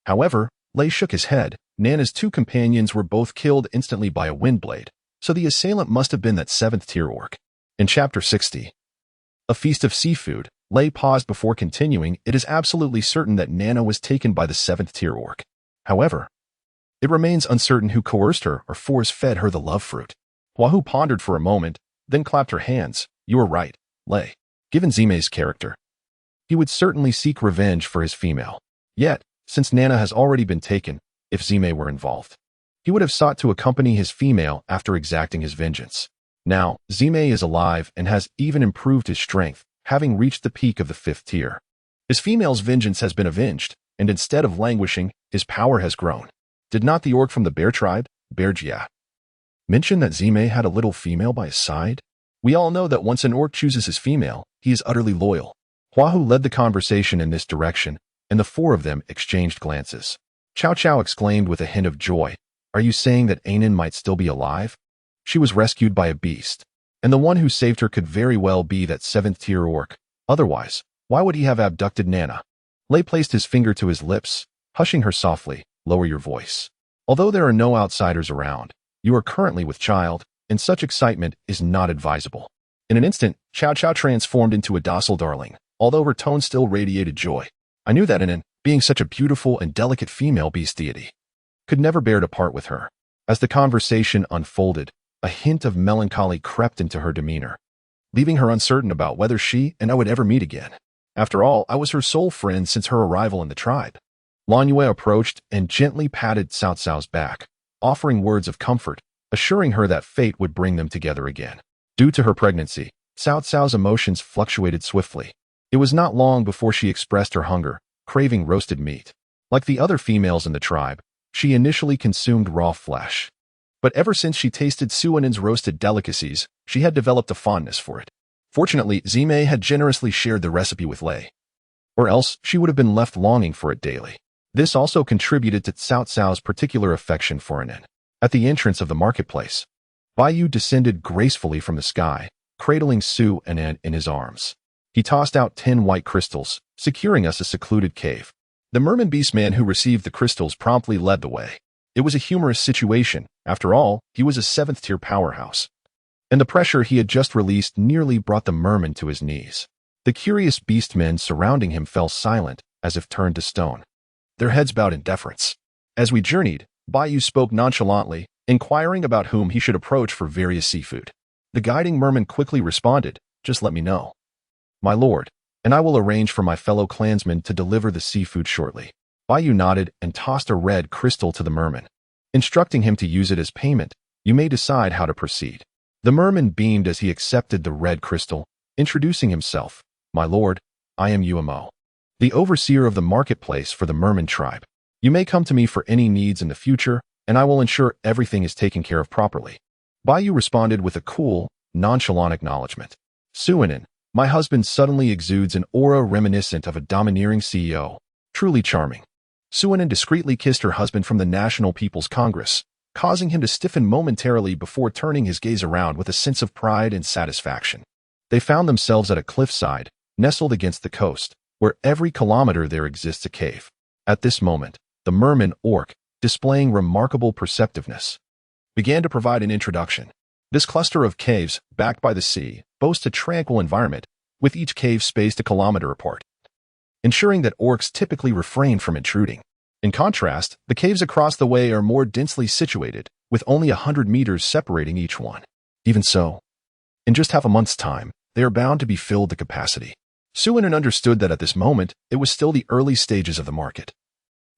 However, Lei shook his head. Nana's 2 companions were both killed instantly by a windblade, so the assailant must have been that 7th-tier orc. In Chapter 60, A Feast of Seafood, Lei paused before continuing. It is absolutely certain that Nana was taken by the 7th-tier orc. However, it remains uncertain who coerced her or force-fed her the love fruit. Huahu pondered for a moment, then clapped her hands. "You are right, Lei. Given Zime's character, he would certainly seek revenge for his female. Yet, since Nana has already been taken, if Zime were involved, he would have sought to accompany his female after exacting his vengeance. Now, Zime is alive and has even improved his strength, having reached the peak of the 5th tier. His female's vengeance has been avenged, and instead of languishing, his power has grown. Did not the orc from the bear tribe, Bergia, mention that Zime had a little female by his side? We all know that once an orc chooses his female, he is utterly loyal. Huahu led the conversation in this direction, and the four of them exchanged glances. Chow Chow exclaimed with a hint of joy, "Are you saying that Anan might still be alive? She was rescued by a beast, and the one who saved her could very well be that 7th-tier orc. Otherwise, why would he have abducted Nana?" Lei placed his finger to his lips, hushing her softly, "Lower your voice. Although there are no outsiders around, you are currently with child, and such excitement is not advisable." In an instant, Chow Chow transformed into a docile darling, although her tone still radiated joy. I knew that Anan, being such a beautiful and delicate female beast deity, could never bear to part with her. As the conversation unfolded, a hint of melancholy crept into her demeanor, leaving her uncertain about whether she and I would ever meet again. After all, I was her sole friend since her arrival in the tribe. Lan Yue approached and gently patted Cao Cao's back, offering words of comfort, assuring her that fate would bring them together again. Due to her pregnancy, Cao Cao's emotions fluctuated swiftly. It was not long before she expressed her hunger, craving roasted meat. Like the other females in the tribe, she initially consumed raw flesh. But ever since she tasted Suanen's roasted delicacies, she had developed a fondness for it. Fortunately, Zime had generously shared the recipe with Lei, or else she would have been left longing for it daily. This also contributed to Cao Cao's particular affection for Anan. At the entrance of the marketplace, Baiyu descended gracefully from the sky, cradling Su Anan in his arms. He tossed out 10 white crystals, securing us a secluded cave. The merman beastman who received the crystals promptly led the way. It was a humorous situation. After all, he was a 7th-tier powerhouse, and the pressure he had just released nearly brought the merman to his knees. The curious beastmen surrounding him fell silent, as if turned to stone, their heads bowed in deference. As we journeyed, Baiyu spoke nonchalantly, inquiring about whom he should approach for various seafood. The guiding merman quickly responded, "Just let me know, my lord, and I will arrange for my fellow clansmen to deliver the seafood shortly." Baiyu nodded and tossed a red crystal to the merman, instructing him to use it as payment. "You may decide how to proceed." The merman beamed as he accepted the red crystal, introducing himself, "My lord, I am Umo, the overseer of the marketplace for the merman tribe. You may come to me for any needs in the future, and I will ensure everything is taken care of properly." Baiyu responded with a cool, nonchalant acknowledgement. "Suanen, my husband suddenly exudes an aura reminiscent of a domineering CEO. Truly charming." Suanen discreetly kissed her husband from the National People's Congress, causing him to stiffen momentarily before turning his gaze around with a sense of pride and satisfaction. They found themselves at a cliffside, nestled against the coast, where every kilometer there exists a cave. At this moment, the merman orc, displaying remarkable perceptiveness, began to provide an introduction. This cluster of caves, backed by the sea, boasts a tranquil environment, with each cave spaced a kilometer apart, ensuring that orcs typically refrain from intruding. In contrast, the caves across the way are more densely situated, with only 100 meters separating each one. Even so, in just half a month's time, they are bound to be filled to capacity. Suanen understood that at this moment, it was still the early stages of the market,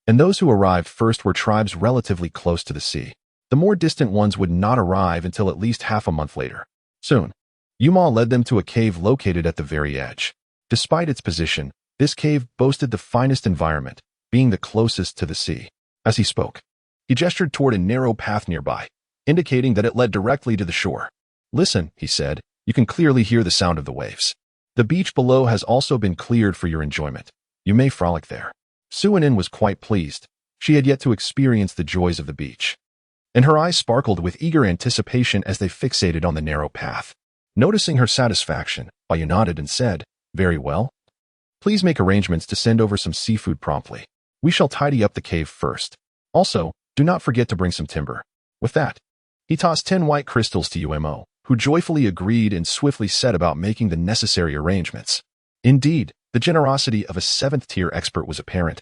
and those who arrived first were tribes relatively close to the sea. The more distant ones would not arrive until at least half a month later. Soon, Yuma led them to a cave located at the very edge. Despite its position, this cave boasted the finest environment, being the closest to the sea. As he spoke, he gestured toward a narrow path nearby, indicating that it led directly to the shore. "Listen," he said, "you can clearly hear the sound of the waves. The beach below has also been cleared for your enjoyment. You may frolic there." Suanen was quite pleased. She had yet to experience the joys of the beach, and her eyes sparkled with eager anticipation as they fixated on the narrow path. Noticing her satisfaction, Baiyu nodded and said, "Very well. Please make arrangements to send over some seafood promptly. We shall tidy up the cave first. Also, do not forget to bring some timber." With that, he tossed 10 white crystals to Umo, who joyfully agreed and swiftly set about making the necessary arrangements. Indeed, the generosity of a 7th-tier expert was apparent.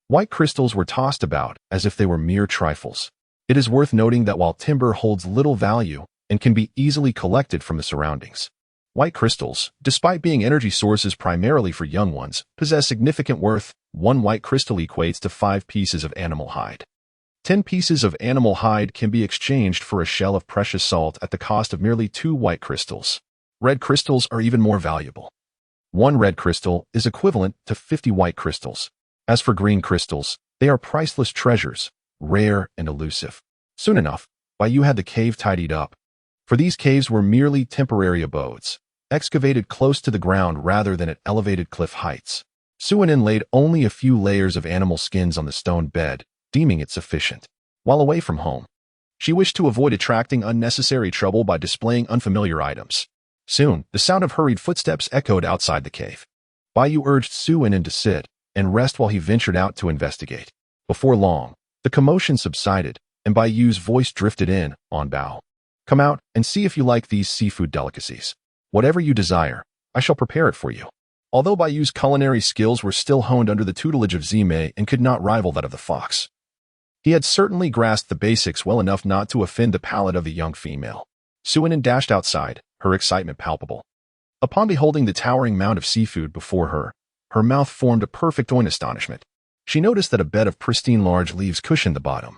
White crystals were tossed about as if they were mere trifles. It is worth noting that while timber holds little value and can be easily collected from the surroundings, white crystals, despite being energy sources primarily for young ones, possess significant worth. 1 white crystal equates to 5 pieces of animal hide. 10 pieces of animal hide can be exchanged for a shell of precious salt at the cost of merely 2 white crystals. Red crystals are even more valuable. 1 red crystal is equivalent to 50 white crystals. As for green crystals, they are priceless treasures, rare and elusive. Soon enough, Baiyu had the cave tidied up. For these caves were merely temporary abodes, excavated close to the ground rather than at elevated cliff heights. Suanin laid only a few layers of animal skins on the stone bed, deeming it sufficient. While away from home, she wished to avoid attracting unnecessary trouble by displaying unfamiliar items. Soon, the sound of hurried footsteps echoed outside the cave. Baiyu urged Suanin to sit and rest while he ventured out to investigate. Before long, the commotion subsided, and Baiyu's voice drifted in, on bow. Come out and see if you like these seafood delicacies. Whatever you desire, I shall prepare it for you. Although Baiyu's culinary skills were still honed under the tutelage of Zimei and could not rival that of the fox, he had certainly grasped the basics well enough not to offend the palate of the young female. Suanin dashed outside, her excitement palpable. Upon beholding the towering mound of seafood before her, her mouth formed a perfect O in astonishment. She noticed that a bed of pristine large leaves cushioned the bottom,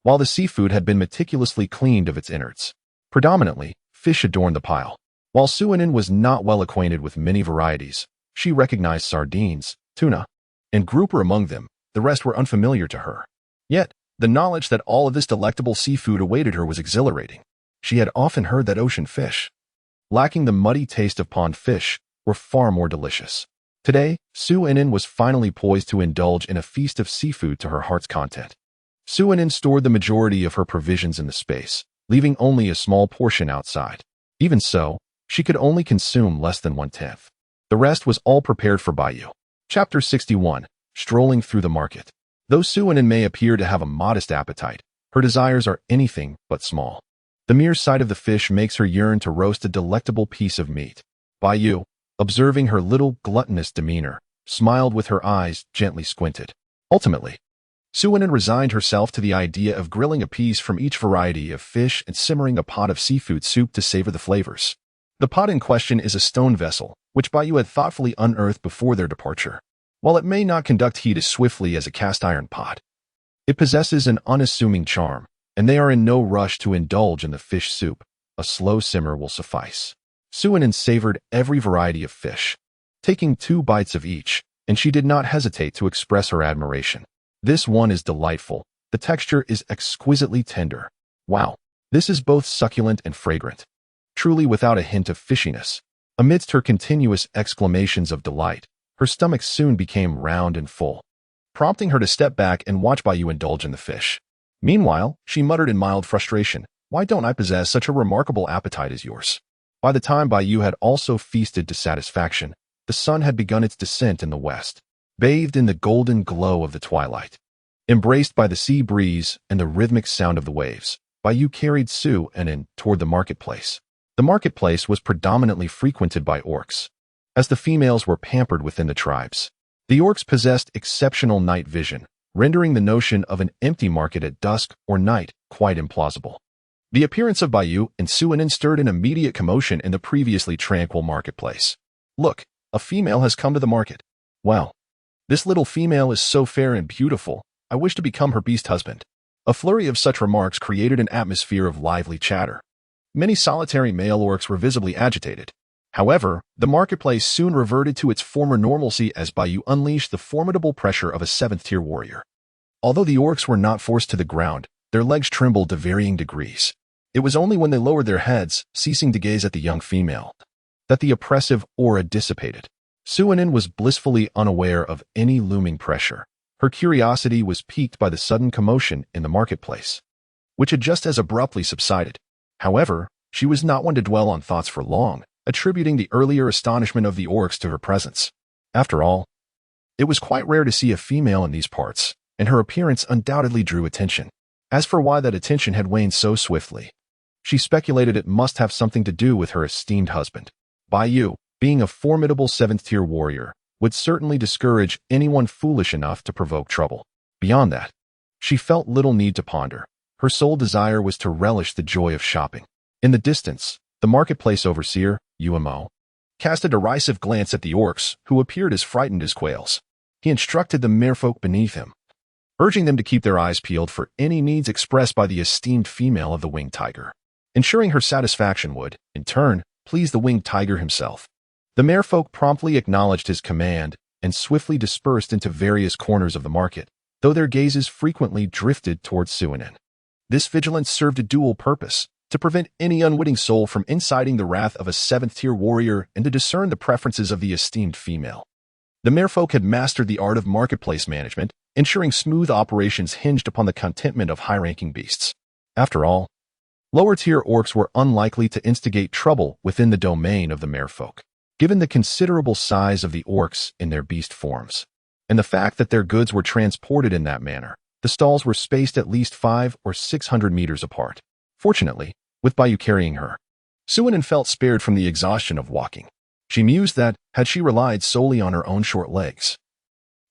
while the seafood had been meticulously cleaned of its innards. Predominantly, fish adorned the pile. While Suanin was not well acquainted with many varieties, she recognized sardines, tuna, and grouper among them. The rest were unfamiliar to her. Yet, the knowledge that all of this delectable seafood awaited her was exhilarating. She had often heard that ocean fish, lacking the muddy taste of pond fish, were far more delicious. Today, Suanin was finally poised to indulge in a feast of seafood to her heart's content. Suanin stored the majority of her provisions in the space, leaving only a small portion outside. Even so, she could only consume less than 1/10. The rest was all prepared for Baiyu. Chapter 61. Strolling through the market. Though Suanin may appear to have a modest appetite, her desires are anything but small. The mere sight of the fish makes her yearn to roast a delectable piece of meat. Baiyu, observing her little gluttonous demeanor, smiled with her eyes gently squinted. Ultimately, Suanin resigned herself to the idea of grilling a piece from each variety of fish and simmering a pot of seafood soup to savor the flavors. The pot in question is a stone vessel, which Baiyu had thoughtfully unearthed before their departure. While it may not conduct heat as swiftly as a cast-iron pot, it possesses an unassuming charm, and they are in no rush to indulge in the fish soup. A slow simmer will suffice. Suanin savored every variety of fish, taking 2 bites of each, and she did not hesitate to express her admiration. This one is delightful. The texture is exquisitely tender. Wow, this is both succulent and fragrant, truly without a hint of fishiness. Amidst her continuous exclamations of delight, her stomach soon became round and full, prompting her to step back and watch Baiyu indulge in the fish. Meanwhile, she muttered in mild frustration, "Why don't I possess such a remarkable appetite as yours?" By the time Baiyu had also feasted to satisfaction, the sun had begun its descent in the west, bathed in the golden glow of the twilight. Embraced by the sea breeze and the rhythmic sound of the waves, Baiyu carried Suanin toward the marketplace. The marketplace was predominantly frequented by orcs, as the females were pampered within the tribes. The orcs possessed exceptional night vision, rendering the notion of an empty market at dusk or night quite implausible. The appearance of Baiyu and Suanin stirred an immediate commotion in the previously tranquil marketplace. "Look, a female has come to the market. Wow, this little female is so fair and beautiful. I wish to become her beast husband." A flurry of such remarks created an atmosphere of lively chatter. Many solitary male orcs were visibly agitated. However, the marketplace soon reverted to its former normalcy as Baiyu unleashed the formidable pressure of a 7th-tier warrior. Although the orcs were not forced to the ground, their legs trembled to varying degrees. It was only when they lowered their heads, ceasing to gaze at the young female, that the oppressive aura dissipated. Suanin was blissfully unaware of any looming pressure. Her curiosity was piqued by the sudden commotion in the marketplace, which had just as abruptly subsided. However, she was not one to dwell on thoughts for long, attributing the earlier astonishment of the orcs to her presence. After all, it was quite rare to see a female in these parts, and her appearance undoubtedly drew attention. As for why that attention had waned so swiftly, she speculated it must have something to do with her esteemed husband. Baiyu, being a formidable 7th-tier warrior, would certainly discourage anyone foolish enough to provoke trouble. Beyond that, she felt little need to ponder. Her sole desire was to relish the joy of shopping. In the distance, the marketplace overseer, Umo, cast a derisive glance at the orcs, who appeared as frightened as quails. He instructed the merfolk beneath him, urging them to keep their eyes peeled for any needs expressed by the esteemed female of the winged tiger. Ensuring her satisfaction would, in turn, please the winged tiger himself. The merfolk promptly acknowledged his command, and swiftly dispersed into various corners of the market, though their gazes frequently drifted towards Suinin. This vigilance served a dual purpose: to prevent any unwitting soul from inciting the wrath of a seventh-tier warrior and to discern the preferences of the esteemed female. The merfolk had mastered the art of marketplace management, ensuring smooth operations hinged upon the contentment of high-ranking beasts. After all, lower-tier orcs were unlikely to instigate trouble within the domain of the merfolk, given the considerable size of the orcs in their beast forms, and the fact that their goods were transported in that manner. The stalls were spaced at least 500 or 600 meters apart. Fortunately, with Bayou carrying her, Suinin felt spared from the exhaustion of walking. She mused that, had she relied solely on her own short legs,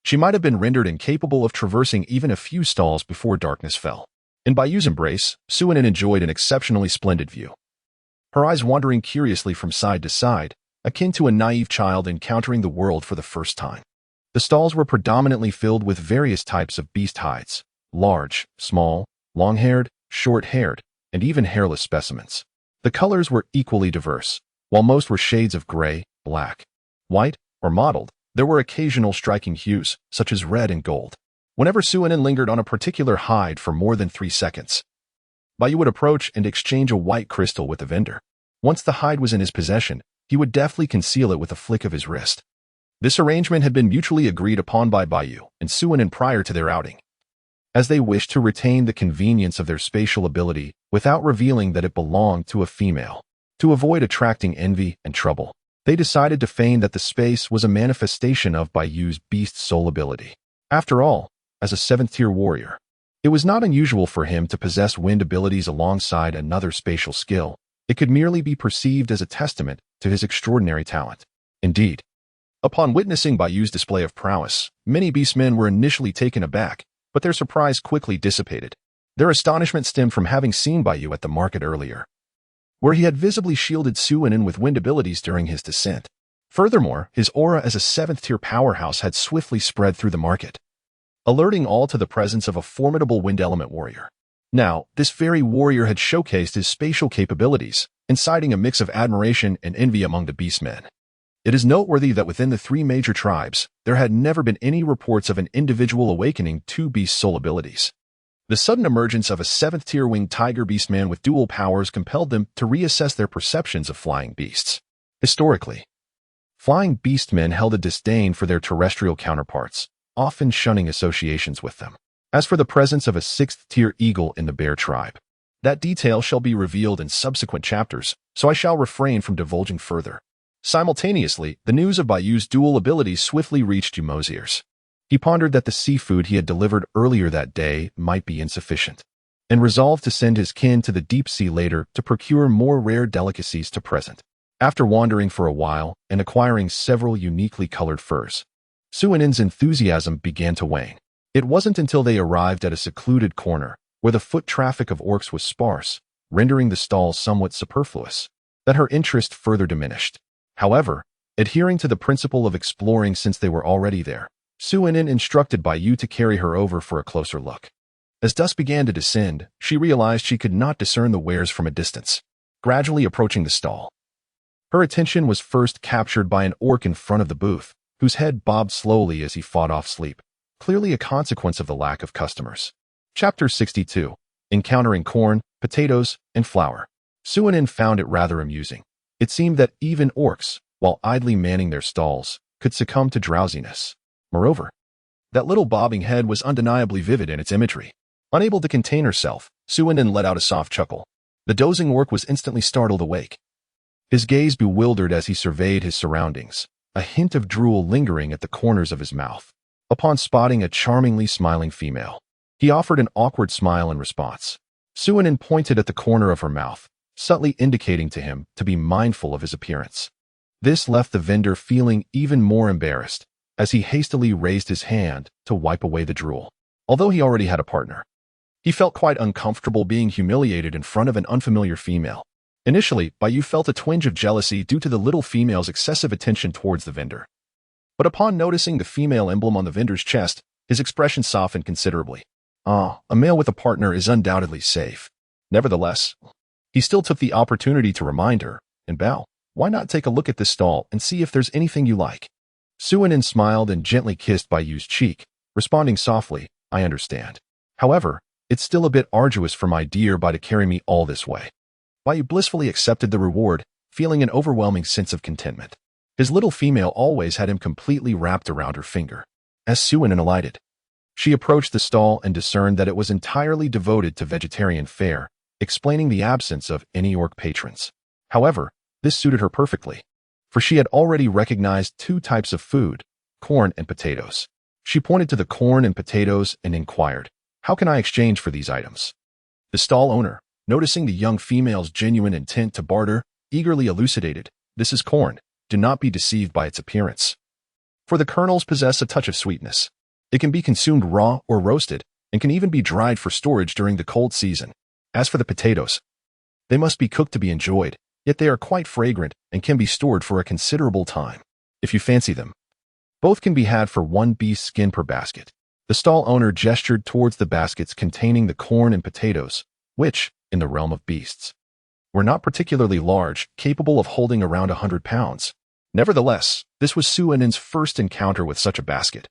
she might have been rendered incapable of traversing even a few stalls before darkness fell. In Bayou's embrace, Suinin enjoyed an exceptionally splendid view, her eyes wandering curiously from side to side, akin to a naive child encountering the world for the first time. The stalls were predominantly filled with various types of beast hides: large, small, long-haired, short-haired, and even hairless specimens. The colors were equally diverse. While most were shades of gray, black, white, or mottled, there were occasional striking hues, such as red and gold. Whenever Suinin lingered on a particular hide for more than 3 seconds, Bayou would approach and exchange a white crystal with the vendor. Once the hide was in his possession, he would deftly conceal it with a flick of his wrist. This arrangement had been mutually agreed upon by Bayou and Suinin prior to their outing, as they wished to retain the convenience of their spatial ability without revealing that it belonged to a female. To avoid attracting envy and trouble, they decided to feign that the space was a manifestation of Bayou's beast soul ability. After all, as a 7th-tier warrior, it was not unusual for him to possess wind abilities alongside another spatial skill. It could merely be perceived as a testament to his extraordinary talent. Indeed, upon witnessing Bayou's display of prowess, many beastmen were initially taken aback, but their surprise quickly dissipated. Their astonishment stemmed from having seen Bayou at the market earlier, where he had visibly shielded Suinin with wind abilities during his descent. Furthermore, his aura as a 7th-tier powerhouse had swiftly spread through the market, alerting all to the presence of a formidable wind element warrior. Now, this very warrior had showcased his spatial capabilities, inciting a mix of admiration and envy among the beastmen. It is noteworthy that within the 3 major tribes, there had never been any reports of an individual awakening 2 beast soul abilities. The sudden emergence of a 7th-tier winged tiger beastman with dual powers compelled them to reassess their perceptions of flying beasts. Historically, flying beastmen held a disdain for their terrestrial counterparts, often shunning associations with them. As for the presence of a 6th-tier eagle in the bear tribe, that detail shall be revealed in subsequent chapters, so I shall refrain from divulging further. Simultaneously, the news of Bayou's dual abilities swiftly reached Jumeau's ears. He pondered that the seafood he had delivered earlier that day might be insufficient, and resolved to send his kin to the deep sea later to procure more rare delicacies to present. After wandering for a while and acquiring several uniquely colored furs, Suinin's enthusiasm began to wane. It wasn't until they arrived at a secluded corner, where the foot traffic of orcs was sparse, rendering the stalls somewhat superfluous, that her interest further diminished. However, adhering to the principle of exploring since they were already there, Suinin instructed Bayou to carry her over for a closer look. As dusk began to descend, she realized she could not discern the wares from a distance. Gradually approaching the stall, her attention was first captured by an orc in front of the booth, whose head bobbed slowly as he fought off sleep, clearly a consequence of the lack of customers. Chapter 62. Encountering corn, potatoes, and flour. Suinin found it rather amusing. It seemed that even orcs, while idly manning their stalls, could succumb to drowsiness. Moreover, that little bobbing head was undeniably vivid in its imagery. Unable to contain herself, Suinin let out a soft chuckle. The dozing orc was instantly startled awake, his gaze bewildered as he surveyed his surroundings, a hint of drool lingering at the corners of his mouth. Upon spotting a charmingly smiling female, he offered an awkward smile in response. Suinin pointed at the corner of her mouth, subtly indicating to him to be mindful of his appearance. This left the vendor feeling even more embarrassed, as he hastily raised his hand to wipe away the drool. Although he already had a partner, he felt quite uncomfortable being humiliated in front of an unfamiliar female. Initially, Bayou felt a twinge of jealousy due to the little female's excessive attention towards the vendor. But upon noticing the female emblem on the vendor's chest, his expression softened considerably. A male with a partner is undoubtedly safe. Nevertheless, he still took the opportunity to remind her, and bow, why not take a look at this stall and see if there's anything you like? Suinin smiled and gently kissed Bayu's cheek, responding softly, I understand. However, it's still a bit arduous for my dear Bai to carry me all this way. Bayu blissfully accepted the reward, feeling an overwhelming sense of contentment. His little female always had him completely wrapped around her finger. As Suinin alighted, she approached the stall and discerned that it was entirely devoted to vegetarian fare, explaining the absence of any orc patrons. However, this suited her perfectly, for she had already recognized two types of food, corn and potatoes. She pointed to the corn and potatoes and inquired, how can I exchange for these items? The stall owner, noticing the young female's genuine intent to barter, eagerly elucidated, this is corn. Do not be deceived by its appearance. For the kernels possess a touch of sweetness. It can be consumed raw or roasted, and can even be dried for storage during the cold season. As for the potatoes, they must be cooked to be enjoyed, yet they are quite fragrant and can be stored for a considerable time. If you fancy them, both can be had for 1 beast skin per basket. The stall owner gestured towards the baskets containing the corn and potatoes, which, in the realm of beasts, were not particularly large, capable of holding around 100 pounds. Nevertheless, this was Suinin's first encounter with such a basket,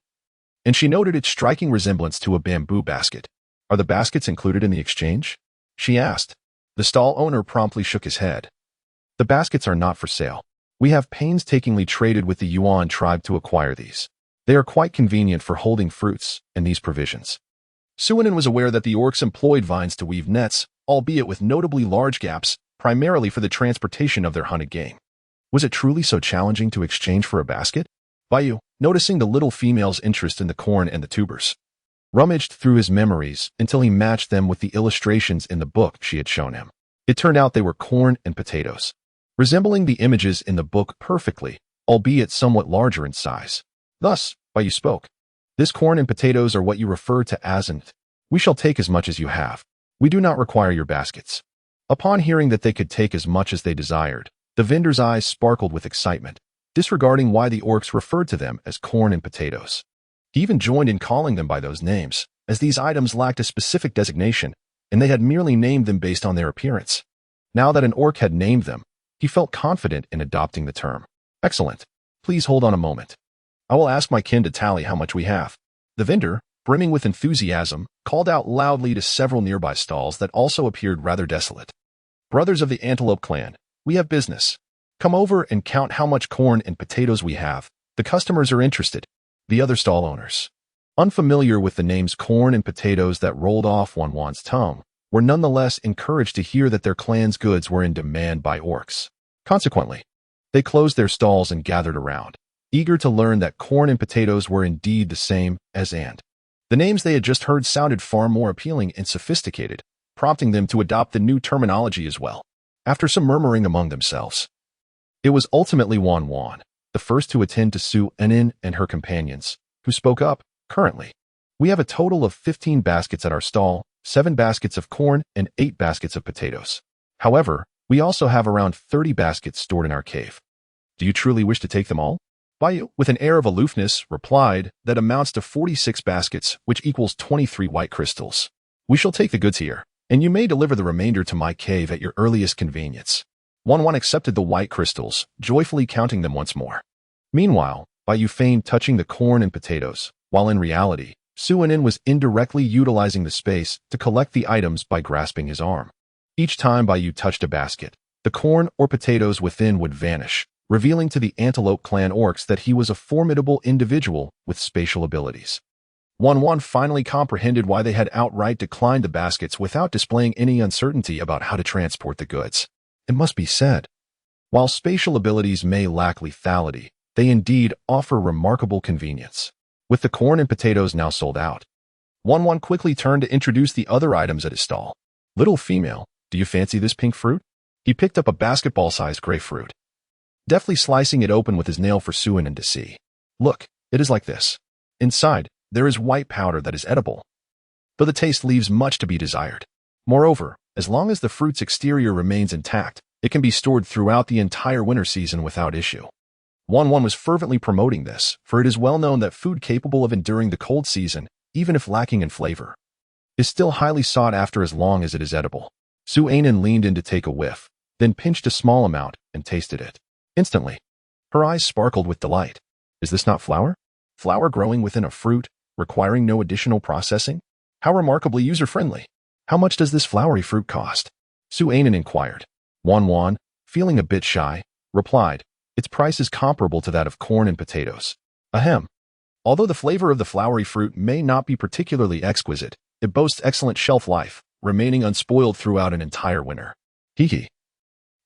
and she noted its striking resemblance to a bamboo basket. Are the baskets included in the exchange? She asked. The stall owner promptly shook his head. The baskets are not for sale. We have painstakingly traded with the Yuan tribe to acquire these. They are quite convenient for holding fruits and these provisions. Suinin was aware that the orcs employed vines to weave nets, albeit with notably large gaps, primarily for the transportation of their hunted game. Was it truly so challenging to exchange for a basket? Bayu, noticing the little female's interest in the corn and the tubers, rummaged through his memories until he matched them with the illustrations in the book she had shown him. It turned out they were corn and potatoes, resembling the images in the book perfectly, albeit somewhat larger in size. Thus, Bayu spoke. This corn and potatoes are what you refer to as and we shall take as much as you have. We do not require your baskets. Upon hearing that they could take as much as they desired, the vendor's eyes sparkled with excitement, disregarding why the orcs referred to them as corn and potatoes. He even joined in calling them by those names, as these items lacked a specific designation, and they had merely named them based on their appearance. Now that an orc had named them, he felt confident in adopting the term. Excellent. Please hold on a moment. I will ask my kin to tally how much we have. The vendor, brimming with enthusiasm, called out loudly to several nearby stalls that also appeared rather desolate. Brothers of the Antelope clan, we have business. Come over and count how much corn and potatoes we have. The customers are interested. The other stall owners, unfamiliar with the names corn and potatoes that rolled off Wanwan's tongue, were nonetheless encouraged to hear that their clan's goods were in demand by orcs. Consequently, they closed their stalls and gathered around, eager to learn that corn and potatoes were indeed the same as and. The names they had just heard sounded far more appealing and sophisticated, prompting them to adopt the new terminology as well. After some murmuring among themselves, it was ultimately Wan, the first to attend to Suinin and her companions, who spoke up. Currently, we have a total of 15 baskets at our stall, 7 baskets of corn and 8 baskets of potatoes. However, we also have around 30 baskets stored in our cave. Do you truly wish to take them all? Bayu, with an air of aloofness, replied, that amounts to 46 baskets, which equals 23 white crystals. We shall take the goods here, and you may deliver the remainder to my cave at your earliest convenience. Wan accepted the white crystals, joyfully counting them once more. Meanwhile, Bayu feigned touching the corn and potatoes, while in reality, Suinin was indirectly utilizing the space to collect the items by grasping his arm. Each time Bayu touched a basket, the corn or potatoes within would vanish, revealing to the Antelope clan orcs that he was a formidable individual with spatial abilities. Wan finally comprehended why they had outright declined the baskets without displaying any uncertainty about how to transport the goods. It must be said, while spatial abilities may lack lethality, they indeed offer remarkable convenience. With the corn and potatoes now sold out, Wan quickly turned to introduce the other items at his stall. Little female, do you fancy this pink fruit? He picked up a basketball-sized grapefruit, deftly slicing it open with his nail for Suinin to see. Look, it is like this. Inside, there is white powder that is edible, but the taste leaves much to be desired. Moreover, as long as the fruit's exterior remains intact, it can be stored throughout the entire winter season without issue. Wan was fervently promoting this, for it is well known that food capable of enduring the cold season, even if lacking in flavor, is still highly sought after as long as it is edible. Suinin leaned in to take a whiff, then pinched a small amount and tasted it. Instantly, her eyes sparkled with delight. Is this not flour? Flour growing within a fruit, requiring no additional processing? How remarkably user-friendly. How much does this flowery fruit cost? Suanen inquired. Wan, feeling a bit shy, replied, its price is comparable to that of corn and potatoes. Ahem. Although the flavor of the flowery fruit may not be particularly exquisite, it boasts excellent shelf life, remaining unspoiled throughout an entire winter. Hee.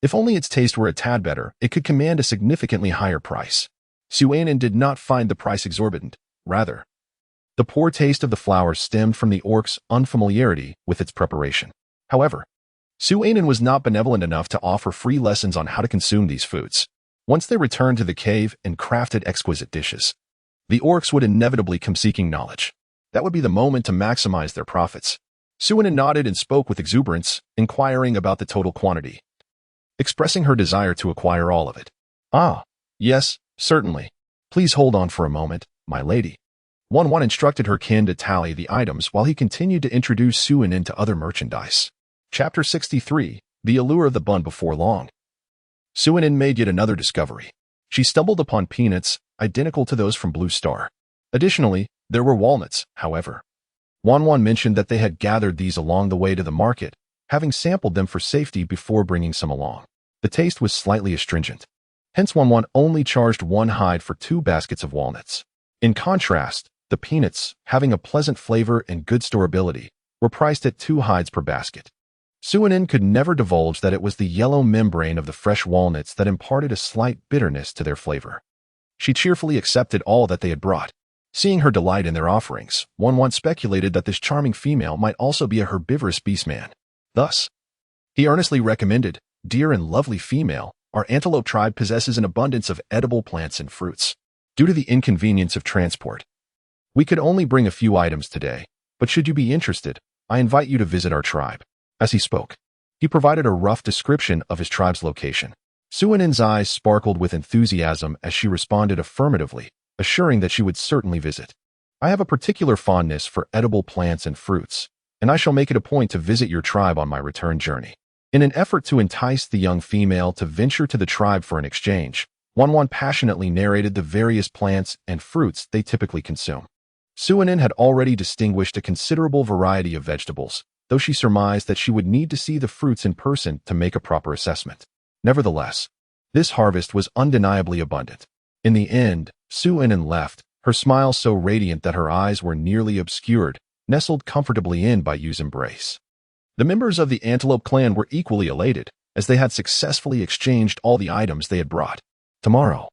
If only its taste were a tad better, it could command a significantly higher price. Suanen did not find the price exorbitant. Rather, the poor taste of the flower stemmed from the orc's unfamiliarity with its preparation. However, Suanen was not benevolent enough to offer free lessons on how to consume these foods. Once they returned to the cave and crafted exquisite dishes, the orcs would inevitably come seeking knowledge. That would be the moment to maximize their profits. Suanen nodded and spoke with exuberance, inquiring about the total quantity, expressing her desire to acquire all of it. Ah, yes, certainly. Please hold on for a moment, my lady. Wan instructed her kin to tally the items while he continued to introduce Suanen to other merchandise. Chapter 63, The Allure of the Bun. Before long, Suanen made yet another discovery. She stumbled upon peanuts, identical to those from Blue Star. Additionally, there were walnuts, however. Wan mentioned that they had gathered these along the way to the market, having sampled them for safety before bringing some along. The taste was slightly astringent. Hence Wan only charged 1 hide for 2 baskets of walnuts. In contrast, the peanuts, having a pleasant flavor and good storability, were priced at 2 hides per basket. Suanen could never divulge that it was the yellow membrane of the fresh walnuts that imparted a slight bitterness to their flavor. She cheerfully accepted all that they had brought. Seeing her delight in their offerings, Wan speculated that this charming female might also be a herbivorous beastman. Thus, he earnestly recommended, "Dear and lovely female, our antelope tribe possesses an abundance of edible plants and fruits. Due to the inconvenience of transport, we could only bring a few items today, but should you be interested, I invite you to visit our tribe." As he spoke, he provided a rough description of his tribe's location. Suanen's eyes sparkled with enthusiasm as she responded affirmatively, assuring that she would certainly visit. "I have a particular fondness for edible plants and fruits, and I shall make it a point to visit your tribe on my return journey." In an effort to entice the young female to venture to the tribe for an exchange, Wan passionately narrated the various plants and fruits they typically consume. Suanen had already distinguished a considerable variety of vegetables, though she surmised that she would need to see the fruits in person to make a proper assessment. Nevertheless, this harvest was undeniably abundant. In the end, Suanen left, her smile so radiant that her eyes were nearly obscured, nestled comfortably in Bayou's embrace. The members of the Antelope clan were equally elated, as they had successfully exchanged all the items they had brought. Tomorrow,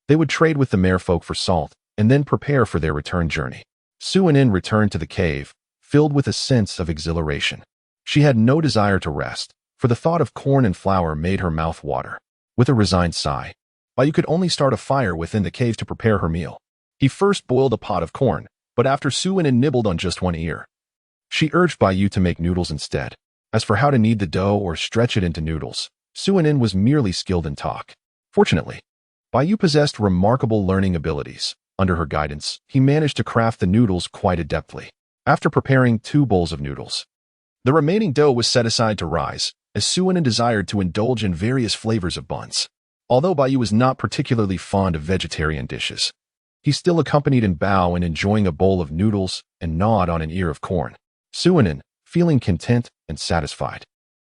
they would trade with the merfolk for salt, and then prepare for their return journey. Suanen returned to the cave, filled with a sense of exhilaration. She had no desire to rest, for the thought of corn and flour made her mouth water. With a resigned sigh, Bayou could only start a fire within the cave to prepare her meal. He first boiled a pot of corn, but after Suanen nibbled on just 1 ear, she urged Bayou to make noodles instead. As for how to knead the dough or stretch it into noodles, Suanen was merely skilled in talk. Fortunately, Bayou possessed remarkable learning abilities. Under her guidance, he managed to craft the noodles quite adeptly. After preparing 2 bowls of noodles, the remaining dough was set aside to rise, as Suanen desired to indulge in various flavors of buns. Although Bayou was not particularly fond of vegetarian dishes, he still accompanied in Bao in enjoying a bowl of noodles and gnawed on an ear of corn. Suanen, feeling content and satisfied,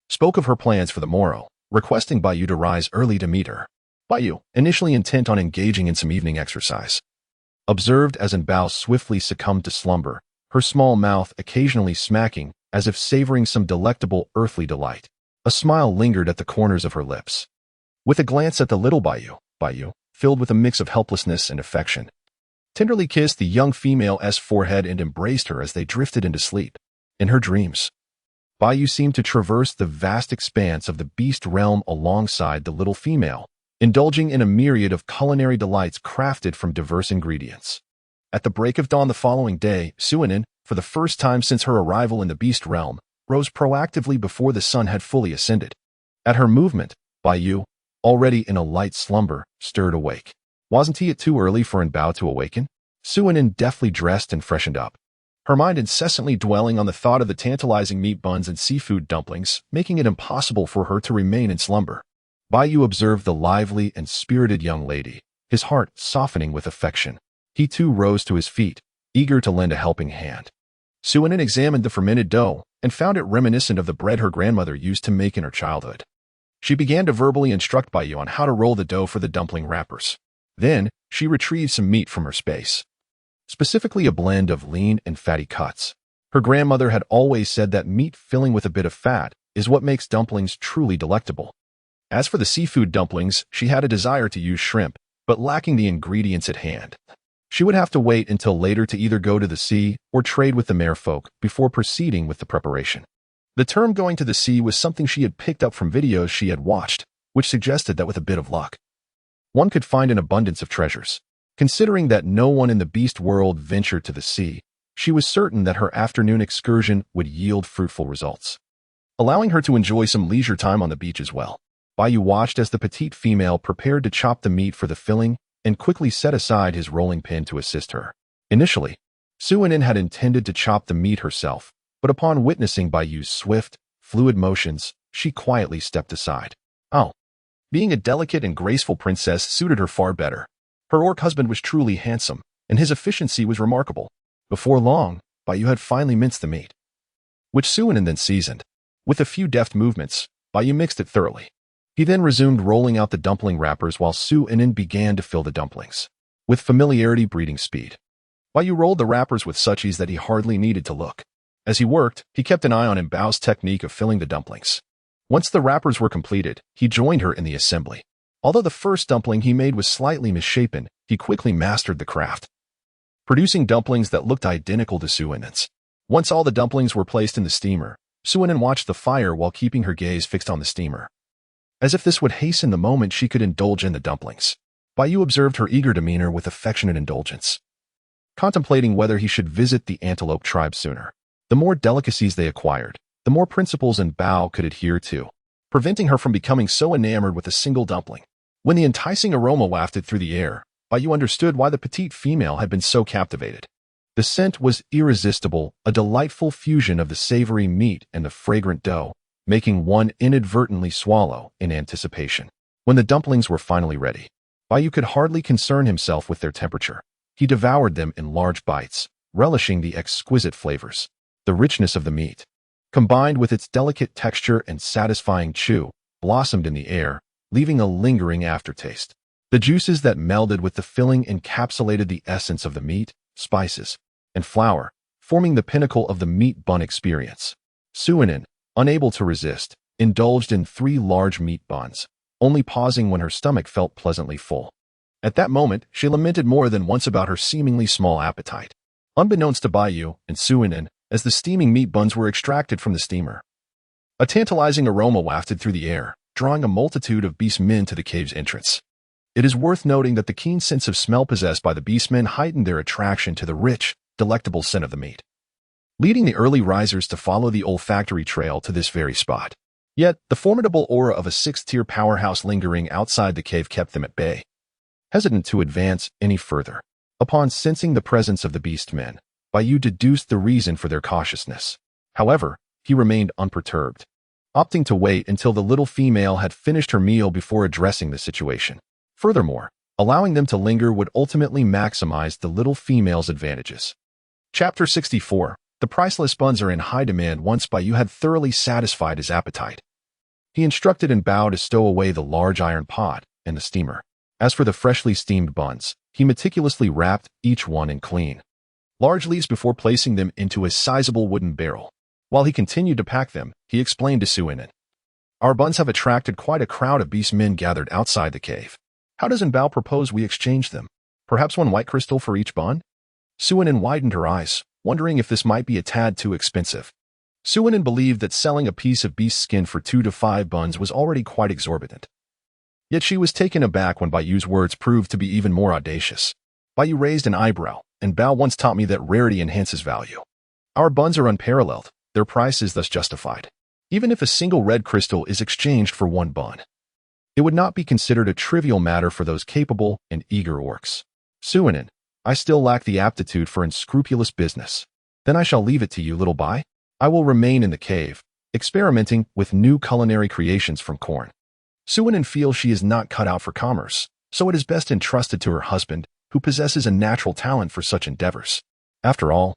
spoke of her plans for the morrow, requesting Bayou to rise early to meet her. Bayou, initially intent on engaging in some evening exercise, observed as Bao swiftly succumbed to slumber, her small mouth occasionally smacking as if savoring some delectable earthly delight. A smile lingered at the corners of her lips. With a glance at the little Bayou, filled with a mix of helplessness and affection, tenderly kissed the young female's forehead and embraced her as they drifted into sleep. In her dreams, Bayou seemed to traverse the vast expanse of the beast realm alongside the little female, indulging in a myriad of culinary delights crafted from diverse ingredients. At the break of dawn the following day, Suanen, for the first time since her arrival in the beast realm, rose proactively before the sun had fully ascended. At her movement, Bayou, already in a light slumber, stirred awake. Wasn't it too early for Bao to awaken? Suanen deftly dressed and freshened up, her mind incessantly dwelling on the thought of the tantalizing meat buns and seafood dumplings, making it impossible for her to remain in slumber. Bayou observed the lively and spirited young lady, his heart softening with affection. He too rose to his feet, eager to lend a helping hand. Suinin examined the fermented dough and found it reminiscent of the bread her grandmother used to make in her childhood. She began to verbally instruct Baiyu on how to roll the dough for the dumpling wrappers. Then, she retrieved some meat from her space, specifically a blend of lean and fatty cuts. Her grandmother had always said that meat filling with a bit of fat is what makes dumplings truly delectable. As for the seafood dumplings, she had a desire to use shrimp, but lacking the ingredients at hand. She would have to wait until later to either go to the sea or trade with the merfolk before proceeding with the preparation. The term going to the sea was something she had picked up from videos she had watched, which suggested that with a bit of luck, one could find an abundance of treasures. Considering that no one in the beast world ventured to the sea, she was certain that her afternoon excursion would yield fruitful results, allowing her to enjoy some leisure time on the beach as well. Baiyu watched as the petite female prepared to chop the meat for the filling and quickly set aside his rolling pin to assist her. Initially, Suinin had intended to chop the meat herself, but upon witnessing Baiyu's swift, fluid motions, she quietly stepped aside. Oh, being a delicate and graceful princess suited her far better. Her orc husband was truly handsome, and his efficiency was remarkable. Before long, Baiyu had finally minced the meat, which Suinin then seasoned. With a few deft movements, Baiyu mixed it thoroughly. He then resumed rolling out the dumpling wrappers while Suinin began to fill the dumplings, with familiarity breeding speed. Baiyu rolled the wrappers with such ease that he hardly needed to look. As he worked, he kept an eye on Embao's technique of filling the dumplings. Once the wrappers were completed, he joined her in the assembly. Although the first dumpling he made was slightly misshapen, he quickly mastered the craft, producing dumplings that looked identical to Suinin's. Once all the dumplings were placed in the steamer, Suinin watched the fire while keeping her gaze fixed on the steamer, as if this would hasten the moment she could indulge in the dumplings. Baiyu observed her eager demeanor with affectionate indulgence, contemplating whether he should visit the antelope tribe sooner. The more delicacies they acquired, the more principles Bao could adhere to, preventing her from becoming so enamored with a single dumpling. When the enticing aroma wafted through the air, Baiyu understood why the petite female had been so captivated. The scent was irresistible, a delightful fusion of the savory meat and the fragrant dough, making one inadvertently swallow in anticipation. When the dumplings were finally ready, Baiyu could hardly concern himself with their temperature. He devoured them in large bites, relishing the exquisite flavors. The richness of the meat, combined with its delicate texture and satisfying chew, blossomed in the air, leaving a lingering aftertaste. The juices that melded with the filling encapsulated the essence of the meat, spices, and flour, forming the pinnacle of the meat bun experience. Suinin, unable to resist, indulged in 3 large meat buns, only pausing when her stomach felt pleasantly full. At that moment, she lamented more than once about her seemingly small appetite. Unbeknownst to Baiyu and Suinin, as the steaming meat buns were extracted from the steamer, a tantalizing aroma wafted through the air, drawing a multitude of beastmen to the cave's entrance. It is worth noting that the keen sense of smell possessed by the beastmen heightened their attraction to the rich, delectable scent of the meat, leading the early risers to follow the olfactory trail to this very spot. Yet, the formidable aura of a 6th-tier powerhouse lingering outside the cave kept them at bay, hesitant to advance any further. Upon sensing the presence of the beastmen, Baiyu deduced the reason for their cautiousness. However, he remained unperturbed, opting to wait until the little female had finished her meal before addressing the situation. Furthermore, allowing them to linger would ultimately maximize the little female's advantages. Chapter 64. The priceless buns are in high demand. Once Baiyu had thoroughly satisfied his appetite, he instructed Bao to stow away the large iron pot and the steamer. As for the freshly steamed buns, he meticulously wrapped each one in clean, large leaves before placing them into a sizable wooden barrel. While he continued to pack them, he explained to Suinin, "Our buns have attracted quite a crowd of beastmen gathered outside the cave. How does Bao propose we exchange them? Perhaps 1 white crystal for each bun?" Suinin widened her eyes, wondering if this might be a tad too expensive. Suinin believed that selling a piece of beast skin for 2 to 5 buns was already quite exorbitant. Yet she was taken aback when Baiyu's words proved to be even more audacious. Baiyu raised an eyebrow, and Bao once taught me that rarity enhances value. Our buns are unparalleled, their price is thus justified. Even if a single red crystal is exchanged for 1 bun, it would not be considered a trivial matter for those capable and eager orcs. Suinin, I still lack the aptitude for unscrupulous business. Then I shall leave it to you, little Bai. I will remain in the cave, experimenting with new culinary creations from corn. Suinin feels she is not cut out for commerce, so it is best entrusted to her husband, who possesses a natural talent for such endeavors. After all,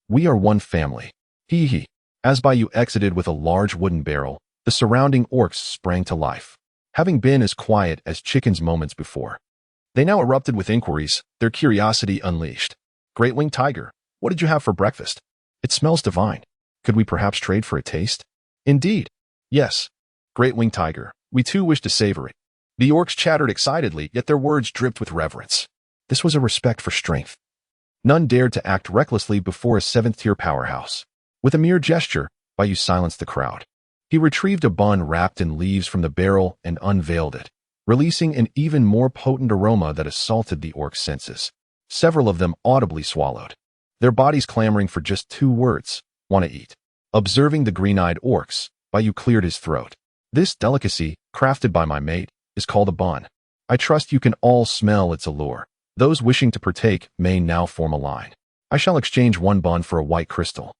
we are one family. Hee. As Bayou exited with a large wooden barrel, the surrounding orcs sprang to life. Having been as quiet as chickens moments before, they now erupted with inquiries, their curiosity unleashed. Great winged tiger, what did you have for breakfast? It smells divine. Could we perhaps trade for a taste? Indeed. Yes. Great winged tiger, we too wish to savor it. The orcs chattered excitedly, yet their words dripped with reverence. This was a respect for strength. None dared to act recklessly before a seventh-tier powerhouse. With a mere gesture, Bayou silenced the crowd. He retrieved a bun wrapped in leaves from the barrel and unveiled it, releasing an even more potent aroma that assaulted the orcs' senses. Several of them audibly swallowed, their bodies clamoring for just 2 words, "Want to eat." Observing the green-eyed orcs, Bayou cleared his throat. This delicacy, crafted by my mate, is called a bun. I trust you can all smell its allure. Those wishing to partake may now form a line. I shall exchange 1 bun for a white crystal.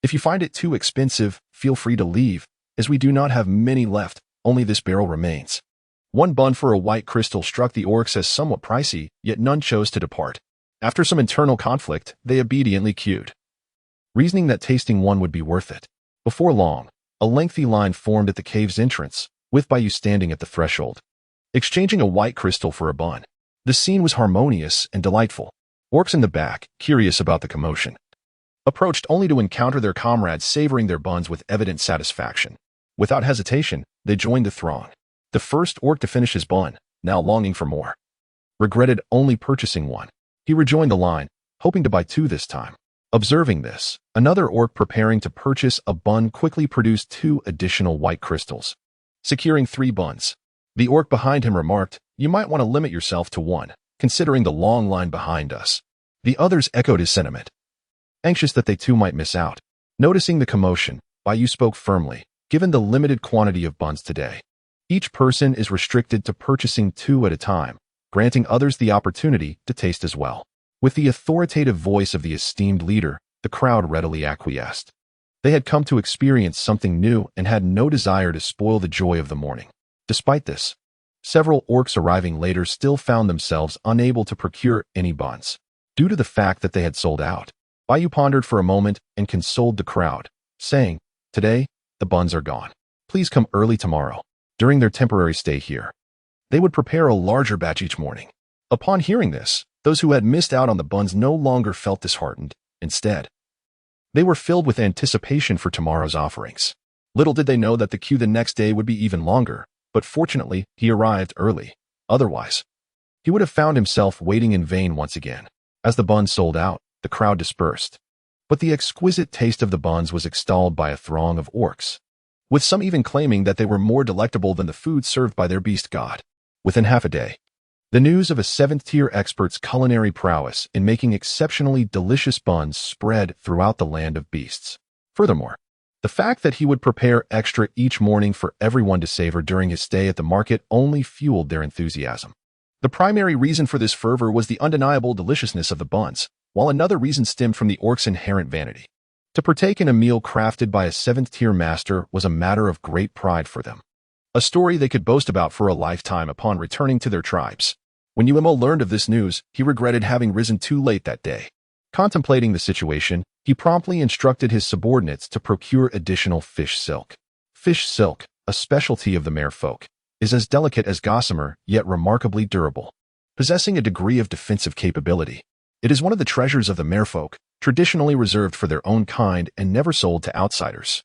If you find it too expensive, feel free to leave, as we do not have many left, only this barrel remains. 1 bun for a white crystal struck the orcs as somewhat pricey, yet none chose to depart. After some internal conflict, they obediently queued, reasoning that tasting one would be worth it. Before long, a lengthy line formed at the cave's entrance, with Bayou standing at the threshold, exchanging a white crystal for a bun. The scene was harmonious and delightful. Orcs in the back, curious about the commotion, approached only to encounter their comrades savoring their buns with evident satisfaction. Without hesitation, they joined the throng. The first orc to finish his bun, now longing for more, regretted only purchasing 1. He rejoined the line, hoping to buy 2 this time. Observing this, another orc preparing to purchase a bun quickly produced 2 additional white crystals, securing 3 buns. The orc behind him remarked, "You might want to limit yourself to 1, considering the long line behind us." The others echoed his sentiment, anxious that they too might miss out. Noticing the commotion, Bayou spoke firmly, "Given the limited quantity of buns today, each person is restricted to purchasing 2 at a time, granting others the opportunity to taste as well." With the authoritative voice of the esteemed leader, the crowd readily acquiesced. They had come to experience something new and had no desire to spoil the joy of the morning. Despite this, several orcs arriving later still found themselves unable to procure any buns, due to the fact that they had sold out. Bayou pondered for a moment and consoled the crowd, saying, "Today, the buns are gone. Please come early tomorrow." During their temporary stay here, they would prepare a larger batch each morning. Upon hearing this, those who had missed out on the buns no longer felt disheartened. Instead, they were filled with anticipation for tomorrow's offerings. Little did they know that the queue the next day would be even longer, but fortunately, he arrived early. Otherwise, he would have found himself waiting in vain once again. As the buns sold out, the crowd dispersed. But the exquisite taste of the buns was extolled by a throng of orcs, with some even claiming that they were more delectable than the food served by their beast god. Within half a day, the news of a 7th-tier expert's culinary prowess in making exceptionally delicious buns spread throughout the land of beasts. Furthermore, the fact that he would prepare extra each morning for everyone to savor during his stay at the market only fueled their enthusiasm. The primary reason for this fervor was the undeniable deliciousness of the buns, while another reason stemmed from the orcs' inherent vanity. To partake in a meal crafted by a 7th-tier master was a matter of great pride for them, a story they could boast about for a lifetime upon returning to their tribes. When Uemo learned of this news, he regretted having risen too late that day. Contemplating the situation, he promptly instructed his subordinates to procure additional fish silk. Fish silk, a specialty of the merfolk, is as delicate as gossamer, yet remarkably durable, possessing a degree of defensive capability. It is one of the treasures of the merfolk, traditionally reserved for their own kind and never sold to outsiders.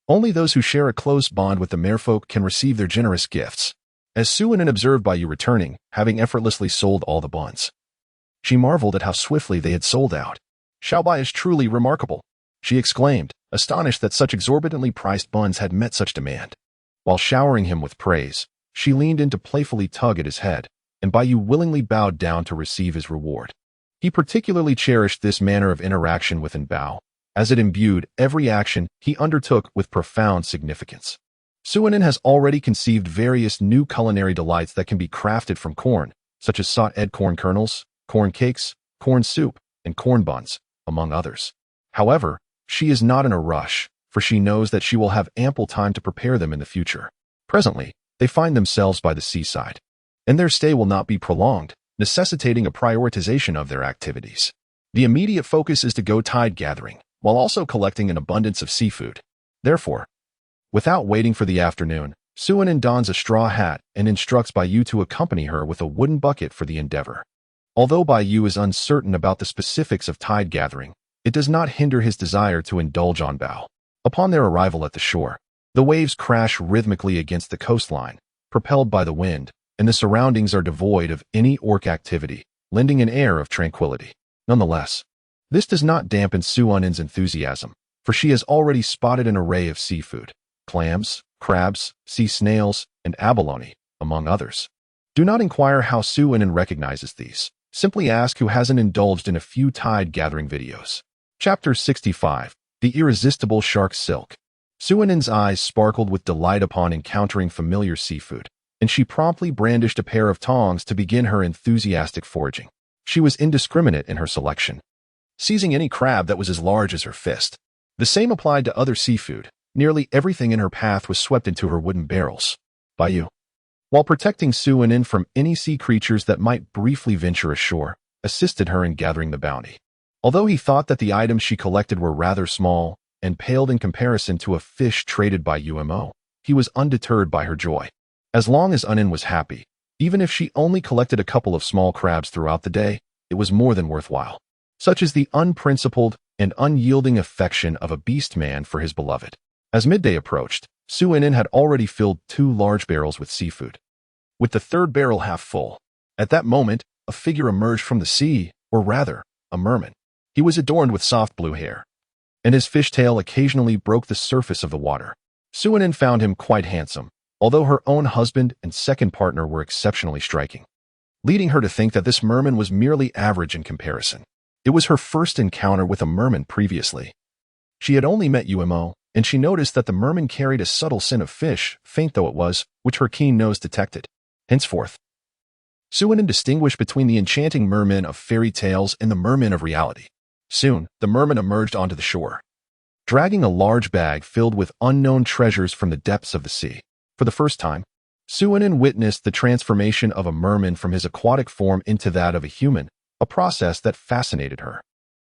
Only those who share a close bond with the merfolk can receive their generous gifts. As Suinin observed Bayou returning, having effortlessly sold all the buns, she marveled at how swiftly they had sold out. "Xiaobai is truly remarkable," she exclaimed, astonished that such exorbitantly priced buns had met such demand. While showering him with praise, she leaned in to playfully tug at his head, and Bayou willingly bowed down to receive his reward. He particularly cherished this manner of interaction with Bao, as it imbued every action he undertook with profound significance. Suinin has already conceived various new culinary delights that can be crafted from corn, such as sautéed corn kernels, corn cakes, corn soup, and corn buns, among others. However, she is not in a rush, for she knows that she will have ample time to prepare them in the future. Presently, they find themselves by the seaside. and their stay will not be prolonged, necessitating a prioritization of their activities. The immediate focus is to go tide gathering, while also collecting an abundance of seafood. Therefore, without waiting for the afternoon, Suinin dons a straw hat and instructs Baiyu to accompany her with a wooden bucket for the endeavor. Although Baiyu is uncertain about the specifics of tide gathering, it does not hinder his desire to indulge on Bao. Upon their arrival at the shore, the waves crash rhythmically against the coastline, propelled by the wind, and the surroundings are devoid of any orc activity, lending an air of tranquility. Nonetheless, this does not dampen Suinin's enthusiasm, for she has already spotted an array of seafood: clams, crabs, sea snails, and abalone, among others. Do not inquire how Suinin recognizes these. Simply ask who hasn't indulged in a few tide-gathering videos. Chapter 65. The Irresistible Shark Silk. Suinin's eyes sparkled with delight upon encountering familiar seafood, and she promptly brandished a pair of tongs to begin her enthusiastic foraging. She was indiscriminate in her selection, seizing any crab that was as large as her fist. The same applied to other seafood. Nearly everything in her path was swept into her wooden barrels. Baiyu, while protecting Suinin from any sea creatures that might briefly venture ashore, assisted her in gathering the bounty. Although he thought that the items she collected were rather small and paled in comparison to a fish traded by Umo, he was undeterred by her joy. As long as Unin was happy, even if she only collected a couple of small crabs throughout the day, it was more than worthwhile. Such is the unprincipled and unyielding affection of a beastman for his beloved. As midday approached, Suinin had already filled 2 large barrels with seafood, with the third barrel half full. At that moment, a figure emerged from the sea, or rather, a merman. He was adorned with soft blue hair, and his fishtail occasionally broke the surface of the water. Suinin found him quite handsome, although her own husband and second partner were exceptionally striking, leading her to think that this merman was merely average in comparison. It was her first encounter with a merman previously. She had only met Umo, and she noticed that the merman carried a subtle scent of fish, faint though it was, which her keen nose detected. Henceforth, Suinin distinguished between the enchanting mermen of fairy tales and the mermen of reality. Soon, the merman emerged onto the shore, dragging a large bag filled with unknown treasures from the depths of the sea. For the first time, Suinin witnessed the transformation of a merman from his aquatic form into that of a human, a process that fascinated her.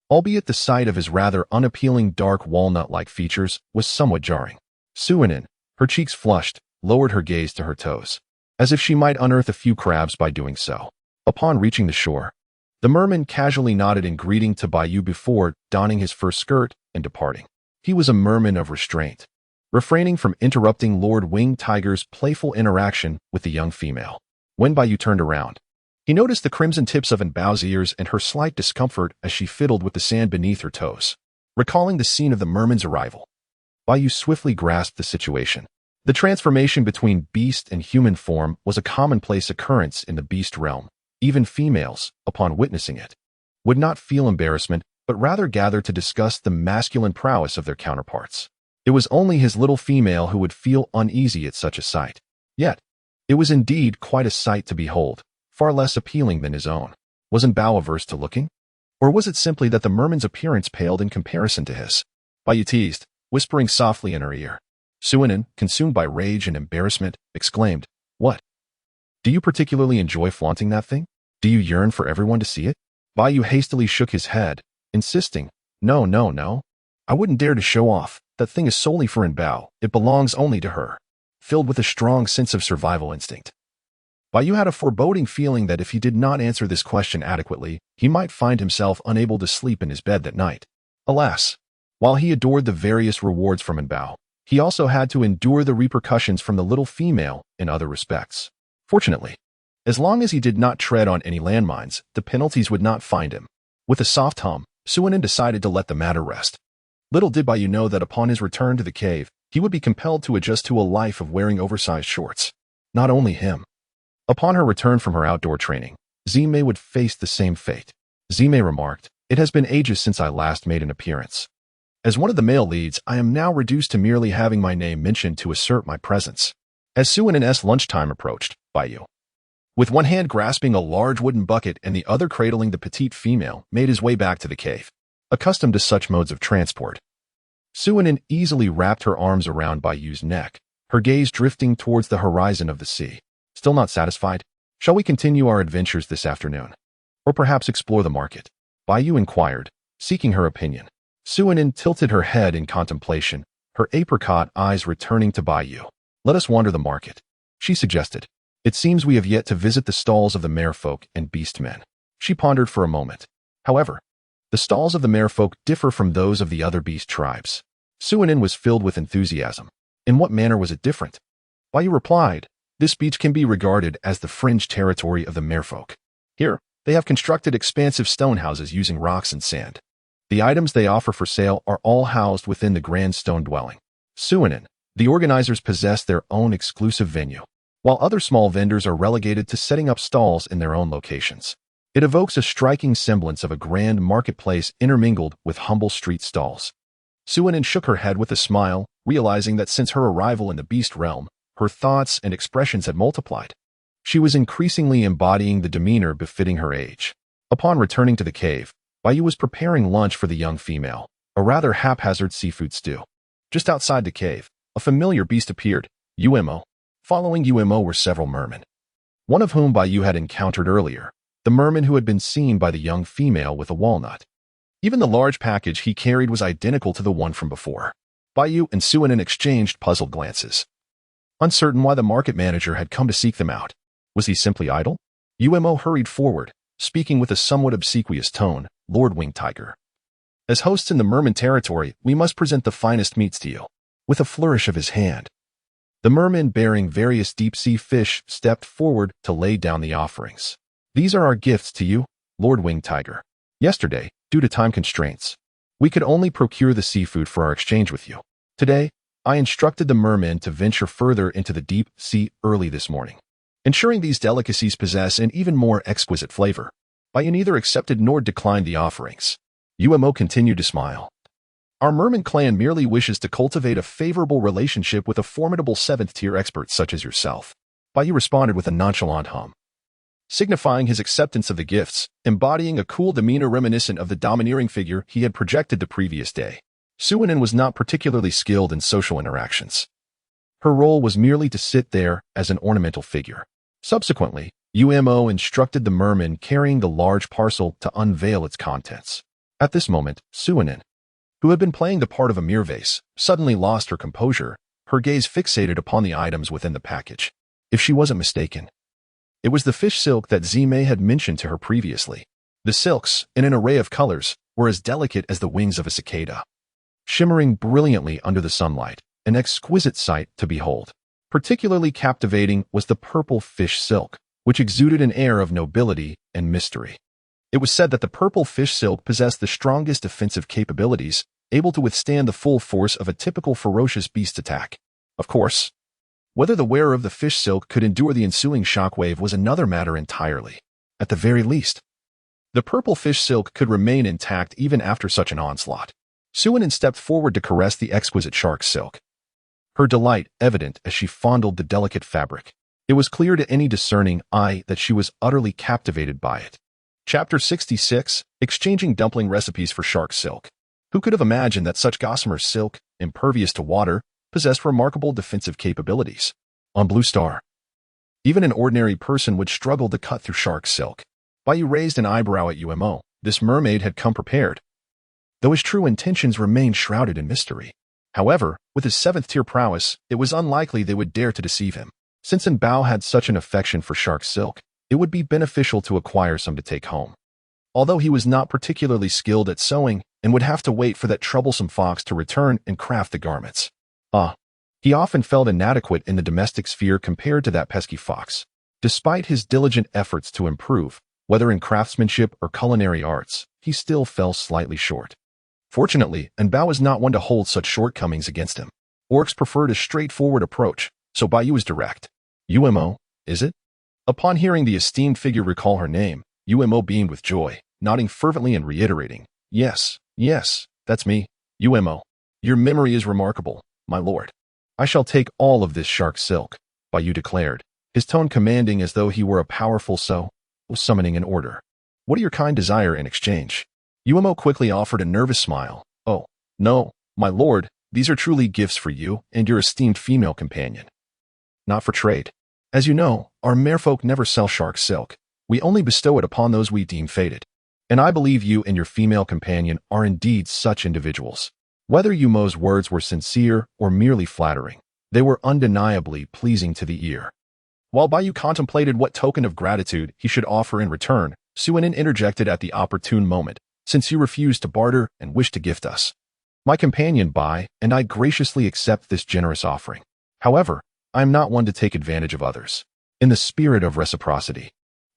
Albeit the sight of his rather unappealing dark walnut-like features was somewhat jarring. Suinin, her cheeks flushed, lowered her gaze to her toes, as if she might unearth a few crabs by doing so. Upon reaching the shore, the merman casually nodded in greeting to Baiyu before donning his first skirt and departing. He was a merman of restraint, refraining from interrupting Lord Winged Tiger's playful interaction with the young female. When Baiyu turned around, he noticed the crimson tips of Bao's ears and her slight discomfort as she fiddled with the sand beneath her toes. Recalling the scene of the merman's arrival, Baiyu swiftly grasped the situation. The transformation between beast and human form was a commonplace occurrence in the beast realm. Even females, upon witnessing it, would not feel embarrassment, but rather gather to discuss the masculine prowess of their counterparts. It was only his little female who would feel uneasy at such a sight. Yet, it was indeed quite a sight to behold, far less appealing than his own. Wasn't Bao averse to looking? Or was it simply that the merman's appearance paled in comparison to his? Baiyu teased, whispering softly in her ear. Suinin, consumed by rage and embarrassment, exclaimed, "What? Do you particularly enjoy flaunting that thing? Do you yearn for everyone to see it?" Baiyu hastily shook his head, insisting, No. I wouldn't dare to show off. That thing is solely for Bao. It belongs only to her." Filled with a strong sense of survival instinct, Baiyu had a foreboding feeling that if he did not answer this question adequately, he might find himself unable to sleep in his bed that night. Alas, while he adored the various rewards from Bao, he also had to endure the repercussions from the little female in other respects. Fortunately, as long as he did not tread on any landmines, the penalties would not find him. With a soft hum, Suinin decided to let the matter rest. Little did Baiyu know that upon his return to the cave, he would be compelled to adjust to a life of wearing oversized shorts. Not only him. Upon her return from her outdoor training, Zime would face the same fate. Zime remarked, "It has been ages since I last made an appearance. As one of the male leads, I am now reduced to merely having my name mentioned to assert my presence." As Suinin's lunchtime approached, Baiyu, with one hand grasping a large wooden bucket and the other cradling the petite female, made his way back to the cave. Accustomed to such modes of transport, Suinin easily wrapped her arms around Baiyu's neck, her gaze drifting towards the horizon of the sea. Still not satisfied, Shall we continue our adventures this afternoon? Or perhaps explore the market? Baiyu inquired, seeking her opinion. Suinin tilted her head in contemplation, her apricot eyes returning to Baiyu. Let us wander the market, she suggested. It seems we have yet to visit the stalls of the merfolk and beastmen. She pondered for a moment. However, the stalls of the merfolk differ from those of the other beast tribes. Suinin was filled with enthusiasm. In what manner was it different? Baiyu replied, this beach can be regarded as the fringe territory of the merfolk. Here, they have constructed expansive stone houses using rocks and sand. The items they offer for sale are all housed within the grand stone dwelling. Suinin, the organizers possess their own exclusive venue, while other small vendors are relegated to setting up stalls in their own locations. It evokes a striking semblance of a grand marketplace intermingled with humble street stalls. Suinin shook her head with a smile, realizing that since her arrival in the beast realm, her thoughts and expressions had multiplied. She was increasingly embodying the demeanor befitting her age. Upon returning to the cave, Baiyu was preparing lunch for the young female, a rather haphazard seafood stew. Just outside the cave, a familiar beast appeared, Umo. Following Umo were several mermen, one of whom Baiyu had encountered earlier, the merman who had been seen by the young female with a walnut. Even the large package he carried was identical to the one from before. Baiyu and Suinin exchanged puzzled glances, uncertain why the market manager had come to seek them out. Was he simply idle? Umo hurried forward, speaking with a somewhat obsequious tone, Lord Winged Tiger. As hosts in the merman territory, we must present the finest meats to you. With a flourish of his hand, the merman bearing various deep-sea fish stepped forward to lay down the offerings. These are our gifts to you, Lord Winged Tiger. Yesterday, due to time constraints, we could only procure the seafood for our exchange with you. Today, I instructed the mermen to venture further into the deep sea early this morning, ensuring these delicacies possess an even more exquisite flavor. Baiyu neither accepted nor declined the offerings. Umo continued to smile. Our merman clan merely wishes to cultivate a favorable relationship with a formidable 7th-tier expert such as yourself. Baiyu responded with a nonchalant hum, signifying his acceptance of the gifts, embodying a cool demeanor reminiscent of the domineering figure he had projected the previous day. Suinin was not particularly skilled in social interactions. Her role was merely to sit there as an ornamental figure. Subsequently, Umo instructed the merman carrying the large parcel to unveil its contents. At this moment, Suinin, who had been playing the part of a mirror vase, suddenly lost her composure, her gaze fixated upon the items within the package. If she wasn't mistaken, it was the fish silk that Zime had mentioned to her previously. The silks, in an array of colors, were as delicate as the wings of a cicada, shimmering brilliantly under the sunlight, an exquisite sight to behold. Particularly captivating was the purple fish silk, which exuded an air of nobility and mystery. It was said that the purple fish silk possessed the strongest defensive capabilities, able to withstand the full force of a typical ferocious beast attack. Of course, whether the wearer of the fish silk could endure the ensuing shockwave was another matter entirely. At the very least, the purple fish silk could remain intact even after such an onslaught. Suinin stepped forward to caress the exquisite shark silk, her delight evident as she fondled the delicate fabric. It was clear to any discerning eye that she was utterly captivated by it. Chapter 66, Exchanging Dumpling Recipes for Shark Silk. Who could have imagined that such gossamer silk, impervious to water, possessed remarkable defensive capabilities? On Blue Star, even an ordinary person would struggle to cut through shark silk. Baiyu raised an eyebrow at Umo. This mermaid had come prepared, though his true intentions remained shrouded in mystery. However, with his 7th-tier prowess, it was unlikely they would dare to deceive him. Since Bao had such an affection for shark silk, it would be beneficial to acquire some to take home. Although he was not particularly skilled at sewing and would have to wait for that troublesome fox to return and craft the garments. He often felt inadequate in the domestic sphere compared to that pesky fox. Despite his diligent efforts to improve, whether in craftsmanship or culinary arts, he still fell slightly short. Fortunately, Bao was not one to hold such shortcomings against him. Orcs preferred a straightforward approach, so Baiyu was direct. Umo, is it? Upon hearing the esteemed figure recall her name, Umo beamed with joy, nodding fervently and reiterating, Yes, that's me, Umo. Your memory is remarkable, my lord. I shall take all of this shark silk, Baiyu declared, his tone commanding as though he were a powerful summoning an order. What do your kind desire in exchange? Umo quickly offered a nervous smile. Oh, no, my lord, these are truly gifts for you and your esteemed female companion. Not for trade. As you know, our merfolk never sell shark silk. We only bestow it upon those we deem fated. And I believe you and your female companion are indeed such individuals. Whether Yumo's words were sincere or merely flattering, they were undeniably pleasing to the ear. While Bayu contemplated what token of gratitude he should offer in return, Suinin interjected at the opportune moment, since you refused to barter and wish to gift us. My companion Bai and I graciously accept this generous offering. However, I am not one to take advantage of others. In the spirit of reciprocity,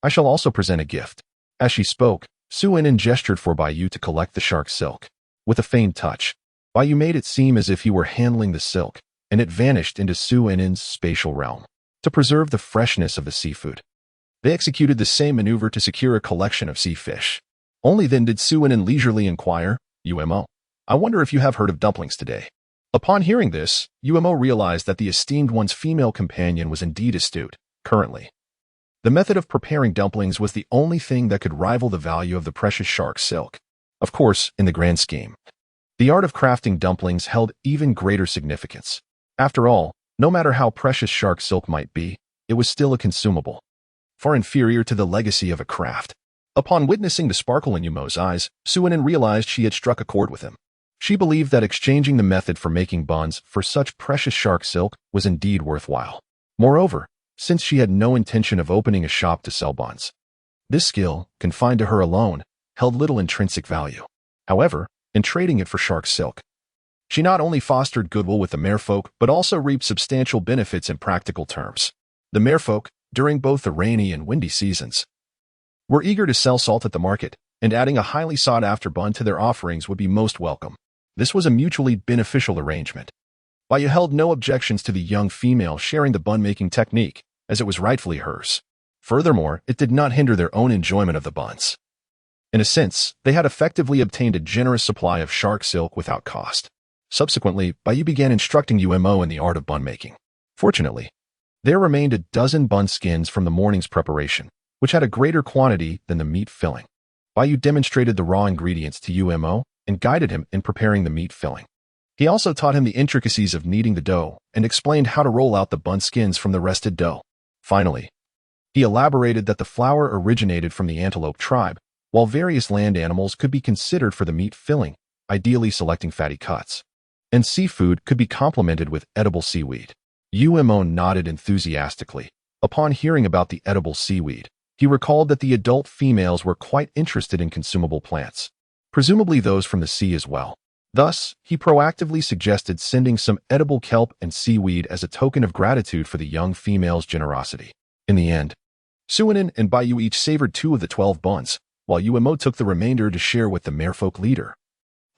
I shall also present a gift. As she spoke, Suinin gestured for Bayu to collect the shark silk. With a feigned touch, Bayu made it seem as if he were handling the silk, and it vanished into Suinin's spatial realm. To preserve the freshness of the seafood, they executed the same maneuver to secure a collection of sea fish. Only then did Suinin leisurely inquire, "Umo, I wonder if you have heard of dumplings today." Upon hearing this, Umo realized that the esteemed one's female companion was indeed astute. Currently, the method of preparing dumplings was the only thing that could rival the value of the precious shark silk. Of course, in the grand scheme, the art of crafting dumplings held even greater significance. After all, no matter how precious shark silk might be, it was still a consumable, far inferior to the legacy of a craft. Upon witnessing the sparkle in Yumo's eyes, Suinin realized she had struck a chord with him. She believed that exchanging the method for making buns for such precious shark silk was indeed worthwhile. Moreover, since she had no intention of opening a shop to sell buns, this skill, confined to her alone, held little intrinsic value. However, in trading it for shark silk, she not only fostered goodwill with the merfolk, but also reaped substantial benefits in practical terms. The merfolk, during both the rainy and windy seasons, were eager to sell salt at the market, and adding a highly sought-after bun to their offerings would be most welcome. This was a mutually beneficial arrangement. Bayu held no objections to the young female sharing the bun-making technique, as it was rightfully hers. Furthermore, it did not hinder their own enjoyment of the buns. In a sense, they had effectively obtained a generous supply of shark silk without cost. Subsequently, Bayu began instructing Umo in the art of bun-making. Fortunately, there remained a dozen bun skins from the morning's preparation, which had a greater quantity than the meat filling. Bayu demonstrated the raw ingredients to Umo and guided him in preparing the meat filling. He also taught him the intricacies of kneading the dough and explained how to roll out the bun skins from the rested dough. Finally, he elaborated that the flour originated from the antelope tribe, while various land animals could be considered for the meat filling, ideally selecting fatty cuts. And seafood could be complemented with edible seaweed. Umo nodded enthusiastically. Upon hearing about the edible seaweed, he recalled that the adult females were quite interested in consumable plants, presumably those from the sea as well. Thus, he proactively suggested sending some edible kelp and seaweed as a token of gratitude for the young female's generosity. In the end, Suinin and Bayu each savored 2 of the 12 buns, while Umo took the remainder to share with the merfolk leader,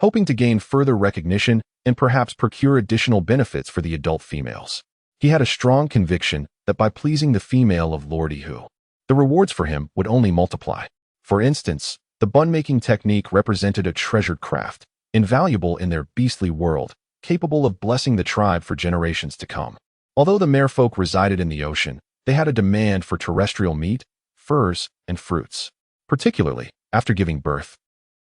hoping to gain further recognition and perhaps procure additional benefits for the adult females. He had a strong conviction that by pleasing the female of Lord Ihu, the rewards for him would only multiply. For instance, the bun-making technique represented a treasured craft, invaluable in their beastly world, capable of blessing the tribe for generations to come. Although the merfolk resided in the ocean, they had a demand for terrestrial meat, furs, and fruits. Particularly, after giving birth,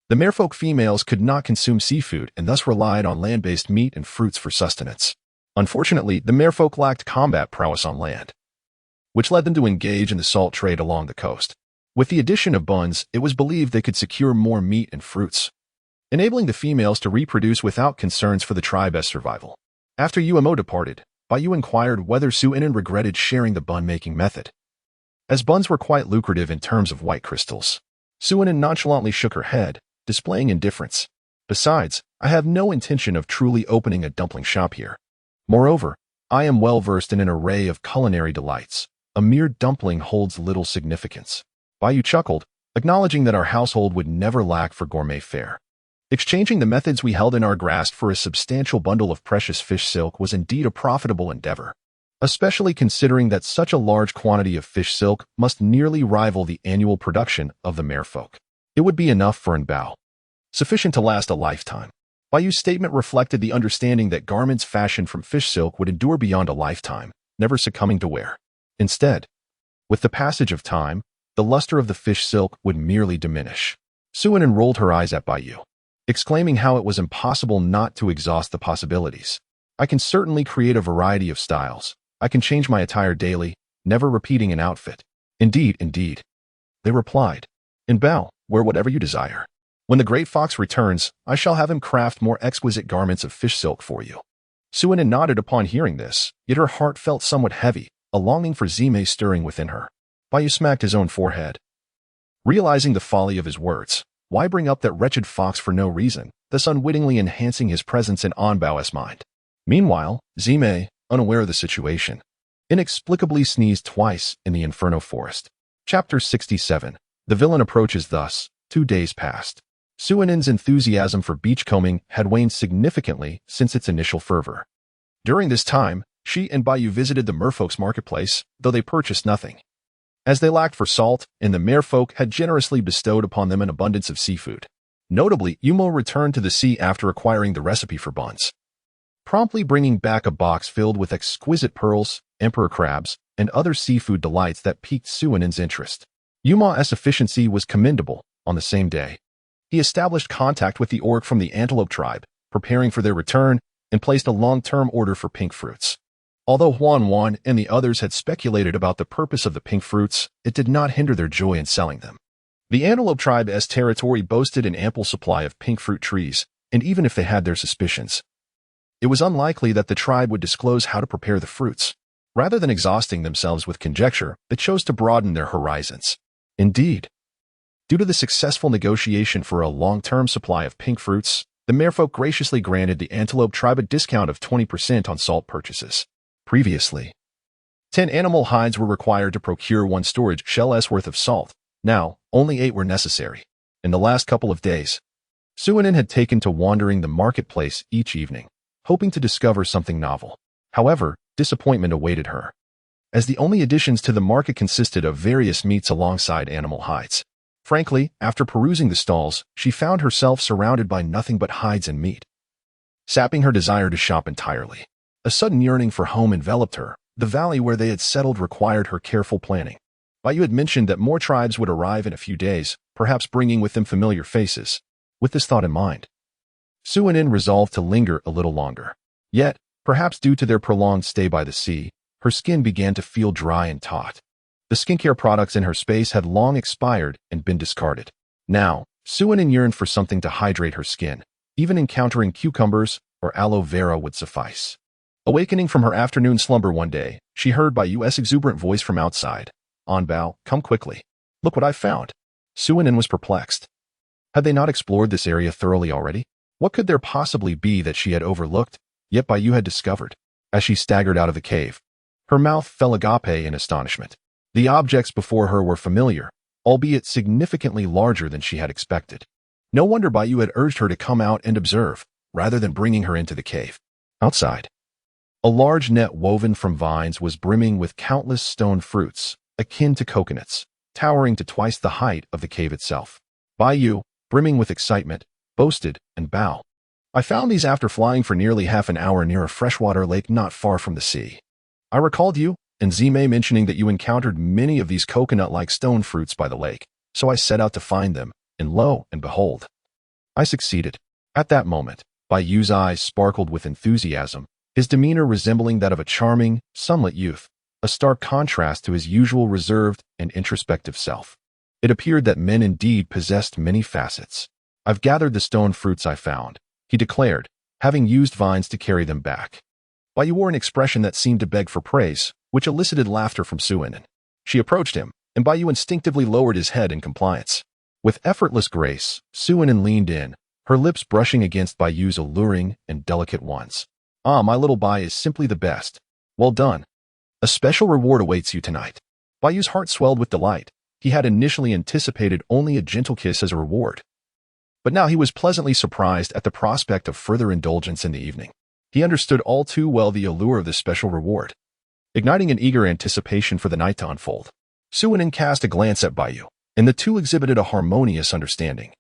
the merfolk females could not consume seafood and thus relied on land-based meat and fruits for sustenance. Unfortunately, the merfolk lacked combat prowess on land, which led them to engage in the salt trade along the coast. With the addition of buns, it was believed they could secure more meat and fruits, enabling the females to reproduce without concerns for the tribe's survival. After Umo departed, Bayu inquired whether Suinin regretted sharing the bun-making method, as buns were quite lucrative in terms of white crystals. Suinin nonchalantly shook her head, displaying indifference. Besides, I have no intention of truly opening a dumpling shop here. Moreover, I am well versed in an array of culinary delights. A mere dumpling holds little significance. Bayu chuckled, acknowledging that our household would never lack for gourmet fare. Exchanging the methods we held in our grasp for a substantial bundle of precious fish silk was indeed a profitable endeavor, especially considering that such a large quantity of fish silk must nearly rival the annual production of the merfolk. It would be enough for an bao, sufficient to last a lifetime. Bayu's statement reflected the understanding that garments fashioned from fish silk would endure beyond a lifetime, never succumbing to wear. Instead, with the passage of time, the luster of the fish silk would merely diminish. Suinin rolled her eyes at Bayu, exclaiming how it was impossible not to exhaust the possibilities. I can certainly create a variety of styles. I can change my attire daily, never repeating an outfit. Indeed, indeed. They replied. In Bao, wear whatever you desire. When the great fox returns, I shall have him craft more exquisite garments of fish silk for you. Suinin nodded upon hearing this, yet her heart felt somewhat heavy, a longing for Zime stirring within her. Bayu smacked his own forehead. Realizing the folly of his words, why bring up that wretched fox for no reason, thus unwittingly enhancing his presence in Anbao's mind? Meanwhile, Zime, unaware of the situation, inexplicably sneezed twice in the Inferno Forest. Chapter 67. The villain approaches thus. 2 days passed. Suinin's enthusiasm for beachcombing had waned significantly since its initial fervor. During this time, she and Bayu visited the merfolk's marketplace, though they purchased nothing, as they lacked for salt, and the merfolk had generously bestowed upon them an abundance of seafood. Notably, Yumo returned to the sea after acquiring the recipe for buns, promptly bringing back a box filled with exquisite pearls, emperor crabs, and other seafood delights that piqued Suinin's interest. Yuma's efficiency was commendable. On the same day, he established contact with the orc from the antelope tribe, preparing for their return, and placed a long-term order for pink fruits. Although Huan and the others had speculated about the purpose of the pink fruits, it did not hinder their joy in selling them. The antelope tribe's territory boasted an ample supply of pink fruit trees, and even if they had their suspicions, it was unlikely that the tribe would disclose how to prepare the fruits. Rather than exhausting themselves with conjecture, they chose to broaden their horizons. Indeed, due to the successful negotiation for a long-term supply of pink fruits, the merfolk graciously granted the antelope tribe a discount of 20% on salt purchases. Previously, 10 animal hides were required to procure 1 storage shell's worth of salt. Now, only 8 were necessary. In the last couple of days, Suinin had taken to wandering the marketplace each evening, hoping to discover something novel. However, disappointment awaited her, as the only additions to the market consisted of various meats alongside animal hides. Frankly, after perusing the stalls, she found herself surrounded by nothing but hides and meat, sapping her desire to shop entirely. A sudden yearning for home enveloped her. The valley where they had settled required her careful planning. Bayu had mentioned that more tribes would arrive in a few days, perhaps bringing with them familiar faces. With this thought in mind, Suinin resolved to linger a little longer. Yet, perhaps due to their prolonged stay by the sea, her skin began to feel dry and taut. The skincare products in her space had long expired and been discarded. Now, Suinin yearned for something to hydrate her skin. Even encountering cucumbers or aloe vera would suffice. Awakening from her afternoon slumber one day, she heard Bayu's exuberant voice from outside. Anbao, come quickly. Look what I found. Suinin was perplexed. Had they not explored this area thoroughly already? What could there possibly be that she had overlooked, yet Bayu had discovered? As she staggered out of the cave, her mouth fell agape in astonishment. The objects before her were familiar, albeit significantly larger than she had expected. No wonder Bayu had urged her to come out and observe, rather than bringing her into the cave. Outside, a large net woven from vines was brimming with countless stone fruits, akin to coconuts, towering to twice the height of the cave itself. Bayu, brimming with excitement, boasted and bowed. I found these after flying for nearly half an hour near a freshwater lake not far from the sea. I recalled you and Zime mentioning that you encountered many of these coconut-like stone fruits by the lake, so I set out to find them, and lo and behold, I succeeded. At that moment, Bayu's eyes sparkled with enthusiasm, his demeanor resembling that of a charming, sunlit youth, a stark contrast to his usual reserved and introspective self. It appeared that men indeed possessed many facets. I've gathered the stone fruits I found, he declared, having used vines to carry them back. Bayu wore an expression that seemed to beg for praise, which elicited laughter from Suinin. She approached him, and Bayu instinctively lowered his head in compliance. With effortless grace, Suinin leaned in, her lips brushing against Bayu's alluring and delicate ones. Ah, my little Bai is simply the best. Well done. A special reward awaits you tonight. Bayu's heart swelled with delight. He had initially anticipated only a gentle kiss as a reward, but now he was pleasantly surprised at the prospect of further indulgence in the evening. He understood all too well the allure of this special reward. Igniting an eager anticipation for the night to unfold, Suinin cast a glance at Bayu, and the two exhibited a harmonious understanding.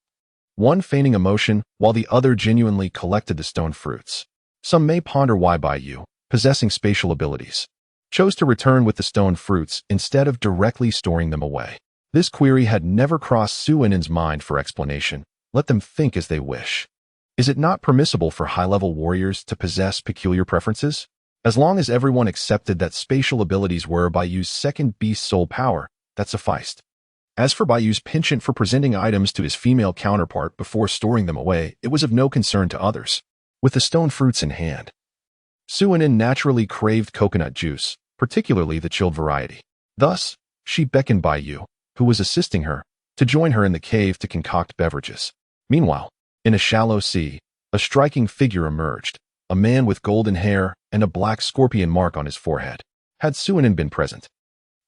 One feigning emotion, while the other genuinely collected the stone fruits. Some may ponder why Bayu, possessing spatial abilities, chose to return with the stone fruits instead of directly storing them away. This query had never crossed Suinin's mind for explanation. Let them think as they wish. Is it not permissible for high-level warriors to possess peculiar preferences? As long as everyone accepted that spatial abilities were Bayu's second beast soul power, that sufficed. As for Bayu's penchant for presenting items to his female counterpart before storing them away, it was of no concern to others. With the stone fruits in hand, Suinin naturally craved coconut juice, particularly the chilled variety. Thus, she beckoned Bayu, who was assisting her, to join her in the cave to concoct beverages. Meanwhile, in a shallow sea, a striking figure emerged, a man with golden hair and a black scorpion mark on his forehead. Had Suinin been present,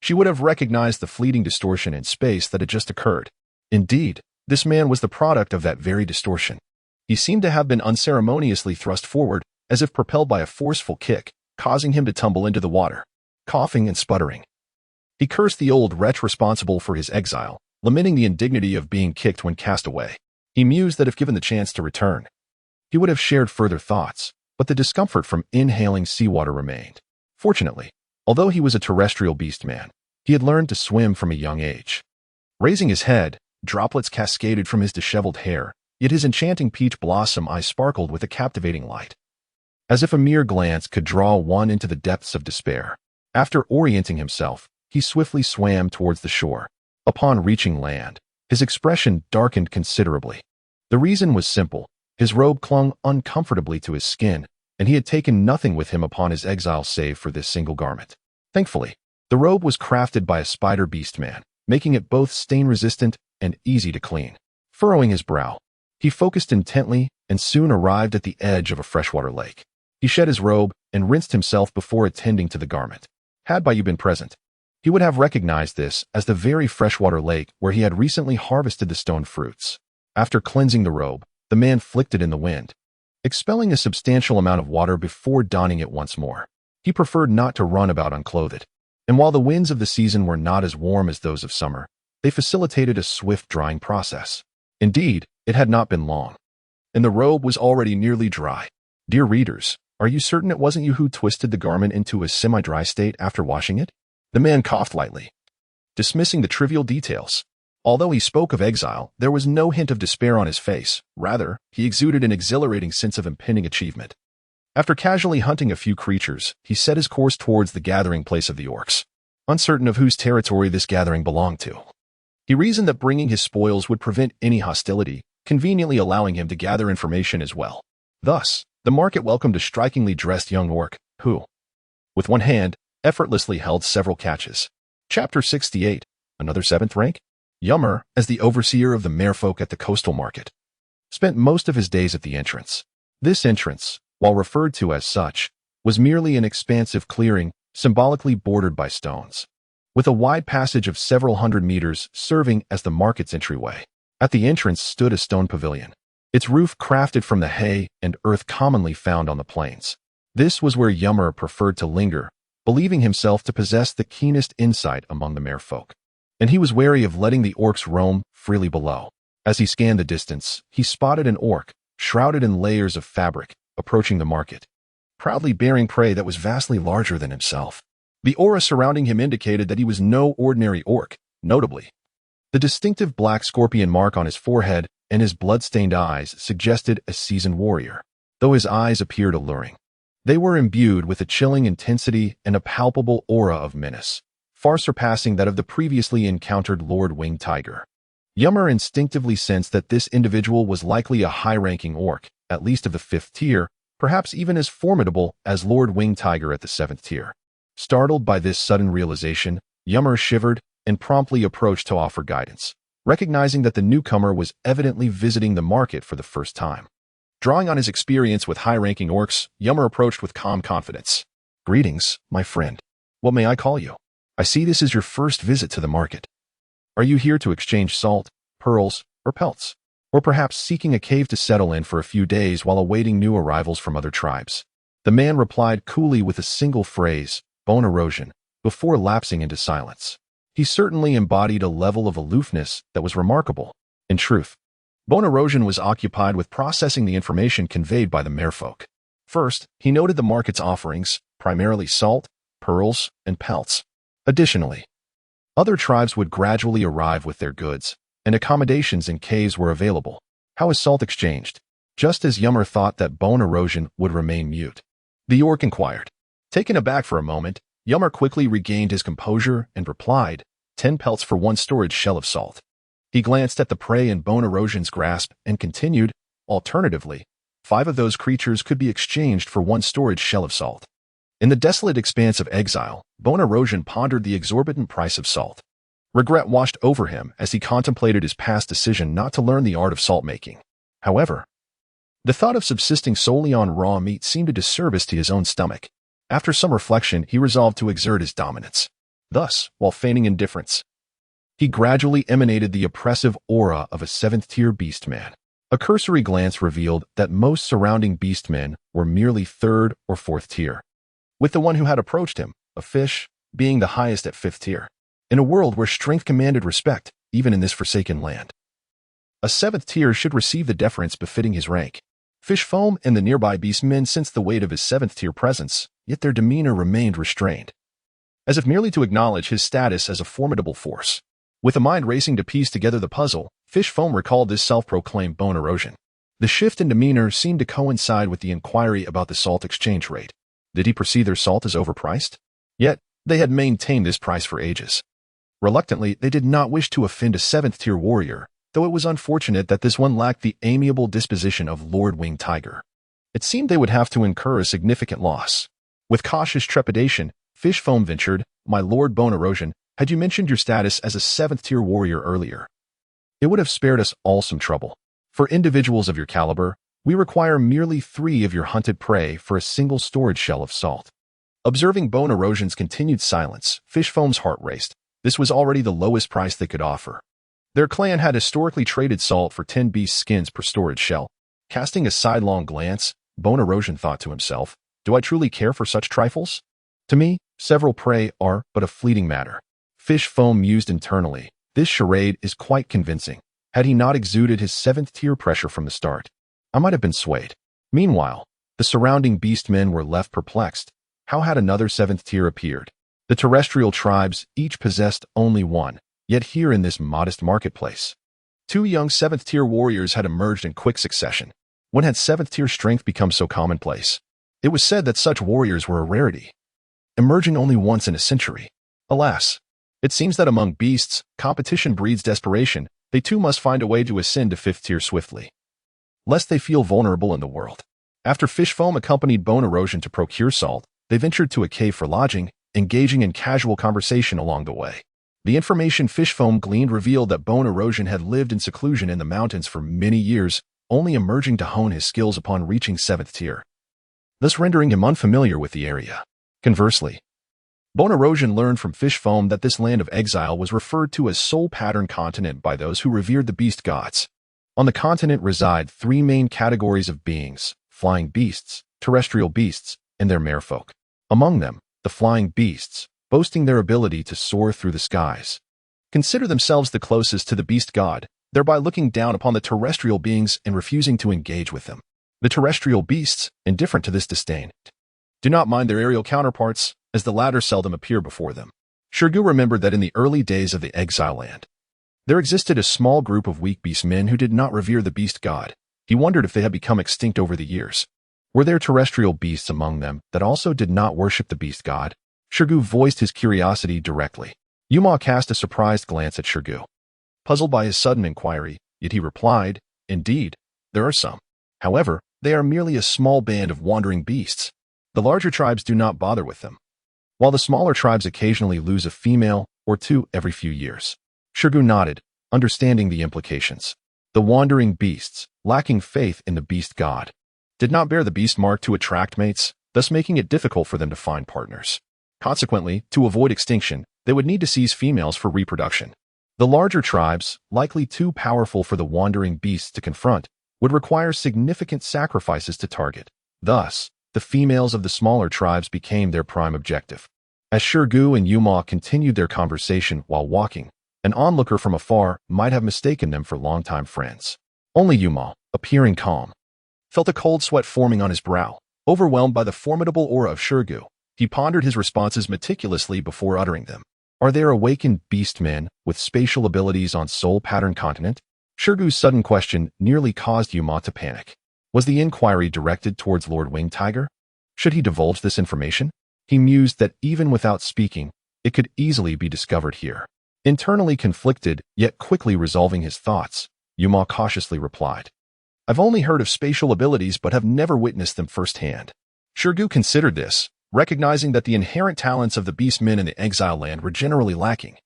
she would have recognized the fleeting distortion in space that had just occurred. Indeed, this man was the product of that very distortion. He seemed to have been unceremoniously thrust forward, as if propelled by a forceful kick, causing him to tumble into the water, coughing and sputtering. He cursed the old wretch responsible for his exile, lamenting the indignity of being kicked when cast away. He mused that if given the chance to return, he would have shared further thoughts, but the discomfort from inhaling seawater remained. Fortunately, although he was a terrestrial beastman, he had learned to swim from a young age. Raising his head, droplets cascaded from his disheveled hair, yet his enchanting peach blossom eyes sparkled with a captivating light, as if a mere glance could draw one into the depths of despair. After orienting himself, he swiftly swam towards the shore. Upon reaching land, his expression darkened considerably. The reason was simple. His robe clung uncomfortably to his skin, and he had taken nothing with him upon his exile save for this single garment. Thankfully, the robe was crafted by a spider beastman, making it both stain-resistant and easy to clean. Furrowing his brow, he focused intently and soon arrived at the edge of a freshwater lake. He shed his robe and rinsed himself before attending to the garment. Had Bayu been present, he would have recognized this as the very freshwater lake where he had recently harvested the stone fruits. After cleansing the robe, the man flicked it in the wind, expelling a substantial amount of water before donning it once more. He preferred not to run about unclothed, and while the winds of the season were not as warm as those of summer, they facilitated a swift drying process. Indeed, it had not been long, and the robe was already nearly dry. Dear readers, are you certain it wasn't you who twisted the garment into a semi-dry state after washing it? The man coughed lightly, dismissing the trivial details. Although he spoke of exile, there was no hint of despair on his face. Rather, he exuded an exhilarating sense of impending achievement. After casually hunting a few creatures, he set his course towards the gathering place of the orcs, uncertain of whose territory this gathering belonged to. He reasoned that bringing his spoils would prevent any hostility, conveniently allowing him to gather information as well. Thus, the market welcomed a strikingly dressed young orc, who, with one hand, effortlessly held several catches. Chapter 68, another 7th rank? Yummer, as the overseer of the merfolk at the coastal market, spent most of his days at the entrance. This entrance, while referred to as such, was merely an expansive clearing, symbolically bordered by stones, with a wide passage of several hundred meters serving as the market's entryway. At the entrance stood a stone pavilion, its roof crafted from the hay and earth commonly found on the plains. This was where Yummer preferred to linger, believing himself to possess the keenest insight among the merfolk, and he was wary of letting the orcs roam freely below. As he scanned the distance, he spotted an orc, shrouded in layers of fabric, approaching the market, proudly bearing prey that was vastly larger than himself. The aura surrounding him indicated that he was no ordinary orc, notably. The distinctive black scorpion mark on his forehead and his blood-stained eyes suggested a seasoned warrior, though his eyes appeared alluring. They were imbued with a chilling intensity and a palpable aura of menace, far surpassing that of the previously encountered Lord Winged Tiger. Yummer instinctively sensed that this individual was likely a high-ranking orc, at least of the 5th tier, perhaps even as formidable as Lord Winged Tiger at the 7th tier. Startled by this sudden realization, Yummer shivered and promptly approached to offer guidance, recognizing that the newcomer was evidently visiting the market for the first time. Drawing on his experience with high-ranking orcs, Yummer approached with calm confidence. "Greetings, my friend. What may I call you? I see this is your first visit to the market. Are you here to exchange salt, pearls, or pelts? Or perhaps seeking a cave to settle in for a few days while awaiting new arrivals from other tribes?" The man replied coolly with a single phrase, "bone erosion," before lapsing into silence. He certainly embodied a level of aloofness that was remarkable. In truth, bone erosion was occupied with processing the information conveyed by the merfolk. First, he noted the market's offerings, primarily salt, pearls, and pelts. Additionally, other tribes would gradually arrive with their goods, and accommodations in caves were available. How is salt exchanged? Just as Yummer thought that bone erosion would remain mute, the orc inquired. Taken aback for a moment, Yummer quickly regained his composure and replied, 10 pelts for 1 storage shell of salt. He glanced at the prey in Bone Erosion's grasp and continued, alternatively, 5 of those creatures could be exchanged for 1 storage shell of salt. In the desolate expanse of exile, Bone Erosion pondered the exorbitant price of salt. Regret washed over him as he contemplated his past decision not to learn the art of salt making. However, the thought of subsisting solely on raw meat seemed a disservice to his own stomach. After some reflection, he resolved to exert his dominance. Thus, while feigning indifference, he gradually emanated the oppressive aura of a 7th-tier beastman. A cursory glance revealed that most surrounding beastmen were merely 3rd or 4th tier, with the one who had approached him, a fish, being the highest at 5th tier. In a world where strength commanded respect, even in this forsaken land, a 7th tier should receive the deference befitting his rank. Fish foam and the nearby beastmen sensed the weight of his 7th tier presence, yet their demeanor remained restrained, as if merely to acknowledge his status as a formidable force. With a mind racing to piece together the puzzle, Fish foam recalled this self-proclaimed Bone Erosion. The shift in demeanor seemed to coincide with the inquiry about the salt exchange rate. Did he perceive their salt as overpriced? Yet, they had maintained this price for ages. Reluctantly, they did not wish to offend a 7th-tier warrior, though it was unfortunate that this one lacked the amiable disposition of Lord Winged Tiger. It seemed they would have to incur a significant loss. With cautious trepidation, Fish foam ventured, "My Lord Bone Erosion, had you mentioned your status as a 7th-tier warrior earlier, it would have spared us all some trouble. For individuals of your caliber, we require merely 3 of your hunted prey for a single storage shell of salt." Observing Bone Erosion's continued silence, Fish foam's heart raced. This was already the lowest price they could offer. Their clan had historically traded salt for 10 beast skins per storage shell. Casting a sidelong glance, Bone Erosion thought to himself, "Do I truly care for such trifles? To me, several prey are but a fleeting matter." Fish foam mused internally. This charade is quite convincing. Had he not exuded his 7th-tier pressure from the start, I might have been swayed. Meanwhile, the surrounding beastmen were left perplexed. How had another 7th-tier appeared? The terrestrial tribes each possessed only one, yet here in this modest marketplace, 2 young 7th-tier warriors had emerged in quick succession. When had 7th-tier strength become so commonplace? It was said that such warriors were a rarity, emerging only once in a century. Alas, it seems that among beasts, competition breeds desperation. They too must find a way to ascend to 5th tier swiftly, lest they feel vulnerable in the world. After Fish foam accompanied Bone Erosion to procure salt, they ventured to a cave for lodging, engaging in casual conversation along the way. The information Fish foam gleaned revealed that Bone Erosion had lived in seclusion in the mountains for many years, only emerging to hone his skills upon reaching 7th tier, thus rendering him unfamiliar with the area. Conversely, Bone Erosion learned from Fish foam that this land of exile was referred to as Soul Pattern Continent by those who revered the beast gods. On the continent reside 3 main categories of beings: flying beasts, terrestrial beasts, and their merfolk. Among them, the flying beasts, boasting their ability to soar through the skies, consider themselves the closest to the beast god, thereby looking down upon the terrestrial beings and refusing to engage with them. The terrestrial beasts, indifferent to this disdain, do not mind their aerial counterparts, as the latter seldom appear before them. Shurgu remembered that in the early days of the exile land, there existed a small group of weak beastmen who did not revere the beast god. He wondered if they had become extinct over the years. Were there terrestrial beasts among them that also did not worship the beast god? Shurgu voiced his curiosity directly. Yuma cast a surprised glance at Shurgu, puzzled by his sudden inquiry, yet he replied, "Indeed, there are some. However, they are merely a small band of wandering beasts. The larger tribes do not bother with them, while the smaller tribes occasionally lose a female or 2 every few years." Shurgu nodded, understanding the implications. The wandering beasts, lacking faith in the beast god, did not bear the beast mark to attract mates, thus making it difficult for them to find partners. Consequently, to avoid extinction, they would need to seize females for reproduction. The larger tribes, likely too powerful for the wandering beasts to confront, would require significant sacrifices to target. Thus, the females of the smaller tribes became their prime objective. As Shurgu and Yuma continued their conversation while walking, an onlooker from afar might have mistaken them for longtime friends. Only Yuma, appearing calm, felt a cold sweat forming on his brow. Overwhelmed by the formidable aura of Shurgu, he pondered his responses meticulously before uttering them. Are there awakened beastmen with spatial abilities on Soul Pattern Continent? Shurgu's sudden question nearly caused Yuma to panic. Was the inquiry directed towards Lord Winged Tiger? Should he divulge this information? He mused that even without speaking, it could easily be discovered here. Internally conflicted, yet quickly resolving his thoughts, Yuma cautiously replied, "I've only heard of spatial abilities but have never witnessed them firsthand." Shirgu considered this, recognizing that the inherent talents of the beastmen in the exile land were generally lacking.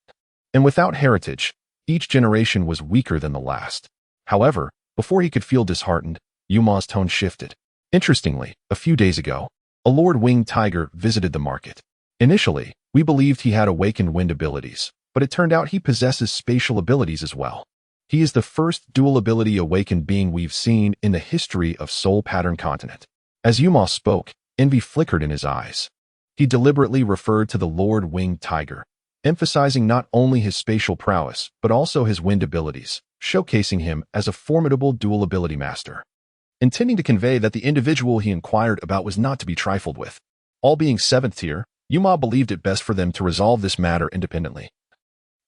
And without heritage, each generation was weaker than the last. However, before he could feel disheartened, Yuma's tone shifted. Interestingly, a few days ago, a Lord Winged Tiger visited the market. Initially, we believed he had awakened wind abilities, but it turned out he possesses spatial abilities as well. He is the first dual ability awakened being we've seen in the history of Soul Pattern Continent. As Yuma spoke, envy flickered in his eyes. He deliberately referred to the Lord Winged Tiger, emphasizing not only his spatial prowess, but also his wind abilities, showcasing him as a formidable dual ability master. Intending to convey that the individual he inquired about was not to be trifled with. All being 7th tier, Yuma believed it best for them to resolve this matter independently,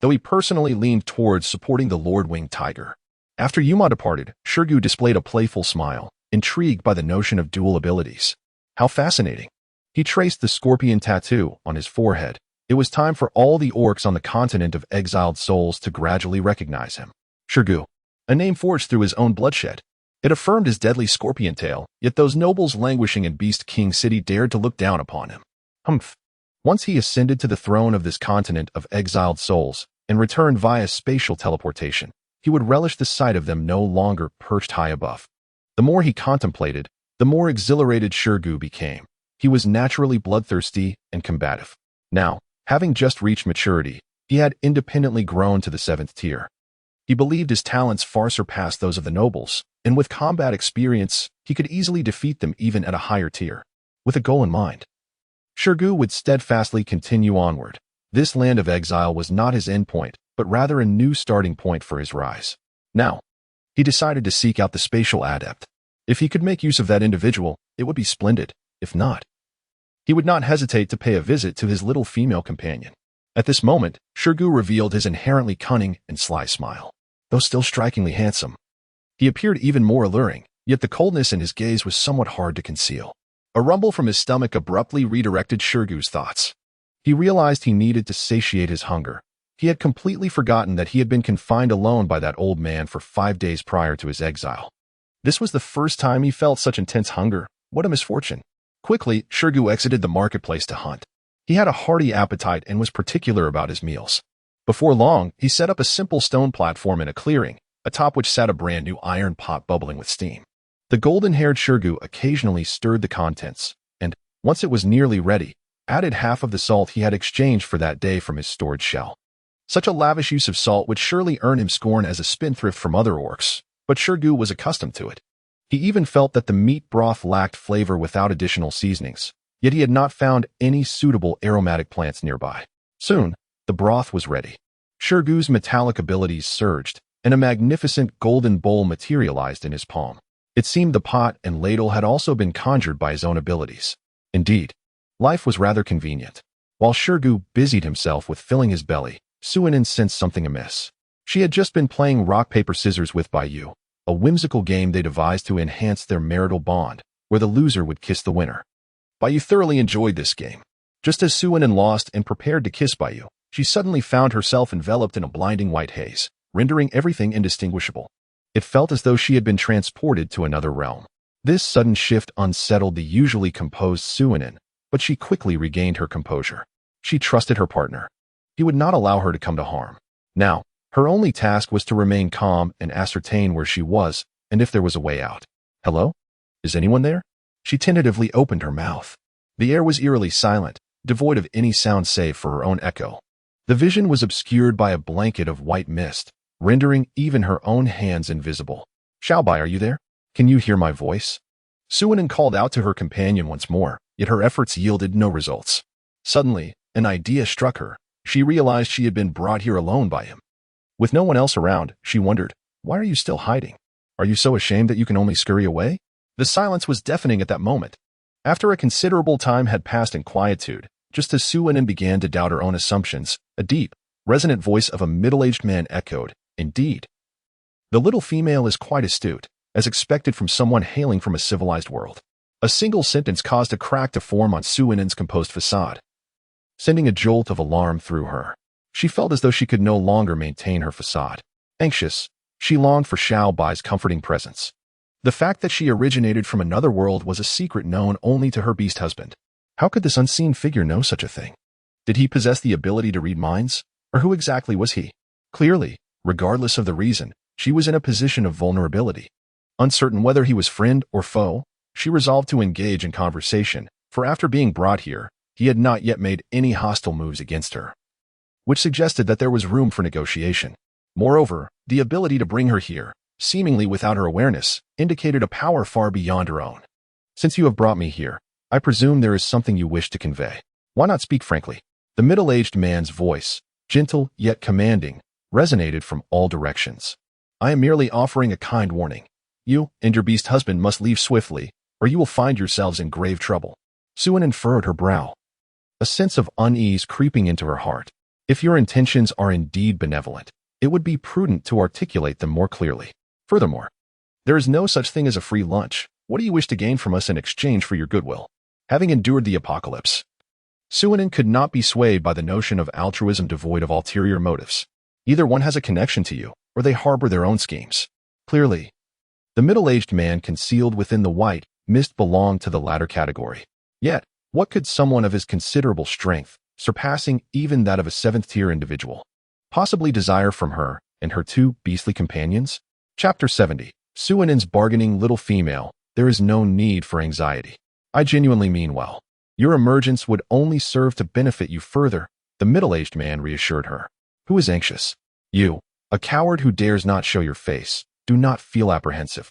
though he personally leaned towards supporting the Lord Winged Tiger. After Yuma departed, Shirgu displayed a playful smile, intrigued by the notion of dual abilities. How fascinating. He traced the scorpion tattoo on his forehead. It was time for all the orcs on the continent of exiled souls to gradually recognize him. Shirgu, a name forged through his own bloodshed. It affirmed his deadly scorpion tail, yet those nobles languishing in Beast King City dared to look down upon him. Humph. Once he ascended to the throne of this continent of exiled souls and returned via spatial teleportation, he would relish the sight of them no longer perched high above. The more he contemplated, the more exhilarated Shirgu became. He was naturally bloodthirsty and combative. Now, having just reached maturity, he had independently grown to the 7th tier. He believed his talents far surpassed those of the nobles, and with combat experience, he could easily defeat them even at a higher tier. With a goal in mind, Shirgu would steadfastly continue onward. This land of exile was not his endpoint, but rather a new starting point for his rise. Now, he decided to seek out the spatial adept. If he could make use of that individual, it would be splendid. If not, he would not hesitate to pay a visit to his little female companion. At this moment, Shirgu revealed his inherently cunning and sly smile. Though still strikingly handsome, he appeared even more alluring, yet the coldness in his gaze was somewhat hard to conceal. A rumble from his stomach abruptly redirected Shirgu's thoughts. He realized he needed to satiate his hunger. He had completely forgotten that he had been confined alone by that old man for 5 days prior to his exile. This was the first time he felt such intense hunger. What a misfortune. Quickly, Shirgu exited the marketplace to hunt. He had a hearty appetite and was particular about his meals. Before long, he set up a simple stone platform in a clearing, atop which sat a brand new iron pot bubbling with steam. The golden-haired Shirgu occasionally stirred the contents, and, once it was nearly ready, added half of the salt he had exchanged for that day from his storage shell. Such a lavish use of salt would surely earn him scorn as a spendthrift from other orcs, but Shirgu was accustomed to it. He even felt that the meat broth lacked flavor without additional seasonings, yet he had not found any suitable aromatic plants nearby. Soon, the broth was ready. Shirgu's metallic abilities surged, and a magnificent golden bowl materialized in his palm. It seemed the pot and ladle had also been conjured by his own abilities. Indeed, life was rather convenient. While Shirgu busied himself with filling his belly, Suinin sensed something amiss. She had just been playing rock, paper, scissors with Baiyu, a whimsical game they devised to enhance their marital bond, where the loser would kiss the winner. Baiyu thoroughly enjoyed this game. Just as Suinin lost and prepared to kiss Baiyu, she suddenly found herself enveloped in a blinding white haze, rendering everything indistinguishable. It felt as though she had been transported to another realm. This sudden shift unsettled the usually composed Suinin, but she quickly regained her composure. She trusted her partner. He would not allow her to come to harm. Now, her only task was to remain calm and ascertain where she was and if there was a way out. Hello? Is anyone there? She tentatively opened her mouth. The air was eerily silent, devoid of any sound save for her own echo. The vision was obscured by a blanket of white mist, rendering even her own hands invisible. Xiaobai, are you there? Can you hear my voice? Suinin called out to her companion once more, yet her efforts yielded no results. Suddenly, an idea struck her. She realized she had been brought here alone by him. With no one else around, she wondered, why are you still hiding? Are you so ashamed that you can only scurry away? The silence was deafening at that moment. After a considerable time had passed in quietude, just as Suinin began to doubt her own assumptions, a deep, resonant voice of a middle-aged man echoed, "Indeed. The little female is quite astute, as expected from someone hailing from a civilized world. A single sentence caused a crack to form on Suinen's composed facade, sending a jolt of alarm through her. She felt as though she could no longer maintain her facade. Anxious, she longed for Xiao Bai's comforting presence. The fact that she originated from another world was a secret known only to her beast husband. How could this unseen figure know such a thing? Did he possess the ability to read minds? Or who exactly was he? Clearly, regardless of the reason, she was in a position of vulnerability. Uncertain whether he was friend or foe, she resolved to engage in conversation, for after being brought here, he had not yet made any hostile moves against her, which suggested that there was room for negotiation. Moreover, the ability to bring her here, seemingly without her awareness, indicated a power far beyond her own. Since you have brought me here, I presume there is something you wish to convey. Why not speak frankly? The middle-aged man's voice, gentle yet commanding, resonated from all directions. I am merely offering a kind warning. You and your beast husband must leave swiftly, or you will find yourselves in grave trouble. Suinen furrowed her brow, a sense of unease creeping into her heart. If your intentions are indeed benevolent, it would be prudent to articulate them more clearly. Furthermore, there is no such thing as a free lunch. What do you wish to gain from us in exchange for your goodwill? Having endured the apocalypse, Suinen could not be swayed by the notion of altruism devoid of ulterior motives. Either one has a connection to you, or they harbor their own schemes. Clearly, the middle-aged man concealed within the white mist belonged to the latter category. Yet, what could someone of his considerable strength, surpassing even that of a seventh-tier individual, possibly desire from her and her two beastly companions? Chapter 70. Suinen's bargaining little female, there is no need for anxiety. I genuinely mean well. Your emergence would only serve to benefit you further, the middle-aged man reassured her. Who is anxious? You, a coward who dares not show your face. Do not feel apprehensive.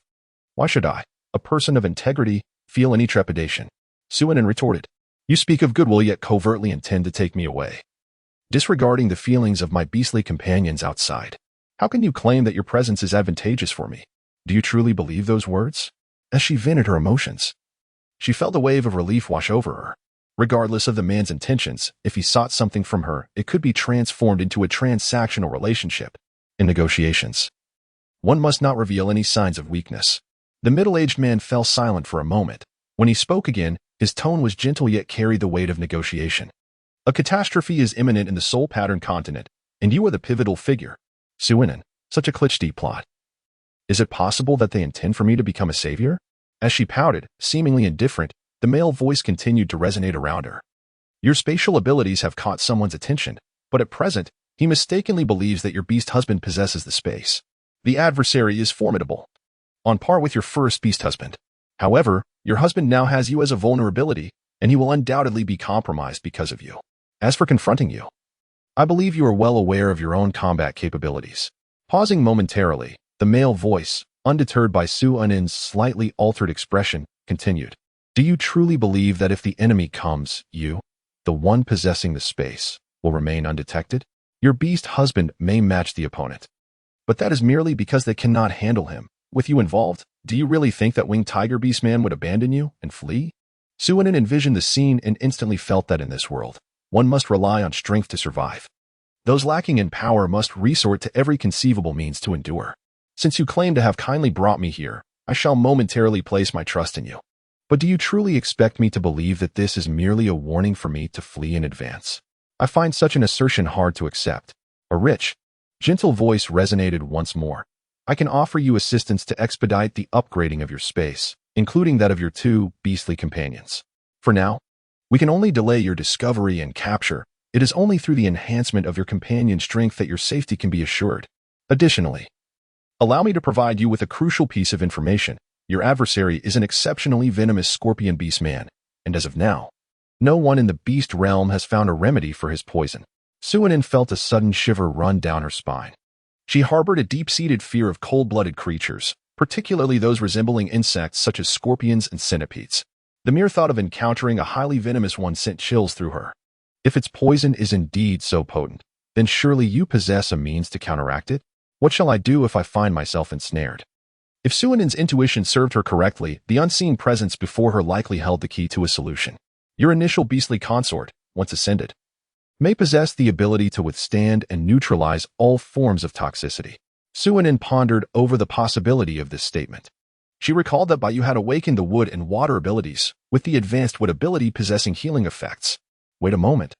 Why should I, a person of integrity, feel any trepidation? Suinen retorted. You speak of goodwill yet covertly intend to take me away, disregarding the feelings of my beastly companions outside. How can you claim that your presence is advantageous for me? Do you truly believe those words? As she vented her emotions, she felt a wave of relief wash over her. Regardless of the man's intentions, if he sought something from her, it could be transformed into a transactional relationship. In negotiations, one must not reveal any signs of weakness. The middle-aged man fell silent for a moment. When he spoke again, his tone was gentle yet carried the weight of negotiation. A catastrophe is imminent in the Soul Pattern continent, and you are the pivotal figure. Suinen, such a cliffside plot. Is it possible that they intend for me to become a savior? As she pouted, seemingly indifferent, the male voice continued to resonate around her. Your spatial abilities have caught someone's attention, but at present, he mistakenly believes that your beast husband possesses the space. The adversary is formidable, on par with your first beast husband. However, your husband now has you as a vulnerability, and he will undoubtedly be compromised because of you. As for confronting you, I believe you are well aware of your own combat capabilities. Pausing momentarily, the male voice, undeterred by Suinen's slightly altered expression, continued. Do you truly believe that if the enemy comes, you, the one possessing the space, will remain undetected? Your beast husband may match the opponent, but that is merely because they cannot handle him. With you involved, do you really think that winged tiger beastman would abandon you and flee? Suinen envisioned the scene and instantly felt that in this world, one must rely on strength to survive. Those lacking in power must resort to every conceivable means to endure. Since you claim to have kindly brought me here, I shall momentarily place my trust in you. But do you truly expect me to believe that this is merely a warning for me to flee in advance? I find such an assertion hard to accept. A rich, gentle voice resonated once more. I can offer you assistance to expedite the upgrading of your space, including that of your two beastly companions. For now, we can only delay your discovery and capture. It is only through the enhancement of your companion's strength that your safety can be assured. Additionally, allow me to provide you with a crucial piece of information. Your adversary is an exceptionally venomous scorpion beastman, and as of now, no one in the beast realm has found a remedy for his poison. Suinen felt a sudden shiver run down her spine. She harbored a deep-seated fear of cold-blooded creatures, particularly those resembling insects such as scorpions and centipedes. The mere thought of encountering a highly venomous one sent chills through her. If its poison is indeed so potent, then surely you possess a means to counteract it? What shall I do if I find myself ensnared? If Suinen's intuition served her correctly, the unseen presence before her likely held the key to a solution. Your initial beastly consort, once ascended, may possess the ability to withstand and neutralize all forms of toxicity. Suinen pondered over the possibility of this statement. She recalled that Baiyu had awakened the wood and water abilities, with the advanced wood ability possessing healing effects. Wait a moment.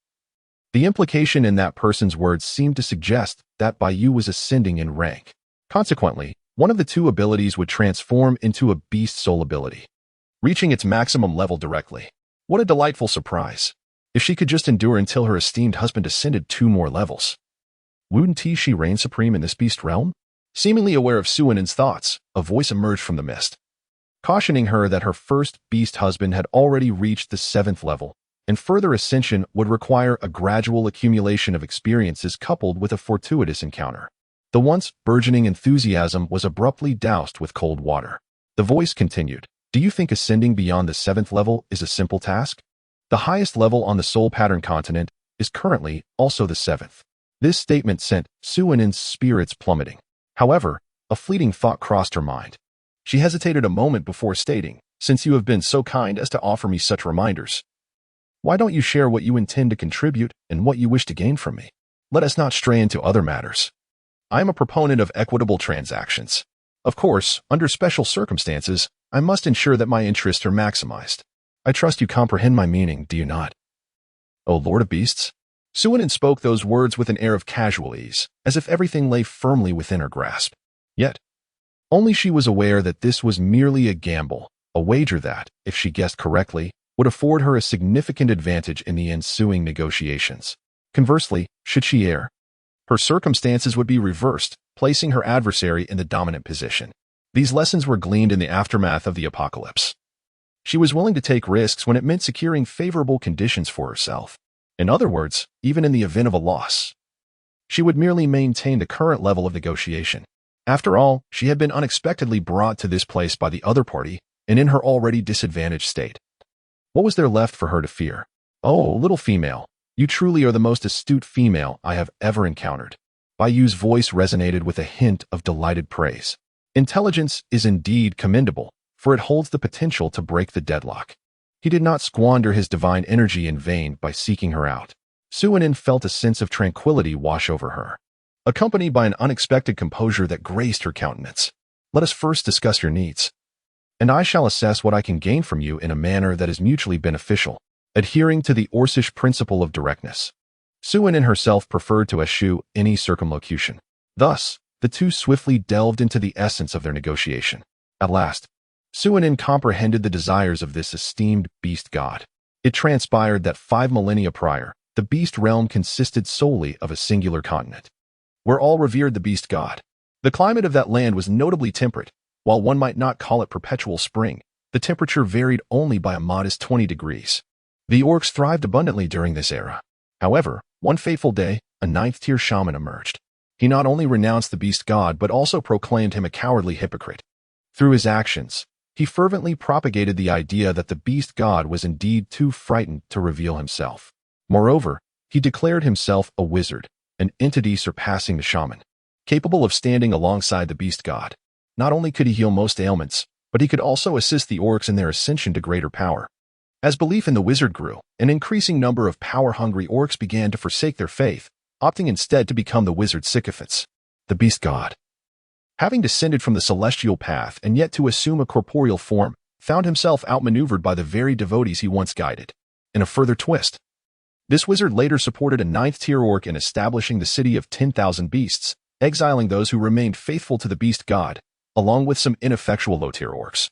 The implication in that person's words seemed to suggest that Baiyu was ascending in rank. Consequently, one of the two abilities would transform into a beast soul ability, reaching its maximum level directly. What a delightful surprise. If she could just endure until her esteemed husband ascended 2 more levels. Wouldn't she reign supreme in this beast realm? Seemingly aware of Suinen's thoughts, a voice emerged from the mist, cautioning her that her first beast husband had already reached the 7th level, and further ascension would require a gradual accumulation of experiences coupled with a fortuitous encounter. The once burgeoning enthusiasm was abruptly doused with cold water. The voice continued, "Do you think ascending beyond the 7th level is a simple task? The highest level on the soul pattern continent is currently also the 7th. This statement sent Suinen's spirits plummeting. However, a fleeting thought crossed her mind. She hesitated a moment before stating, "Since you have been so kind as to offer me such reminders, why don't you share what you intend to contribute and what you wish to gain from me? Let us not stray into other matters. I am a proponent of equitable transactions. Of course, under special circumstances, I must ensure that my interests are maximized. I trust you comprehend my meaning, do you not? O Lord of Beasts?" Suinen spoke those words with an air of casual ease, as if everything lay firmly within her grasp. Yet, only she was aware that this was merely a gamble, a wager that, if she guessed correctly, would afford her a significant advantage in the ensuing negotiations. Conversely, should she err, her circumstances would be reversed, placing her adversary in the dominant position. These lessons were gleaned in the aftermath of the apocalypse. She was willing to take risks when it meant securing favorable conditions for herself. In other words, even in the event of a loss, she would merely maintain the current level of negotiation. After all, she had been unexpectedly brought to this place by the other party, and in her already disadvantaged state. What was there left for her to fear? "Oh, little female, you truly are the most astute female I have ever encountered." Baiyu's voice resonated with a hint of delighted praise. Intelligence is indeed commendable, for it holds the potential to break the deadlock. He did not squander his divine energy in vain by seeking her out. Suinen felt a sense of tranquility wash over her, accompanied by an unexpected composure that graced her countenance. "Let us first discuss your needs, and I shall assess what I can gain from you in a manner that is mutually beneficial." Adhering to the Orsish principle of directness, Suinen herself preferred to eschew any circumlocution. Thus, the two swiftly delved into the essence of their negotiation. At last, Suinen comprehended the desires of this esteemed beast god. It transpired that 5 millennia prior, the beast realm consisted solely of a singular continent, where all revered the beast god. The climate of that land was notably temperate. While one might not call it perpetual spring, the temperature varied only by a modest 20 degrees. The orcs thrived abundantly during this era. However, one fateful day, a 9th-tier shaman emerged. He not only renounced the beast god but also proclaimed him a cowardly hypocrite. Through his actions, he fervently propagated the idea that the beast god was indeed too frightened to reveal himself. Moreover, he declared himself a wizard, an entity surpassing the shaman, capable of standing alongside the beast god. Not only could he heal most ailments, but he could also assist the orcs in their ascension to greater power. As belief in the wizard grew, an increasing number of power-hungry orcs began to forsake their faith, opting instead to become the wizard sycophants. The beast god, having descended from the celestial path and yet to assume a corporeal form, found himself outmaneuvered by the very devotees he once guided. In a further twist, this wizard later supported a 9th-tier orc in establishing the city of 10,000 beasts, exiling those who remained faithful to the beast god, along with some ineffectual low-tier orcs,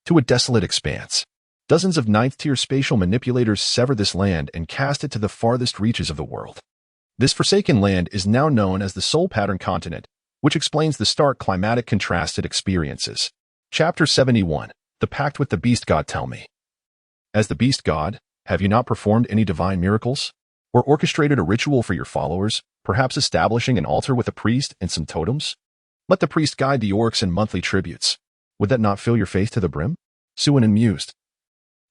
to a desolate expanse. Dozens of 9th-tier spatial manipulators severed this land and cast it to the farthest reaches of the world. This forsaken land is now known as the Soul Pattern Continent, which explains the stark climatic contrast it experiences. Chapter 71. The Pact with the Beast God. Tell me, as the Beast God, have you not performed any divine miracles? Or orchestrated a ritual for your followers, perhaps establishing an altar with a priest and some totems? Let the priest guide the orcs in monthly tributes. Would that not fill your faith to the brim? Suinen mused.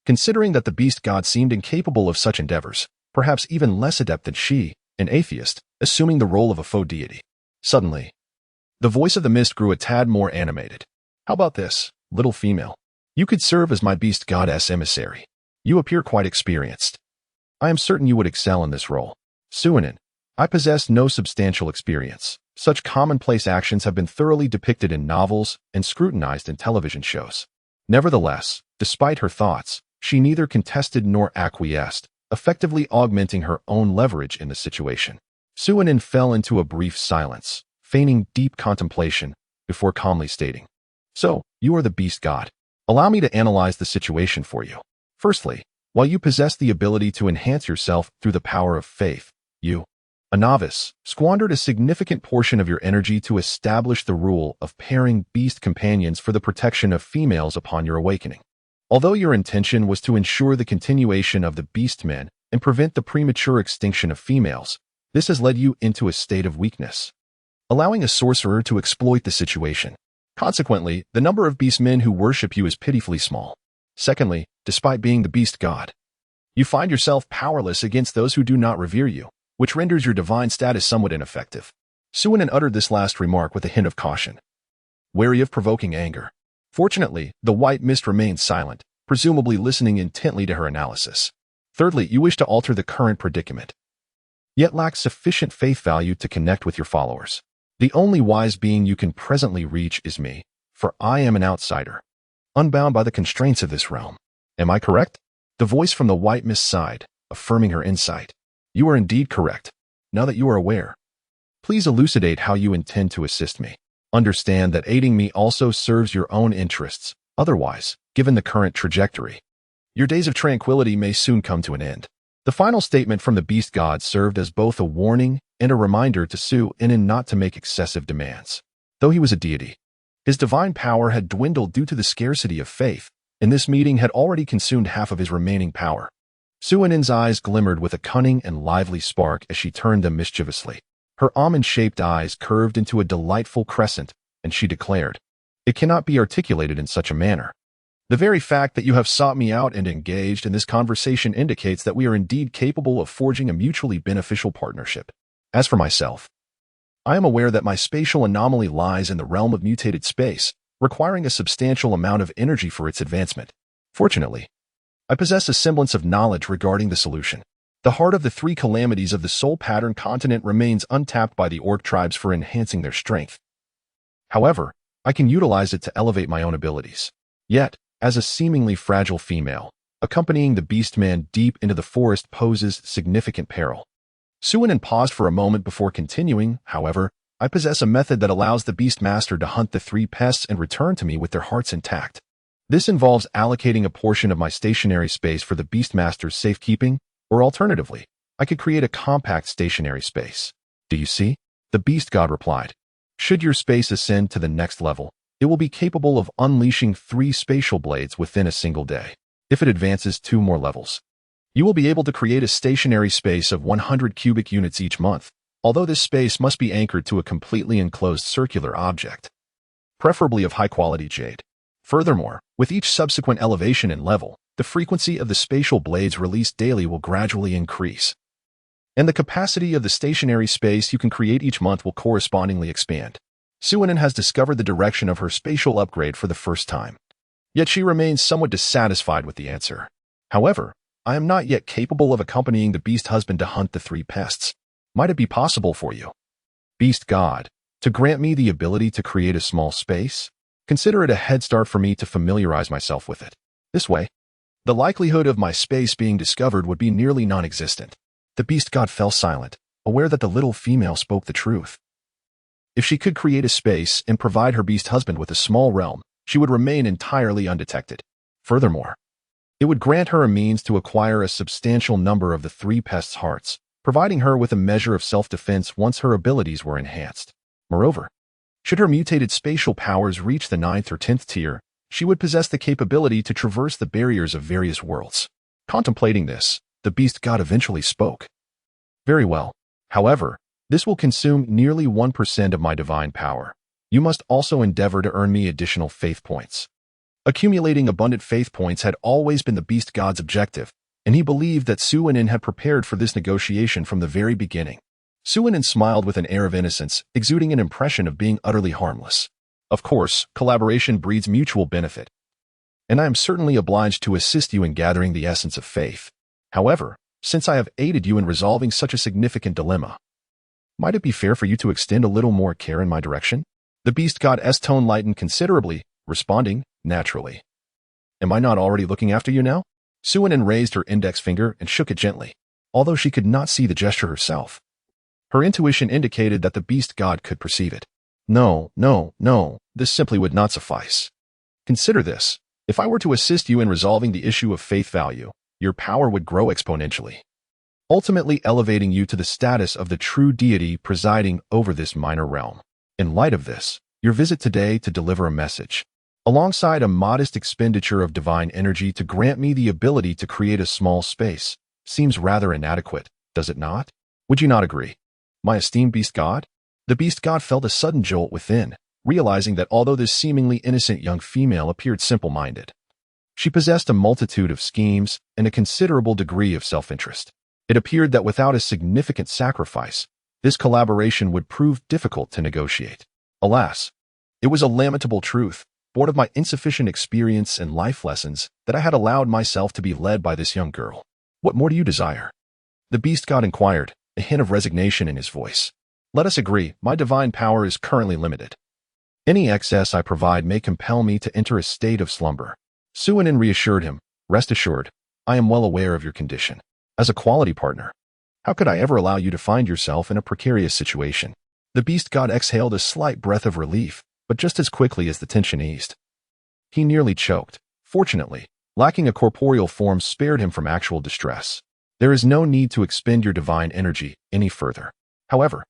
Considering that the beast god seemed incapable of such endeavors, perhaps even less adept than she, an atheist, assuming the role of a faux deity. Suddenly, the voice of the mist grew a tad more animated. How about this, little female? You could serve as my beast goddess emissary. You appear quite experienced. I am certain you would excel in this role. Suinen, I possess no substantial experience, Such commonplace actions have been thoroughly depicted in novels and scrutinized in television shows. Nevertheless, despite her thoughts, she neither contested nor acquiesced, effectively augmenting her own leverage in the situation. Suinin fell into a brief silence, feigning deep contemplation, before calmly stating, "So, you are the beast god. Allow me to analyze the situation for you. Firstly, while you possess the ability to enhance yourself through the power of faith, you, a novice, squandered a significant portion of your energy to establish the rule of pairing beast companions for the protection of females upon your awakening. Although your intention was to ensure the continuation of the beastmen and prevent the premature extinction of females, this has led you into a state of weakness, allowing a sorcerer to exploit the situation. Consequently, the number of beastmen who worship you is pitifully small. Secondly, despite being the beast god, you find yourself powerless against those who do not revere you, which renders your divine status somewhat ineffective." Suinin uttered this last remark with a hint of caution, wary of provoking anger. Fortunately, the white mist remained silent, presumably listening intently to her analysis. Thirdly, you wish to alter the current predicament, yet lack sufficient faith value to connect with your followers. The only wise being you can presently reach is me, for I am an outsider, unbound by the constraints of this realm. Am I correct? The voice from the white mist sighed, affirming her insight. You are indeed correct. Now that you are aware, please elucidate how you intend to assist me. Understand that aiding me also serves your own interests. Otherwise, given the current trajectory, your days of tranquility may soon come to an end. The final statement from the beast god served as both a warning and a reminder to Suinin not to make excessive demands. Though he was a deity, his divine power had dwindled due to the scarcity of faith, and this meeting had already consumed half of his remaining power. Suinin's eyes glimmered with a cunning and lively spark as she turned them mischievously. Her almond-shaped eyes curved into a delightful crescent, and she declared, "It cannot be articulated in such a manner. The very fact that you have sought me out and engaged in this conversation indicates that we are indeed capable of forging a mutually beneficial partnership. As for myself, I am aware that my spatial anomaly lies in the realm of mutated space, requiring a substantial amount of energy for its advancement. Fortunately, I possess a semblance of knowledge regarding the solution. The heart of the three calamities of the soul pattern continent remains untapped by the orc tribes for enhancing their strength. However, I can utilize it to elevate my own abilities. Yet, as a seemingly fragile female, accompanying the beastman deep into the forest poses significant peril." Suinin paused for a moment before continuing. "However, I possess a method that allows the beastmaster to hunt the three pests and return to me with their hearts intact. This involves allocating a portion of my stationary space for the beastmaster's safekeeping, or alternatively, I could create a compact stationary space. Do you see?" The beast god replied, "Should your space ascend to the next level, it will be capable of unleashing 3 spatial blades within a single day. If it advances 2 more levels, you will be able to create a stationary space of 100 cubic units each month, although this space must be anchored to a completely enclosed circular object, preferably of high-quality jade. Furthermore, with each subsequent elevation and level, the frequency of the spatial blades released daily will gradually increase, and the capacity of the stationary space you can create each month will correspondingly expand." Suinin has discovered the direction of her spatial upgrade for the first time. Yet she remains somewhat dissatisfied with the answer. "However, I am not yet capable of accompanying the beast husband to hunt the 3 pests. Might it be possible for you, beast god, to grant me the ability to create a small space? Consider it a head start for me to familiarize myself with it. This way, the likelihood of my space being discovered would be nearly non-existent." The beast god fell silent, aware that the little female spoke the truth. If she could create a space and provide her beast husband with a small realm, she would remain entirely undetected. Furthermore, it would grant her a means to acquire a substantial number of the 3 pests' hearts, providing her with a measure of self-defense once her abilities were enhanced. Moreover, should her mutated spatial powers reach the 9th or 10th tier, she would possess the capability to traverse the barriers of various worlds. Contemplating this, the beast god eventually spoke. "Very well. However, this will consume nearly 1% of my divine power. You must also endeavor to earn me additional faith points." Accumulating abundant faith points had always been the beast god's objective, and he believed that Suinin had prepared for this negotiation from the very beginning. Suinin smiled with an air of innocence, exuding an impression of being utterly harmless. "Of course, collaboration breeds mutual benefit, and I am certainly obliged to assist you in gathering the essence of faith. However, since I have aided you in resolving such a significant dilemma, Might it be fair for you to extend a little more care in my direction? The beast god's tone lightened considerably, responding naturally. Am I not already looking after you now? Suinin raised her index finger and shook it gently, although she could not see the gesture herself. Her intuition indicated that the beast god could perceive it. No, this simply would not suffice. Consider this. If I were to assist you in resolving the issue of faith value, your power would grow exponentially, ultimately elevating you to the status of the true deity presiding over this minor realm. In light of this, your visit today to deliver a message, alongside a modest expenditure of divine energy to grant me the ability to create a small space, seems rather inadequate, does it not? Would you not agree? My esteemed beast god? The beast god felt a sudden jolt within, realizing that although this seemingly innocent young female appeared simple-minded, she possessed a multitude of schemes and a considerable degree of self-interest. It appeared that without a significant sacrifice, this collaboration would prove difficult to negotiate. Alas, it was a lamentable truth, born of my insufficient experience and life lessons, that I had allowed myself to be led by this young girl. What more do you desire? The beast god inquired, a hint of resignation in his voice. Let us agree, my divine power is currently limited. Any excess I provide may compel me to enter a state of slumber. Suinin reassured him, rest assured, I am well aware of your condition. As a quality partner, how could I ever allow you to find yourself in a precarious situation? The beast god exhaled a slight breath of relief, but just as quickly as the tension eased, he nearly choked. Fortunately, lacking a corporeal form spared him from actual distress. There is no need to expend your divine energy any further. However,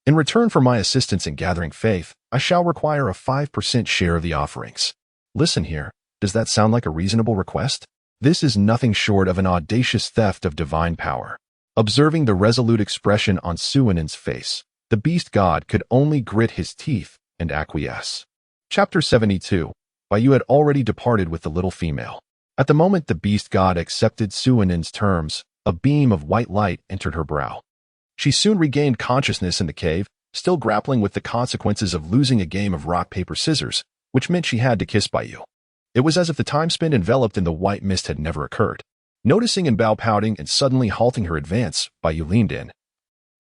in return for my assistance in gathering faith, I shall require a 5% share of the offerings. Listen here, does that sound like a reasonable request? This is nothing short of an audacious theft of divine power. Observing the resolute expression on Suinin's face, the beast god could only grit his teeth and acquiesce. Chapter 72. By you had already departed with the little female. At the moment the beast god accepted Suinin's terms, a beam of white light entered her brow. She soon regained consciousness in the cave, still grappling with the consequences of losing a game of rock, paper, scissors, which meant she had to kiss by you. It was as if the time spent enveloped in the white mist had never occurred. Noticing Bao pouting and suddenly halting her advance, Bai leaned in,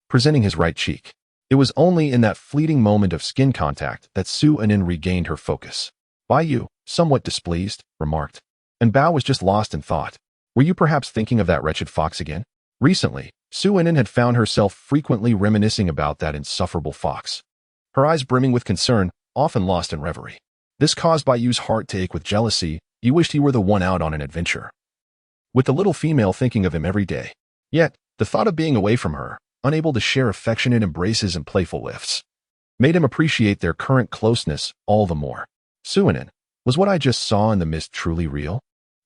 presenting his right cheek. It was only in that fleeting moment of skin contact that Suinin regained her focus. Bai, somewhat displeased, remarked, and Bao was just lost in thought. Were you perhaps thinking of that wretched fox again? Recently, Suinin had found herself frequently reminiscing about that insufferable fox, her eyes brimming with concern, often lost in reverie. This caused Bai's heart to ache with jealousy. He wished he were the one out on an adventure, with the little female thinking of him every day. Yet, the thought of being away from her, unable to share affectionate embraces and playful lifts, made him appreciate their current closeness all the more. Suinin, was what I just saw in the mist truly real?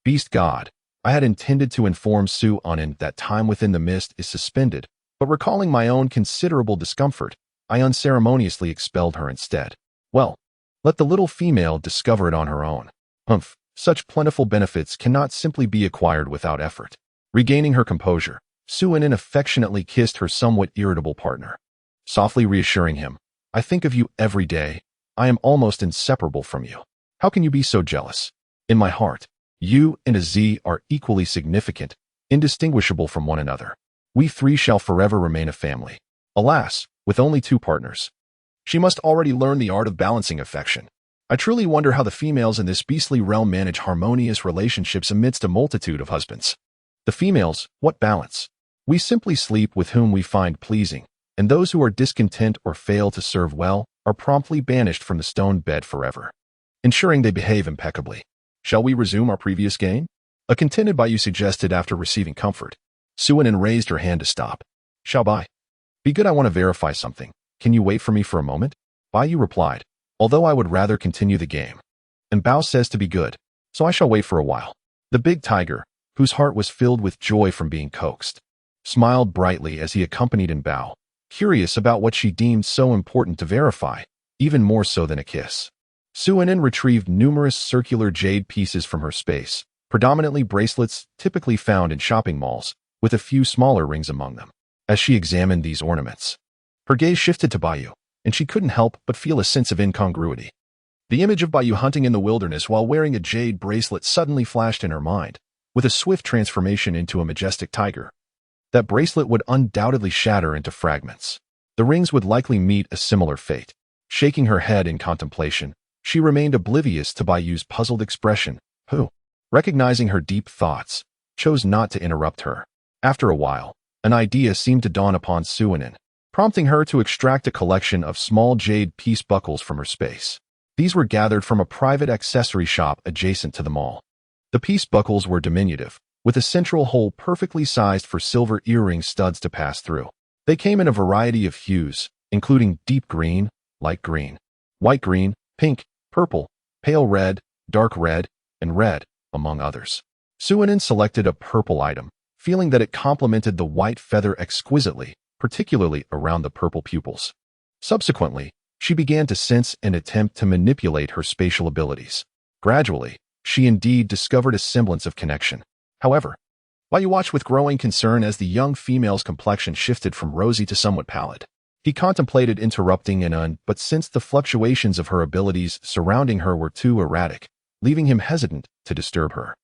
Beast god, I had intended to inform Suinin that time within the mist is suspended, but recalling my own considerable discomfort, I unceremoniously expelled her instead. Well, let the little female discover it on her own. Humph, such plentiful benefits cannot simply be acquired without effort. Regaining her composure, Suinin affectionately kissed her somewhat irritable partner, softly reassuring him, I think of you every day. I am almost inseparable from you. How can you be so jealous? In my heart, you and a Z are equally significant, indistinguishable from one another. We three shall forever remain a family. Alas, with only 2 partners. She must already learn the art of balancing affection. I truly wonder how the females in this beastly realm manage harmonious relationships amidst a multitude of husbands. The females, what balance? We simply sleep with whom we find pleasing, and those who are discontent or fail to serve well are promptly banished from the stone bed forever, ensuring they behave impeccably. Shall we resume our previous game? A contented Bai suggested after receiving comfort. Suinin raised her hand to stop. Shall Bai? Be good, I want to verify something. Can you wait for me for a moment? Bai replied, although I would rather continue the game. And Bao says to be good, so I shall wait for a while. The big tiger, whose heart was filled with joy from being coaxed, smiled brightly as he accompanied Bao, curious about what she deemed so important to verify, even more so than a kiss. Suinin retrieved numerous circular jade pieces from her space, predominantly bracelets typically found in shopping malls, with a few smaller rings among them. As she examined these ornaments, her gaze shifted to Bai, and she couldn't help but feel a sense of incongruity. The image of Bai hunting in the wilderness while wearing a jade bracelet suddenly flashed in her mind, with a swift transformation into a majestic tiger. That bracelet would undoubtedly shatter into fragments. The rings would likely meet a similar fate. Shaking her head in contemplation, she remained oblivious to Bayu's puzzled expression, who, recognizing her deep thoughts, chose not to interrupt her. After a while, an idea seemed to dawn upon Suinin, prompting her to extract a collection of small jade piece buckles from her space. These were gathered from a private accessory shop adjacent to the mall. The piece buckles were diminutive, with a central hole perfectly sized for silver earring studs to pass through. They came in a variety of hues, including deep green, light green, white green, pink, purple, pale red, dark red, and red, among others. Suinin selected a purple item, feeling that it complemented the white feather exquisitely, particularly around the purple pupils. Subsequently, she began to sense and attempt to manipulate her spatial abilities. Gradually, she indeed discovered a semblance of connection. However, Bayu watched with growing concern as the young female's complexion shifted from rosy to somewhat pallid. He contemplated interrupting but sensed the fluctuations of her abilities surrounding her were too erratic, leaving him hesitant to disturb her.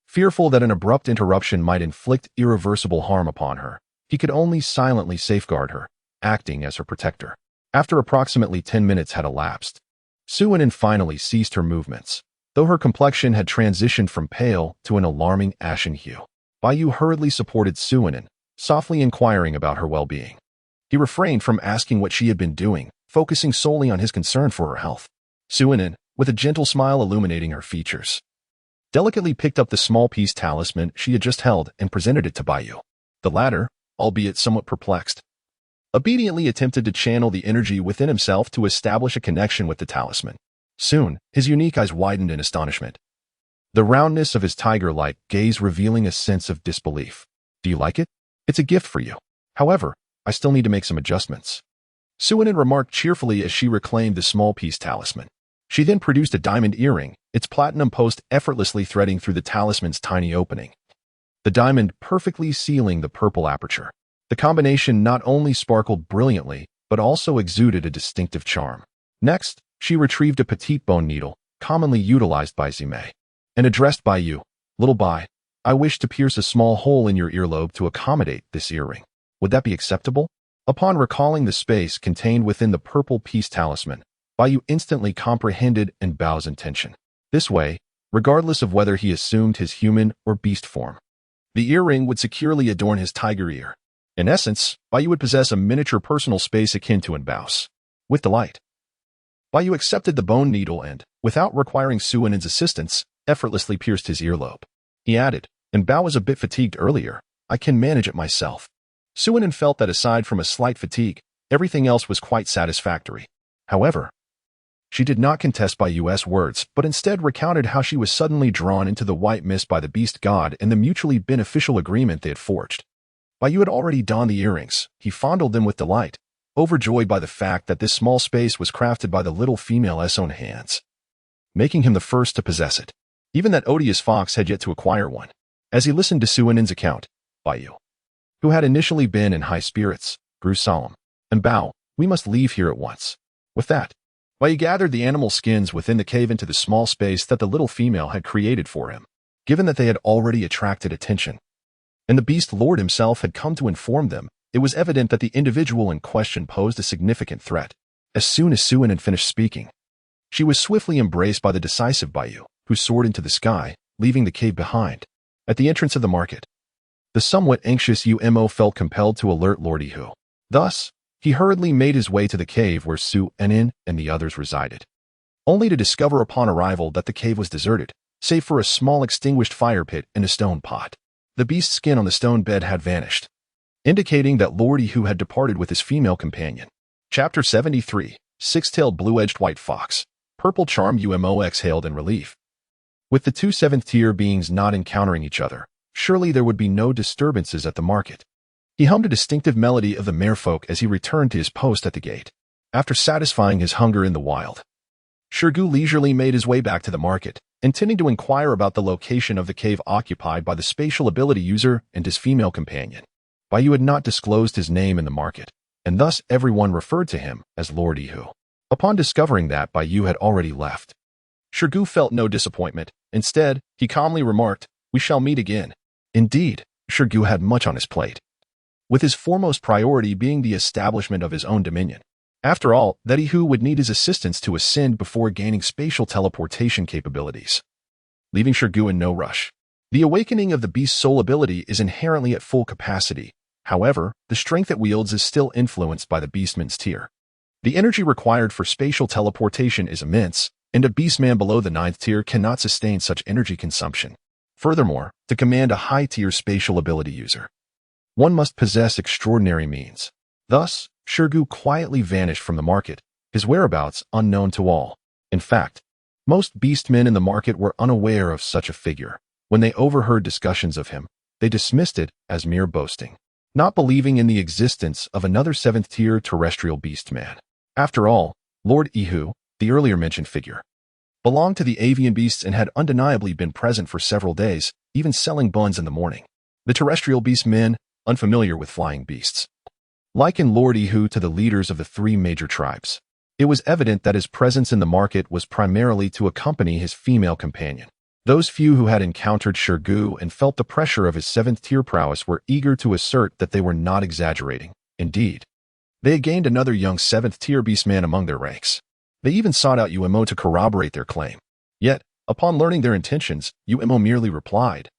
Fearful that an abrupt interruption might inflict irreversible harm upon her, he could only silently safeguard her, acting as her protector. After approximately 10 minutes had elapsed, Suinin finally ceased her movements, though her complexion had transitioned from pale to an alarming ashen hue. Bayu hurriedly supported Suinin, softly inquiring about her well-being. He refrained from asking what she had been doing, focusing solely on his concern for her health. Suinin, with a gentle smile illuminating her features, delicately picked up the small piece talisman she had just held and presented it to Bayu. The latter, albeit somewhat perplexed, obediently attempted to channel the energy within himself to establish a connection with the talisman. Soon, his unique eyes widened in astonishment, the roundness of his tiger-like gaze revealing a sense of disbelief. "Do you like it? It's a gift for you. However, I still need to make some adjustments," Suinin remarked cheerfully as she reclaimed the small piece talisman. She then produced a diamond earring, its platinum post effortlessly threading through the talisman's tiny opening, the diamond perfectly sealing the purple aperture. The combination not only sparkled brilliantly, but also exuded a distinctive charm. Next, she retrieved a petite bone needle, commonly utilized by Zime, and addressed Bayu, "Little Bai, I wish to pierce a small hole in your earlobe to accommodate this earring. Would that be acceptable?" Upon recalling the space contained within the purple piece talisman, Bayu instantly comprehended and Bao's intention. This way, regardless of whether he assumed his human or beast form, the earring would securely adorn his tiger ear. In essence, Bayu would possess a miniature personal space akin to Bao's. With delight, Bayu accepted the bone needle and, without requiring Suinin's assistance, effortlessly pierced his earlobe. He added, "Bao was a bit fatigued earlier. I can manage it myself." Suinin felt that aside from a slight fatigue, everything else was quite satisfactory. However, she did not contest Bayu's words, but instead recounted how she was suddenly drawn into the white mist by the beast god and the mutually beneficial agreement they had forged. Bayu had already donned the earrings. He fondled them with delight, overjoyed by the fact that this small space was crafted by the little female's own hands, making him the first to possess it. Even that odious fox had yet to acquire one. As he listened to Suinin's account, Bayu, who had initially been in high spirits, grew solemn. "And Bao, we must leave here at once." With that, Bayu gathered the animal skins within the cave into the small space that the little female had created for him. Given that they had already attracted attention, and the beast lord himself had come to inform them, it was evident that the individual in question posed a significant threat. As soon as Suinin had finished speaking, she was swiftly embraced by the decisive Bayu, who soared into the sky, leaving the cave behind. At the entrance of the market, the somewhat anxious Umo felt compelled to alert Lord Ihu. Thus, he hurriedly made his way to the cave where Suinin and the others resided, only to discover upon arrival that the cave was deserted, save for a small extinguished fire pit and a stone pot. The beast's skin on the stone bed had vanished, indicating that Lord Ihu had departed with his female companion. Chapter 73, Six-tailed Blue-edged White Fox. Purple charm Umo exhaled in relief. With the two seventh-tier beings not encountering each other, surely there would be no disturbances at the market. He hummed a distinctive melody of the merfolk as he returned to his post at the gate. After satisfying his hunger in the wild, Shirgu leisurely made his way back to the market, intending to inquire about the location of the cave occupied by the spatial ability user and his female companion. Bayu had not disclosed his name in the market, and thus everyone referred to him as Lord Ihu. Upon discovering that Bayu had already left, Shirgu felt no disappointment. Instead, he calmly remarked, "We shall meet again." Indeed, Shirgu had much on his plate. with his foremost priority being the establishment of his own dominion. After all, that he who would need his assistance to ascend before gaining spatial teleportation capabilities, leaving Shirgu in no rush. The awakening of the beast's soul ability is inherently at full capacity. However, the strength it wields is still influenced by the beastman's tier. The energy required for spatial teleportation is immense, and a beastman below the 9th tier cannot sustain such energy consumption. Furthermore, to command a high-tier spatial ability user, one must possess extraordinary means. Thus, Shirgu quietly vanished from the market, his whereabouts unknown to all. In fact, most beastmen in the market were unaware of such a figure. When they overheard discussions of him, they dismissed it as mere boasting, not believing in the existence of another 7th-tier terrestrial beastman. After all, Lord Ihu, the earlier mentioned figure, belonged to the avian beasts and had undeniably been present for several days, even selling buns in the morning. The terrestrial beastmen, unfamiliar with flying beasts, likened Lord Ihu to the leaders of the 3 major tribes. It was evident that his presence in the market was primarily to accompany his female companion. Those few who had encountered Shirgu and felt the pressure of his 7th-tier prowess were eager to assert that they were not exaggerating. Indeed, they had gained another young 7th-tier beastman among their ranks. They even sought out Uemo to corroborate their claim. Yet, upon learning their intentions, Uemo merely replied,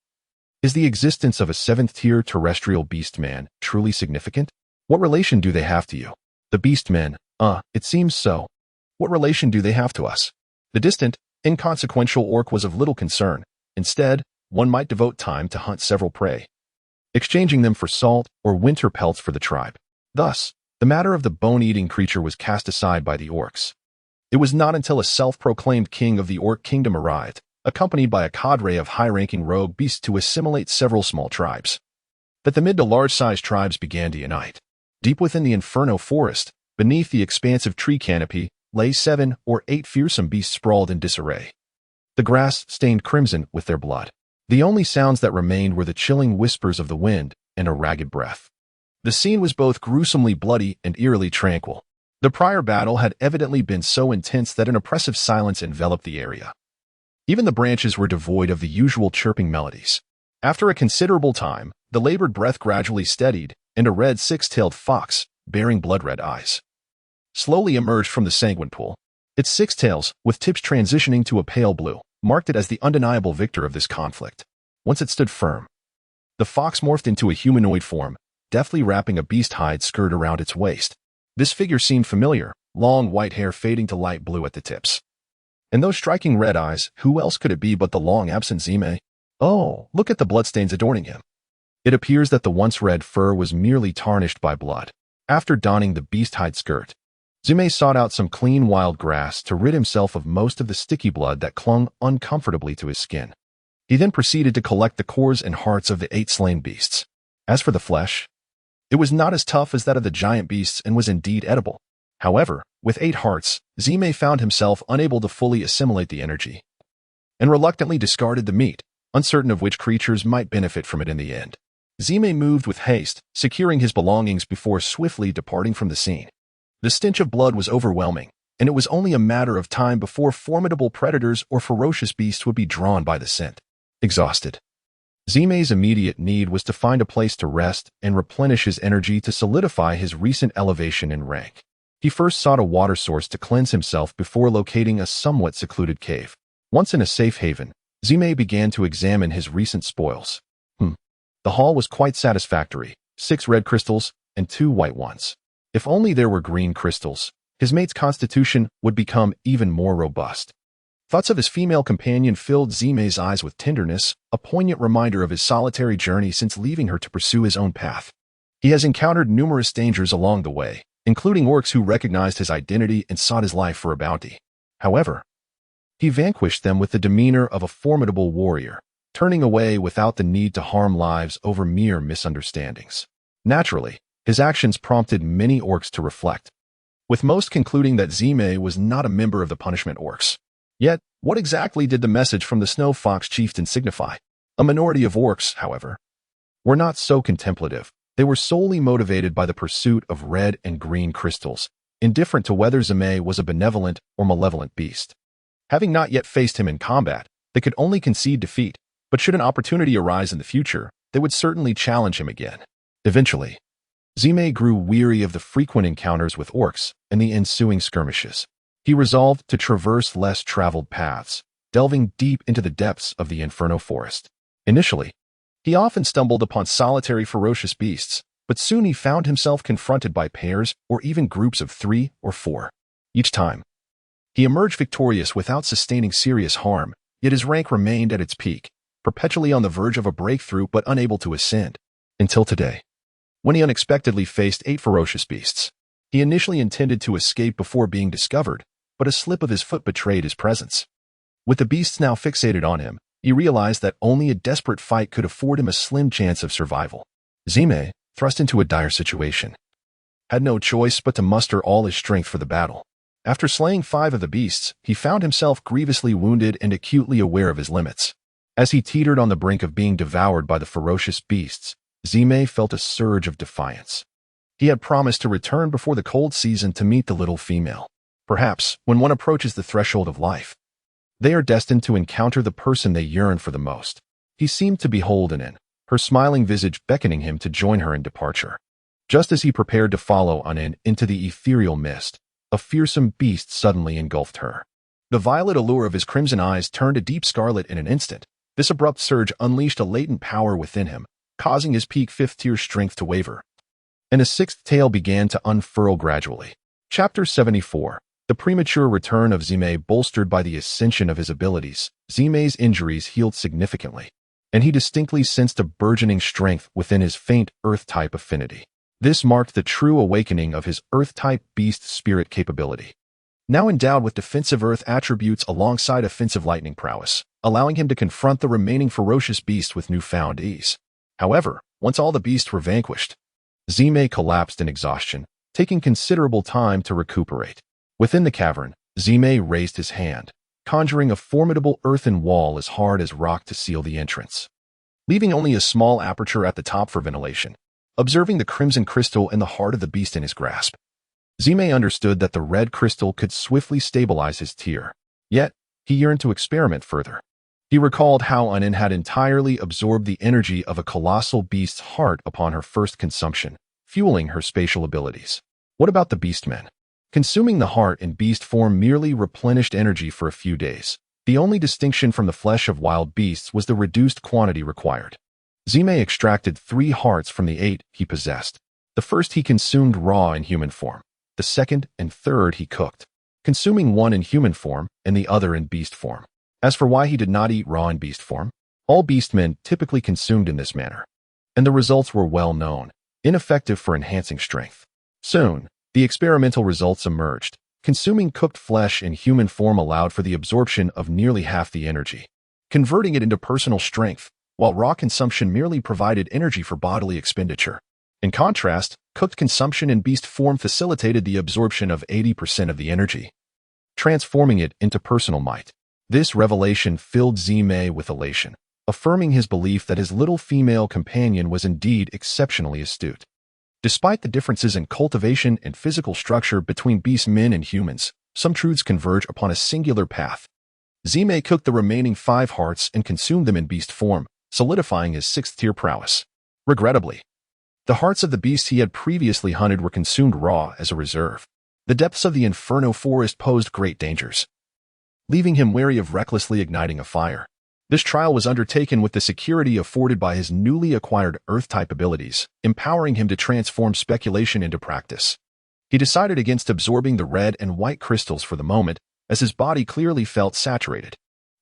"Is the existence of a 7th-tier terrestrial beastman truly significant? What relation do they have to you?" The beastmen, it seems so. What relation do they have to us? The distant, inconsequential orc was of little concern. Instead, one might devote time to hunt several prey, exchanging them for salt or winter pelts for the tribe. Thus, the matter of the bone-eating creature was cast aside by the orcs. It was not until a self-proclaimed king of the orc kingdom arrived, accompanied by a cadre of high-ranking rogue beasts to assimilate several small tribes, that the mid to large-sized tribes began to unite. Deep within the Inferno forest, beneath the expansive tree canopy, lay 7 or 8 fearsome beasts sprawled in disarray, the grass stained crimson with their blood. The only sounds that remained were the chilling whispers of the wind and a ragged breath. The scene was both gruesomely bloody and eerily tranquil. The prior battle had evidently been so intense that an oppressive silence enveloped the area. Even the branches were devoid of the usual chirping melodies. After a considerable time, the labored breath gradually steadied, and a red 6-tailed fox, bearing blood-red eyes, slowly emerged from the sanguine pool. Its 6 tails, with tips transitioning to a pale blue, marked it as the undeniable victor of this conflict. Once it stood firm, the fox morphed into a humanoid form, deftly wrapping a beast hide skirt around its waist. This figure seemed familiar, long white hair fading to light blue at the tips. And those striking red eyes, who else could it be but the long-absent Zime? Oh, look at the bloodstains adorning him. It appears that the once red fur was merely tarnished by blood. After donning the beast hide skirt, Zume sought out some clean wild grass to rid himself of most of the sticky blood that clung uncomfortably to his skin. He then proceeded to collect the cores and hearts of the 8 slain beasts. As for the flesh, it was not as tough as that of the giant beasts and was indeed edible. However, with 8 hearts, Zime found himself unable to fully assimilate the energy, and reluctantly discarded the meat, uncertain of which creatures might benefit from it in the end. Zime moved with haste, securing his belongings before swiftly departing from the scene. The stench of blood was overwhelming, and it was only a matter of time before formidable predators or ferocious beasts would be drawn by the scent. Exhausted, Zime's immediate need was to find a place to rest and replenish his energy to solidify his recent elevation in rank. He first sought a water source to cleanse himself before locating a somewhat secluded cave. Once in a safe haven, Zime began to examine his recent spoils. The haul was quite satisfactory, 6 red crystals and 2 white ones. If only there were green crystals, his mate's constitution would become even more robust. Thoughts of his female companion filled Zime's eyes with tenderness, a poignant reminder of his solitary journey since leaving her to pursue his own path. He has encountered numerous dangers along the way, including orcs who recognized his identity and sought his life for a bounty. However, he vanquished them with the demeanor of a formidable warrior, turning away without the need to harm lives over mere misunderstandings. Naturally, his actions prompted many orcs to reflect, with most concluding that Zime was not a member of the punishment orcs. Yet, what exactly did the message from the Snow Fox chieftain signify? A minority of orcs, however, were not so contemplative. They were solely motivated by the pursuit of red and green crystals, indifferent to whether Zime was a benevolent or malevolent beast. Having not yet faced him in combat, they could only concede defeat, but should an opportunity arise in the future, they would certainly challenge him again. Eventually, Zime grew weary of the frequent encounters with orcs and the ensuing skirmishes. He resolved to traverse less traveled paths, delving deep into the depths of the Inferno Forest. Initially, he often stumbled upon solitary ferocious beasts, but soon he found himself confronted by pairs or even groups of 3 or 4. Each time, he emerged victorious without sustaining serious harm, yet his rank remained at its peak, perpetually on the verge of a breakthrough but unable to ascend. Until today, when he unexpectedly faced 8 ferocious beasts. He initially intended to escape before being discovered, but a slip of his foot betrayed his presence. With the beasts now fixated on him, he realized that only a desperate fight could afford him a slim chance of survival. Zime, thrust into a dire situation, had no choice but to muster all his strength for the battle. After slaying 5 of the beasts, he found himself grievously wounded and acutely aware of his limits. As he teetered on the brink of being devoured by the ferocious beasts, Zime felt a surge of defiance. He had promised to return before the cold season to meet the little female. Perhaps, when one approaches the threshold of life, they are destined to encounter the person they yearn for the most. He seemed to behold Anin, her smiling visage beckoning him to join her in departure. Just as he prepared to follow Anin into the ethereal mist, a fearsome beast suddenly engulfed her. The violet allure of his crimson eyes turned a deep scarlet in an instant. This abrupt surge unleashed a latent power within him, causing his peak 5th-tier strength to waver. And a 6th tail began to unfurl gradually. Chapter 74. The premature return of Zime bolstered by the ascension of his abilities. Zime's injuries healed significantly, and he distinctly sensed a burgeoning strength within his faint Earth-type affinity. This marked the true awakening of his Earth-type beast spirit capability. Now endowed with defensive Earth attributes alongside offensive lightning prowess, allowing him to confront the remaining ferocious beasts with newfound ease. However, once all the beasts were vanquished, Zime collapsed in exhaustion, taking considerable time to recuperate. Within the cavern, Zime raised his hand, conjuring a formidable earthen wall as hard as rock to seal the entrance, leaving only a small aperture at the top for ventilation. Observing the crimson crystal in the heart of the beast in his grasp, Zime understood that the red crystal could swiftly stabilize his tier. Yet, he yearned to experiment further. He recalled how Anin had entirely absorbed the energy of a colossal beast's heart upon her first consumption, fueling her spatial abilities. What about the beastman? Consuming the heart in beast form merely replenished energy for a few days. The only distinction from the flesh of wild beasts was the reduced quantity required. Zime extracted 3 hearts from the 8 he possessed. The first he consumed raw in human form. The second and third he cooked, consuming one in human form and the other in beast form. As for why he did not eat raw in beast form, all beastmen typically consumed in this manner, and the results were well known, ineffective for enhancing strength. Soon, the experimental results emerged. Consuming cooked flesh in human form allowed for the absorption of nearly half the energy, converting it into personal strength, while raw consumption merely provided energy for bodily expenditure. In contrast, cooked consumption in beast form facilitated the absorption of 80% of the energy, transforming it into personal might. This revelation filled Zime with elation, affirming his belief that his little female companion was indeed exceptionally astute. Despite the differences in cultivation and physical structure between beastmen and humans, some truths converge upon a singular path. Zime cooked the remaining 5 hearts and consumed them in beast form, solidifying his 6th-tier prowess. Regrettably, the hearts of the beasts he had previously hunted were consumed raw as a reserve. The depths of the Inferno Forest posed great dangers, leaving him wary of recklessly igniting a fire. This trial was undertaken with the security afforded by his newly acquired Earth-type abilities, empowering him to transform speculation into practice. He decided against absorbing the red and white crystals for the moment, as his body clearly felt saturated.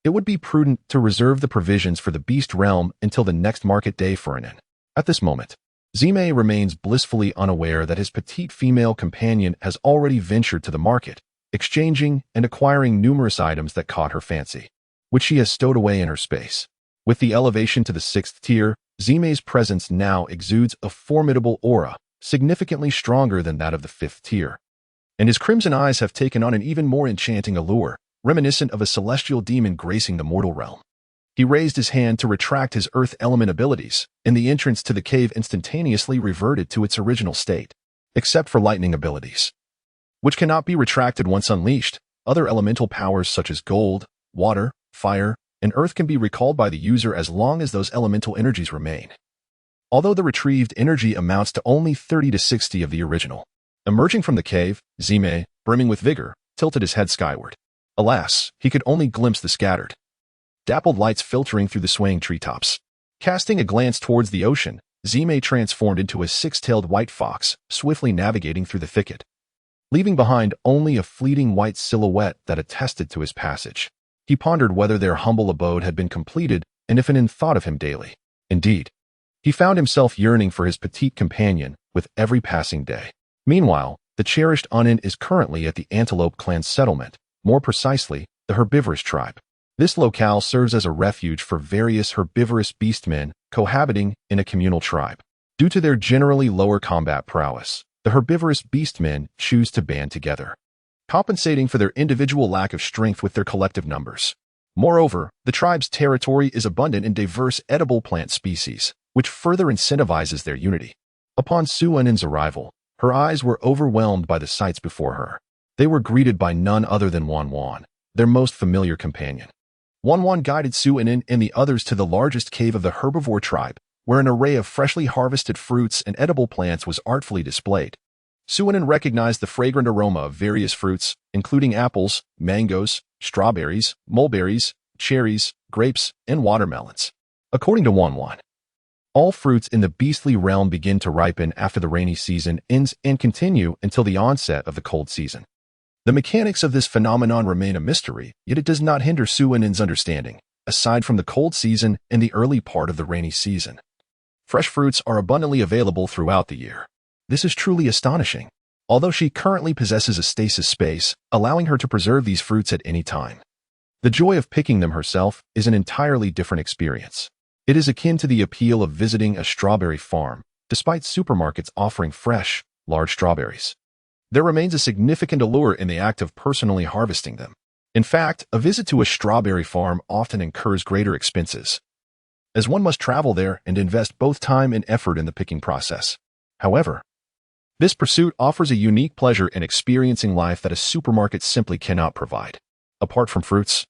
It would be prudent to reserve the provisions for the beast realm until the next market day for Anin. At this moment, Zime remains blissfully unaware that his petite female companion has already ventured to the market, exchanging and acquiring numerous items that caught her fancy, which she has stowed away in her space. With the elevation to the 6th tier, Zime's presence now exudes a formidable aura, significantly stronger than that of the 5th tier. And his crimson eyes have taken on an even more enchanting allure, reminiscent of a celestial demon gracing the mortal realm. He raised his hand to retract his earth element abilities, and the entrance to the cave instantaneously reverted to its original state, except for lightning abilities, which cannot be retracted once unleashed. Other elemental powers such as gold, water, fire, and earth can be recalled by the user as long as those elemental energies remain. although the retrieved energy amounts to only 30 to 60 of the original. Emerging from the cave, Zime, brimming with vigor, tilted his head skyward. Alas, he could only glimpse the scattered, dappled lights filtering through the swaying treetops. Casting a glance towards the ocean, Zime transformed into a six-tailed white fox, swiftly navigating through the thicket, leaving behind only a fleeting white silhouette that attested to his passage. He pondered whether their humble abode had been completed and if an inn thought of him daily. Indeed, he found himself yearning for his petite companion with every passing day. Meanwhile, the cherished Unin is currently at the Antelope clan settlement, more precisely, the herbivorous tribe. This locale serves as a refuge for various herbivorous beastmen cohabiting in a communal tribe. Due to their generally lower combat prowess, the herbivorous beastmen choose to band together, compensating for their individual lack of strength with their collective numbers. Moreover, the tribe's territory is abundant in diverse edible plant species, which further incentivizes their unity. Upon Suanin's arrival, her eyes were overwhelmed by the sights before her. They were greeted by none other than Wan, their most familiar companion. Wan guided Suanin and the others to the largest cave of the herbivore tribe, where an array of freshly harvested fruits and edible plants was artfully displayed. Suanin recognized the fragrant aroma of various fruits, including apples, mangoes, strawberries, mulberries, cherries, grapes, and watermelons. According to Wan, all fruits in the beastly realm begin to ripen after the rainy season ends and continue until the onset of the cold season. The mechanics of this phenomenon remain a mystery, yet it does not hinder Suanin's understanding, aside from the cold season and the early part of the rainy season. Fresh fruits are abundantly available throughout the year. This is truly astonishing, although she currently possesses a stasis space, allowing her to preserve these fruits at any time. The joy of picking them herself is an entirely different experience. It is akin to the appeal of visiting a strawberry farm, despite supermarkets offering fresh, large strawberries. There remains a significant allure in the act of personally harvesting them. In fact, a visit to a strawberry farm often incurs greater expenses, as one must travel there and invest both time and effort in the picking process. However, this pursuit offers a unique pleasure in experiencing life that a supermarket simply cannot provide. Apart from fruits,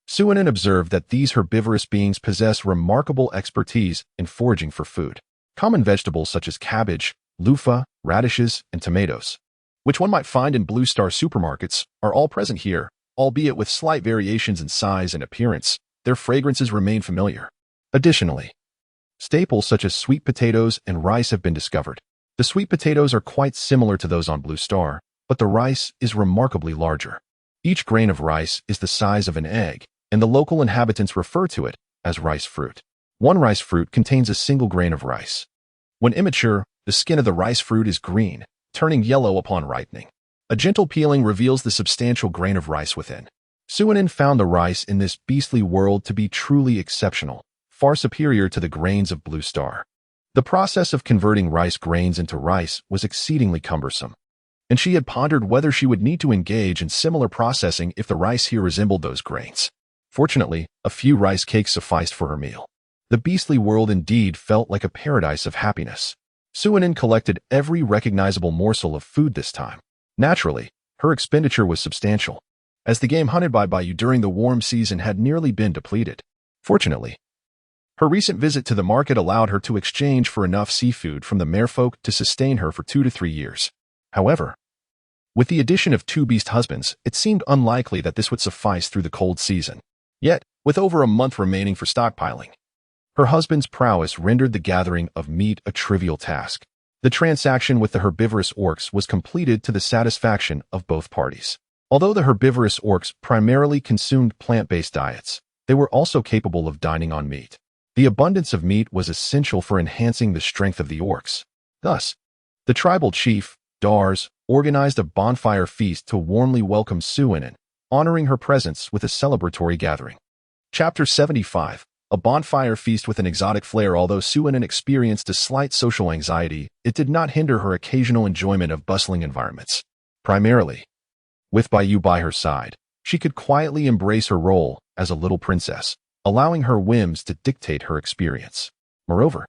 Suanin observed that these herbivorous beings possess remarkable expertise in foraging for food. Common vegetables such as cabbage, loofah, radishes, and tomatoes, which one might find in Blue Star supermarkets, are all present here, albeit with slight variations in size and appearance. Their fragrances remain familiar. Additionally, staples such as sweet potatoes and rice have been discovered. The sweet potatoes are quite similar to those on Blue Star, but the rice is remarkably larger. Each grain of rice is the size of an egg, and the local inhabitants refer to it as rice fruit. One rice fruit contains a single grain of rice. When immature, the skin of the rice fruit is green, turning yellow upon ripening. A gentle peeling reveals the substantial grain of rice within. Suanin found the rice in this beastly world to be truly exceptional, far superior to the grains of Blue Star. The process of converting rice grains into rice was exceedingly cumbersome, and she had pondered whether she would need to engage in similar processing if the rice here resembled those grains. Fortunately, a few rice cakes sufficed for her meal. The beastly world indeed felt like a paradise of happiness. Suanin collected every recognizable morsel of food this time. Naturally, her expenditure was substantial, as the game hunted by Bayou during the warm season had nearly been depleted. Fortunately, her recent visit to the market allowed her to exchange for enough seafood from the merfolk to sustain her for 2 to 3 years. However, with the addition of 2 beast husbands, it seemed unlikely that this would suffice through the cold season. Yet, with over a month remaining for stockpiling, her husband's prowess rendered the gathering of meat a trivial task. The transaction with the herbivorous orcs was completed to the satisfaction of both parties. Although the herbivorous orcs primarily consumed plant-based diets, they were also capable of dining on meat. The abundance of meat was essential for enhancing the strength of the orcs. Thus, the tribal chief, Dars, organized a bonfire feast to warmly welcome Suanin, honoring her presence with a celebratory gathering. Chapter 75. A bonfire feast with an exotic flair. Although Suanin experienced a slight social anxiety, it did not hinder her occasional enjoyment of bustling environments. Primarily, with Bayou by her side, she could quietly embrace her role as a little princess, allowing her whims to dictate her experience. Moreover,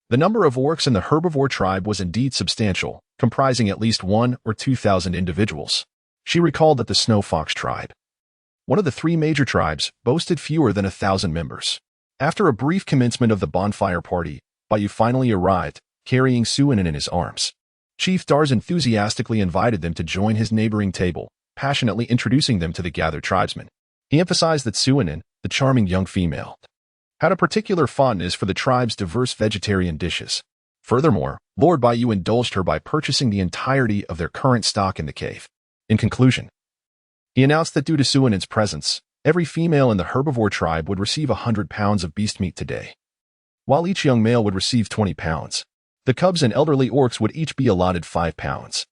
the number of orcs in the herbivore tribe was indeed substantial, comprising at least 1,000 or 2,000 individuals. She recalled that the Snow Fox tribe, one of the 3 major tribes, boasted fewer than 1,000 members. After a brief commencement of the bonfire party, Bayu finally arrived, carrying Suinin in his arms. Chief Dars enthusiastically invited them to join his neighboring table, passionately introducing them to the gathered tribesmen. He emphasized that Suinin, the charming young female, had a particular fondness for the tribe's diverse vegetarian dishes. Furthermore, Lord Bayu indulged her by purchasing the entirety of their current stock in the cave. In conclusion, he announced that due to Suinin's presence, every female in the herbivore tribe would receive 100 pounds of beast meat today, while each young male would receive 20 pounds. The cubs and elderly orcs would each be allotted 5 pounds.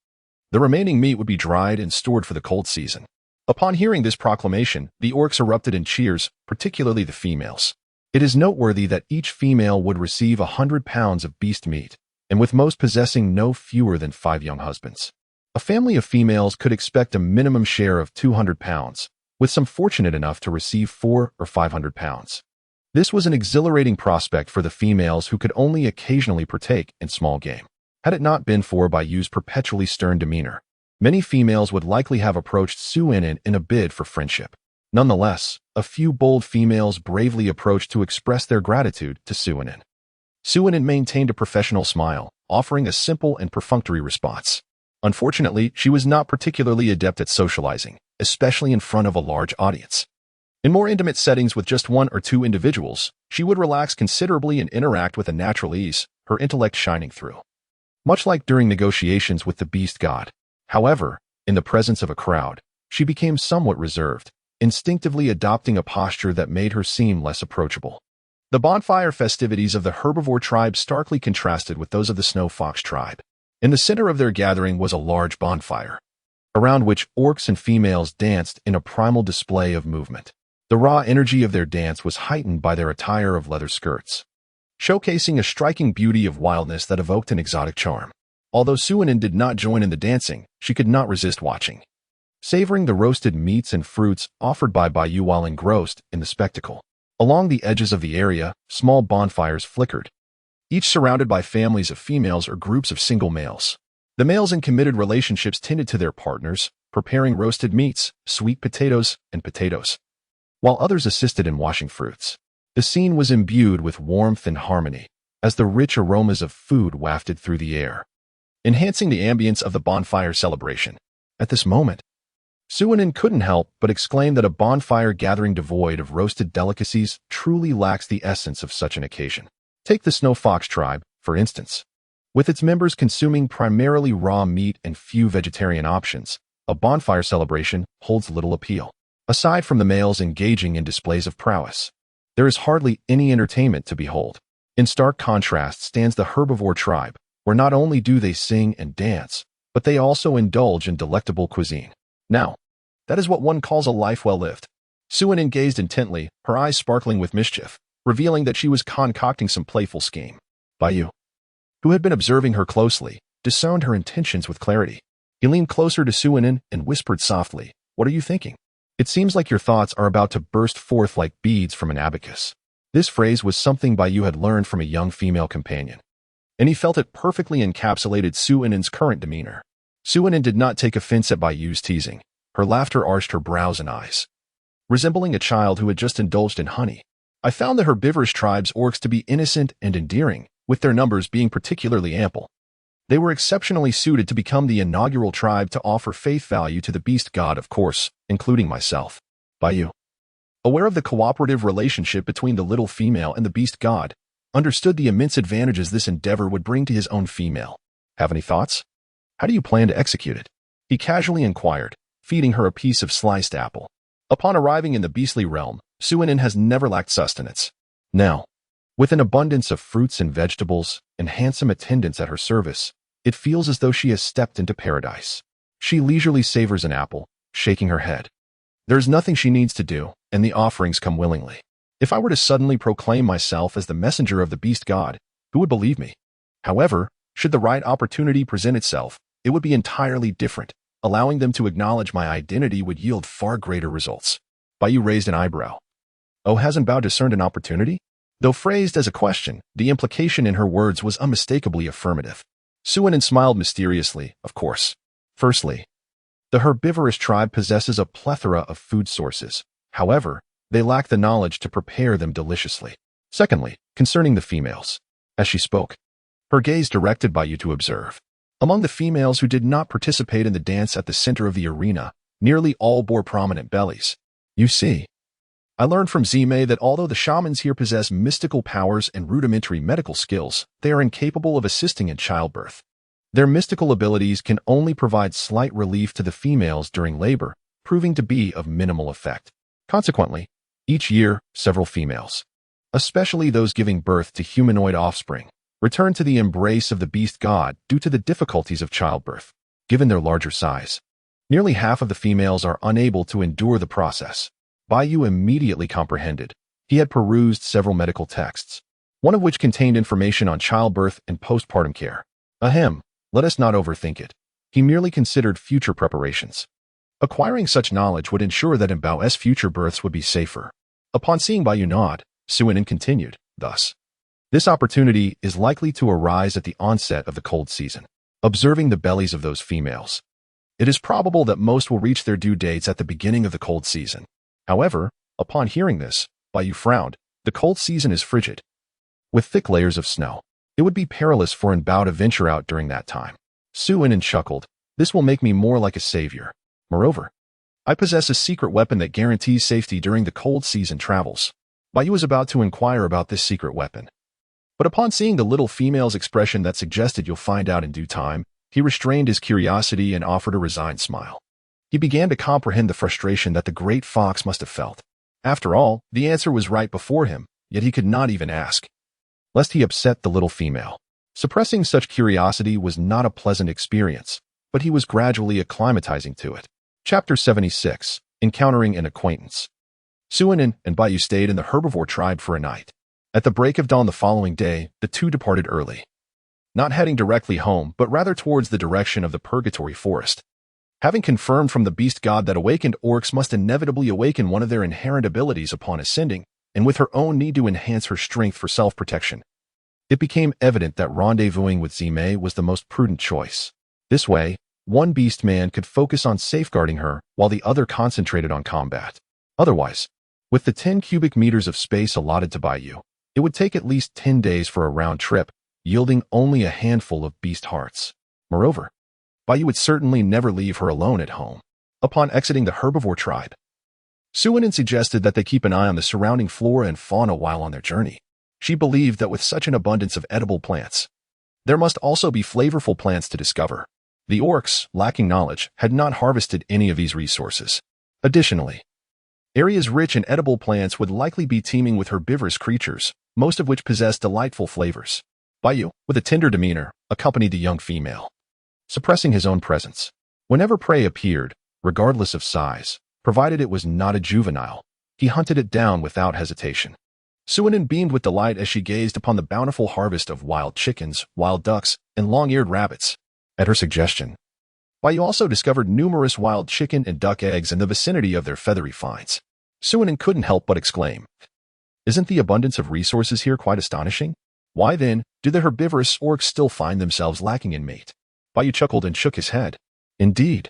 The remaining meat would be dried and stored for the cold season. Upon hearing this proclamation, the orcs erupted in cheers, particularly the females. It is noteworthy that each female would receive 100 pounds of beast meat, and with most possessing no fewer than 5 young husbands. A family of females could expect a minimum share of 200 pounds, with some fortunate enough to receive 400 or 500 pounds. This was an exhilarating prospect for the females who could only occasionally partake in small game. Had it not been for Bayu's perpetually stern demeanor, many females would likely have approached Suinin in a bid for friendship. Nonetheless, a few bold females bravely approached to express their gratitude to Suinin. Suinin maintained a professional smile, offering a simple and perfunctory response. Unfortunately, she was not particularly adept at socializing, especially in front of a large audience. In more intimate settings with just 1 or 2 individuals, she would relax considerably and interact with a natural ease, her intellect shining through. Much like during negotiations with the beast god. However, in the presence of a crowd, she became somewhat reserved, instinctively adopting a posture that made her seem less approachable. The bonfire festivities of the herbivore tribe starkly contrasted with those of the snow fox tribe. In the center of their gathering was a large bonfire, around which orcs and females danced in a primal display of movement. The raw energy of their dance was heightened by their attire of leather skirts, showcasing a striking beauty of wildness that evoked an exotic charm. Although Suinin did not join in the dancing, she could not resist watching, savoring the roasted meats and fruits offered by Bayu while engrossed in the spectacle. Along the edges of the area, small bonfires flickered, each surrounded by families of females or groups of single males. The males in committed relationships tended to their partners, preparing roasted meats, sweet potatoes, and potatoes, while others assisted in washing fruits. The scene was imbued with warmth and harmony, as the rich aromas of food wafted through the air, enhancing the ambience of the bonfire celebration. At this moment, Suinin couldn't help but exclaim that a bonfire gathering devoid of roasted delicacies truly lacks the essence of such an occasion. Take the Snow Fox tribe, for instance. With its members consuming primarily raw meat and few vegetarian options, a bonfire celebration holds little appeal. Aside from the males engaging in displays of prowess, there is hardly any entertainment to behold. In stark contrast stands the herbivore tribe, where not only do they sing and dance, but they also indulge in delectable cuisine. Now, that is what one calls a life well lived. Suinin gazed intently, her eyes sparkling with mischief, revealing that she was concocting some playful scheme. Bayu, who had been observing her closely, discerned her intentions with clarity. He leaned closer to Suinin and whispered softly, "What are you thinking? It seems like your thoughts are about to burst forth like beads from an abacus." This phrase was something Bayu had learned from a young female companion, and he felt it perfectly encapsulated Suinin's current demeanor. Suinin did not take offense at Bayu's teasing. Her laughter arched her brows and eyes, resembling a child who had just indulged in honey. I found the herbivorous tribe's orcs to be innocent and endearing, with their numbers being particularly ample. They were exceptionally suited to become the inaugural tribe to offer faith value to the beast god, of course, including myself. Bayu, aware of the cooperative relationship between the little female and the beast god, understood the immense advantages this endeavor would bring to his own female. Have any thoughts? How do you plan to execute it? He casually inquired, feeding her a piece of sliced apple. Upon arriving in the beastly realm, Suinin has never lacked sustenance. Now, with an abundance of fruits and vegetables and handsome attendants at her service, it feels as though she has stepped into paradise. She leisurely savors an apple, shaking her head. There is nothing she needs to do, and the offerings come willingly. If I were to suddenly proclaim myself as the messenger of the beast god, who would believe me? However, should the right opportunity present itself, it would be entirely different. Allowing them to acknowledge my identity would yield far greater results. Bayu raised an eyebrow. Oh, hasn't Bao discerned an opportunity? Though phrased as a question, the implication in her words was unmistakably affirmative. Suinin smiled mysteriously, of course. Firstly, the herbivorous tribe possesses a plethora of food sources. However, they lack the knowledge to prepare them deliciously. Secondly, concerning the females, as she spoke, her gaze directed by you to observe. Among the females who did not participate in the dance at the center of the arena, nearly all bore prominent bellies. You see, I learned from Zime that although the shamans here possess mystical powers and rudimentary medical skills, they are incapable of assisting in childbirth. Their mystical abilities can only provide slight relief to the females during labor, proving to be of minimal effect. Consequently, each year, several females, especially those giving birth to humanoid offspring, return to the embrace of the beast god due to the difficulties of childbirth. Given their larger size, nearly half of the females are unable to endure the process. Bayou immediately comprehended. He had perused several medical texts, one of which contained information on childbirth and postpartum care. Ahem, let us not overthink it. He merely considered future preparations. Acquiring such knowledge would ensure that Mbao's future births would be safer. Upon seeing Bayou nod, Suinin continued, thus, this opportunity is likely to arise at the onset of the cold season. Observing the bellies of those females, it is probable that most will reach their due dates at the beginning of the cold season. However, upon hearing this, Bayou frowned. The cold season is frigid, with thick layers of snow. It would be perilous for Bao to venture out during that time. Suinin chuckled. This will make me more like a savior. Moreover, I possess a secret weapon that guarantees safety during the cold season travels. Bayou was about to inquire about this secret weapon, but upon seeing the little female's expression that suggested you'll find out in due time, he restrained his curiosity and offered a resigned smile. He began to comprehend the frustration that the great fox must have felt. After all, the answer was right before him, yet he could not even ask, lest he upset the little female. Suppressing such curiosity was not a pleasant experience, but he was gradually acclimatizing to it. Chapter 76, Encountering an Acquaintance. Suinin and Bayou stayed in the herbivore tribe for a night. At the break of dawn the following day, the two departed early, not heading directly home, but rather towards the direction of the Purgatory Forest. Having confirmed from the beast god that awakened orcs must inevitably awaken one of their inherent abilities upon ascending, and with her own need to enhance her strength for self-protection, it became evident that rendezvousing with Zime was the most prudent choice. This way, one beastman could focus on safeguarding her, while the other concentrated on combat. Otherwise, with the 10 cubic meters of space allotted to Bayou, it would take at least 10 days for a round trip, yielding only a handful of beast hearts. Moreover, Bayou would certainly never leave her alone at home. Upon exiting the herbivore tribe, Suinin suggested that they keep an eye on the surrounding flora and fauna while on their journey. She believed that with such an abundance of edible plants, there must also be flavorful plants to discover. The orcs, lacking knowledge, had not harvested any of these resources. Additionally, areas rich in edible plants would likely be teeming with herbivorous creatures, most of which possess delightful flavors. Bayou, with a tender demeanor, accompanied the young female, suppressing his own presence. Whenever prey appeared, regardless of size, provided it was not a juvenile, he hunted it down without hesitation. Suinin beamed with delight as she gazed upon the bountiful harvest of wild chickens, wild ducks, and long-eared rabbits. At her suggestion, Bayou also discovered numerous wild chicken and duck eggs in the vicinity of their feathery finds. Suinin couldn't help but exclaim, "Isn't the abundance of resources here quite astonishing? Why then, do the herbivorous orcs still find themselves lacking in mate?" Bayou chuckled and shook his head. Indeed,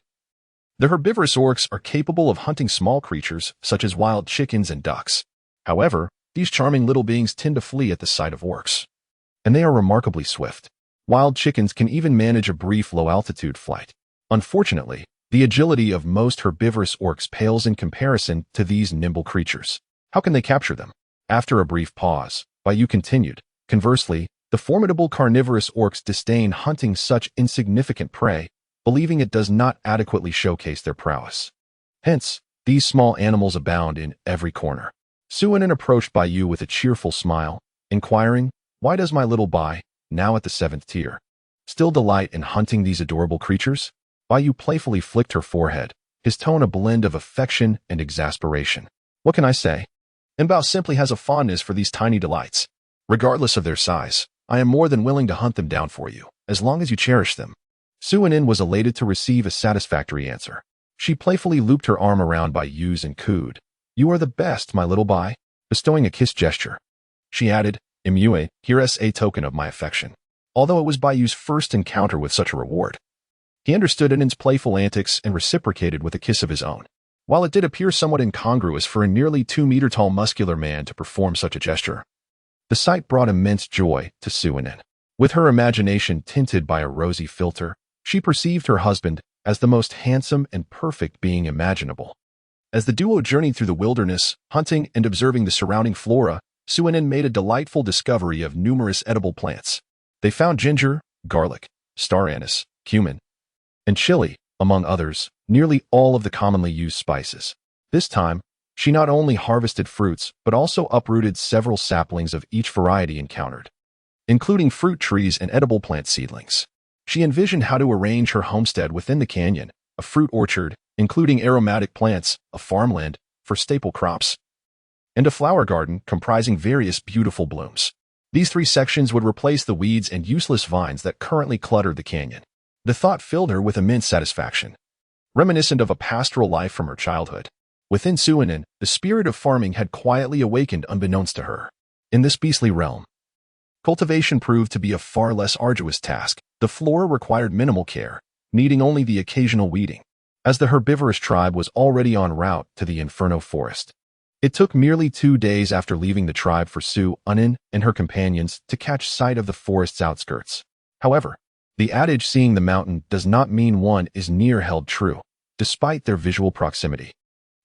the herbivorous orcs are capable of hunting small creatures, such as wild chickens and ducks. However, these charming little beings tend to flee at the sight of orcs, and they are remarkably swift. Wild chickens can even manage a brief low-altitude flight. Unfortunately, the agility of most herbivorous orcs pales in comparison to these nimble creatures. How can they capture them? After a brief pause, Bayou continued, conversely, the formidable carnivorous orcs disdain hunting such insignificant prey, believing it does not adequately showcase their prowess. Hence, these small animals abound in every corner. Suinin approached Bayou with a cheerful smile, inquiring, "Why does my little Bai, now at the 7th tier, still delight in hunting these adorable creatures?" Bayou playfully flicked her forehead, his tone a blend of affection and exasperation. "What can I say? Bao simply has a fondness for these tiny delights. Regardless of their size, I am more than willing to hunt them down for you, as long as you cherish them." Suinin was elated to receive a satisfactory answer. She playfully looped her arm around Bayou's and cooed, "You are the best, my little Bai," bestowing a kiss gesture. She added, "Imue, here is a token of my affection." Although it was Bayou's first encounter with such a reward, he understood Inin's playful antics and reciprocated with a kiss of his own. While it did appear somewhat incongruous for a nearly 2-meter-tall muscular man to perform such a gesture, The sight brought immense joy to Suinin. With her imagination tinted by a rosy filter, she perceived her husband as the most handsome and perfect being imaginable. As the duo journeyed through the wilderness, hunting and observing the surrounding flora, Suinin made a delightful discovery of numerous edible plants. They found ginger, garlic, star anise, cumin, and chili, among others, nearly all of the commonly used spices. This time, she not only harvested fruits, but also uprooted several saplings of each variety encountered, including fruit trees and edible plant seedlings. She envisioned how to arrange her homestead within the canyon, a fruit orchard, including aromatic plants, a farmland for staple crops, and a flower garden comprising various beautiful blooms. These three sections would replace the weeds and useless vines that currently cluttered the canyon. The thought filled her with immense satisfaction, reminiscent of a pastoral life from her childhood. Within Suinin, the spirit of farming had quietly awakened unbeknownst to her. In this beastly realm, cultivation proved to be a far less arduous task. The flora required minimal care, needing only the occasional weeding, as the herbivorous tribe was already en route to the Inferno Forest. It took merely 2 days after leaving the tribe for Suinin and her companions to catch sight of the forest's outskirts. However, the adage "seeing the mountain does not mean one is near" held true, despite their visual proximity.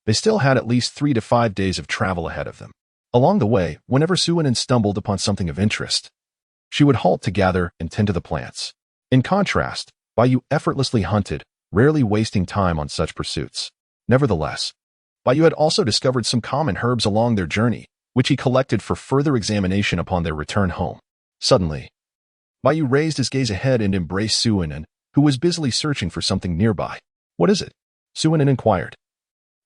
They still had at least 3 to 5 days of travel ahead of them. Along the way, whenever Suinin stumbled upon something of interest, she would halt to gather and tend to the plants. In contrast, Bayou effortlessly hunted, rarely wasting time on such pursuits. Nevertheless, Bayou had also discovered some common herbs along their journey, which he collected for further examination upon their return home. Suddenly, Bayou raised his gaze ahead and embraced Suinin, who was busily searching for something nearby. "What is it?" Suinin inquired,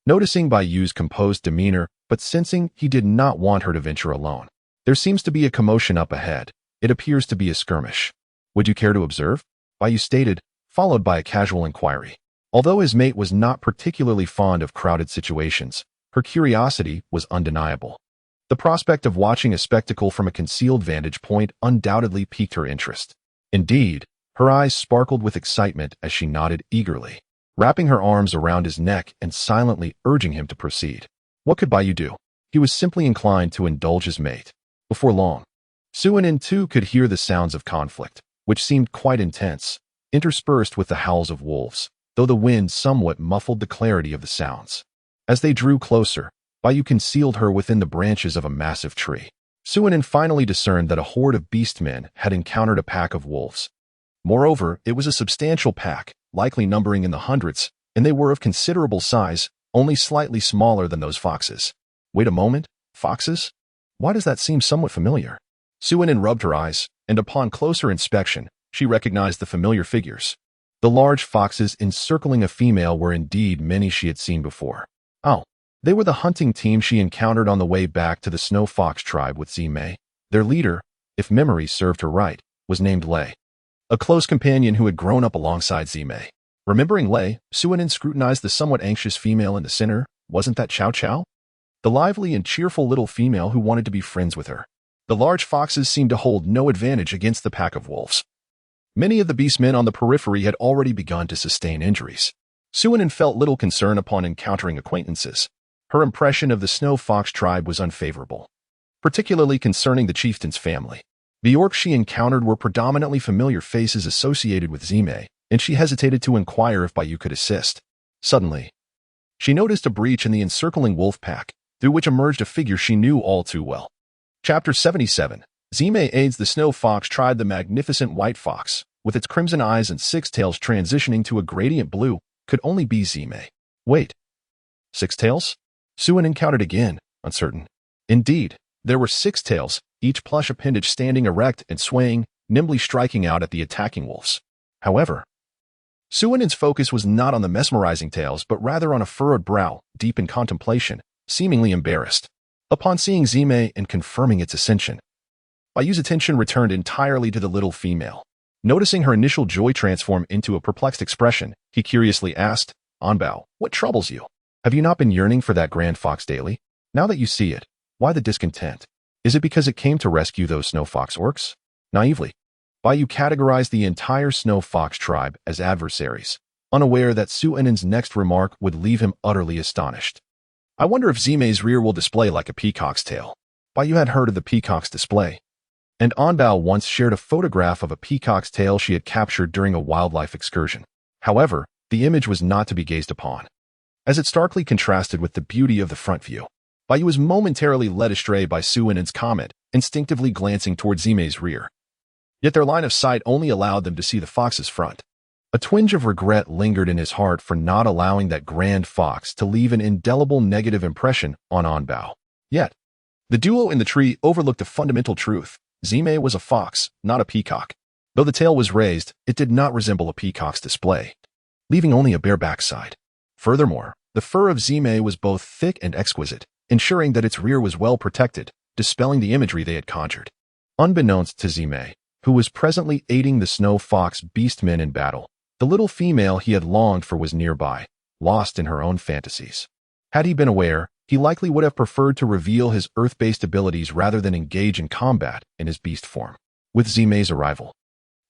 noticing Bayou's composed demeanor, but sensing he did not want her to venture alone. "There seems to be a commotion up ahead. It appears to be a skirmish. Would you care to observe?" Bayou stated, followed by a casual inquiry. Although his mate was not particularly fond of crowded situations, her curiosity was undeniable. The prospect of watching a spectacle from a concealed vantage point undoubtedly piqued her interest. Indeed, her eyes sparkled with excitement as she nodded eagerly, wrapping her arms around his neck and silently urging him to proceed. What could Bayou do? He was simply inclined to indulge his mate. Before long, Suinin too could hear the sounds of conflict, which seemed quite intense, interspersed with the howls of wolves, though the wind somewhat muffled the clarity of the sounds. As they drew closer, Bayou concealed her within the branches of a massive tree. Suinin finally discerned that a horde of beastmen had encountered a pack of wolves. Moreover, it was a substantial pack, likely numbering in the hundreds, and they were of considerable size, only slightly smaller than those foxes. Wait a moment, foxes? Why does that seem somewhat familiar? Suinin rubbed her eyes, and upon closer inspection, she recognized the familiar figures. The large foxes encircling a female were indeed many she had seen before. Oh, they were the hunting team she encountered on the way back to the Snow Fox tribe with Zimei. Their leader, if memory served her right, was named Lei, a close companion who had grown up alongside Zimei. Remembering Lei, Suinin scrutinized the somewhat anxious female in the center. Wasn't that Chow Chow? The lively and cheerful little female who wanted to be friends with her. The large foxes seemed to hold no advantage against the pack of wolves. Many of the beastmen on the periphery had already begun to sustain injuries. Suinin felt little concern upon encountering acquaintances. Her impression of the Snow Fox tribe was unfavorable, particularly concerning the chieftain's family. The orcs she encountered were predominantly familiar faces associated with Zimei, and she hesitated to inquire if Bayou could assist. Suddenly, she noticed a breach in the encircling wolf pack, through which emerged a figure she knew all too well. Chapter 77. Zimei aids the Snow Fox tribe. The magnificent white fox, with its crimson eyes and 6 tails transitioning to a gradient blue, could only be Zimei. Wait. 6 tails? Suinin counted again, uncertain. Indeed, there were 6 tails, each plush appendage standing erect and swaying, nimbly striking out at the attacking wolves. However, Suinin's focus was not on the mesmerizing tails, but rather on a furrowed brow, deep in contemplation, seemingly embarrassed. Upon seeing Zimei and confirming its ascension, Bayou's attention returned entirely to the little female. Noticing her initial joy transform into a perplexed expression, he curiously asked, "Anbao, what troubles you? Have you not been yearning for that grand fox daily? Now that you see it, why the discontent? Is it because it came to rescue those Snow Fox orcs?" Naively, Bayou categorized the entire Snow Fox tribe as adversaries, unaware that Suinin's next remark would leave him utterly astonished. "I wonder if Zimei's rear will display like a peacock's tail." Bai Yu had heard of the peacock's display, and Anbao once shared a photograph of a peacock's tail she had captured during a wildlife excursion. However, the image was not to be gazed upon, as it starkly contrasted with the beauty of the front view. Bai Yu was momentarily led astray by Su Ainen's comment, instinctively glancing toward Zimei's rear. Yet their line of sight only allowed them to see the fox's front. A twinge of regret lingered in his heart for not allowing that grand fox to leave an indelible negative impression on Anbao. Yet, the duo in the tree overlooked a fundamental truth. Zimei was a fox, not a peacock. Though the tail was raised, it did not resemble a peacock's display, leaving only a bare backside. Furthermore, the fur of Zimei was both thick and exquisite, ensuring that its rear was well protected, dispelling the imagery they had conjured. Unbeknownst to Zimei, who was presently aiding the snow fox beastman in battle, the little female he had longed for was nearby, lost in her own fantasies. Had he been aware, he likely would have preferred to reveal his earth-based abilities rather than engage in combat in his beast form. With Zimei's arrival,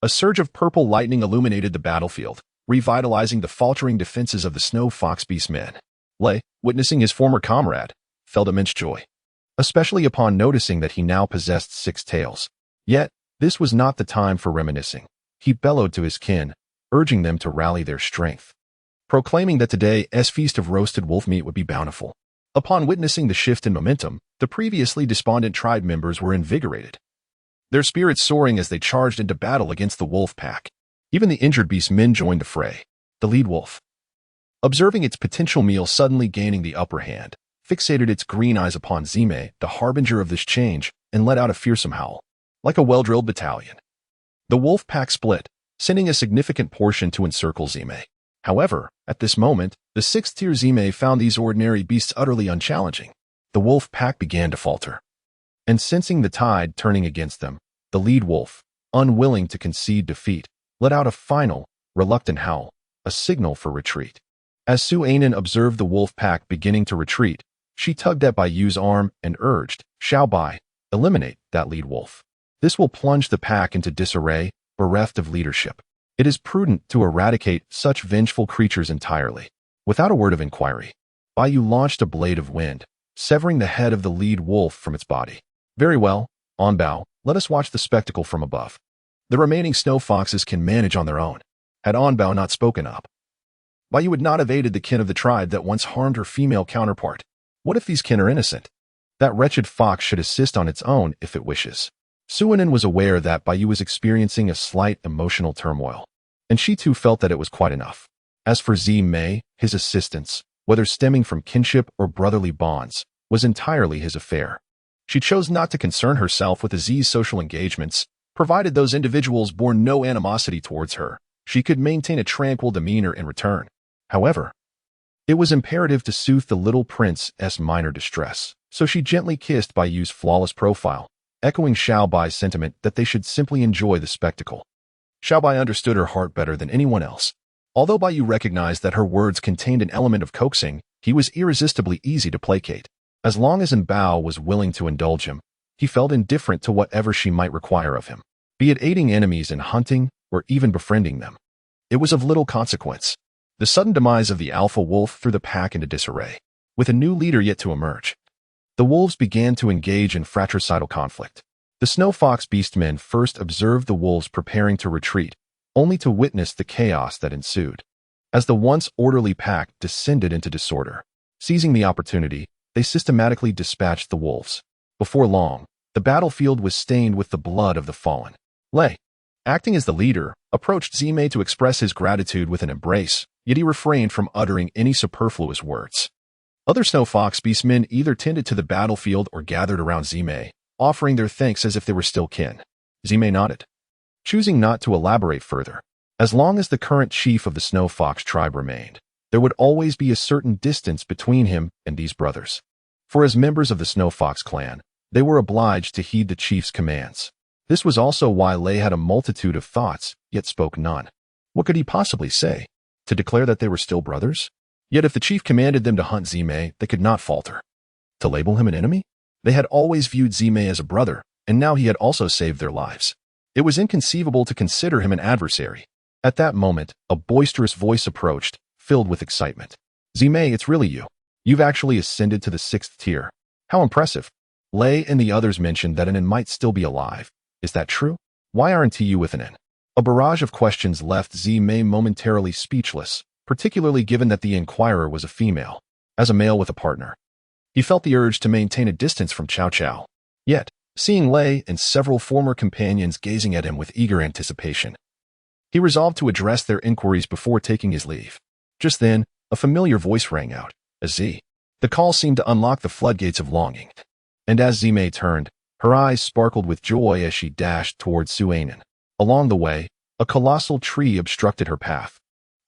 a surge of purple lightning illuminated the battlefield, revitalizing the faltering defenses of the snow fox beastman. Lei, witnessing his former comrade, felt immense joy, especially upon noticing that he now possessed 6 tails. Yet, this was not the time for reminiscing. He bellowed to his kin, urging them to rally their strength, proclaiming that today's feast of roasted wolf meat would be bountiful. Upon witnessing the shift in momentum, the previously despondent tribe members were invigorated, their spirits soaring as they charged into battle against the wolf pack. Even the injured beastmen joined the fray. The lead wolf, observing its potential meal suddenly gaining the upper hand, fixated its green eyes upon Zimei, the harbinger of this change, and let out a fearsome howl. Like a well-drilled battalion, the wolf pack split, sending a significant portion to encircle Zimei. However, at this moment, the 6th-tier Zimei found these ordinary beasts utterly unchallenging. The wolf pack began to falter, and sensing the tide turning against them, the lead wolf, unwilling to concede defeat, let out a final, reluctant howl, a signal for retreat. As Su Ainen observed the wolf pack beginning to retreat, she tugged at Bai Yu's arm and urged, "Xiao Bai, eliminate that lead wolf. This will plunge the pack into disarray, bereft of leadership. It is prudent to eradicate such vengeful creatures entirely." Without a word of inquiry, Bai Yu launched a blade of wind, severing the head of the lead wolf from its body. "Very well, Anbao, let us watch the spectacle from above. The remaining snow foxes can manage on their own." Had Anbao not spoken up, Bai Yu would not have aided the kin of the tribe that once harmed her female counterpart. What if these kin are innocent? That wretched fox should assist on its own if it wishes. Su Ainen was aware that Bai Yu was experiencing a slight emotional turmoil, and she too felt that it was quite enough. As for Zimei, his assistance, whether stemming from kinship or brotherly bonds, was entirely his affair. She chose not to concern herself with Aziz's social engagements, provided those individuals bore no animosity towards her. She could maintain a tranquil demeanor in return. However, it was imperative to soothe the little prince's minor distress, so she gently kissed Bai Yu's flawless profile, echoing Xiao Bai's sentiment that they should simply enjoy the spectacle. Xiao Bai understood her heart better than anyone else. Although Bai Yu recognized that her words contained an element of coaxing, he was irresistibly easy to placate. As long as Bao was willing to indulge him, he felt indifferent to whatever she might require of him, be it aiding enemies in hunting or even befriending them. It was of little consequence. The sudden demise of the alpha wolf threw the pack into disarray, with a new leader yet to emerge. The wolves began to engage in fratricidal conflict. The snow fox beastmen first observed the wolves preparing to retreat, only to witness the chaos that ensued. As the once orderly pack descended into disorder, seizing the opportunity, they systematically dispatched the wolves. Before long, the battlefield was stained with the blood of the fallen. Lei, acting as the leader, approached Zimei to express his gratitude with an embrace, yet he refrained from uttering any superfluous words. Other snow fox beastmen either tended to the battlefield or gathered around Zimei, offering their thanks as if they were still kin. Zimei nodded, choosing not to elaborate further. As long as the current chief of the snow fox tribe remained, there would always be a certain distance between him and these brothers. For as members of the snow fox clan, they were obliged to heed the chief's commands. This was also why Lei had a multitude of thoughts, yet spoke none. What could he possibly say? To declare that they were still brothers? Yet if the chief commanded them to hunt Zimei, they could not falter. To label him an enemy? They had always viewed Zimei as a brother, and now he had also saved their lives. It was inconceivable to consider him an adversary. At that moment, a boisterous voice approached, filled with excitement. "Zimei, it's really you. You've actually ascended to the 6th tier. How impressive." Lei and the others mentioned that Anin might still be alive. Is that true? Why aren't you with Anin? A barrage of questions left Zimei momentarily speechless, particularly given that the inquirer was a female. As a male with a partner, he felt the urge to maintain a distance from Cao Cao. Yet, seeing Lei and several former companions gazing at him with eager anticipation, he resolved to address their inquiries before taking his leave. Just then, a familiar voice rang out. Z. The call seemed to unlock the floodgates of longing. And as Zimei turned, her eyes sparkled with joy as she dashed towards Suanen. Along the way, a colossal tree obstructed her path,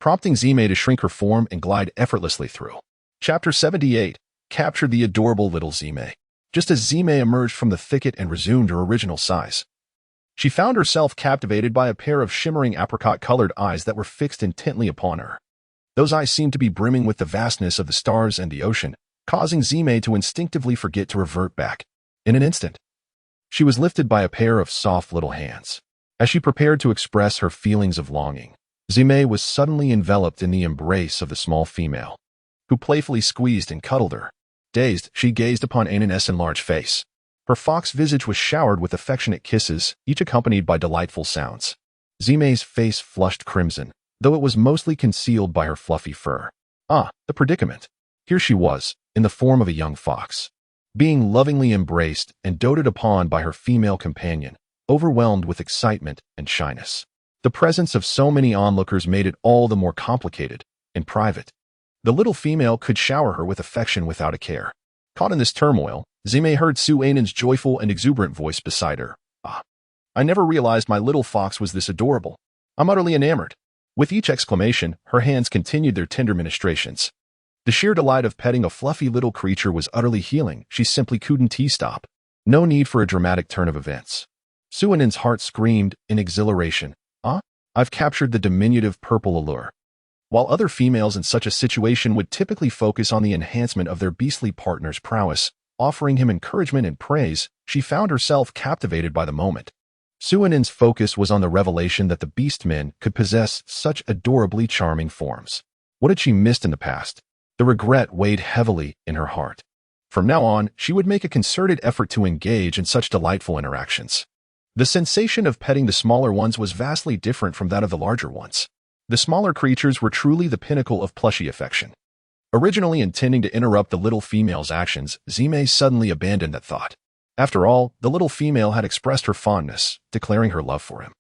prompting Zimei to shrink her form and glide effortlessly through. Chapter 78. Captured the adorable little Zimei. Just as Zimei emerged from the thicket and resumed her original size, she found herself captivated by a pair of shimmering apricot-colored eyes that were fixed intently upon her. Those eyes seemed to be brimming with the vastness of the stars and the ocean, causing Zimei to instinctively forget to revert back. In an instant, she was lifted by a pair of soft little hands. As she prepared to express her feelings of longing, Zimei was suddenly enveloped in the embrace of the small female, who playfully squeezed and cuddled her. Dazed, she gazed upon Ainan's enlarged face. Her fox visage was showered with affectionate kisses, each accompanied by delightful sounds. Zimei's face flushed crimson, though it was mostly concealed by her fluffy fur. The predicament. Here she was, in the form of a young fox, being lovingly embraced and doted upon by her female companion, overwhelmed with excitement and shyness. The presence of so many onlookers made it all the more complicated and private. The little female could shower her with affection without a care. Caught in this turmoil, Zimei heard Suanen's joyful and exuberant voice beside her. I never realized my little fox was this adorable. I'm utterly enamored. With each exclamation, her hands continued their tender ministrations. The sheer delight of petting a fluffy little creature was utterly healing. She simply couldn't stop. No need for a dramatic turn of events. Suanen's heart screamed in exhilaration. I've captured the diminutive purple allure. While other females in such a situation would typically focus on the enhancement of their beastly partner's prowess, offering him encouragement and praise, she found herself captivated by the moment. Suanen's focus was on the revelation that the beastmen could possess such adorably charming forms. What had she missed in the past? The regret weighed heavily in her heart. From now on, she would make a concerted effort to engage in such delightful interactions. The sensation of petting the smaller ones was vastly different from that of the larger ones. The smaller creatures were truly the pinnacle of plushy affection. Originally intending to interrupt the little female's actions, Zimei suddenly abandoned that thought. After all, the little female had expressed her fondness, declaring her love for him.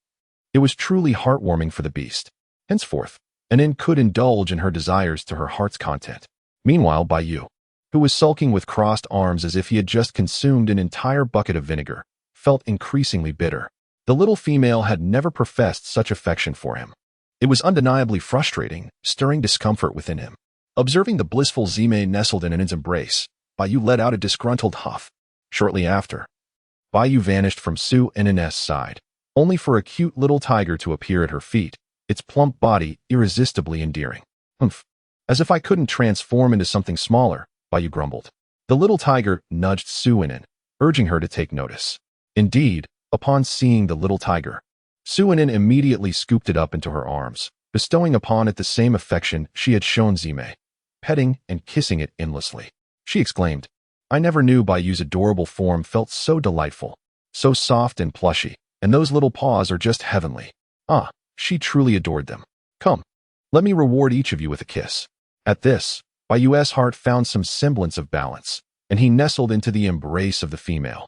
It was truly heartwarming for the beast. Henceforth, Anin could indulge in her desires to her heart's content. Meanwhile, Baiyu, who was sulking with crossed arms as if he had just consumed an entire bucket of vinegar, felt increasingly bitter. The little female had never professed such affection for him. It was undeniably frustrating, stirring discomfort within him. Observing the blissful Zimei nestled in Anin's embrace, Baiyu let out a disgruntled huff. Shortly after, Baiyu vanished from Suanen's side, only for a cute little tiger to appear at her feet, its plump body irresistibly endearing. Humph. As if I couldn't transform into something smaller, Baiyu grumbled. The little tiger nudged Suanen, urging her to take notice. Indeed, upon seeing the little tiger, Suanen immediately scooped it up into her arms, bestowing upon it the same affection she had shown Zimei, petting and kissing it endlessly. She exclaimed, I never knew Baiyu's adorable form felt so delightful, so soft and plushy, and those little paws are just heavenly. She truly adored them. Come, let me reward each of you with a kiss. At this, Baiyu's heart found some semblance of balance, and he nestled into the embrace of the female,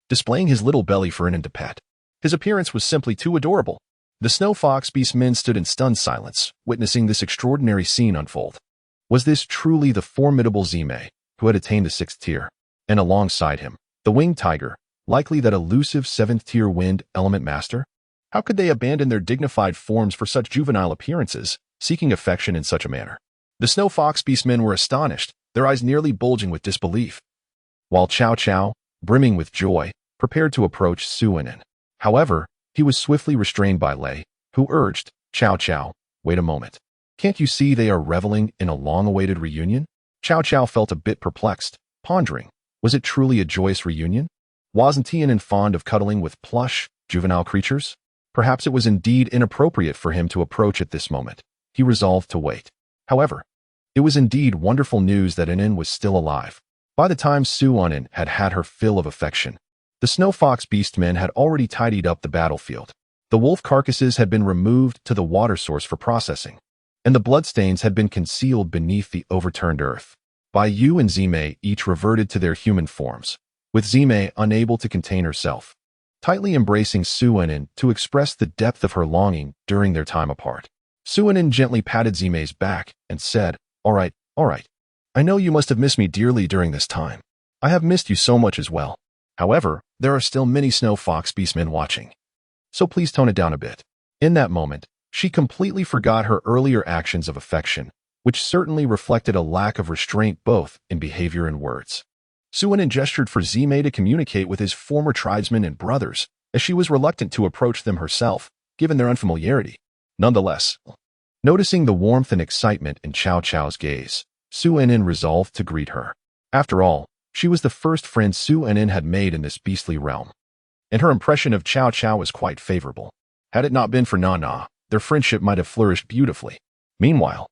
displaying his little belly for Anin to pet. His appearance was simply too adorable. The snow fox beastmen stood in stunned silence, witnessing this extraordinary scene unfold. Was this truly the formidable Zimei, who had attained the 6th tier? And alongside him, the winged tiger, likely that elusive 7th tier wind element master? How could they abandon their dignified forms for such juvenile appearances, seeking affection in such a manner? The snow fox beastmen were astonished, their eyes nearly bulging with disbelief, while Cao Cao, brimming with joy, prepared to approach Suanen. However, he was swiftly restrained by Lei, who urged, Cao Cao, wait a moment. Can't you see they are reveling in a long-awaited reunion? Cao Cao felt a bit perplexed, pondering, was it truly a joyous reunion? Wasn't Anin fond of cuddling with plush, juvenile creatures? Perhaps it was indeed inappropriate for him to approach at this moment. He resolved to wait. However, it was indeed wonderful news that Anin was still alive. By the time Suonin had had her fill of affection, the snow fox beastmen had already tidied up the battlefield. The wolf carcasses had been removed to the water source for processing, and the bloodstains had been concealed beneath the overturned earth. Yu and Zime each reverted to their human forms, with Zime unable to contain herself, tightly embracing Suonin to express the depth of her longing during their time apart. Suonin gently patted Zime's back and said, all right. I know you must have missed me dearly during this time. I have missed you so much as well. However, there are still many snow fox beastmen watching, so please tone it down a bit." In that moment, she completely forgot her earlier actions of affection, which certainly reflected a lack of restraint both in behavior and words. Suonin gestured for Zime to communicate with his former tribesmen and brothers, as she was reluctant to approach them herself, given their unfamiliarity. Nonetheless, noticing the warmth and excitement in Cao Cao's gaze, Suonin resolved to greet her. After all, she was the first friend Suonin had made in this beastly realm, and her impression of Cao Cao was quite favorable. Had it not been for Nana, their friendship might have flourished beautifully. Meanwhile,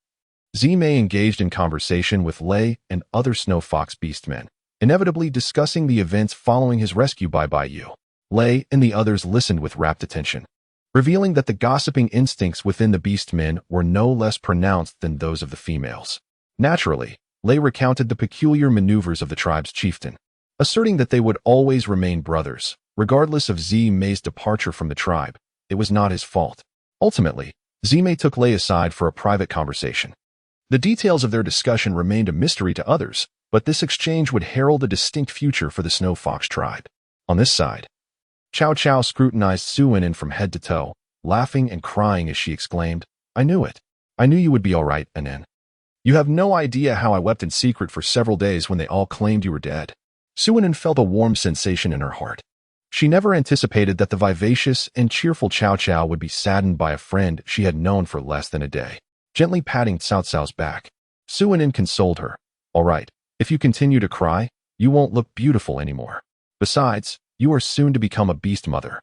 Zime engaged in conversation with Lei and other snow fox beastmen, inevitably discussing the events following his rescue by Yu. Lei and the others listened with rapt attention, revealing that the gossiping instincts within the beastmen were no less pronounced than those of the females. Naturally, Lei recounted the peculiar maneuvers of the tribe's chieftain, asserting that they would always remain brothers, regardless of Zime's departure from the tribe. It was not his fault. Ultimately, Zime took Lei aside for a private conversation. The details of their discussion remained a mystery to others, but this exchange would herald a distinct future for the snow fox tribe. On this side, Cao Cao scrutinized Suonin from head to toe, laughing and crying as she exclaimed, "I knew it. I knew you would be all right, Anin. You have no idea how I wept in secret for several days when they all claimed you were dead." Suonin felt a warm sensation in her heart. She never anticipated that the vivacious and cheerful Cao Cao would be saddened by a friend she had known for less than a day. Gently patting Cao Cao's back, Suonin consoled her. "All right, if you continue to cry, you won't look beautiful anymore. Besides, you are soon to become a beast mother.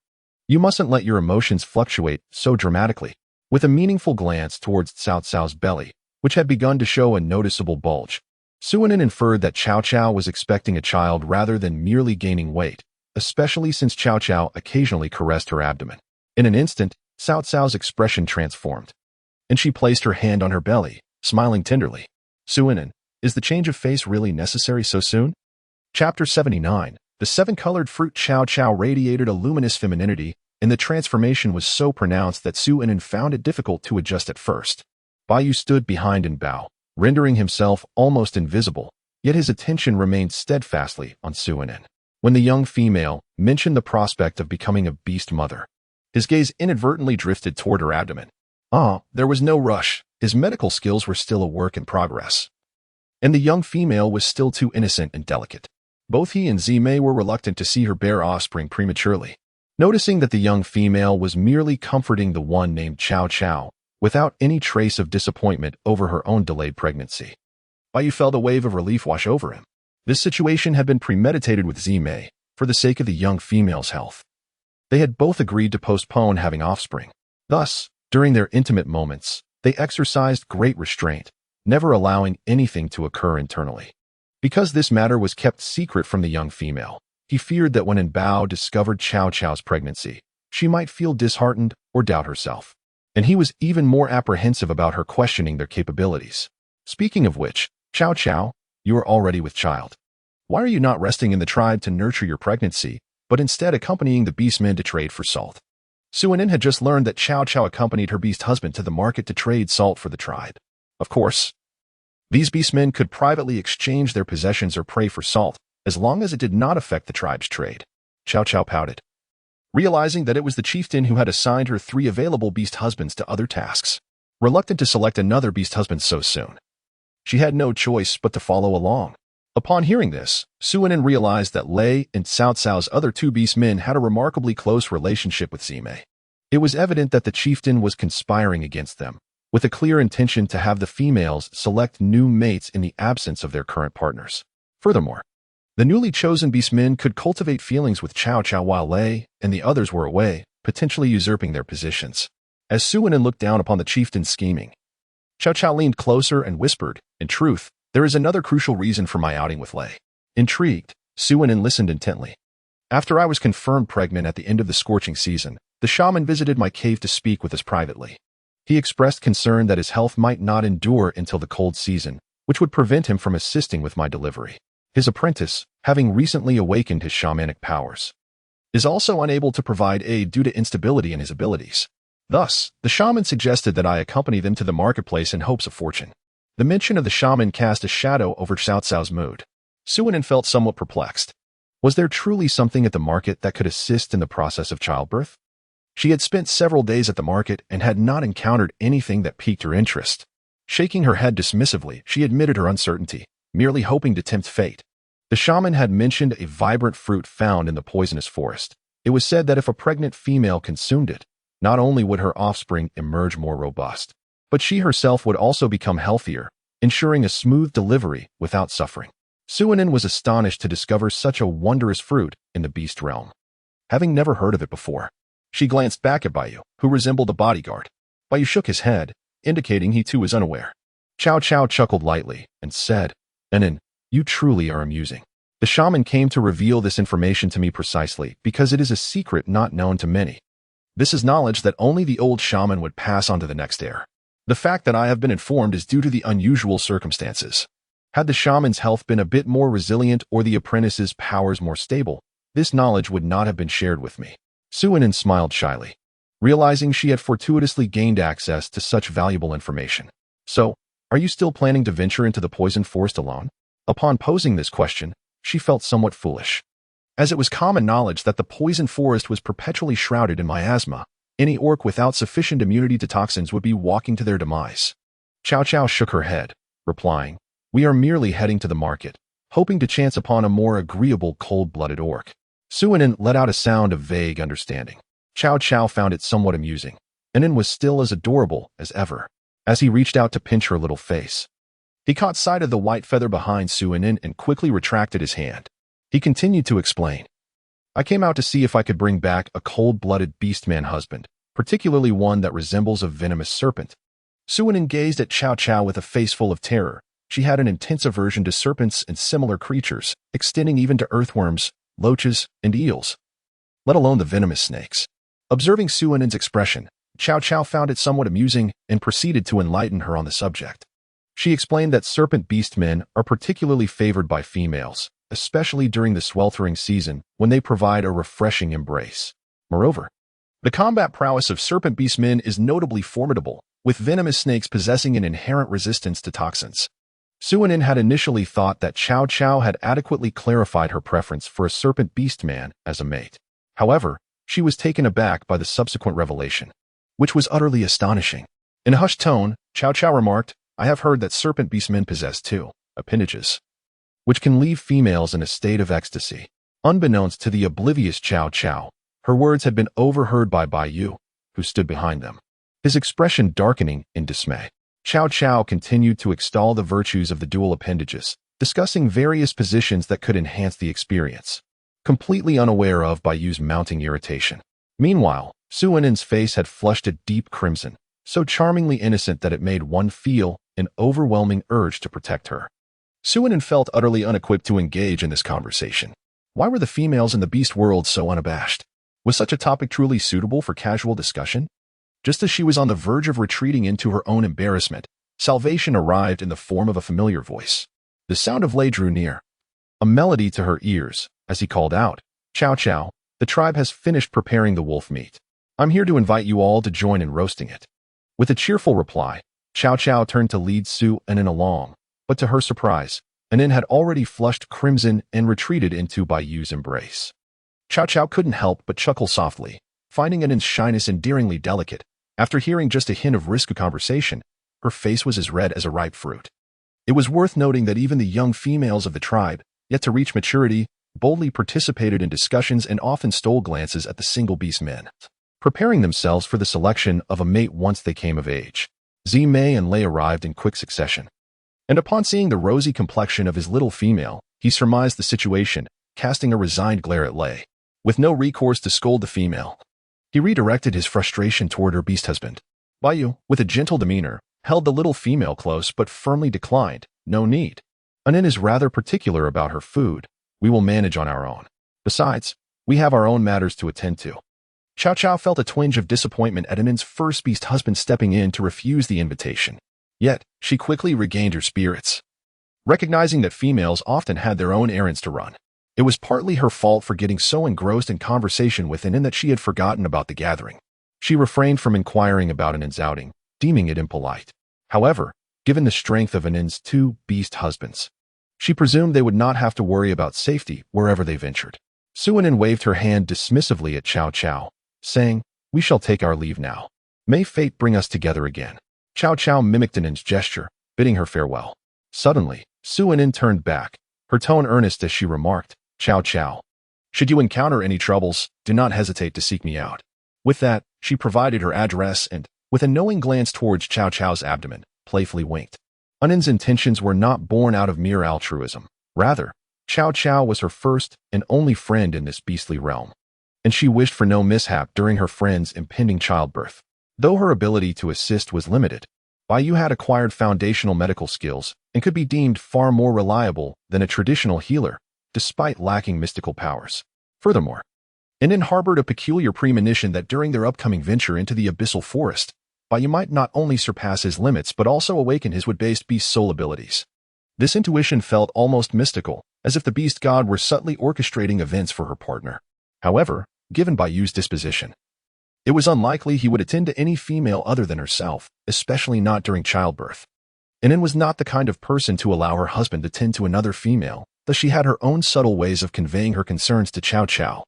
You mustn't let your emotions fluctuate so dramatically." With a meaningful glance towards Cao Cao's belly, which had begun to show a noticeable bulge, Suonin inferred that Cao Cao was expecting a child rather than merely gaining weight, especially since Cao Cao occasionally caressed her abdomen. In an instant, Cao Cao's expression transformed, and she placed her hand on her belly, smiling tenderly. "Suonin, is the change of face really necessary so soon?" Chapter 79. The seven-colored fruit. Cao Cao radiated a luminous femininity, and the transformation was so pronounced that Suonin found it difficult to adjust at first. Yu stood behind and Bao, rendering himself almost invisible, yet his attention remained steadfastly on Suonin. When the young female mentioned the prospect of becoming a beast mother, his gaze inadvertently drifted toward her abdomen. There was no rush. His medical skills were still a work in progress, and the young female was still too innocent and delicate. Both he and Zime were reluctant to see her bear offspring prematurely. Noticing that the young female was merely comforting the one named Cao Cao, without any trace of disappointment over her own delayed pregnancy, Yu felt a wave of relief wash over him. This situation had been premeditated with Zime, for the sake of the young female's health. They had both agreed to postpone having offspring. Thus, during their intimate moments, they exercised great restraint, never allowing anything to occur internally. Because this matter was kept secret from the young female, he feared that when Bao discovered Cao Cao's pregnancy, she might feel disheartened or doubt herself. And he was even more apprehensive about her questioning their capabilities. Speaking of which, Cao Cao, you are already with child. Why are you not resting in the tribe to nurture your pregnancy, but instead accompanying the beastmen to trade for salt? Suonin had just learned that Cao Cao accompanied her beast husband to the market to trade salt for the tribe. Of course, these beastmen could privately exchange their possessions or prey for salt, as long as it did not affect the tribe's trade. Cao Cao pouted, realizing that it was the chieftain who had assigned her 3 available beast husbands to other tasks. Reluctant to select another beast husband so soon, she had no choice but to follow along. Upon hearing this, Suonin realized that Lei and Cao Cao's other 2 beastmen had a remarkably close relationship with Zime. It was evident that the chieftain was conspiring against them, with a clear intention to have the females select new mates in the absence of their current partners. Furthermore, the newly chosen beastmen could cultivate feelings with Cao Cao while Lei and the others were away, potentially usurping their positions. As Suonin looked down upon the chieftain's scheming, Cao Cao leaned closer and whispered, "In truth, there is another crucial reason for my outing with Lei. Intrigued, Suinin listened intently. After I was confirmed pregnant at the end of the scorching season, the shaman visited my cave to speak with us privately. He expressed concern that his health might not endure until the cold season, which would prevent him from assisting with my delivery. His apprentice, having recently awakened his shamanic powers, is also unable to provide aid due to instability in his abilities. Thus, the shaman suggested that I accompany them to the marketplace in hopes of fortune. The mention of the shaman cast a shadow over Cao Cao's mood. Suinin felt somewhat perplexed. Was there truly something at the market that could assist in the process of childbirth? She had spent several days at the market and had not encountered anything that piqued her interest. Shaking her head dismissively, she admitted her uncertainty, merely hoping to tempt fate. The shaman had mentioned a vibrant fruit found in the poisonous forest. It was said that if a pregnant female consumed it, not only would her offspring emerge more robust, but she herself would also become healthier, ensuring a smooth delivery without suffering. Suinin was astonished to discover such a wondrous fruit in the beast realm. Having never heard of it before, she glanced back at Baiyu, who resembled a bodyguard. Baiyu shook his head, indicating he too was unaware. Cao Cao chuckled lightly and said, "Enin, you truly are amusing. The shaman came to reveal this information to me precisely because it is a secret not known to many. This is knowledge that only the old shaman would pass on to the next heir. The fact that I have been informed is due to the unusual circumstances. Had the shaman's health been a bit more resilient or the apprentice's powers more stable, this knowledge would not have been shared with me." Suinin smiled shyly, realizing she had fortuitously gained access to such valuable information. "So, are you still planning to venture into the poison forest alone?" Upon posing this question, she felt somewhat foolish, as it was common knowledge that the poison forest was perpetually shrouded in miasma. Any orc without sufficient immunity to toxins would be walking to their demise. Cao Cao shook her head, replying, "We are merely heading to the market, hoping to chance upon a more agreeable cold-blooded orc." Suinin let out a sound of vague understanding. Cao Cao found it somewhat amusing. Enin was still as adorable as ever. As he reached out to pinch her little face, he caught sight of the white feather behind Suinin and quickly retracted his hand. He continued to explain, "I came out to see if I could bring back a cold-blooded beastman husband, particularly one that resembles a venomous serpent." Suinin gazed at Cao Cao with a face full of terror. She had an intense aversion to serpents and similar creatures, extending even to earthworms, loaches, and eels, let alone the venomous snakes. Observing Suinin's expression, Cao Cao found it somewhat amusing and proceeded to enlighten her on the subject. She explained that serpent beastmen are particularly favored by females, especially during the sweltering season when they provide a refreshing embrace. Moreover, the combat prowess of serpent beastmen is notably formidable, with venomous snakes possessing an inherent resistance to toxins. Suinin had initially thought that Cao Cao had adequately clarified her preference for a serpent beastman as a mate. However, she was taken aback by the subsequent revelation, which was utterly astonishing. In a hushed tone, Cao Cao remarked, "I have heard that serpent beastmen possess two appendages, which can leave females in a state of ecstasy." Unbeknownst to the oblivious Cao Cao, her words had been overheard by Baiyu, who stood behind them, his expression darkening in dismay. Cao Cao continued to extol the virtues of the dual appendages, discussing various positions that could enhance the experience, completely unaware of Baiyu's mounting irritation. Meanwhile, Suinin's face had flushed a deep crimson, so charmingly innocent that it made one feel an overwhelming urge to protect her. Suinin felt utterly unequipped to engage in this conversation. Why were the females in the beast world so unabashed? Was such a topic truly suitable for casual discussion? Just as she was on the verge of retreating into her own embarrassment, salvation arrived in the form of a familiar voice. The sound of Lei drew near, a melody to her ears, as he called out, "Cao Cao, the tribe has finished preparing the wolf meat. I'm here to invite you all to join in roasting it." With a cheerful reply, Cao Cao turned to lead Suinin along, but to her surprise, Enin had already flushed crimson and retreated into Baiyu's embrace. Cao Cao couldn't help but chuckle softly, finding Enin's shyness endearingly delicate. After hearing just a hint of risky conversation, her face was as red as a ripe fruit. It was worth noting that even the young females of the tribe, yet to reach maturity, boldly participated in discussions and often stole glances at the single beast men, preparing themselves for the selection of a mate once they came of age. Zimei and Lei arrived in quick succession, and upon seeing the rosy complexion of his little female, he surmised the situation, casting a resigned glare at Lei. With no recourse to scold the female, he redirected his frustration toward her beast husband. Baiyu, with a gentle demeanor, held the little female close but firmly declined, "No need." Anin is rather particular about her food. We will manage on our own. Besides, we have our own matters to attend to. Chow Chow felt a twinge of disappointment at Anin's first beast husband stepping in to refuse the invitation. Yet, she quickly regained her spirits. Recognizing that females often had their own errands to run, it was partly her fault for getting so engrossed in conversation with Anin that she had forgotten about the gathering. She refrained from inquiring about Anin's outing, deeming it impolite. However, given the strength of Anin's two beast husbands, she presumed they would not have to worry about safety wherever they ventured. Su Anin waved her hand dismissively at Chow Chow, saying, "We shall take our leave now. May fate bring us together again." Chow Chow mimicked Anin's gesture, bidding her farewell. Suddenly, Su Anin turned back, her tone earnest as she remarked, "Chow Chow, should you encounter any troubles, do not hesitate to seek me out." With that, she provided her address and, with a knowing glance towards Chow Chow's abdomen, playfully winked. Anin's intentions were not born out of mere altruism. Rather, Chow Chow was her first and only friend in this beastly realm, and she wished for no mishap during her friend's impending childbirth. Though her ability to assist was limited, Baiyu had acquired foundational medical skills and could be deemed far more reliable than a traditional healer, despite lacking mystical powers. Furthermore, Anin harbored a peculiar premonition that during their upcoming venture into the abyssal forest, Baiyu might not only surpass his limits but also awaken his wood-based beast soul abilities. This intuition felt almost mystical, as if the beast god were subtly orchestrating events for her partner. However, given Baiyu's disposition, it was unlikely he would attend to any female other than herself, especially not during childbirth. Anin was not the kind of person to allow her husband to tend to another female, thus she had her own subtle ways of conveying her concerns to Chow Chow.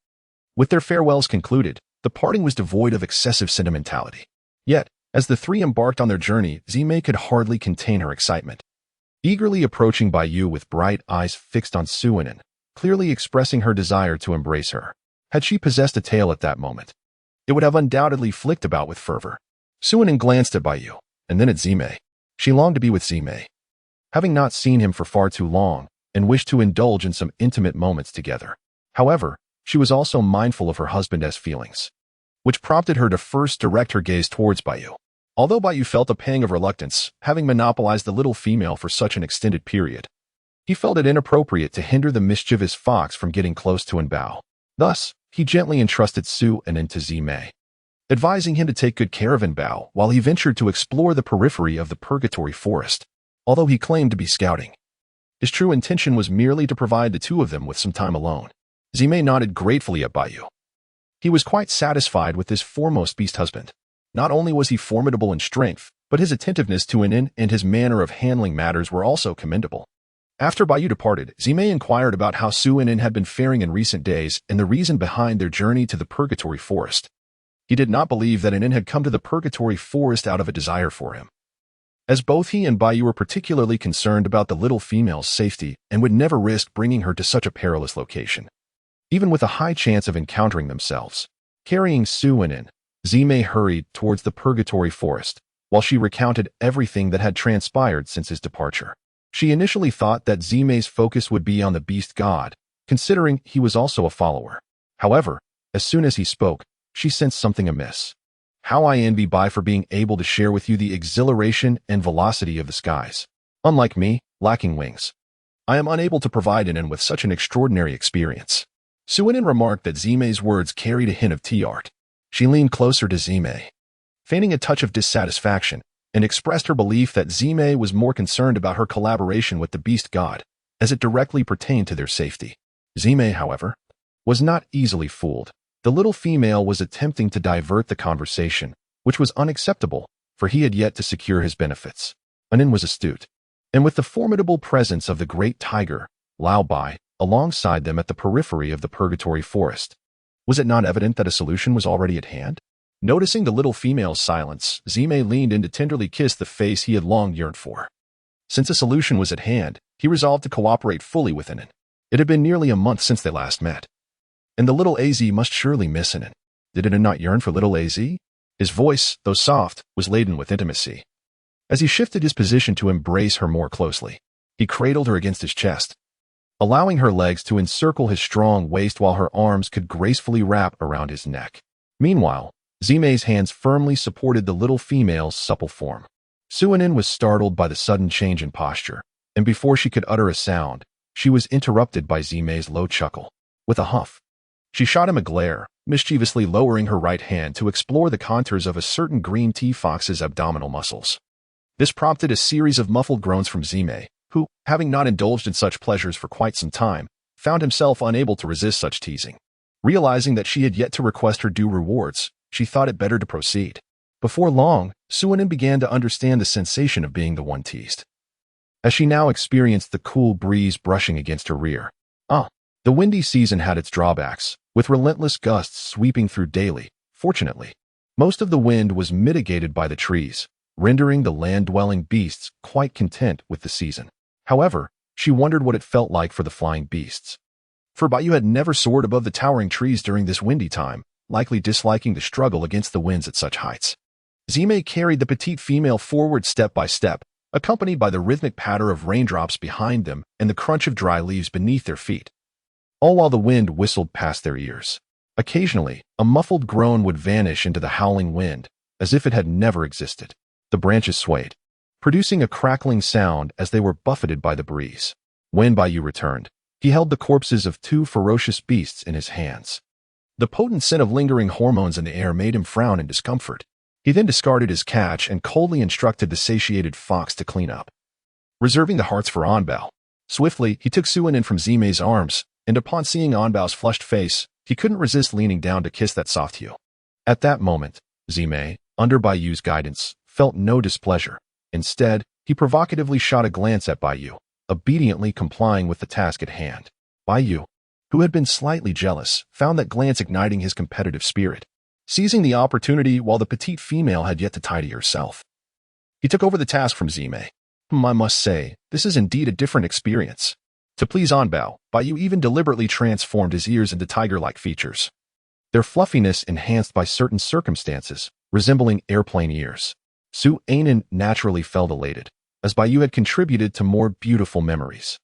With their farewells concluded, the parting was devoid of excessive sentimentality. Yet, as the three embarked on their journey, Zimei could hardly contain her excitement. Eagerly approaching Baiyu with bright eyes fixed on Su Anin, clearly expressing her desire to embrace her. Had she possessed a tail at that moment, it would have undoubtedly flicked about with fervor. Su Anin glanced at Baiyu, and then at Zimei. She longed to be with Zimei, having not seen him for far too long, and wished to indulge in some intimate moments together. However, she was also mindful of her husband's feelings, which prompted her to first direct her gaze towards Baiyu. Although Baiyu felt a pang of reluctance, having monopolized the little female for such an extended period, he felt it inappropriate to hinder the mischievous fox from getting close to Bao. Thus, he gently entrusted Su Anin to Zimei, advising him to take good care of Bao while he ventured to explore the periphery of the purgatory forest. Although he claimed to be scouting, his true intention was merely to provide the two of them with some time alone. Zimei nodded gratefully at Baiyu. He was quite satisfied with his foremost beast husband. Not only was he formidable in strength, but his attentiveness to Anin and his manner of handling matters were also commendable. After Baiyu departed, Zimei inquired about how Su Anin had been faring in recent days and the reason behind their journey to the purgatory forest. He did not believe that Anin had come to the purgatory forest out of a desire for him, as both he and Baiyu were particularly concerned about the little female's safety and would never risk bringing her to such a perilous location, even with a high chance of encountering themselves. Carrying Su Anin, Zimei hurried towards the purgatory forest, while she recounted everything that had transpired since his departure. She initially thought that Zimei's focus would be on the beast god, considering he was also a follower. However, as soon as he spoke, she sensed something amiss. "How I envy Bai for being able to share with you the exhilaration and velocity of the skies. Unlike me, lacking wings, I am unable to provide Anin with such an extraordinary experience." Su Anin remarked that Zimei's words carried a hint of tea art. She leaned closer to Zimei, feigning a touch of dissatisfaction, and expressed her belief that Zimei was more concerned about her collaboration with the beast god, as it directly pertained to their safety. Zimei, however, was not easily fooled. The little female was attempting to divert the conversation, which was unacceptable, for he had yet to secure his benefits. Anin was astute, and with the formidable presence of the great tiger, Lao Bai, alongside them at the periphery of the purgatory forest, was it not evident that a solution was already at hand? Noticing the little female's silence, Zimei leaned in to tenderly kiss the face he had long yearned for. Since a solution was at hand, he resolved to cooperate fully with Anin. It had been nearly a month since they last met, and the little AZ must surely miss Anin. Did Anin not yearn for little AZ? His voice, though soft, was laden with intimacy. As he shifted his position to embrace her more closely, he cradled her against his chest, allowing her legs to encircle his strong waist while her arms could gracefully wrap around his neck. Meanwhile, Zimei's hands firmly supported the little female's supple form. Su Anin was startled by the sudden change in posture, and before she could utter a sound, she was interrupted by Zime's low chuckle. With a huff, she shot him a glare, mischievously lowering her right hand to explore the contours of a certain green tea fox's abdominal muscles. This prompted a series of muffled groans from Zime, who, having not indulged in such pleasures for quite some time, found himself unable to resist such teasing. Realizing that she had yet to request her due rewards, she thought it better to proceed. Before long, Suinin began to understand the sensation of being the one teased, as she now experienced the cool breeze brushing against her rear. The windy season had its drawbacks, with relentless gusts sweeping through daily. Fortunately, most of the wind was mitigated by the trees, rendering the land-dwelling beasts quite content with the season. However, she wondered what it felt like for the flying beasts. For Baiyu had never soared above the towering trees during this windy time, likely disliking the struggle against the winds at such heights. Zime carried the petite female forward step by step, accompanied by the rhythmic patter of raindrops behind them and the crunch of dry leaves beneath their feet, all while the wind whistled past their ears. Occasionally, a muffled groan would vanish into the howling wind, as if it had never existed. The branches swayed, producing a crackling sound as they were buffeted by the breeze. When Baiyu returned, he held the corpses of two ferocious beasts in his hands. The potent scent of lingering hormones in the air made him frown in discomfort. He then discarded his catch and coldly instructed the satiated fox to clean up, reserving the hearts for Anbao. Swiftly, he took Suinin from Zime's arms, and upon seeing Anbao's flushed face, he couldn't resist leaning down to kiss that soft hue. At that moment, Zime, under Baiyu's guidance, felt no displeasure. Instead, he provocatively shot a glance at Baiyu, obediently complying with the task at hand. Baiyu, who had been slightly jealous, found that glance igniting his competitive spirit. Seizing the opportunity while the petite female had yet to tidy herself, he took over the task from Zime. I must say, this is indeed a different experience. To please Anbao, Baiyu even deliberately transformed his ears into tiger-like features, their fluffiness enhanced by certain circumstances, resembling airplane ears. Su Ainin naturally felt elated, as Baiyu had contributed to more beautiful memories.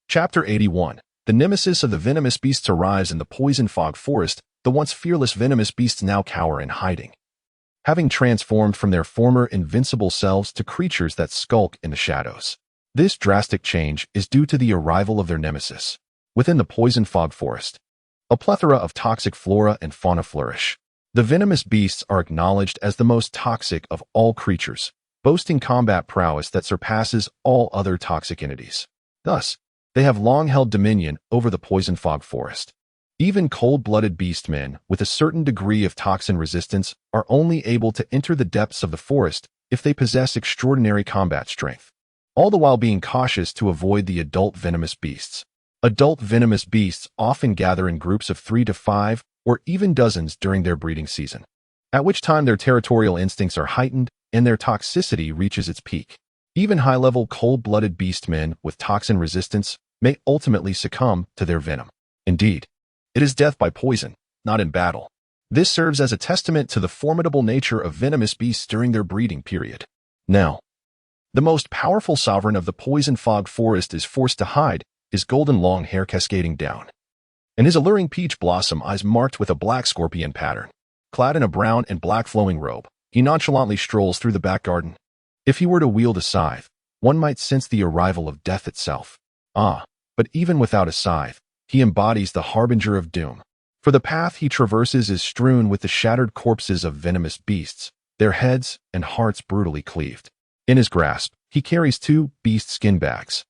Chapter 81. The nemesis of the venomous beasts arrives in the poison fog forest. The once fearless venomous beasts now cower in hiding, having transformed from their former invincible selves to creatures that skulk in the shadows. This drastic change is due to the arrival of their nemesis. Within the poison fog forest, a plethora of toxic flora and fauna flourish. The venomous beasts are acknowledged as the most toxic of all creatures, boasting combat prowess that surpasses all other toxic entities. Thus, they have long held dominion over the poison fog forest. Even cold-blooded beastmen with a certain degree of toxin resistance are only able to enter the depths of the forest if they possess extraordinary combat strength, all the while being cautious to avoid the adult venomous beasts. Adult venomous beasts often gather in groups of 3 to 5 or even dozens during their breeding season, at which time their territorial instincts are heightened and their toxicity reaches its peak. Even high-level cold-blooded beastmen with toxin resistance may ultimately succumb to their venom. Indeed, it is death by poison, not in battle. This serves as a testament to the formidable nature of venomous beasts during their breeding period. Now, the most powerful sovereign of the poison fog forest is forced to hide, his golden long hair cascading down, and his alluring peach blossom eyes marked with a black scorpion pattern. Clad in a brown and black flowing robe, he nonchalantly strolls through the back garden. If he were to wield a scythe, one might sense the arrival of death itself. But even without a scythe, he embodies the harbinger of doom. For the path he traverses is strewn with the shattered corpses of venomous beasts, their heads and hearts brutally cleaved. In his grasp, he carries 2 beast skin bags,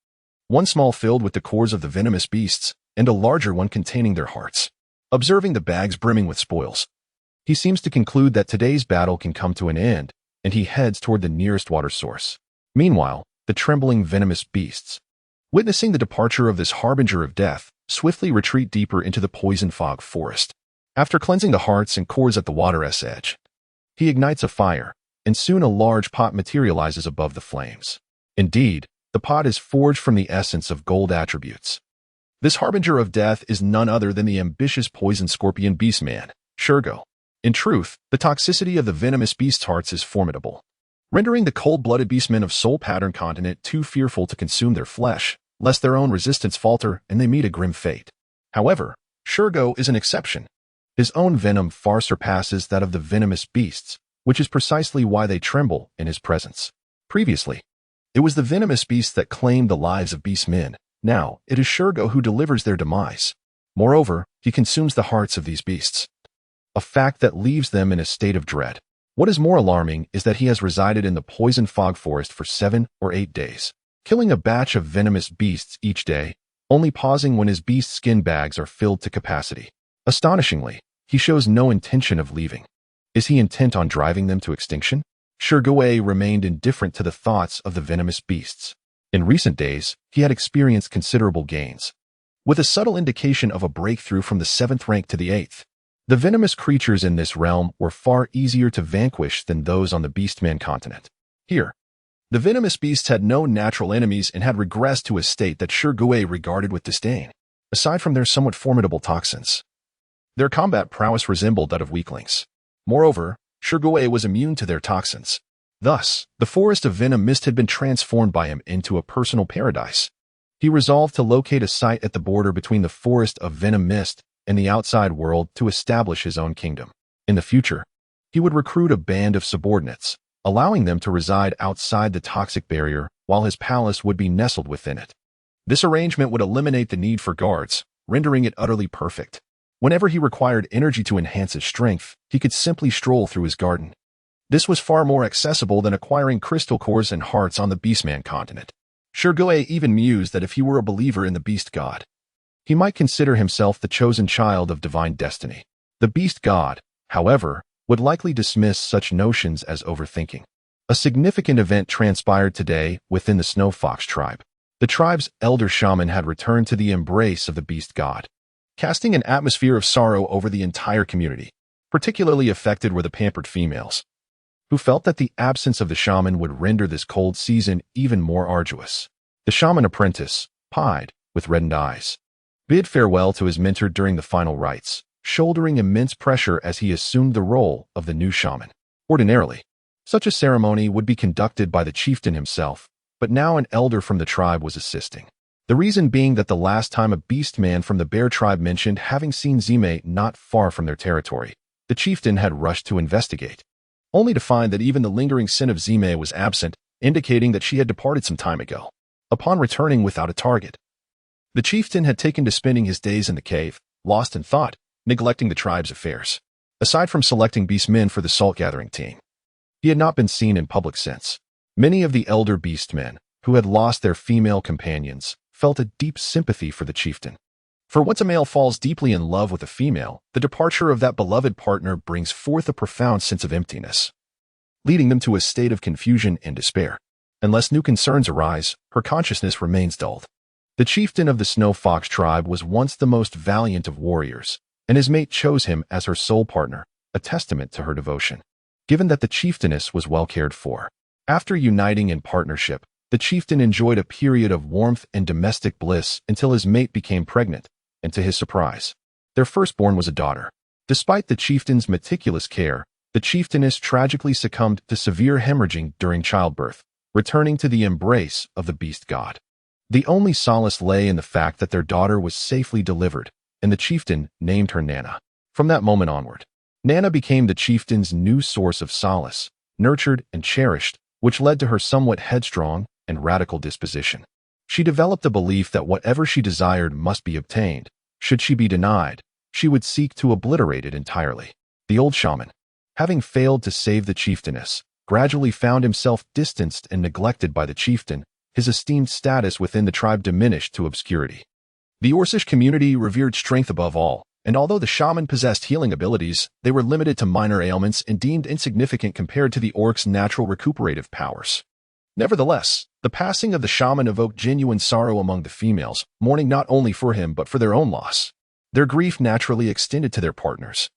one small filled with the cores of the venomous beasts, and a larger one containing their hearts. Observing the bags brimming with spoils, he seems to conclude that today's battle can come to an end, and he heads toward the nearest water source. Meanwhile, the trembling venomous beasts, witnessing the departure of this harbinger of death, swiftly retreat deeper into the poison fog forest. After cleansing the hearts and cores at the water's edge, he ignites a fire, and soon a large pot materializes above the flames. Indeed, the pot is forged from the essence of gold attributes. This harbinger of death is none other than the ambitious poison scorpion beastman, Shurgo. In truth, the toxicity of the venomous beast's hearts is formidable, rendering the cold-blooded beastmen of Soul Pattern Continent too fearful to consume their flesh, lest their own resistance falter and they meet a grim fate. However, Shurgo is an exception. His own venom far surpasses that of the venomous beasts, which is precisely why they tremble in his presence. Previously, It was the venomous beast that claimed the lives of beastmen. Now, it is Shurgo who delivers their demise. Moreover, he consumes the hearts of these beasts, a fact that leaves them in a state of dread. What is more alarming is that he has resided in the poison fog forest for 7 or 8 days, killing a batch of venomous beasts each day, only pausing when his beast skin bags are filled to capacity. Astonishingly, he shows no intention of leaving. Is he intent on driving them to extinction? Shurgo remained indifferent to the thoughts of the venomous beasts. In recent days, he had experienced considerable gains, with a subtle indication of a breakthrough from the 7th rank to the 8th. The venomous creatures in this realm were far easier to vanquish than those on the beastman continent. Here, the venomous beasts had no natural enemies and had regressed to a state that Shurgo regarded with disdain. Aside from their somewhat formidable toxins, their combat prowess resembled that of weaklings. Moreover, Shurgo was immune to their toxins. Thus, the forest of venom mist had been transformed by him into a personal paradise. He resolved to locate a site at the border between the forest of venom mist and the outside world to establish his own kingdom. In the future, he would recruit a band of subordinates, allowing them to reside outside the toxic barrier while his palace would be nestled within it. This arrangement would eliminate the need for guards, rendering it utterly perfect. Whenever he required energy to enhance his strength, he could simply stroll through his garden. This was far more accessible than acquiring crystal cores and hearts on the beastman continent. Shurgo even mused that if he were a believer in the beast god, he might consider himself the chosen child of divine destiny. The beast god, however, would likely dismiss such notions as overthinking. A significant event transpired today within the Snow Fox tribe. The tribe's elder shaman had returned to the embrace of the beast god, casting an atmosphere of sorrow over the entire community. Particularly affected were the pampered females, who felt that the absence of the shaman would render this cold season even more arduous. The shaman apprentice, pied, with reddened eyes, bid farewell to his mentor during the final rites, shouldering immense pressure as he assumed the role of the new shaman. Ordinarily, such a ceremony would be conducted by the chieftain himself, but now an elder from the tribe was assisting. The reason being that the last time a beastman from the bear tribe mentioned having seen Zime not far from their territory, the chieftain had rushed to investigate, only to find that even the lingering scent of Zime was absent, indicating that she had departed some time ago. Upon returning without a target, the chieftain had taken to spending his days in the cave, lost in thought, neglecting the tribe's affairs. Aside from selecting beastmen for the salt-gathering team, he had not been seen in public since. Many of the elder beastmen, who had lost their female companions, felt a deep sympathy for the chieftain. For once a male falls deeply in love with a female, the departure of that beloved partner brings forth a profound sense of emptiness, leading them to a state of confusion and despair. Unless new concerns arise, her consciousness remains dulled. The chieftain of the Snow Fox tribe was once the most valiant of warriors, and his mate chose him as her sole partner, a testament to her devotion. Given that the chieftainess was well cared for, after uniting in partnership, the chieftain enjoyed a period of warmth and domestic bliss until his mate became pregnant, and to his surprise, their firstborn was a daughter. Despite the chieftain's meticulous care, the chieftainess tragically succumbed to severe hemorrhaging during childbirth, returning to the embrace of the beast god. The only solace lay in the fact that their daughter was safely delivered, and the chieftain named her Nana. From that moment onward, Nana became the chieftain's new source of solace, nurtured and cherished, which led to her somewhat headstrong and radical disposition. She developed a belief that whatever she desired must be obtained. Should she be denied, she would seek to obliterate it entirely. The old shaman, having failed to save the chieftainess, gradually found himself distanced and neglected by the chieftain. His esteemed status within the tribe diminished to obscurity. The Orcish community revered strength above all, and although the shaman possessed healing abilities, they were limited to minor ailments and deemed insignificant compared to the orc's natural recuperative powers. Nevertheless, the passing of the shaman evoked genuine sorrow among the females, mourning not only for him but for their own loss. Their grief naturally extended to their partners,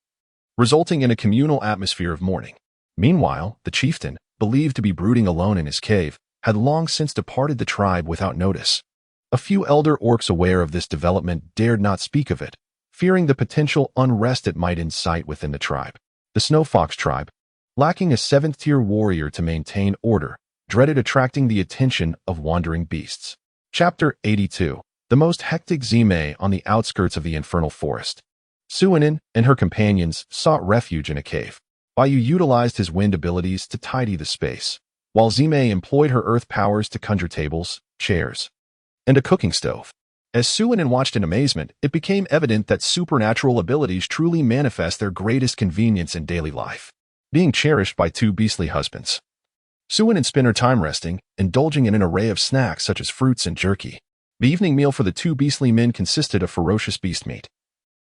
resulting in a communal atmosphere of mourning. Meanwhile, the chieftain, believed to be brooding alone in his cave, had long since departed the tribe without notice. A few elder orcs aware of this development dared not speak of it, fearing the potential unrest it might incite within the tribe. The Snow Fox tribe, lacking a 7th-tier warrior to maintain order, dreaded attracting the attention of wandering beasts. Chapter 82. The most hectic Zime on the outskirts of the infernal forest. Suinin and her companions sought refuge in a cave. Bayu utilized his wind abilities to tidy the space, while Zime employed her earth powers to conjure tables, chairs, and a cooking stove. As Suinin watched in amazement, it became evident that supernatural abilities truly manifest their greatest convenience in daily life, being cherished by two beastly husbands. Suinin spent her time resting, indulging in an array of snacks such as fruits and jerky. The evening meal for the two beastly men consisted of ferocious beast meat.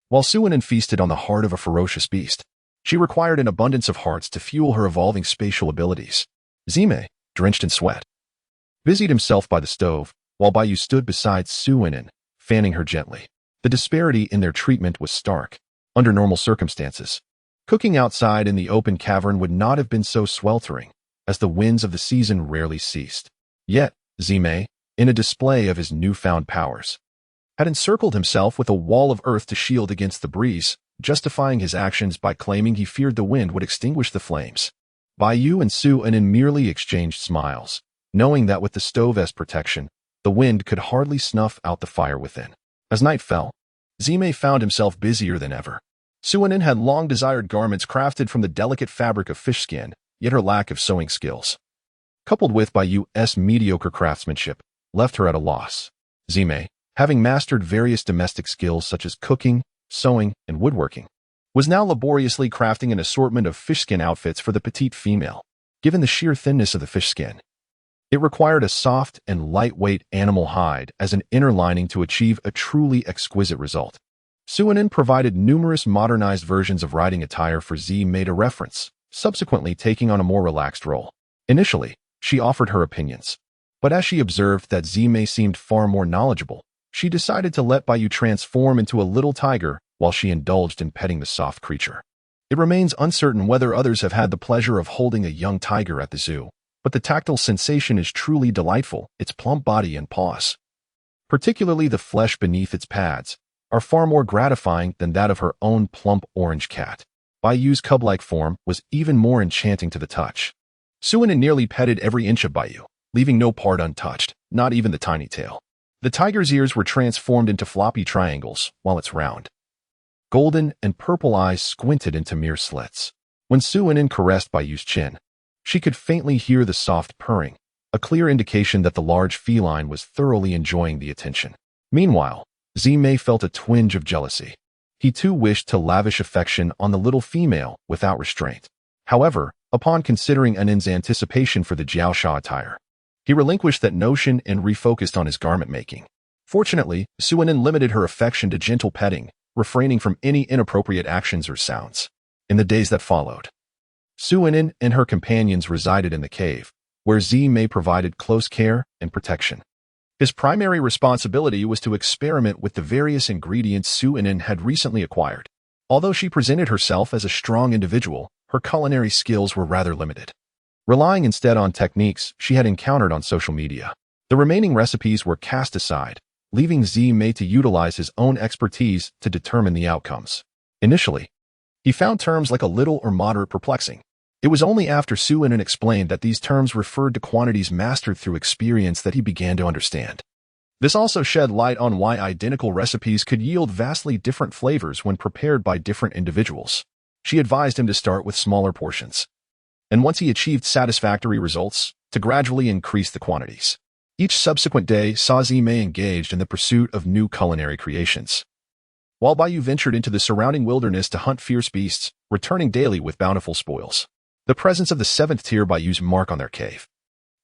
While Suinin feasted on the heart of a ferocious beast, she required an abundance of hearts to fuel her evolving spatial abilities. Zime, drenched in sweat, busied himself by the stove, while Bayou stood beside Suinin, fanning her gently. The disparity in their treatment was stark. Under normal circumstances, cooking outside in the open cavern would not have been so sweltering, as the winds of the season rarely ceased. Yet, Zime, in a display of his newfound powers, had encircled himself with a wall of earth to shield against the breeze, justifying his actions by claiming he feared the wind would extinguish the flames. Bayou and Suinin merely exchanged smiles, knowing that with the stove as protection, the wind could hardly snuff out the fire within. As night fell, Zime found himself busier than ever. Suinin had long-desired garments crafted from the delicate fabric of fish skin, yet her lack of sewing skills, coupled with Bayou's mediocre craftsmanship, left her at a loss. Zime, having mastered various domestic skills such as cooking, sewing, and woodworking, was now laboriously crafting an assortment of fish skin outfits for the petite female. Given the sheer thinness of the fish skin, it required a soft and lightweight animal hide as an inner lining to achieve a truly exquisite result. Suinin provided numerous modernized versions of riding attire for Zime to reference, subsequently taking on a more relaxed role. Initially, she offered her opinions, but as she observed that Zime seemed far more knowledgeable, she decided to let Bayou transform into a little tiger while she indulged in petting the soft creature. It remains uncertain whether others have had the pleasure of holding a young tiger at the zoo, but the tactile sensation is truly delightful. Its plump body and paws, particularly the flesh beneath its pads, are far more gratifying than that of her own plump orange cat. Bayou's cub-like form was even more enchanting to the touch. Suinin nearly petted every inch of Bayou, leaving no part untouched, not even the tiny tail. The tiger's ears were transformed into floppy triangles, while its round, golden and purple eyes squinted into mere slits. When Suinin caressed Bayou's chin, she could faintly hear the soft purring, a clear indication that the large feline was thoroughly enjoying the attention. Meanwhile, Zime felt a twinge of jealousy. He too wished to lavish affection on the little female without restraint. However, upon considering Anin's anticipation for the jiaosha attire, he relinquished that notion and refocused on his garment making. Fortunately, Suinin limited her affection to gentle petting, refraining from any inappropriate actions or sounds. In the days that followed, Suinin and her companions resided in the cave, where Zime provided close care and protection. His primary responsibility was to experiment with the various ingredients Suinin had recently acquired. Although she presented herself as a strong individual, her culinary skills were rather limited, relying instead on techniques she had encountered on social media. The remaining recipes were cast aside, leaving Zime to utilize his own expertise to determine the outcomes. Initially, he found terms like a little or moderate perplexing. It was only after Suinin explained that these terms referred to quantities mastered through experience that he began to understand. This also shed light on why identical recipes could yield vastly different flavors when prepared by different individuals. She advised him to start with smaller portions, and once he achieved satisfactory results, to gradually increase the quantities. Each subsequent day saw Zime engaged in the pursuit of new culinary creations, while Bayou ventured into the surrounding wilderness to hunt fierce beasts, returning daily with bountiful spoils. The presence of the 7th tier Bayou's mark on their cave,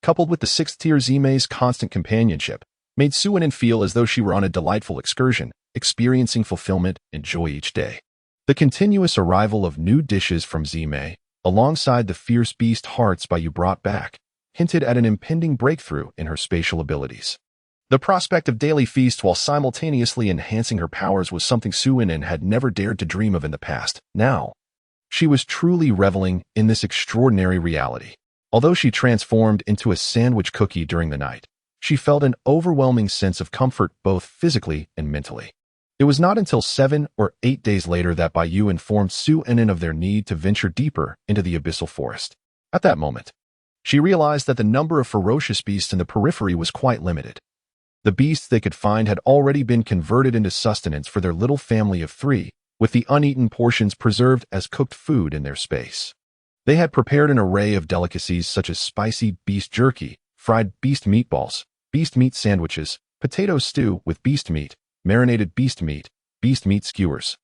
coupled with the 6th tier Zime's constant companionship, made Suinin feel as though she were on a delightful excursion, experiencing fulfillment and joy each day. The continuous arrival of new dishes from Zime, alongside the fierce beast hearts Bayou brought back, hinted at an impending breakthrough in her spatial abilities. The prospect of daily feasts while simultaneously enhancing her powers was something Suinin had never dared to dream of in the past. Now, she was truly reveling in this extraordinary reality. Although she transformed into a sandwich cookie during the night, she felt an overwhelming sense of comfort both physically and mentally. It was not until 7 or 8 days later that Bayou informed Suinin of their need to venture deeper into the abyssal forest. At that moment, she realized that the number of ferocious beasts in the periphery was quite limited. The beasts they could find had already been converted into sustenance for their little family of 3, with the uneaten portions preserved as cooked food in their space. They had prepared an array of delicacies such as spicy beast jerky, fried beast meatballs, beast meat sandwiches, potato stew with beast meat, marinated beast meat skewers,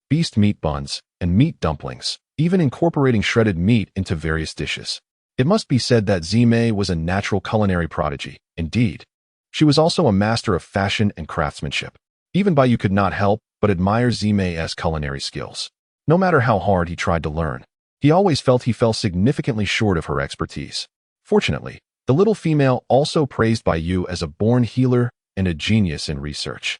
beast meat buns, and meat dumplings, even incorporating shredded meat into various dishes. It must be said that Zime was a natural culinary prodigy. Indeed, she was also a master of fashion and craftsmanship. Even Bayu could not help but admire Zime's culinary skills. No matter how hard he tried to learn, he always felt he fell significantly short of her expertise. Fortunately, the little female also praised Bayu as a born healer and a genius in research,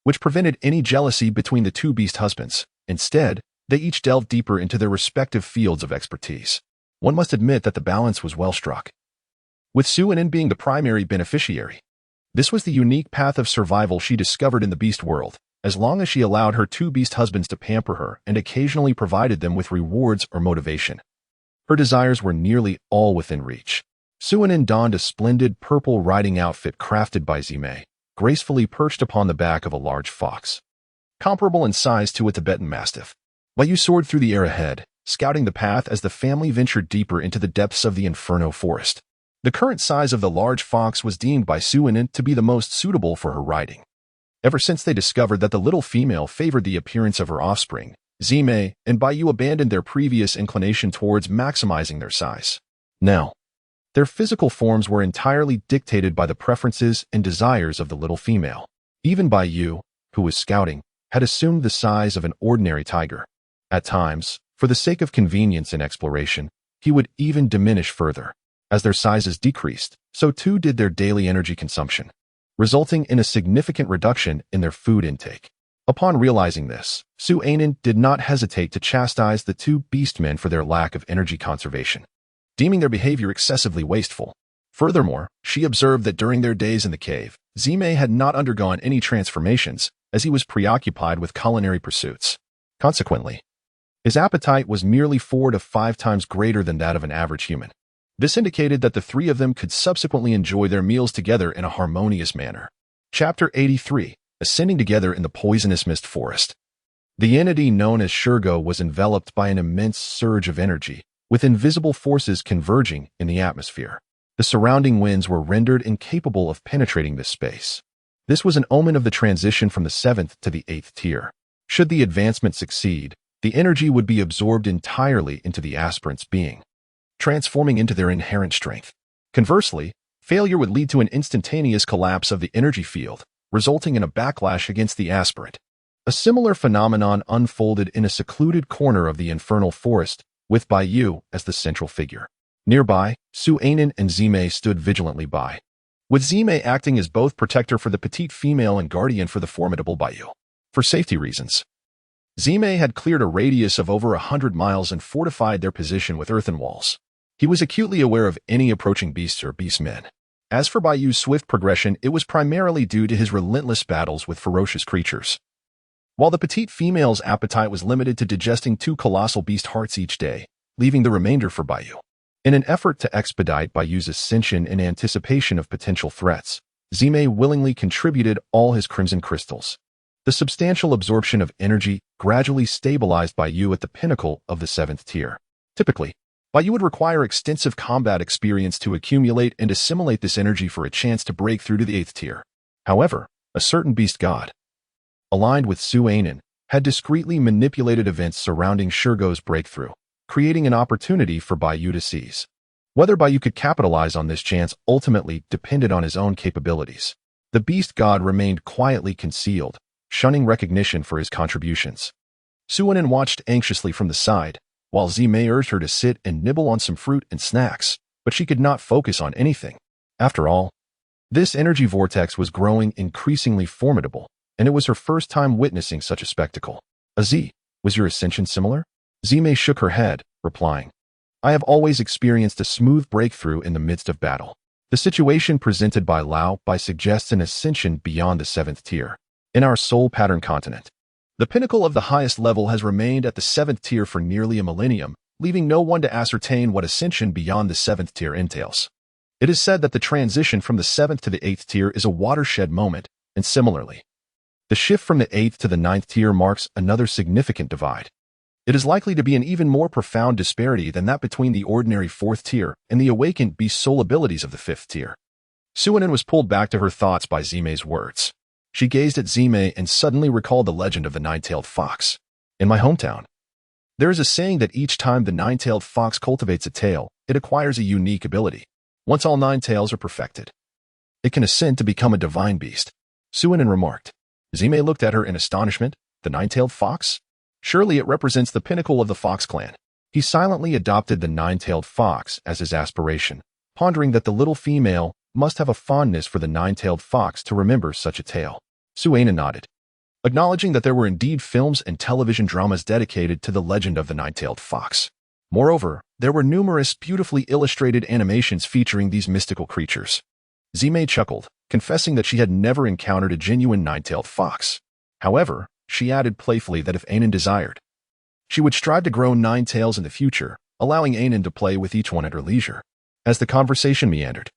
which prevented any jealousy between the two beast husbands. Instead, they each delved deeper into their respective fields of expertise. One must admit that the balance was well struck, with Suinin being the primary beneficiary. This was the unique path of survival she discovered in the beast world, as long as she allowed her two beast husbands to pamper her and occasionally provided them with rewards or motivation. Her desires were nearly all within reach. Suinin donned a splendid purple riding outfit crafted by Zime, gracefully perched upon the back of a large fox, comparable in size to a Tibetan mastiff. Bayu soared through the air ahead, scouting the path as the family ventured deeper into the depths of the Inferno forest. The current size of the large fox was deemed by Suinin to be the most suitable for her riding. Ever since they discovered that the little female favored the appearance of her offspring, Zime and Bayu abandoned their previous inclination towards maximizing their size. Now, their physical forms were entirely dictated by the preferences and desires of the little female. Even Bayu, who was scouting, had assumed the size of an ordinary tiger. At times, for the sake of convenience and exploration, he would even diminish further. As their sizes decreased, so too did their daily energy consumption, resulting in a significant reduction in their food intake. Upon realizing this, Suinin did not hesitate to chastise the two beastmen for their lack of energy conservation, deeming their behavior excessively wasteful. Furthermore, she observed that during their days in the cave, Zime had not undergone any transformations, as he was preoccupied with culinary pursuits. Consequently, his appetite was merely 4 to 5 times greater than that of an average human. This indicated that the three of them could subsequently enjoy their meals together in a harmonious manner. Chapter 83. Ascending together in the poisonous mist forest. The entity known as Shurgo was enveloped by an immense surge of energy, with invisible forces converging in the atmosphere. The surrounding winds were rendered incapable of penetrating this space. This was an omen of the transition from the 7th to the 8th tier. Should the advancement succeed, the energy would be absorbed entirely into the aspirant's being, transforming into their inherent strength. Conversely, failure would lead to an instantaneous collapse of the energy field, resulting in a backlash against the aspirant. A similar phenomenon unfolded in a secluded corner of the infernal forest, with Bayu as the central figure. Nearby, Suinin and Zime stood vigilantly by, with Zime acting as both protector for the petite female and guardian for the formidable Bayu. For safety reasons, Zime had cleared a radius of over 100 miles and fortified their position with earthen walls. He was acutely aware of any approaching beasts or beastmen. As for Bayu's swift progression, it was primarily due to his relentless battles with ferocious creatures. While the petite female's appetite was limited to digesting 2 colossal beast hearts each day, leaving the remainder for Bayu. In an effort to expedite Bayu's ascension in anticipation of potential threats, Zime willingly contributed all his crimson crystals. The substantial absorption of energy gradually stabilized Bayu at the pinnacle of the 7th tier. Typically, Bayu would require extensive combat experience to accumulate and assimilate this energy for a chance to break through to the 8th tier. However, a certain beast god, aligned with Suinin, had discreetly manipulated events surrounding Shurgo's breakthrough, creating an opportunity for Bayu to seize. Whether Bayu could capitalize on this chance ultimately depended on his own capabilities. The beast god remained quietly concealed, shunning recognition for his contributions. Suinin watched anxiously from the side, while Zime urged her to sit and nibble on some fruit and snacks, but she could not focus on anything. After all, this energy vortex was growing increasingly formidable, and it was her first time witnessing such a spectacle. "Az, was your ascension similar?" Zime shook her head, replying, "I have always experienced a smooth breakthrough in the midst of battle." The situation presented by Lao Bai suggests an ascension beyond the 7th tier. In our soul pattern continent, the pinnacle of the highest level has remained at the 7th tier for nearly a millennium, leaving no one to ascertain what ascension beyond the 7th tier entails. It is said that the transition from the 7th to the 8th tier is a watershed moment, and similarly, the shift from the 8th to the 9th tier marks another significant divide. It is likely to be an even more profound disparity than that between the ordinary 4th tier and the awakened beast soul abilities of the 5th tier. Suinin was pulled back to her thoughts by Zimei's words. She gazed at Zimei and suddenly recalled the legend of the nine-tailed fox. In my hometown, there is a saying that each time the nine-tailed fox cultivates a tail, it acquires a unique ability. Once all 9 tails are perfected, it can ascend to become a divine beast, Suinin remarked. Zimei looked at her in astonishment. The nine-tailed fox? Surely it represents the pinnacle of the fox clan. He silently adopted the nine-tailed fox as his aspiration, pondering that the little female must have a fondness for the nine-tailed fox to remember such a tale. Suinin nodded, acknowledging that there were indeed films and television dramas dedicated to the legend of the nine-tailed fox. Moreover, there were numerous beautifully illustrated animations featuring these mystical creatures. Zimei chuckled, confessing that she had never encountered a genuine nine-tailed fox. However, she added playfully that if Anan desired, she would strive to grow 9 tails in the future, allowing Anan to play with each one at her leisure. As the conversation meandered,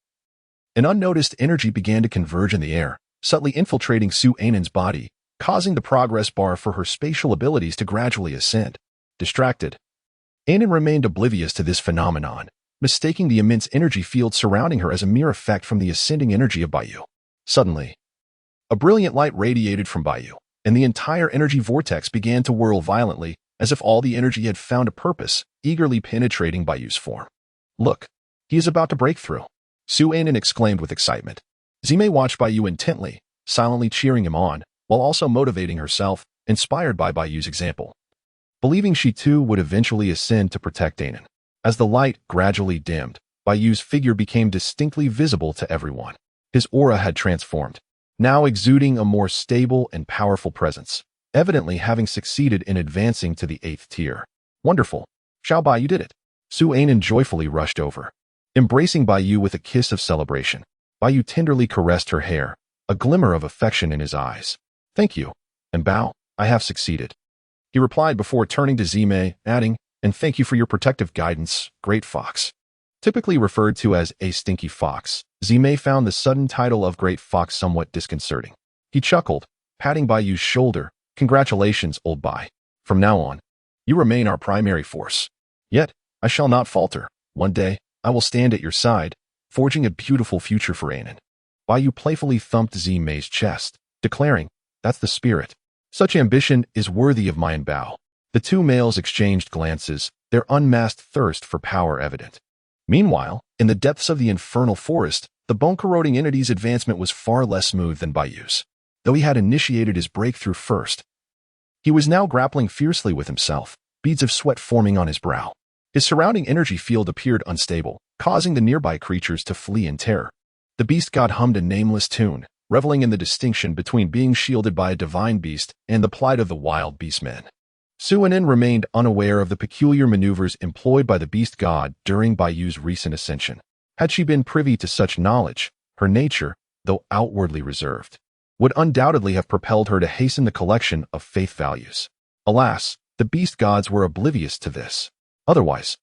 an unnoticed energy began to converge in the air, subtly infiltrating Suinen's body, causing the progress bar for her spatial abilities to gradually ascend. Distracted, Anan remained oblivious to this phenomenon, mistaking the immense energy field surrounding her as a mere effect from the ascending energy of Bayou. Suddenly, a brilliant light radiated from Bayou, and the entire energy vortex began to whirl violently, as if all the energy had found a purpose, eagerly penetrating Bayou's form. Look, he is about to break through, Suinin exclaimed with excitement. Zimei watched Bayou intently, silently cheering him on, while also motivating herself, inspired by Bayou's example, believing she too would eventually ascend to protect Anan. As the light gradually dimmed, Bayou's figure became distinctly visible to everyone. His aura had transformed, now exuding a more stable and powerful presence, evidently having succeeded in advancing to the 8th tier. Wonderful. Xiao Bai, you did it. Suinin joyfully rushed over, embracing Bayou with a kiss of celebration. Bayou tenderly caressed her hair, a glimmer of affection in his eyes. Thank you, and Bao, I have succeeded, he replied before turning to Zimei, adding, and thank you for your protective guidance, Great Fox. Typically referred to as a stinky fox, Zimei found the sudden title of Great Fox somewhat disconcerting. He chuckled, patting Bayou's shoulder. Congratulations, old Bai. From now on, you remain our primary force. Yet, I shall not falter. One day, I will stand at your side, forging a beautiful future for Anan. Bayou playfully thumped Zimei's chest, declaring, that's the spirit. Such ambition is worthy of mine Bao. The two males exchanged glances, their unmasked thirst for power evident. Meanwhile, in the depths of the infernal forest, the bone-corroding entity's advancement was far less smooth than Bayou's. Though he had initiated his breakthrough first, he was now grappling fiercely with himself, beads of sweat forming on his brow. His surrounding energy field appeared unstable, causing the nearby creatures to flee in terror. The beast god hummed a nameless tune, reveling in the distinction between being shielded by a divine beast and the plight of the wild beastmen. Suinin remained unaware of the peculiar maneuvers employed by the beast god during Bayou's recent ascension. Had she been privy to such knowledge, her nature, though outwardly reserved, would undoubtedly have propelled her to hasten the collection of faith values. Alas, the beast gods were oblivious to this. Otherwise,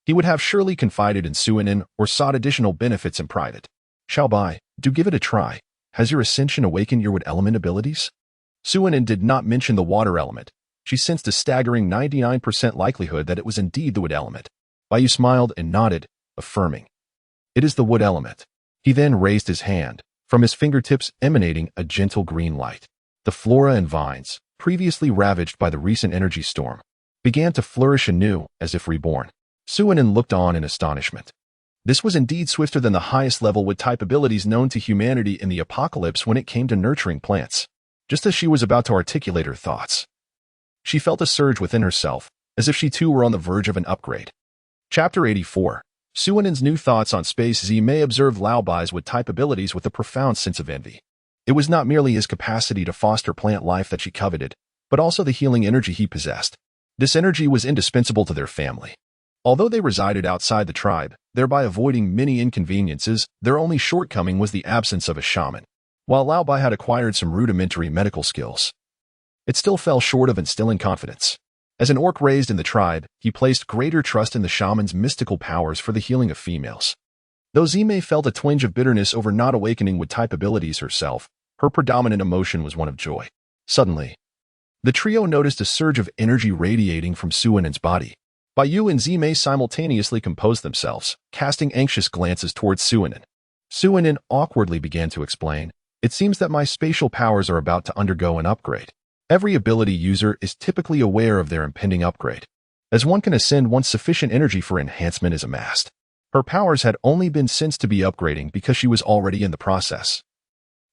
he would have surely confided in Suinin or sought additional benefits in private. Xiao Bai, do give it a try. Has your ascension awakened your wood element abilities? Suinin did not mention the water element. She sensed a staggering 99% likelihood that it was indeed the wood element. Bayou smiled and nodded, affirming, it is the wood element. He then raised his hand, from his fingertips emanating a gentle green light. The flora and vines, previously ravaged by the recent energy storm, began to flourish anew as if reborn. Suinin looked on in astonishment. This was indeed swifter than the highest level wood-type abilities known to humanity in the apocalypse when it came to nurturing plants. Just as she was about to articulate her thoughts, she felt a surge within herself, as if she too were on the verge of an upgrade. Chapter 84. Suinin's new thoughts on space. Zimei observed Lao Bai's wood-type abilities with a profound sense of envy. It was not merely his capacity to foster plant life that she coveted, but also the healing energy he possessed. This energy was indispensable to their family. Although they resided outside the tribe, thereby avoiding many inconveniences, their only shortcoming was the absence of a shaman. While Lao Bai had acquired some rudimentary medical skills, it still fell short of instilling confidence. As an orc raised in the tribe, he placed greater trust in the shaman's mystical powers for the healing of females. Though Zimei felt a twinge of bitterness over not awakening wood-type abilities herself, her predominant emotion was one of joy. Suddenly, The trio noticed a surge of energy radiating from Suinen's body. Bayu and Zime simultaneously composed themselves, casting anxious glances towards Suinen. Suinen awkwardly began to explain, "It seems that my spatial powers are about to undergo an upgrade. Every ability user is typically aware of their impending upgrade, as one can ascend once sufficient energy for enhancement is amassed." Her powers had only been sensed to be upgrading because she was already in the process.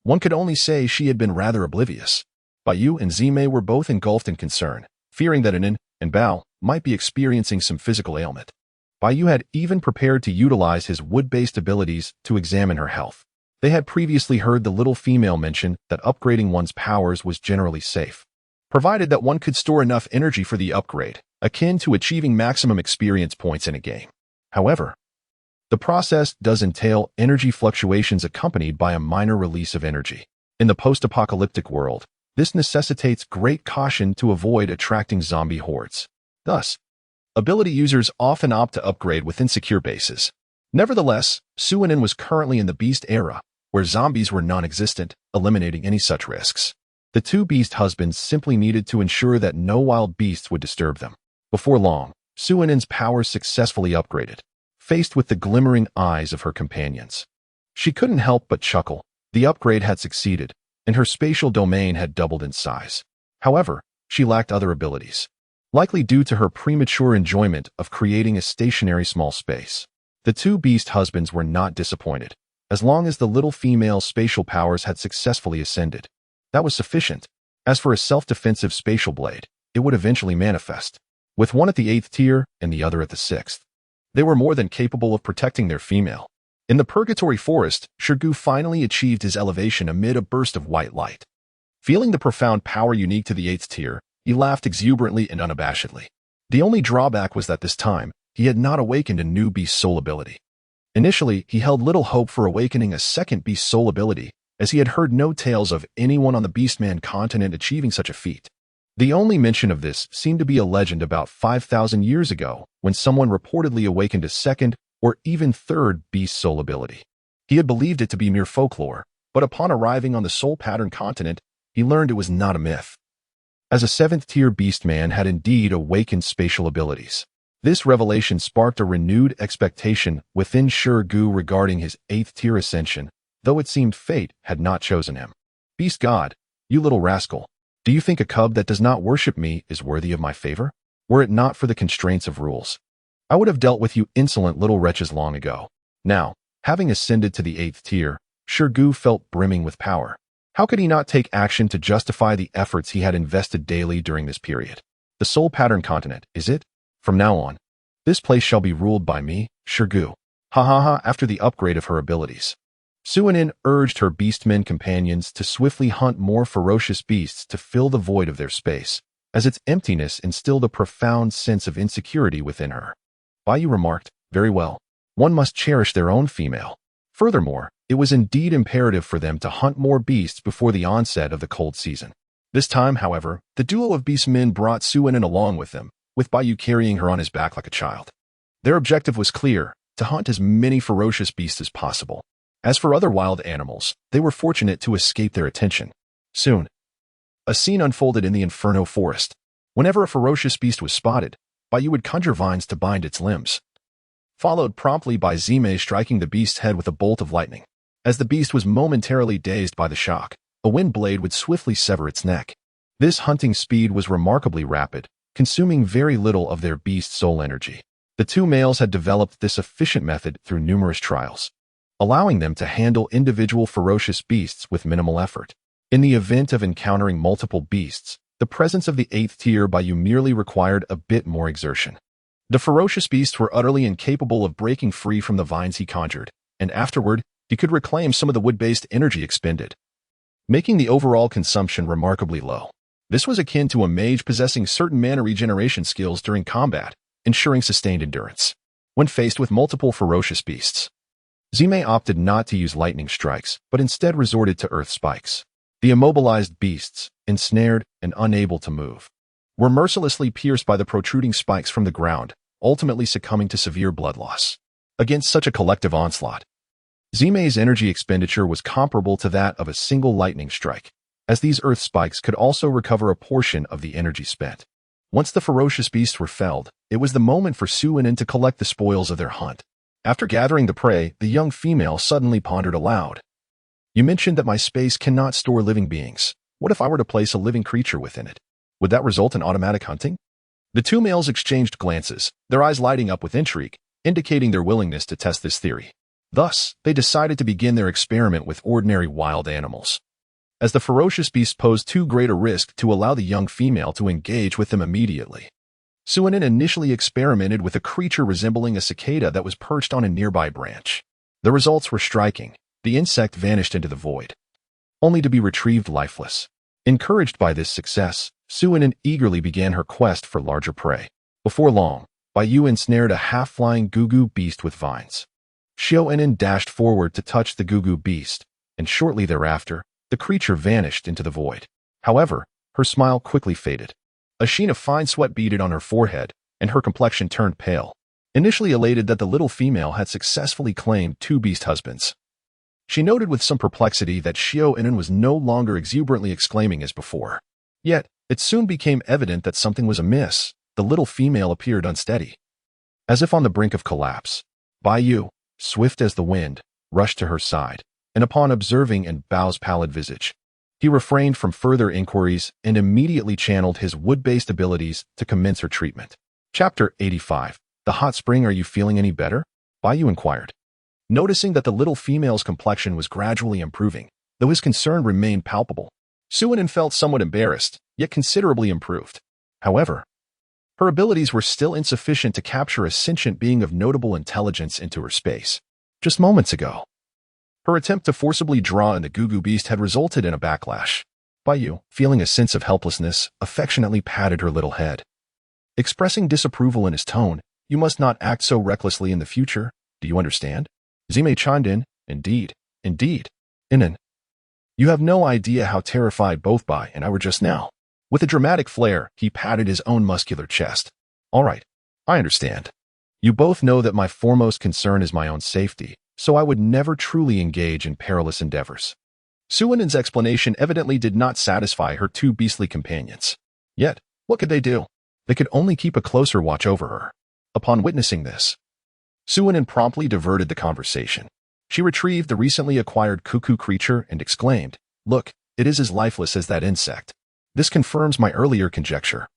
One could only say she had been rather oblivious. Bayu and Zime were both engulfed in concern, fearing that Anin and Bao might be experiencing some physical ailment. Bayu had even prepared to utilize his wood-based abilities to examine her health. They had previously heard the little female mention that upgrading one's powers was generally safe, provided that one could store enough energy for the upgrade, akin to achieving maximum experience points in a game. However, the process does entail energy fluctuations accompanied by a minor release of energy. In the post-apocalyptic world, this necessitates great caution to avoid attracting zombie hordes. Thus, ability users often opt to upgrade within secure bases. Nevertheless, Suinen was currently in the beast era, where zombies were non-existent, eliminating any such risks. The two beast husbands simply needed to ensure that no wild beasts would disturb them. Before long, Suinen's powers successfully upgraded, faced with the glimmering eyes of her companions. She couldn't help but chuckle. The upgrade had succeeded, and her spatial domain had doubled in size. However, she lacked other abilities, likely due to her premature enjoyment of creating a stationary small space. The two beast husbands were not disappointed. As long as the little female's spatial powers had successfully ascended, that was sufficient. As for a self-defensive spatial blade, it would eventually manifest, with one at the 8th tier and the other at the 6th. They were more than capable of protecting their female. In the Purgatory Forest, Shirgu finally achieved his elevation amid a burst of white light. Feeling the profound power unique to the 8th tier, he laughed exuberantly and unabashedly. The only drawback was that this time, he had not awakened a new beast soul ability. Initially, he held little hope for awakening a second beast soul ability, as he had heard no tales of anyone on the Beastman continent achieving such a feat. The only mention of this seemed to be a legend about 5,000 years ago, when someone reportedly awakened a second or even third beast soul ability. He had believed it to be mere folklore, but upon arriving on the Soul Pattern continent, he learned it was not a myth, as a 7th-tier beastman had indeed awakened spatial abilities. This revelation sparked a renewed expectation within Shirgu regarding his 8th-tier ascension, though it seemed fate had not chosen him. "Beast God, you little rascal, do you think a cub that does not worship me is worthy of my favor? Were it not for the constraints of rules, I would have dealt with you insolent little wretches long ago." Now, having ascended to the 8th tier, Shirgu felt brimming with power. How could he not take action to justify the efforts he had invested daily during this period? The Soul Pattern continent, is it? From now on, this place shall be ruled by me, Shirgu. Ha ha ha. After the upgrade of her abilities, Suinen urged her beastmen companions to swiftly hunt more ferocious beasts to fill the void of their space, as its emptiness instilled a profound sense of insecurity within her. Bayu remarked, "Very well. One must cherish their own female." Furthermore, it was indeed imperative for them to hunt more beasts before the onset of the cold season. This time, however, the duo of beastmen brought Suinen along with them, with Bayu carrying her on his back like a child. Their objective was clear: to hunt as many ferocious beasts as possible. As for other wild animals, they were fortunate to escape their attention. Soon, a scene unfolded in the Inferno Forest. Whenever a ferocious beast was spotted, Bayu would conjure vines to bind its limbs, followed promptly by Zime striking the beast's head with a bolt of lightning. As the beast was momentarily dazed by the shock, a wind blade would swiftly sever its neck. This hunting speed was remarkably rapid, consuming very little of their beast soul energy. The two males had developed this efficient method through numerous trials, allowing them to handle individual ferocious beasts with minimal effort. In the event of encountering multiple beasts, the presence of the 8th tier Bayu merely required a bit more exertion. The ferocious beasts were utterly incapable of breaking free from the vines he conjured, and afterward, he could reclaim some of the wood-based energy expended, making the overall consumption remarkably low. This was akin to a mage possessing certain mana regeneration skills during combat, ensuring sustained endurance. When faced with multiple ferocious beasts, Zime opted not to use lightning strikes, but instead resorted to earth spikes. The immobilized beasts, ensnared and unable to move, were mercilessly pierced by the protruding spikes from the ground, ultimately succumbing to severe blood loss. Against such a collective onslaught, Zime's energy expenditure was comparable to that of a single lightning strike. as these earth spikes could also recover a portion of the energy spent. Once the ferocious beasts were felled, it was the moment for Suinin to collect the spoils of their hunt. After gathering the prey, the young female suddenly pondered aloud. You mentioned that my space cannot store living beings. What if I were to place a living creature within it? Would that result in automatic hunting? The two males exchanged glances, their eyes lighting up with intrigue, indicating their willingness to test this theory. Thus, they decided to begin their experiment with ordinary wild animals. As the ferocious beasts posed too great a risk to allow the young female to engage with them immediately, Suinin initially experimented with a creature resembling a cicada that was perched on a nearby branch. The results were striking. The insect vanished into the void, only to be retrieved lifeless. Encouraged by this success, Suinin eagerly began her quest for larger prey. Before long, Baiyu ensnared a half-flying gugu beast with vines. Xiaoinen dashed forward to touch the gugu beast, and shortly thereafter, the creature vanished into the void. However, her smile quickly faded. A sheen of fine sweat beaded on her forehead, and her complexion turned pale. Initially elated that the little female had successfully claimed 2 beast husbands, she noted with some perplexity that Xiaoinen was no longer exuberantly exclaiming as before. Yet, it soon became evident that something was amiss. The little female appeared unsteady, as if on the brink of collapse. Baiyu, swift as the wind, rushed to her side, and upon observing An Bao's pallid visage, he refrained from further inquiries and immediately channeled his wood-based abilities to commence her treatment. Chapter 85. The hot spring. Are you feeling any better? Baiyu inquired. Noticing that the little female's complexion was gradually improving, though his concern remained palpable, Suinin felt somewhat embarrassed, yet considerably improved. However, her abilities were still insufficient to capture a sentient being of notable intelligence into her space. Just moments ago, her attempt to forcibly draw in the gugu beast had resulted in a backlash. Baiyu, feeling a sense of helplessness, affectionately patted her little head. Expressing disapproval in his tone, you must not act so recklessly in the future, do you understand? Zime chimed in, indeed. Inan. You have no idea how terrified both Bai and I were just now. With a dramatic flair, he patted his own muscular chest. All right, I understand. You both know that my foremost concern is my own safety, so I would never truly engage in perilous endeavors. Suinin's explanation evidently did not satisfy her 2 beastly companions. Yet, what could they do? They could only keep a closer watch over her. Upon witnessing this, Suinin promptly diverted the conversation. She retrieved the recently acquired cuckoo creature and exclaimed, Look, it is as lifeless as that insect. This confirms my earlier conjecture.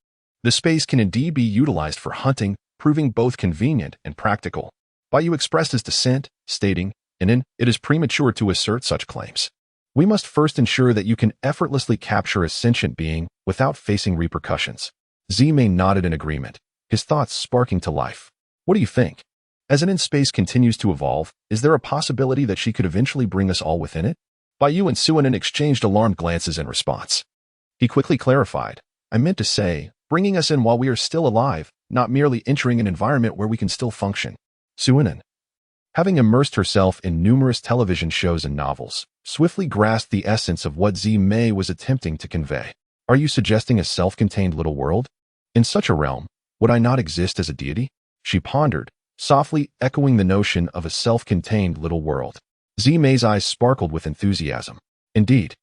The space can indeed be utilized for hunting, proving both convenient and practical. Baiyu expressed his dissent, stating, Inan, it is premature to assert such claims. We must first ensure that you can effortlessly capture a sentient being without facing repercussions. Zime nodded in agreement, his thoughts sparking to life. What do you think? As Inan's space continues to evolve, is there a possibility that she could eventually bring us all within it? Baiyu and Suinin exchanged alarmed glances in response. He quickly clarified, I meant to say, bringing us in while we are still alive, not merely entering an environment where we can still function. Suinin, having immersed herself in numerous television shows and novels, swiftly grasped the essence of what Zime was attempting to convey. Are you suggesting a self-contained little world? In such a realm, would I not exist as a deity? She pondered, softly echoing the notion of a self-contained little world. Zime's eyes sparkled with enthusiasm. Indeed,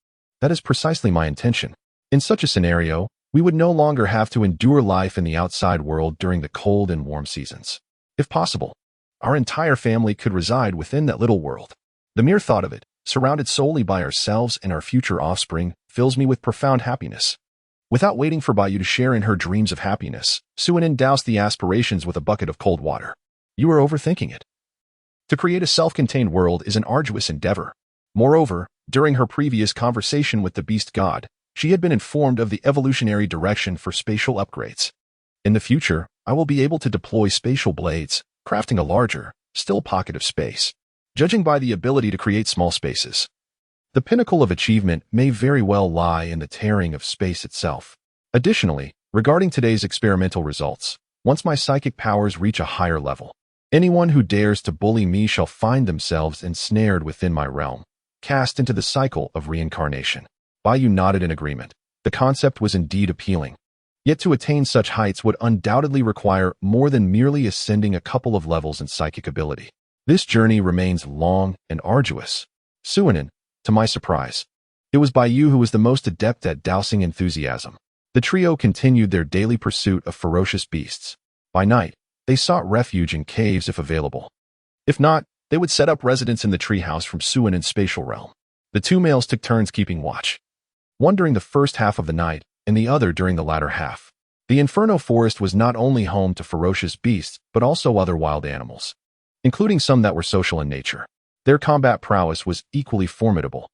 that is precisely my intention. In such a scenario, we would no longer have to endure life in the outside world during the cold and warm seasons. If possible, our entire family could reside within that little world. The mere thought of it, surrounded solely by ourselves and our future offspring, fills me with profound happiness. Without waiting for Baiyu to share in her dreams of happiness, Suinin doused the aspirations with a bucket of cold water. You are overthinking it. To create a self-contained world is an arduous endeavor. Moreover, during her previous conversation with the beast god, she had been informed of the evolutionary direction for spatial upgrades. In the future, I will be able to deploy spatial blades, crafting a larger, still pocket of space. Judging by the ability to create small spaces, the pinnacle of achievement may very well lie in the tearing of space itself. Additionally, regarding today's experimental results, once my psychic powers reach a higher level, anyone who dares to bully me shall find themselves ensnared within my realm, cast into the cycle of reincarnation. Baiyu nodded in agreement. The concept was indeed appealing. Yet to attain such heights would undoubtedly require more than merely ascending a couple of levels in psychic ability. This journey remains long and arduous. Suinin, to my surprise, It was Bayu who was the most adept at dousing enthusiasm. The trio continued their daily pursuit of ferocious beasts. By night, they sought refuge in caves if available. If not, they would set up residence in the treehouse from Suinen's spatial realm. The two males took turns keeping watch, one during the first half of the night and the other during the latter half. The Inferno Forest was not only home to ferocious beasts, but also other wild animals, including some that were social in nature. Their combat prowess was equally formidable.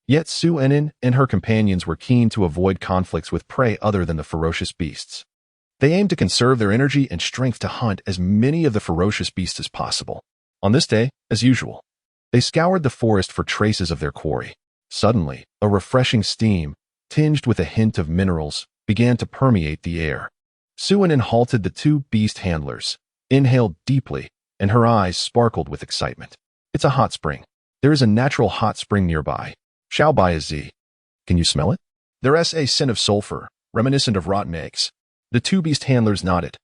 Yet Suinen and her companions were keen to avoid conflicts with prey other than the ferocious beasts. They aimed to conserve their energy and strength to hunt as many of the ferocious beasts as possible. On this day, as usual, they scoured the forest for traces of their quarry. Suddenly, a refreshing steam, tinged with a hint of minerals, began to permeate the air. Suinen halted the two beast handlers, inhaled deeply, and her eyes sparkled with excitement. It's a hot spring. There is a natural hot spring nearby. Xiao Bai Z. Can you smell it? There's a scent of sulfur, reminiscent of rotten eggs. The two beast handlers nodded.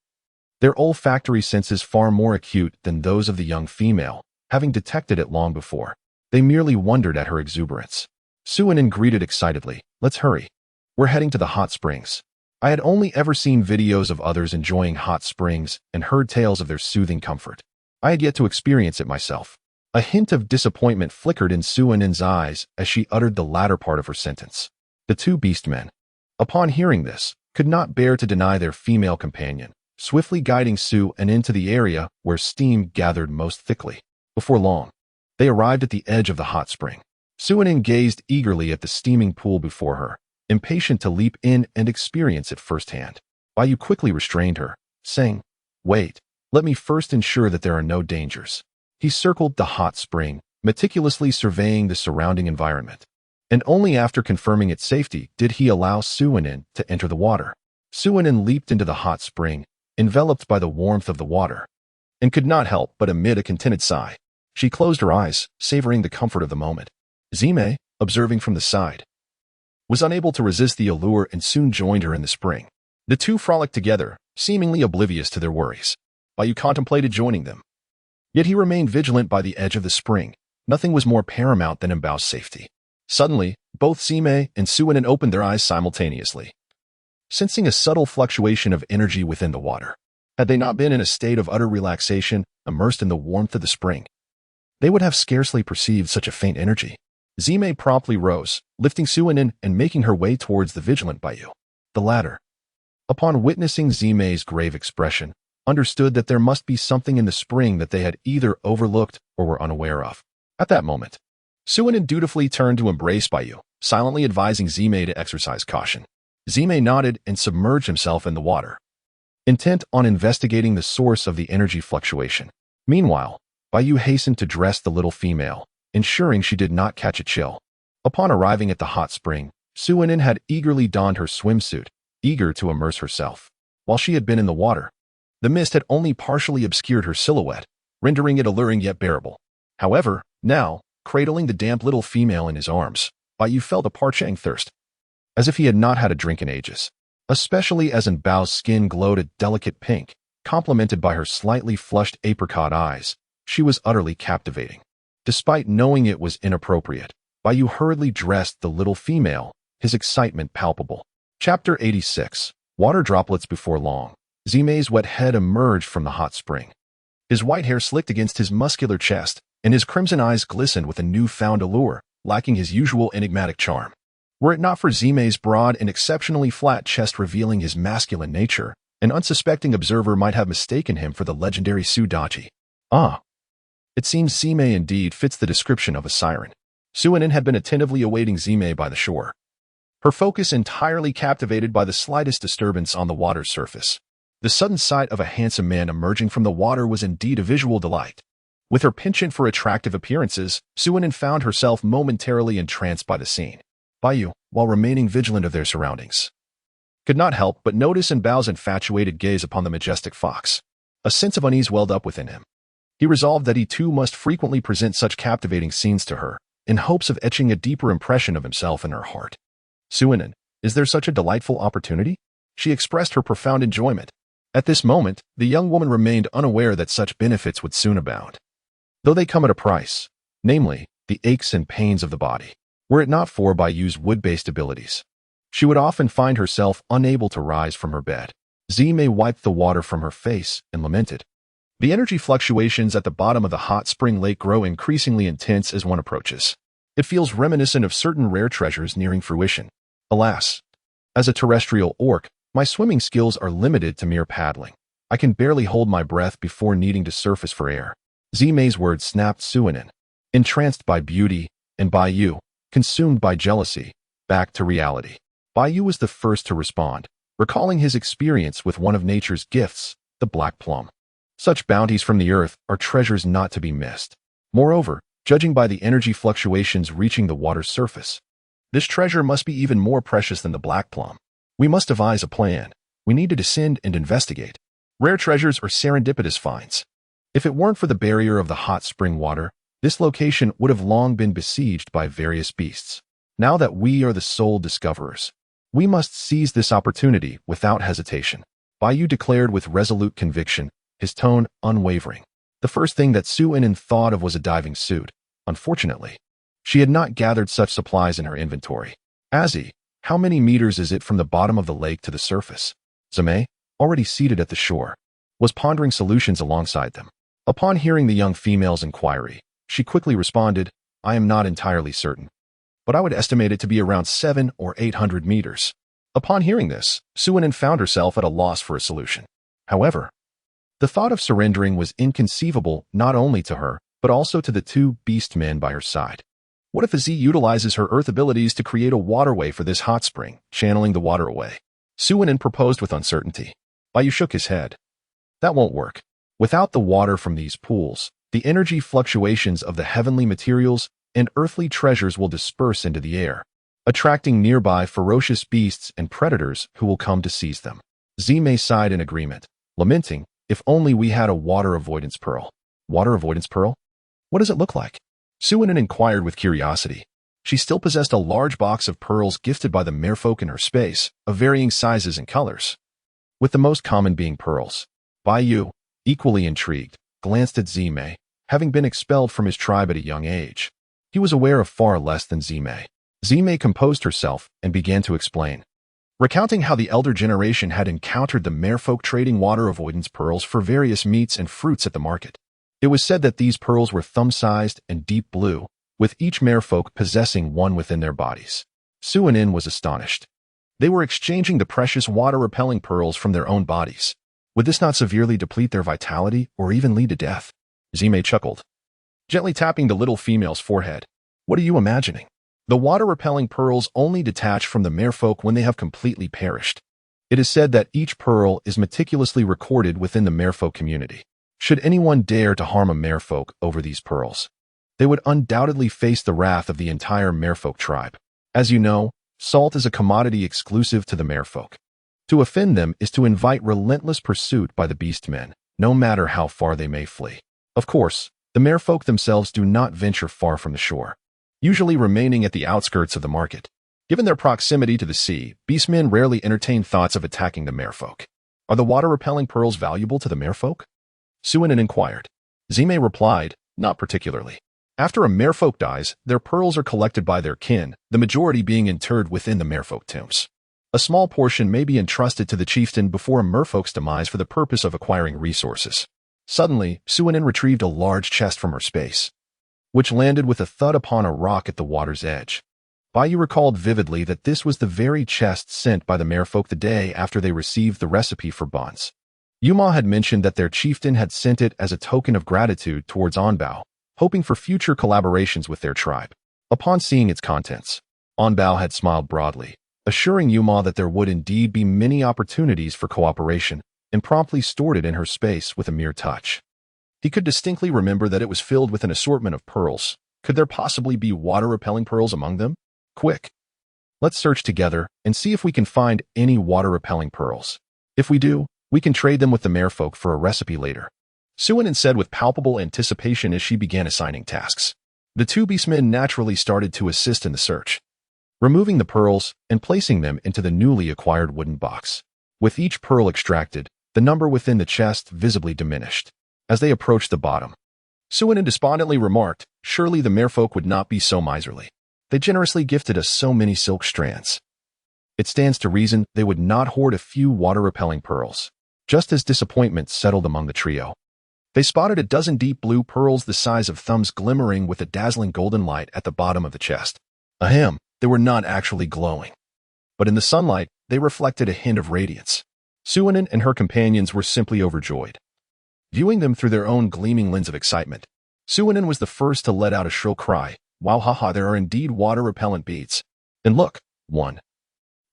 Their olfactory senses far more acute than those of the young female, having detected it long before. They merely wondered at her exuberance. Suinen greeted excitedly. Let's hurry. We're heading to the hot springs. I had only ever seen videos of others enjoying hot springs and heard tales of their soothing comfort. I had yet to experience it myself. A hint of disappointment flickered in Suinen's eyes as she uttered the latter part of her sentence. The two beastmen, upon hearing this, could not bear to deny their female companion, swiftly guiding Suinen into the area where steam gathered most thickly. Before long, they arrived at the edge of the hot spring. Suinen gazed eagerly at the steaming pool before her, impatient to leap in and experience it firsthand. Bayu quickly restrained her, saying, "Wait, let me first ensure that there are no dangers." He circled the hot spring, meticulously surveying the surrounding environment. And only after confirming its safety did he allow Suinen to enter the water. Suinen leaped into the hot spring, enveloped by the warmth of the water, and could not help but emit a contented sigh. She closed her eyes, savoring the comfort of the moment. Zime, observing from the side, was unable to resist the allure and soon joined her in the spring. The two frolicked together, seemingly oblivious to their worries. Bayu contemplated joining them. Yet he remained vigilant by the edge of the spring. Nothing was more paramount than Mbao's safety. Suddenly, both Zime and Suinen opened their eyes simultaneously, sensing a subtle fluctuation of energy within the water. Had they not been in a state of utter relaxation, immersed in the warmth of the spring, they would have scarcely perceived such a faint energy. Zime promptly rose, lifting Suinen and making her way towards the vigilant Bayu. The latter, upon witnessing Zime's grave expression, understood that there must be something in the spring that they had either overlooked or were unaware of. At that moment, Suinen dutifully turned to embrace Bayu, silently advising Zime to exercise caution. Zime nodded and submerged himself in the water, intent on investigating the source of the energy fluctuation. Meanwhile, Bayu hastened to dress the little female, ensuring she did not catch a chill. Upon arriving at the hot spring, Suinen had eagerly donned her swimsuit, eager to immerse herself. While she had been in the water, the mist had only partially obscured her silhouette, rendering it alluring yet bearable. However, now, cradling the damp little female in his arms, Bayu felt a parching thirst, as if he had not had a drink in ages. Especially as Mbao's skin glowed a delicate pink, complemented by her slightly flushed apricot eyes, she was utterly captivating. Despite knowing it was inappropriate, Bayu hurriedly dressed the little female, his excitement palpable. Chapter 86. Water droplets before long. Zime's wet head emerged from the hot spring. His white hair slicked against his muscular chest, and his crimson eyes glistened with a newfound allure, lacking his usual enigmatic charm. Were it not for Zime's broad and exceptionally flat chest revealing his masculine nature, an unsuspecting observer might have mistaken him for the legendary sustenance.She. Ah! It seems Zime indeed fits the description of a siren. Suinen had been attentively awaiting Zime by the shore, her focus entirely captivated by the slightest disturbance on the water's surface. The sudden sight of a handsome man emerging from the water was indeed a visual delight. With her penchant for attractive appearances, Suinen found herself momentarily entranced by the scene. Bayu, while remaining vigilant of their surroundings, could not help but notice Mbao's infatuated gaze upon the majestic fox. A sense of unease welled up within him. He resolved that he too must frequently present such captivating scenes to her, in hopes of etching a deeper impression of himself in her heart. Suinen, is there such a delightful opportunity? She expressed her profound enjoyment. At this moment, the young woman remained unaware that such benefits would soon abound, though they come at a price, namely, the aches and pains of the body. were it not for Bayu's wood-based abilities. She would often find herself unable to rise from her bed. Zime wiped the water from her face and lamented. The energy fluctuations at the bottom of the hot spring lake grow increasingly intense as one approaches. It feels reminiscent of certain rare treasures nearing fruition. Alas, as a terrestrial orc, my swimming skills are limited to mere paddling. I can barely hold my breath before needing to surface for air. Zime's words snapped Suinin. Entranced by beauty, and Bayu, consumed by jealousy, back to reality. Bayu was the first to respond, recalling his experience with one of nature's gifts, the black plum. Such bounties from the earth are treasures not to be missed. Moreover, judging by the energy fluctuations reaching the water's surface, this treasure must be even more precious than the black plum. We must devise a plan. We need to descend and investigate. Rare treasures are serendipitous finds. If it weren't for the barrier of the hot spring water, this location would have long been besieged by various beasts. Now that we are the sole discoverers, we must seize this opportunity without hesitation. Bayu declared with resolute conviction, his tone unwavering. The first thing that Suinin thought of was a diving suit. Unfortunately, she had not gathered such supplies in her inventory. Azzy, how many meters is it from the bottom of the lake to the surface? Zime, already seated at the shore, was pondering solutions alongside them. Upon hearing the young female's inquiry, she quickly responded, I am not entirely certain, but I would estimate it to be around 700 or 800 meters. Upon hearing this, Suinin found herself at a loss for a solution. However, the thought of surrendering was inconceivable not only to her, but also to the two beastmen by her side. What if Azzy utilizes her earth abilities to create a waterway for this hot spring, channeling the water away? Suinin proposed with uncertainty. Bayu shook his head. That won't work. Without the water from these pools, the energy fluctuations of the heavenly materials and earthly treasures will disperse into the air, attracting nearby ferocious beasts and predators who will come to seize them. Zime sighed in agreement, lamenting, if only we had a water avoidance pearl. Water avoidance pearl? What does it look like? Suinin inquired with curiosity. She still possessed a large box of pearls gifted by the merfolk in her space, of varying sizes and colors, with the most common being pearls. Bayu, equally intrigued, glanced at Zime, having been expelled from his tribe at a young age. He was aware of far less than Zime. Zime composed herself and began to explain, recounting how the elder generation had encountered the merfolk trading water avoidance pearls for various meats and fruits at the market. It was said that these pearls were thumb-sized and deep blue, with each merfolk possessing one within their bodies. Suinin was astonished. They were exchanging the precious water-repelling pearls from their own bodies. Would this not severely deplete their vitality or even lead to death? Zime chuckled, gently tapping the little female's forehead. What are you imagining? The water-repelling pearls only detach from the merfolk when they have completely perished. It is said that each pearl is meticulously recorded within the merfolk community. Should anyone dare to harm a merfolk over these pearls, they would undoubtedly face the wrath of the entire merfolk tribe. As you know, salt is a commodity exclusive to the merfolk. To offend them is to invite relentless pursuit by the beastmen, no matter how far they may flee. Of course, the merfolk themselves do not venture far from the shore, usually remaining at the outskirts of the market. Given their proximity to the sea, beastmen rarely entertain thoughts of attacking the merfolk. Are the water-repelling pearls valuable to the merfolk? Suinin inquired. Zime replied, not particularly. After a merfolk dies, their pearls are collected by their kin, the majority being interred within the merfolk tombs. A small portion may be entrusted to the chieftain before a merfolk's demise for the purpose of acquiring resources. Suddenly, Suinin retrieved a large chest from her space, which landed with a thud upon a rock at the water's edge. Bayu recalled vividly that this was the very chest sent by the merfolk the day after they received the recipe for buns. Yuma had mentioned that their chieftain had sent it as a token of gratitude towards Onbao, hoping for future collaborations with their tribe. Upon seeing its contents, Onbao had smiled broadly, assuring Yuma that there would indeed be many opportunities for cooperation, and promptly stored it in her space with a mere touch. He could distinctly remember that it was filled with an assortment of pearls. Could there possibly be water-repelling pearls among them? Quick! Let's search together and see if we can find any water-repelling pearls. If we do, we can trade them with the merfolk for a recipe later. Suinin said with palpable anticipation as she began assigning tasks. The two beastmen naturally started to assist in the search, removing the pearls and placing them into the newly acquired wooden box. With each pearl extracted, the number within the chest visibly diminished. As they approached the bottom, Suinin despondently remarked, surely the merfolk would not be so miserly. They generously gifted us so many silk strands. It stands to reason they would not hoard a few water-repelling pearls. Just as disappointment settled among the trio, they spotted a dozen deep blue pearls the size of thumbs glimmering with a dazzling golden light at the bottom of the chest. Ahem, they were not actually glowing, but in the sunlight, they reflected a hint of radiance. Suinin and her companions were simply overjoyed. Viewing them through their own gleaming lens of excitement, Suinin was the first to let out a shrill cry. Wow, haha, there are indeed water-repellent beads. And look, 1,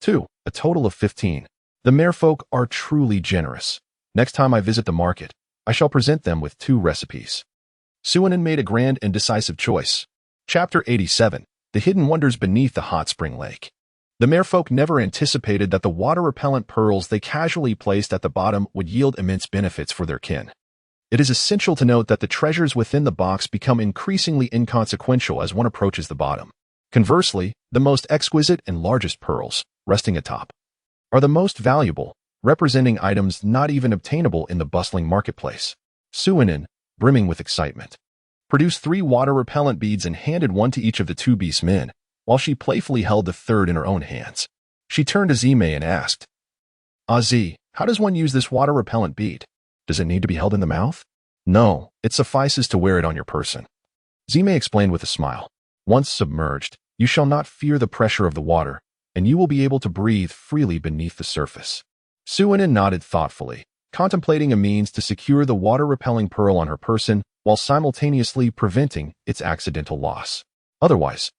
2, a total of 15. The merfolk are truly generous. Next time I visit the market, I shall present them with 2 recipes. Suinin made a grand and decisive choice. Chapter 87, The Hidden Wonders Beneath the Hot Spring Lake. The merfolk never anticipated that the water-repellent pearls they casually placed at the bottom would yield immense benefits for their kin. It is essential to note that the treasures within the box become increasingly inconsequential as one approaches the bottom. Conversely, the most exquisite and largest pearls, resting atop, are the most valuable, representing items not even obtainable in the bustling marketplace. Suinin, brimming with excitement, produced 3 water-repellent beads and handed one to each of the 2 beastmen, while she playfully held the third in her own hands. She turned to Zime and asked, Z, how does one use this water-repellent bead? Does it need to be held in the mouth? No, it suffices to wear it on your person. Zime explained with a smile. Once submerged, you shall not fear the pressure of the water, and you will be able to breathe freely beneath the surface. Suinin nodded thoughtfully, contemplating a means to secure the water-repelling pearl on her person while simultaneously preventing its accidental loss. Otherwise,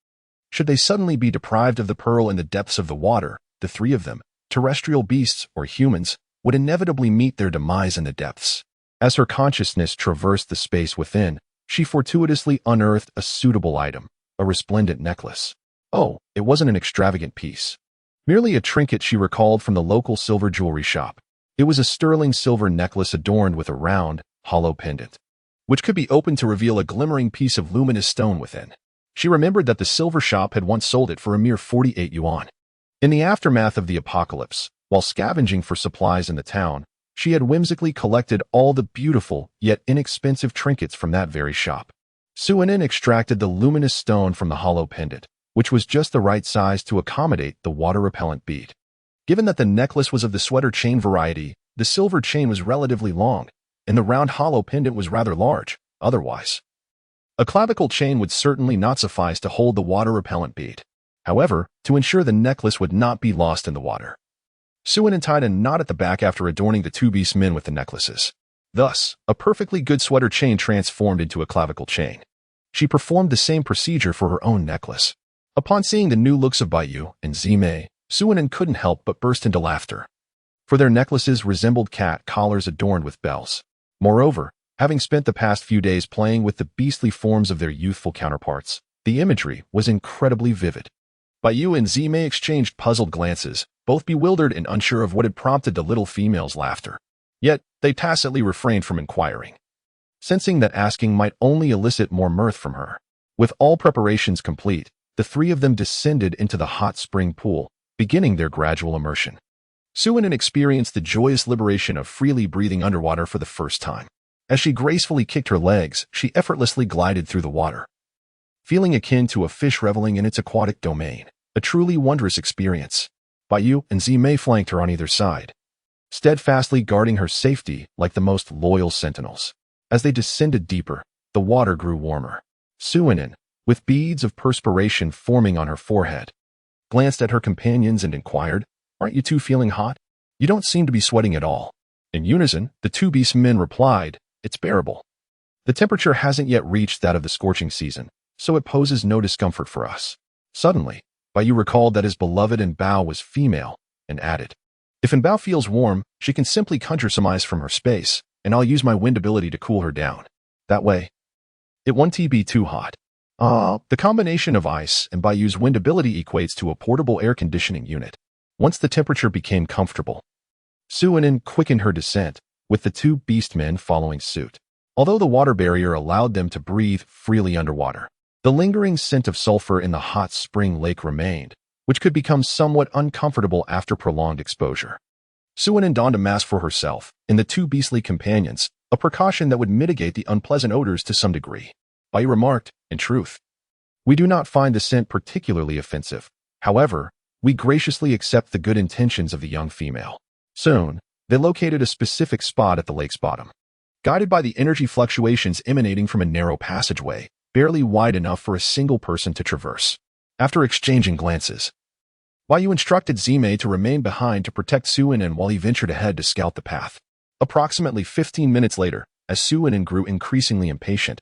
should they suddenly be deprived of the pearl in the depths of the water, the 3 of them, terrestrial beasts or humans, would inevitably meet their demise in the depths. As her consciousness traversed the space within, she fortuitously unearthed a suitable item, a resplendent necklace. Oh, it wasn't an extravagant piece. Merely a trinket she recalled from the local silver jewelry shop. It was a sterling silver necklace adorned with a round, hollow pendant, which could be opened to reveal a glimmering piece of luminous stone within. She remembered that the silver shop had once sold it for a mere 48 yuan. In the aftermath of the apocalypse, while scavenging for supplies in the town, she had whimsically collected all the beautiful yet inexpensive trinkets from that very shop. Suinin extracted the luminous stone from the hollow pendant, which was just the right size to accommodate the water-repellent bead. Given that the necklace was of the sweater chain variety, the silver chain was relatively long, and the round hollow pendant was rather large. Otherwise, a clavicle chain would certainly not suffice to hold the water-repellent bead. However, to ensure the necklace would not be lost in the water, Suinin tied a knot at the back after adorning the 2 beastmen with the necklaces. Thus, a perfectly good sweater chain transformed into a clavicle chain. She performed the same procedure for her own necklace. Upon seeing the new looks of Baiyu and Zime, Suinin couldn't help but burst into laughter, for their necklaces resembled cat collars adorned with bells. Moreover, having spent the past few days playing with the beastly forms of their youthful counterparts, the imagery was incredibly vivid. Baiyu and Zime exchanged puzzled glances, both bewildered and unsure of what had prompted the little female's laughter. Yet, they tacitly refrained from inquiring, sensing that asking might only elicit more mirth from her. With all preparations complete, the 3 of them descended into the hot spring pool, beginning their gradual immersion. Suinin experienced the joyous liberation of freely breathing underwater for the first time. As she gracefully kicked her legs, she effortlessly glided through the water, feeling akin to a fish reveling in its aquatic domain, a truly wondrous experience. Baiyu and Zime flanked her on either side, steadfastly guarding her safety like the most loyal sentinels. As they descended deeper, the water grew warmer. Suinin, with beads of perspiration forming on her forehead, glanced at her companions and inquired, "Aren't you 2 feeling hot? You don't seem to be sweating at all." In unison, the 2 beastmen replied, "It's bearable. The temperature hasn't yet reached that of the scorching season, so it poses no discomfort for us." Suddenly, Baiyu recalled that his beloved Bao was female, and added, "If Bao feels warm, she can simply conjure some ice from her space, and I'll use my wind ability to cool her down. That way, it won't be too hot." The combination of ice and Baiyu's wind ability equates to a portable air conditioning unit. Once the temperature became comfortable, Suinin quickened her descent, with the 2 beastmen following suit. Although the water barrier allowed them to breathe freely underwater, the lingering scent of sulfur in the hot spring lake remained, which could become somewhat uncomfortable after prolonged exposure. Suinin donned a mask for herself and the 2 beastly companions, a precaution that would mitigate the unpleasant odors to some degree. Baiyu remarked, "In truth, We do not find the scent particularly offensive. However, we graciously accept the good intentions of the young female. Soon, they located a specific spot at the lake's bottom. Guided by the energy fluctuations emanating from a narrow passageway, barely wide enough for a single person to traverse. After exchanging glances, Bayu instructed Zime to remain behind to protect Suinin while he ventured ahead to scout the path. Approximately 15 minutes later, as Suinin grew increasingly impatient,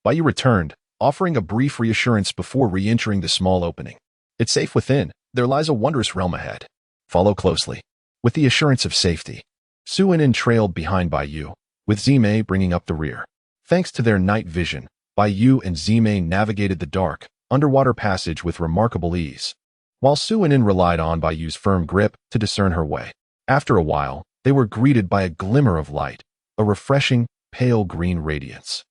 Bayu returned, offering a brief reassurance before re-entering the small opening. It's safe within. There lies a wondrous realm ahead. Follow closely. With the assurance of safety, Suinin trailed behind Bayu, with Zime bringing up the rear. Thanks to their night vision, Bayu and Zime navigated the dark, underwater passage with remarkable ease, while Suinin relied on Bayu's firm grip to discern her way. After a while, they were greeted by a glimmer of light, a refreshing, pale green radiance.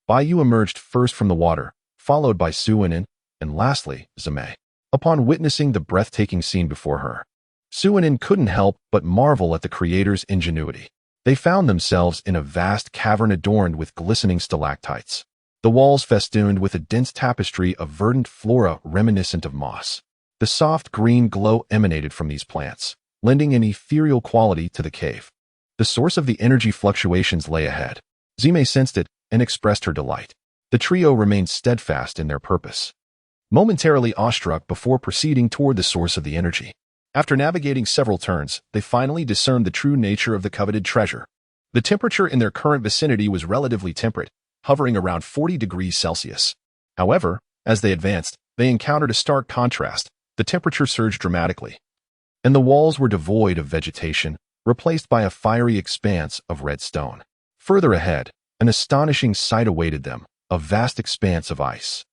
Bayu emerged first from the water, followed by Suinin, and lastly, Zime. Upon witnessing the breathtaking scene before her, Suinin couldn't help but marvel at the creator's ingenuity. They found themselves in a vast cavern adorned with glistening stalactites, the walls festooned with a dense tapestry of verdant flora reminiscent of moss. The soft green glow emanated from these plants, lending an ethereal quality to the cave. The source of the energy fluctuations lay ahead. Zime sensed it and expressed her delight. The trio remained steadfast in their purpose, momentarily awestruck before proceeding toward the source of the energy. After navigating several turns, they finally discerned the true nature of the coveted treasure. The temperature in their current vicinity was relatively temperate, hovering around 40 degrees Celsius. However, as they advanced, they encountered a stark contrast. The temperature surged dramatically, and the walls were devoid of vegetation, replaced by a fiery expanse of red stone. Further ahead, an astonishing sight awaited them, a vast expanse of ice.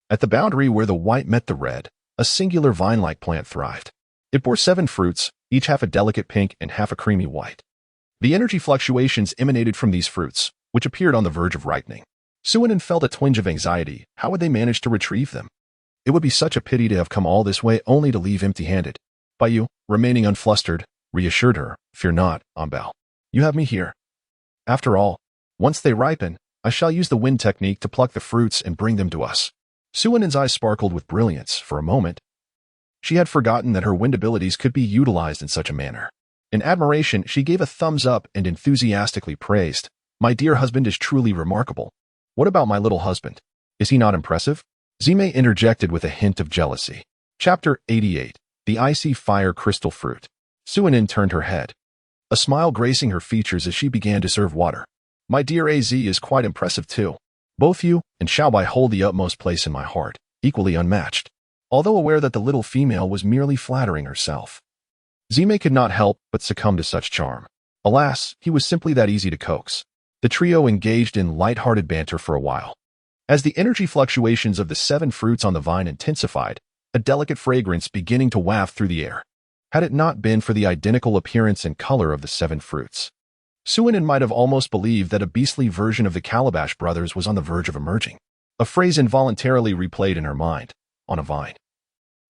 At the boundary where the white met the red, a singular vine-like plant thrived. It bore 7 fruits, each half a delicate pink and half a creamy white. The energy fluctuations emanated from these fruits, which appeared on the verge of ripening. Suinin felt a twinge of anxiety. How would they manage to retrieve them? It would be such a pity to have come all this way only to leave empty-handed. Bayu, remaining unflustered, reassured her, "Fear not, Ambel. You have me here. After all, once they ripen, I shall use the wind technique to pluck the fruits and bring them to us." Suinin's eyes sparkled with brilliance for a moment. She had forgotten that her wind abilities could be utilized in such a manner. In admiration, she gave a thumbs up and enthusiastically praised, "My dear husband is truly remarkable. What about my little husband? Is he not impressive?" Zime interjected with a hint of jealousy. Chapter 88. The Icy Fire Crystal Fruit. Suinin turned her head, a smile gracing her features as she began to serve water. "My dear AZ is quite impressive too. Both you and Xiaobai hold the utmost place in my heart, equally unmatched." Although aware that the little female was merely flattering herself, Zime could not help but succumb to such charm. Alas, he was simply that easy to coax. The trio engaged in light-hearted banter for a while. As the energy fluctuations of the 7 fruits on the vine intensified, a delicate fragrance beginning to waft through the air. Had it not been for the identical appearance and color of the 7 fruits, Suinin might have almost believed that a beastly version of the Calabash brothers was on the verge of emerging. A phrase involuntarily replayed in her mind. On a vine.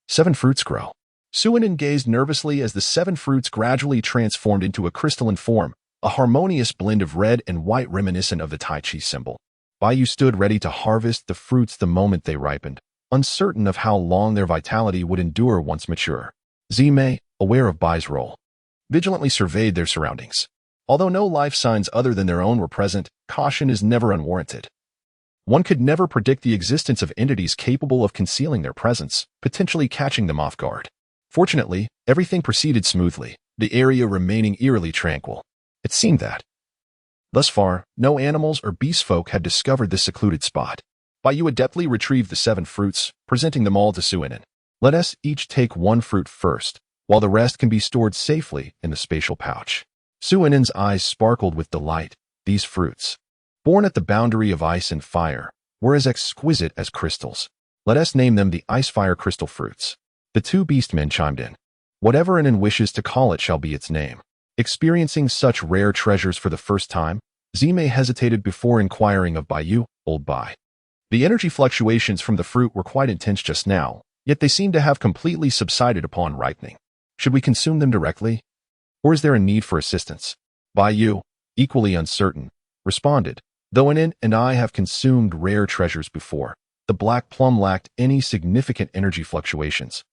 7 fruits grow. Suinin gazed nervously as the 7 fruits gradually transformed into a crystalline form, a harmonious blend of red and white reminiscent of the Tai Chi symbol. Bayu stood ready to harvest the fruits the moment they ripened, uncertain of how long their vitality would endure once mature. Zime, aware of Bai's role, vigilantly surveyed their surroundings. Although no life signs other than their own were present, caution is never unwarranted. One could never predict the existence of entities capable of concealing their presence, potentially catching them off guard. Fortunately, everything proceeded smoothly, the area remaining eerily tranquil. It seemed that, thus far, no animals or beast folk had discovered this secluded spot. Bayu adeptly retrieved the 7 fruits, presenting them all to Suinin. "Let us each take 1 fruit first, while the rest can be stored safely in the spatial pouch." Suinin's eyes sparkled with delight. These fruits, born at the boundary of ice and fire, were as exquisite as crystals. "Let us name them the Ice-Fire Crystal Fruits." The 2 beastmen chimed in. "Whatever Inen wishes to call it shall be its name." Experiencing such rare treasures for the first time, Zime hesitated before inquiring of Bayu, "Old Bai." The energy fluctuations from the fruit were quite intense just now, yet they seemed to have completely subsided upon ripening. "Should we consume them directly? Or is there a need for assistance?" Bayu, equally uncertain, responded, "Though Inen and I have consumed rare treasures before, the black plum lacked any significant energy fluctuations.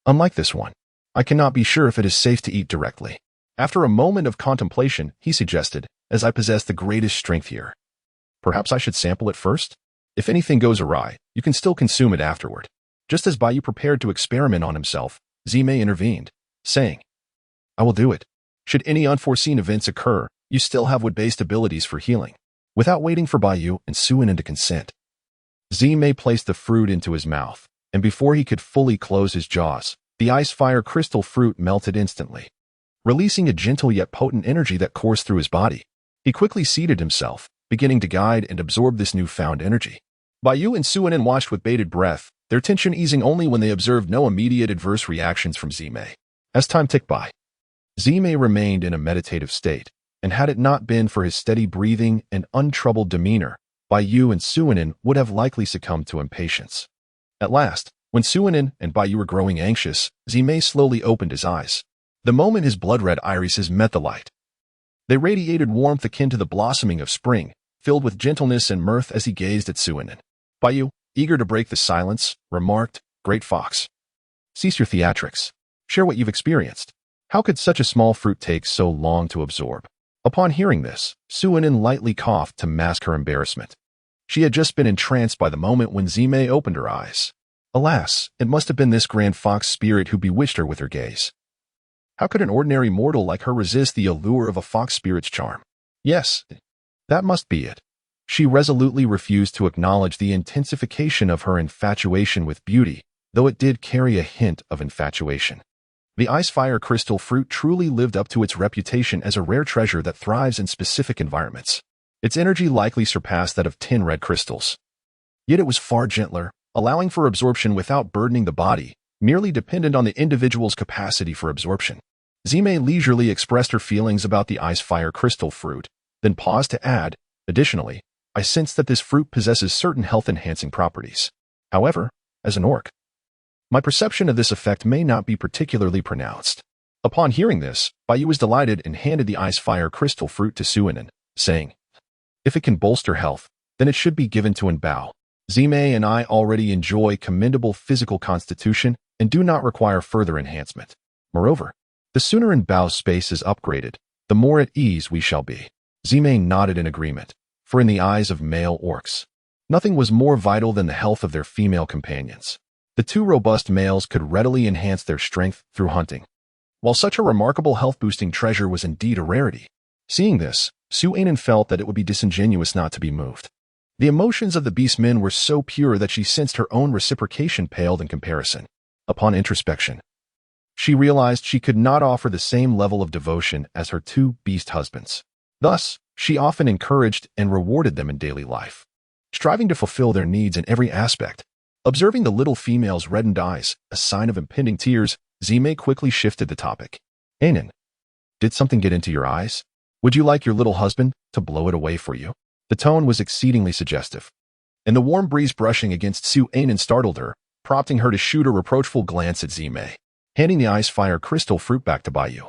Unlike this one, I cannot be sure if it is safe to eat directly. After a moment of contemplation, he suggested, as I possess the greatest strength here. Perhaps I should sample it first? If anything goes awry, you can still consume it afterward. Just as Bayou prepared to experiment on himself, Zime intervened, saying, I will do it. Should any unforeseen events occur, you still have wood-based abilities for healing. Without waiting for Bayou and Suinin to consent, Zime placed the fruit into his mouth, and before he could fully close his jaws, the ice-fire crystal fruit melted instantly, releasing a gentle yet potent energy that coursed through his body. He quickly seated himself, beginning to guide and absorb this newfound energy. Bayou and Suinin watched with bated breath, their tension easing only when they observed no immediate adverse reactions from Zime. As time ticked by, Zime remained in a meditative state, and had it not been for his steady breathing and untroubled demeanor, Bayou and Suinin would have likely succumbed to impatience. At last, when Suinin and Bayou were growing anxious, Zime slowly opened his eyes. The moment his blood-red irises met the light, they radiated warmth akin to the blossoming of spring, filled with gentleness and mirth as he gazed at Suinin. Bayou, eager to break the silence, remarked, Great Fox. Cease your theatrics. Share what you've experienced. How could such a small fruit take so long to absorb? Upon hearing this, Suinin lightly coughed to mask her embarrassment. She had just been entranced by the moment when Zime opened her eyes. Alas, it must have been this grand fox spirit who bewitched her with her gaze. How could an ordinary mortal like her resist the allure of a fox spirit's charm? Yes, that must be it. She resolutely refused to acknowledge the intensification of her infatuation with beauty, though it did carry a hint of infatuation. The ice-fire crystal fruit truly lived up to its reputation as a rare treasure that thrives in specific environments. Its energy likely surpassed that of 10 red crystals. Yet it was far gentler, allowing for absorption without burdening the body, merely dependent on the individual's capacity for absorption. Zime leisurely expressed her feelings about the ice-fire crystal fruit, then paused to add, additionally, I sense that this fruit possesses certain health-enhancing properties. However, as an orc, my perception of this effect may not be particularly pronounced. Upon hearing this, Bayou was delighted and handed the ice-fire crystal fruit to Suinin, saying, If it can bolster health, then it should be given to Bao. Zime and I already enjoy commendable physical constitution and do not require further enhancement. Moreover, the sooner Bao's space is upgraded, the more at ease we shall be. Zime nodded in agreement, for in the eyes of male orcs, nothing was more vital than the health of their female companions. The two robust males could readily enhance their strength through hunting. While such a remarkable health-boosting treasure was indeed a rarity, seeing this, Suinin felt that it would be disingenuous not to be moved. The emotions of the beastmen were so pure that she sensed her own reciprocation paled in comparison. Upon introspection, she realized she could not offer the same level of devotion as her two beast husbands. Thus, she often encouraged and rewarded them in daily life, striving to fulfill their needs in every aspect. Observing the little female's reddened eyes, a sign of impending tears, Zime quickly shifted the topic. Ainin, did something get into your eyes? Would you like your little husband to blow it away for you? The tone was exceedingly suggestive, and the warm breeze brushing against Suinin startled her, prompting her to shoot a reproachful glance at Zime. Handing the ice-fire crystal fruit back to Bayou,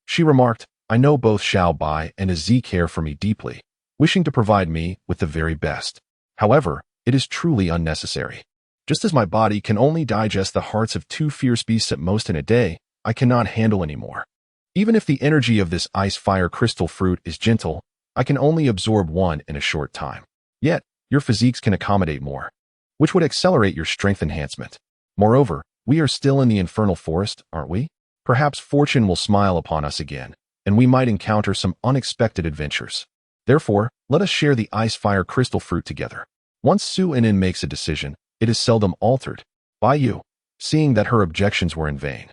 she remarked, I know both Xiao Bai and Z care for me deeply, wishing to provide me with the very best. However, it is truly unnecessary. Just as my body can only digest the hearts of 2 fierce beasts at most in a day, I cannot handle any more. Even if the energy of this ice-fire crystal fruit is gentle, I can only absorb 1 in a short time. Yet, your physiques can accommodate more, which would accelerate your strength enhancement. Moreover, we are still in the infernal forest, aren't we? Perhaps fortune will smile upon us again, and we might encounter some unexpected adventures. Therefore, let us share the ice-fire crystal fruit together. Once Suinin makes a decision, it is seldom altered. Bayou, seeing that her objections were in vain,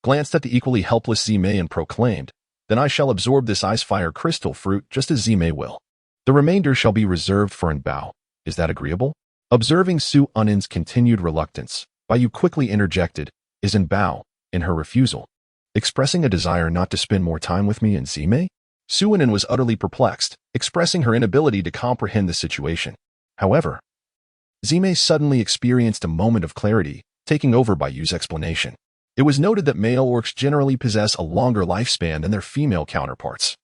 glanced at the equally helpless Zime and proclaimed, Then I shall absorb this ice-fire crystal fruit just as Zime will. The remainder shall be reserved for Bao. Is that agreeable? Observing Suinin's continued reluctance, Bayou quickly interjected, Is Bao, in her refusal, expressing a desire not to spend more time with me and Zime? Suinin was utterly perplexed, expressing her inability to comprehend the situation. However, Zime suddenly experienced a moment of clarity, taking over Bayou's explanation. It was noted that male orcs generally possess a longer lifespan than their female counterparts,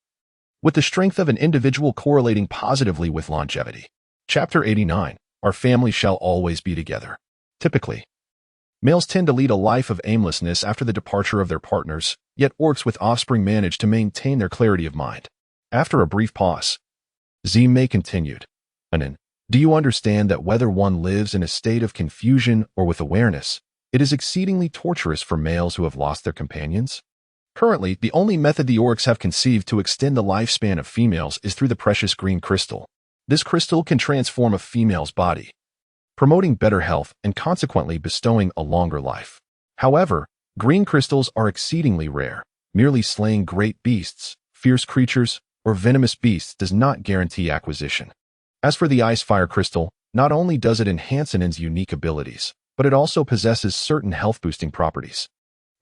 with the strength of an individual correlating positively with longevity. Chapter 89, Our family shall always be together. Typically, males tend to lead a life of aimlessness after the departure of their partners, yet orcs with offspring manage to maintain their clarity of mind. After a brief pause, May continued, Anin, do you understand that whether one lives in a state of confusion or with awareness, it is exceedingly torturous for males who have lost their companions? Currently, the only method the orcs have conceived to extend the lifespan of females is through the precious green crystal. This crystal can transform a female's body, promoting better health and consequently bestowing a longer life. However, green crystals are exceedingly rare. Merely slaying great beasts, fierce creatures, or venomous beasts does not guarantee acquisition. As for the ice fire crystal, not only does it enhance Anin's unique abilities, but it also possesses certain health-boosting properties,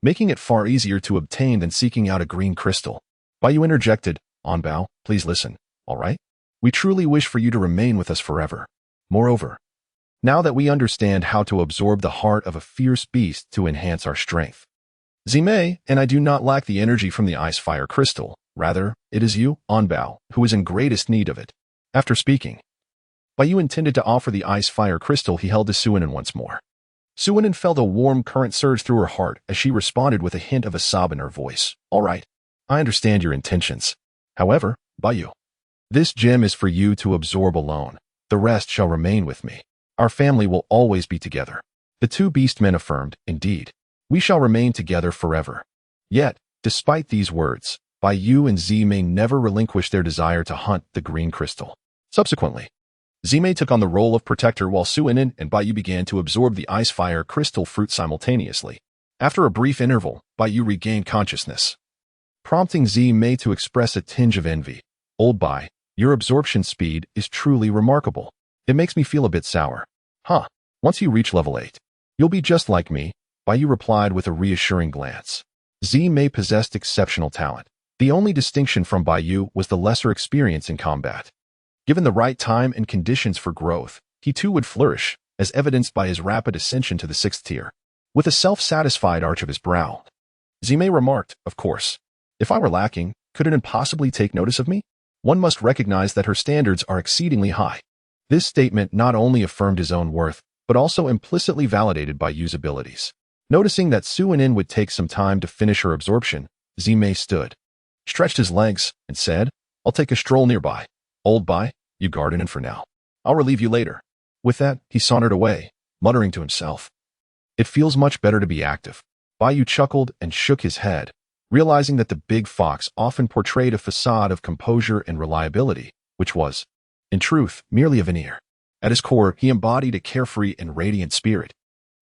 making it far easier to obtain than seeking out a green crystal. Bayu interjected, Onbao, please listen, all right? We truly wish for you to remain with us forever. Moreover, now that we understand how to absorb the heart of a fierce beast to enhance our strength, Zime and I do not lack the energy from the ice fire crystal. Rather, it is you, Onbao, who is in greatest need of it. After speaking, Bayu intended to offer the ice fire crystal he held to Suinin once more. Suinin felt a warm current surge through her heart as she responded with a hint of a sob in her voice. All right, I understand your intentions. However, Bayu, this gem is for you to absorb alone. The rest shall remain with me. Our family will always be together. The two beastmen affirmed, indeed, we shall remain together forever. Yet, despite these words, Bayu and Zime never relinquished their desire to hunt the green crystal. Subsequently, Zime took on the role of protector while Suinin and Bayu began to absorb the ice fire crystal fruit simultaneously. After a brief interval, Bayu regained consciousness, prompting Zime to express a tinge of envy. Old Bai, your absorption speed is truly remarkable. It makes me feel a bit sour. Huh, once you reach level 8, you'll be just like me, Bayu replied with a reassuring glance. Zime possessed exceptional talent. The only distinction from Bayu was the lesser experience in combat. Given the right time and conditions for growth, he too would flourish, as evidenced by his rapid ascension to the 6th tier. With a self-satisfied arch of his brow, Zime remarked, of course, if I were lacking, could it impossibly take notice of me? One must recognize that her standards are exceedingly high. This statement not only affirmed his own worth, but also implicitly validated Bayu's abilities. Noticing that Suinin would take some time to finish her absorption, Zime stood, stretched his legs, and said, I'll take a stroll nearby. Old Bai, you guard in for now. I'll relieve you later. With that, he sauntered away, muttering to himself. It feels much better to be active. Bayu chuckled and shook his head, realizing that the big fox often portrayed a facade of composure and reliability, which was, in truth, merely a veneer. At his core, he embodied a carefree and radiant spirit.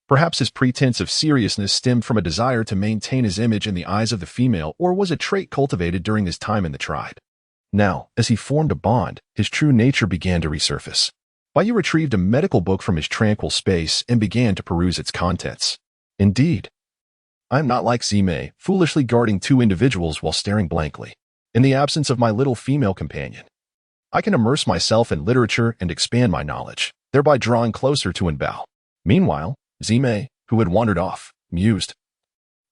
Perhaps his pretense of seriousness stemmed from a desire to maintain his image in the eyes of the female, or was a trait cultivated during his time in the tribe. Now, as he formed a bond, his true nature began to resurface. Bayu retrieved a medical book from his tranquil space and began to peruse its contents. Indeed, I am not like Zime, foolishly guarding two individuals while staring blankly. In the absence of my little female companion, I can immerse myself in literature and expand my knowledge, thereby drawing closer to Enbao. Meanwhile, Zime, who had wandered off, mused.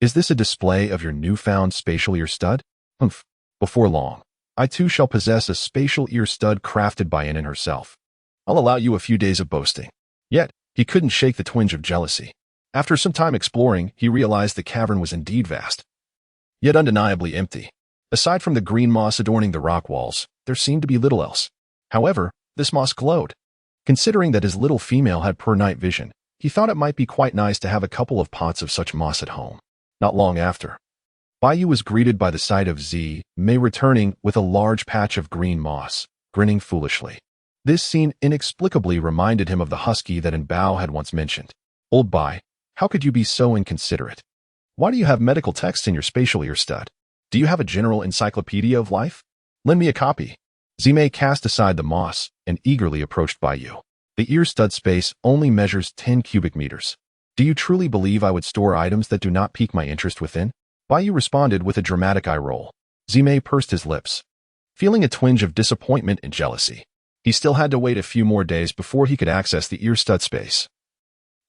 Is this a display of your newfound spatial ear stud? Humph. Before long, I too shall possess a spatial ear stud crafted by Anin herself. I'll allow you a few days of boasting. Yet, he couldn't shake the twinge of jealousy. After some time exploring, he realized the cavern was indeed vast, yet undeniably empty. Aside from the green moss adorning the rock walls, there seemed to be little else. However, this moss glowed. Considering that his little female had poor night vision, he thought it might be quite nice to have a couple of pots of such moss at home. Not long after, Bayu was greeted by the sight of May returning with a large patch of green moss, grinning foolishly. This scene inexplicably reminded him of the husky that Enbao had once mentioned. Old Bai, how could you be so inconsiderate? Why do you have medical texts in your spatial ear stud? Do you have a general encyclopedia of life? Lend me a copy. Zime cast aside the moss and eagerly approached Bayu. The ear stud space only measures 10 cubic meters. Do you truly believe I would store items that do not pique my interest within? Bayu responded with a dramatic eye roll. Zime pursed his lips, feeling a twinge of disappointment and jealousy. He still had to wait a few more days before he could access the ear stud space.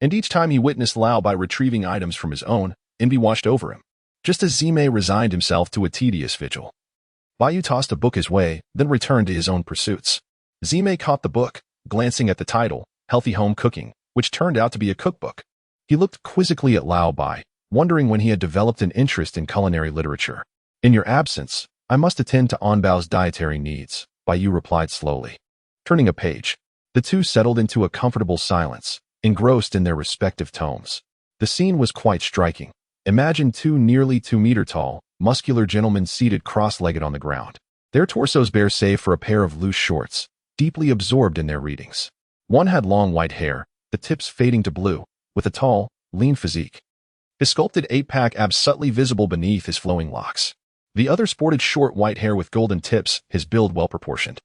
And each time he witnessed Lao by retrieving items from his own, envy washed over him. Just as Zime resigned himself to a tedious vigil, Bayu tossed a book his way, then returned to his own pursuits. Zime caught the book, glancing at the title, healthy home cooking, which turned out to be a cookbook. He looked quizzically at Lao Bai, wondering when he had developed an interest in culinary literature. In your absence, I must attend to Onbao's dietary needs, Bai Yu replied slowly. Turning a page, the two settled into a comfortable silence, engrossed in their respective tomes. The scene was quite striking. Imagine two nearly 2-meter tall, muscular gentlemen seated cross-legged on the ground. Their torsos bare save for a pair of loose shorts, deeply absorbed in their readings. One had long white hair, the tips fading to blue, with a tall, lean physique. His sculpted 8-pack abs subtly visible beneath his flowing locks. The other sported short white hair with golden tips, his build well proportioned,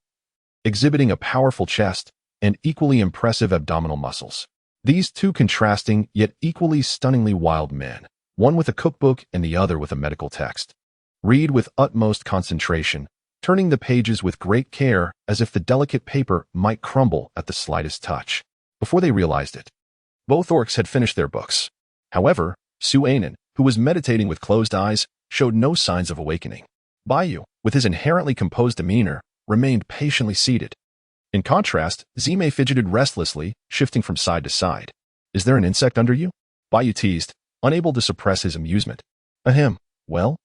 exhibiting a powerful chest and equally impressive abdominal muscles. These two contrasting yet equally stunningly wild men, one with a cookbook and the other with a medical text, read with utmost concentration, turning the pages with great care as if the delicate paper might crumble at the slightest touch. Before they realized it, both orcs had finished their books. However, Suanen, who was meditating with closed eyes, showed no signs of awakening. Bai Yu, with his inherently composed demeanor, remained patiently seated. In contrast, Zime fidgeted restlessly, shifting from side to side. Is there an insect under you? Bai Yu teased, unable to suppress his amusement. Ahem. Well,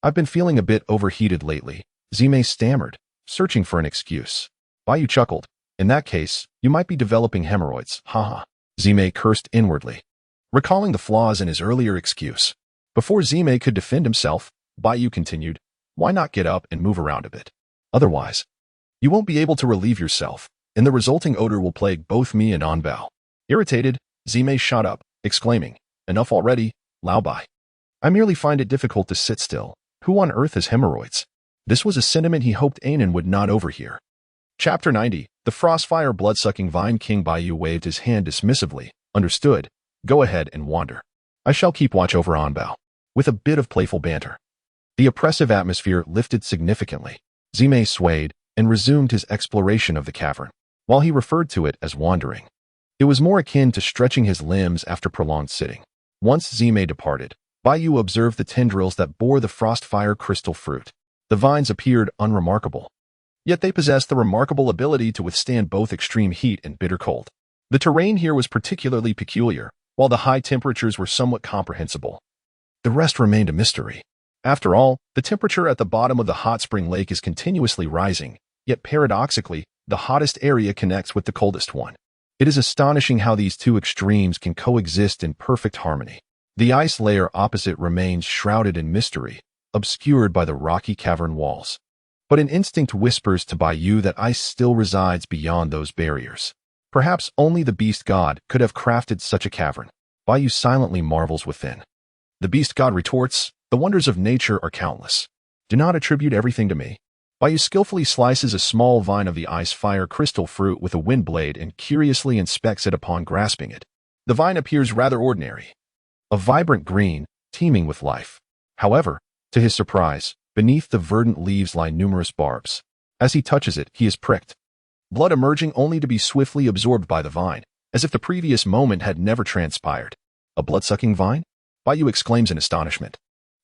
I've been feeling a bit overheated lately, Zime stammered, searching for an excuse. Bai Yu chuckled. In that case, you might be developing hemorrhoids, haha. Zime cursed inwardly, recalling the flaws in his earlier excuse. Before Zime could defend himself, Bai Yu continued, why not get up and move around a bit? Otherwise, you won't be able to relieve yourself, and the resulting odor will plague both me and Onbao. Irritated, Zime shot up, exclaiming, enough already, Lao Bai. I merely find it difficult to sit still. Who on earth has hemorrhoids? This was a sentiment he hoped Anan would not overhear. Chapter 90, The Frostfire Bloodsucking Vine. King Bai Yu waved his hand dismissively. Understood. Go ahead and wander. I shall keep watch over Onbao. With a bit of playful banter. The oppressive atmosphere lifted significantly. Zime swayed and resumed his exploration of the cavern, while he referred to it as wandering. It was more akin to stretching his limbs after prolonged sitting. Once Zime departed, Bai Yu observed the tendrils that bore the frostfire crystal fruit. The vines appeared unremarkable, yet they possessed the remarkable ability to withstand both extreme heat and bitter cold. The terrain here was particularly peculiar, while the high temperatures were somewhat comprehensible. The rest remained a mystery. After all, the temperature at the bottom of the hot spring lake is continuously rising, yet paradoxically, the hottest area connects with the coldest one. It is astonishing how these two extremes can coexist in perfect harmony. The ice layer opposite remains shrouded in mystery, obscured by the rocky cavern walls. But an instinct whispers to Bai Yu that ice still resides beyond those barriers. Perhaps only the beast god could have crafted such a cavern. Bai Yu silently marvels within. The beast god retorts, the wonders of nature are countless. Do not attribute everything to me. Bai Yu skillfully slices a small vine of the ice-fire crystal fruit with a wind blade and curiously inspects it upon grasping it. The vine appears rather ordinary. A vibrant green, teeming with life. However, to his surprise, beneath the verdant leaves lie numerous barbs. As he touches it, he is pricked. Blood emerging only to be swiftly absorbed by the vine, as if the previous moment had never transpired. A blood-sucking vine? Bai Yu exclaims in astonishment.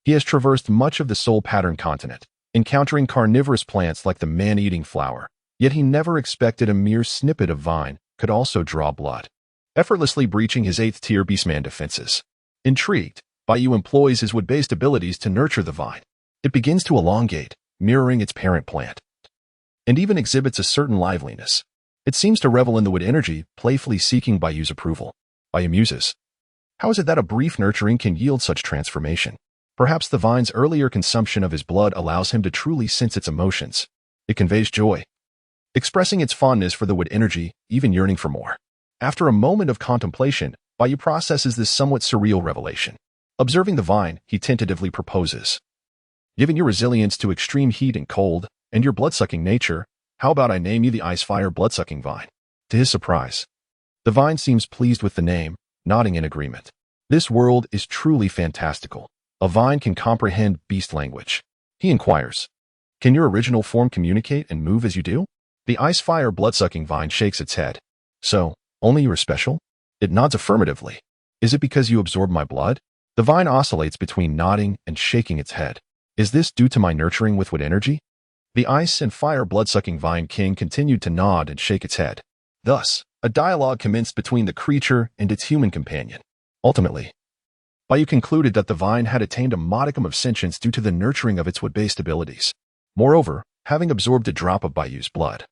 He has traversed much of the Soul Pattern continent, encountering carnivorous plants like the man-eating flower, yet he never expected a mere snippet of vine could also draw blood, effortlessly breaching his 8th-tier beastman defenses. Intrigued, Bai Yu employs his wood-based abilities to nurture the vine. It begins to elongate, mirroring its parent plant, and even exhibits a certain liveliness. It seems to revel in the wood energy, playfully seeking Bai Yu's approval. Bai Yu muses. How is it that a brief nurturing can yield such transformation? Perhaps the vine's earlier consumption of his blood allows him to truly sense its emotions. It conveys joy, expressing its fondness for the wood energy, even yearning for more. After a moment of contemplation, Bai Yu processes this somewhat surreal revelation. Observing the vine, he tentatively proposes. Given your resilience to extreme heat and cold, and your blood-sucking nature, how about I name you the Ice-Fire Blood-Sucking Vine? To his surprise, the vine seems pleased with the name, nodding in agreement. This world is truly fantastical. A vine can comprehend beast language. He inquires, can your original form communicate and move as you do? The Ice-Fire Blood-Sucking Vine shakes its head. So, only you are special? It nods affirmatively. Is it because you absorb my blood? The vine oscillates between nodding and shaking its head. Is this due to my nurturing with wood energy? The Ice and Fire Blood-Sucking Vine King continued to nod and shake its head. Thus, a dialogue commenced between the creature and its human companion. Ultimately, Bayu concluded that the vine had attained a modicum of sentience due to the nurturing of its wood-based abilities. Moreover, having absorbed a drop of Bayu's blood,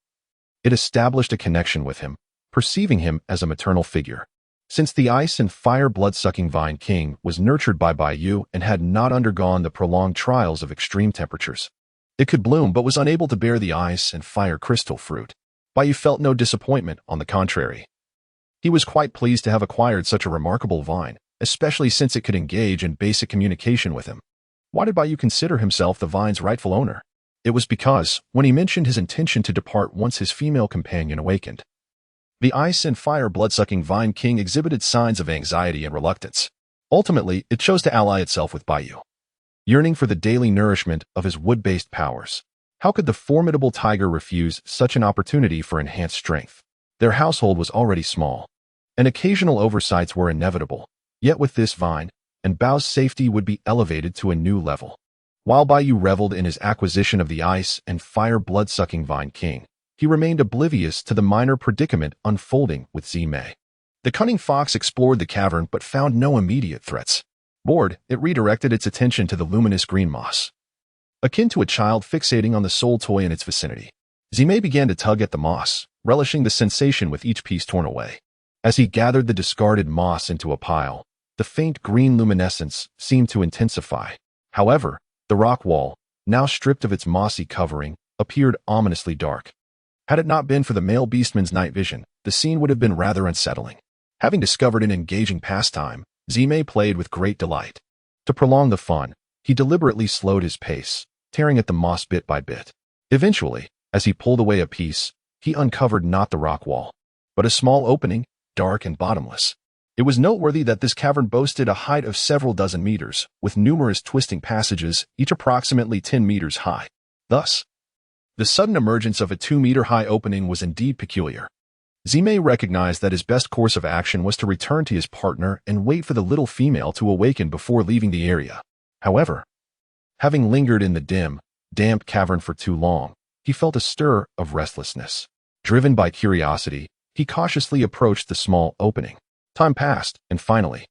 it established a connection with him, perceiving him as a maternal figure. Since the ice and fire blood-sucking vine king was nurtured by Bayu and had not undergone the prolonged trials of extreme temperatures, it could bloom but was unable to bear the ice and fire crystal fruit. Bayu felt no disappointment, on the contrary. He was quite pleased to have acquired such a remarkable vine, especially since it could engage in basic communication with him. Why did Bayu consider himself the vine's rightful owner? It was because, when he mentioned his intention to depart once his female companion awakened, the ice and fire blood-sucking vine king exhibited signs of anxiety and reluctance. Ultimately, it chose to ally itself with Bayu, yearning for the daily nourishment of his wood-based powers. How could the formidable tiger refuse such an opportunity for enhanced strength? Their household was already small, and occasional oversights were inevitable. Yet with this vine, and Bao's safety would be elevated to a new level. While Bayu reveled in his acquisition of the ice and fire blood-sucking vine king, he remained oblivious to the minor predicament unfolding with Zimei. The cunning fox explored the cavern but found no immediate threats. Bored, it redirected its attention to the luminous green moss. Akin to a child fixating on the sole toy in its vicinity, Zimei began to tug at the moss, relishing the sensation with each piece torn away. As he gathered the discarded moss into a pile, the faint green luminescence seemed to intensify. However, the rock wall, now stripped of its mossy covering, appeared ominously dark. Had it not been for the male beastman's night vision, the scene would have been rather unsettling. Having discovered an engaging pastime, Zimei played with great delight. To prolong the fun, he deliberately slowed his pace, tearing at the moss bit by bit. Eventually, as he pulled away a piece, he uncovered not the rock wall, but a small opening, dark and bottomless. It was noteworthy that this cavern boasted a height of several dozen meters, with numerous twisting passages, each approximately 10 meters high. Thus, the sudden emergence of a 2-meter-high opening was indeed peculiar. Zimei recognized that his best course of action was to return to his partner and wait for the little female to awaken before leaving the area. However, having lingered in the dim, damp cavern for too long, he felt a stir of restlessness. Driven by curiosity, he cautiously approached the small opening. Time passed, and finally,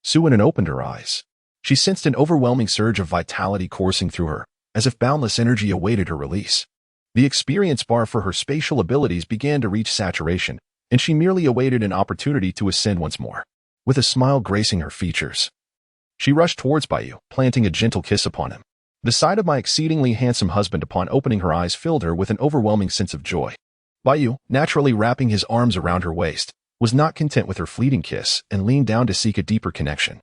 Suinen opened her eyes. She sensed an overwhelming surge of vitality coursing through her, as if boundless energy awaited her release. The experience bar for her spatial abilities began to reach saturation, and she merely awaited an opportunity to ascend once more. With a smile gracing her features, she rushed towards Bayu, planting a gentle kiss upon him. The sight of my exceedingly handsome husband upon opening her eyes filled her with an overwhelming sense of joy. Bayu, naturally wrapping his arms around her waist, was not content with her fleeting kiss and leaned down to seek a deeper connection.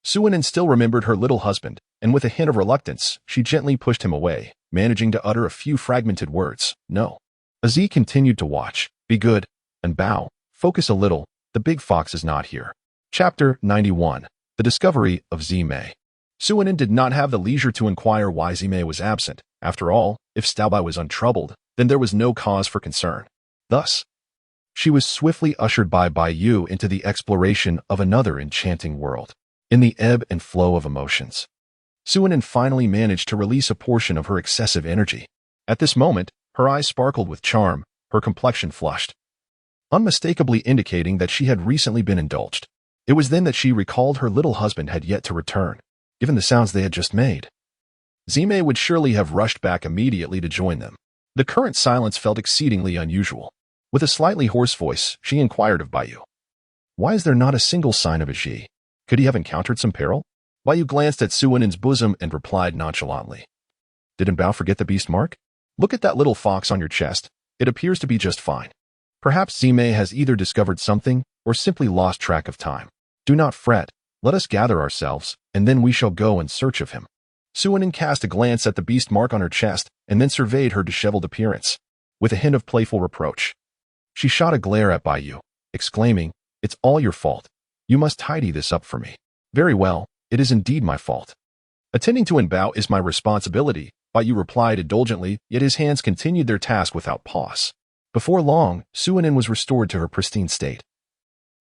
Suinen still remembered her little husband, and with a hint of reluctance, she gently pushed him away, managing to utter a few fragmented words. No. Aziz continued to watch. Be good, and bow. Focus a little. The big fox is not here. Chapter 91. The Discovery of Zimei. Suinen did not have the leisure to inquire why Zimei was absent. After all, if Staobai was untroubled, then there was no cause for concern. Thus, she was swiftly ushered by Bayu into the exploration of another enchanting world. In the ebb and flow of emotions, Suinen finally managed to release a portion of her excessive energy. At this moment, her eyes sparkled with charm, her complexion flushed, unmistakably indicating that she had recently been indulged. It was then that she recalled her little husband had yet to return, given the sounds they had just made. Zimei would surely have rushed back immediately to join them. The current silence felt exceedingly unusual. With a slightly hoarse voice, she inquired of Bayu. Why is there not a single sign of a She? Could he have encountered some peril? Bayu glanced at Suinen's bosom and replied nonchalantly. Didn't Bao forget the beast mark? Look at that little fox on your chest. It appears to be just fine. Perhaps Zimei has either discovered something or simply lost track of time. Do not fret. Let us gather ourselves, and then we shall go in search of him. Suinen cast a glance at the beast mark on her chest and then surveyed her disheveled appearance. With a hint of playful reproach, she shot a glare at Bayu, exclaiming, It's all your fault. You must tidy this up for me. Very well, it is indeed my fault. Attending to Bao is my responsibility, Bayu replied indulgently, yet his hands continued their task without pause. Before long, Suinen was restored to her pristine state,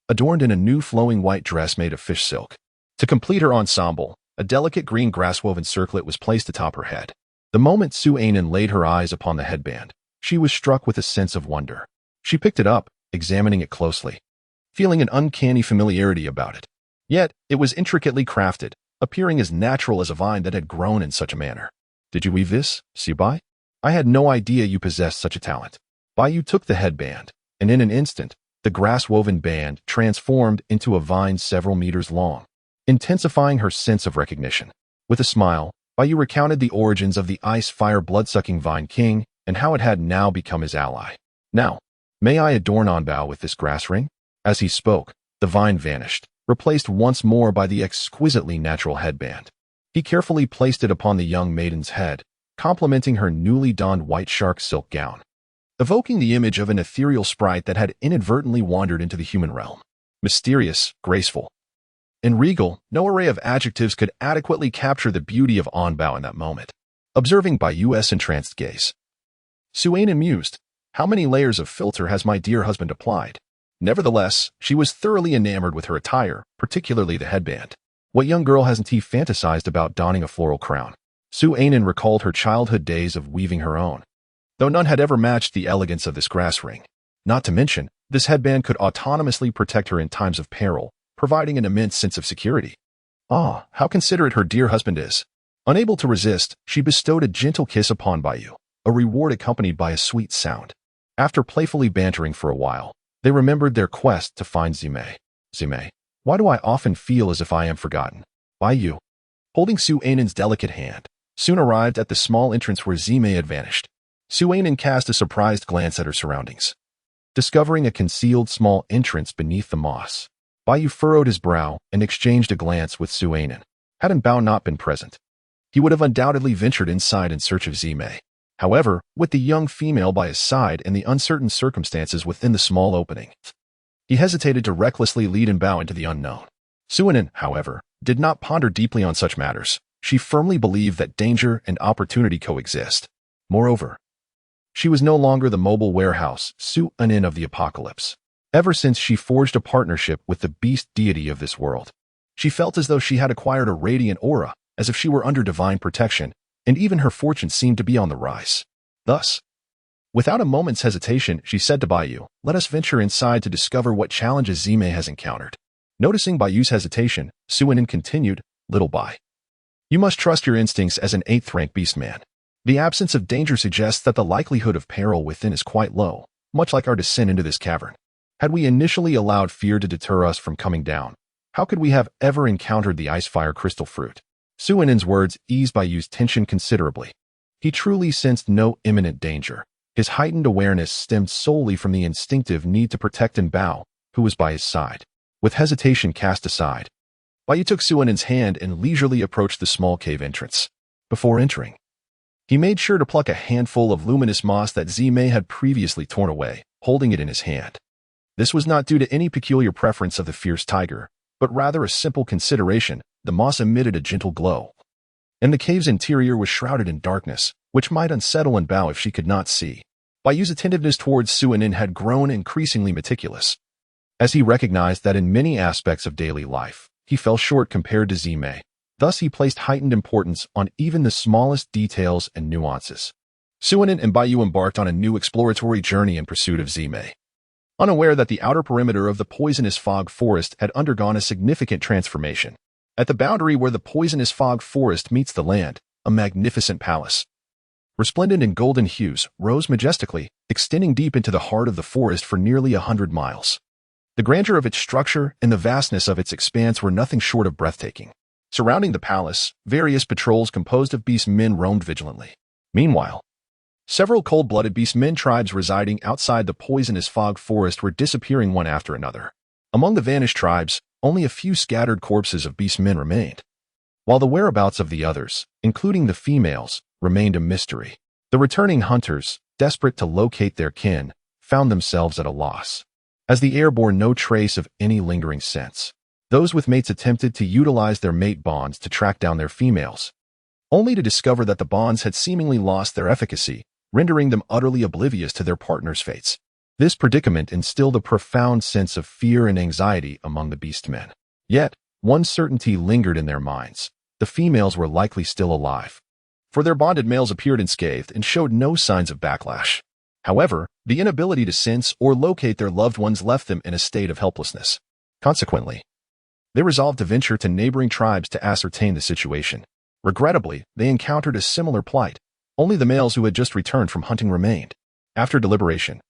adorned in a new flowing white dress made of fish silk. To complete her ensemble, a delicate green grass-woven circlet was placed atop her head. The moment Suinen laid her eyes upon the headband, she was struck with a sense of wonder. She picked it up, examining it closely, feeling an uncanny familiarity about it. Yet, it was intricately crafted, appearing as natural as a vine that had grown in such a manner. Did you weave this, Subai? I had no idea you possessed such a talent. Baiyu took the headband, and in an instant, the grass-woven band transformed into a vine several meters long, intensifying her sense of recognition. With a smile, Baiyu recounted the origins of the ice-fire blood-sucking vine king and how it had now become his ally. Now, may I adorn Onbao with this grass ring? As he spoke, the vine vanished, replaced once more by the exquisitely natural headband. He carefully placed it upon the young maiden's head, complementing her newly donned white shark silk gown, evoking the image of an ethereal sprite that had inadvertently wandered into the human realm. Mysterious, graceful, and regal, no array of adjectives could adequately capture the beauty of Onbao in that moment. Observing Baiyu's entranced gaze, Suanen mused, how many layers of filter has my dear husband applied? Nevertheless, she was thoroughly enamored with her attire, particularly the headband. What young girl hasn't he fantasized about donning a floral crown? Suanen recalled her childhood days of weaving her own, though none had ever matched the elegance of this grass ring. Not to mention, this headband could autonomously protect her in times of peril, providing an immense sense of security. Ah, how considerate her dear husband is. Unable to resist, she bestowed a gentle kiss upon Baiyu, a reward accompanied by a sweet sound. After playfully bantering for a while, they remembered their quest to find Zime. Zime, why do I often feel as if I am forgotten? Baiyu, holding Suanen's delicate hand, soon arrived at the small entrance where Zime had vanished. Suanen cast a surprised glance at her surroundings, discovering a concealed small entrance beneath the moss. Baiyu furrowed his brow and exchanged a glance with Suanen. Had Bao not been present, he would have undoubtedly ventured inside in search of Zime. However, with the young female by his side and the uncertain circumstances within the small opening, he hesitated to recklessly lead Bao into the unknown. Suanen, however, did not ponder deeply on such matters. She firmly believed that danger and opportunity coexist. Moreover, she was no longer the mobile warehouse Suanen of the apocalypse. Ever since she forged a partnership with the beast deity of this world, she felt as though she had acquired a radiant aura, as if she were under divine protection, and even her fortune seemed to be on the rise. Thus, without a moment's hesitation, she said to Baiyu, let us venture inside to discover what challenges Zime has encountered. Noticing Baiyu's hesitation, Suanen continued, little Bai, you must trust your instincts as an 8th-rank beastman. The absence of danger suggests that the likelihood of peril within is quite low, much like our descent into this cavern. Had we initially allowed fear to deter us from coming down, how could we have ever encountered the ice-fire crystal fruit? Suanen's words eased Baiyu's tension considerably. He truly sensed no imminent danger. His heightened awareness stemmed solely from the instinctive need to protect Bao, who was by his side. With hesitation cast aside, Baiyu took Suanen's hand and leisurely approached the small cave entrance. Before entering, he made sure to pluck a handful of luminous moss that Zime had previously torn away, holding it in his hand. This was not due to any peculiar preference of the fierce tiger, but rather a simple consideration. The moss emitted a gentle glow, and the cave's interior was shrouded in darkness, which might unsettle Bao if she could not see. Baiyu's attentiveness towards Suanen had grown increasingly meticulous, as he recognized that in many aspects of daily life, he fell short compared to Zime. Thus he placed heightened importance on even the smallest details and nuances. Suanen and Baiyu embarked on a new exploratory journey in pursuit of Zime, unaware that the outer perimeter of the poisonous fog forest had undergone a significant transformation. At the boundary where the poisonous fog forest meets the land, a magnificent palace, resplendent in golden hues, rose majestically, extending deep into the heart of the forest for nearly 100 miles. The grandeur of its structure and the vastness of its expanse were nothing short of breathtaking. Surrounding the palace, various patrols composed of beastmen roamed vigilantly. Meanwhile, several cold-blooded beastmen tribes residing outside the poisonous fog forest were disappearing one after another. Among the vanished tribes, only a few scattered corpses of beastmen remained, while the whereabouts of the others, including the females, remained a mystery. The returning hunters, desperate to locate their kin, found themselves at a loss, as the air bore no trace of any lingering scents. Those with mates attempted to utilize their mate bonds to track down their females, only to discover that the bonds had seemingly lost their efficacy, rendering them utterly oblivious to their partners' fates. This predicament instilled a profound sense of fear and anxiety among the beastmen. Yet, one certainty lingered in their minds. The females were likely still alive, for their bonded males appeared unscathed and showed no signs of backlash. However, the inability to sense or locate their loved ones left them in a state of helplessness. Consequently, they resolved to venture to neighboring tribes to ascertain the situation. Regrettably, they encountered a similar plight. Only the males who had just returned from hunting remained. After deliberation,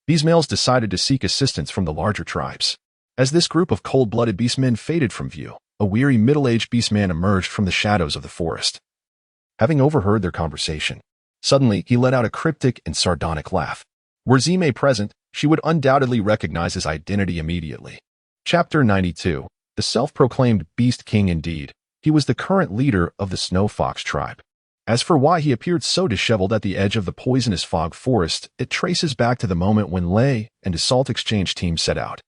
these males decided to seek assistance from the larger tribes. As this group of cold-blooded beastmen faded from view, a weary middle-aged beastman emerged from the shadows of the forest. Having overheard their conversation, suddenly he let out a cryptic and sardonic laugh. Were Zime present, she would undoubtedly recognize his identity immediately. Chapter 92. The self-proclaimed Beast King indeed. He was the current leader of the Snow Fox tribe. As for why he appeared so disheveled at the edge of the poisonous fog forest, it traces back to the moment when Lay and his salt exchange team set out.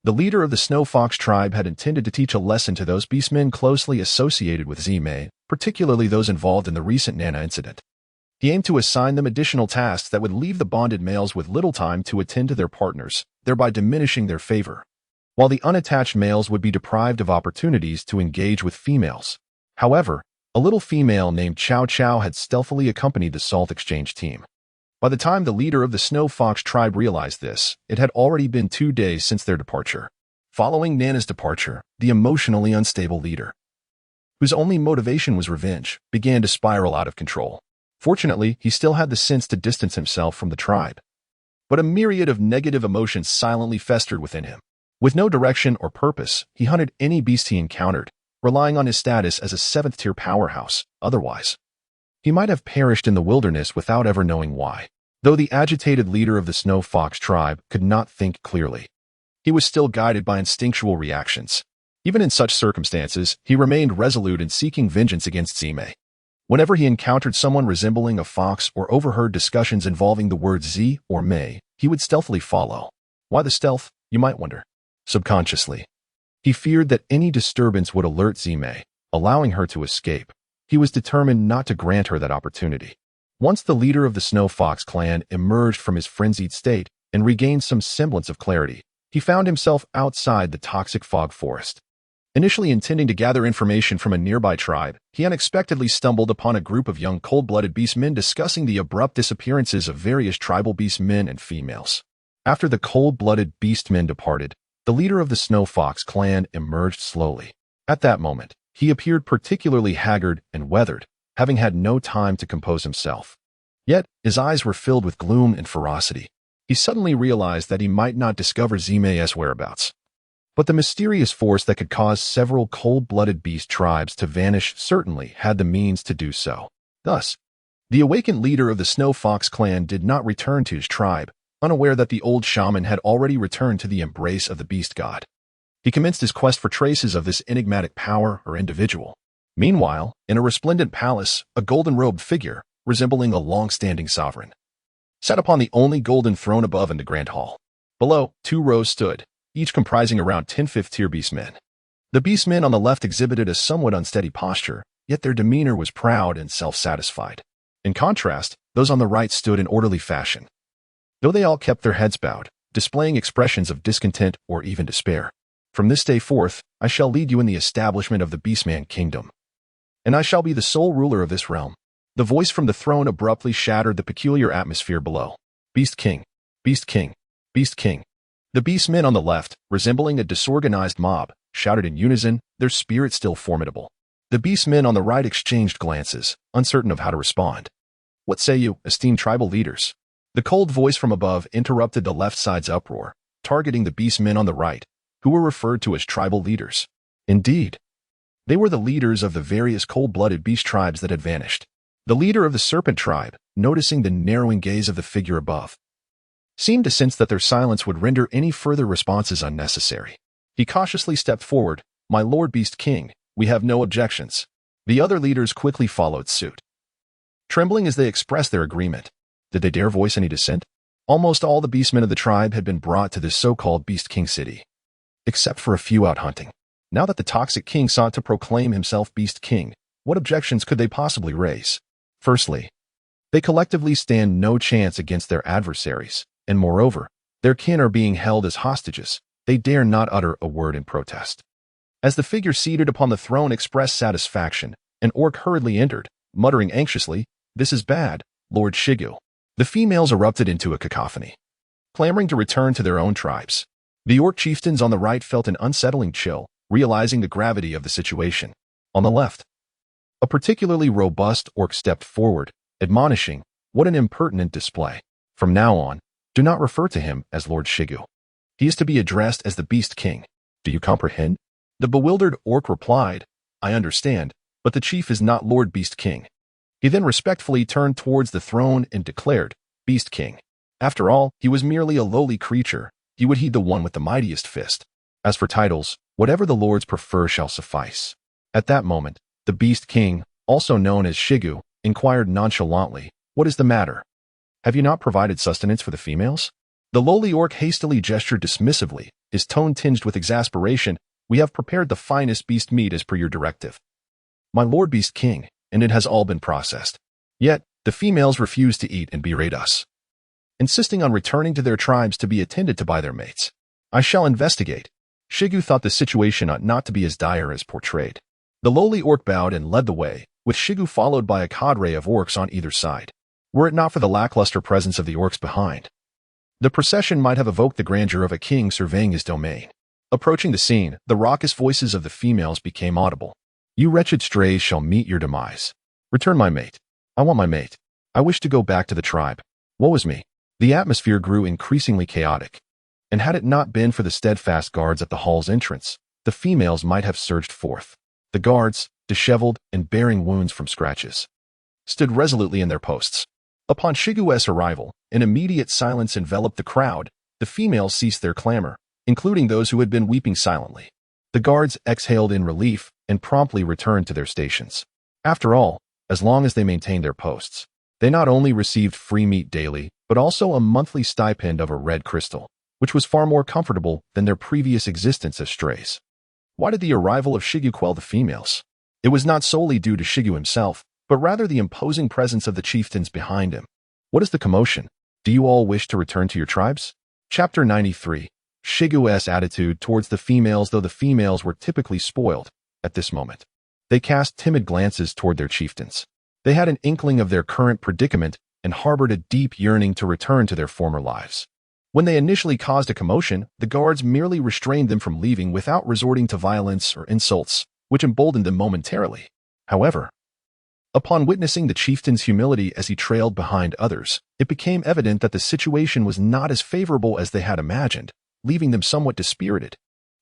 The leader of the Snow Fox tribe had intended to teach a lesson to those beastmen closely associated with Zime, particularly those involved in the recent Nana incident. He aimed to assign them additional tasks that would leave the bonded males with little time to attend to their partners, thereby diminishing their favor, while the unattached males would be deprived of opportunities to engage with females. However, a little female named Chow Chow had stealthily accompanied the salt exchange team. By the time the leader of the Snow Fox tribe realized this, it had already been 2 days since their departure. Following Nana's departure, the emotionally unstable leader, whose only motivation was revenge, began to spiral out of control. Fortunately, he still had the sense to distance himself from the tribe. But a myriad of negative emotions silently festered within him. With no direction or purpose, he hunted any beast he encountered, relying on his status as a 7th-tier powerhouse. Otherwise, he might have perished in the wilderness without ever knowing why. Though the agitated leader of the Snow Fox tribe could not think clearly, he was still guided by instinctual reactions. Even in such circumstances, he remained resolute in seeking vengeance against Zime. Whenever he encountered someone resembling a fox or overheard discussions involving the words Z or May, he would stealthily follow. Why the stealth, you might wonder? Subconsciously, he feared that any disturbance would alert Zime, allowing her to escape. He was determined not to grant her that opportunity. Once the leader of the Snow Fox clan emerged from his frenzied state and regained some semblance of clarity, he found himself outside the toxic fog forest. Initially intending to gather information from a nearby tribe, he unexpectedly stumbled upon a group of young cold-blooded beastmen discussing the abrupt disappearances of various tribal beastmen and females. After the cold-blooded beastmen departed, the leader of the Snow Fox clan emerged slowly. At that moment, he appeared particularly haggard and weathered, having had no time to compose himself. Yet, his eyes were filled with gloom and ferocity. He suddenly realized that he might not discover Zime's whereabouts. But the mysterious force that could cause several cold-blooded beast tribes to vanish certainly had the means to do so. Thus, the awakened leader of the Snow Fox clan did not return to his tribe, unaware that the old shaman had already returned to the embrace of the beast god. He commenced his quest for traces of this enigmatic power or individual. Meanwhile, in a resplendent palace, a golden-robed figure, resembling a long-standing sovereign, sat upon the only golden throne above in the grand hall. Below, 2 rows stood, each comprising around 10 5th-tier beastmen. The beastmen on the left exhibited a somewhat unsteady posture, yet their demeanor was proud and self-satisfied. In contrast, those on the right stood in orderly fashion, though they all kept their heads bowed, displaying expressions of discontent or even despair. From this day forth, I shall lead you in the establishment of the Beastman Kingdom, and I shall be the sole ruler of this realm. The voice from the throne abruptly shattered the peculiar atmosphere below. Beast King, Beast King, Beast King. The beastmen on the left, resembling a disorganized mob, shouted in unison, their spirit still formidable. The beastmen on the right exchanged glances, uncertain of how to respond. What say you, esteemed tribal leaders? The cold voice from above interrupted the left side's uproar, targeting the beastmen on the right, who were referred to as tribal leaders. Indeed, they were the leaders of the various cold-blooded beast tribes that had vanished. The leader of the serpent tribe, noticing the narrowing gaze of the figure above, seemed to sense that their silence would render any further responses unnecessary. He cautiously stepped forward. My Lord Beast King, we have no objections. The other leaders quickly followed suit, trembling as they expressed their agreement. Did they dare voice any dissent? Almost all the beastmen of the tribe had been brought to this so-called Beast King city, except for a few out hunting. Now that the toxic king sought to proclaim himself Beast King, what objections could they possibly raise? Firstly, they collectively stand no chance against their adversaries, and moreover, their kin are being held as hostages. They dare not utter a word in protest. As the figure seated upon the throne expressed satisfaction, an orc hurriedly entered, muttering anxiously, "This is bad, Lord Shigu." The females erupted into a cacophony, clamoring to return to their own tribes. The orc chieftains on the right felt an unsettling chill, realizing the gravity of the situation. On the left, a particularly robust orc stepped forward, admonishing, "What an impertinent display. From now on, do not refer to him as Lord Shigu. He is to be addressed as the Beast King. Do you comprehend?" The bewildered orc replied, "I understand, but the chief is not Lord Beast King." He then respectfully turned towards the throne and declared, "Beast King. After all, he was merely a lowly creature. He would heed the one with the mightiest fist. As for titles, whatever the lords prefer shall suffice." At that moment, the Beast King, also known as Shigu, inquired nonchalantly, "What is the matter? Have you not provided sustenance for the females?" The lowly orc hastily gestured dismissively, his tone tinged with exasperation. "We have prepared the finest beast meat as per your directive, my Lord Beast King, and it has all been processed. Yet, the females refuse to eat and berate us, insisting on returning to their tribes to be attended to by their mates. I shall investigate." Shigu thought the situation ought not to be as dire as portrayed. The lowly orc bowed and led the way, with Shigu followed by a cadre of orcs on either side. Were it not for the lackluster presence of the orcs behind, the procession might have evoked the grandeur of a king surveying his domain. Approaching the scene, the raucous voices of the females became audible. "You wretched strays shall meet your demise. Return my mate. I want my mate. I wish to go back to the tribe. Woe is me." The atmosphere grew increasingly chaotic, and had it not been for the steadfast guards at the hall's entrance, the females might have surged forth. The guards, disheveled and bearing wounds from scratches, stood resolutely in their posts. Upon Shigu's arrival, an immediate silence enveloped the crowd. The females ceased their clamor, including those who had been weeping silently. The guards exhaled in relief and promptly returned to their stations. After all, as long as they maintained their posts, they not only received free meat daily, but also a monthly stipend of a red crystal, which was far more comfortable than their previous existence as strays. Why did the arrival of Shigu quell the females? It was not solely due to Shigu himself, but rather the imposing presence of the chieftains behind him. What is the commotion? Do you all wish to return to your tribes? Chapter 93. Shigu's attitude towards the females. Though the females were typically spoiled at this moment, they cast timid glances toward their chieftains. They had an inkling of their current predicament and harbored a deep yearning to return to their former lives. When they initially caused a commotion, the guards merely restrained them from leaving without resorting to violence or insults, which emboldened them momentarily. However, upon witnessing the chieftain's humility as he trailed behind others, it became evident that the situation was not as favorable as they had imagined, leaving them somewhat dispirited.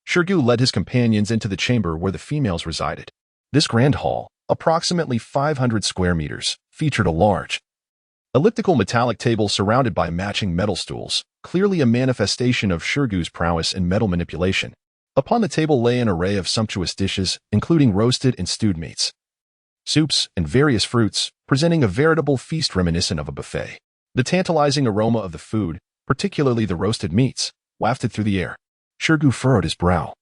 Shigu led his companions into the chamber where the females resided. This grand hall, approximately 500 square meters, featured a large, elliptical metallic table surrounded by matching metal stools, clearly a manifestation of Shigu's prowess in metal manipulation. Upon the table lay an array of sumptuous dishes, including roasted and stewed meats, soups, and various fruits, presenting a veritable feast reminiscent of a buffet. The tantalizing aroma of the food, particularly the roasted meats, wafted through the air. Shigu furrowed his brow,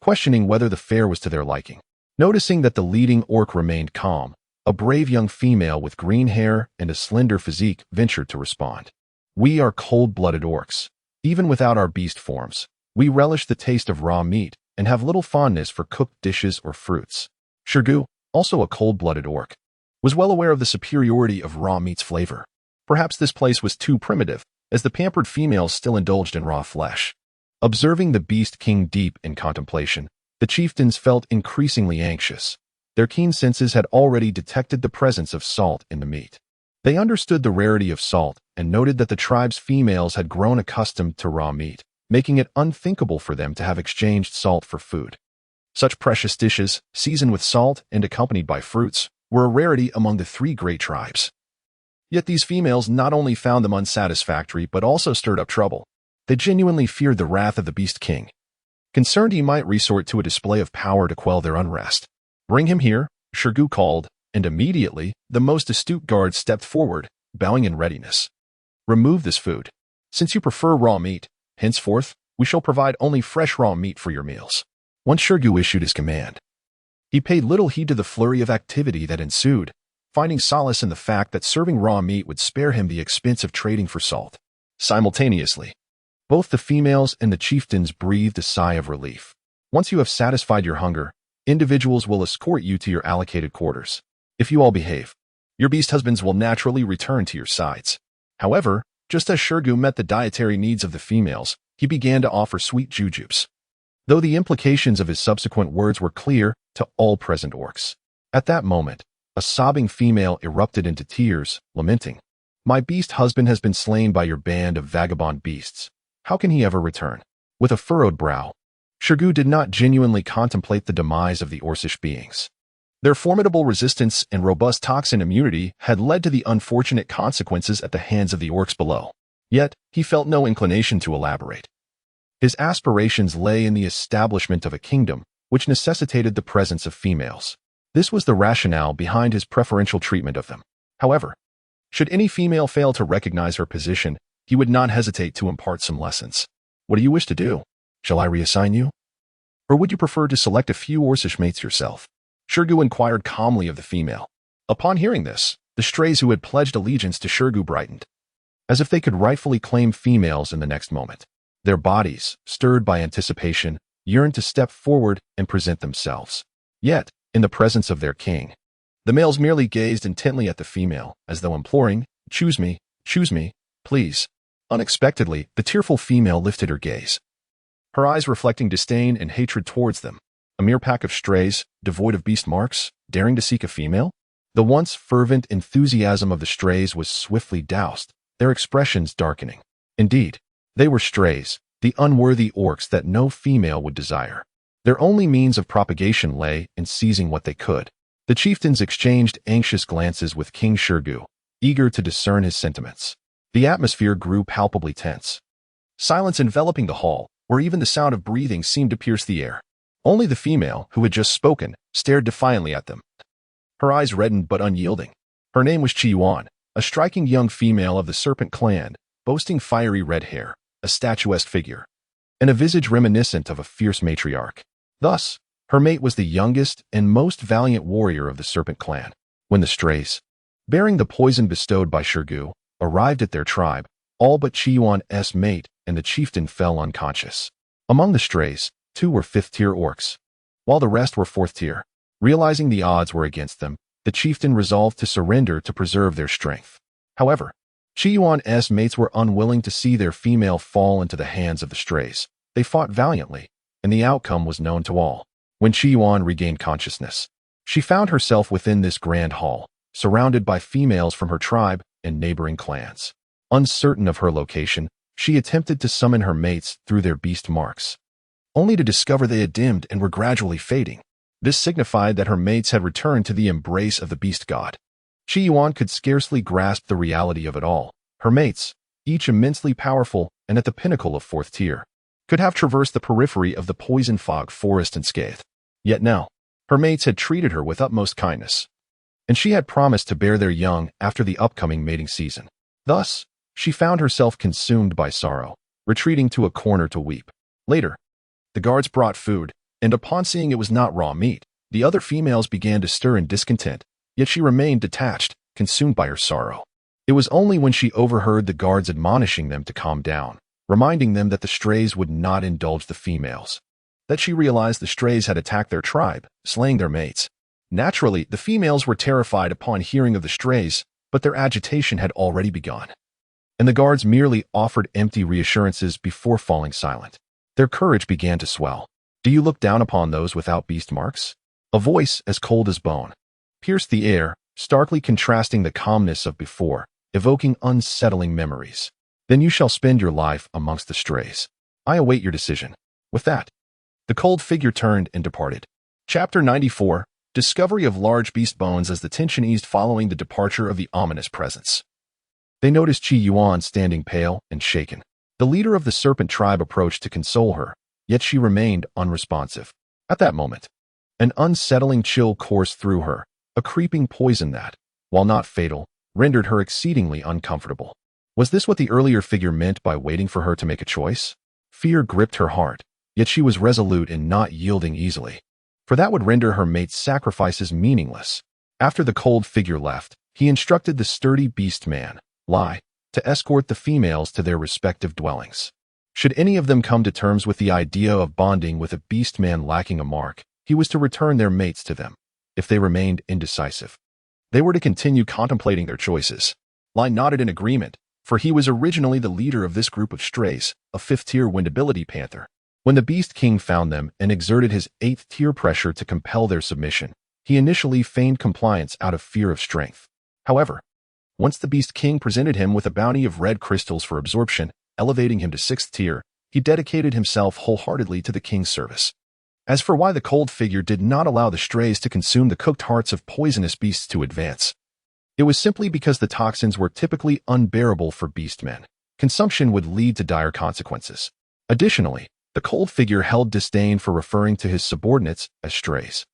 questioning whether the fare was to their liking. Noticing that the leading orc remained calm, a brave young female with green hair and a slender physique ventured to respond. "We are cold-blooded orcs. Even without our beast forms, we relish the taste of raw meat and have little fondness for cooked dishes or fruits." Shigu, also a cold-blooded orc, was well aware of the superiority of raw meat's flavor. Perhaps this place was too primitive, as the pampered females still indulged in raw flesh. Observing the Beast King deep in contemplation, the chieftains felt increasingly anxious. Their keen senses had already detected the presence of salt in the meat. They understood the rarity of salt and noted that the tribe's females had grown accustomed to raw meat, making it unthinkable for them to have exchanged salt for food. Such precious dishes, seasoned with salt and accompanied by fruits, were a rarity among the three great tribes. Yet these females not only found them unsatisfactory but also stirred up trouble. They genuinely feared the wrath of the Beast King, concerned he might resort to a display of power to quell their unrest. "Bring him here," Shigu called, and immediately, the most astute guard stepped forward, bowing in readiness. "Remove this food. Since you prefer raw meat, henceforth, we shall provide only fresh raw meat for your meals." Once Shigu issued his command, he paid little heed to the flurry of activity that ensued, finding solace in the fact that serving raw meat would spare him the expense of trading for salt. Simultaneously, both the females and the chieftains breathed a sigh of relief. Once you have satisfied your hunger, individuals will escort you to your allocated quarters. If you all behave, your beast husbands will naturally return to your sides. However, just as Shurgu met the dietary needs of the females, he began to offer sweet jujubes, though the implications of his subsequent words were clear to all present orcs. At that moment, a sobbing female erupted into tears, lamenting, "My beast husband has been slain by your band of vagabond beasts. How can he ever return?" With a furrowed brow, Shurgu did not genuinely contemplate the demise of the Orcish beings. Their formidable resistance and robust toxin immunity had led to the unfortunate consequences at the hands of the orcs below. Yet, he felt no inclination to elaborate. His aspirations lay in the establishment of a kingdom, which necessitated the presence of females. This was the rationale behind his preferential treatment of them. However, should any female fail to recognize her position, he would not hesitate to impart some lessons. "What do you wish to do? Shall I reassign you? Or would you prefer to select a few Orcish mates yourself?" Shurgu inquired calmly of the female. Upon hearing this, the strays who had pledged allegiance to Shurgu brightened, as if they could rightfully claim females in the next moment. Their bodies, stirred by anticipation, yearned to step forward and present themselves. Yet, in the presence of their king, the males merely gazed intently at the female, as though imploring, choose me, please." Unexpectedly, the tearful female lifted her gaze, her eyes reflecting disdain and hatred towards them. A mere pack of strays, devoid of beast marks, daring to seek a female? The once fervent enthusiasm of the strays was swiftly doused, their expressions darkening. Indeed, they were strays, the unworthy orcs that no female would desire. Their only means of propagation lay in seizing what they could. The chieftains exchanged anxious glances with King Shurgu, eager to discern his sentiments. The atmosphere grew palpably tense. Silence enveloping the hall, where even the sound of breathing seemed to pierce the air. Only the female, who had just spoken, stared defiantly at them. Her eyes reddened but unyielding. Her name was Chi-Yuan, a striking young female of the Serpent clan, boasting fiery red hair, a statuesque figure, and a visage reminiscent of a fierce matriarch. Thus, her mate was the youngest and most valiant warrior of the Serpent clan. When the strays, bearing the poison bestowed by Shurgu, arrived at their tribe, all but Chi-Yuan's mate and the chieftain fell unconscious. Among the strays, 2 were 5th-tier orcs, while the rest were 4th-tier. Realizing the odds were against them, the chieftain resolved to surrender to preserve their strength. However, Chi-Yuan's mates were unwilling to see their female fall into the hands of the strays. They fought valiantly, and the outcome was known to all. When Chi-Yuan regained consciousness, she found herself within this grand hall, surrounded by females from her tribe and neighboring clans. Uncertain of her location, she attempted to summon her mates through their beast marks, only to discover they had dimmed and were gradually fading. This signified that her mates had returned to the embrace of the beast god. Chi-Yuan could scarcely grasp the reality of it all. Her mates, each immensely powerful and at the pinnacle of 4th tier, could have traversed the periphery of the poison fog forest unscathed. Yet now, her mates had treated her with utmost kindness, and she had promised to bear their young after the upcoming mating season. Thus, she found herself consumed by sorrow, retreating to a corner to weep. Later, the guards brought food, and upon seeing it was not raw meat, the other females began to stir in discontent, yet she remained detached, consumed by her sorrow. It was only when she overheard the guards admonishing them to calm down, reminding them that the strays would not indulge the females, that she realized the strays had attacked their tribe, slaying their mates. Naturally, the females were terrified upon hearing of the strays, but their agitation had already begun, and the guards merely offered empty reassurances before falling silent. Their courage began to swell. "Do you look down upon those without beast marks?" A voice as cold as bone pierced the air, starkly contrasting the calmness of before, evoking unsettling memories. "Then you shall spend your life amongst the strays. I await your decision." With that, the cold figure turned and departed. Chapter 94, Discovery of large beast bones as the tension eased following the departure of the ominous presence. They noticed Chi-Yuan standing pale and shaken. The leader of the Serpent tribe approached to console her, yet she remained unresponsive. At that moment, an unsettling chill coursed through her, a creeping poison that, while not fatal, rendered her exceedingly uncomfortable. Was this what the earlier figure meant by waiting for her to make a choice? Fear gripped her heart, yet she was resolute in not yielding easily, for that would render her mate's sacrifices meaningless. After the cold figure left, he instructed the sturdy beastman, Lai, to escort the females to their respective dwellings. Should any of them come to terms with the idea of bonding with a beastman lacking a mark, he was to return their mates to them. If they remained indecisive, they were to continue contemplating their choices. Lai nodded in agreement, for he was originally the leader of this group of strays, a 5th-tier windability panther. When the Beast King found them and exerted his 8th-tier pressure to compel their submission, he initially feigned compliance out of fear of strength. However, once the Beast King presented him with a bounty of red crystals for absorption, elevating him to 6th tier, he dedicated himself wholeheartedly to the king's service. As for why the cold figure did not allow the strays to consume the cooked hearts of poisonous beasts to advance, it was simply because the toxins were typically unbearable for beastmen. Consumption would lead to dire consequences. Additionally, the cold figure held disdain for referring to his subordinates as strays,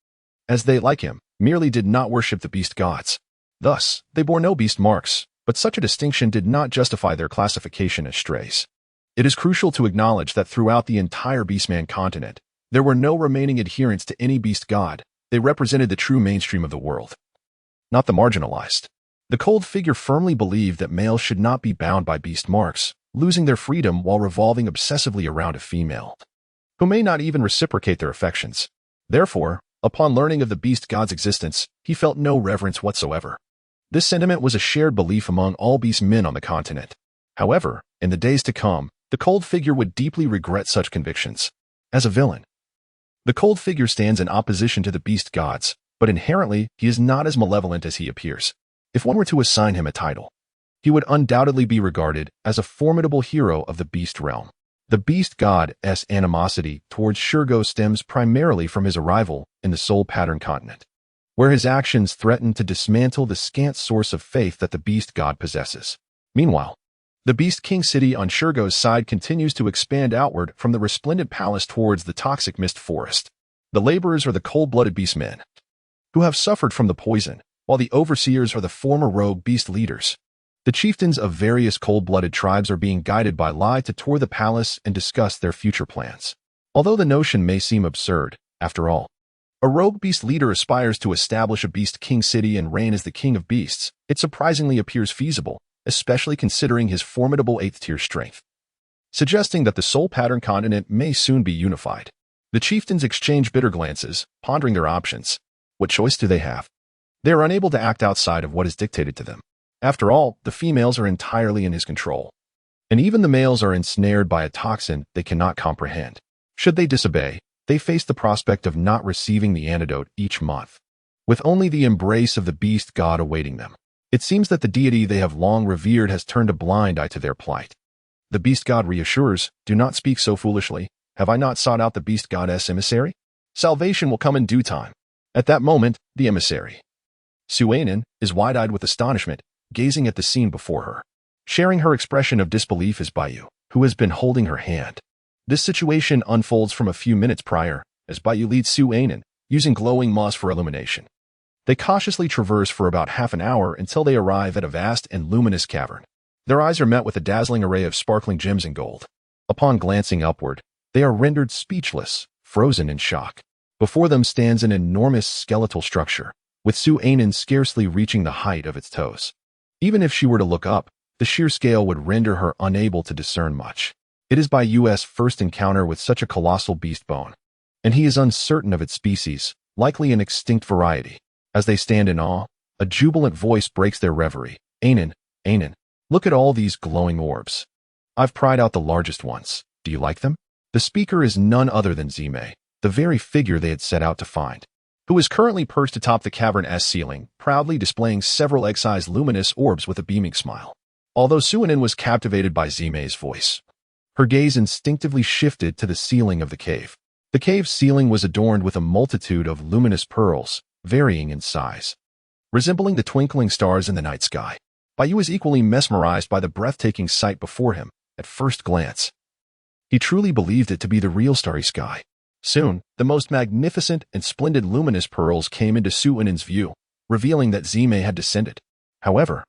as they, like him, merely did not worship the beast gods. Thus, they bore no beast marks, but such a distinction did not justify their classification as strays. It is crucial to acknowledge that throughout the entire beastman continent, there were no remaining adherents to any beast god. They represented the true mainstream of the world, not the marginalized. The cold figure firmly believed that males should not be bound by beast marks, losing their freedom while revolving obsessively around a female, who may not even reciprocate their affections. Therefore, upon learning of the beast god's existence, he felt no reverence whatsoever. This sentiment was a shared belief among all beast men on the continent. However, in the days to come, the cold figure would deeply regret such convictions. As a villain, the cold figure stands in opposition to the beast gods, but inherently he is not as malevolent as he appears. If one were to assign him a title, he would undoubtedly be regarded as a formidable hero of the beast realm. The beast god's animosity towards Shurgo stems primarily from his arrival in the Soul Pattern continent, where his actions threaten to dismantle the scant source of faith that the beast god possesses. Meanwhile, the Beast King city on Shurgo's side continues to expand outward from the resplendent palace towards the toxic mist forest. The laborers are the cold-blooded beastmen, who have suffered from the poison, while the overseers are the former rogue beast leaders. The chieftains of various cold-blooded tribes are being guided by Lai to tour the palace and discuss their future plans. Although the notion may seem absurd, after all, a rogue beast leader aspires to establish a Beast King city and reign as the king of beasts, it surprisingly appears feasible, especially considering his formidable 8th-tier strength, suggesting that the Soul Pattern continent may soon be unified. The chieftains exchange bitter glances, pondering their options. What choice do they have? They are unable to act outside of what is dictated to them. After all, the females are entirely in his control, and even the males are ensnared by a toxin they cannot comprehend. Should they disobey, they face the prospect of not receiving the antidote each month, with only the embrace of the beast god awaiting them. It seems that the deity they have long revered has turned a blind eye to their plight. The beast god reassures, "Do not speak so foolishly. Have I not sought out the beast god's emissary? Salvation will come in due time." At that moment, the emissary, Suanen, is wide-eyed with astonishment, gazing at the scene before her. Sharing her expression of disbelief is Bayu, who has been holding her hand. This situation unfolds from a few minutes prior, as Bayu leads Suanen, using glowing moss for illumination. They cautiously traverse for about half an hour until they arrive at a vast and luminous cavern. Their eyes are met with a dazzling array of sparkling gems and gold. Upon glancing upward, they are rendered speechless, frozen in shock. Before them stands an enormous skeletal structure, with Suanen scarcely reaching the height of its toes. Even if she were to look up, the sheer scale would render her unable to discern much. It is Bayu's first encounter with such a colossal beast bone, and he is uncertain of its species, likely an extinct variety. As they stand in awe, a jubilant voice breaks their reverie. "Anan, Anan, look at all these glowing orbs. I've pried out the largest ones. Do you like them?" The speaker is none other than Zime, the very figure they had set out to find, who is currently perched atop the cavern's ceiling, proudly displaying several egg-sized luminous orbs with a beaming smile. Although Suanen was captivated by Zime's voice, her gaze instinctively shifted to the ceiling of the cave. The cave's ceiling was adorned with a multitude of luminous pearls, varying in size, resembling the twinkling stars in the night sky. Bayu was equally mesmerized by the breathtaking sight before him. At first glance, he truly believed it to be the real starry sky. Soon, the most magnificent and splendid luminous pearls came into Suanen's view, revealing that Zime had descended. However,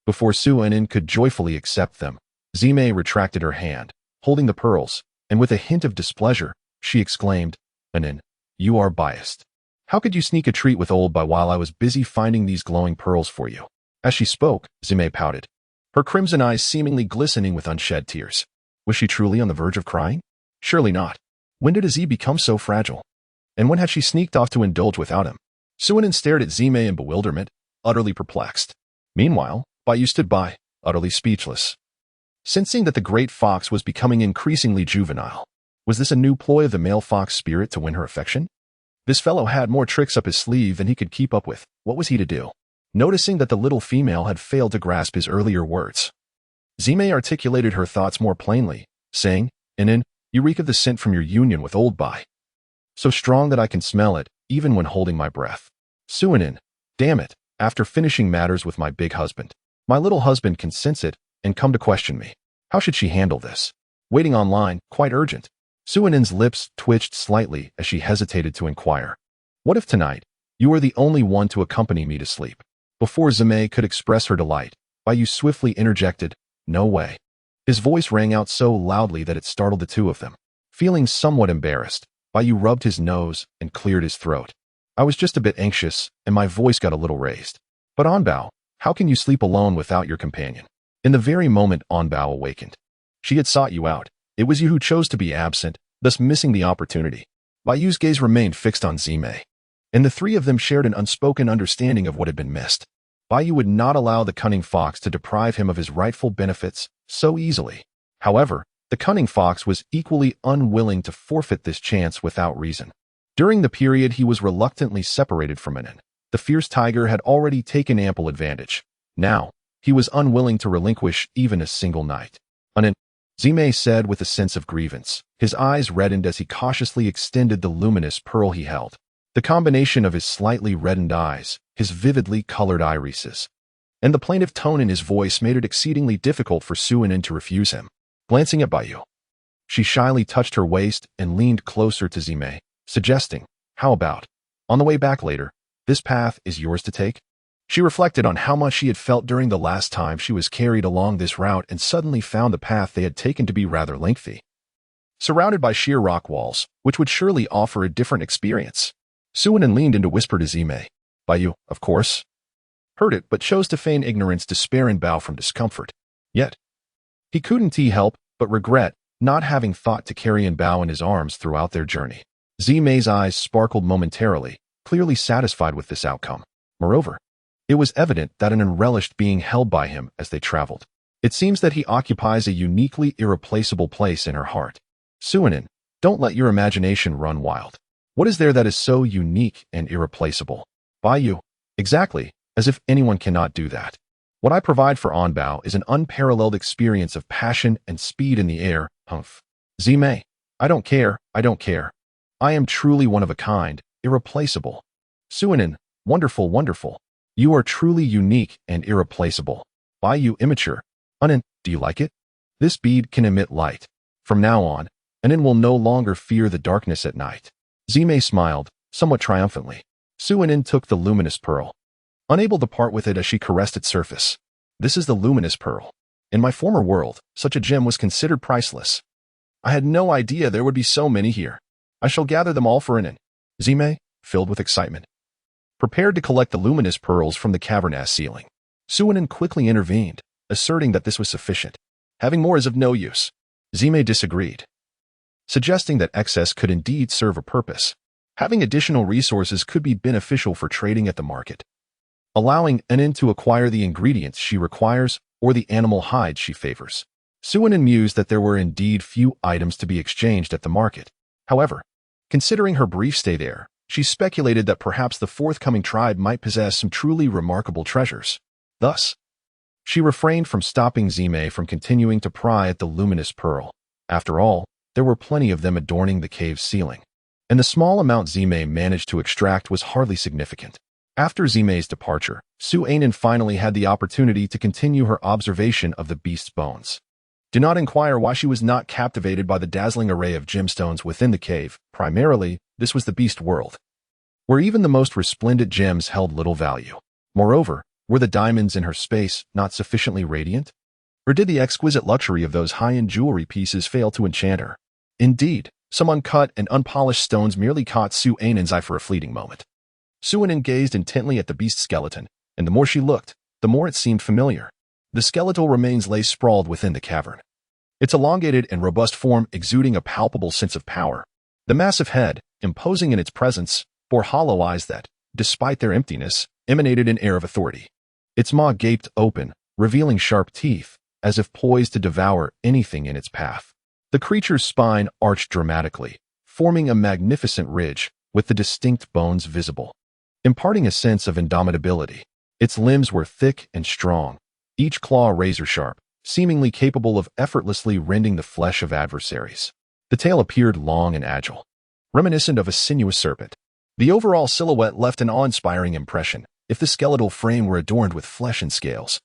before Suanen could joyfully accept them, Zime retracted her hand, holding the pearls, and with a hint of displeasure, she exclaimed, "Anan, you are biased. How could you sneak a treat with old Bai while I was busy finding these glowing pearls for you?" As she spoke, Zime pouted, her crimson eyes seemingly glistening with unshed tears. Was she truly on the verge of crying? Surely not. When did Aziz become so fragile? And when had she sneaked off to indulge without him? Suanen stared at Zime in bewilderment, utterly perplexed. Meanwhile, Bayu stood by, utterly speechless. Sensing that the great fox was becoming increasingly juvenile, was this a new ploy of the male fox spirit to win her affection? This fellow had more tricks up his sleeve than he could keep up with. What was he to do? Noticing that the little female had failed to grasp his earlier words, Zime articulated her thoughts more plainly, saying, "Inin, you reek of the scent from your union with old Bai. So strong that I can smell it, even when holding my breath. Suinin, damn it, after finishing matters with my big husband. My little husband can sense it and come to question me. How should she handle this? Waiting online, quite urgent." Suinin's lips twitched slightly as she hesitated to inquire, "What if tonight, you are the only one to accompany me to sleep?" Before Zime could express her delight, Bayu swiftly interjected, "No way." His voice rang out so loudly that it startled the two of them. Feeling somewhat embarrassed, Bayu rubbed his nose and cleared his throat. "I was just a bit anxious, and my voice got a little raised. But Onbao, how can you sleep alone without your companion?" In the very moment Onbao awakened, she had sought you out. It was you who chose to be absent, thus missing the opportunity. Bayu's gaze remained fixed on Zime, and the three of them shared an unspoken understanding of what had been missed. Bayu would not allow the cunning fox to deprive him of his rightful benefits so easily. However, the cunning fox was equally unwilling to forfeit this chance without reason. During the period he was reluctantly separated from Inin, the fierce tiger had already taken ample advantage. Now, he was unwilling to relinquish even a single night. "Inin," Zime said with a sense of grievance. His eyes reddened as he cautiously extended the luminous pearl he held. The combination of his slightly reddened eyes, his vividly colored irises, and the plaintive tone in his voice made it exceedingly difficult for Suinin to refuse him. Glancing at Bayu, she shyly touched her waist and leaned closer to Zime, suggesting, "How about, on the way back later, this path is yours to take?" She reflected on how much she had felt during the last time she was carried along this route and suddenly found the path they had taken to be rather lengthy, surrounded by sheer rock walls, which would surely offer a different experience. Suinin leaned in to whisper to Zime. Bayu, of course, heard it but chose to feign ignorance to spare Bao from discomfort. Yet, he couldn't help but regret not having thought to carry Bao in his arms throughout their journey. Zime's eyes sparkled momentarily, clearly satisfied with this outcome. Moreover, it was evident that Inin relished being held by him as they traveled. It seems that he occupies a uniquely irreplaceable place in her heart. Suinin, don't let your imagination run wild. What is there that is so unique and irreplaceable? Bayu, exactly, as if anyone cannot do that. What I provide for Onbao is an unparalleled experience of passion and speed in the air, humph. Zime, I don't care. I am truly one of a kind, irreplaceable. Suinin, wonderful, wonderful. You are truly unique and irreplaceable. Bayu, immature. Inin, do you like it? This bead can emit light. From now on, Inin will no longer fear the darkness at night. Zime smiled, somewhat triumphantly. Suinin took the luminous pearl, unable to part with it as she caressed its surface. This is the luminous pearl. In my former world, such a gem was considered priceless. I had no idea there would be so many here. I shall gather them all for Inin. Zime, filled with excitement, prepared to collect the luminous pearls from the cavernous ceiling. Suinin quickly intervened, asserting that this was sufficient. Having more is of no use. Zime disagreed, suggesting that excess could indeed serve a purpose. Having additional resources could be beneficial for trading at the market, allowing Inin to acquire the ingredients she requires or the animal hide she favors. Suinin mused that there were indeed few items to be exchanged at the market. However, considering her brief stay there, she speculated that perhaps the forthcoming tribe might possess some truly remarkable treasures. Thus, she refrained from stopping Zime from continuing to pry at the luminous pearl. After all, there were plenty of them adorning the cave's ceiling, and the small amount Zime managed to extract was hardly significant. After Zime's departure, Suinin finally had the opportunity to continue her observation of the beast's bones. Do not inquire why she was not captivated by the dazzling array of gemstones within the cave. Primarily, this was the beast world, where even the most resplendent gems held little value. Moreover, were the diamonds in her space not sufficiently radiant? Or did the exquisite luxury of those high-end jewelry pieces fail to enchant her? Indeed, some uncut and unpolished stones merely caught Suinin's eye for a fleeting moment. Suinin gazed intently at the beast skeleton, and the more she looked, the more it seemed familiar. The skeletal remains lay sprawled within the cavern, its elongated and robust form exuding a palpable sense of power. The massive head, imposing in its presence, bore hollow eyes that, despite their emptiness, emanated an air of authority. Its maw gaped open, revealing sharp teeth, as if poised to devour anything in its path. The creature's spine arched dramatically, forming a magnificent ridge, with the distinct bones visible, imparting a sense of indomitability. Its limbs were thick and strong, each claw razor-sharp, seemingly capable of effortlessly rending the flesh of adversaries. The tail appeared long and agile, reminiscent of a sinuous serpent. The overall silhouette left an awe-inspiring impression, if the skeletal frame were adorned with flesh and scales.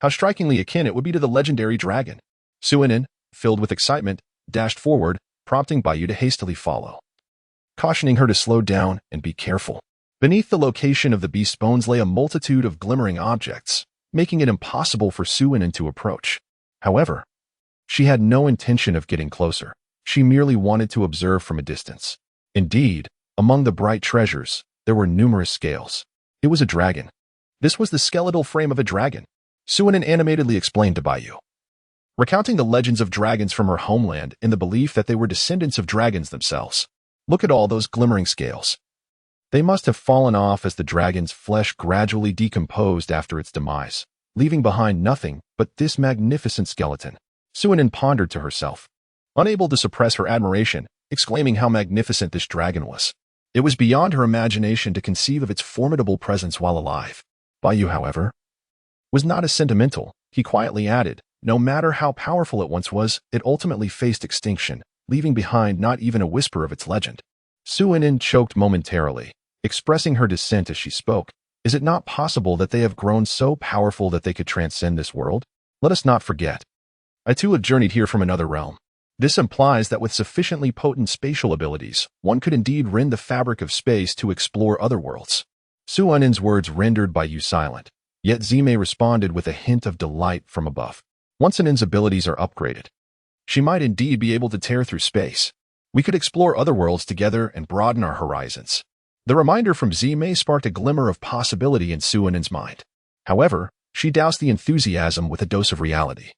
How strikingly akin it would be to the legendary dragon. Suinin, filled with excitement, dashed forward, prompting Baiyu to hastily follow, cautioning her to slow down and be careful. Beneath the location of the beast's bones lay a multitude of glimmering objects, making it impossible for Suinin to approach. However, she had no intention of getting closer. She merely wanted to observe from a distance. Indeed, among the bright treasures, there were numerous scales. It was a dragon. This was the skeletal frame of a dragon, Suinin animatedly explained to Baiyu, recounting the legends of dragons from her homeland in the belief that they were descendants of dragons themselves. Look at all those glimmering scales. They must have fallen off as the dragon's flesh gradually decomposed after its demise, leaving behind nothing but this magnificent skeleton. Suinin pondered to herself, unable to suppress her admiration, exclaiming how magnificent this dragon was. It was beyond her imagination to conceive of its formidable presence while alive. Baiyu, however, was not as sentimental. He quietly added, no matter how powerful it once was, it ultimately faced extinction, leaving behind not even a whisper of its legend. Suinin choked momentarily, expressing her dissent as she spoke. Is it not possible that they have grown so powerful that they could transcend this world? Let us not forget. I too have journeyed here from another realm. This implies that with sufficiently potent spatial abilities, one could indeed rend the fabric of space to explore other worlds. Suinin's words rendered Baiyu silent, yet Zime responded with a hint of delight from above. Once Suinin's abilities are upgraded, she might indeed be able to tear through space. We could explore other worlds together and broaden our horizons. The reminder from Zime sparked a glimmer of possibility in Suinin's mind. However, she doused the enthusiasm with a dose of reality.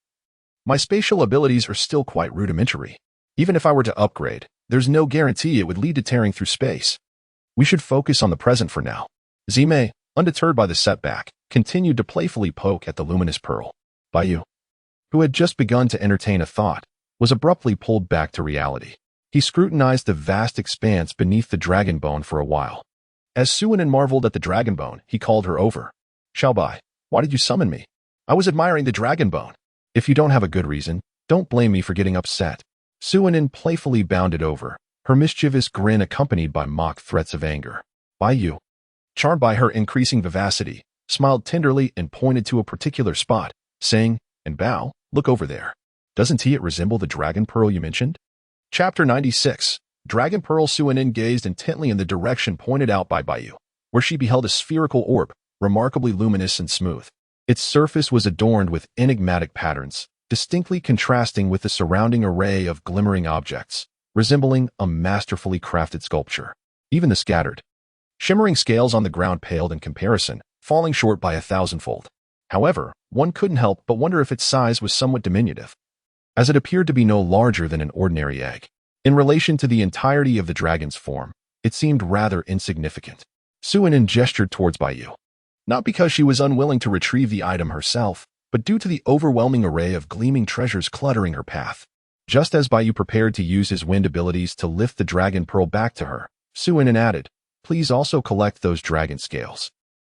My spatial abilities are still quite rudimentary. Even if I were to upgrade, there's no guarantee it would lead to tearing through space. We should focus on the present for now. Zime, undeterred by the setback, continued to playfully poke at the luminous pearl. Baiyu, who had just begun to entertain a thought, was abruptly pulled back to reality. He scrutinized the vast expanse beneath the dragon bone for a while. As Suinin marveled at the dragon bone, he called her over. Xiaobai, why did you summon me? I was admiring the dragon bone. If you don't have a good reason, don't blame me for getting upset. Suinin playfully bounded over, her mischievous grin accompanied by mock threats of anger. Baiyu, charmed by her increasing vivacity, smiled tenderly and pointed to a particular spot, saying, and Bao, look over there. Doesn't it resemble the dragon pearl you mentioned? Chapter 96. Dragon Pearl. Suinin gazed intently in the direction pointed out by Baiyu, where she beheld a spherical orb, remarkably luminous and smooth. Its surface was adorned with enigmatic patterns, distinctly contrasting with the surrounding array of glimmering objects, resembling a masterfully crafted sculpture. Even the scattered, shimmering scales on the ground paled in comparison, falling short by 1,000-fold. However, one couldn't help but wonder if its size was somewhat diminutive, as it appeared to be no larger than an ordinary egg. In relation to the entirety of the dragon's form, it seemed rather insignificant. Suinin gestured towards Baiyu, not because she was unwilling to retrieve the item herself, but due to the overwhelming array of gleaming treasures cluttering her path. Just as Baiyu prepared to use his wind abilities to lift the dragon pearl back to her, Suinin added, please also collect those dragon scales.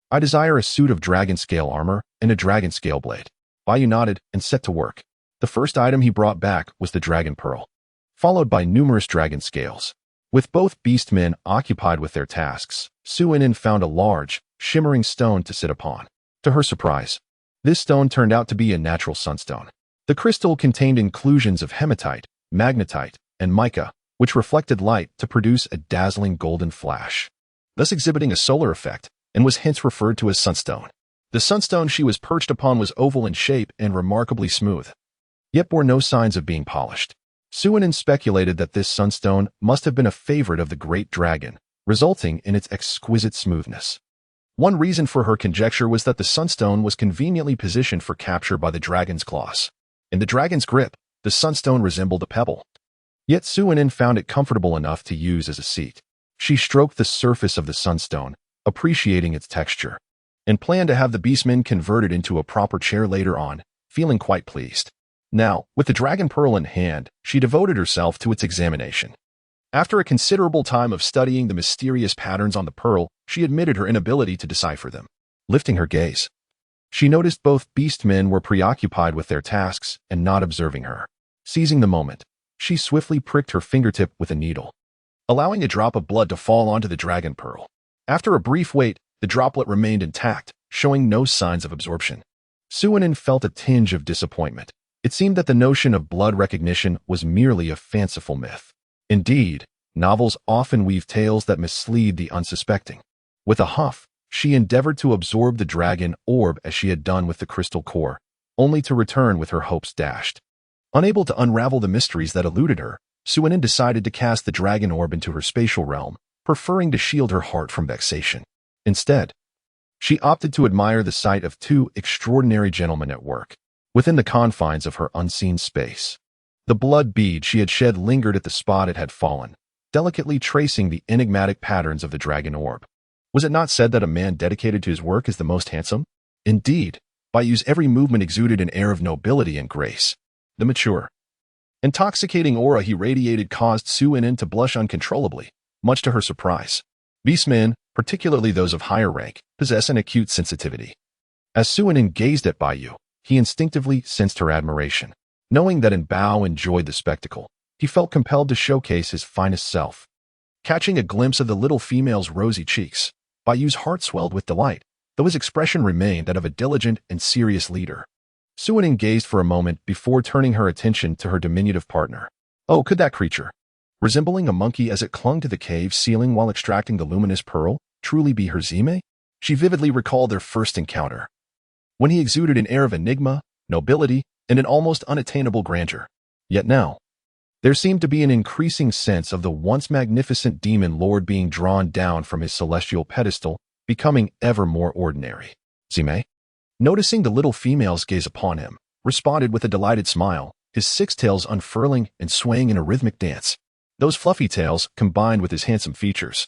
I desire a suit of dragon scale armor and a dragon scale blade. Baiyu nodded and set to work. The first item he brought back was the dragon pearl, followed by numerous dragon scales. With both beastmen occupied with their tasks, Suinin found a large, shimmering stone to sit upon. To her surprise, this stone turned out to be a natural sunstone. The crystal contained inclusions of hematite, magnetite, and mica, which reflected light to produce a dazzling golden flash, thus exhibiting a solar effect, and was hence referred to as sunstone. The sunstone she was perched upon was oval in shape and remarkably smooth, yet bore no signs of being polished. Suinin speculated that this sunstone must have been a favorite of the great dragon, resulting in its exquisite smoothness. One reason for her conjecture was that the sunstone was conveniently positioned for capture by the dragon's claws. In the dragon's grip, the sunstone resembled a pebble. Yet Suinin found it comfortable enough to use as a seat. She stroked the surface of the sunstone, appreciating its texture. and planned to have the beastman converted into a proper chair later on, feeling quite pleased. Now, with the dragon pearl in hand, she devoted herself to its examination. After a considerable time of studying the mysterious patterns on the pearl, she admitted her inability to decipher them. Lifting her gaze, she noticed both beastmen were preoccupied with their tasks and not observing her. Seizing the moment, she swiftly pricked her fingertip with a needle, allowing a drop of blood to fall onto the dragon pearl. After a brief wait, the droplet remained intact, showing no signs of absorption. Suinin felt a tinge of disappointment. It seemed that the notion of blood recognition was merely a fanciful myth. Indeed, novels often weave tales that mislead the unsuspecting. With a huff, she endeavored to absorb the dragon orb as she had done with the crystal core, only to return with her hopes dashed. Unable to unravel the mysteries that eluded her, Suinin decided to cast the dragon orb into her spatial realm, preferring to shield her heart from vexation. Instead, she opted to admire the sight of two extraordinary gentlemen at work, within the confines of her unseen space. The blood bead she had shed lingered at the spot it had fallen, delicately tracing the enigmatic patterns of the dragon orb. Was it not said that a man dedicated to his work is the most handsome? Indeed, Bayu's every movement exuded an air of nobility and grace. The mature, intoxicating aura he radiated caused Suinin to blush uncontrollably, much to her surprise. Beastmen, particularly those of higher rank, possess an acute sensitivity. As Suinin gazed at Bayu, he instinctively sensed her admiration. Knowing that Bao enjoyed the spectacle, he felt compelled to showcase his finest self. Catching a glimpse of the little female's rosy cheeks, Bayu's heart swelled with delight, though his expression remained that of a diligent and serious leader. Suinin gazed for a moment before turning her attention to her diminutive partner. Oh, could that creature, resembling a monkey as it clung to the cave ceiling while extracting the luminous pearl, truly be her Zime? She vividly recalled their first encounter, when he exuded an air of enigma, nobility, and an almost unattainable grandeur. Yet now, there seemed to be an increasing sense of the once magnificent demon lord being drawn down from his celestial pedestal, becoming ever more ordinary. Zime, noticing the little female's gaze upon him, responded with a delighted smile, his six tails unfurling and swaying in a rhythmic dance. Those fluffy tails, combined with his handsome features,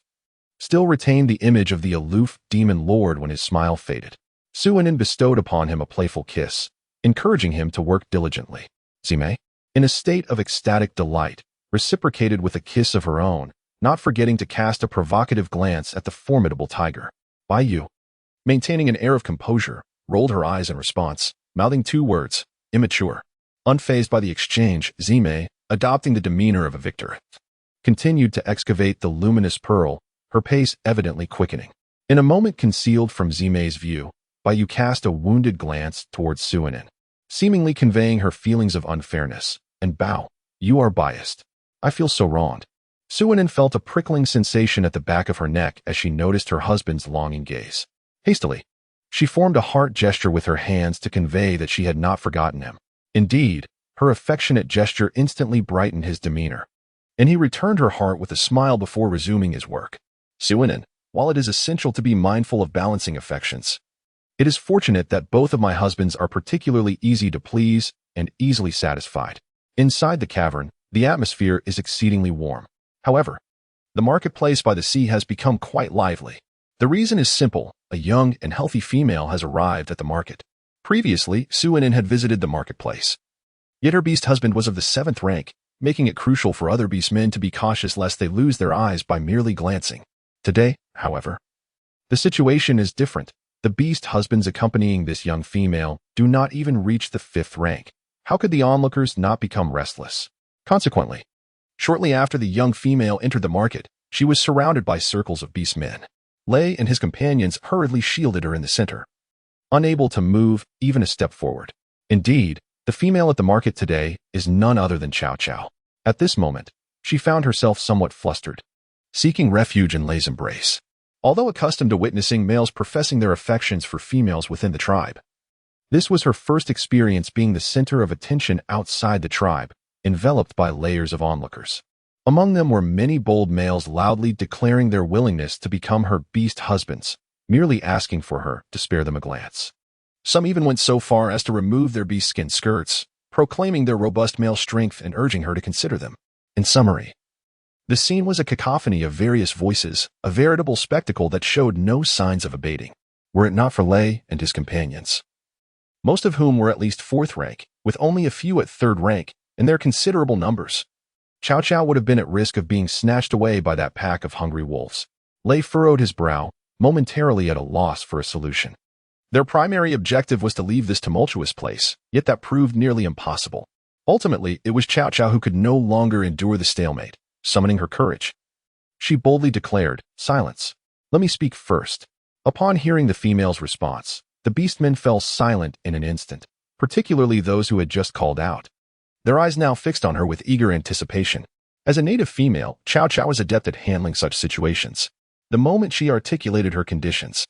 still retained the image of the aloof demon lord when his smile faded. Suinin bestowed upon him a playful kiss, encouraging him to work diligently. Zime, in a state of ecstatic delight, reciprocated with a kiss of her own, not forgetting to cast a provocative glance at the formidable tiger. Bayu, maintaining an air of composure, rolled her eyes in response, mouthing two words, immature. Unfazed by the exchange, Zime, adopting the demeanor of a victor, continued to excavate the luminous pearl, her pace evidently quickening. In a moment concealed from Zime's view, Bayu cast a wounded glance towards Suinin, seemingly conveying her feelings of unfairness. And Bao, you are biased. I feel so wronged. Suinin felt a prickling sensation at the back of her neck as she noticed her husband's longing gaze. Hastily, she formed a heart gesture with her hands to convey that she had not forgotten him. Indeed, her affectionate gesture instantly brightened his demeanor, and he returned her heart with a smile before resuming his work. Suinin, while it is essential to be mindful of balancing affections, it is fortunate that both of my husbands are particularly easy to please and easily satisfied. Inside the cavern, the atmosphere is exceedingly warm. However, the marketplace by the sea has become quite lively. The reason is simple. A young and healthy female has arrived at the market. Previously, Suinin had visited the marketplace. Yet her beast husband was of the 7th rank, making it crucial for other beastmen to be cautious lest they lose their eyes by merely glancing. Today, however, the situation is different. The beast husbands accompanying this young female do not even reach the 5th rank. How could the onlookers not become restless? Consequently, shortly after the young female entered the market, she was surrounded by circles of beastmen. Lei and his companions hurriedly shielded her in the center, unable to move even a step forward. Indeed, the female at the market today is none other than Chow Chow. At this moment, she found herself somewhat flustered, seeking refuge in Lei's embrace. Although accustomed to witnessing males professing their affections for females within the tribe, this was her first experience being the center of attention outside the tribe, enveloped by layers of onlookers. Among them were many bold males loudly declaring their willingness to become her beast husbands, merely asking for her to spare them a glance. Some even went so far as to remove their beast skin skirts, proclaiming their robust male strength and urging her to consider them. In summary, the scene was a cacophony of various voices, a veritable spectacle that showed no signs of abating. were it not for Lei and his companions, most of whom were at least 4th rank, with only a few at 3rd rank, in their considerable numbers. Cao Cao would have been at risk of being snatched away by that pack of hungry wolves. Lei furrowed his brow, momentarily at a loss for a solution. Their primary objective was to leave this tumultuous place, yet that proved nearly impossible. Ultimately, it was Cao Cao who could no longer endure the stalemate. Summoning her courage, she boldly declared, "Silence. Let me speak first." Upon hearing the female's response, the beastmen fell silent in an instant, particularly those who had just called out, their eyes now fixed on her with eager anticipation. As a native female, Cao Cao was adept at handling such situations. The moment she articulated her conditions,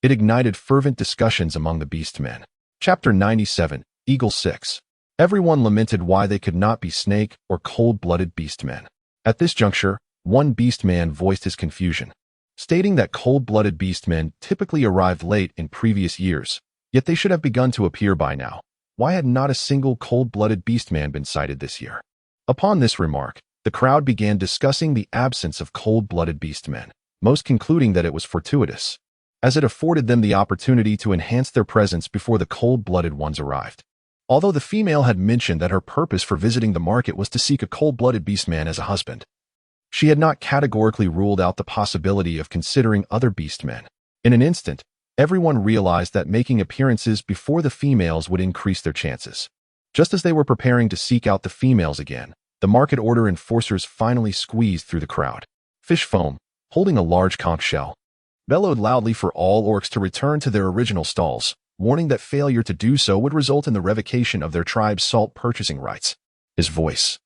it ignited fervent discussions among the beastmen. Chapter 97, Eagle 6. Everyone lamented why they could not be snake or cold-blooded beastmen. At this juncture, one beastman voiced his confusion, stating that cold-blooded beastmen typically arrived late in previous years, yet they should have begun to appear by now. Why had not a single cold-blooded beastman been sighted this year? Upon this remark, the crowd began discussing the absence of cold-blooded beastmen, most concluding that it was fortuitous, as it afforded them the opportunity to enhance their presence before the cold-blooded ones arrived. Although the female had mentioned that her purpose for visiting the market was to seek a cold-blooded beastman as a husband, she had not categorically ruled out the possibility of considering other beastmen. In an instant, everyone realized that making appearances before the females would increase their chances. Just as they were preparing to seek out the females again, the market order enforcers finally squeezed through the crowd. Fish Foam, holding a large conch shell, bellowed loudly for all orcs to return to their original stalls, warning that failure to do so would result in the revocation of their tribe's salt purchasing rights. His voice,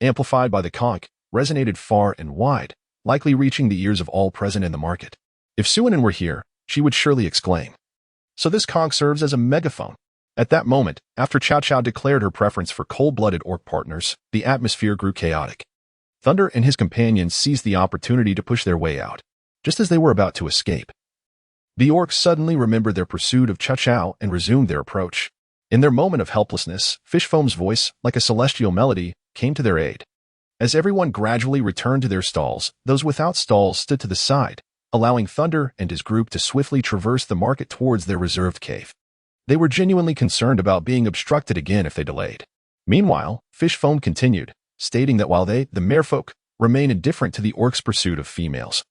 amplified by the conch, resonated far and wide, likely reaching the ears of all present in the market. If Suanin were here, she would surely exclaim, "So this conch serves as a megaphone." At that moment, after Cao Cao declared her preference for cold-blooded orc partners, the atmosphere grew chaotic. Thunder and his companions seized the opportunity to push their way out, just as they were about to escape. The orcs suddenly remembered their pursuit of Cao Cao and resumed their approach. In their moment of helplessness, Fish Foam's voice, like a celestial melody, came to their aid. As everyone gradually returned to their stalls, those without stalls stood to the side, allowing Thunder and his group to swiftly traverse the market towards their reserved cave. They were genuinely concerned about being obstructed again if they delayed. Meanwhile, Fish Foam continued, stating that while they, the merfolk, remain indifferent to the orcs' pursuit of females,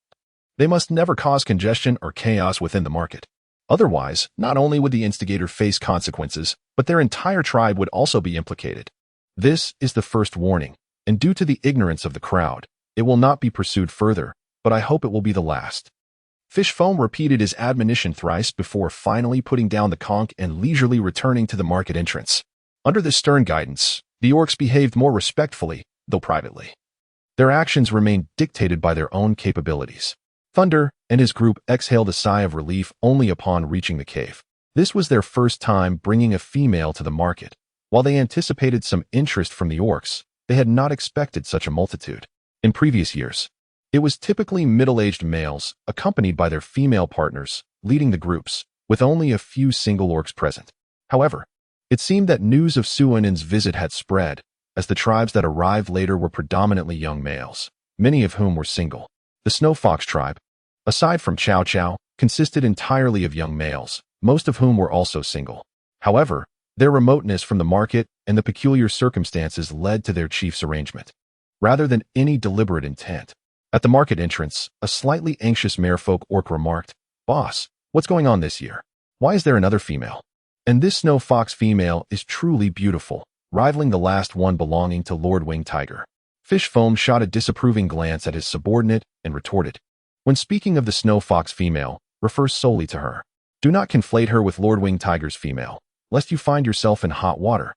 they must never cause congestion or chaos within the market. Otherwise, not only would the instigator face consequences, but their entire tribe would also be implicated. This is the first warning, and due to the ignorance of the crowd, it will not be pursued further, but I hope it will be the last. Fish Foam repeated his admonition thrice before finally putting down the conch and leisurely returning to the market entrance. Under this stern guidance, the orcs behaved more respectfully, though privately. Their actions remained dictated by their own capabilities. Thunder and his group exhaled a sigh of relief only upon reaching the cave. This was their first time bringing a female to the market. While they anticipated some interest from the orcs, they had not expected such a multitude. In previous years, it was typically middle-aged males, accompanied by their female partners, leading the groups, with only a few single orcs present. However, it seemed that news of Suanin's visit had spread, as the tribes that arrived later were predominantly young males, many of whom were single. The Snow Fox tribe, aside from Cao Cao, consisted entirely of young males, most of whom were also single. However, their remoteness from the market and the peculiar circumstances led to their chief's arrangement, rather than any deliberate intent. At the market entrance, a slightly anxious merfolk orc remarked, "Boss, what's going on this year? Why is there another female? And this Snow Fox female is truly beautiful, rivaling the last one belonging to Lord Winged Tiger." Fish Foam shot a disapproving glance at his subordinate and retorted, "When speaking of the Snow Fox female, refer solely to her. Do not conflate her with Lord Winged Tiger's female, lest you find yourself in hot water."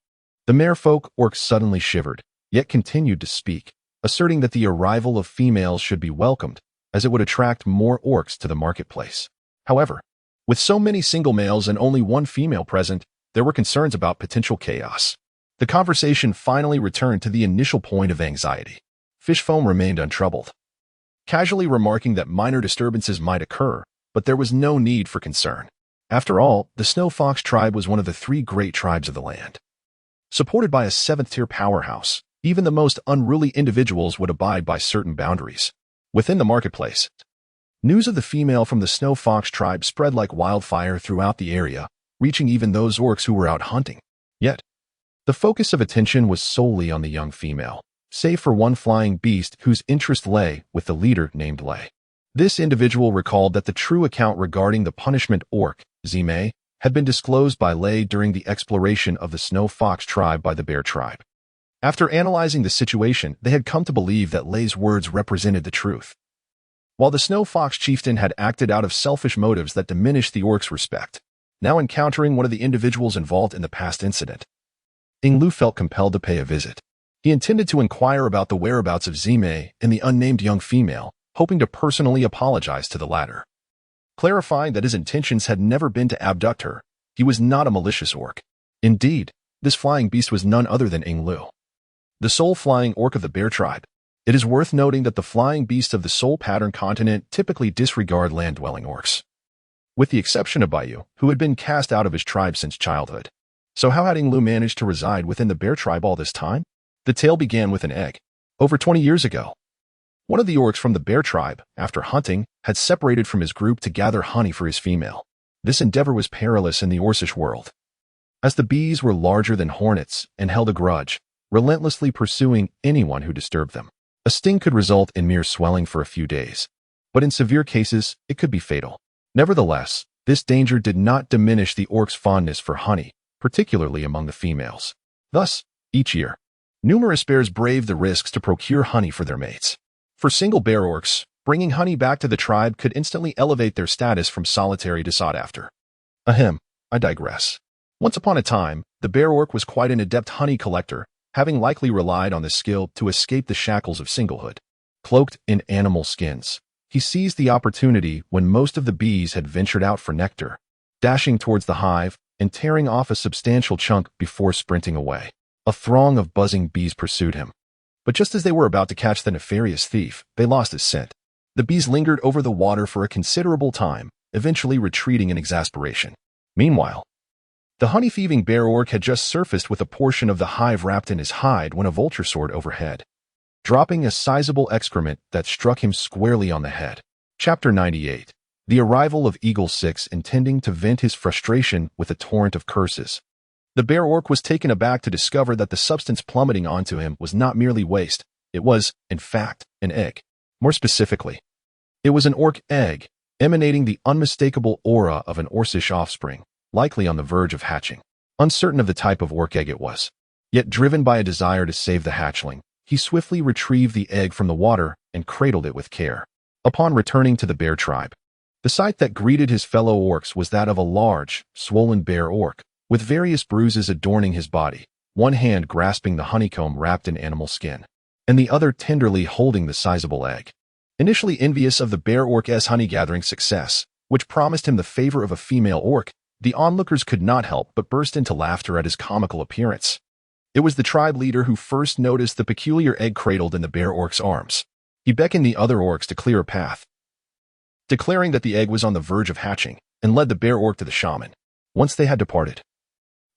The merfolk orc suddenly shivered, yet continued to speak, asserting that the arrival of females should be welcomed, as it would attract more orcs to the marketplace. However, with so many single males and only one female present, there were concerns about potential chaos. The conversation finally returned to the initial point of anxiety. Fish Foam remained untroubled, casually remarking that minor disturbances might occur, but there was no need for concern. After all, the Snow Fox tribe was one of the 3 great tribes of the land. Supported by a 7th-tier powerhouse, even the most unruly individuals would abide by certain boundaries. Within the marketplace, News of the female from the snow fox tribe spread like wildfire throughout the area, reaching even those orcs who were out hunting. Yet, the focus of attention was solely on the young female, save for one flying beast whose interest lay with the leader named Lay. This individual recalled that the true account regarding the punishment orc, Zime, had been disclosed by Lay during the exploration of the snow fox tribe by the bear tribe. After analyzing the situation, they had come to believe that Lay's words represented the truth. While the snow fox chieftain had acted out of selfish motives that diminished the orcs' respect, now encountering one of the individuals involved in the past incident, Inglu felt compelled to pay a visit. He intended to inquire about the whereabouts of Zime and the unnamed young female, hoping to personally apologize to the latter. Clarifying that his intentions had never been to abduct her, he was not a malicious orc. Indeed, this flying beast was none other than Inglu, the sole flying orc of the bear tribe. It is worth noting that the flying beasts of the Soul Pattern continent typically disregard land-dwelling orcs, with the exception of Bayu, who had been cast out of his tribe since childhood. So how had Inglu managed to reside within the bear tribe all this time? The tale began with an egg. Over 20 years ago, one of the orcs from the bear tribe, after hunting, had separated from his group to gather honey for his female. This endeavor was perilous in the orcish world, as the bees were larger than hornets and held a grudge, relentlessly pursuing anyone who disturbed them. A sting could result in mere swelling for a few days, but in severe cases, it could be fatal. Nevertheless, this danger did not diminish the orc's fondness for honey, particularly among the females. Thus, each year, numerous bears braved the risks to procure honey for their mates. For single bear orcs, bringing honey back to the tribe could instantly elevate their status from solitary to sought after. Ahem, I digress. Once upon a time, the bear orc was quite an adept honey collector, having likely relied on this skill to escape the shackles of singlehood. Cloaked in animal skins, he seized the opportunity when most of the bees had ventured out for nectar, dashing towards the hive and tearing off a substantial chunk before sprinting away. A throng of buzzing bees pursued him. But just as they were about to catch the nefarious thief, they lost his scent. The bees lingered over the water for a considerable time, eventually retreating in exasperation. Meanwhile, the honey-thieving bear orc had just surfaced with a portion of the hive wrapped in his hide when a vulture soared overhead, dropping a sizable excrement that struck him squarely on the head. Chapter 98. The arrival of Eagle 6 intending to vent his frustration with a torrent of curses. The bear orc was taken aback to discover that the substance plummeting onto him was not merely waste, it was, in fact, an egg. More specifically, it was an orc egg, emanating the unmistakable aura of an orcish offspring, likely on the verge of hatching. Uncertain of the type of orc egg it was, yet driven by a desire to save the hatchling, he swiftly retrieved the egg from the water and cradled it with care. Upon returning to the bear tribe, the sight that greeted his fellow orcs was that of a large, swollen bear orc, with various bruises adorning his body, one hand grasping the honeycomb wrapped in animal skin, and the other tenderly holding the sizable egg. Initially envious of the bear orc's honey-gathering success, which promised him the favor of a female orc, the onlookers could not help but burst into laughter at his comical appearance. It was the tribe leader who first noticed the peculiar egg cradled in the bear orc's arms. He beckoned the other orcs to clear a path, declaring that the egg was on the verge of hatching, and led the bear orc to the shaman. Once they had departed,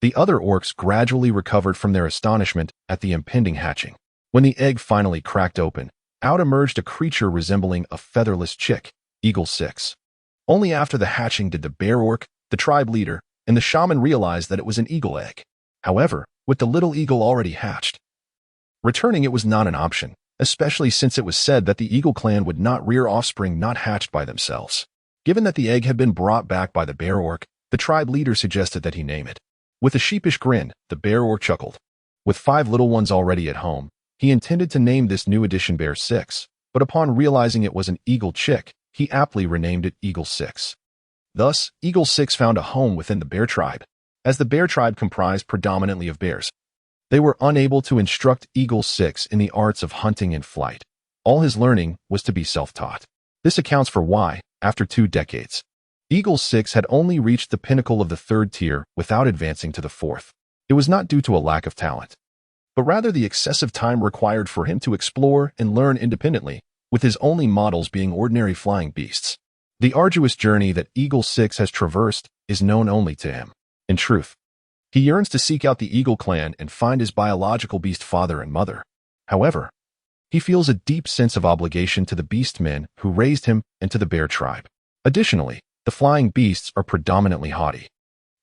the other orcs gradually recovered from their astonishment at the impending hatching. When the egg finally cracked open, out emerged a creature resembling a featherless chick, Eagle 6. Only after the hatching did the bear orc, the tribe leader, and the shaman realize that it was an eagle egg. However, with the little eagle already hatched, returning it was not an option, especially since it was said that the eagle clan would not rear offspring not hatched by themselves. Given that the egg had been brought back by the bear orc, the tribe leader suggested that he name it. With a sheepish grin, the bear orc chuckled. With 5 little ones already at home, he intended to name this new addition Bear 6, but upon realizing it was an eagle chick, he aptly renamed it Eagle 6. Thus, Eagle 6 found a home within the bear tribe. As the bear tribe comprised predominantly of bears, they were unable to instruct Eagle 6 in the arts of hunting and flight. All his learning was to be self-taught. This accounts for why, after 2 decades, Eagle 6 had only reached the pinnacle of the 3rd tier without advancing to the 4th. It was not due to a lack of talent, but rather the excessive time required for him to explore and learn independently, with his only models being ordinary flying beasts. The arduous journey that Eagle 6 has traversed is known only to him. In truth, he yearns to seek out the Eagle clan and find his biological beast father and mother. However, He feels a deep sense of obligation to the beastmen who raised him and to the bear tribe. Additionally, the flying beasts are predominantly haughty,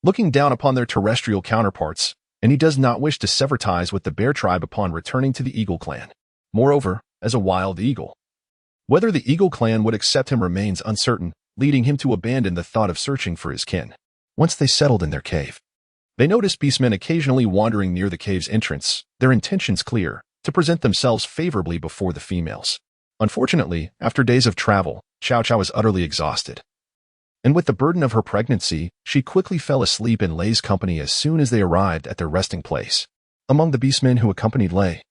looking down upon their terrestrial counterparts, and he does not wish to sever ties with the bear tribe upon returning to the eagle clan. Moreover, as a wild eagle, whether the eagle clan would accept him remains uncertain, leading him to abandon the thought of searching for his kin. Once they settled in their cave, they noticed beastmen occasionally wandering near the cave's entrance, their intentions clear, to present themselves favorably before the females. Unfortunately, after days of travel, Chow Chow was utterly exhausted, and with the burden of her pregnancy, she quickly fell asleep in Lei's company as soon as they arrived at their resting place. Among the beastmen who accompanied Lei,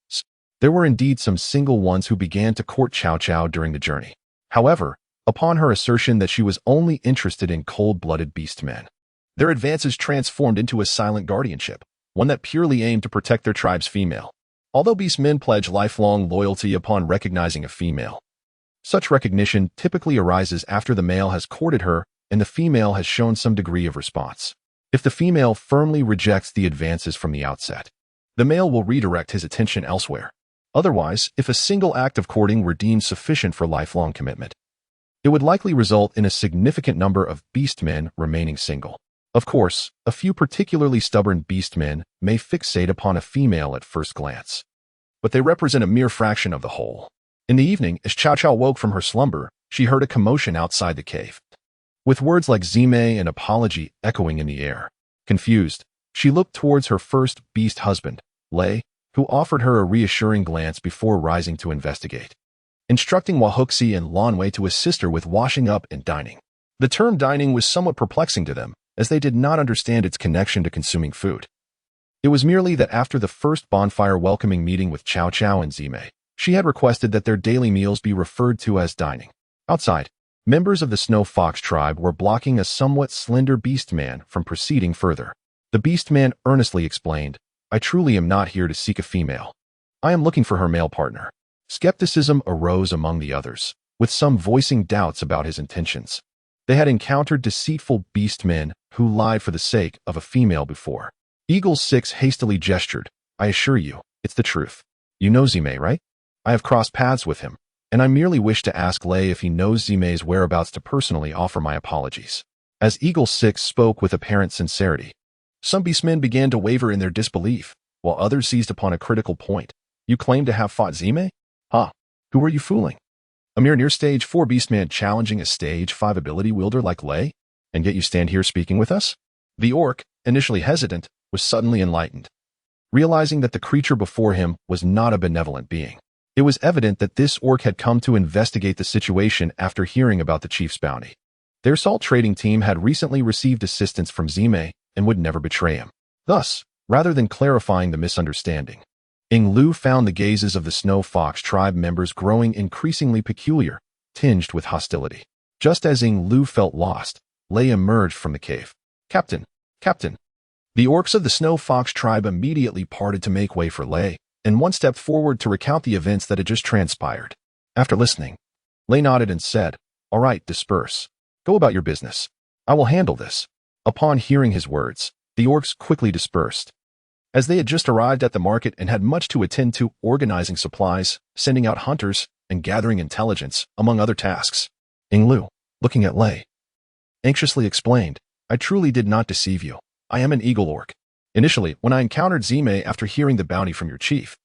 there were indeed some single ones who began to court Chow Chow during the journey. However, upon her assertion that she was only interested in cold-blooded beastmen, their advances transformed into a silent guardianship, one that purely aimed to protect their tribe's female. Although beastmen pledge lifelong loyalty upon recognizing a female, such recognition typically arises after the male has courted her and the female has shown some degree of response. If the female firmly rejects the advances from the outset, the male will redirect his attention elsewhere. Otherwise, if a single act of courting were deemed sufficient for lifelong commitment, it would likely result in a significant number of beastmen remaining single. Of course, a few particularly stubborn beastmen may fixate upon a female at first glance, but they represent a mere fraction of the whole. In the evening, as Chow Chow woke from her slumber, she heard a commotion outside the cave, with words like Zime and apology echoing in the air. Confused, she looked towards her first beast husband, Lei, who offered her a reassuring glance before rising to investigate, instructing Wahuxi and Lanwei to assist her with washing up and dining. The term dining was somewhat perplexing to them, as they did not understand its connection to consuming food. It was merely that after the first bonfire welcoming meeting with Chow Chow and Zime, she had requested that their daily meals be referred to as dining. Outside, members of the Snow Fox tribe were blocking a somewhat slender beastman from proceeding further. The beastman earnestly explained, "I truly am not here to seek a female. I am looking for her male partner." Skepticism arose among the others, with some voicing doubts about his intentions. They had encountered deceitful beastmen who lied for the sake of a female before. Eagle 6 hastily gestured, "I assure you, it's the truth. You know Zime, right? I have crossed paths with him, and I merely wish to ask Lei if he knows Zime's whereabouts to personally offer my apologies." As Eagle 6 spoke with apparent sincerity, some beastmen began to waver in their disbelief, while others seized upon a critical point. "You claim to have fought Zime? Huh? Who were you fooling? A mere near stage 4 beastman challenging a stage 5 ability wielder like Lei? And yet you stand here speaking with us?" The orc, initially hesitant, was suddenly enlightened, realizing that the creature before him was not a benevolent being. It was evident that this orc had come to investigate the situation after hearing about the chief's bounty. Their salt trading team had recently received assistance from Zime and would never betray him. Thus, rather than clarifying the misunderstanding, Ing Lu found the gazes of the Snow Fox tribe members growing increasingly peculiar, tinged with hostility. Just as Ing Lu felt lost, Lei emerged from the cave. Captain! Captain!" The orcs of the Snow Fox tribe immediately parted to make way for Lei, and one stepped forward to recount the events that had just transpired. After listening, Lei nodded and said, "All right, disperse. Go about your business. I will handle this." Upon hearing his words, the orcs quickly dispersed, as they had just arrived at the market and had much to attend to, organizing supplies, sending out hunters, and gathering intelligence, among other tasks. Ing Lu, looking at Lei, anxiously explained, "I truly did not deceive you. I am an eagle orc. Initially, when I encountered Zime after hearing the bounty from your chief,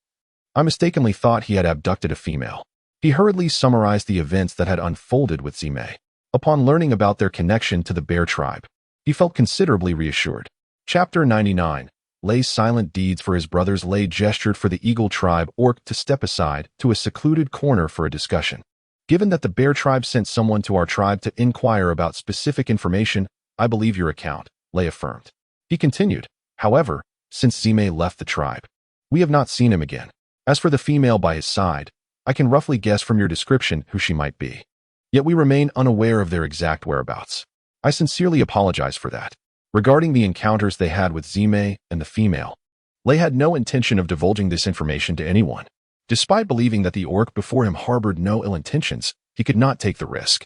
I mistakenly thought he had abducted a female." He hurriedly summarized the events that had unfolded with Zime. Upon learning about their connection to the bear tribe, he felt considerably reassured. Chapter 99. Lei's silent deeds for his brothers. Lei gestured for the eagle tribe orc to step aside to a secluded corner for a discussion. "Given that the bear tribe sent someone to our tribe to inquire about specific information, I believe your account," Lei affirmed. He continued, "However, since Zime left the tribe, we have not seen him again. As for the female by his side, I can roughly guess from your description who she might be. Yet we remain unaware of their exact whereabouts. I sincerely apologize for that." Regarding the encounters they had with Zime and the female, Lei had no intention of divulging this information to anyone. Despite believing that the orc before him harbored no ill intentions, he could not take the risk.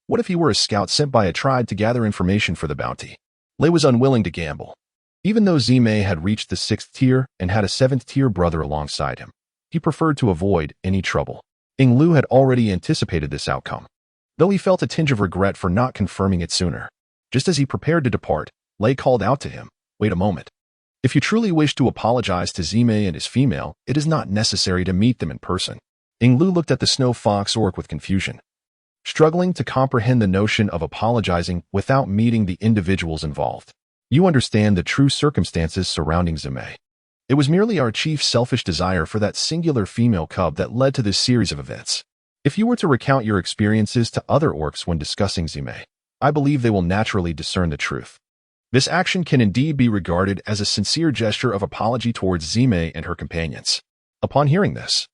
What if he were a scout sent by a tribe to gather information for the bounty? Lei was unwilling to gamble. Even though Zime had reached the 6th tier and had a 7th tier brother alongside him, He preferred to avoid any trouble. Lu had already anticipated this outcome, though he felt a tinge of regret for not confirming it sooner. Just as he prepared to depart, Lei called out to him, "Wait a moment. If you truly wish to apologize to Zime and his female, it is not necessary to meet them in person." Lu looked at the snow fox orc with confusion, struggling to comprehend the notion of apologizing without meeting the individuals involved. "You understand the true circumstances surrounding Zime. It was merely our chief's selfish desire for that singular female cub that led to this series of events. If you were to recount your experiences to other orcs when discussing Zime, I believe they will naturally discern the truth. This action can indeed be regarded as a sincere gesture of apology towards Zime and her companions." Upon hearing this,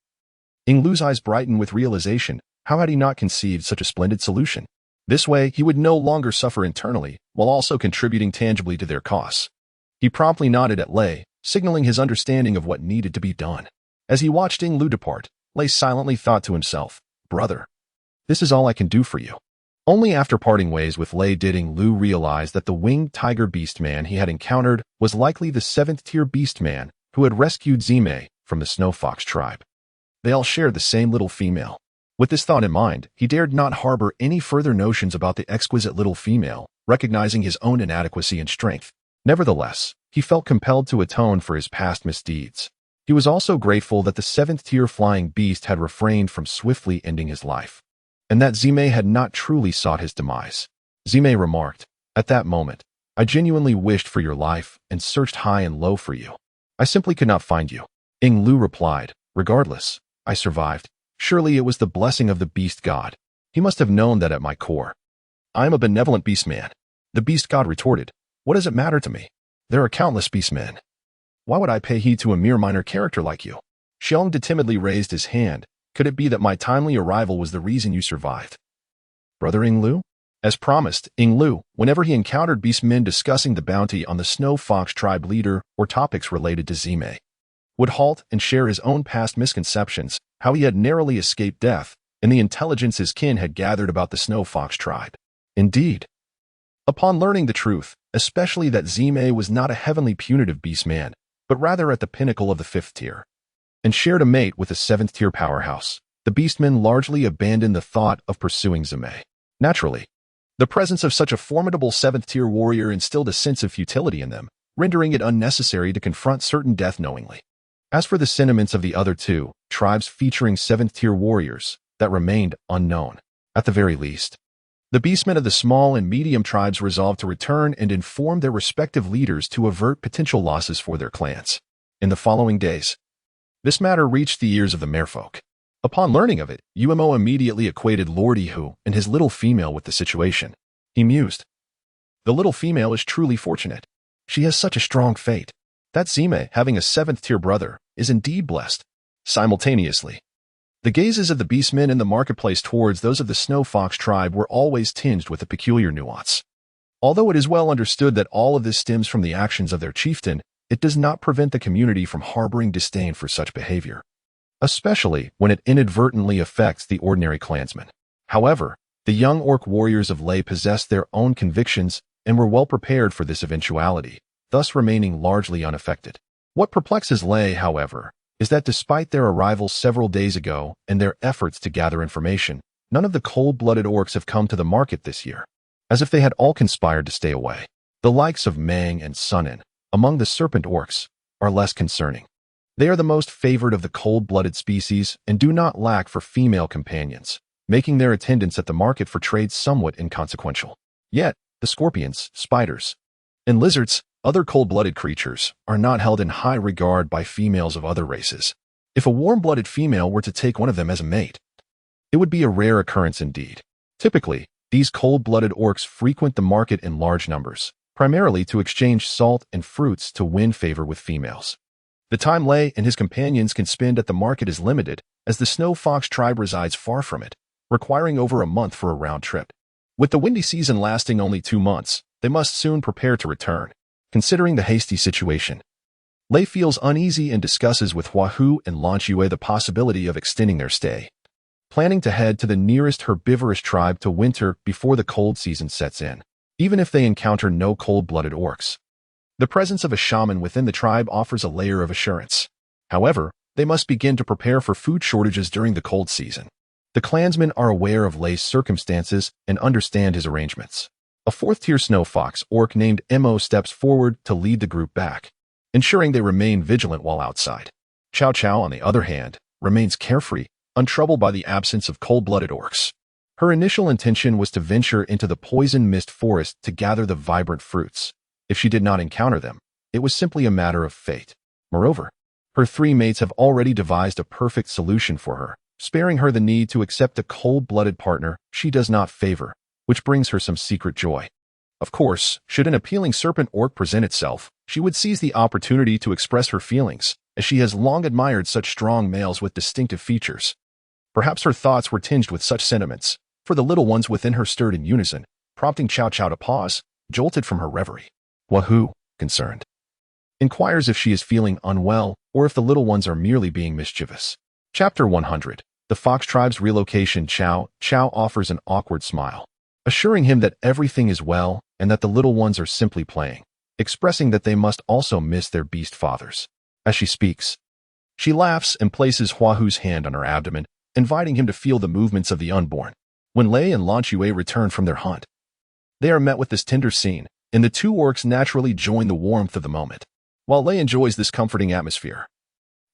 Lu's eyes brightened with realization. How had he not conceived such a splendid solution? This way, he would no longer suffer internally, while also contributing tangibly to their cause. He promptly nodded at Lei, signaling his understanding of what needed to be done. As he watched Lu depart, Lei silently thought to himself, "Brother, this is all I can do for you." Only after parting ways with Lei did Lu realize that the winged tiger beastman he had encountered was likely the 7th-tier beastman who had rescued Zime from the snow fox tribe. They all shared the same little female. With this thought in mind, he dared not harbor any further notions about the exquisite little female, recognizing his own inadequacy and strength. Nevertheless, he felt compelled to atone for his past misdeeds. He was also grateful that the 7th-tier flying beast had refrained from swiftly ending his life, and that Zime had not truly sought his demise. Zime remarked, "At that moment, I genuinely wished for your life and searched high and low for you. I simply could not find you." Lu replied, "Regardless, I survived. Surely it was the blessing of the beast god. He must have known that at my core. I am a benevolent beastman." The beast god retorted, "What does it matter to me? There are countless beastmen. Why would I pay heed to a mere minor character like you?" Xiongde timidly raised his hand. "Could it be that my timely arrival was the reason you survived?" "Brother Lu?" As promised, Lu, whenever he encountered beastmen discussing the bounty on the snow fox tribe leader or topics related to Zime, would halt and share his own past misconceptions, how he had narrowly escaped death, and the intelligence his kin had gathered about the snow fox tribe. Indeed, upon learning the truth, especially that Zime was not a heavenly punitive beastman, but rather at the pinnacle of the 5th tier, and shared a mate with a 7th-tier powerhouse, the beastmen largely abandoned the thought of pursuing Zime. Naturally, the presence of such a formidable 7th-tier warrior instilled a sense of futility in them, rendering it unnecessary to confront certain death knowingly. As for the sentiments of the other two tribes featuring 7th-tier warriors, that remained unknown. At the very least, the beastmen of the small and medium tribes resolved to return and inform their respective leaders to avert potential losses for their clans. In the following days, this matter reached the ears of the merfolk. Upon learning of it, Umo immediately equated Lord Ihu and his little female with the situation. He mused, "The little female is truly fortunate. She has such a strong fate. That Zime, having a 7th-tier brother, is indeed blessed." Simultaneously, the gazes of the beastmen in the marketplace towards those of the snow fox tribe were always tinged with a peculiar nuance. Although it is well understood that all of this stems from the actions of their chieftain, it does not prevent the community from harboring disdain for such behavior, especially when it inadvertently affects the ordinary clansman. However, the young orc warriors of Lei possessed their own convictions and were well prepared for this eventuality, thus remaining largely unaffected. What perplexes Lei, however, is that despite their arrival several days ago and their efforts to gather information, none of the cold-blooded orcs have come to the market this year, as if they had all conspired to stay away. The likes of Mang and Sunin, among the serpent orcs, are less concerning. They are the most favored of the cold-blooded species and do not lack for female companions, making their attendance at the market for trade somewhat inconsequential. Yet, the scorpions, spiders, and lizards, other cold-blooded creatures, are not held in high regard by females of other races. If a warm-blooded female were to take one of them as a mate, it would be a rare occurrence indeed. Typically, these cold-blooded orcs frequent the market in large numbers, primarily to exchange salt and fruits to win favor with females. The time Lei and his companions can spend at the market is limited, as the Snow Fox tribe resides far from it, requiring over a month for a round trip. With the windy season lasting only 2 months, they must soon prepare to return. Considering the hasty situation, Lei feels uneasy and discusses with Huahu and Lanchue the possibility of extending their stay, planning to head to the nearest herbivorous tribe to winter before the cold season sets in. Even if they encounter no cold-blooded orcs, the presence of a shaman within the tribe offers a layer of assurance. However, they must begin to prepare for food shortages during the cold season. The clansmen are aware of Lei's circumstances and understand his arrangements. A fourth-tier snow fox orc named Mo steps forward to lead the group back, ensuring they remain vigilant while outside. Chow Chow, on the other hand, remains carefree, untroubled by the absence of cold-blooded orcs. Her initial intention was to venture into the poison mist forest to gather the vibrant fruits. If she did not encounter them, it was simply a matter of fate. Moreover, her three mates have already devised a perfect solution for her, sparing her the need to accept a cold-blooded partner she does not favor, which brings her some secret joy. Of course, should an appealing serpent orc present itself, she would seize the opportunity to express her feelings, as she has long admired such strong males with distinctive features. Perhaps her thoughts were tinged with such sentiments, for the little ones within her stirred in unison, prompting Chow Chow to pause, jolted from her reverie. Wahoo, concerned, inquires if she is feeling unwell or if the little ones are merely being mischievous. Chapter 100. The Fox Tribe's Relocation. Chow Chow offers an awkward smile, assuring him that everything is well and that the little ones are simply playing, expressing that they must also miss their beast fathers. As she speaks, she laughs and places Huahu's hand on her abdomen, inviting him to feel the movements of the unborn. When Lei and Lan Yue return from their hunt, they are met with this tender scene, and the two orcs naturally join the warmth of the moment. While Lei enjoys this comforting atmosphere,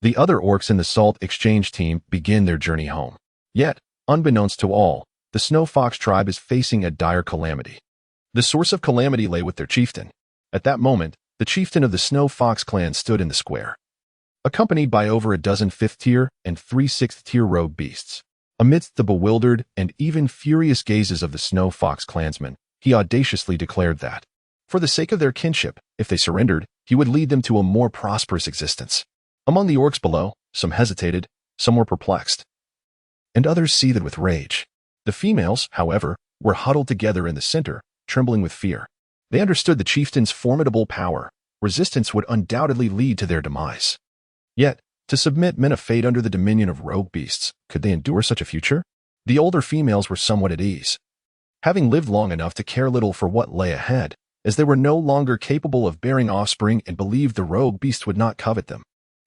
the other orcs in the Salt Exchange team begin their journey home. Yet, unbeknownst to all, the Snow Fox tribe is facing a dire calamity. The source of calamity lay with their chieftain. At that moment, the chieftain of the Snow Fox clan stood in the square, accompanied by over a dozen 5th-tier and 3 6th-tier rogue beasts. Amidst the bewildered and even furious gazes of the Snow Fox clansmen, he audaciously declared that, for the sake of their kinship, if they surrendered, he would lead them to a more prosperous existence. Among the orcs below, some hesitated, some were perplexed, and others seethed with rage. The females, however, were huddled together in the center, trembling with fear. They understood the chieftain's formidable power. Resistance would undoubtedly lead to their demise. Yet, to submit men of fate under the dominion of rogue beasts, could they endure such a future? The older females were somewhat at ease, having lived long enough to care little for what lay ahead, as they were no longer capable of bearing offspring and believed the rogue beasts would not covet them.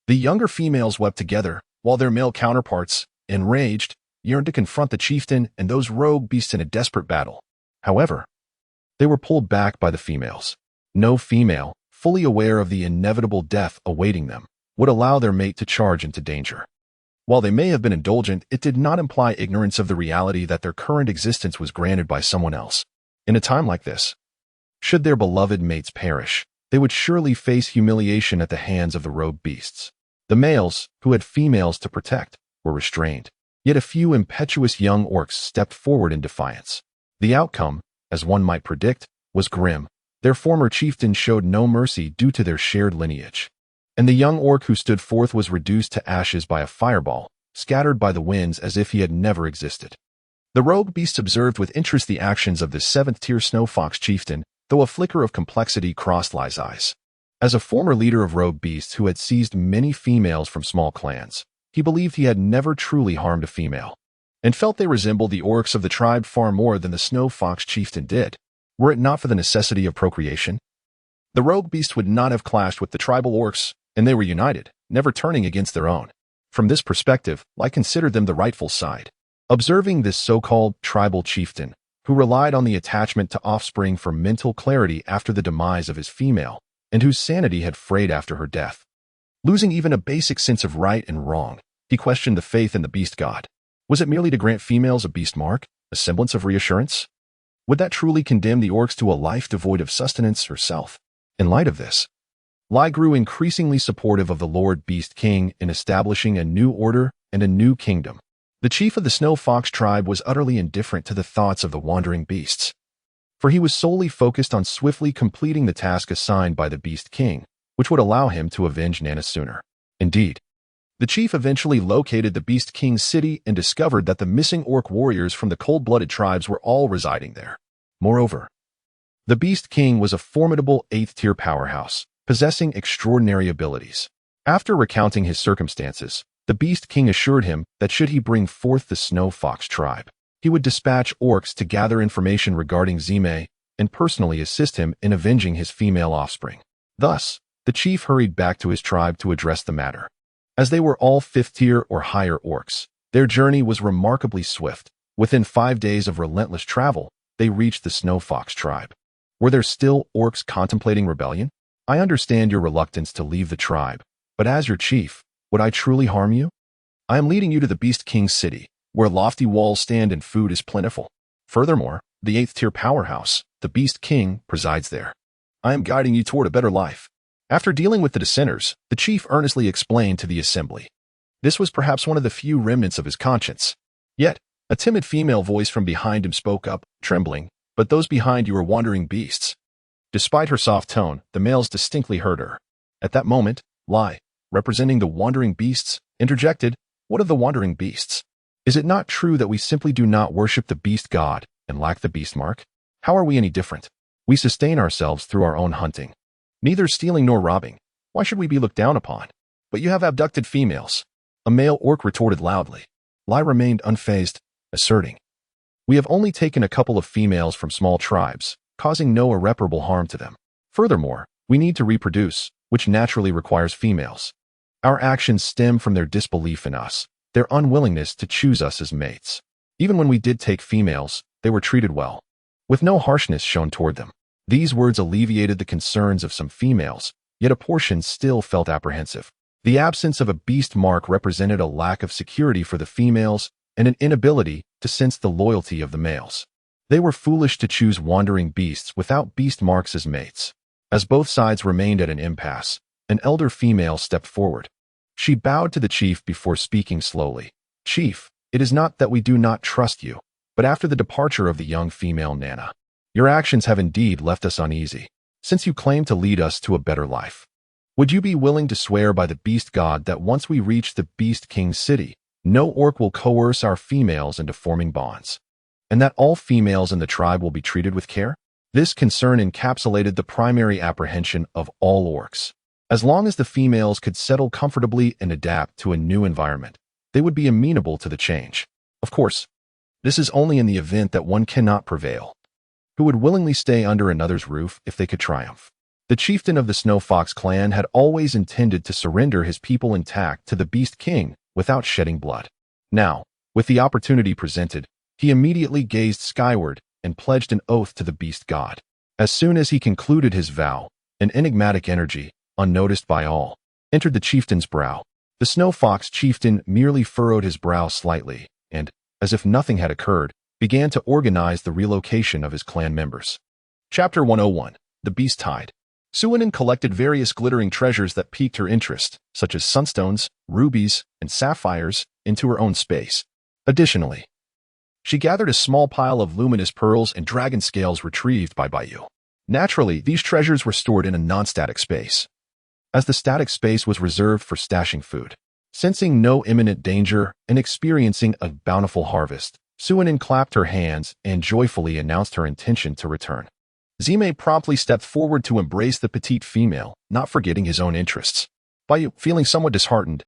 The younger females wept together, while their male counterparts, enraged, yearned to confront the chieftain and those rogue beasts in a desperate battle. However, they were pulled back by the females. No female, fully aware of the inevitable death awaiting them, would allow their mate to charge into danger. While they may have been indulgent, it did not imply ignorance of the reality that their current existence was granted by someone else. In a time like this, should their beloved mates perish, they would surely face humiliation at the hands of the rogue beasts. The males, who had females to protect, were restrained. Yet a few impetuous young orcs stepped forward in defiance. The outcome, as one might predict, was grim. Their former chieftain showed no mercy due to their shared lineage, and the young orc who stood forth was reduced to ashes by a fireball, scattered by the winds as if he had never existed. The rogue beasts observed with interest the actions of the 7th-tier Snow Fox chieftain, though a flicker of complexity crossed Lai's eyes. As a former leader of rogue beasts who had seized many females from small clans, he believed he had never truly harmed a female, and felt they resembled the orcs of the tribe far more than the Snow Fox chieftain did. Were it not for the necessity of procreation, the rogue beast would not have clashed with the tribal orcs, and they were united, never turning against their own. From this perspective, Lai considered them the rightful side. Observing this so-called tribal chieftain, who relied on the attachment to offspring for mental clarity after the demise of his female, and whose sanity had frayed after her death, losing even a basic sense of right and wrong, he questioned the faith in the beast god. Was it merely to grant females a beast mark, a semblance of reassurance? Would that truly condemn the orcs to a life devoid of sustenance herself? In light of this, Lai grew increasingly supportive of the Lord Beast King in establishing a new order and a new kingdom. The chief of the Snow Fox tribe was utterly indifferent to the thoughts of the wandering beasts, for he was solely focused on swiftly completing the task assigned by the Beast King, which would allow him to avenge Nana sooner. Indeed, the chief eventually located the Beast King's city and discovered that the missing orc warriors from the cold-blooded tribes were all residing there. Moreover, the Beast King was a formidable 8th-tier powerhouse, possessing extraordinary abilities. After recounting his circumstances, the Beast King assured him that should he bring forth the Snow Fox tribe, he would dispatch orcs to gather information regarding Zime and personally assist him in avenging his female offspring. Thus, the chief hurried back to his tribe to address the matter. As they were all 5th tier or higher orcs, their journey was remarkably swift. Within 5 days of relentless travel, they reached the Snow Fox tribe. Were there still orcs contemplating rebellion? I understand your reluctance to leave the tribe, but as your chief, would I truly harm you? I am leading you to the Beast King's city, where lofty walls stand and food is plentiful. Furthermore, the 8th tier powerhouse, the Beast King, presides there. I am guiding you toward a better life. After dealing with the dissenters, the chief earnestly explained to the assembly. This was perhaps one of the few remnants of his conscience. Yet, a timid female voice from behind him spoke up, trembling, "But those behind you are wandering beasts." Despite her soft tone, the males distinctly heard her. At that moment, Lai, representing the wandering beasts, interjected, "What of the wandering beasts? Is it not true that we simply do not worship the beast god and lack the beast mark? How are we any different? We sustain ourselves through our own hunting. Neither stealing nor robbing. Why should we be looked down upon? But you have abducted females." A male orc retorted loudly. Lai remained unfazed, asserting, "We have only taken a couple of females from small tribes, causing no irreparable harm to them. Furthermore, we need to reproduce, which naturally requires females. Our actions stem from their disbelief in us, their unwillingness to choose us as mates. Even when we did take females, they were treated well, with no harshness shown toward them." These words alleviated the concerns of some females, yet a portion still felt apprehensive. The absence of a beast mark represented a lack of security for the females and an inability to sense the loyalty of the males. They were foolish to choose wandering beasts without beast marks as mates. As both sides remained at an impasse, an elder female stepped forward. She bowed to the chief before speaking slowly. "Chief, it is not that we do not trust you, but after the departure of the young female Nana, your actions have indeed left us uneasy, since you claim to lead us to a better life. Would you be willing to swear by the beast god that once we reach the Beast King's city, no orc will coerce our females into forming bonds, and that all females in the tribe will be treated with care?" This concern encapsulated the primary apprehension of all orcs. As long as the females could settle comfortably and adapt to a new environment, they would be amenable to the change. Of course, this is only in the event that one cannot prevail. Who would willingly stay under another's roof if they could triumph? The chieftain of the Snow Fox clan had always intended to surrender his people intact to the Beast King without shedding blood. Now, with the opportunity presented, he immediately gazed skyward and pledged an oath to the beast god. As soon as he concluded his vow, an enigmatic energy, unnoticed by all, entered the chieftain's brow. The Snow Fox chieftain merely furrowed his brow slightly and, as if nothing had occurred, began to organize the relocation of his clan members. Chapter 101. The Beast Tide. Suanin collected various glittering treasures that piqued her interest, such as sunstones, rubies, and sapphires, into her own space. Additionally, she gathered a small pile of luminous pearls and dragon scales retrieved by Bayou. Naturally, these treasures were stored in a non-static space, as the static space was reserved for stashing food. Sensing no imminent danger and experiencing a bountiful harvest, Suanin clapped her hands and joyfully announced her intention to return. Zime promptly stepped forward to embrace the petite female, not forgetting his own interests. Bayou, feeling somewhat disheartened,